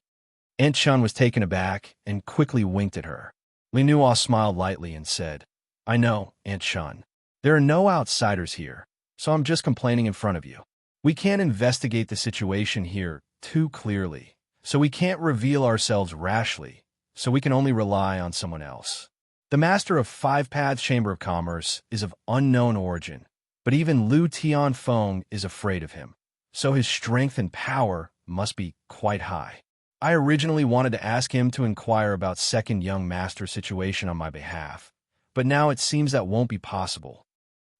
Aunt Chun was taken aback and quickly winked at her. Li Nuo smiled lightly and said, I know, Aunt Chun. There are no outsiders here, so I'm just complaining in front of you. We can't investigate the situation here too clearly, so we can't reveal ourselves rashly, so we can only rely on someone else. The master of Five Paths Chamber of Commerce is of unknown origin, but even Lu Tianfeng is afraid of him, so his strength and power must be quite high. I originally wanted to ask him to inquire about Second Young Master's situation on my behalf, but now it seems that won't be possible.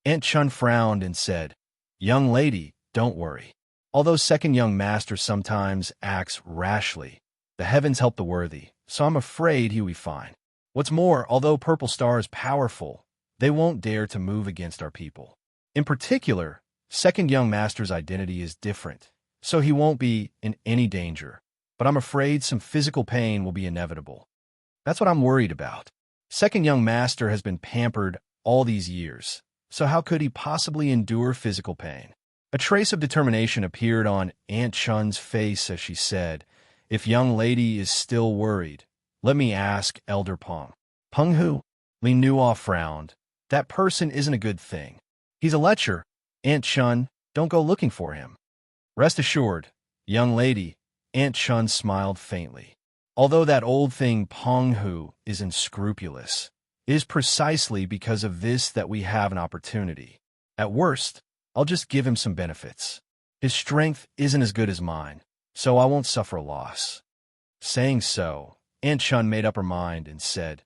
Aunt Chun frowned and said, Young lady, don't worry. Although Second Young Master sometimes acts rashly, the heavens help the worthy, so I'm afraid he'll be fine. What's more, although Purple Star is powerful, they won't dare to move against our people. In particular, Second Young Master's identity is different, so he won't be in any danger, but I'm afraid some physical pain will be inevitable. That's what I'm worried about. Second Young Master has been pampered all these years, so how could he possibly endure physical pain? A trace of determination appeared on Aunt Chun's face as she said, If young lady is still worried, let me ask Elder Peng. Peng who? Li Nuo frowned. That person isn't a good thing. He's a lecher. Aunt Chun, don't go looking for him. Rest assured, young lady, Aunt Chun smiled faintly. Although that old thing Peng Hu is unscrupulous, it is precisely because of this that we have an opportunity. At worst, I'll just give him some benefits. His strength isn't as good as mine, so I won't suffer a loss. Saying so, Aunt Chun made up her mind and said,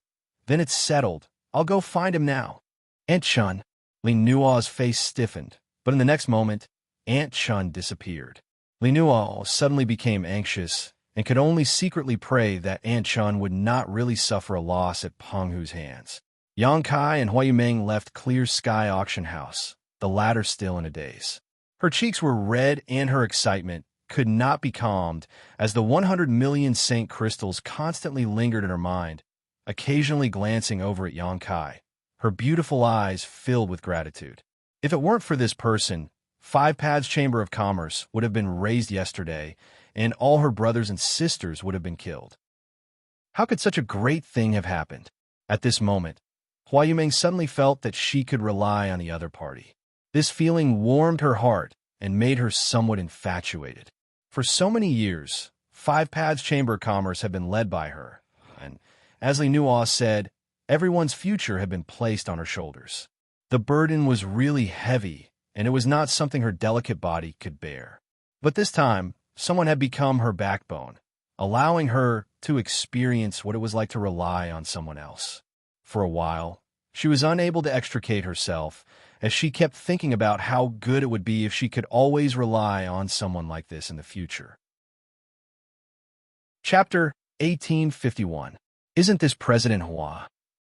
Then it's settled. I'll go find him now. Aunt Chun. Li Nuo's face stiffened, but in the next moment, Aunt Chun disappeared. Li Nuo suddenly became anxious and could only secretly pray that Aunt Chun would not really suffer a loss at Peng Hu's hands. Yang Kai and Hua Yumeng left Clear Sky Auction House, the latter still in a daze. Her cheeks were red and her excitement could not be calmed as the 100 million Saint crystals constantly lingered in her mind, occasionally glancing over at Yang Kai, her beautiful eyes filled with gratitude. If it weren't for this person, Five Paths Chamber of Commerce would have been razed yesterday, and all her brothers and sisters would have been killed. How could such a great thing have happened? At this moment, Hua Yumeng suddenly felt that she could rely on the other party. This feeling warmed her heart and made her somewhat infatuated. For so many years, Five Paths Chamber of Commerce had been led by her, and, as Li Nuo said, everyone's future had been placed on her shoulders. The burden was really heavy, and it was not something her delicate body could bear. But this time, someone had become her backbone, allowing her to experience what it was like to rely on someone else. For a while, she was unable to extricate herself, as she kept thinking about how good it would be if she could always rely on someone like this in the future. Chapter 1851. Isn't this President Hua?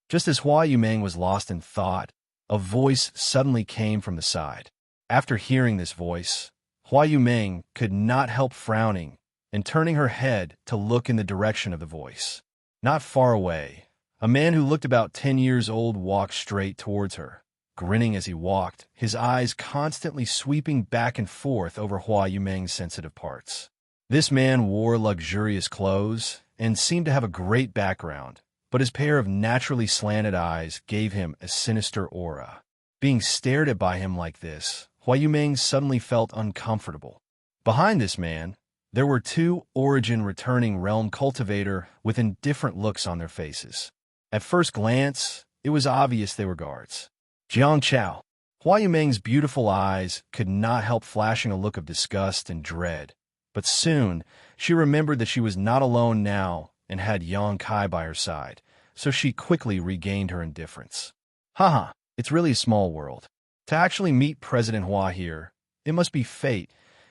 Just as Hua Yumeng was lost in thought, a voice suddenly came from the side. After hearing this voice, Hua Yumeng could not help frowning and turning her head to look in the direction of the voice. Not far away, a man who looked about 10 years old walked straight towards her, grinning as he walked, his eyes constantly sweeping back and forth over Hua Yumeng's sensitive parts. This man wore luxurious clothes and seemed to have a great background, but his pair of naturally slanted eyes gave him a sinister aura. Being stared at by him like this, Hua Yumeng suddenly felt uncomfortable. Behind this man, there were two origin-returning realm cultivator with indifferent looks on their faces. At first glance, it was obvious they were guards. Xianxia. Hua Yumeng's beautiful eyes could not help flashing a look of disgust and dread, but soon she remembered that she was not alone now and had Yang Kai by her side, so she quickly regained her indifference. Haha, it's really a small world. To actually meet President Hua here, it must be fate.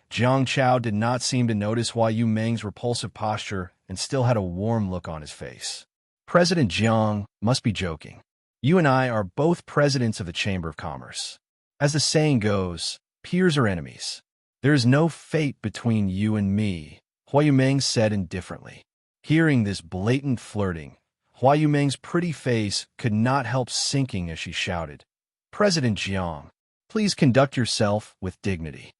Jiang Chao did not seem to notice Hua Yumeng's repulsive posture and still had a warm look on his face. President Jiang must be joking. You and I are both presidents of the Chamber of Commerce. As the saying goes, peers are enemies. There is no fate between you and me, Hua Yumeng said indifferently. Hearing this blatant flirting, Hua Yumeng's pretty face could not help sinking as she shouted, President Jiang, please conduct yourself with dignity.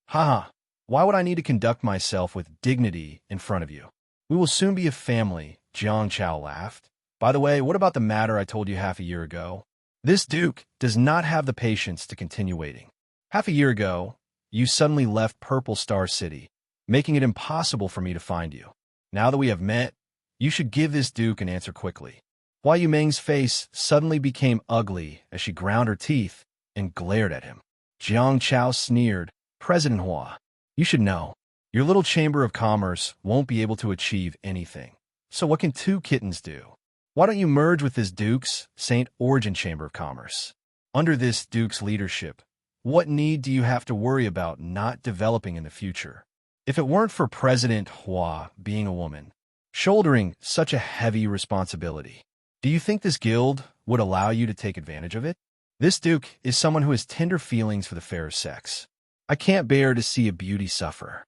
Haha, why would I need to conduct myself with dignity in front of you? We will soon be a family, Jiang Chao laughed. By the way, what about the matter I told you half a year ago? This duke does not have the patience to continue waiting. Half a year ago, you suddenly left Purple Star City, making it impossible for me to find you. Now that we have met, you should give this duke an answer quickly. Hua Yumeng's face suddenly became ugly as she ground her teeth and glared at him. Jiang Chao sneered, President Hua, you should know, your little Chamber of Commerce won't be able to achieve anything. So what can two kittens do? Why don't you merge with this Duke's Saint Origin Chamber of Commerce? Under this Duke's leadership, what need do you have to worry about not developing in the future? If it weren't for President Hua being a woman, shouldering such a heavy responsibility, do you think this guild would allow you to take advantage of it? This Duke is someone who has tender feelings for the fairer sex. I can't bear to see a beauty suffer.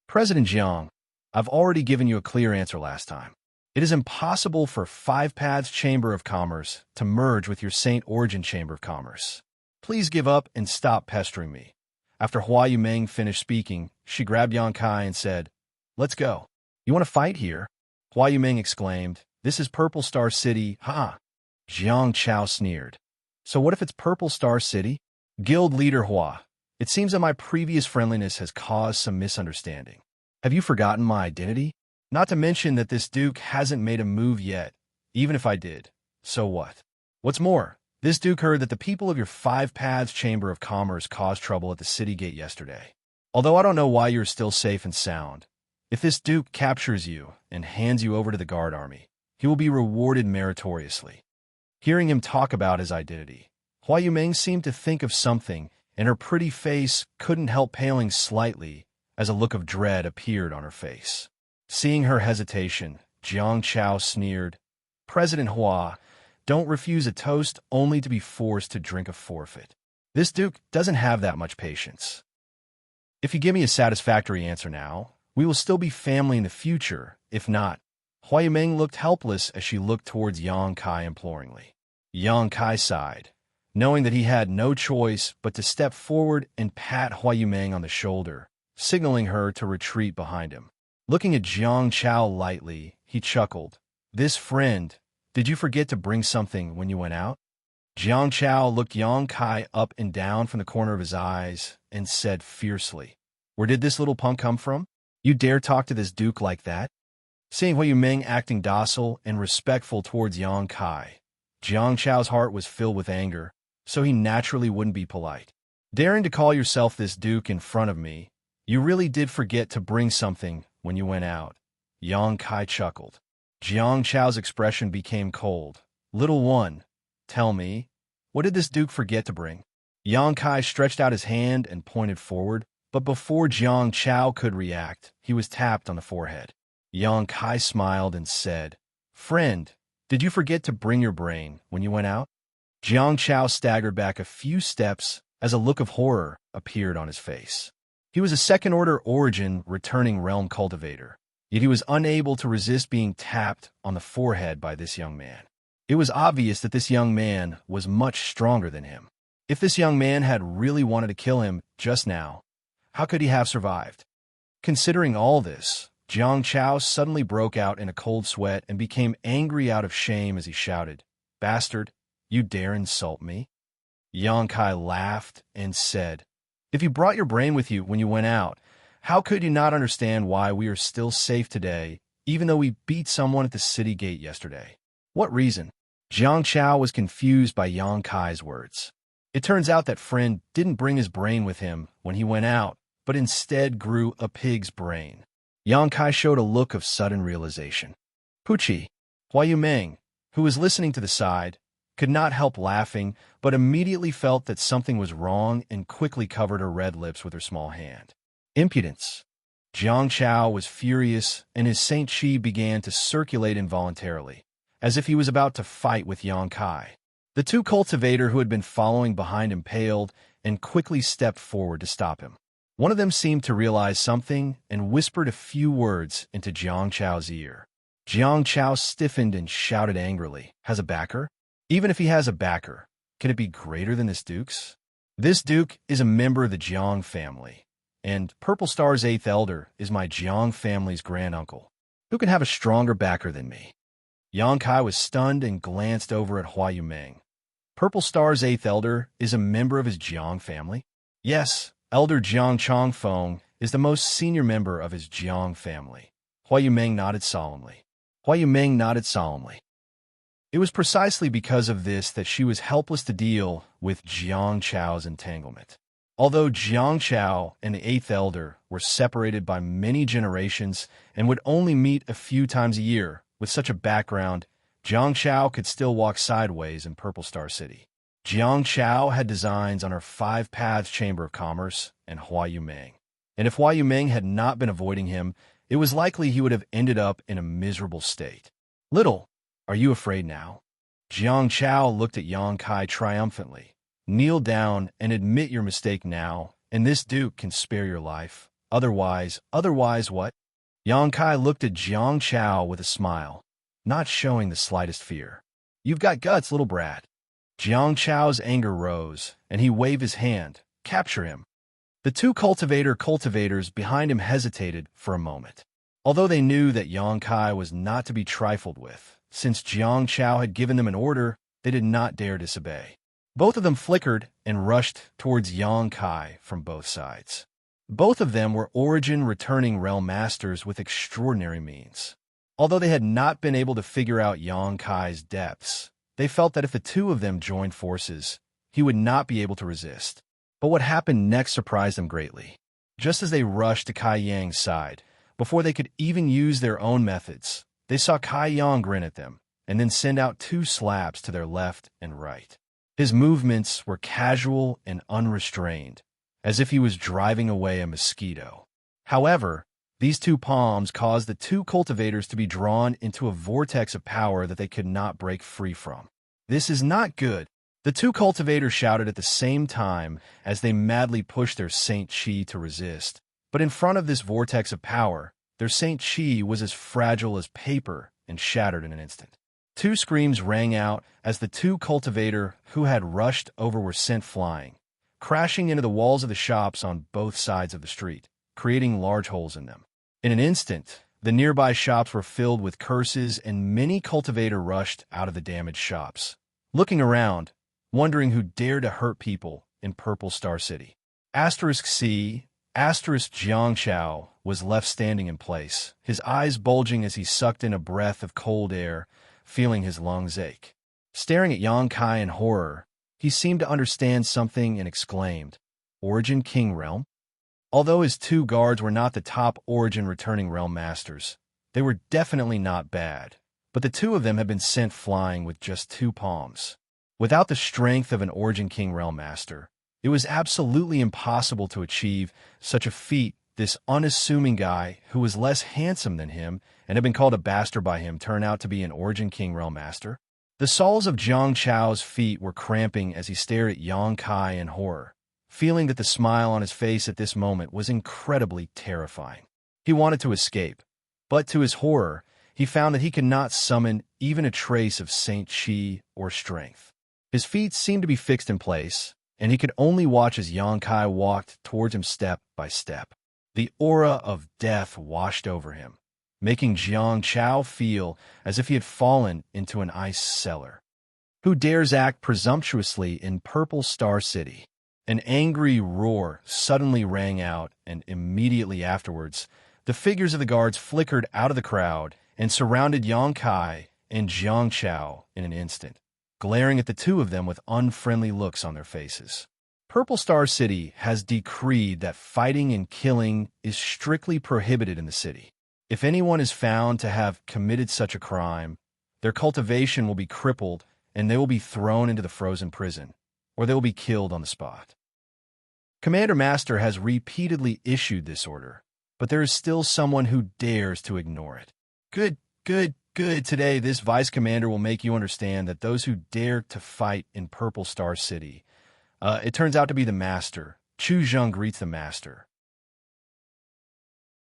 President Jiang, I've already given you a clear answer last time. It is impossible for Five Paths Chamber of Commerce to merge with your Saint Origin Chamber of Commerce. Please give up and stop pestering me. After Hua Yumeng finished speaking, she grabbed Yang Kai and said, Let's go. You want to fight here? Hua Yumeng exclaimed, This is Purple Star City, ha! Jiang Chao sneered. So what if it's Purple Star City? Guild leader Hua, it seems that my previous friendliness has caused some misunderstanding. Have you forgotten my identity? Not to mention that this Duke hasn't made a move yet, even if I did. So what? What's more, this Duke heard that the people of your Five Paths Chamber of Commerce caused trouble at the city gate yesterday. Although I don't know why you're still safe and sound, if this Duke captures you and hands you over to the guard army, he will be rewarded meritoriously. Hearing him talk about his identity, Hua Yumeng seemed to think of something, and her pretty face couldn't help paling slightly as a look of dread appeared on her face. Seeing her hesitation, Jiang Chao sneered, President Hua, don't refuse a toast only to be forced to drink a forfeit. This Duke doesn't have that much patience. If you give me a satisfactory answer now, we will still be family in the future. If not, Hua Yumeng looked helpless as she looked towards Yang Kai imploringly. Yang Kai sighed, knowing that he had no choice but to step forward and pat Hua Yumeng on the shoulder, signaling her to retreat behind him. Looking at Jiang Chao lightly, he chuckled. This friend, did you forget to bring something when you went out? Jiang Chao looked Yang Kai up and down from the corner of his eyes and said fiercely, Where did this little punk come from? You dare talk to this Duke like that? Seeing Hua Yumeng acting docile and respectful towards Yang Kai, Jiang Chao's heart was filled with anger, so he naturally wouldn't be polite. Daring to call yourself this Duke in front of me, you really did forget to bring something when you went out. Yang Kai chuckled. Jiang Chao's expression became cold. Little one, tell me, what did this Duke forget to bring? Yang Kai stretched out his hand and pointed forward, but before Jiang Chao could react, he was tapped on the forehead. Yang Kai smiled and said, Friend, did you forget to bring your brain when you went out? Jiang Chao staggered back a few steps as a look of horror appeared on his face. He was a second-order origin returning realm cultivator, yet he was unable to resist being tapped on the forehead by this young man. It was obvious that this young man was much stronger than him. If this young man had really wanted to kill him just now, how could he have survived? Considering all this, Xianxia suddenly broke out in a cold sweat and became angry out of shame as he shouted, "Bastard, you dare insult me?" Yangkai laughed and said, "If you brought your brain with you when you went out, how could you not understand why we are still safe today, even though we beat someone at the city gate yesterday? What reason?" Xianxia was confused by Yangkai's words. It turns out that friend didn't bring his brain with him when he went out, but instead grew a pig's brain. Yangkai showed a look of sudden realization. Puchi, Hua Yumeng, who was listening to the side, could not help laughing, but immediately felt that something was wrong and quickly covered her red lips with her small hand. Impudence. Jiang Chao was furious, and his Saint Chi began to circulate involuntarily, as if he was about to fight with Yang Kai. The two cultivators who had been following behind him paled and quickly stepped forward to stop him. One of them seemed to realize something and whispered a few words into Jiang Chao's ear. Jiang Chao stiffened and shouted angrily, "Has a backer? Even if he has a backer, can it be greater than this duke's? This duke is a member of the Jiang family, and Purple Star's 8th elder is my Jiang family's granduncle. Who can have a stronger backer than me?" Yang Kai was stunned and glanced over at Hua Yumeng. Purple Star's 8th elder is a member of his Jiang family? Yes, Elder Jiang Chongfeng is the most senior member of his Jiang family. Hua Yumeng nodded solemnly. It was precisely because of this that she was helpless to deal with Jiang Chao's entanglement. Although Jiang Chao and the 8th elder were separated by many generations and would only meet a few times a year, with such a background, Jiang Chao could still walk sideways in Purple Star City. Jiang Chao had designs on her 5 Paths Chamber of Commerce and Hua Yumeng. And if Hua Yumeng had not been avoiding him, it was likely he would have ended up in a miserable state. "Little, are you afraid now?" Jiang Chao looked at Yang Kai triumphantly. "Kneel down and admit your mistake now, and this duke can spare your life. Otherwise what?" Yang Kai looked at Jiang Chao with a smile, not showing the slightest fear. "You've got guts, little brat." Jiang Chao's anger rose, and he waved his hand. "Capture him." The two cultivators behind him hesitated for a moment. Although they knew that Yang Kai was not to be trifled with, since Jiang Chao had given them an order, they did not dare disobey. Both of them flickered and rushed towards Yang Kai from both sides. Both of them were origin-returning realm masters with extraordinary means. Although they had not been able to figure out Yang Kai's depths, they felt that if the two of them joined forces, he would not be able to resist. But what happened next surprised them greatly. Just as they rushed to Kai Yang's side, before they could even use their own methods, they saw Kai Yang grin at them, and then send out 2 slaps to their left and right. His movements were casual and unrestrained, as if he was driving away a mosquito. However, these 2 palms caused the 2 cultivators to be drawn into a vortex of power that they could not break free from. "This is not good," the 2 cultivators shouted at the same time as they madly pushed their Saint Chi to resist. But in front of this vortex of power, their Saint Chi was as fragile as paper and shattered in an instant. 2 screams rang out as the 2 cultivators who had rushed over were sent flying, crashing into the walls of the shops on both sides of the street, creating large holes in them. In an instant, the nearby shops were filled with curses and many cultivators rushed out of the damaged shops, looking around, wondering who dared to hurt people in Purple Star City. C. Jiang Chao was left standing in place, his eyes bulging as he sucked in a breath of cold air, feeling his lungs ache. Staring at Yang Kai in horror, he seemed to understand something and exclaimed, "Origin King Realm?" Although his 2 guards were not the top origin-returning realm masters, they were definitely not bad, but the 2 of them had been sent flying with just 2 palms. Without the strength of an Origin King Realm Master, it was absolutely impossible to achieve such a feat. This unassuming guy, who was less handsome than him and had been called a bastard by him, turned out to be an Origin King Realm Master. The soles of Jiang Chao's feet were cramping as he stared at Yang Kai in horror, feeling that the smile on his face at this moment was incredibly terrifying. He wanted to escape, but to his horror, he found that he could not summon even a trace of Saint Chi or strength. His feet seemed to be fixed in place, and he could only watch as Yang Kai walked towards him step by step. The aura of death washed over him, making Xianxia feel as if he had fallen into an ice cellar. Who dares act presumptuously in Purple Star City? An angry roar suddenly rang out, and immediately afterwards, the figures of the guards flickered out of the crowd and surrounded Yang Kai and Xianxia in an instant, glaring at the two of them with unfriendly looks on their faces. Purple Star City has decreed that fighting and killing is strictly prohibited in the city. If anyone is found to have committed such a crime, their cultivation will be crippled and they will be thrown into the frozen prison, or they will be killed on the spot. Commander Master has repeatedly issued this order, but there is still someone who dares to ignore it. Good. Today, this Vice Commander will make you understand that those who dare to fight in Purple Star City, it turns out to be the Master. Chu Zheng greets the Master.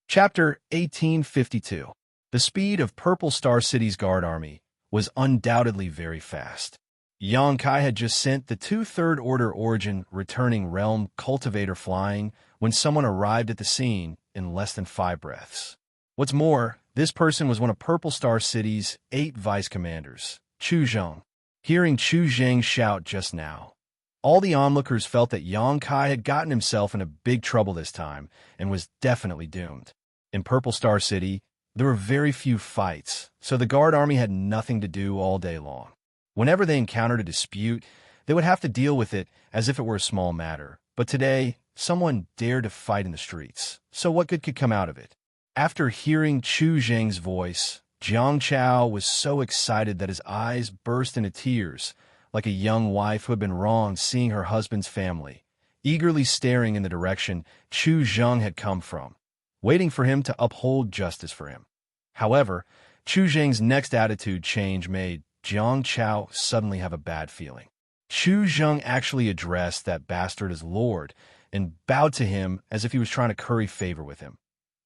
Chapter 1852. The speed of Purple Star City's guard army was undoubtedly very fast. Yang Kai had just sent the 2 Third Order Origin returning realm cultivator flying when someone arrived at the scene in less than 5 breaths. What's more, this person was one of Purple Star City's 8 vice commanders, Chu Zheng. Hearing Chu Zheng shout just now, all the onlookers felt that Yang Kai had gotten himself into big trouble this time and was definitely doomed. In Purple Star City, there were very few fights, so the guard army had nothing to do all day long. Whenever they encountered a dispute, they would have to deal with it as if it were a small matter. But today, someone dared to fight in the streets, so what good could come out of it? After hearing Chu Zheng's voice, Xianxia was so excited that his eyes burst into tears, like a young wife who had been wronged seeing her husband's family, eagerly staring in the direction Chu Zheng had come from, waiting for him to uphold justice for him. However, Chu Zheng's next attitude change made Xianxia suddenly have a bad feeling. Chu Zheng actually addressed that bastard as Lord and bowed to him as if he was trying to curry favor with him.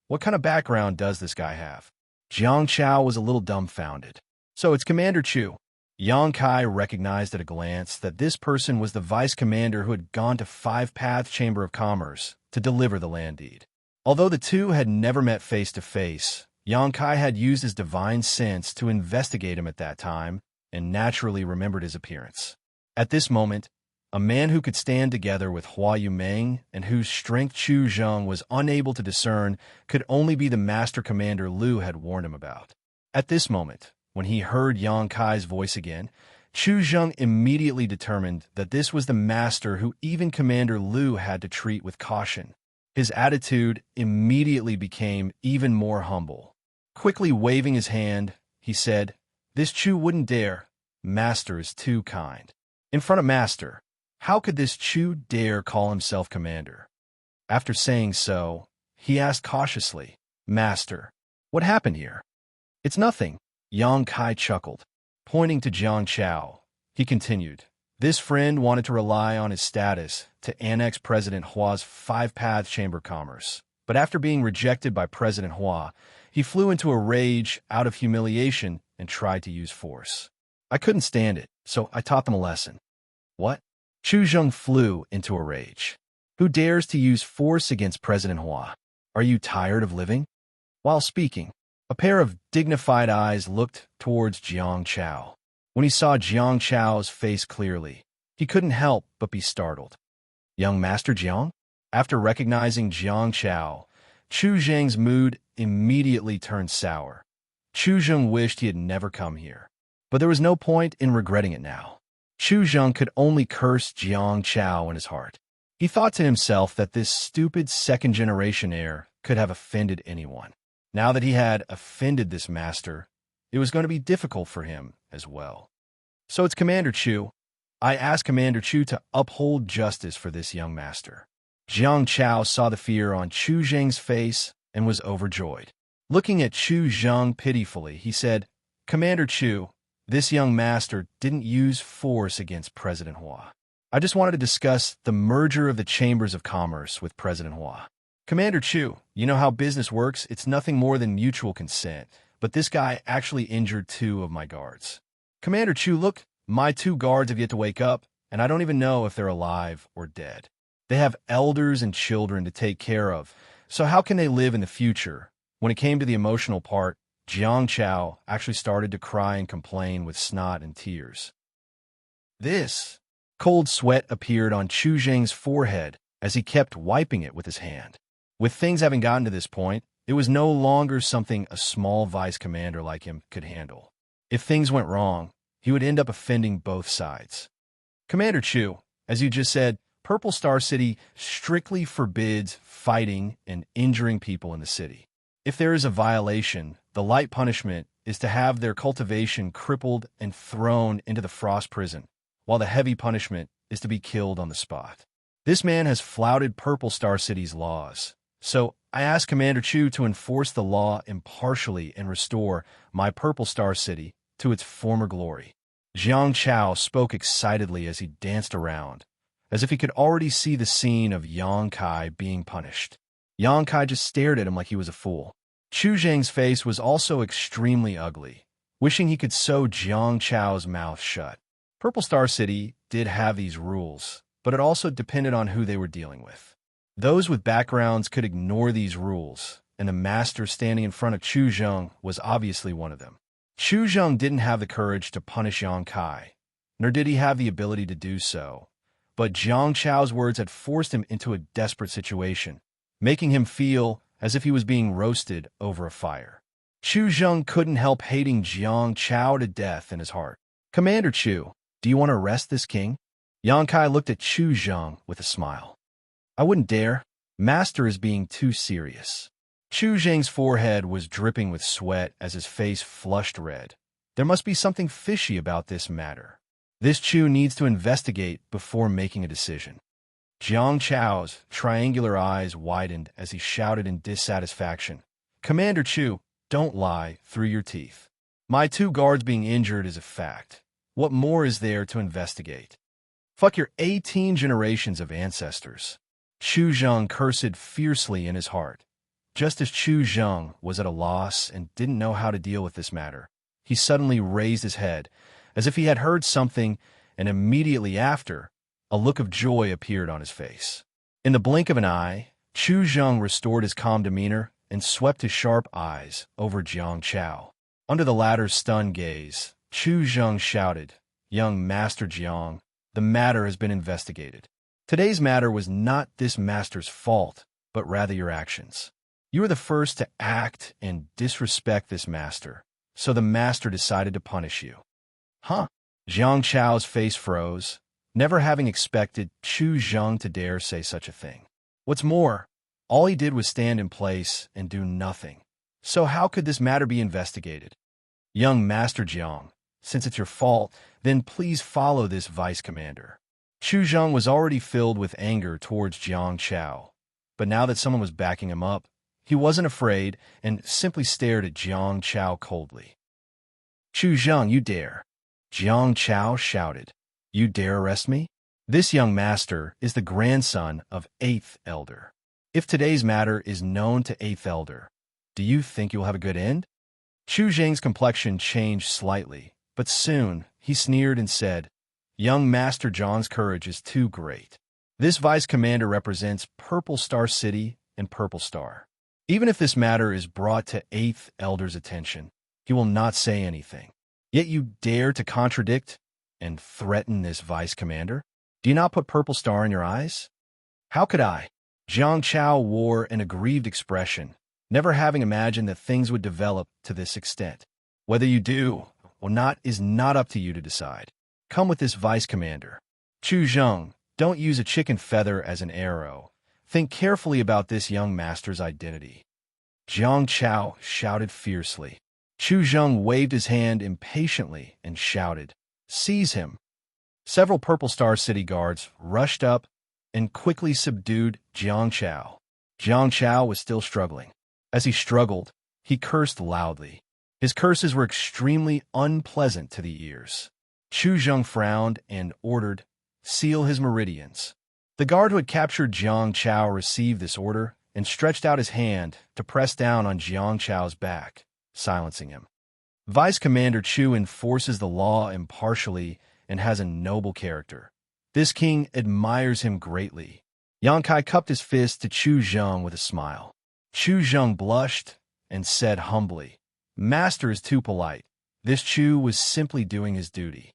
What kind of background does this guy have? Xianxia was a little dumbfounded. So it's Commander Chu. Yang Kai recognized at a glance that this person was the vice commander who had gone to 5 Path Chamber of Commerce to deliver the land deed. Although the two had never met face to face, Yang Kai had used his divine sense to investigate him at that time and naturally remembered his appearance. At this moment, a man who could stand together with Hua Yumeng and whose strength Chu Zheng was unable to discern could only be the Master Commander Lu had warned him about. At this moment, when he heard Yang Kai's voice again, Chu Zheng immediately determined that this was the master who even Commander Lu had to treat with caution. His attitude immediately became even more humble. Quickly waving his hand, he said, "This Chu wouldn't dare. Master is too kind." In front of Master, how could this Chu dare call himself commander? After saying so, he asked cautiously, "Master, what happened here?" "It's nothing," Yang Kai chuckled. Pointing to Xianxia, he continued, "This friend wanted to rely on his status to annex President Hua's 5 Path Chamber of Commerce. But after being rejected by President Hua, he flew into a rage out of humiliation and tried to use force. I couldn't stand it, so I taught them a lesson." "What?" Chu Zheng flew into a rage. "Who dares to use force against President Hua? Are you tired of living?" While speaking, a pair of dignified eyes looked towards Xianxia. When he saw Xianxia's face clearly, he couldn't help but be startled. "Young Master Jiang?" After recognizing Xianxia, Chu Zheng's mood immediately turned sour. Chu Zheng wished he had never come here, but there was no point in regretting it now. Chu Zheng could only curse Xianxia in his heart. He thought to himself that this stupid second-generation heir could have offended anyone. Now that he had offended this master, it was going to be difficult for him as well. "So it's Commander Chu. I ask Commander Chu to uphold justice for this young master." Xianxia saw the fear on Chu Zheng's face and was overjoyed. Looking at Chu Zheng pitifully, he said, "Commander Chu, this young master didn't use force against President Hua. I just wanted to discuss the merger of the Chambers of Commerce with President Hua." "Commander Chu, you know how business works. It's nothing more than mutual consent. But this guy actually injured 2 of my guards." "Commander Chu, look, my 2 guards have yet to wake up, and I don't even know if they're alive or dead. They have elders and children to take care of, so how can they live in the future When it came to the emotional part, Xianxia actually started to cry and complain with snot and tears. This cold sweat appeared on Chu Zheng's forehead as he kept wiping it with his hand. With things having gotten to this point, it was no longer something a small vice commander like him could handle. If things went wrong, he would end up offending both sides. Commander Chu, as you just said, Purple Star City strictly forbids fighting and injuring people in the city. If there is a violation, the light punishment is to have their cultivation crippled and thrown into the frost prison, while the heavy punishment is to be killed on the spot. This man has flouted Purple Star City's laws, so I ask Commander Chu to enforce the law impartially and restore my Purple Star City to its former glory. Xianxia spoke excitedly as he danced around, as if he could already see the scene of Yang Kai being punished. Yang Kai just stared at him like he was a fool. Chu Zheng's face was also extremely ugly, wishing he could sew Xianxia's mouth shut. Purple Star City did have these rules, but it also depended on who they were dealing with. Those with backgrounds could ignore these rules, and the master standing in front of Chu Zheng was obviously one of them. Chu Zheng didn't have the courage to punish Yang Kai, nor did he have the ability to do so, but Xianxia's words had forced him into a desperate situation, making him feel as if he was being roasted over a fire. Chu Zheng couldn't help hating Xianxia to death in his heart. Commander Chu, do you want to arrest this king? Yang Kai looked at Chu Zheng with a smile. I wouldn't dare. Master is being too serious. Chu Zheng's forehead was dripping with sweat as his face flushed red. There must be something fishy about this matter. This Chu needs to investigate before making a decision. Xianxia's triangular eyes widened as he shouted in dissatisfaction. Commander Chu, don't lie through your teeth. My 2 guards being injured is a fact. What more is there to investigate? Fuck your 18 generations of ancestors. Chu Zheng cursed fiercely in his heart. Just as Chu Zheng was at a loss and didn't know how to deal with this matter, he suddenly raised his head, as if he had heard something, and immediately after, a look of joy appeared on his face. In the blink of an eye, Chu Zheng restored his calm demeanor and swept his sharp eyes over Xianxia. Under the latter's stunned gaze, Chu Zheng shouted, Young Master Jiang, the matter has been investigated. Today's matter was not this master's fault, but rather your actions. You were the first to act and disrespect this master, so the master decided to punish you. Huh? Xianxia's face froze, never having expected Chu Zheng to dare say such a thing. What's more, all he did was stand in place and do nothing. So how could this matter be investigated? Young Master Jiang, since it's your fault, then please follow this vice commander. Chu Zheng was already filled with anger towards Xianxia, but now that someone was backing him up, he wasn't afraid and simply stared at Xianxia coldly. Chu Zheng, you dare! Xianxia shouted. You dare arrest me? This young master is the grandson of 8th Elder. If today's matter is known to 8th Elder, do you think you'll have a good end? Chu Zheng's complexion changed slightly, but soon he sneered and said, Young Master John's courage is too great. This vice commander represents Purple Star City and Purple Star. Even if this matter is brought to 8th Elder's attention, he will not say anything. Yet you dare to contradict and threaten this vice commander? Do you not put Purple Star in your eyes? How could I? Xianxia wore an aggrieved expression, never having imagined that things would develop to this extent. Whether you do or not is not up to you to decide. Come with this vice commander. Chu Zheng, don't use a chicken feather as an arrow. Think carefully about this young master's identity. Xianxia shouted fiercely. Chu Zheng waved his hand impatiently and shouted, Seize him! Several Purple Star City guards rushed up and quickly subdued Xianxia. Xianxia was still struggling. As he struggled, he cursed loudly. His curses were extremely unpleasant to the ears. Chu Zheng frowned and ordered, Seal his meridians. The guard who had captured Xianxia received this order and stretched out his hand to press down on Xianxia's back, silencing him. Vice Commander Chu enforces the law impartially and has a noble character. This king admires him greatly. Yang Kai cupped his fist to Chu Zheng with a smile. Chu Zheng blushed and said humbly, "Master is too polite. This Chu was simply doing his duty.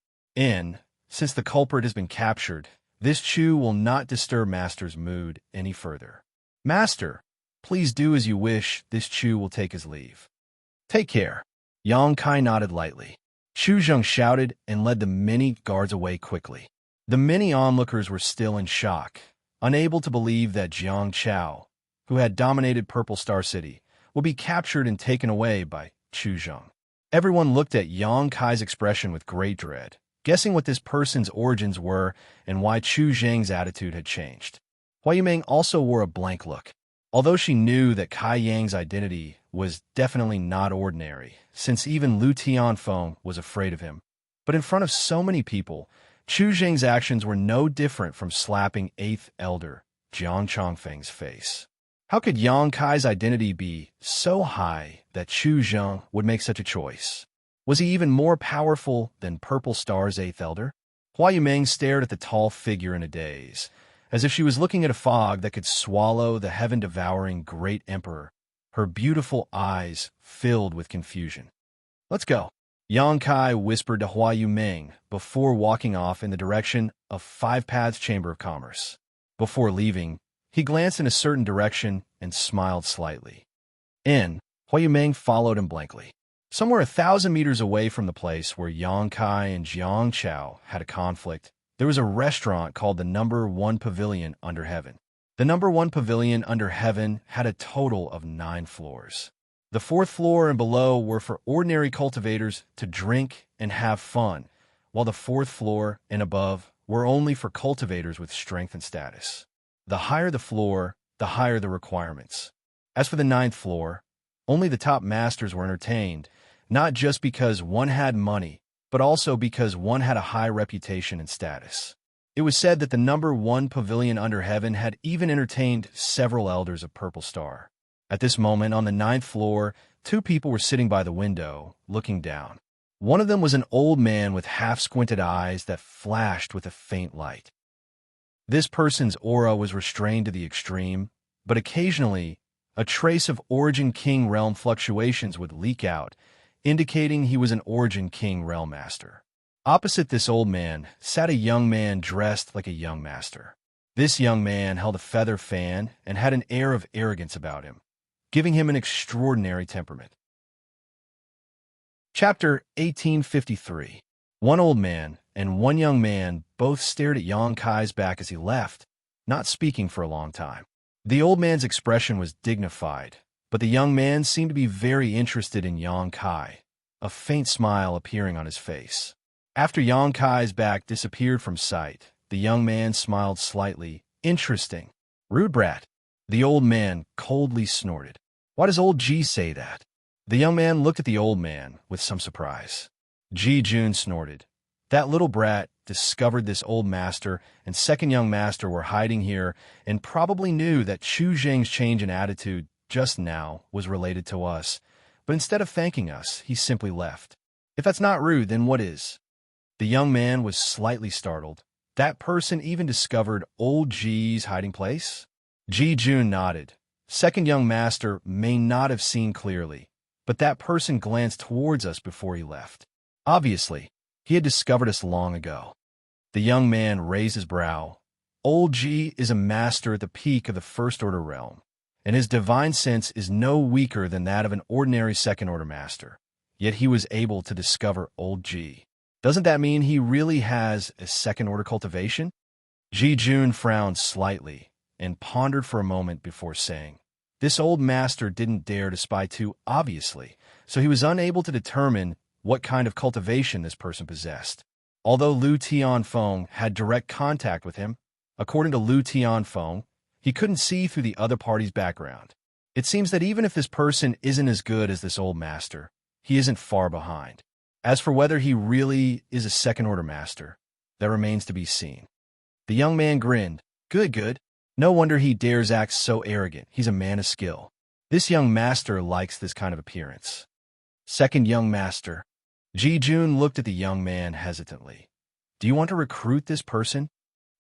Since the culprit has been captured, this Chu will not disturb Master's mood any further. Master, please do as you wish. This Chu will take his leave." "Take care." Yang Kai nodded lightly. Chu Zheng shouted and led the many guards away quickly. The many onlookers were still in shock, unable to believe that Jiang Chao, who had dominated Purple Star City, would be captured and taken away by Chu Zheng. Everyone looked at Yang Kai's expression with great dread, guessing what this person's origins were and why Chu Zheng's attitude had changed. Hua Yumeng also wore a blank look. Although she knew that Kai Yang's identity was definitely not ordinary, since even Lu Tianfeng was afraid of him. But in front of so many people, Chu Zheng's actions were no different from slapping 8th Elder Jiang Chongfeng's face. How could Yang Kai's identity be so high that Chu Zheng would make such a choice? Was he even more powerful than Purple Star's 8th Elder? Hua Yumeng stared at the tall figure in a daze, as if she was looking at a fog that could swallow the heaven-devouring great emperor, her beautiful eyes filled with confusion. "Let's go," Yang Kai whispered to Hua Yumeng before walking off in the direction of Five Paths Chamber of Commerce. Before leaving, he glanced in a certain direction and smiled slightly. Hua Yumeng followed him blankly. Somewhere 1,000 meters away from the place where Yang Kai and Jiang Chao had a conflict, there was a restaurant called the Number 1 Pavilion Under Heaven. The Number 1 Pavilion Under Heaven had a total of 9 floors. The 4th floor and below were for ordinary cultivators to drink and have fun, while the 4th floor and above were only for cultivators with strength and status. The higher the floor, the higher the requirements. As for the 9th floor, only the top masters were entertained, not just because one had money, but also because one had a high reputation and status. It was said that the Number 1 Pavilion Under Heaven had even entertained several elders of Purple Star. At this moment, on the 9th floor, 2 people were sitting by the window, looking down. One of them was an old man with half-squinted eyes that flashed with a faint light. This person's aura was restrained to the extreme, but occasionally, a trace of Origin King realm fluctuations would leak out, indicating he was an Origin King realm master. Opposite this old man sat a young man dressed like a young master. This young man held a feather fan and had an air of arrogance about him, giving him an extraordinary temperament. Chapter 1853. One old man and one young man both stared at Yang Kai's back as he left, not speaking for a long time. The old man's expression was dignified, but the young man seemed to be very interested in Yang Kai, a faint smile appearing on his face. After Yang Kai's back disappeared from sight, the young man smiled slightly. "Interesting. Rude brat." The old man coldly snorted. "Why does old Ji say that?" The young man looked at the old man with some surprise. Ji Jun snorted. That little brat discovered this old master and second young master were hiding here and probably knew that Chu Zheng's change in attitude just now was related to us, but instead of thanking us, he simply left. If that's not rude, then what is? The young man was slightly startled. That person even discovered old Ji's hiding place? Ji Jun nodded. Second young master may not have seen clearly, but that person glanced towards us before he left. Obviously, he had discovered us long ago. The young man raised his brow. Old Ji is a master at the peak of the First Order realm, and his divine sense is no weaker than that of an ordinary Second Order master. Yet he was able to discover old Ji. Doesn't that mean he really has a Second Order cultivation? Ji Jun frowned slightly and pondered for a moment before saying, "This old master didn't dare to spy too obviously, so he was unable to determine what kind of cultivation this person possessed. Although Lu Tianfeng had direct contact with him, according to Lu Tianfeng, he couldn't see through the other party's background. It seems that even if this person isn't as good as this old master, he isn't far behind. As for whether he really is a Second Order master, that remains to be seen." The young man grinned. Good. No wonder he dares act so arrogant. He's a man of skill. This young master likes this kind of appearance. Second young master. Ji Jun looked at the young man hesitantly. "Do you want to recruit this person?"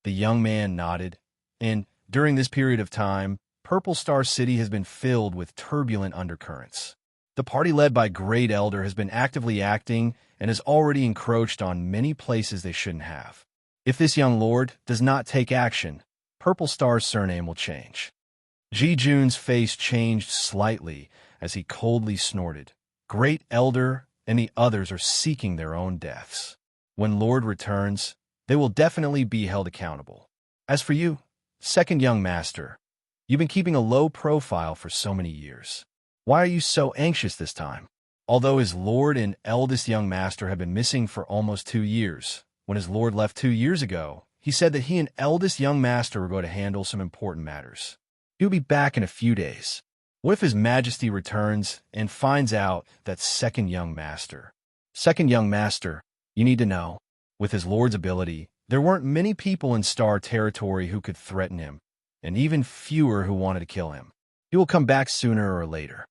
The young man nodded. And during this period of time, Purple Star City has been filled with turbulent undercurrents. The party led by Great Elder has been actively acting and has already encroached on many places they shouldn't have. If this young lord does not take action, Purple Star's surname will change. Ji Jun's face changed slightly as he coldly snorted. Great Elder and the others are seeking their own deaths. When Lord returns, they will definitely be held accountable. As for you, second young master, you've been keeping a low profile for so many years. Why are you so anxious this time? Although his lord and eldest young master have been missing for almost 2 years, when his lord left 2 years ago, he said that he and eldest young master were going to handle some important matters. He'll be back in a few days. What if his majesty returns and finds out that second young master? Second young master, you need to know, with his lord's ability, there weren't many people in Star Territory who could threaten him, and even fewer who wanted to kill him. He will come back sooner or later.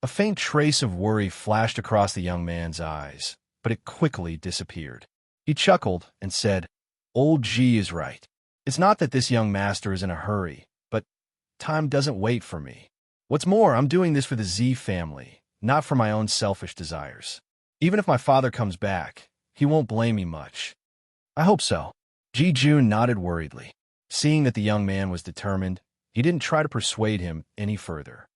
A faint trace of worry flashed across the young man's eyes, but it quickly disappeared. He chuckled and said, Old G is right. It's not that this young master is in a hurry, but time doesn't wait for me. What's more, I'm doing this for the Z family, not for my own selfish desires. Even if my father comes back, he won't blame me much. I hope so. Ji Jun nodded worriedly. Seeing that the young man was determined, he didn't try to persuade him any further.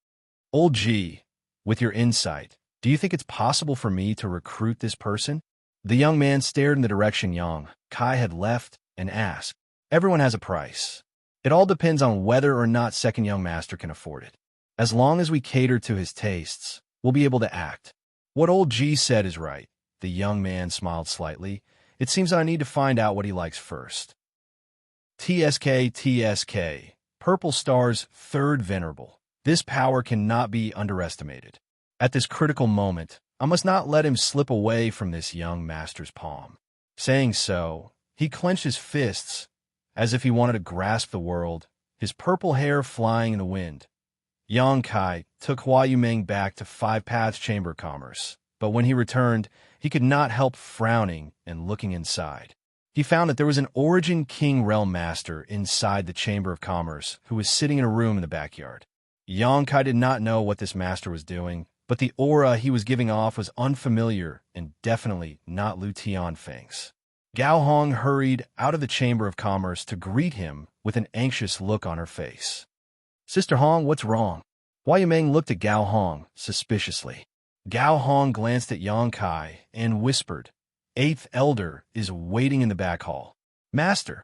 Old G, with your insight, do you think it's possible for me to recruit this person? The young man stared in the direction Yang Kai had left and asked. Everyone has a price. It all depends on whether or not second young master can afford it. As long as we cater to his tastes, we'll be able to act. What old G said is right. The young man smiled slightly. It seems I need to find out what he likes first. TSK, Purple Star's third venerable. This power cannot be underestimated. At this critical moment, I must not let him slip away from this young master's palm. Saying so, he clenched his fists, as if he wanted to grasp the world, his purple hair flying in the wind. Yang Kai took Hua Yumeng back to Five Paths Chamber of Commerce, but when he returned, he could not help frowning and looking inside. He found that there was an Origin King Realm Master inside the Chamber of Commerce who was sitting in a room in the backyard. Yang Kai did not know what this master was doing, but the aura he was giving off was unfamiliar and definitely not Lu Tianfeng's. Gao Hong hurried out of the Chamber of Commerce to greet him with an anxious look on her face. Sister Hong, what's wrong? Hua Yumeng looked at Gao Hong suspiciously. Gao Hong glanced at Yang Kai and whispered, Eighth Elder is waiting in the back hall. Master.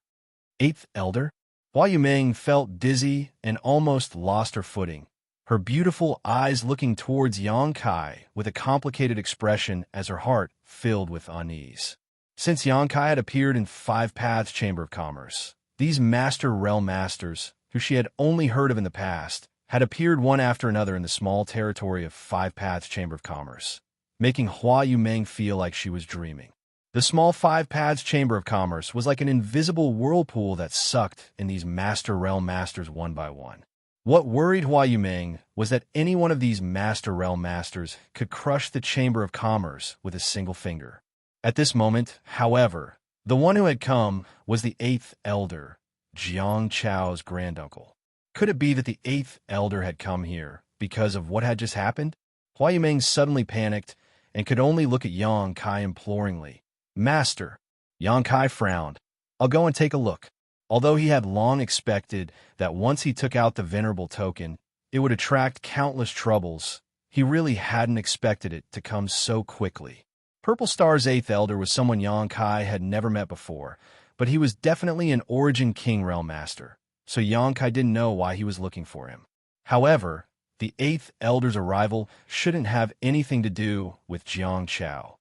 Eighth Elder? Hua Yumeng felt dizzy and almost lost her footing, her beautiful eyes looking towards Yang Kai with a complicated expression as her heart filled with unease. Since Yang Kai had appeared in Five Paths Chamber of Commerce, these Master Realm Masters, who she had only heard of in the past, had appeared one after another in the small territory of Five Paths Chamber of Commerce, making Hua Yumeng feel like she was dreaming. The small Five Paths Chamber of Commerce was like an invisible whirlpool that sucked in these Master Realm Masters one by one. What worried Hua Yumeng was that any one of these Master Realm Masters could crush the Chamber of Commerce with a single finger. At this moment, however, the one who had come was the Eighth Elder, Jiang Chao's granduncle. Could it be that the Eighth Elder had come here because of what had just happened? Hua Yumeng suddenly panicked and could only look at Yang Kai imploringly. Master. Yang Kai frowned. I'll go and take a look. Although he had long expected that once he took out the venerable token, it would attract countless troubles, he really hadn't expected it to come so quickly. Purple Star's Eighth Elder was someone Yang Kai had never met before, but he was definitely an Origin King Realm Master, so Yang Kai didn't know why he was looking for him. However, the Eighth Elder's arrival shouldn't have anything to do with Jiang Chao.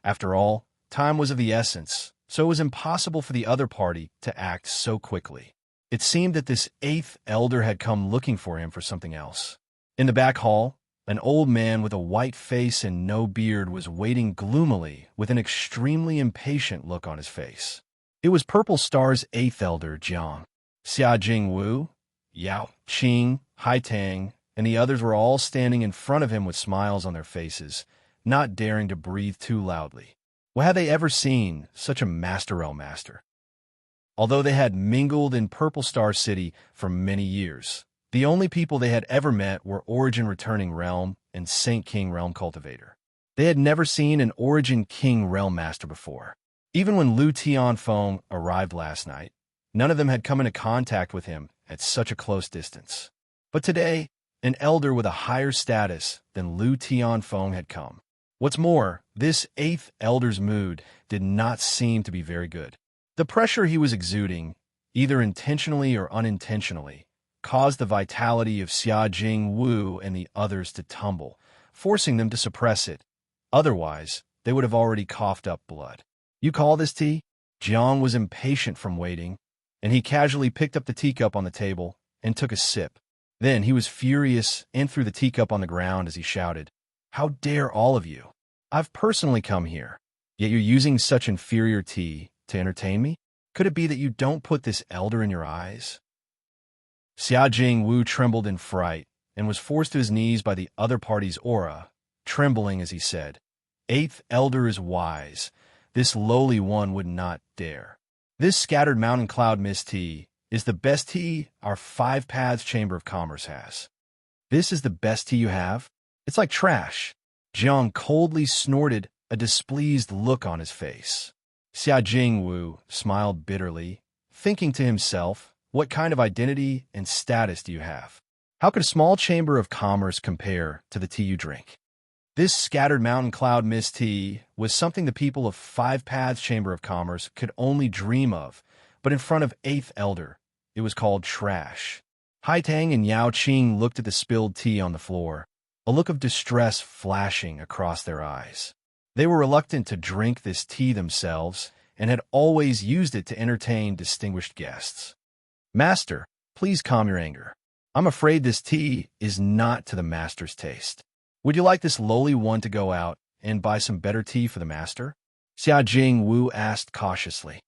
After all, time was of the essence, so it was impossible for the other party to act so quickly. It seemed that this Eighth Elder had come looking for him for something else. In the back hall, an old man with a white face and no beard was waiting gloomily with an extremely impatient look on his face. It was Purple Star's Eighth Elder, Jiang. Xia Jingwu, Yao Qing, Hai Tang, and the others were all standing in front of him with smiles on their faces, not daring to breathe too loudly. Well, had they ever seen such a Master Realm Master? Although they had mingled in Purple Star City for many years, The only people they had ever met were Origin Returning Realm and Saint King Realm Cultivator. They had never seen an Origin King Realm Master before. Even when Lu Tianfeng arrived last night, none of them had come into contact with him at such a close distance. But today, an elder with a higher status than Lu Tianfeng had come. What's more, this 8th elder's mood did not seem to be very good. The pressure he was exuding, either intentionally or unintentionally, caused the vitality of Xia Wu and the others to tumble, forcing them to suppress it. Otherwise, they would have already coughed up blood. You call this tea? Jiang was impatient from waiting, and he casually picked up the teacup on the table and took a sip. Then he was furious and threw the teacup on the ground as he shouted, "How dare all of you? I've personally come here, yet you're using such inferior tea to entertain me? Could it be that you don't put this elder in your eyes?" Xia Wu trembled in fright and was forced to his knees by the other party's aura, trembling as he said, "8th elder is wise. This lowly one would not dare. This scattered mountain cloud mist tea is the best tea our 5 Paths Chamber of Commerce has. This is the best tea you have? It's like trash." Jiang coldly snorted, a displeased look on his face. Xia Wu smiled bitterly, thinking to himself, what kind of identity and status do you have? How could a small chamber of commerce compare to the tea you drink? This scattered mountain cloud mist tea was something the people of 5 Paths Chamber of Commerce could only dream of, but in front of 8th elder, it was called trash. Haitang and Yao Qing looked at the spilled tea on the floor, a look of distress flashing across their eyes. They were reluctant to drink this tea themselves and had always used it to entertain distinguished guests. "Master, please calm your anger. I'm afraid this tea is not to the master's taste. Would you like this lowly one to go out and buy some better tea for the master?" Xia Wu asked cautiously.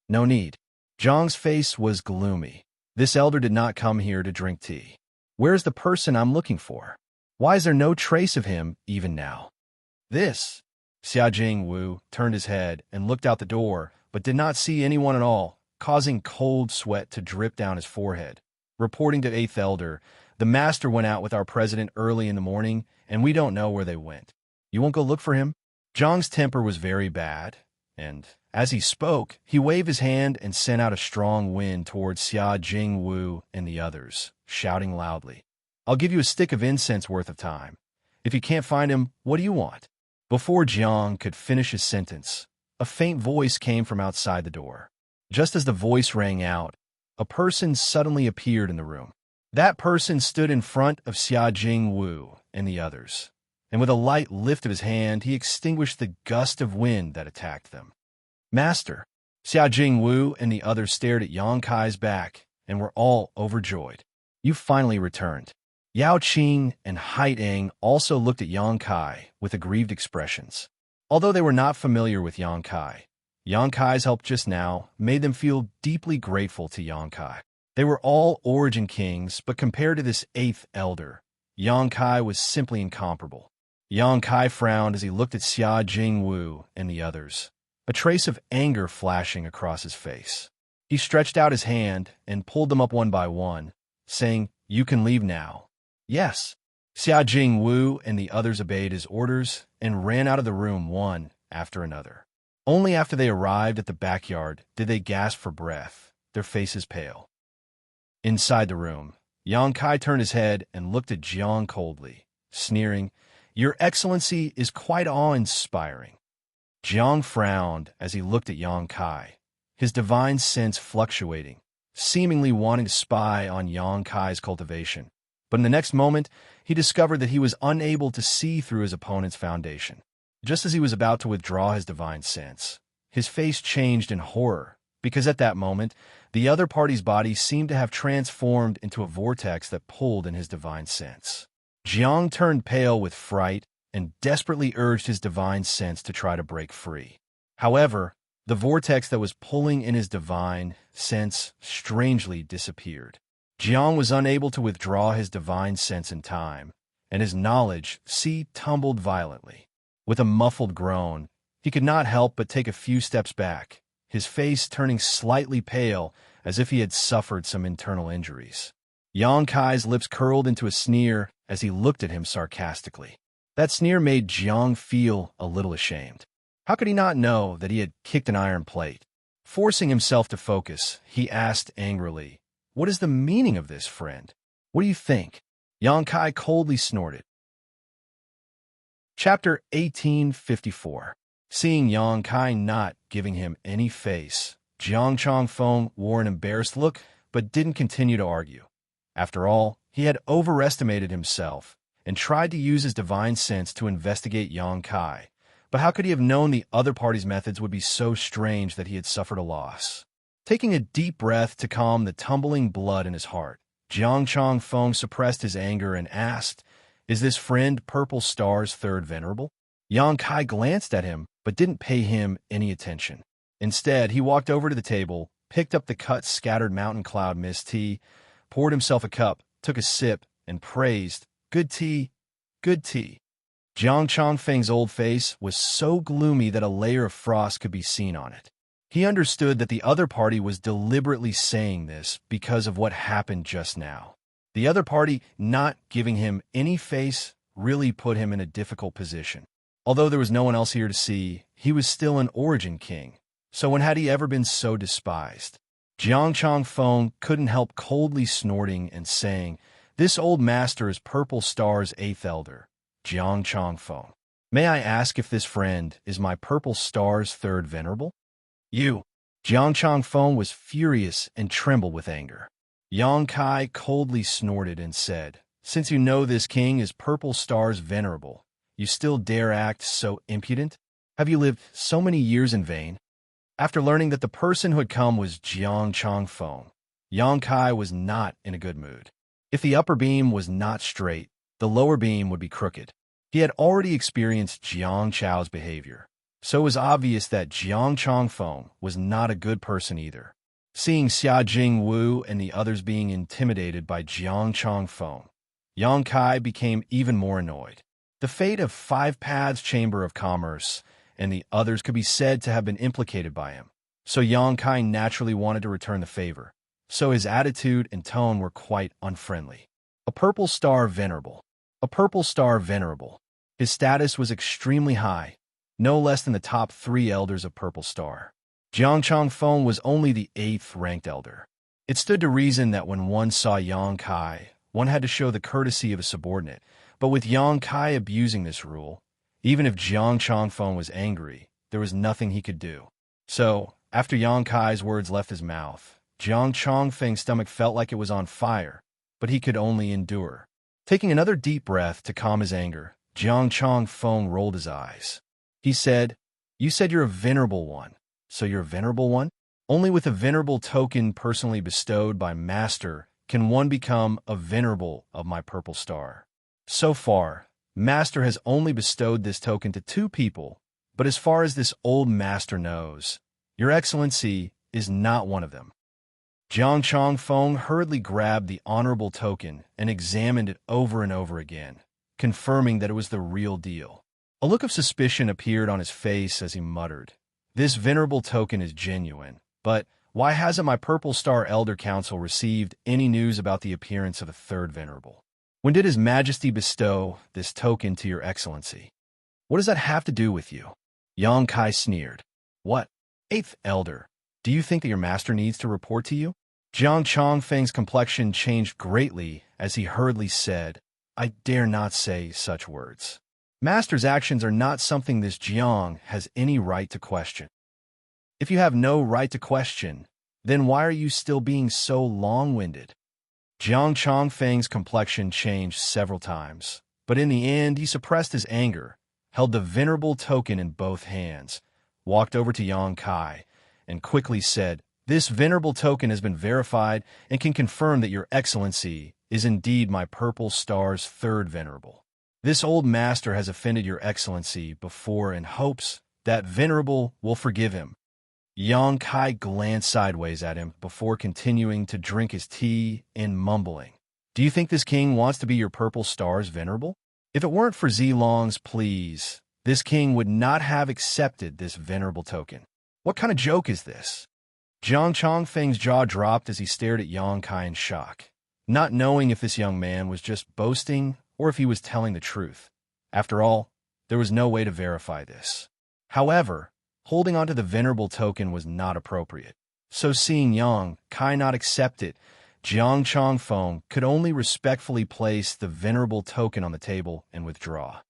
No need." Zhang's face was gloomy. This elder did not come here to drink tea. Where's the person I'm looking for? Why is there no trace of him even now? This. Xia Wu turned his head and looked out the door, but did not see anyone at all, causing cold sweat to drip down his forehead. Reporting to 8th elder, "The master went out with our president early in the morning, and we don't know where they went. You won't go look for him?" Zhang's temper was very bad, and as he spoke, he waved his hand and sent out a strong wind towards Xia Wu and the others, shouting loudly, "I'll give you a stick of incense worth of time. If you can't find him, what do you want?" Before Jiang could finish his sentence, a faint voice came from outside the door. Just as the voice rang out, a person suddenly appeared in the room. That person stood in front of Xia Wu and the others, and with a light lift of his hand, he extinguished the gust of wind that attacked them. "Master!" Xia Wu and the others stared at Yang Kai's back and were all overjoyed. "You finally returned." Yao Qing and Haitang also looked at Yang Kai with aggrieved expressions. Although they were not familiar with Yang Kai's help just now made them feel deeply grateful to Yang Kai. They were all Origin Kings, but compared to this 8th elder, Yang Kai was simply incomparable. Yang Kai frowned as he looked at Xia Wu and the others, a trace of anger flashing across his face. He stretched out his hand and pulled them up one by one, saying, "You can leave now." "Yes." Xia Wu and the others obeyed his orders and ran out of the room one after another. Only after they arrived at the backyard did they gasp for breath, their faces pale. Inside the room, Yang Kai turned his head and looked at Jiang coldly, sneering, "Your Excellency is quite awe-inspiring." Jiang frowned as he looked at Yang Kai, his divine sense fluctuating, seemingly wanting to spy on Yang Kai's cultivation. But in the next moment, he discovered that he was unable to see through his opponent's foundation. Just as he was about to withdraw his divine sense, his face changed in horror, because at that moment, the other party's body seemed to have transformed into a vortex that pulled in his divine sense. Jiang turned pale with fright and desperately urged his divine sense to try to break free. However, the vortex that was pulling in his divine sense strangely disappeared. Jiang was unable to withdraw his divine sense in time, and his knowledge tumbled violently. With a muffled groan, he could not help but take a few steps back, his face turning slightly pale as if he had suffered some internal injuries. Yang Kai's lips curled into a sneer as he looked at him sarcastically. That sneer made Jiang feel a little ashamed. How could he not know that he had kicked an iron plate? Forcing himself to focus, he asked angrily, "What is the meaning of this, friend? What do you think?" Yang Kai coldly snorted. Chapter 1854. Seeing Yang Kai not giving him any face, Jiang Chongfeng wore an embarrassed look but didn't continue to argue. After all, he had overestimated himself and tried to use his divine sense to investigate Yang Kai. But how could he have known the other party's methods would be so strange that he had suffered a loss? Taking a deep breath to calm the tumbling blood in his heart, Jiang Chongfeng suppressed his anger and asked, "Is this friend Purple Star's third venerable?" Yang Kai glanced at him but didn't pay him any attention. Instead, he walked over to the table, picked up the cut scattered mountain cloud mist tea, poured himself a cup, took a sip, and praised, "Good tea, good tea." Jiang Chongfeng's old face was so gloomy that a layer of frost could be seen on it. He understood that the other party was deliberately saying this because of what happened just now. The other party not giving him any face really put him in a difficult position. Although there was no one else here to see, he was still an origin king. So when had he ever been so despised? Jiang Chongfeng couldn't help coldly snorting and saying, "This old master is Purple Star's eighth elder, Jiang Chongfeng. May I ask if this friend is my Purple Star's third venerable?" "You!" Jiang Chongfeng was furious and trembled with anger. Yang Kai coldly snorted and said, "Since you know this king is Purple Star's venerable, you still dare act so impudent? Have you lived so many years in vain?" After learning that the person who had come was Jiang Chongfeng, Yang Kai was not in a good mood. If the upper beam was not straight, the lower beam would be crooked. He had already experienced Jiang Chao's behavior, so it was obvious that Jiang Chongfeng was not a good person either. Seeing Xia Jingwu and the others being intimidated by Jiang Chongfeng, Yang Kai became even more annoyed. The fate of Five Paths Chamber of Commerce and the others could be said to have been implicated by him, so Yang Kai naturally wanted to return the favor, so his attitude and tone were quite unfriendly. A Purple Star Venerable. A Purple Star Venerable. His status was extremely high, no less than the top 3 elders of Purple Star. Jiang Chongfeng was only the 8th ranked elder. It stood to reason that when one saw Yang Kai, one had to show the courtesy of a subordinate, but with Yang Kai abusing this rule, even if Jiang Chongfeng was angry, there was nothing he could do. So, after Yang Kai's words left his mouth, Jiang Chongfeng's stomach felt like it was on fire, but he could only endure. Taking another deep breath to calm his anger, Jiang Chongfeng rolled his eyes. He said, "You said you're a venerable one, so you're a venerable one? Only with a venerable token personally bestowed by Master can one become a venerable of my Purple Star. So far, Master has only bestowed this token to 2 people, but as far as this old master knows, Your Excellency is not one of them." Jiang Chongfeng hurriedly grabbed the honorable token and examined it over and over again, confirming that it was the real deal. A look of suspicion appeared on his face as he muttered, "This venerable token is genuine, but why hasn't my Purple Star Elder Council received any news about the appearance of a third venerable? When did His Majesty bestow this token to Your Excellency? What does that have to do with you?" Yang Kai sneered. "What? 8th Elder? Do you think that your master needs to report to you?" Jiang Chongfeng's complexion changed greatly as he hurriedly said, "I dare not say such words. Master's actions are not something this Jiang has any right to question." "If you have no right to question, then why are you still being so long-winded?" Jiang Chongfeng's complexion changed several times, but in the end he suppressed his anger, held the venerable token in both hands, walked over to Yang Kai, and quickly said, "This venerable token has been verified and can confirm that Your Excellency is indeed my Purple Star's third venerable. This old master has offended Your Excellency before and hopes that venerable will forgive him." Yang Kai glanced sideways at him before continuing to drink his tea and mumbling, "Do you think this king wants to be your Purple Star's venerable? If it weren't for Zilong's pleas, this king would not have accepted this venerable token. What kind of joke is this?" Jiang Chongfeng's jaw dropped as he stared at Yang Kai in shock. not knowing if this young man was just boasting or if he was telling the truth. After all, there was no way to verify this. However, holding onto the venerable token was not appropriate. So seeing Yang Kai not accept it, Jiang Chongfeng could only respectfully place the venerable token on the table and withdraw.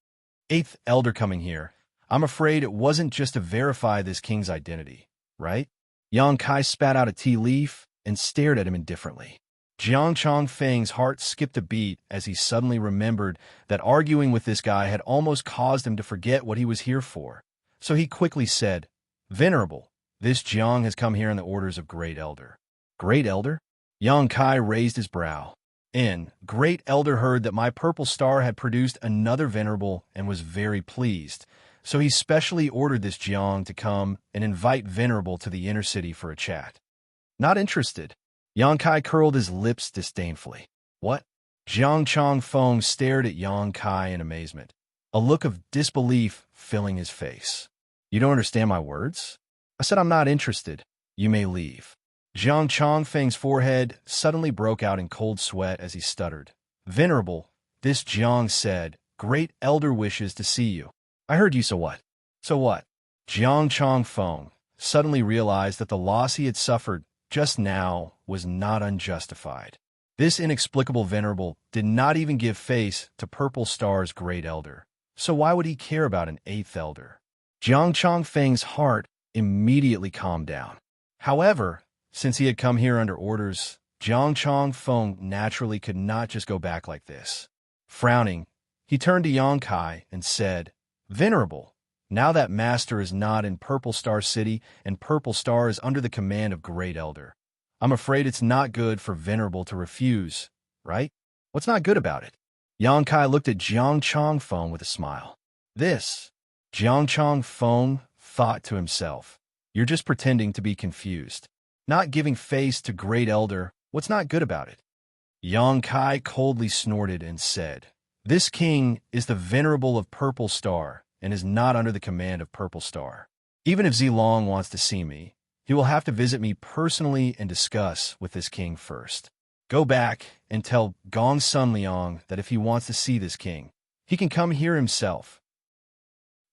Eighth elder coming here. I'm afraid it wasn't just to verify this king's identity, right? Yang Kai spat out a tea leaf and stared at him indifferently. Jiang Chongfeng's heart skipped a beat as he suddenly remembered that arguing with this guy had almost caused him to forget what he was here for. So he quickly said, "Venerable, this Jiang has come here in the orders of Great Elder." Great Elder? Yang Kai raised his brow. Great Elder heard that my purple star had produced another venerable and was very pleased, so he specially ordered this Jiang to come and invite Venerable to the inner city for a chat. Not interested. Yang Kai curled his lips disdainfully. What? Jiang Chongfeng stared at Yang Kai in amazement, a look of disbelief filling his face. You don't understand my words? I said I'm not interested. You may leave. Jiang Chongfeng's forehead suddenly broke out in cold sweat as he stuttered. Venerable, this Jiang said, Great Elder wishes to see you. I heard you, so what? So what? Jiang Chongfeng suddenly realized that the loss he had suffered just now was not unjustified. This inexplicable venerable did not even give face to Purple Star's Great Elder. So why would he care about an eighth elder? Jiang Chongfeng's heart immediately calmed down. However, since he had come here under orders, Jiang Chongfeng naturally could not just go back like this. Frowning, he turned to Yang Kai and said, Venerable, now that Master is not in Purple Star City and Purple Star is under the command of Great Elder, I'm afraid it's not good for Venerable to refuse, right? What's not good about it? Yang Kai looked at Jiang Chongfeng with a smile. This, Jiang Chongfeng thought to himself, you're just pretending to be confused. Not giving face to Great Elder, what's not good about it? Yang Kai coldly snorted and said, This king is the Venerable of Purple Star and is not under the command of Purple Star. Even if Zilong wants to see me, he will have to visit me personally and discuss with this king first. Go back and tell Gong Sun Liang that if he wants to see this king, he can come here himself.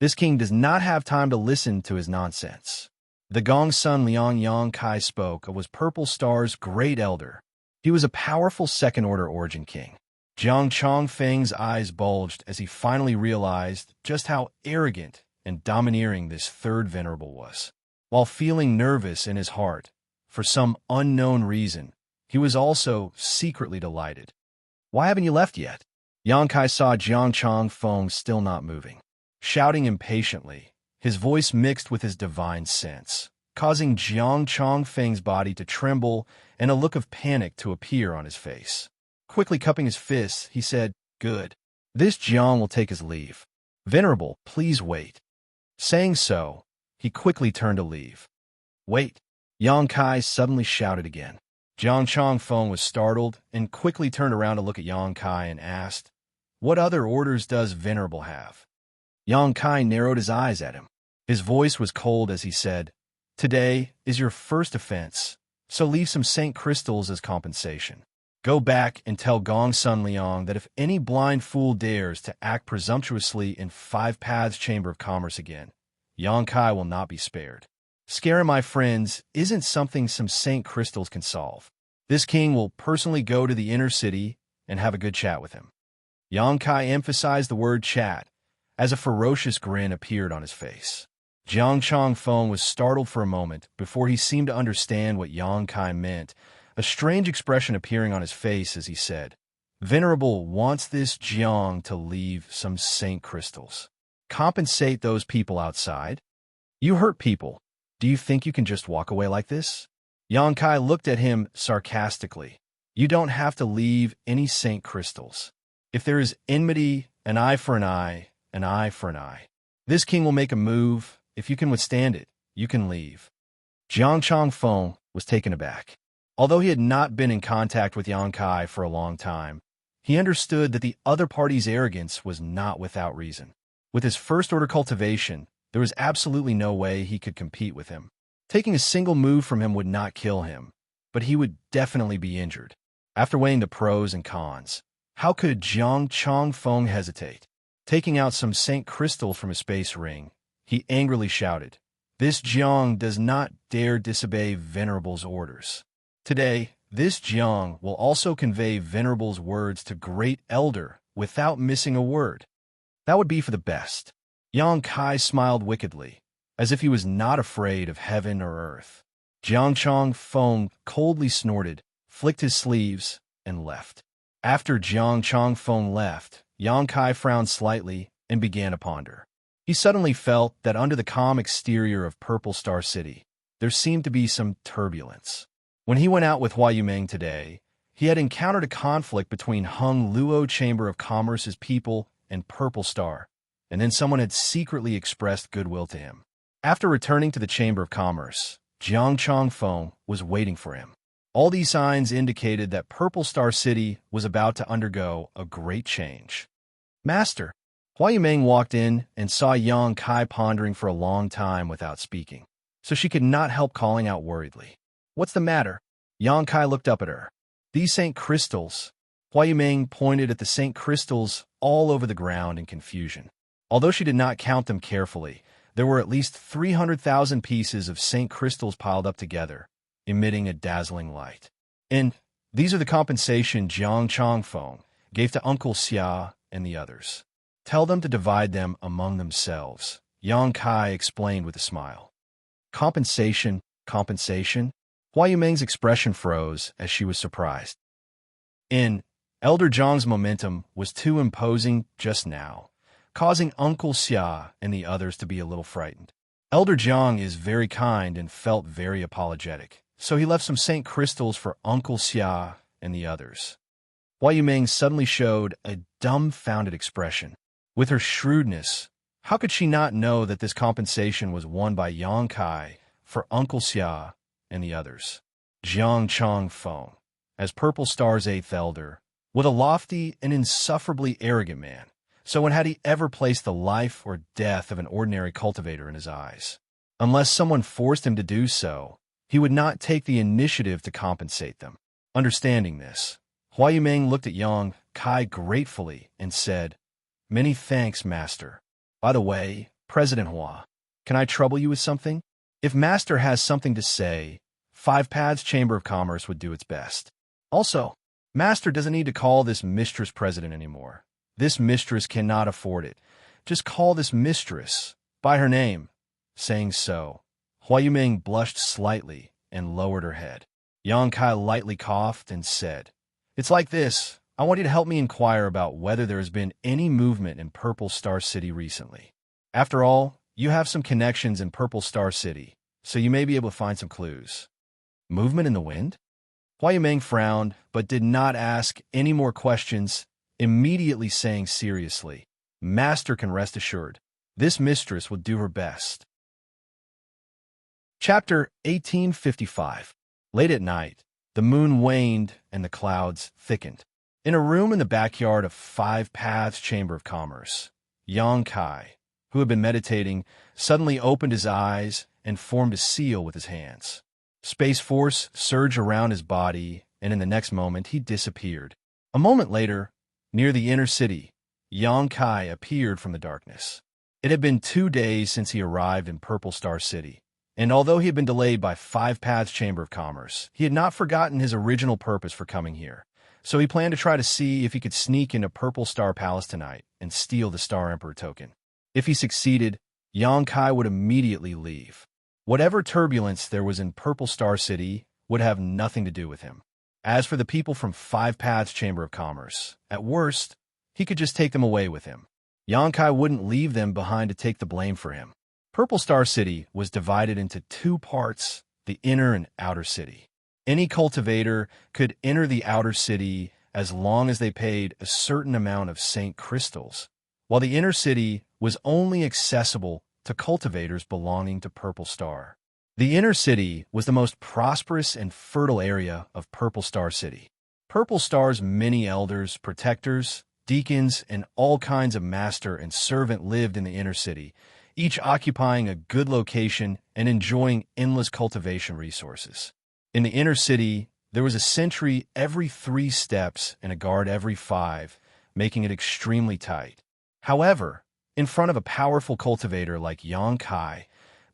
This king does not have time to listen to his nonsense. The Gong Sun Liang Yang Kai spoke of was Purple Star's Great Elder. He was a powerful second-order origin king. Jiang Chongfeng's eyes bulged as he finally realized just how arrogant and domineering this third venerable was. While feeling nervous in his heart, for some unknown reason, he was also secretly delighted. Why haven't you left yet? Yang Kai saw Jiang Chongfeng still not moving. Shouting impatiently, his voice mixed with his divine sense, causing Jiang Chongfeng's body to tremble and a look of panic to appear on his face. Quickly cupping his fists, he said, Good. This Jiang will take his leave. Venerable, please wait. Saying so, he quickly turned to leave. Wait. Yang Kai suddenly shouted again. Jiang Chongfeng was startled and quickly turned around to look at Yang Kai and asked, What other orders does Venerable have? Yang Kai narrowed his eyes at him. His voice was cold as he said, Today is your first offense, so leave some Saint Crystals as compensation. Go back and tell Gong Sun Liang that if any blind fool dares to act presumptuously in Five Paths Chamber of Commerce again, Yang Kai will not be spared. Scaring my friends isn't something some Saint Crystals can solve. This king will personally go to the inner city and have a good chat with him. Yang Kai emphasized the word chat, as a ferocious grin appeared on his face. Jiang Chongfeng was startled for a moment before he seemed to understand what Yang Kai meant, a strange expression appearing on his face as he said, Venerable wants this Jiang to leave some Saint Crystals. Compensate those people outside? You hurt people. Do you think you can just walk away like this? Yang Kai looked at him sarcastically. You don't have to leave any Saint Crystals. If there is enmity, an eye for an eye, an eye for an eye. This king will make a move. If you can withstand it, you can leave. Jiang Chongfeng was taken aback. Although he had not been in contact with Yang Kai for a long time, he understood that the other party's arrogance was not without reason. With his first-order cultivation, there was absolutely no way he could compete with him. Taking a single move from him would not kill him, but he would definitely be injured. After weighing the pros and cons, how could Jiang Chongfeng hesitate? Taking out some Saint crystals from his space ring, he angrily shouted, "This Jiang does not dare disobey Venerable's orders. Today, this Jiang will also convey Venerable's words to Great Elder without missing a word. That would be for the best." Yang Kai smiled wickedly, as if he was not afraid of heaven or earth. Jiang Chongfeng coldly snorted, flicked his sleeves, and left. After Jiang Chongfeng left, Yang Kai frowned slightly and began to ponder. He suddenly felt that under the calm exterior of Purple Star City, there seemed to be some turbulence. When he went out with Hua Yumeng today, he had encountered a conflict between Hung Luo Chamber of Commerce's people and Purple Star, and then someone had secretly expressed goodwill to him. After returning to the Chamber of Commerce, Jiang Chongfeng was waiting for him. All these signs indicated that Purple Star City was about to undergo a great change. "Master." Hua Yumeng walked in and saw Yang Kai pondering for a long time without speaking, so she could not help calling out worriedly, "What's the matter?" Yang Kai looked up at her. "These Saint crystals." Hua Yumeng pointed at the Saint crystals all over the ground in confusion. Although she did not count them carefully, there were at least 300,000 pieces of Saint crystals piled up together, emitting a dazzling light. "And these are the compensation Jiang Chongfeng gave to Uncle Xia and the others. Tell them to divide them among themselves," Yang Kai explained with a smile. "Compensation? Compensation?" Hua Yumeng's expression froze as she was surprised. Elder Zhang's momentum was too imposing just now, causing Uncle Xia and the others to be a little frightened. Elder Zhang is very kind and felt very apologetic, so he left some Saint crystals for Uncle Xia and the others. Hua Yumeng suddenly showed a dumbfounded expression. With her shrewdness, how could she not know that this compensation was won by Yang Kai for Uncle Xia and the others? Jiang Chongfeng, as Purple Star's 8th elder, was a lofty and insufferably arrogant man, so when had he ever placed the life or death of an ordinary cultivator in his eyes? Unless someone forced him to do so, he would not take the initiative to compensate them. Understanding this, Hua Yumeng looked at Yang Kai gratefully and said, "Many thanks, Master. By the way, President Hua, can I trouble you with something? If Master has something to say, Five Paths Chamber of Commerce would do its best. Also, Master doesn't need to call this mistress president anymore. This mistress cannot afford it. Just call this mistress by her name." Saying so, Hua Yumeng blushed slightly and lowered her head. Yang Kai lightly coughed and said, "It's like this. I want you to help me inquire about whether there has been any movement in Purple Star City recently. After all, you have some connections in Purple Star City, so you may be able to find some clues." "Movement in the wind?" Hua Yumeng frowned, but did not ask any more questions, immediately saying seriously, "Master can rest assured. This mistress will do her best." Chapter 1855. Late at night, the moon waned and the clouds thickened. In a room in the backyard of Five Paths Chamber of Commerce, Yang Kai, who had been meditating, suddenly opened his eyes and formed a seal with his hands. Space force surged around his body, and in the next moment he disappeared. A moment later, near the inner city, Yang Kai appeared from the darkness. It had been 2 days since he arrived in Purple Star City, and although he had been delayed by Five Paths Chamber of Commerce, he had not forgotten his original purpose for coming here. So he planned to try to see if he could sneak into Purple Star Palace tonight and steal the Star Emperor token. If he succeeded, Yang Kai would immediately leave. Whatever turbulence there was in Purple Star City would have nothing to do with him. As for the people from Five Paths Chamber of Commerce, at worst, he could just take them away with him. Yang Kai wouldn't leave them behind to take the blame for him. Purple Star City was divided into 2 parts, the inner and outer city. Any cultivator could enter the outer city as long as they paid a certain amount of Saint crystals, while the inner city was only accessible to cultivators belonging to Purple Star. The inner city was the most prosperous and fertile area of Purple Star City. Purple Star's many elders, protectors, deacons, and all kinds of master and servant lived in the inner city, each occupying a good location and enjoying endless cultivation resources. In the inner city, There was a sentry every 3 steps and a guard every 5, making it extremely tight. However, in front of a powerful cultivator like Xianxia,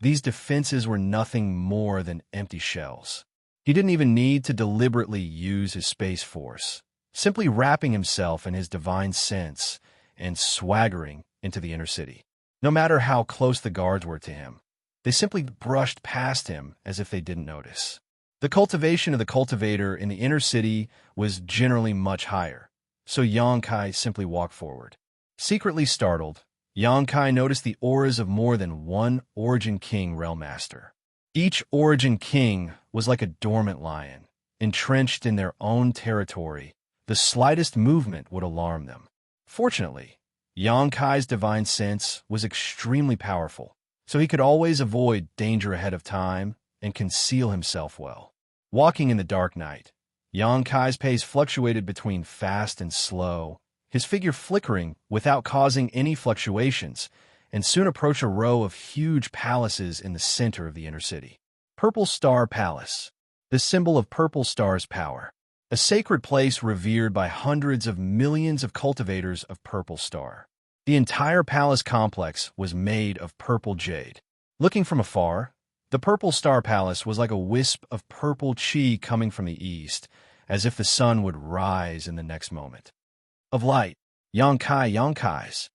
these defenses were nothing more than empty shells. He didn't even need to deliberately use his space force, simply wrapping himself in his divine sense and swaggering into the inner city. No matter how close the guards were to him, they simply brushed past him as if they didn't notice. The cultivation of the cultivator in the inner city was generally much higher, so Xianxia simply walked forward. Secretly startled, Xianxia noticed the auras of more than one Origin King Realmmaster. Each Origin King was like a dormant lion, entrenched in their own territory. The slightest movement would alarm them. Fortunately, Xianxia's divine sense was extremely powerful, so he could always avoid danger ahead of time and conceal himself well. Walking in the dark night, Xianxia's pace fluctuated between fast and slow, his figure flickering without causing any fluctuations, and soon approached a row of huge palaces in the center of the inner city. Purple Star Palace, the symbol of Purple Star's power. A sacred place revered by hundreds of millions of cultivators of Purple Star. The entire palace complex was made of purple jade. Looking from afar, the Purple Star Palace was like a wisp of purple chi coming from the east, as if the sun would rise in the next moment. Of light, Xianxia's.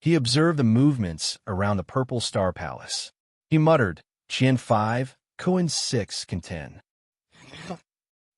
He observed the movements around the Purple Star Palace. He muttered, Qian 5, Kuan 6, can 10.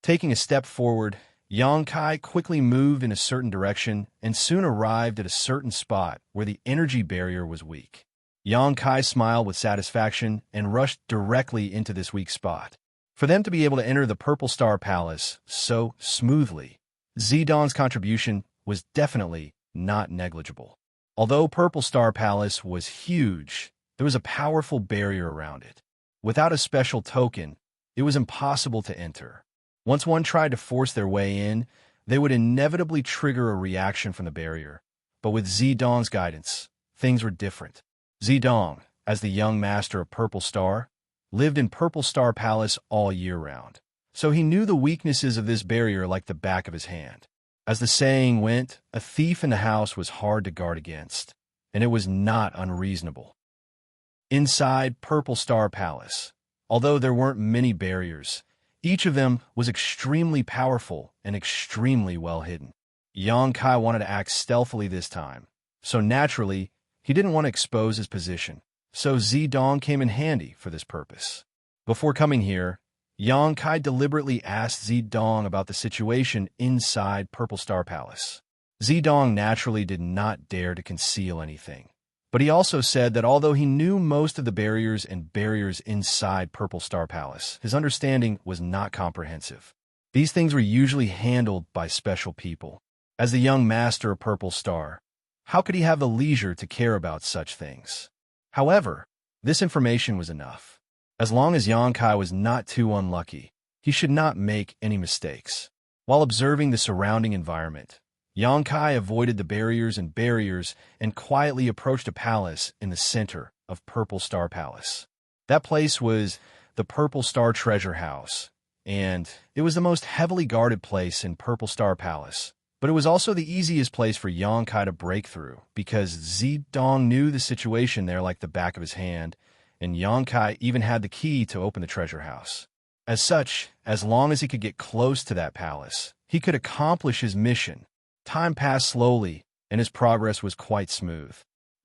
Taking a step forward, Xianxia quickly moved in a certain direction and soon arrived at a certain spot where the energy barrier was weak. Xianxia smiled with satisfaction and rushed directly into this weak spot. For them to be able to enter the Purple Star Palace so smoothly, Zidong's contribution was definitely not negligible. Although Purple Star Palace was huge, there was a powerful barrier around it. Without a special token, it was impossible to enter. Once one tried to force their way in, they would inevitably trigger a reaction from the barrier. But with Zidong's guidance, things were different. Zidong, as the young master of Purple Star, lived in Purple Star Palace all year round, so he knew the weaknesses of this barrier like the back of his hand. As the saying went, a thief in the house was hard to guard against, and it was not unreasonable. Inside Purple Star Palace, although there weren't many barriers, each of them was extremely powerful and extremely well hidden. Xianxia wanted to act stealthily this time, so naturally, he didn't want to expose his position, so Zidong came in handy for this purpose. Before coming here, Xianxia deliberately asked Zidong about the situation inside Purple Star Palace. Zidong naturally did not dare to conceal anything, but he also said that although he knew most of the barriers and barriers inside Purple Star Palace, his understanding was not comprehensive. These things were usually handled by special people. As the young master of Purple Star, how could he have the leisure to care about such things? However, this information was enough. As long as Xianxia was not too unlucky, he should not make any mistakes. While observing the surrounding environment, Xianxia avoided the barriers and quietly approached a palace in the center of Purple Star Palace. That place was the Purple Star Treasure House, and it was the most heavily guarded place in Purple Star Palace. But it was also the easiest place for Xianxia to break through, because Zidong knew the situation there like the back of his hand, and Xianxia even had the key to open the treasure house. As such, as long as he could get close to that palace, he could accomplish his mission. Time passed slowly, and his progress was quite smooth.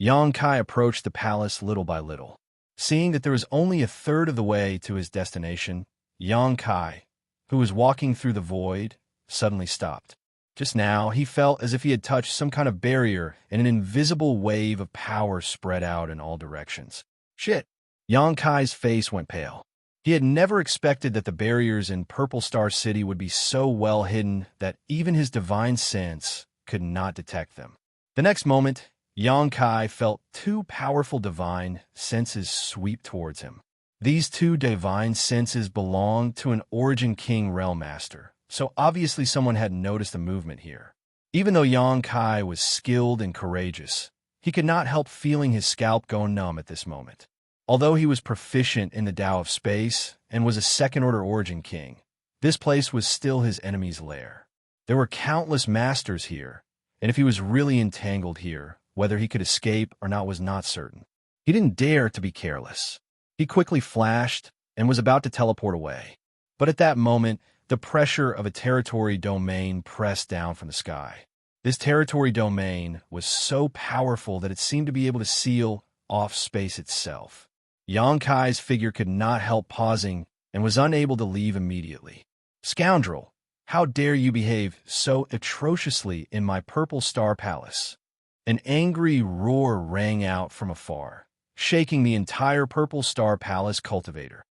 Xianxia approached the palace little by little. Seeing that there was only a third of the way to his destination, Xianxia, who was walking through the void, suddenly stopped. Just now, he felt as if he had touched some kind of barrier, and an invisible wave of power spread out in all directions. Shit! Xianxia's face went pale. He had never expected that the barriers in Purple Star City would be so well hidden that even his divine sense could not detect them. The next moment, Xianxia felt two powerful divine senses sweep towards him. These two divine senses belonged to an Origin King Realmmaster, so obviously someone had noticed the movement here. Even though Xianxia was skilled and courageous, he could not help feeling his scalp go numb at this moment. Although he was proficient in the Tao of Space and was a second-order Origin King, This place was still his enemy's lair. There were countless masters here, and if he was really entangled here, whether he could escape or not was not certain. He didn't dare to be careless. He quickly flashed and was about to teleport away. But at that moment, the pressure of a territory domain pressed down from the sky. This territory domain was so powerful that it seemed to be able to seal off space itself. Xianxia's figure could not help pausing and was unable to leave immediately. "Scoundrel, how dare you behave so atrociously in my Purple Star Palace?" An angry roar rang out from afar, shaking the entire Purple Star Palace cultivator.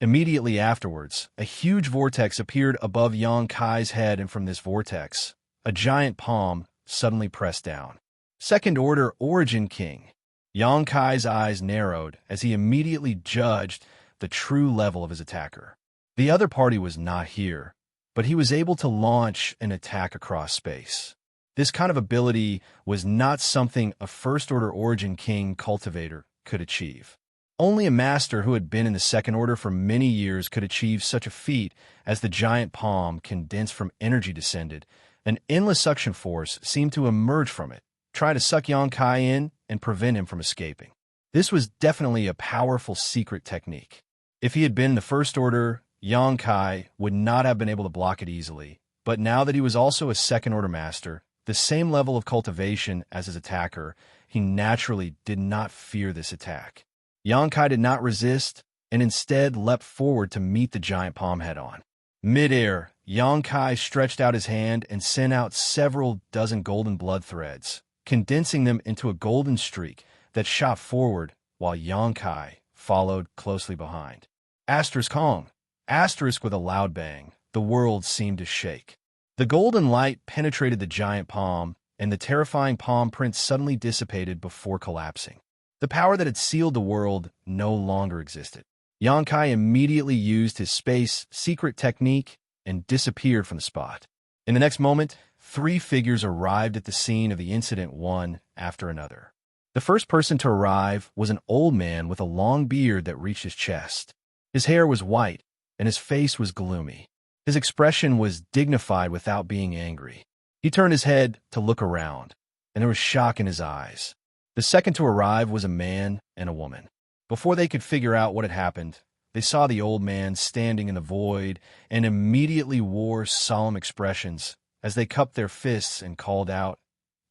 Immediately afterwards, a huge vortex appeared above Xianxia's head, and from this vortex, a giant palm suddenly pressed down. Second Order Origin King. Xianxia's eyes narrowed as he immediately judged the true level of his attacker. The other party was not here, but he was able to launch an attack across space. This kind of ability was not something a First Order Origin King cultivator could achieve. Only a master who had been in the Second Order for many years could achieve such a feat. As the giant palm condensed from energy descended, an endless suction force seemed to emerge from it, trying to suck Xianxia in and prevent him from escaping. This was definitely a powerful secret technique. If he had been in the First Order, Xianxia would not have been able to block it easily, but now that he was also a Second Order master, the same level of cultivation as his attacker, he naturally did not fear this attack. Xianxia did not resist, and instead leapt forward to meet the giant palm head-on. Mid-air, Xianxia stretched out his hand and sent out several dozen golden blood threads, condensing them into a golden streak that shot forward while Xianxia followed closely behind. Asterisk Kong. Asterisk with a loud bang, the world seemed to shake. The golden light penetrated the giant palm, and the terrifying palm print suddenly dissipated before collapsing. The power that had sealed the world no longer existed. Xianxia immediately used his space secret technique and disappeared from the spot. In the next moment, 3 figures arrived at the scene of the incident, one after another. The first person to arrive was an old man with a long beard that reached his chest. His hair was white, and his face was gloomy. His expression was dignified without being angry. He turned his head to look around, and there was shock in his eyes. The second to arrive was a man and a woman. Before they could figure out what had happened, they saw the old man standing in the void and immediately wore solemn expressions as they cupped their fists and called out,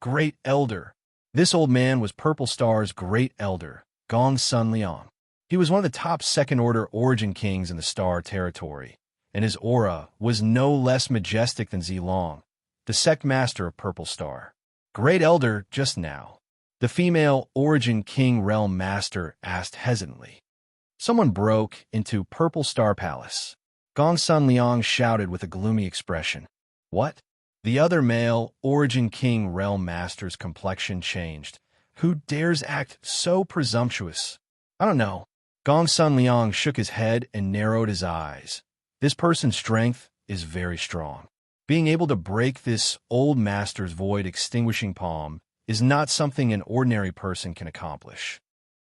"Great Elder!" This old man was Purple Star's Great Elder, Gongsun Liang. He was one of the top Second Order Origin Kings in the Star Territory, and his aura was no less majestic than Zilong, the sect master of Purple Star. "Great Elder, just now?" the female Origin King Realm Master asked hesitantly. Someone broke into Purple Star Palace. Gongsun Liang shouted with a gloomy expression. "What?" The other male Origin King Realm Master's complexion changed. "Who dares act so presumptuous?" "I don't know." Gongsun Liang shook his head and narrowed his eyes. "This person's strength is very strong. Being able to break this old master's void extinguishing palm is not something an ordinary person can accomplish."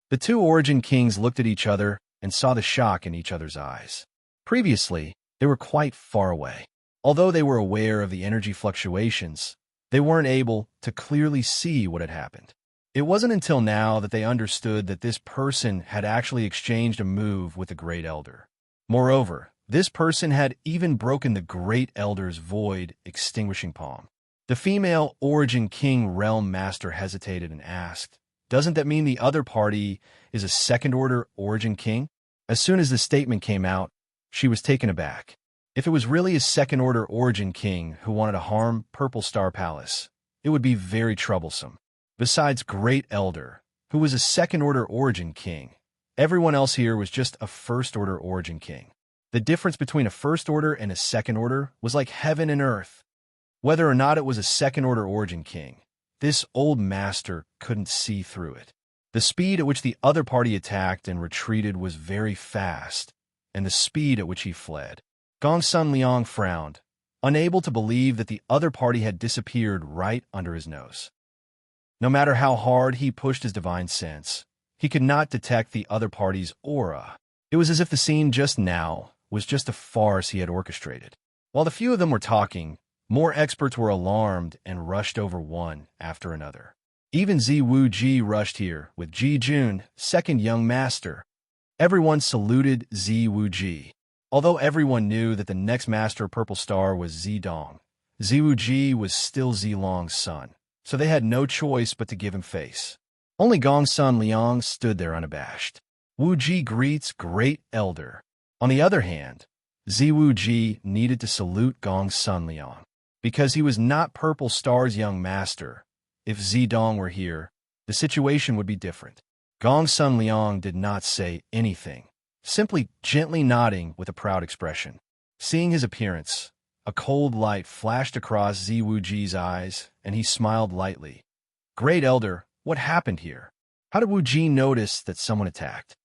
The 2 Origin Kings looked at each other and saw the shock in each other's eyes. Previously, they were quite far away. Although they were aware of the energy fluctuations, they weren't able to clearly see what had happened. It wasn't until now that they understood that this person had actually exchanged a move with the Great Elder. Moreover, this person had even broken the Great Elder's void extinguishing palm. The female Origin King Realm Master hesitated and asked, "Doesn't that mean the other party is a Second Order Origin King?" As soon as the statement came out, she was taken aback. If it was really a Second Order Origin King who wanted to harm Purple Star Palace, it would be very troublesome. Besides Great Elder, who was a Second Order Origin King, everyone else here was just a First Order Origin King. The difference between a First Order and a Second Order was like heaven and earth. Whether or not it was a Second Order Origin King, this old master couldn't see through it. The speed at which the other party attacked and retreated was very fast, and the speed at which he fled. Gongsun Liang frowned, unable to believe that the other party had disappeared right under his nose. No matter how hard he pushed his divine sense, he could not detect the other party's aura. It was as if the scene just now was just a farce he had orchestrated. While the few of them were talking, more experts were alarmed and rushed over one after another. Even Wuji rushed here with Ji Jun, second young master. Everyone saluted Wuji. Although everyone knew that the next master of Purple Star was Zidong, Wuji was still Zilong's son, so they had no choice but to give him face. Only Gongsun Liang stood there unabashed. Wuji greets Great Elder. On the other hand, Wuji needed to salute Gongsun Liang, because he was not Purple Star's young master. If Zidong were here, the situation would be different. Gongsun Liang did not say anything, simply gently nodding with a proud expression. Seeing his appearance, a cold light flashed across Wuji's eyes, and he smiled lightly. Great Elder, what happened here? How did Wuji notice that someone attacked?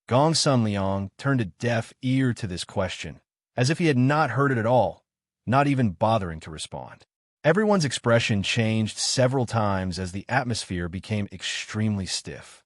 Gongsun Liang turned a deaf ear to this question, as if he had not heard it at all, not even bothering to respond. Everyone's expression changed several times as the atmosphere became extremely stiff.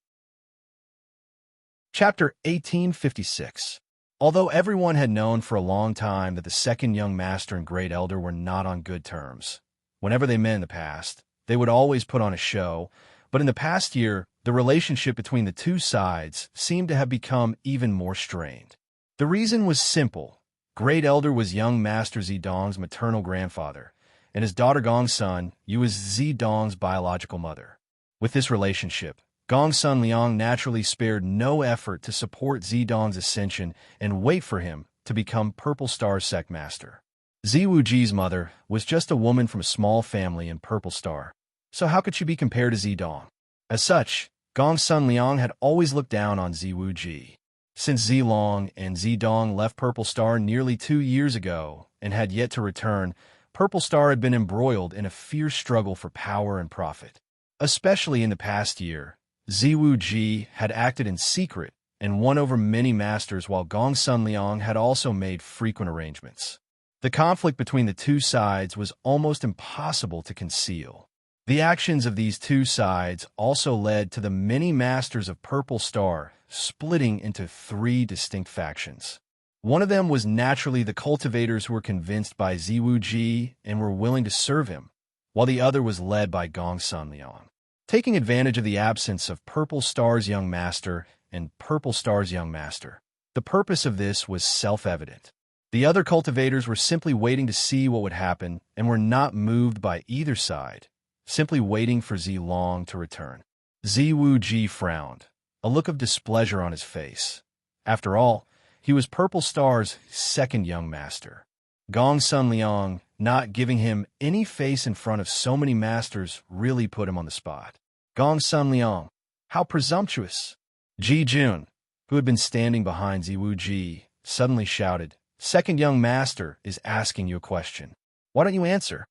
Chapter 1856. Although everyone had known for a long time that the second young master and Great Elder were not on good terms, whenever they met in the past, they would always put on a show, but in the past year, the relationship between the two sides seemed to have become even more strained. The reason was simple. Great Elder was young Master Zidong's maternal grandfather, and his daughter Gongsun was Zidong's biological mother. With this relationship, Gongsun Liang naturally spared no effort to support Zidong's ascension and wait for him to become Purple Star's sect master. Wuji's mother was just a woman from a small family in Purple Star, so how could she be compared to Zidong? As such, Gongsun Liang had always looked down on Wuji. Since Zilong and Zidong left Purple Star nearly 2 years ago and had yet to return, Purple Star had been embroiled in a fierce struggle for power and profit. Especially in the past year, Wuji had acted in secret and won over many masters, while Gongsun Liang had also made frequent arrangements. The conflict between the two sides was almost impossible to conceal. The actions of these two sides also led to the many masters of Purple Star splitting into 3 distinct factions. One of them was naturally the cultivators, who were convinced by Wuji and were willing to serve him, while the other was led by Gongsun Liang. Taking advantage of the absence of Purple Star's young master and Purple Star's young master, the purpose of this was self-evident. The other cultivators were simply waiting to see what would happen and were not moved by either side, simply waiting for Zilong to return. Wuji frowned, a look of displeasure on his face. After all, he was Purple Star's second young master. Gongsun Liang, not giving him any face in front of so many masters, really put him on the spot. Gongsun Liang, how presumptuous! Ji Jun, who had been standing behind Wuji, suddenly shouted, "Second young master is asking you a question. Why don't you answer?"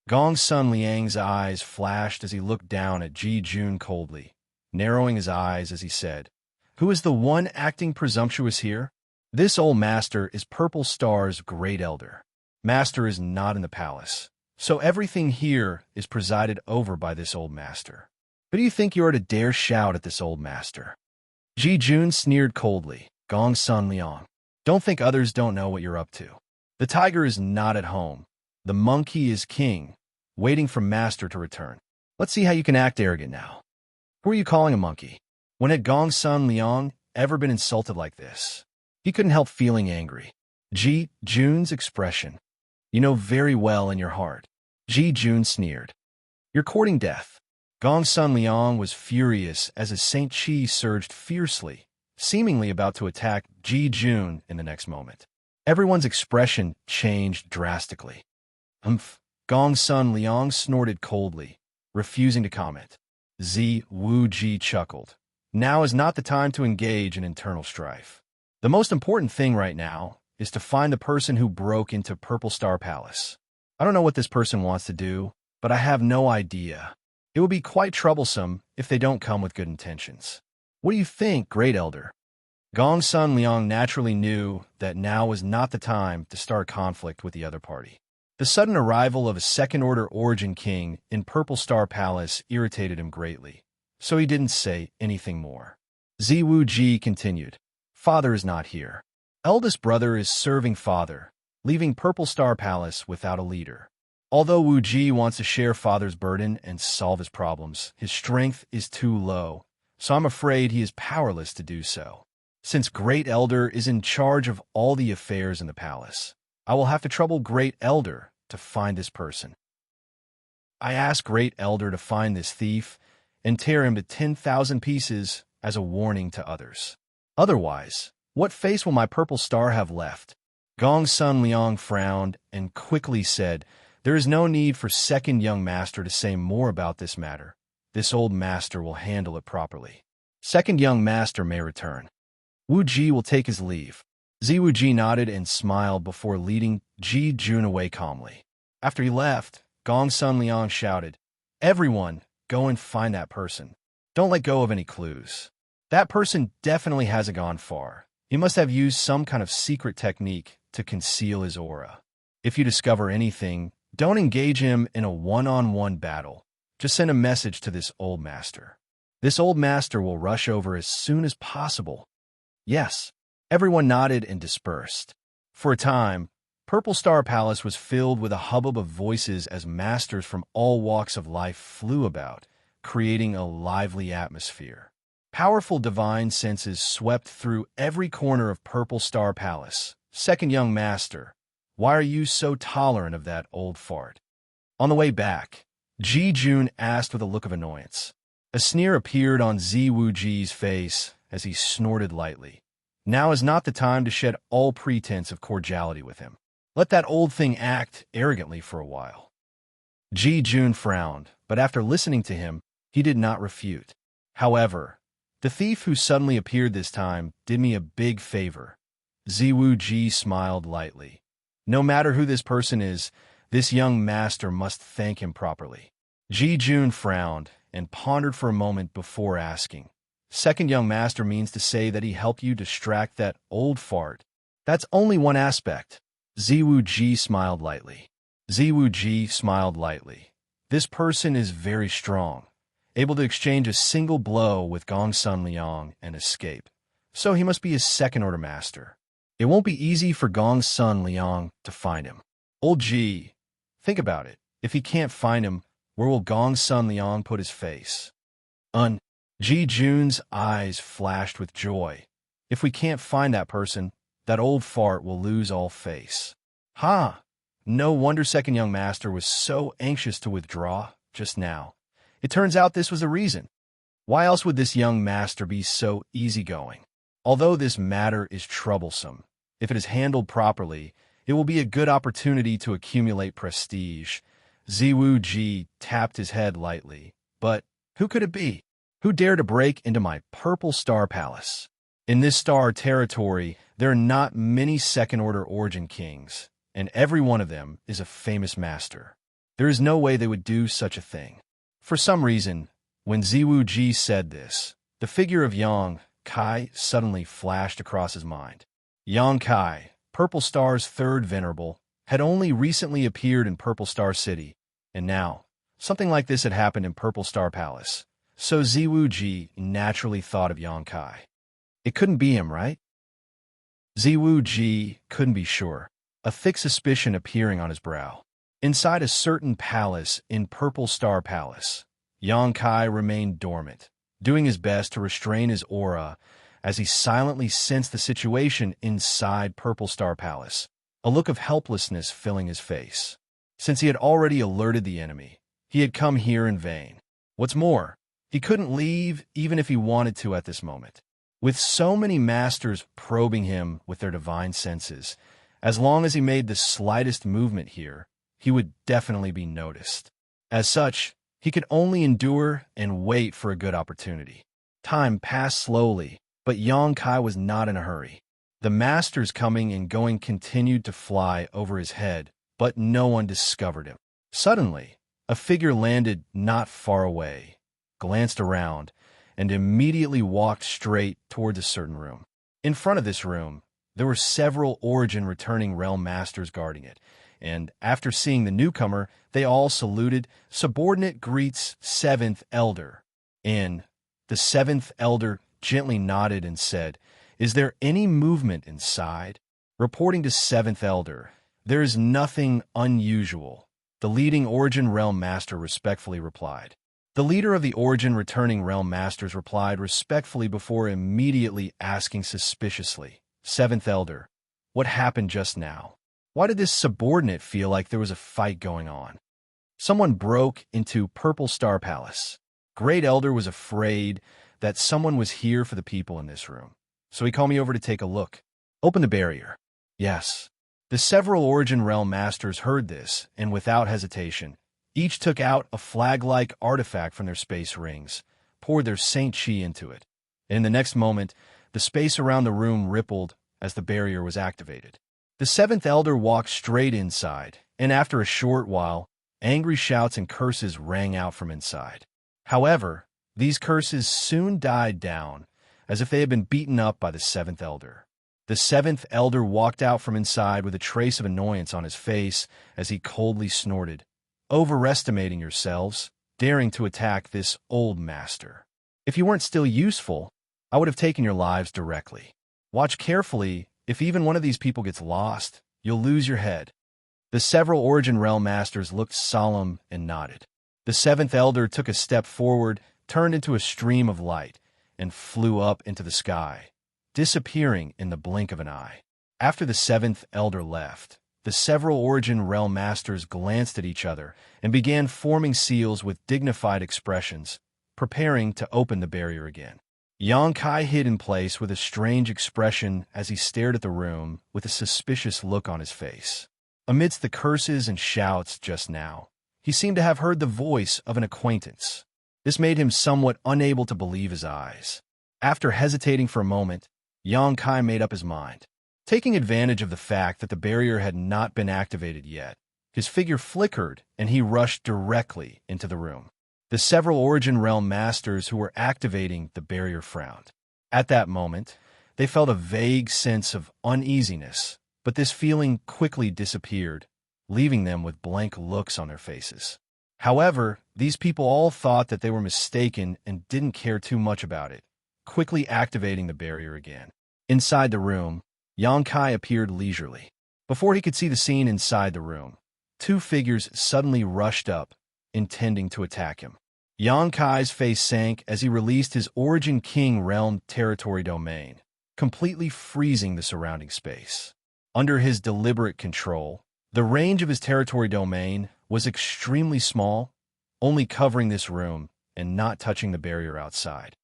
Gongsun Liang's eyes flashed as he looked down at Ji Jun coldly, narrowing his eyes as he said, "Who is the one acting presumptuous here? This old master is Purple Star's Great Elder. Master is not in the palace, so everything here is presided over by this old master. Who do you think you are to dare shout at this old master?" Ji Jun sneered coldly. Gongsun Liang, don't think others don't know what you're up to. The tiger is not at home. The monkey is king, waiting for master to return. Let's see how you can act arrogant now. Who are you calling a monkey? When had Gongsun Liang ever been insulted like this? He couldn't help feeling angry. Ji Jun's expression. You know very well in your heart. Ji Jun sneered. You're courting death. Gongsun Liang was furious as his Saint Chi surged fiercely, seemingly about to attack Ji Jun in the next moment. Everyone's expression changed drastically. Gongsun Liang snorted coldly, refusing to comment. Wuji chuckled. Now is not the time to engage in internal strife. The most important thing right now is to find the person who broke into Purple Star Palace. I don't know what this person wants to do, but I have no idea. It will be quite troublesome if they don't come with good intentions. What do you think, Great Elder? Gongsun Liang naturally knew that now was not the time to start conflict with the other party. The sudden arrival of a second-order origin king in Purple Star Palace irritated him greatly, so he didn't say anything more. Wuji continued. Father is not here. Eldest brother is serving father, leaving Purple Star Palace without a leader. Although Wuji wants to share father's burden and solve his problems, his strength is too low, so I'm afraid he is powerless to do so. Since Great Elder is in charge of all the affairs in the palace, I will have to trouble Great Elder to find this person. I ask Great Elder to find this thief and tear him to 10,000 pieces as a warning to others. Otherwise, what face will my purple star have left? Gong Sun Liang frowned and quickly said, "There is no need for second young master to say more about this matter. This old master will handle it properly. Second young master may return. Wu Ji will take his leave." Ziwu Ji nodded and smiled before leading Ji Jun away calmly. After he left, Gong Sun Liang shouted, "Everyone, go and find that person. Don't let go of any clues. That person definitely hasn't gone far. He must have used some kind of secret technique to conceal his aura. If you discover anything, don't engage him in a one-on-one battle. Just send a message to this old master. This old master will rush over as soon as possible." Yes. Everyone nodded and dispersed. For a time, Purple Star Palace was filled with a hubbub of voices as masters from all walks of life flew about, creating a lively atmosphere. Powerful divine senses swept through every corner of Purple Star Palace. "Second young master, why are you so tolerant of that old fart?" On the way back, Ji Jun asked with a look of annoyance. A sneer appeared on Ziwu Ji's face as he snorted lightly. Now is not the time to shed all pretense of cordiality with him. Let that old thing act arrogantly for a while. Ji Jun frowned, but after listening to him, he did not refute. However, the thief who suddenly appeared this time did me a big favor. Ziwu Ji smiled lightly. No matter who this person is, this young master must thank him properly. Ji Jun frowned and pondered for a moment before asking, "Second young master means to say that he helped you distract that old fart." "That's only one aspect." Ziwu Ji smiled lightly. This person is very strong, able to exchange a single blow with Gong Sun Liang and escape. So he must be his second-order master. It won't be easy for Gong Sun Liang to find him. Old Ji, think about it. If he can't find him, where will Gong Sun Liang put his face? Ji Jun's eyes flashed with joy. If we can't find that person, that old fart will lose all face. No wonder second young master was so anxious to withdraw just now. It turns out this was the reason. Why else would this young master be so easygoing? Although this matter is troublesome, if it is handled properly, it will be a good opportunity to accumulate prestige. Ziwu Ji tapped his head lightly. But who could it be? Who dared to break into my Purple Star Palace? In this star territory, there are not many second-order origin kings, and every one of them is a famous master. There is no way they would do such a thing. For some reason, when Ziwu Ji said this, the figure of Yang Kai suddenly flashed across his mind. Yang Kai, Purple Star's third venerable, had only recently appeared in Purple Star City, and now, something like this had happened in Purple Star Palace. So Ziwu Ji naturally thought of Yang Kai. It couldn't be him, right? Ziwu Ji couldn't be sure, a thick suspicion appearing on his brow. Inside a certain palace in Purple Star Palace, Yang Kai remained dormant, doing his best to restrain his aura as he silently sensed the situation inside Purple Star Palace, a look of helplessness filling his face. Since he had already alerted the enemy, he had come here in vain. What's more, he couldn't leave even if he wanted to at this moment. With so many masters probing him with their divine senses, as long as he made the slightest movement here, he would definitely be noticed. As such, he could only endure and wait for a good opportunity. Time passed slowly, but Yang Kai was not in a hurry. The masters coming and going continued to fly over his head, but no one discovered him. Suddenly, a figure landed not far away, glanced around, and immediately walked straight towards a certain room. In front of this room, there were several Origin returning realm masters guarding it, and after seeing the newcomer, they all saluted. Subordinate greets Seventh Elder. The Seventh Elder gently nodded and said, Is there any movement inside? Reporting to Seventh Elder, there is nothing unusual, the leading Origin Realm Master respectfully replied. The leader of the Origin Returning Realm Masters replied respectfully before immediately asking suspiciously, Seventh Elder, what happened just now? Why did this subordinate feel like there was a fight going on? Someone broke into Purple Star Palace. Great Elder was afraid that someone was here for the people in this room, so he called me over to take a look. Open the barrier. Yes. The several Origin Realm Masters heard this, and without hesitation, each took out a flag-like artifact from their space rings, poured their Saint Chi into it, and in the next moment, the space around the room rippled as the barrier was activated. The Seventh Elder walked straight inside, and after a short while, angry shouts and curses rang out from inside. However, these curses soon died down, as if they had been beaten up by the Seventh Elder. The Seventh Elder walked out from inside with a trace of annoyance on his face as he coldly snorted, overestimating yourselves, daring to attack this old master. If you weren't still useful, I would have taken your lives directly. Watch carefully. If even one of these people gets lost, you'll lose your head. The several Origin Realm Masters looked solemn and nodded. The Seventh Elder took a step forward, turned into a stream of light, and flew up into the sky, disappearing in the blink of an eye. After the Seventh Elder left, the several Origin Realm Masters glanced at each other and began forming seals with dignified expressions, preparing to open the barrier again. Xianxia hid in place with a strange expression as he stared at the room with a suspicious look on his face. Amidst the curses and shouts just now, he seemed to have heard the voice of an acquaintance. This made him somewhat unable to believe his eyes. After hesitating for a moment, Xianxia made up his mind. Taking advantage of the fact that the barrier had not been activated yet, his figure flickered and he rushed directly into the room. The several Origin Realm Masters who were activating the barrier frowned. At that moment, they felt a vague sense of uneasiness, but this feeling quickly disappeared, leaving them with blank looks on their faces. However, these people all thought that they were mistaken and didn't care too much about it, quickly activating the barrier again. Inside the room, Xianxia appeared leisurely. Before he could see the scene inside the room, two figures suddenly rushed up, intending to attack him. Xianxia's face sank as he released his Origin King Realm territory domain, completely freezing the surrounding space. Under his deliberate control, the range of his territory domain was extremely small, only covering this room and not touching the barrier outside.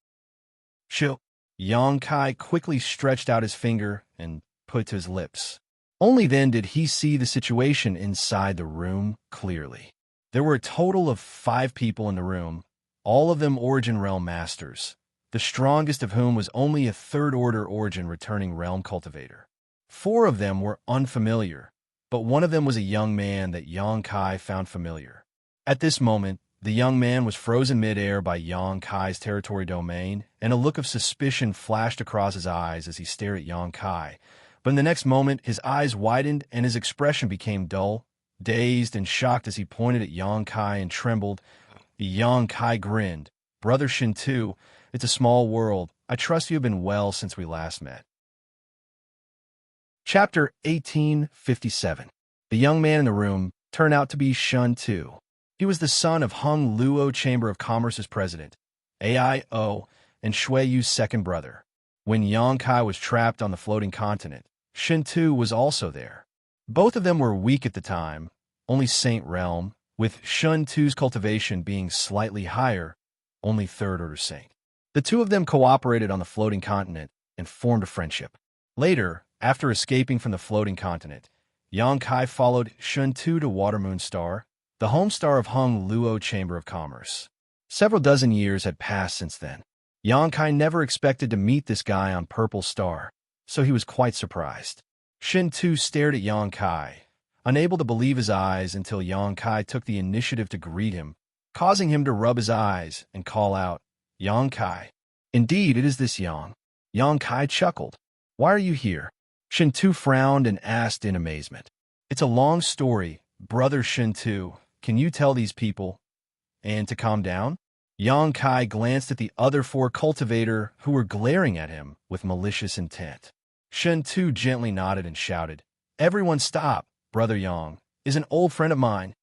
Shoo! Xianxia quickly stretched out his finger and put it to his lips. Only then did he see the situation inside the room clearly. There were a total of 5 people in the room, all of them Origin Realm Masters, the strongest of whom was only a third-order Origin returning realm cultivator. 4 of them were unfamiliar, but one of them was a young man that Xianxia found familiar. At this moment, the young man was frozen mid-air by Xianxia's territory domain, and a look of suspicion flashed across his eyes as he stared at Xianxia. But in the next moment, his eyes widened and his expression became dull, dazed and shocked as he pointed at Xianxia and trembled. Xianxia grinned. Brother Shintu, it's a small world. I trust you have been well since we last met. Chapter 1857. The young man in the room turned out to be Shintu. He was the son of Hung Luo Chamber of Commerce's president, AIO, and Shui Yu's second brother. When Xianxia was trapped on the floating continent, Shintu was also there. Both of them were weak at the time, only Saint Realm, with Shintu's cultivation being slightly higher, only third-order Saint. The two of them cooperated on the floating continent and formed a friendship. Later, after escaping from the floating continent, Xianxia followed Shintu to Watermoon Star, the home star of Hung Luo Chamber of Commerce. Several dozen years had passed since then. Xianxia never expected to meet this guy on Purple Star, so he was quite surprised. Shintu stared at Xianxia, unable to believe his eyes until Xianxia took the initiative to greet him, causing him to rub his eyes and call out, Xianxia. Indeed, it is this Yang. Xianxia chuckled. Why are you here? Shintu frowned and asked in amazement. It's a long story, Brother Shintu. Can you tell these people? And to calm down? Yang Kai glanced at the other four cultivator who were glaring at him with malicious intent. Shen Tu gently nodded and shouted, "Everyone stop! Brother Yang is an old friend of mine."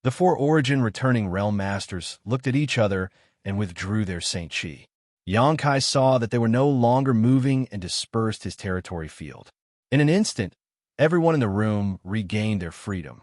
The four origin returning realm masters looked at each other and withdrew their Saint Chi. Yang Kai saw that they were no longer moving and dispersed his territory field. In an instant, everyone in the room regained their freedom.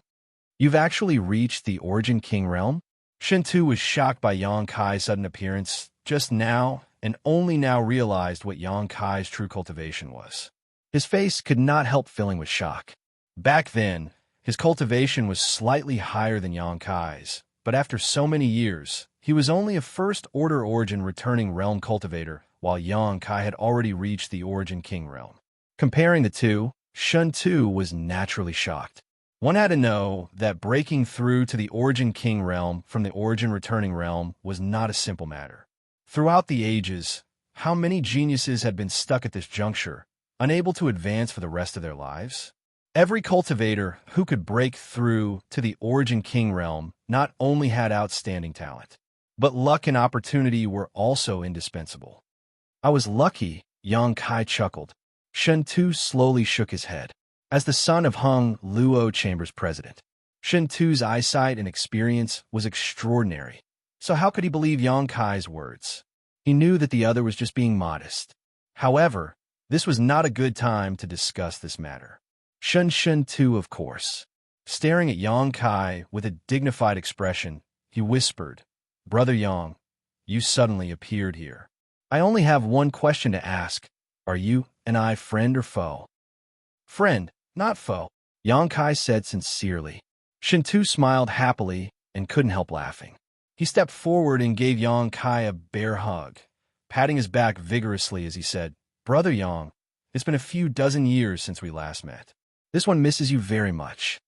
"You've actually reached the Origin King realm?" Shen Tu was shocked by Yang Kai's sudden appearance just now and only now realized what Yang Kai's true cultivation was. His face could not help filling with shock. Back then, his cultivation was slightly higher than Yang Kai's, but after so many years, he was only a first-order origin returning realm cultivator, while Yang Kai had already reached the Origin King realm. Comparing the two, Shen Tu was naturally shocked. One had to know that breaking through to the Origin King realm from the Origin Returning realm was not a simple matter. Throughout the ages, how many geniuses had been stuck at this juncture, unable to advance for the rest of their lives? Every cultivator who could break through to the Origin King realm not only had outstanding talent, but luck and opportunity were also indispensable. "I was lucky," Yang Kai chuckled. Shen Tu slowly shook his head. As the son of Hung Luo Chamber's president, Shen Tu's eyesight and experience was extraordinary. So how could he believe Yang Kai's words? He knew that the other was just being modest. However, this was not a good time to discuss this matter. Shen Tu, of course. Staring at Yang Kai with a dignified expression, he whispered, "Brother Yang, you suddenly appeared here. I only have one question to ask. Are you and I friend or foe?" "Friend, not foe," Yang Kai said sincerely. Shen Tu smiled happily and couldn't help laughing. He stepped forward and gave Yang Kai a bear hug, patting his back vigorously as he said, "Brother Yang, it's been a few dozen years since we last met. This one misses you very much."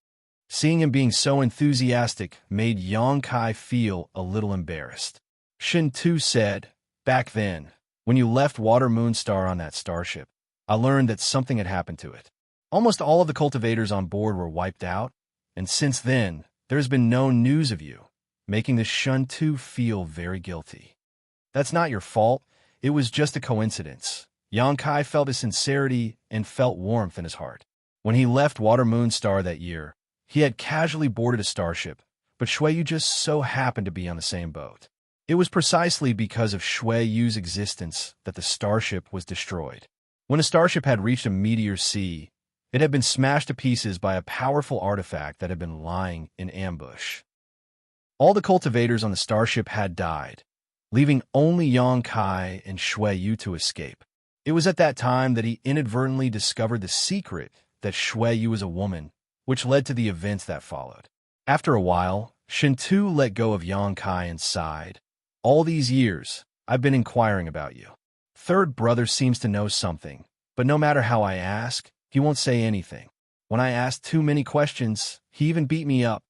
Seeing him being so enthusiastic made Yang Kai feel a little embarrassed. Shen Tu said, "Back then, when you left Water Moonstar on that starship, I learned that something had happened to it. Almost all of the cultivators on board were wiped out, and since then, there has been no news of you, making the Shen Tu feel very guilty." "That's not your fault. It was just a coincidence." Yang Kai felt his sincerity and felt warmth in his heart. When he left Water Moonstar that year, he had casually boarded a starship, but Shui Yu just so happened to be on the same boat. It was precisely because of Shui Yu's existence that the starship was destroyed. When a starship had reached a meteor sea, it had been smashed to pieces by a powerful artifact that had been lying in ambush. All the cultivators on the starship had died, leaving only Yang Kai and Shui Yu to escape. It was at that time that he inadvertently discovered the secret that Shui Yu was a woman, which led to the events that followed. After a while, Shen Tu let go of Yang Kai and sighed. "All these years, I've been inquiring about you. Third brother seems to know something, but no matter how I ask, he won't say anything. When I asked too many questions, he even beat me up."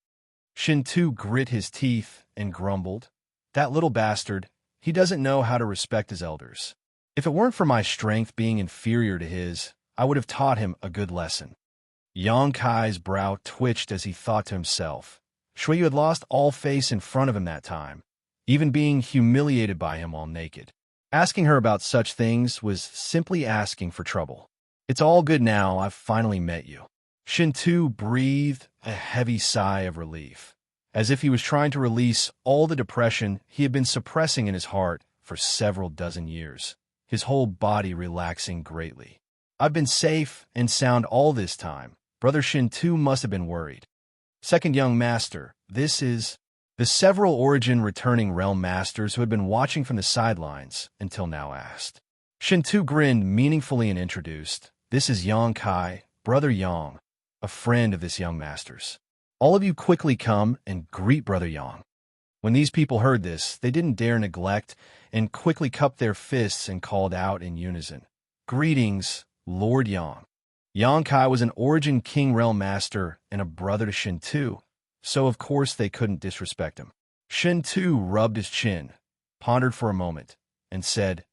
Shen Tu grit his teeth and grumbled, "That little bastard, he doesn't know how to respect his elders. If it weren't for my strength being inferior to his, I would have taught him a good lesson." Yang Kai's brow twitched as he thought to himself, Shui Yu had lost all face in front of him that time, even being humiliated by him while naked. Asking her about such things was simply asking for trouble. "It's all good now, I've finally met you." Shen Tu breathed a heavy sigh of relief, as if he was trying to release all the depression he had been suppressing in his heart for several dozen years, his whole body relaxing greatly. "I've been safe and sound all this time." Brother Shen Tu must have been worried. "Second young master, this is..." The several origin returning realm masters who had been watching from the sidelines until now asked. Shen Tu grinned meaningfully and introduced, "This is Yang Kai, Brother Yang, a friend of this young master's. All of you quickly come and greet Brother Yang." When these people heard this, they didn't dare neglect and quickly cupped their fists and called out in unison, "Greetings, Lord Yang." Yang Kai was an Origin King Realm Master and a brother to Shen Tu, so of course they couldn't disrespect him. Shen Tu rubbed his chin, pondered for a moment, and said,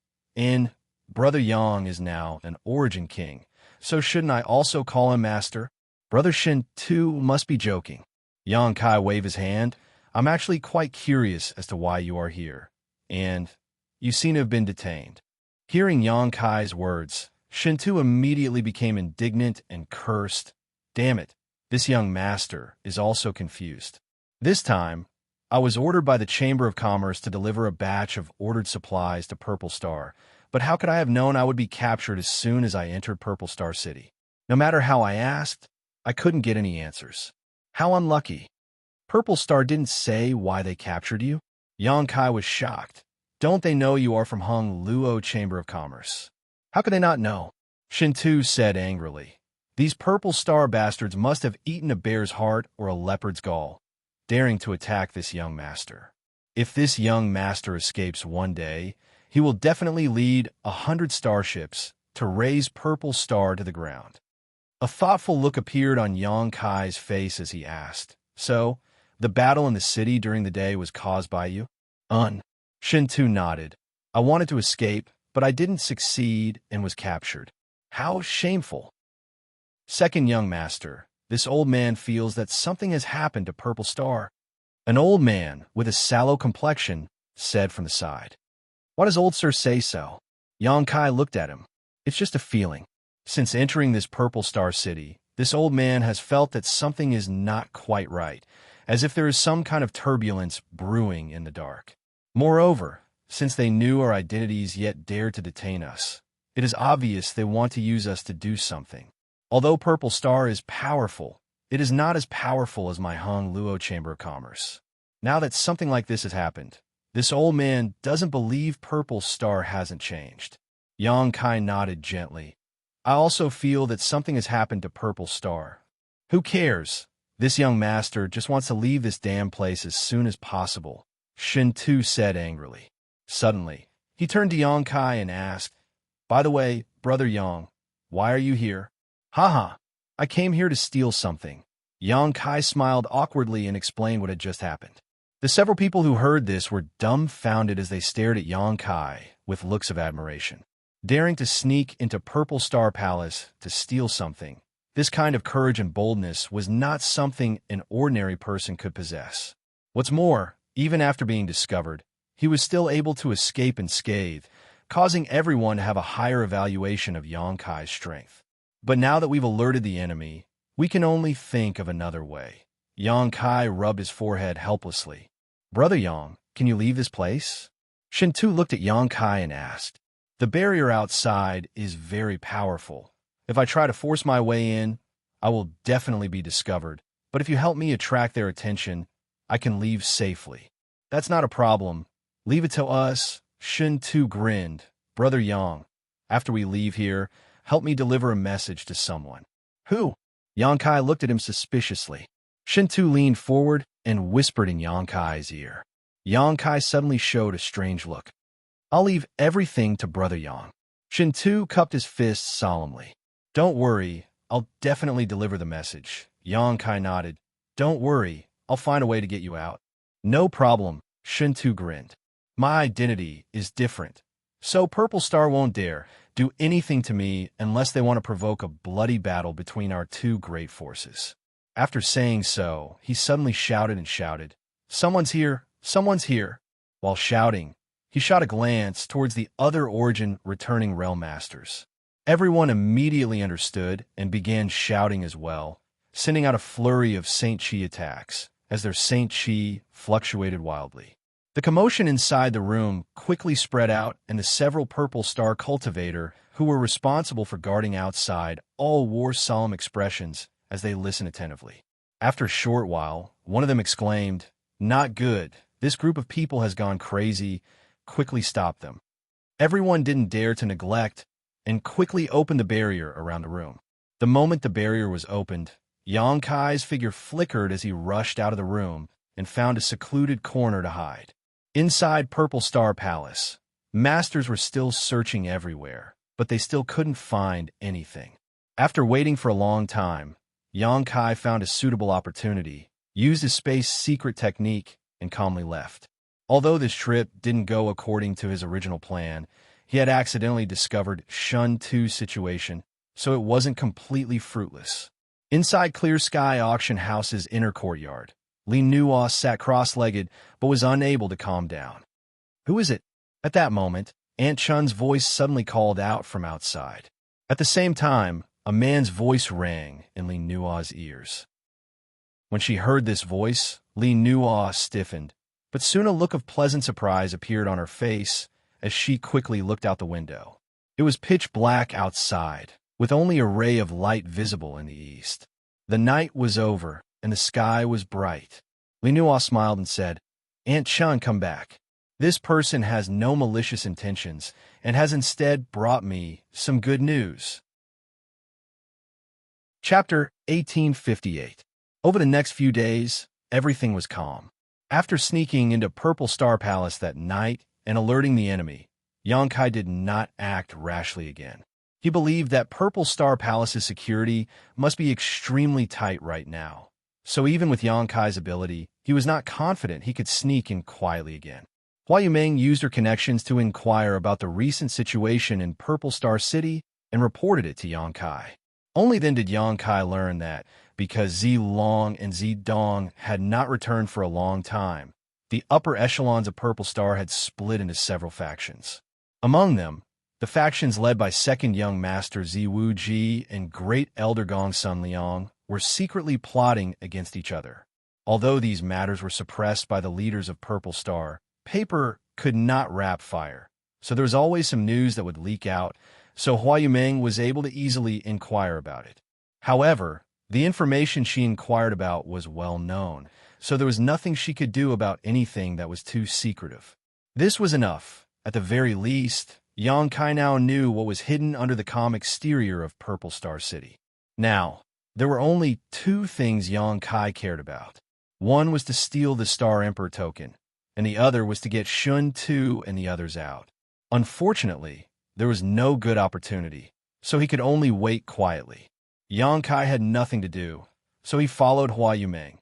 Brother Yang is now an Origin King, so shouldn't I also call him Master?" Brother Shen Tu must be joking. Yang Kai waved his hand. "I'm actually quite curious as to why you are here. and you seem to have been detained." Hearing Yang Kai's words, Shintu immediately became indignant and cursed. "Damn it, this young master is also confused. This time, I was ordered by the Chamber of Commerce to deliver a batch of ordered supplies to Purple Star, but how could I have known I would be captured as soon as I entered Purple Star City? No matter how I asked, I couldn't get any answers. How unlucky. Purple Star didn't say why they captured you?" Yang Kai was shocked. "Don't they know you are from Hung Luo Chamber of Commerce? How could they not know?" Shintu said angrily. "These Purple Star bastards must have eaten a bear's heart or a leopard's gall, daring to attack this young master. If this young master escapes one day, he will definitely lead 100 starships to raise Purple Star to the ground." A thoughtful look appeared on Yang Kai's face as he asked, "So, the battle in the city during the day was caused by you?" Shintu nodded. "I wanted to escape, but I didn't succeed and was captured." "How shameful." "Second young master, this old man feels that something has happened to Purple Star." An old man with a sallow complexion said from the side. "Why does old sir say so?" Yang Kai looked at him. "It's just a feeling. Since entering this Purple Star City, this old man has felt that something is not quite right, as if there is some kind of turbulence brewing in the dark. Moreover, since they knew our identities yet dared to detain us, it is obvious they want to use us to do something. Although Purple Star is powerful, it is not as powerful as my Hung Luo Chamber of Commerce. Now that something like this has happened, this old man doesn't believe Purple Star hasn't changed." Yang Kai nodded gently. "I also feel that something has happened to Purple Star. Who cares? This young master just wants to leave this damn place as soon as possible," Shintu said angrily. Suddenly, he turned to Yang Kai and asked, "By the way, Brother Yang, why are you here?" "Haha, I came here to steal something." Yang Kai smiled awkwardly and explained what had just happened. The several people who heard this were dumbfounded as they stared at Yang Kai with looks of admiration. Daring to sneak into Purple Star Palace to steal something, this kind of courage and boldness was not something an ordinary person could possess. What's more, even after being discovered, he was still able to escape unscathed, causing everyone to have a higher evaluation of Yang Kai's strength. But now that we've alerted the enemy, we can only think of another way. Yang Kai rubbed his forehead helplessly. "Brother Yang, can you leave this place?" Shintu looked at Yang Kai and asked. "The barrier outside is very powerful. If I try to force my way in, I will definitely be discovered. But if you help me attract their attention, I can leave safely." "That's not a problem. Leave it to us." Shintu grinned. "Brother Yang, after we leave here, help me deliver a message to someone." "Who?" Yang Kai looked at him suspiciously. Shintu leaned forward and whispered in Yang Kai's ear. Yang Kai suddenly showed a strange look. "I'll leave everything to Brother Yang." Shintu cupped his fists solemnly. "Don't worry, I'll definitely deliver the message." Yang Kai nodded. "Don't worry, I'll find a way to get you out." "No problem," Shintu grinned. "My identity is different, so Purple Star won't dare do anything to me unless they want to provoke a bloody battle between our two great forces." After saying so, he suddenly shouted, "Someone's here! Someone's here!" While shouting, he shot a glance towards the other Origin returning Realm Masters. Everyone immediately understood and began shouting as well, sending out a flurry of Saint Chi attacks, as their Saint Chi fluctuated wildly. The commotion inside the room quickly spread out, and the several Purple Star cultivator who were responsible for guarding outside all wore solemn expressions as they listened attentively. After a short while, one of them exclaimed, "Not good. This group of people has gone crazy. Quickly stop them." Everyone didn't dare to neglect and quickly opened the barrier around the room. The moment the barrier was opened, Yang Kai's figure flickered as he rushed out of the room and found a secluded corner to hide. Inside Purple Star Palace, masters were still searching everywhere, but they still couldn't find anything. After waiting for a long time, Yang Kai found a suitable opportunity, used his space secret technique, and calmly left. Although this trip didn't go according to his original plan, he had accidentally discovered Shun 2's situation, so it wasn't completely fruitless. Inside Clear Sky Auction House's inner courtyard, Li Nuo sat cross-legged but was unable to calm down. Who is it? At that moment, Aunt Chun's voice suddenly called out from outside. At the same time, a man's voice rang in Li Nua's ears. When she heard this voice, Li Nua stiffened, but soon a look of pleasant surprise appeared on her face as she quickly looked out the window. It was pitch black outside, with only a ray of light visible in the east. The night was over, and the sky was bright. Li Nua smiled and said, "Aunt Chun, come back. This person has no malicious intentions and has instead brought me some good news." Chapter 1858. Over the next few days, everything was calm. After sneaking into Purple Star Palace that night and alerting the enemy, Xianxia did not act rashly again. He believed that Purple Star Palace's security must be extremely tight right now. So even with Xianxia's ability, he was not confident he could sneak in quietly again. Hua Yumeng used her connections to inquire about the recent situation in Purple Star City and reported it to Xianxia. Only then did Xianxia learn that, because Zi Long and Zi Dong had not returned for a long time, the upper echelons of Purple Star had split into several factions. Among them, the factions led by Second Young Master Zi Wuji and Great Elder Gong Sun Liang were secretly plotting against each other. Although these matters were suppressed by the leaders of Purple Star, paper could not wrap fire, so there was always some news that would leak out, so Hua Yumeng was able to easily inquire about it. However, the information she inquired about was well known, so there was nothing she could do about anything that was too secretive. This was enough. At the very least, Xianxia now knew what was hidden under the calm exterior of Purple Star City. Now, there were only two things Xianxia cared about. One was to steal the Star Emperor token, and the other was to get Shun Tu and the others out. Unfortunately, there was no good opportunity, so he could only wait quietly. Xianxia had nothing to do, so he followed Hua Yumeng.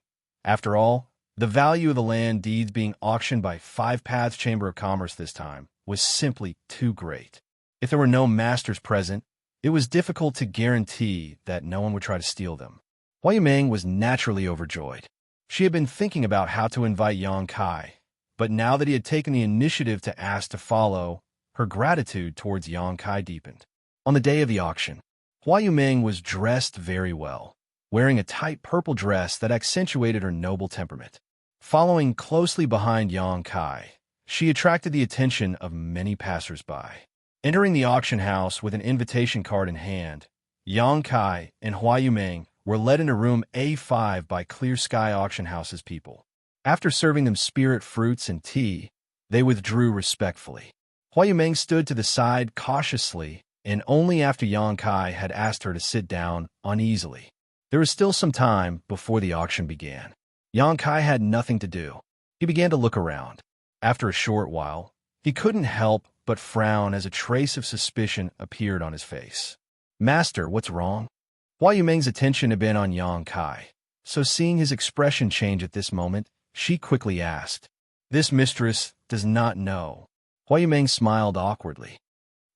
After all, the value of the land deeds being auctioned by Five Paths Chamber of Commerce this time was simply too great. If there were no masters present, it was difficult to guarantee that no one would try to steal them. Hua Yumeng was naturally overjoyed. She had been thinking about how to invite Xianxia, but now that he had taken the initiative to ask to follow, her gratitude towards Xianxia deepened. On the day of the auction, Hua Yumeng was dressed very well, wearing a tight purple dress that accentuated her noble temperament. Following closely behind Xianxia, she attracted the attention of many passers-by. Entering the auction house with an invitation card in hand, Xianxia and Hua Yumeng were led into room A5 by Clear Sky Auction House's people. After serving them spirit fruits and tea, they withdrew respectfully. Hua Yumeng stood to the side cautiously, and only after Xianxia had asked her to sit down uneasily. There was still some time before the auction began. Xianxia had nothing to do. He began to look around. After a short while, he couldn't help but frown as a trace of suspicion appeared on his face. "Master, what's wrong?" Hua Yumeng's attention had been on Xianxia, so seeing his expression change at this moment, she quickly asked. "This mistress does not know." Hua Yumeng smiled awkwardly.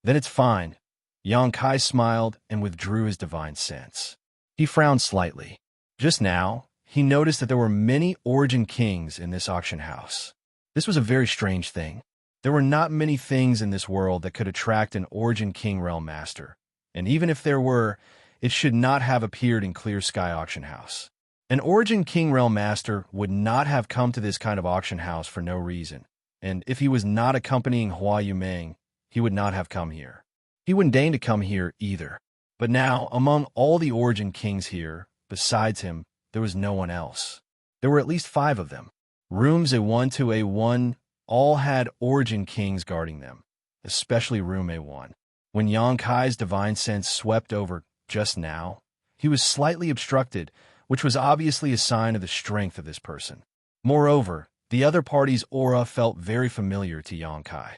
"Then it's fine." Xianxia smiled and withdrew his divine sense. He frowned slightly. Just now, he noticed that there were many Origin Kings in this auction house. This was a very strange thing. There were not many things in this world that could attract an Origin King Realm Master, and even if there were, it should not have appeared in Clear Sky Auction House. An Origin King Realm Master would not have come to this kind of auction house for no reason, and if he was not accompanying Hua Yumeng, he would not have come here. He wouldn't deign to come here either. But now, among all the Origin Kings here, besides him, there was no one else. There were at least 5 of them. Rooms A1 to A1 all had Origin Kings guarding them, especially room A1. When Xianxia's divine sense swept over just now, he was slightly obstructed, which was obviously a sign of the strength of this person. Moreover, the other party's aura felt very familiar to Xianxia.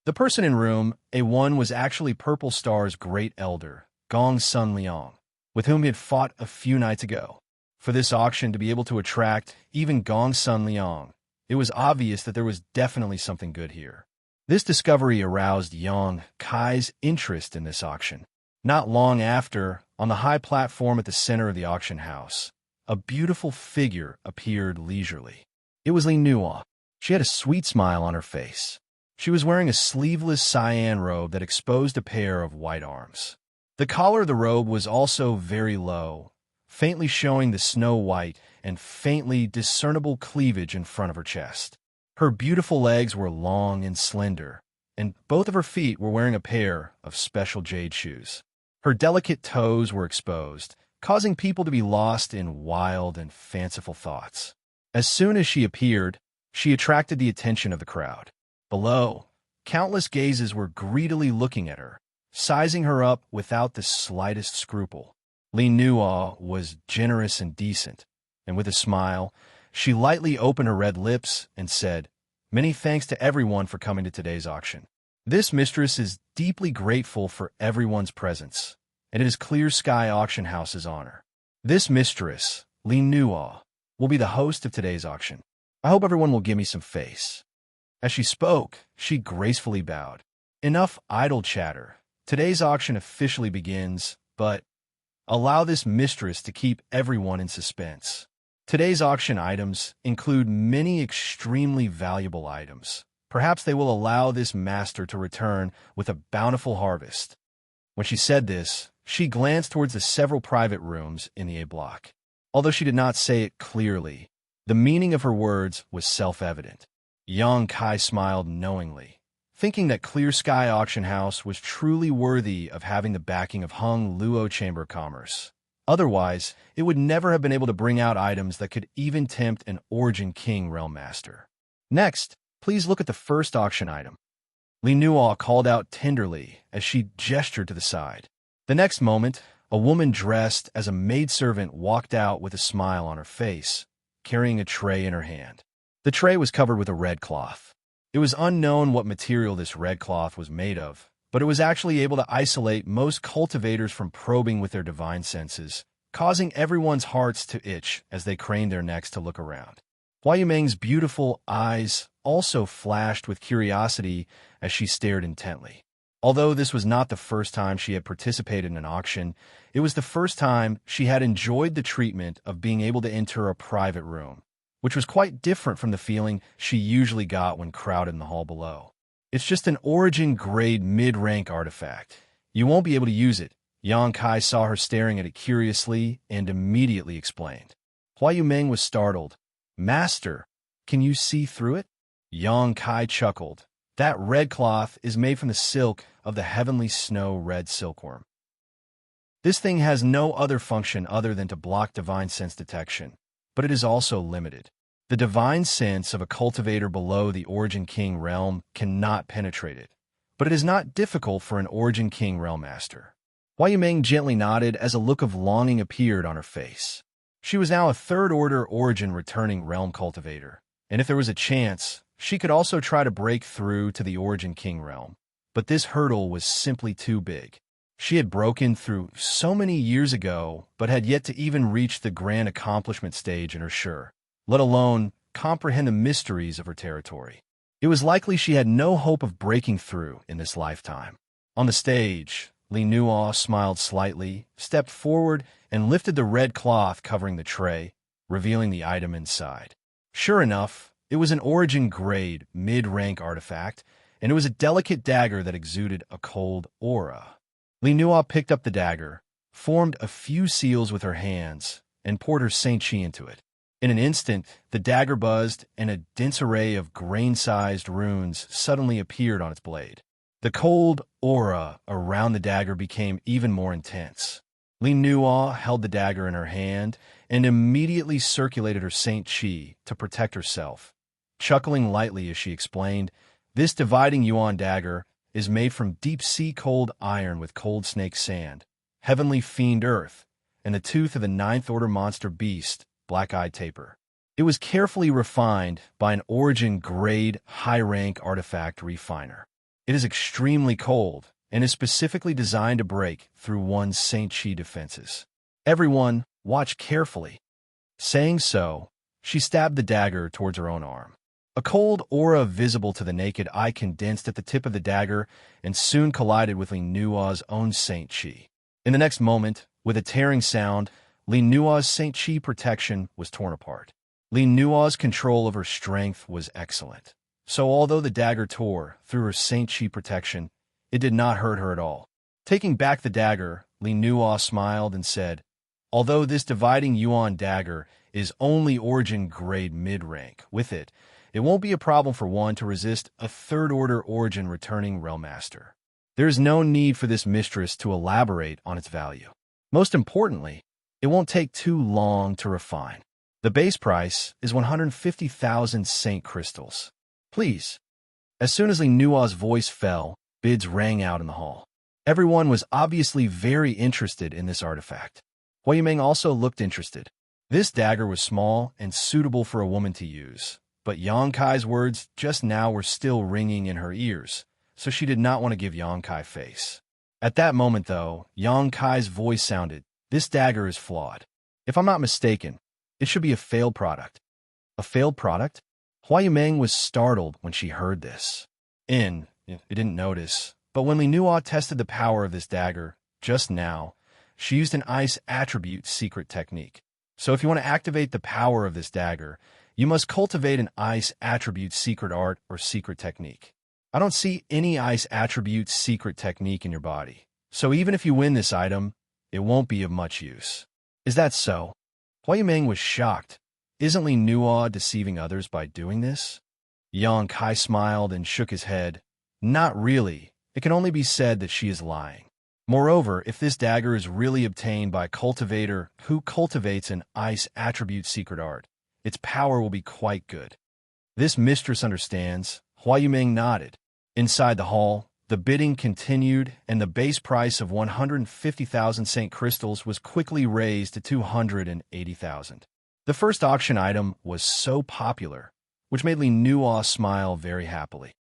The person in room A1 was actually Purple Star's great elder, Gong Sun Liang, with whom he had fought a few nights ago. For this auction to be able to attract even Gong Sun Liang, it was obvious that there was definitely something good here. This discovery aroused Xianxia's interest in this auction. Not long after, on the high platform at the center of the auction house, a beautiful figure appeared leisurely. It was Li Nua. She had a sweet smile on her face. She was wearing a sleeveless cyan robe that exposed a pair of white arms. The collar of the robe was also very low, faintly showing the snow-white and faintly discernible cleavage in front of her chest. Her beautiful legs were long and slender, and both of her feet were wearing a pair of special jade shoes. Her delicate toes were exposed, causing people to be lost in wild and fanciful thoughts. As soon as she appeared, she attracted the attention of the crowd. Below, countless gazes were greedily looking at her, sizing her up without the slightest scruple. Li Nuo was generous and decent, and with a smile, she lightly opened her red lips and said, "Many thanks to everyone for coming to today's auction. This mistress is deeply grateful for everyone's presence, and it is Clear Sky Auction House's honor. This mistress, Li Nuo, will be the host of today's auction. I hope everyone will give me some face." As she spoke, she gracefully bowed. "Enough idle chatter. Today's auction officially begins, but allow this mistress to keep everyone in suspense. Today's auction items include many extremely valuable items. Perhaps they will allow this master to return with a bountiful harvest." When she said this, she glanced towards the several private rooms in the A block. Although she did not say it clearly, the meaning of her words was self-evident. Yang Kai smiled knowingly, thinking that Clear Sky Auction House was truly worthy of having the backing of Hung Luo Chamber of Commerce. Otherwise, it would never have been able to bring out items that could even tempt an Origin King Realm Master. "Next, please look at the first auction item." Li Nuo called out tenderly as she gestured to the side. The next moment, a woman dressed as a maidservant walked out with a smile on her face, carrying a tray in her hand. The tray was covered with a red cloth. It was unknown what material this red cloth was made of, but it was actually able to isolate most cultivators from probing with their divine senses, causing everyone's hearts to itch as they craned their necks to look around. Hua Yumeng's beautiful eyes also flashed with curiosity as she stared intently. Although this was not the first time she had participated in an auction, it was the first time she had enjoyed the treatment of being able to enter a private room, which was quite different from the feeling she usually got when crowded in the hall below. "It's just an Origin-grade mid-rank artifact. You won't be able to use it." Yang Kai saw her staring at it curiously and immediately explained. Hua Yumeng was startled. "Master, can you see through it?" Yang Kai chuckled. "That red cloth is made from the silk of the heavenly snow red silkworm. This thing has no other function other than to block divine sense detection, but it is also limited. The divine sense of a cultivator below the Origin King realm cannot penetrate it, but it is not difficult for an Origin King realm master." Hua Yumeng gently nodded as a look of longing appeared on her face. She was now a third-order Origin returning realm cultivator, and if there was a chance, she could also try to break through to the Origin King realm. But this hurdle was simply too big. She had broken through so many years ago, but had yet to even reach the grand accomplishment stage in her sure, let alone comprehend the mysteries of her territory. It was likely she had no hope of breaking through in this lifetime. On the stage, Li Nuo smiled slightly, stepped forward, and lifted the red cloth covering the tray, revealing the item inside. Sure enough, it was an Origin-grade, mid-rank artifact, and it was a delicate dagger that exuded a cold aura. Li Nuo picked up the dagger, formed a few seals with her hands, and poured her Saint Chi into it. In an instant, the dagger buzzed, and a dense array of grain-sized runes suddenly appeared on its blade. The cold aura around the dagger became even more intense. Li Nuo held the dagger in her hand and immediately circulated her Saint Chi to protect herself. Chuckling lightly as she explained, "This dividing yuan dagger is made from deep-sea cold iron with cold snake sand, heavenly fiend earth, and the tooth of the ninth-order monster beast, black-eyed tapir. It was carefully refined by an Origin-grade, high-rank artifact refiner. It is extremely cold and is specifically designed to break through one's Saint Chi defenses. Everyone, watch carefully." Saying so, she stabbed the dagger towards her own arm. A cold aura visible to the naked eye condensed at the tip of the dagger and soon collided with Li Nuo's own Saint Chi. In the next moment, with a tearing sound, Li Nuo's Saint Chi protection was torn apart. Li Nua's control of her strength was excellent. So although the dagger tore through her Saint Chi protection, it did not hurt her at all. Taking back the dagger, Li Nua smiled and said, "Although this dividing yuan dagger is only origin grade mid-rank, with it won't be a problem for one to resist a third-order origin returning Realm Master. There is no need for this mistress to elaborate on its value. Most importantly, it won't take too long to refine. The base price is 150,000 Saint Crystals. Please." As soon as Li Nua's voice fell, bids rang out in the hall. Everyone was obviously very interested in this artifact. Hua Yimeng also looked interested. This dagger was small and suitable for a woman to use, but Yang Kai's words just now were still ringing in her ears, so she did not want to give Yang Kai face. At that moment, though, Yang Kai's voice sounded, "This dagger is flawed. If I'm not mistaken, it should be a failed product." A failed product? Hua Yimeng was startled when she heard this. It didn't notice, but when Li Nua tested the power of this dagger, just now, she used an ice attribute secret technique. So if you want to activate the power of this dagger, you must cultivate an ice attribute secret art or secret technique. I don't see any ice attribute secret technique in your body, so even if you win this item, it won't be of much use. Is that so? Hua Yimeng was shocked. Isn't Li Nua deceiving others by doing this? Yang Kai smiled and shook his head. Not really. It can only be said that she is lying. Moreover, if this dagger is really obtained by a cultivator who cultivates an ice attribute secret art, its power will be quite good. This mistress understands. Hua Yimeng nodded. Inside the hall, the bidding continued, and the base price of 150,000 Saint Crystals was quickly raised to 280,000. The first auction item was so popular, which made Li Nua smile very happily.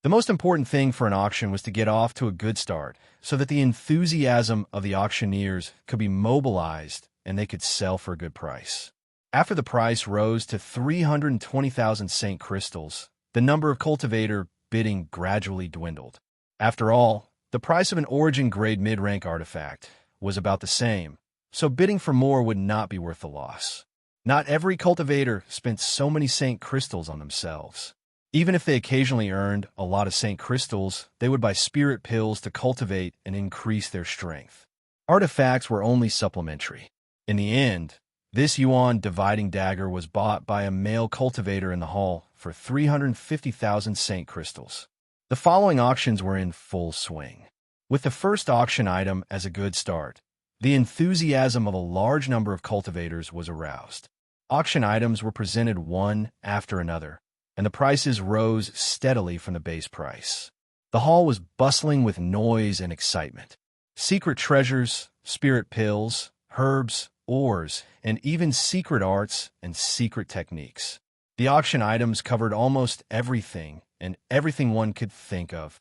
The most important thing for an auction was to get off to a good start, so that the enthusiasm of the auctioneers could be mobilized and they could sell for a good price. After the price rose to 320,000 Saint Crystals, the number of cultivator bidding gradually dwindled. After all, the price of an origin grade mid-rank artifact was about the same, so bidding for more would not be worth the loss. Not every cultivator spent so many Saint Crystals on themselves. Even if they occasionally earned a lot of Saint Crystals, they would buy spirit pills to cultivate and increase their strength. Artifacts were only supplementary. In the end, this yuan dividing dagger was bought by a male cultivator in the hall for 350,000 Saint Crystals. The following auctions were in full swing. With the first auction item as a good start, the enthusiasm of a large number of cultivators was aroused. Auction items were presented one after another, and the prices rose steadily from the base price. The hall was bustling with noise and excitement. Secret treasures, spirit pills, herbs, ores, and even secret arts and secret techniques. The auction items covered almost everything and everything one could think of.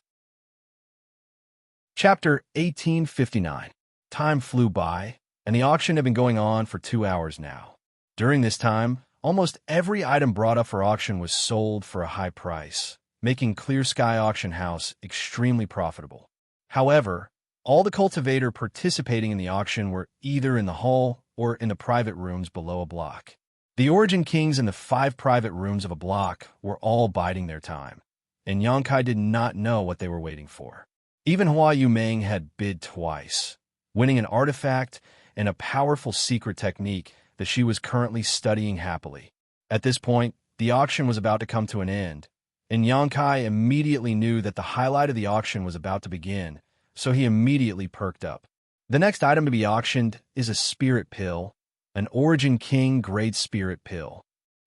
Chapter 1859. Time flew by, and the auction had been going on for 2 hours now. During this time, almost every item brought up for auction was sold for a high price, making Clear Sky Auction House extremely profitable. However, all the cultivator participating in the auction were either in the hall or in the private rooms below a block. The Origin Kings in the 5 private rooms of a block were all biding their time, and Yang Kai did not know what they were waiting for. Even Hua Yimeng had bid twice, winning an artifact and a powerful secret technique that she was currently studying happily. At this point, the auction was about to come to an end, and Yang Kai immediately knew that the highlight of the auction was about to begin, so he immediately perked up. The next item to be auctioned is a spirit pill, an Origin King Great Spirit Pill.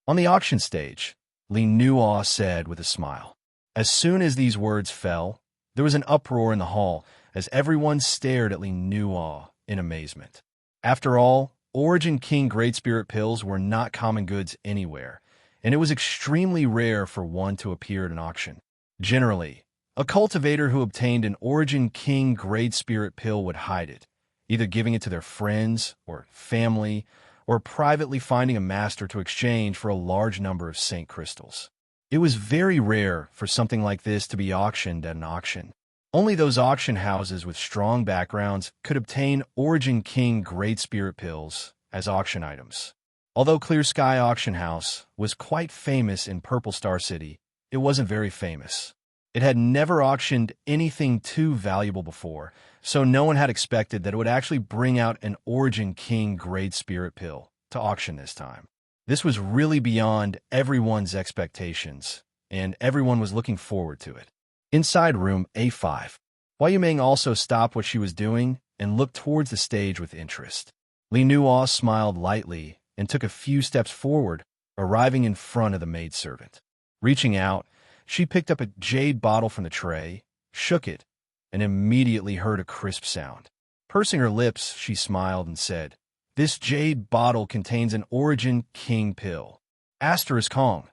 On the auction stage, Li Nua said with a smile. As soon as these words fell, there was an uproar in the hall as everyone stared at Li Nua in amazement. After all, Origin King Great Spirit Pills were not common goods anywhere, and it was extremely rare for one to appear at an auction. Generally, a cultivator who obtained an Origin King Great Spirit Pill would hide it, either giving it to their friends or family, or privately finding a master to exchange for a large number of Saint Crystals. It was very rare for something like this to be auctioned at an auction. Only those auction houses with strong backgrounds could obtain Origin King Great Spirit Pills as auction items. Although Clear Sky Auction House was quite famous in Purple Star City, it wasn't very famous. It had never auctioned anything too valuable before, so no one had expected that it would actually bring out an Origin King grade spirit pill to auction this time. This was really beyond everyone's expectations, and everyone was looking forward to it. Inside room A5, Hua Yumeng also stopped what she was doing and looked towards the stage with interest. Li Nuo smiled lightly and took a few steps forward, arriving in front of the maidservant. Reaching out, she picked up a jade bottle from the tray, shook it, and immediately heard a crisp sound. Pursing her lips, she smiled and said, "This jade bottle contains an Origin King pill." Asterisk Hong.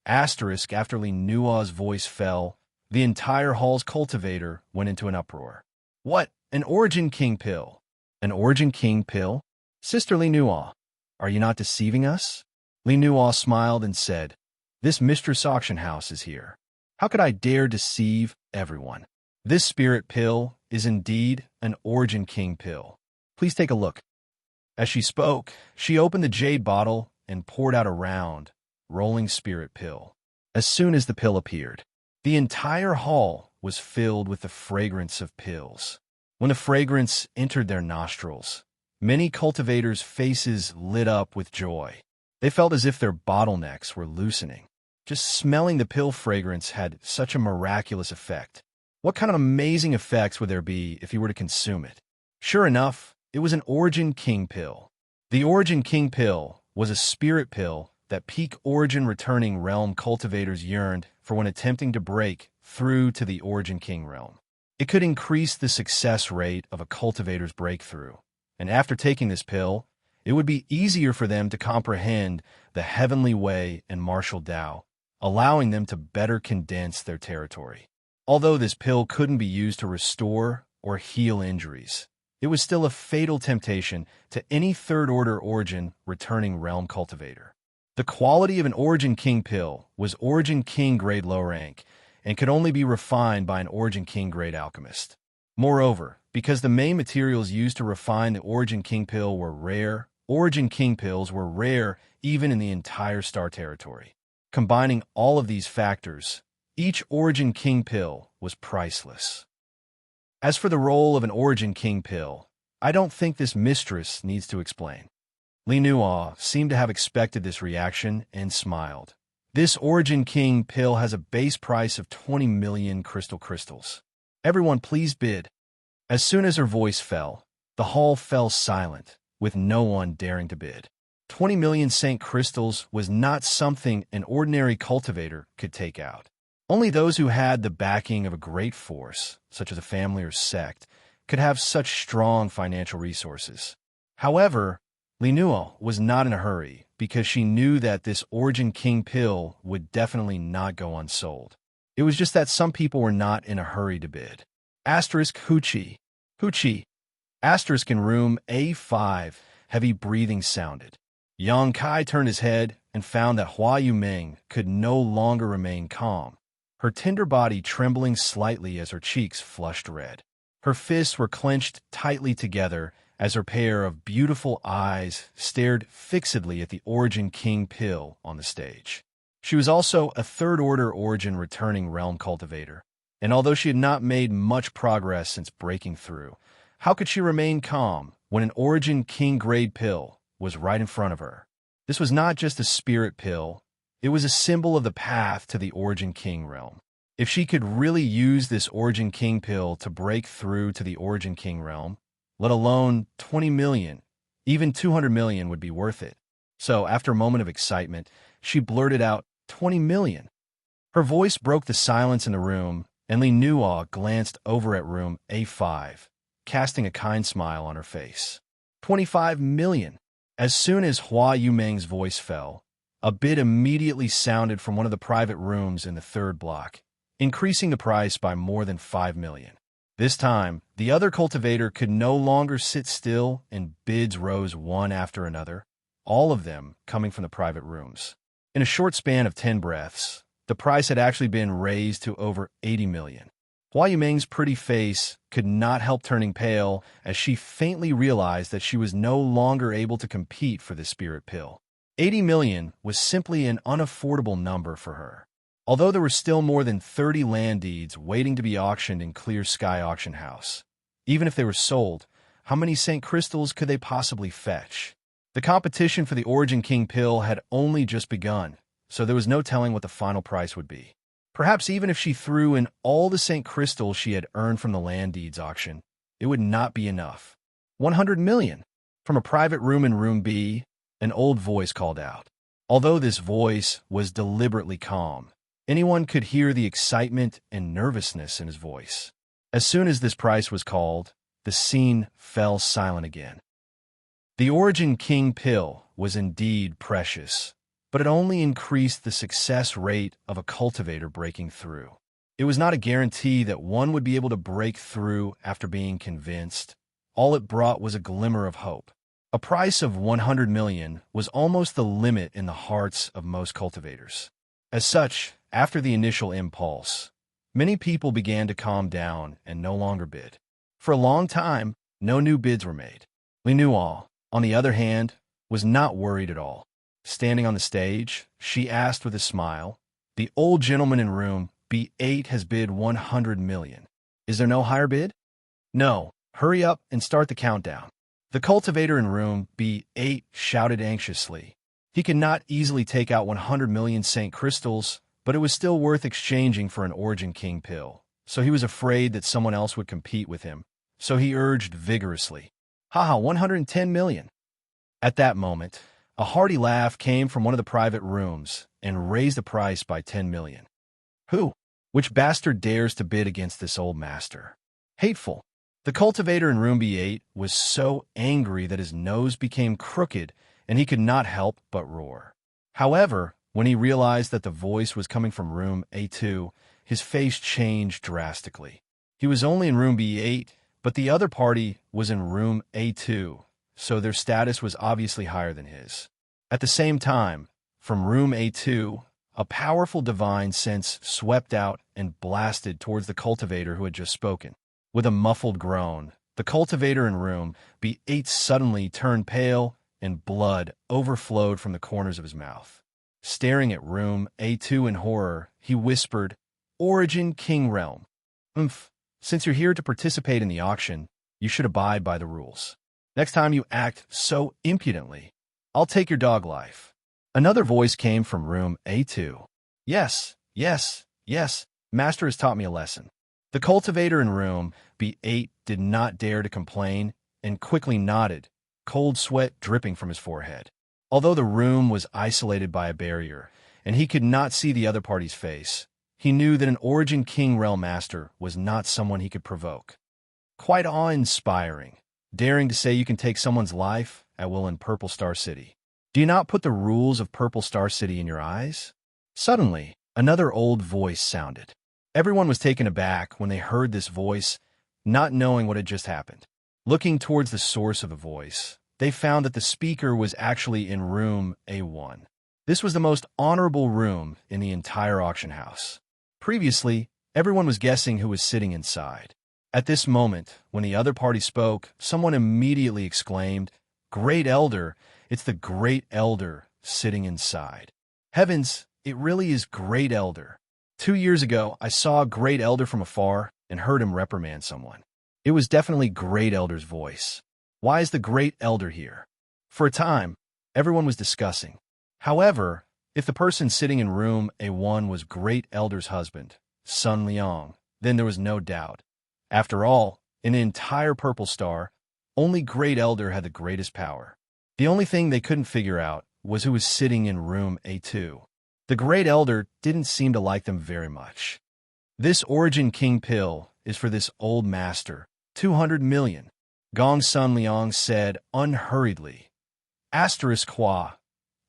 Asterisk after Li Nuo's voice fell, the entire hall's cultivator went into an uproar. What? An Origin King pill? An Origin King pill? Sister Li Nuo, are you not deceiving us? Li Nuo smiled and said, "This Mistress Auction House is here. How could I dare deceive everyone? This spirit pill is indeed an Origin King pill. Please take a look." As she spoke, she opened the jade bottle and poured out a round, rolling spirit pill. As soon as the pill appeared, the entire hall was filled with the fragrance of pills. When the fragrance entered their nostrils, many cultivators' faces lit up with joy. They felt as if their bottlenecks were loosening. Just smelling the pill fragrance had such a miraculous effect. What kind of amazing effects would there be if you were to consume it? Sure enough, it was an Origin King pill. The Origin King pill was a spirit pill that peak Origin returning realm cultivators yearned for when attempting to break through to the Origin King realm. It could increase the success rate of a cultivator's breakthrough, and after taking this pill, it would be easier for them to comprehend the heavenly way and martial Tao, allowing them to better condense their territory. Although this pill couldn't be used to restore or heal injuries, it was still a fatal temptation to any third-order Origin returning realm cultivator. The quality of an Origin King pill was Origin King grade low rank and could only be refined by an Origin King grade alchemist. Moreover, because the main materials used to refine the Origin King pill were rare, Origin King pills were rare even in the entire star territory. Combining all of these factors, each Origin King pill was priceless. As for the role of an Origin King pill, I don't think this mistress needs to explain. Li Nuo seemed to have expected this reaction and smiled. This Origin King pill has a base price of 20 million crystals. Everyone please bid. As soon as her voice fell, the hall fell silent, with no one daring to bid. 20 million Saint crystals was not something an ordinary cultivator could take out. Only those who had the backing of a great force, such as a family or sect, could have such strong financial resources. However, Li Nuo was not in a hurry because she knew that this Origin King pill would definitely not go unsold. It was just that some people were not in a hurry to bid. Asterisk Huqi. Huqi. Asterisk in room A5, heavy breathing sounded. Yang Kai turned his head and found that Hua Yumeng could no longer remain calm, her tender body trembling slightly as her cheeks flushed red. Her fists were clenched tightly together as her pair of beautiful eyes stared fixedly at the Origin King pill on the stage. She was also a third-order Origin returning realm cultivator, and although she had not made much progress since breaking through, how could she remain calm when an Origin King grade pill was right in front of her? This was not just a spirit pill, it was a symbol of the path to the Origin King realm. If she could really use this Origin King pill to break through to the Origin King realm, let alone 20 million, even 200 million would be worth it. So, after a moment of excitement, she blurted out, 20 million. Her voice broke the silence in the room, and Li Nuo glanced over at room A5, casting a kind smile on her face. 25 million. As soon as Hua Yumeng's voice fell, a bid immediately sounded from one of the private rooms in the third block, increasing the price by more than 5 million. This time, the other cultivator could no longer sit still, and bids rose one after another, all of them coming from the private rooms. In a short span of 10 breaths, the price had actually been raised to over 80 million. Hua Yumeng's pretty face could not help turning pale as she faintly realized that she was no longer able to compete for the spirit pill. 80 million was simply an unaffordable number for her. Although there were still more than 30 land deeds waiting to be auctioned in Clear Sky Auction House. Even if they were sold, how many St. Crystals could they possibly fetch? The competition for the Origin King pill had only just begun, so there was no telling what the final price would be. Perhaps even if she threw in all the St. Crystals she had earned from the land deeds auction, it would not be enough. 100 million! From a private room in Room B, an old voice called out. Although this voice was deliberately calm, anyone could hear the excitement and nervousness in his voice. As soon as this price was called, the scene fell silent again. The Origin King pill was indeed precious, but it only increased the success rate of a cultivator breaking through. It was not a guarantee that one would be able to break through after being convinced. All it brought was a glimmer of hope. A price of 100 million was almost the limit in the hearts of most cultivators. As such, after the initial impulse, many people began to calm down and no longer bid. For a long time, no new bids were made. Li Nual, on the other hand, was not worried at all. Standing on the stage, she asked with a smile, "The old gentleman in room B8 has bid 100 million. Is there no higher bid?" "No. Hurry up and start the countdown." The cultivator in room B8 shouted anxiously. He could not easily take out 100 million St. Crystals, but it was still worth exchanging for an Origin King pill, so he was afraid that someone else would compete with him, so he urged vigorously, "Haha, 110 million. At that moment, a hearty laugh came from one of the private rooms and raised the price by 10 million. Who? Which bastard dares to bid against this old master? Hateful! The cultivator in room B8 was so angry that his nose became crooked and he could not help but roar. However, when he realized that the voice was coming from room A2, his face changed drastically. He was only in room B8, but the other party was in room A2, so their status was obviously higher than his. At the same time, from room A2, a powerful divine sense swept out and blasted towards the cultivator who had just spoken. With a muffled groan, the cultivator in room B8 suddenly turned pale and blood overflowed from the corners of his mouth. Staring at room A2 in horror, he whispered, "Origin King Realm. Since you're here to participate in the auction, you should abide by the rules. Next time you act so impudently, I'll take your dog life." Another voice came from room A2. Yes, Master has taught me a lesson." The cultivator in room B8 did not dare to complain and quickly nodded, cold sweat dripping from his forehead. Although the room was isolated by a barrier, and he could not see the other party's face, he knew that an Origin King Realm Master was not someone he could provoke. Quite awe-inspiring, daring to say you can take someone's life at will in Purple Star City. Do you not put the rules of Purple Star City in your eyes? Suddenly, another old voice sounded. Everyone was taken aback when they heard this voice, not knowing what had just happened. Looking towards the source of the voice, they found that the speaker was actually in room A1. This was the most honorable room in the entire auction house. Previously, everyone was guessing who was sitting inside. At this moment, when the other party spoke, someone immediately exclaimed, "Great Elder, it's the Great Elder sitting inside." Heavens, it really is Great Elder. 2 years ago, I saw a Great Elder from afar and heard him reprimand someone. It was definitely Great Elder's voice. Why is the Great Elder here? For a time, everyone was discussing. However, if the person sitting in room A1 was Great Elder's husband, Sun Liang, then there was no doubt. After all, in the entire Purple Star, only Great Elder had the greatest power. The only thing they couldn't figure out was who was sitting in room A2. The Great Elder didn't seem to like them very much. "This Origin King pill is for this old master, 200 million, Gong Sun Liang said unhurriedly. Qua.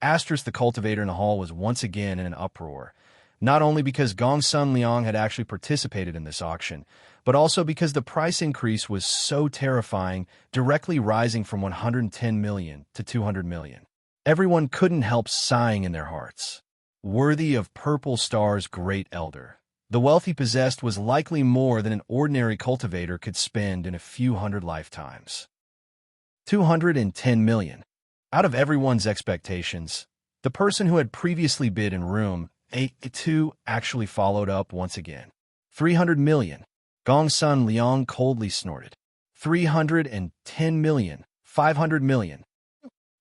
The cultivator in the hall was once again in an uproar, not only because Gong Sun Liang had actually participated in this auction, but also because the price increase was so terrifying, directly rising from 110 million to 200 million. Everyone couldn't help sighing in their hearts. Worthy of Purple Star's Great Elder. The wealth he possessed was likely more than an ordinary cultivator could spend in a few hundred lifetimes. 210 million. Out of everyone's expectations, The person who had previously bid in room A2 actually followed up once again. 300 million. Gong Sun Liang coldly snorted. 310 million. 500 million.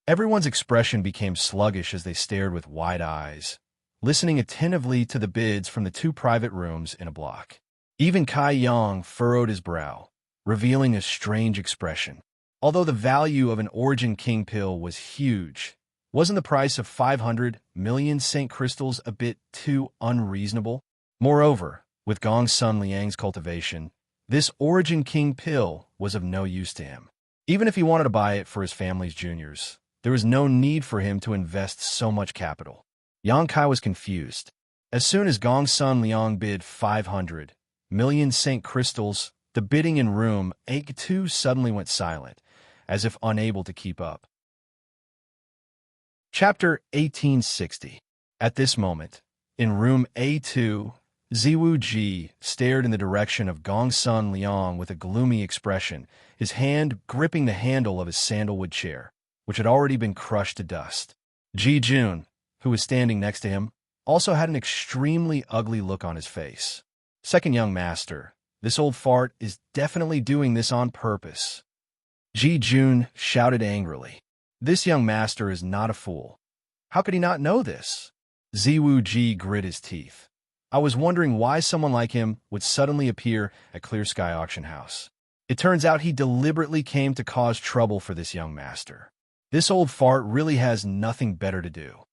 Everyone's expression became sluggish as they stared with wide eyes, listening attentively to the bids from the two private rooms in a block. Even Kai Yang furrowed his brow, revealing a strange expression. Although the value of an Origin King pill was huge, wasn't the price of 500 million Saint crystals a bit too unreasonable? Moreover, with Gong Sun Liang's cultivation, this Origin King pill was of no use to him. Even if he wanted to buy it for his family's juniors, there was no need for him to invest so much capital. Yang Kai was confused. As soon as Gong Sun Liang bid 500 million Saint crystals, the bidding in room A2 suddenly went silent, as if unable to keep up. Chapter 1860. At this moment, in room A2, Ziwu Ji stared in the direction of Gong Sun Liang with a gloomy expression, his hand gripping the handle of his sandalwood chair, which had already been crushed to dust. Ji Jun, who was standing next to him, also had an extremely ugly look on his face. Second young master, this old fart is definitely doing this on purpose. Ji Jun shouted angrily. This young master is not a fool. How could he not know this? Ziwu Ji grit his teeth. I was wondering why someone like him would suddenly appear at Clear Sky Auction House. It turns out he deliberately came to cause trouble for this young master. This old fart really has nothing better to do.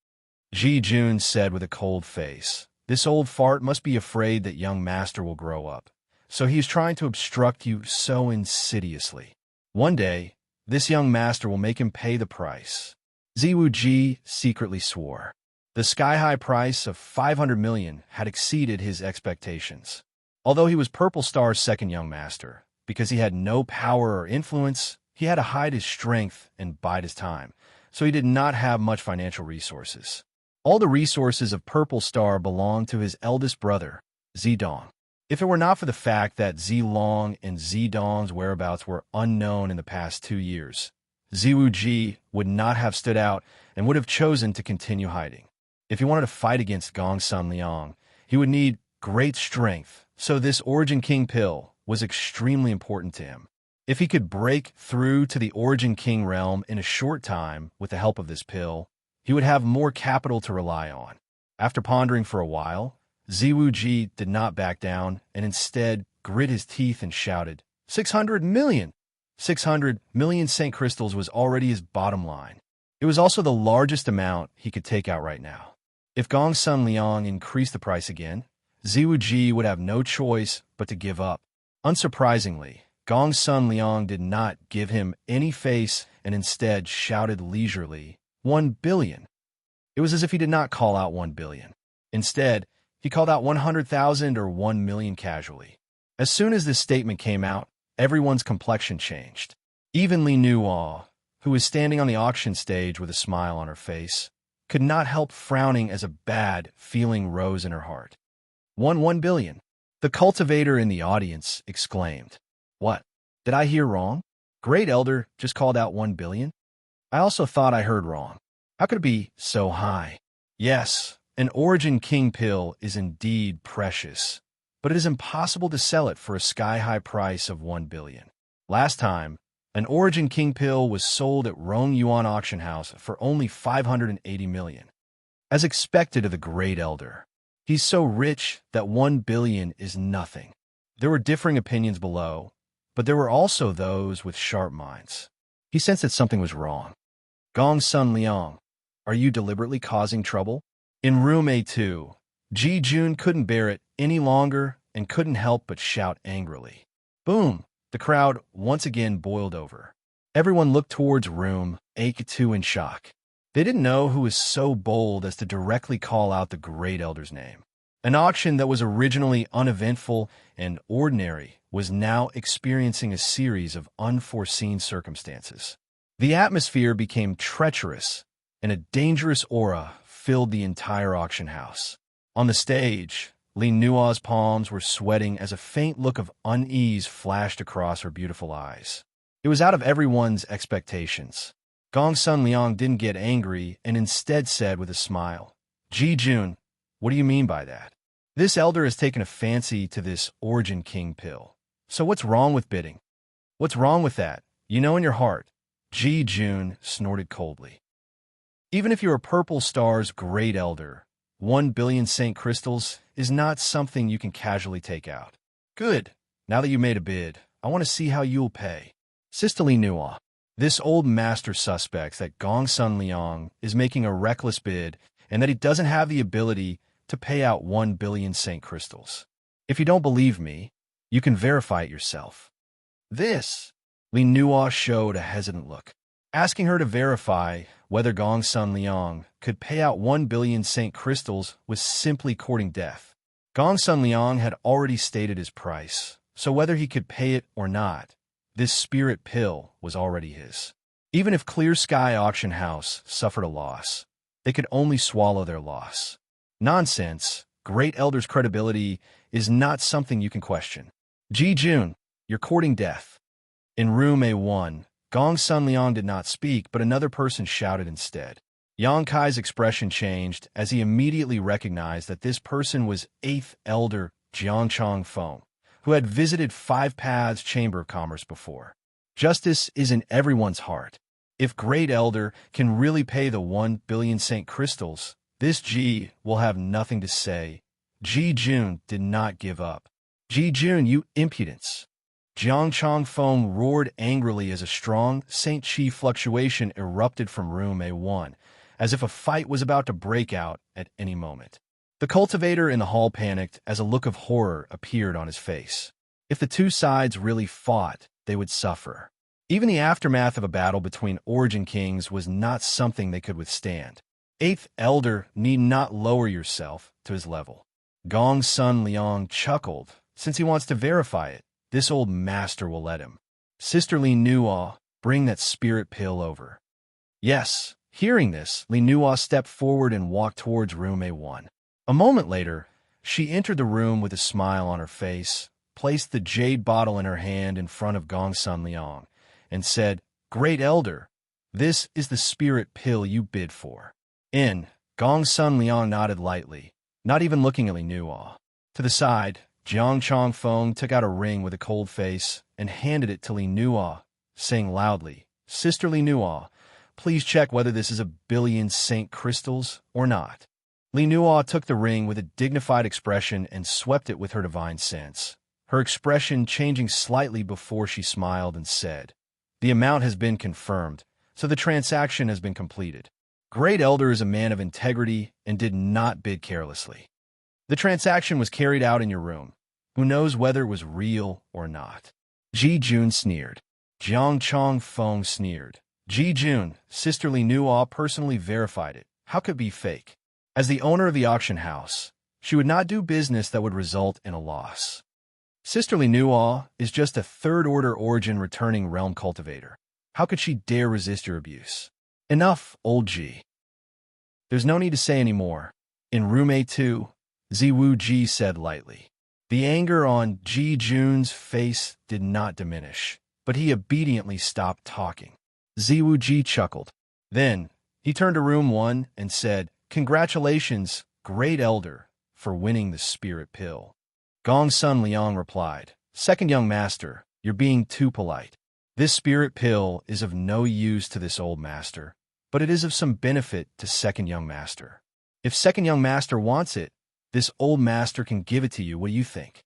Ji Jun said with a cold face. This old fart must be afraid that young master will grow up, so he is trying to obstruct you so insidiously. One day, this young master will make him pay the price. Ziwu Ji secretly swore. The sky-high price of 500 million had exceeded his expectations. Although he was Purple Star's second young master, because he had no power or influence, he had to hide his strength and bide his time, so he did not have much financial resources. All the resources of Purple Star belonged to his eldest brother, Zidong. If it were not for the fact that Zilong and Zidong's whereabouts were unknown in the past 2 years, Ziwu Ji would not have stood out and would have chosen to continue hiding. If he wanted to fight against Gong Sun Liang, he would need great strength, so this Origin King pill was extremely important to him. If he could break through to the Origin King realm in a short time with the help of this pill, he would have more capital to rely on. After pondering for a while, Ziwu Ji did not back down and instead grit his teeth and shouted, 600 million! 600 million Saint crystals was already his bottom line. It was also the largest amount he could take out right now. If Gong Sun Liang increased the price again, Ziwu Ji would have no choice but to give up. Unsurprisingly, Gong Sun Liang did not give him any face and instead shouted leisurely, 1 billion. It was as if he did not call out 1 billion. Instead, he called out 100,000 or 1 million casually. As soon as this statement came out, everyone's complexion changed. Even Li Nuo, who was standing on the auction stage with a smile on her face, could not help frowning as a bad feeling rose in her heart. 1 billion. The cultivator in the audience exclaimed. What? Did I hear wrong? Great Elder just called out 1 billion? I also thought I heard wrong. How could it be so high? Yes, an Origin King pill is indeed precious, but it is impossible to sell it for a sky-high price of 1 billion. Last time, an Origin King pill was sold at Rong Yuan Auction House for only 580 million. As expected of the Great Elder, he's so rich that 1 billion is nothing. There were differing opinions below, but there were also those with sharp minds. He sensed that something was wrong. Gong Sun Liang, are you deliberately causing trouble? In room A2, Ji Jun couldn't bear it any longer and couldn't help but shout angrily. Boom! The crowd once again boiled over. Everyone looked towards room A2 in shock. They didn't know who was so bold as to directly call out the Great Elder's name. An auction that was originally uneventful and ordinary was now experiencing a series of unforeseen circumstances. The atmosphere became treacherous, and a dangerous aura filled the entire auction house. On the stage, Li Nuo's palms were sweating as a faint look of unease flashed across her beautiful eyes. It was out of everyone's expectations. Gongsun Liang didn't get angry and instead said with a smile, Ji Jun, what do you mean by that? This elder has taken a fancy to this Origin King pill. So what's wrong with bidding? What's wrong with that? You know in your heart. Ji Jun snorted coldly. Even if you're a Purple Star's great elder, 1 billion Saint Crystals is not something you can casually take out. Good. Now that you made a bid, I want to see how you'll pay. Sister Li Nua. This old master suspects that Gongsun Liang is making a reckless bid and that he doesn't have the ability to pay out 1 billion Saint Crystals. If you don't believe me, you can verify it yourself. This, Li Nua showed a hesitant look. Asking her to verify whether Gongsun Liang could pay out 1 billion Saint Crystals was simply courting death. Gongsun Liang had already stated his price, so whether he could pay it or not, this spirit pill was already his. Even if Clear Sky Auction House suffered a loss, they could only swallow their loss. Nonsense. Great Elder's credibility is not something you can question. Ji Jun, you're courting death. In room A1, Gongsun Liang did not speak, but another person shouted instead. Yang Kai's expression changed as he immediately recognized that this person was 8th Elder Jiangchong Feng, who had visited Five Paths Chamber of Commerce before. Justice is in everyone's heart. If Great Elder can really pay the 1 billion Saint Crystals, this Ji will have nothing to say. Ji Jun did not give up. Ji Jun, you impudence! Jiangchong Feng roared angrily as a strong Saint Chi fluctuation erupted from room A1, as if a fight was about to break out at any moment. The cultivator in the hall panicked as a look of horror appeared on his face. If the two sides really fought, they would suffer. Even the aftermath of a battle between Origin Kings was not something they could withstand. 8th Elder need not lower yourself to his level. Gongsun Liang chuckled. Since he wants to verify it, this old master will let him. Sister Li Nua, bring that spirit pill over. Yes. Hearing this, Li Nua stepped forward and walked towards room A1. A moment later, she entered the room with a smile on her face, placed the jade bottle in her hand in front of Gongsun Liang, and said, Great Elder, this is the spirit pill you bid for. Gongsun Liang nodded lightly, not even looking at Li Nua. To the side, Jiangchong Feng took out a ring with a cold face and handed it to Li Nua, saying loudly, Sister Li Nua, please check whether this is 1 billion Saint Crystals or not. Li Nua took the ring with a dignified expression and swept it with her divine sense, her expression changing slightly before she smiled and said, The amount has been confirmed, so the transaction has been completed. Great Elder is a man of integrity and did not bid carelessly. The transaction was carried out in your room. Who knows whether it was real or not? Ji Jun sneered. Jiangchong Feng sneered. Ji Jun, Sister Li Nua personally verified it. How could it be fake? As the owner of the auction house, she would not do business that would result in a loss. Sister Li Nua is just a third-order origin returning realm cultivator. How could she dare resist your abuse? Enough, old Ji. There's no need to say any more. In room A2, Ziwu Ji said lightly. The anger on Ji Jun's face did not diminish, but he obediently stopped talking. Ziwu Ji chuckled. Then, he turned to room 1 and said, Congratulations, Great Elder, for winning the spirit pill. Gongsun Liang replied, Second young master, you're being too polite. This spirit pill is of no use to this old master, but it is of some benefit to second young master. If second young master wants it, this old master can give it to you. What do you think?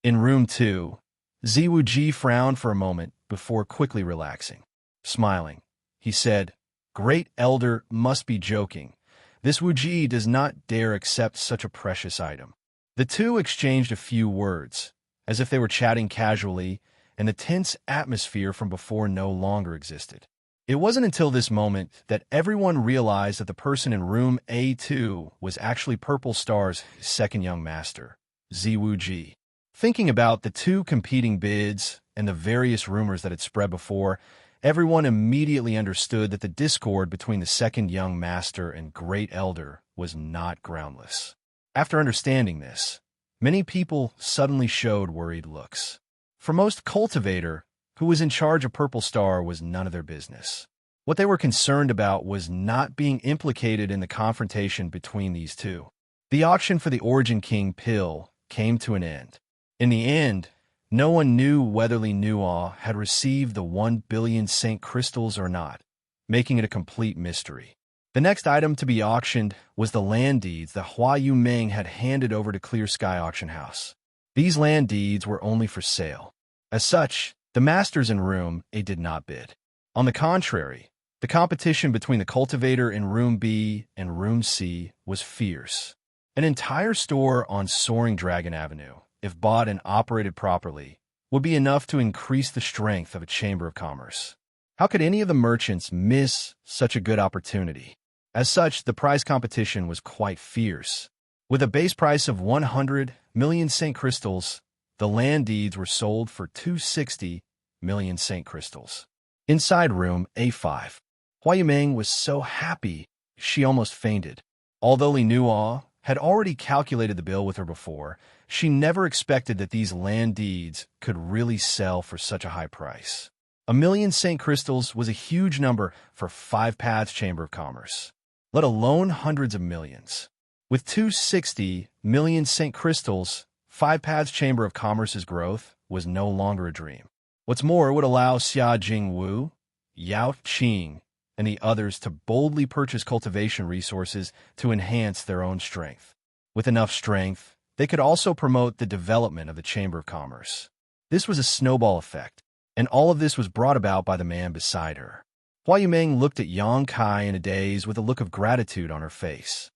In room 2, Ziwu Ji frowned for a moment before quickly relaxing. Smiling, he said, Great Elder must be joking. This Wu Ji does not dare accept such a precious item. The two exchanged a few words, as if they were chatting casually, and the tense atmosphere from before no longer existed. It wasn't until this moment that everyone realized that the person in room A2 was actually Purple Star's second young master, Ziwu Ji. Thinking about the two competing bids and the various rumors that had spread before, everyone immediately understood that the discord between the second young master and Great Elder was not groundless. After understanding this, many people suddenly showed worried looks. For most cultivator, who was in charge of Purple Star was none of their business. What they were concerned about was not being implicated in the confrontation between these two. The auction for the Origin King pill came to an end. In the end, no one knew whether Li Nuo had received the 1 billion Saint crystals or not, making it a complete mystery. The next item to be auctioned was the land deeds that Hua Yumeng had handed over to Clear Sky Auction House. These land deeds were only for sale. As such, the masters in Room A did not bid. On the contrary, the competition between the cultivator in Room B and Room C was fierce. An entire store on Soaring Dragon Avenue, if bought and operated properly, would be enough to increase the strength of a chamber of commerce. How could any of the merchants miss such a good opportunity? As such, the price competition was quite fierce. With a base price of 100 million Saint crystals, the land deeds were sold for 260 million Saint crystals. Inside Room A5, Hua Yumeng was so happy she almost fainted. Although Li Nuo had already calculated the bill with her before, she never expected that these land deeds could really sell for such a high price. 1 million Saint crystals was a huge number for 5 Paths Chamber of Commerce, let alone hundreds of millions. With 260 million Saint crystals, 5 Paths Chamber of Commerce's growth was no longer a dream. What's more, it would allow Xia Jingwu, Yao Qing, and the others to boldly purchase cultivation resources to enhance their own strength. With enough strength, they could also promote the development of the Chamber of Commerce. This was a snowball effect, and all of this was brought about by the man beside her. Hua Yumeng looked at Yang Kai in a daze with a look of gratitude on her face.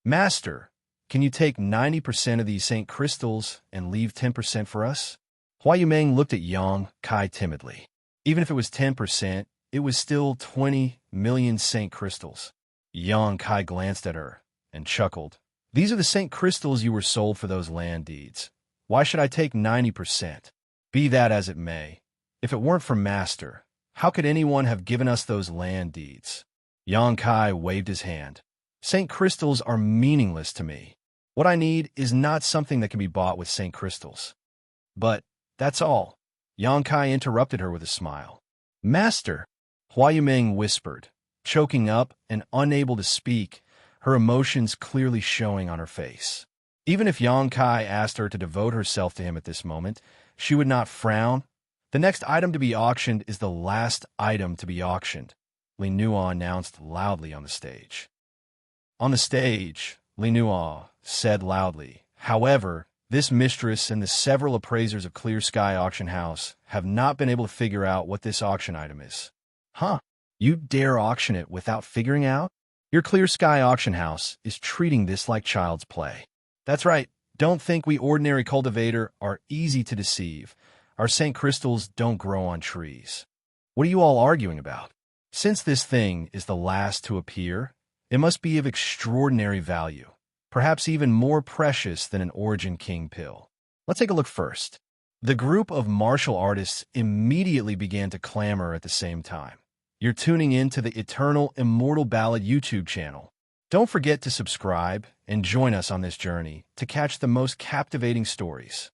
"Master, can you take 90% of these Saint crystals and leave 10% for us?" Hua Yumeng looked at Yang Kai timidly. Even if it was 10%, it was still 20 million Saint crystals. Yang Kai glanced at her and chuckled. "These are the Saint crystals you were sold for those land deeds. Why should I take 90%? Be that as it may, if it weren't for Master, how could anyone have given us those land deeds?" Yang Kai waved his hand. "Saint crystals are meaningless to me. What I need is not something that can be bought with Saint crystals." "But that's all." Yang Kai interrupted her with a smile. "Master," Hua Yumeng whispered, choking up and unable to speak, her emotions clearly showing on her face. Even if Yang Kai asked her to devote herself to him at this moment, she would not frown. "The next item to be auctioned is the last item to be auctioned," Li Nuo announced loudly on the stage. On the stage, Li Nuo said loudly, "However, this mistress and the several appraisers of Clear Sky Auction House have not been able to figure out what this auction item is." "Huh? You dare auction it without figuring out? Your Clear Sky Auction House is treating this like child's play." "That's right. Don't think we ordinary cultivator are easy to deceive. Our Saint crystals don't grow on trees. What are you all arguing about? Since this thing is the last to appear, it must be of extraordinary value, perhaps even more precious than an Origin King pill. Let's take a look first." The group of martial artists immediately began to clamor at the same time. You're tuning in to the Eternal Immortal Ballad YouTube channel. Don't forget to subscribe and join us on this journey to catch the most captivating stories.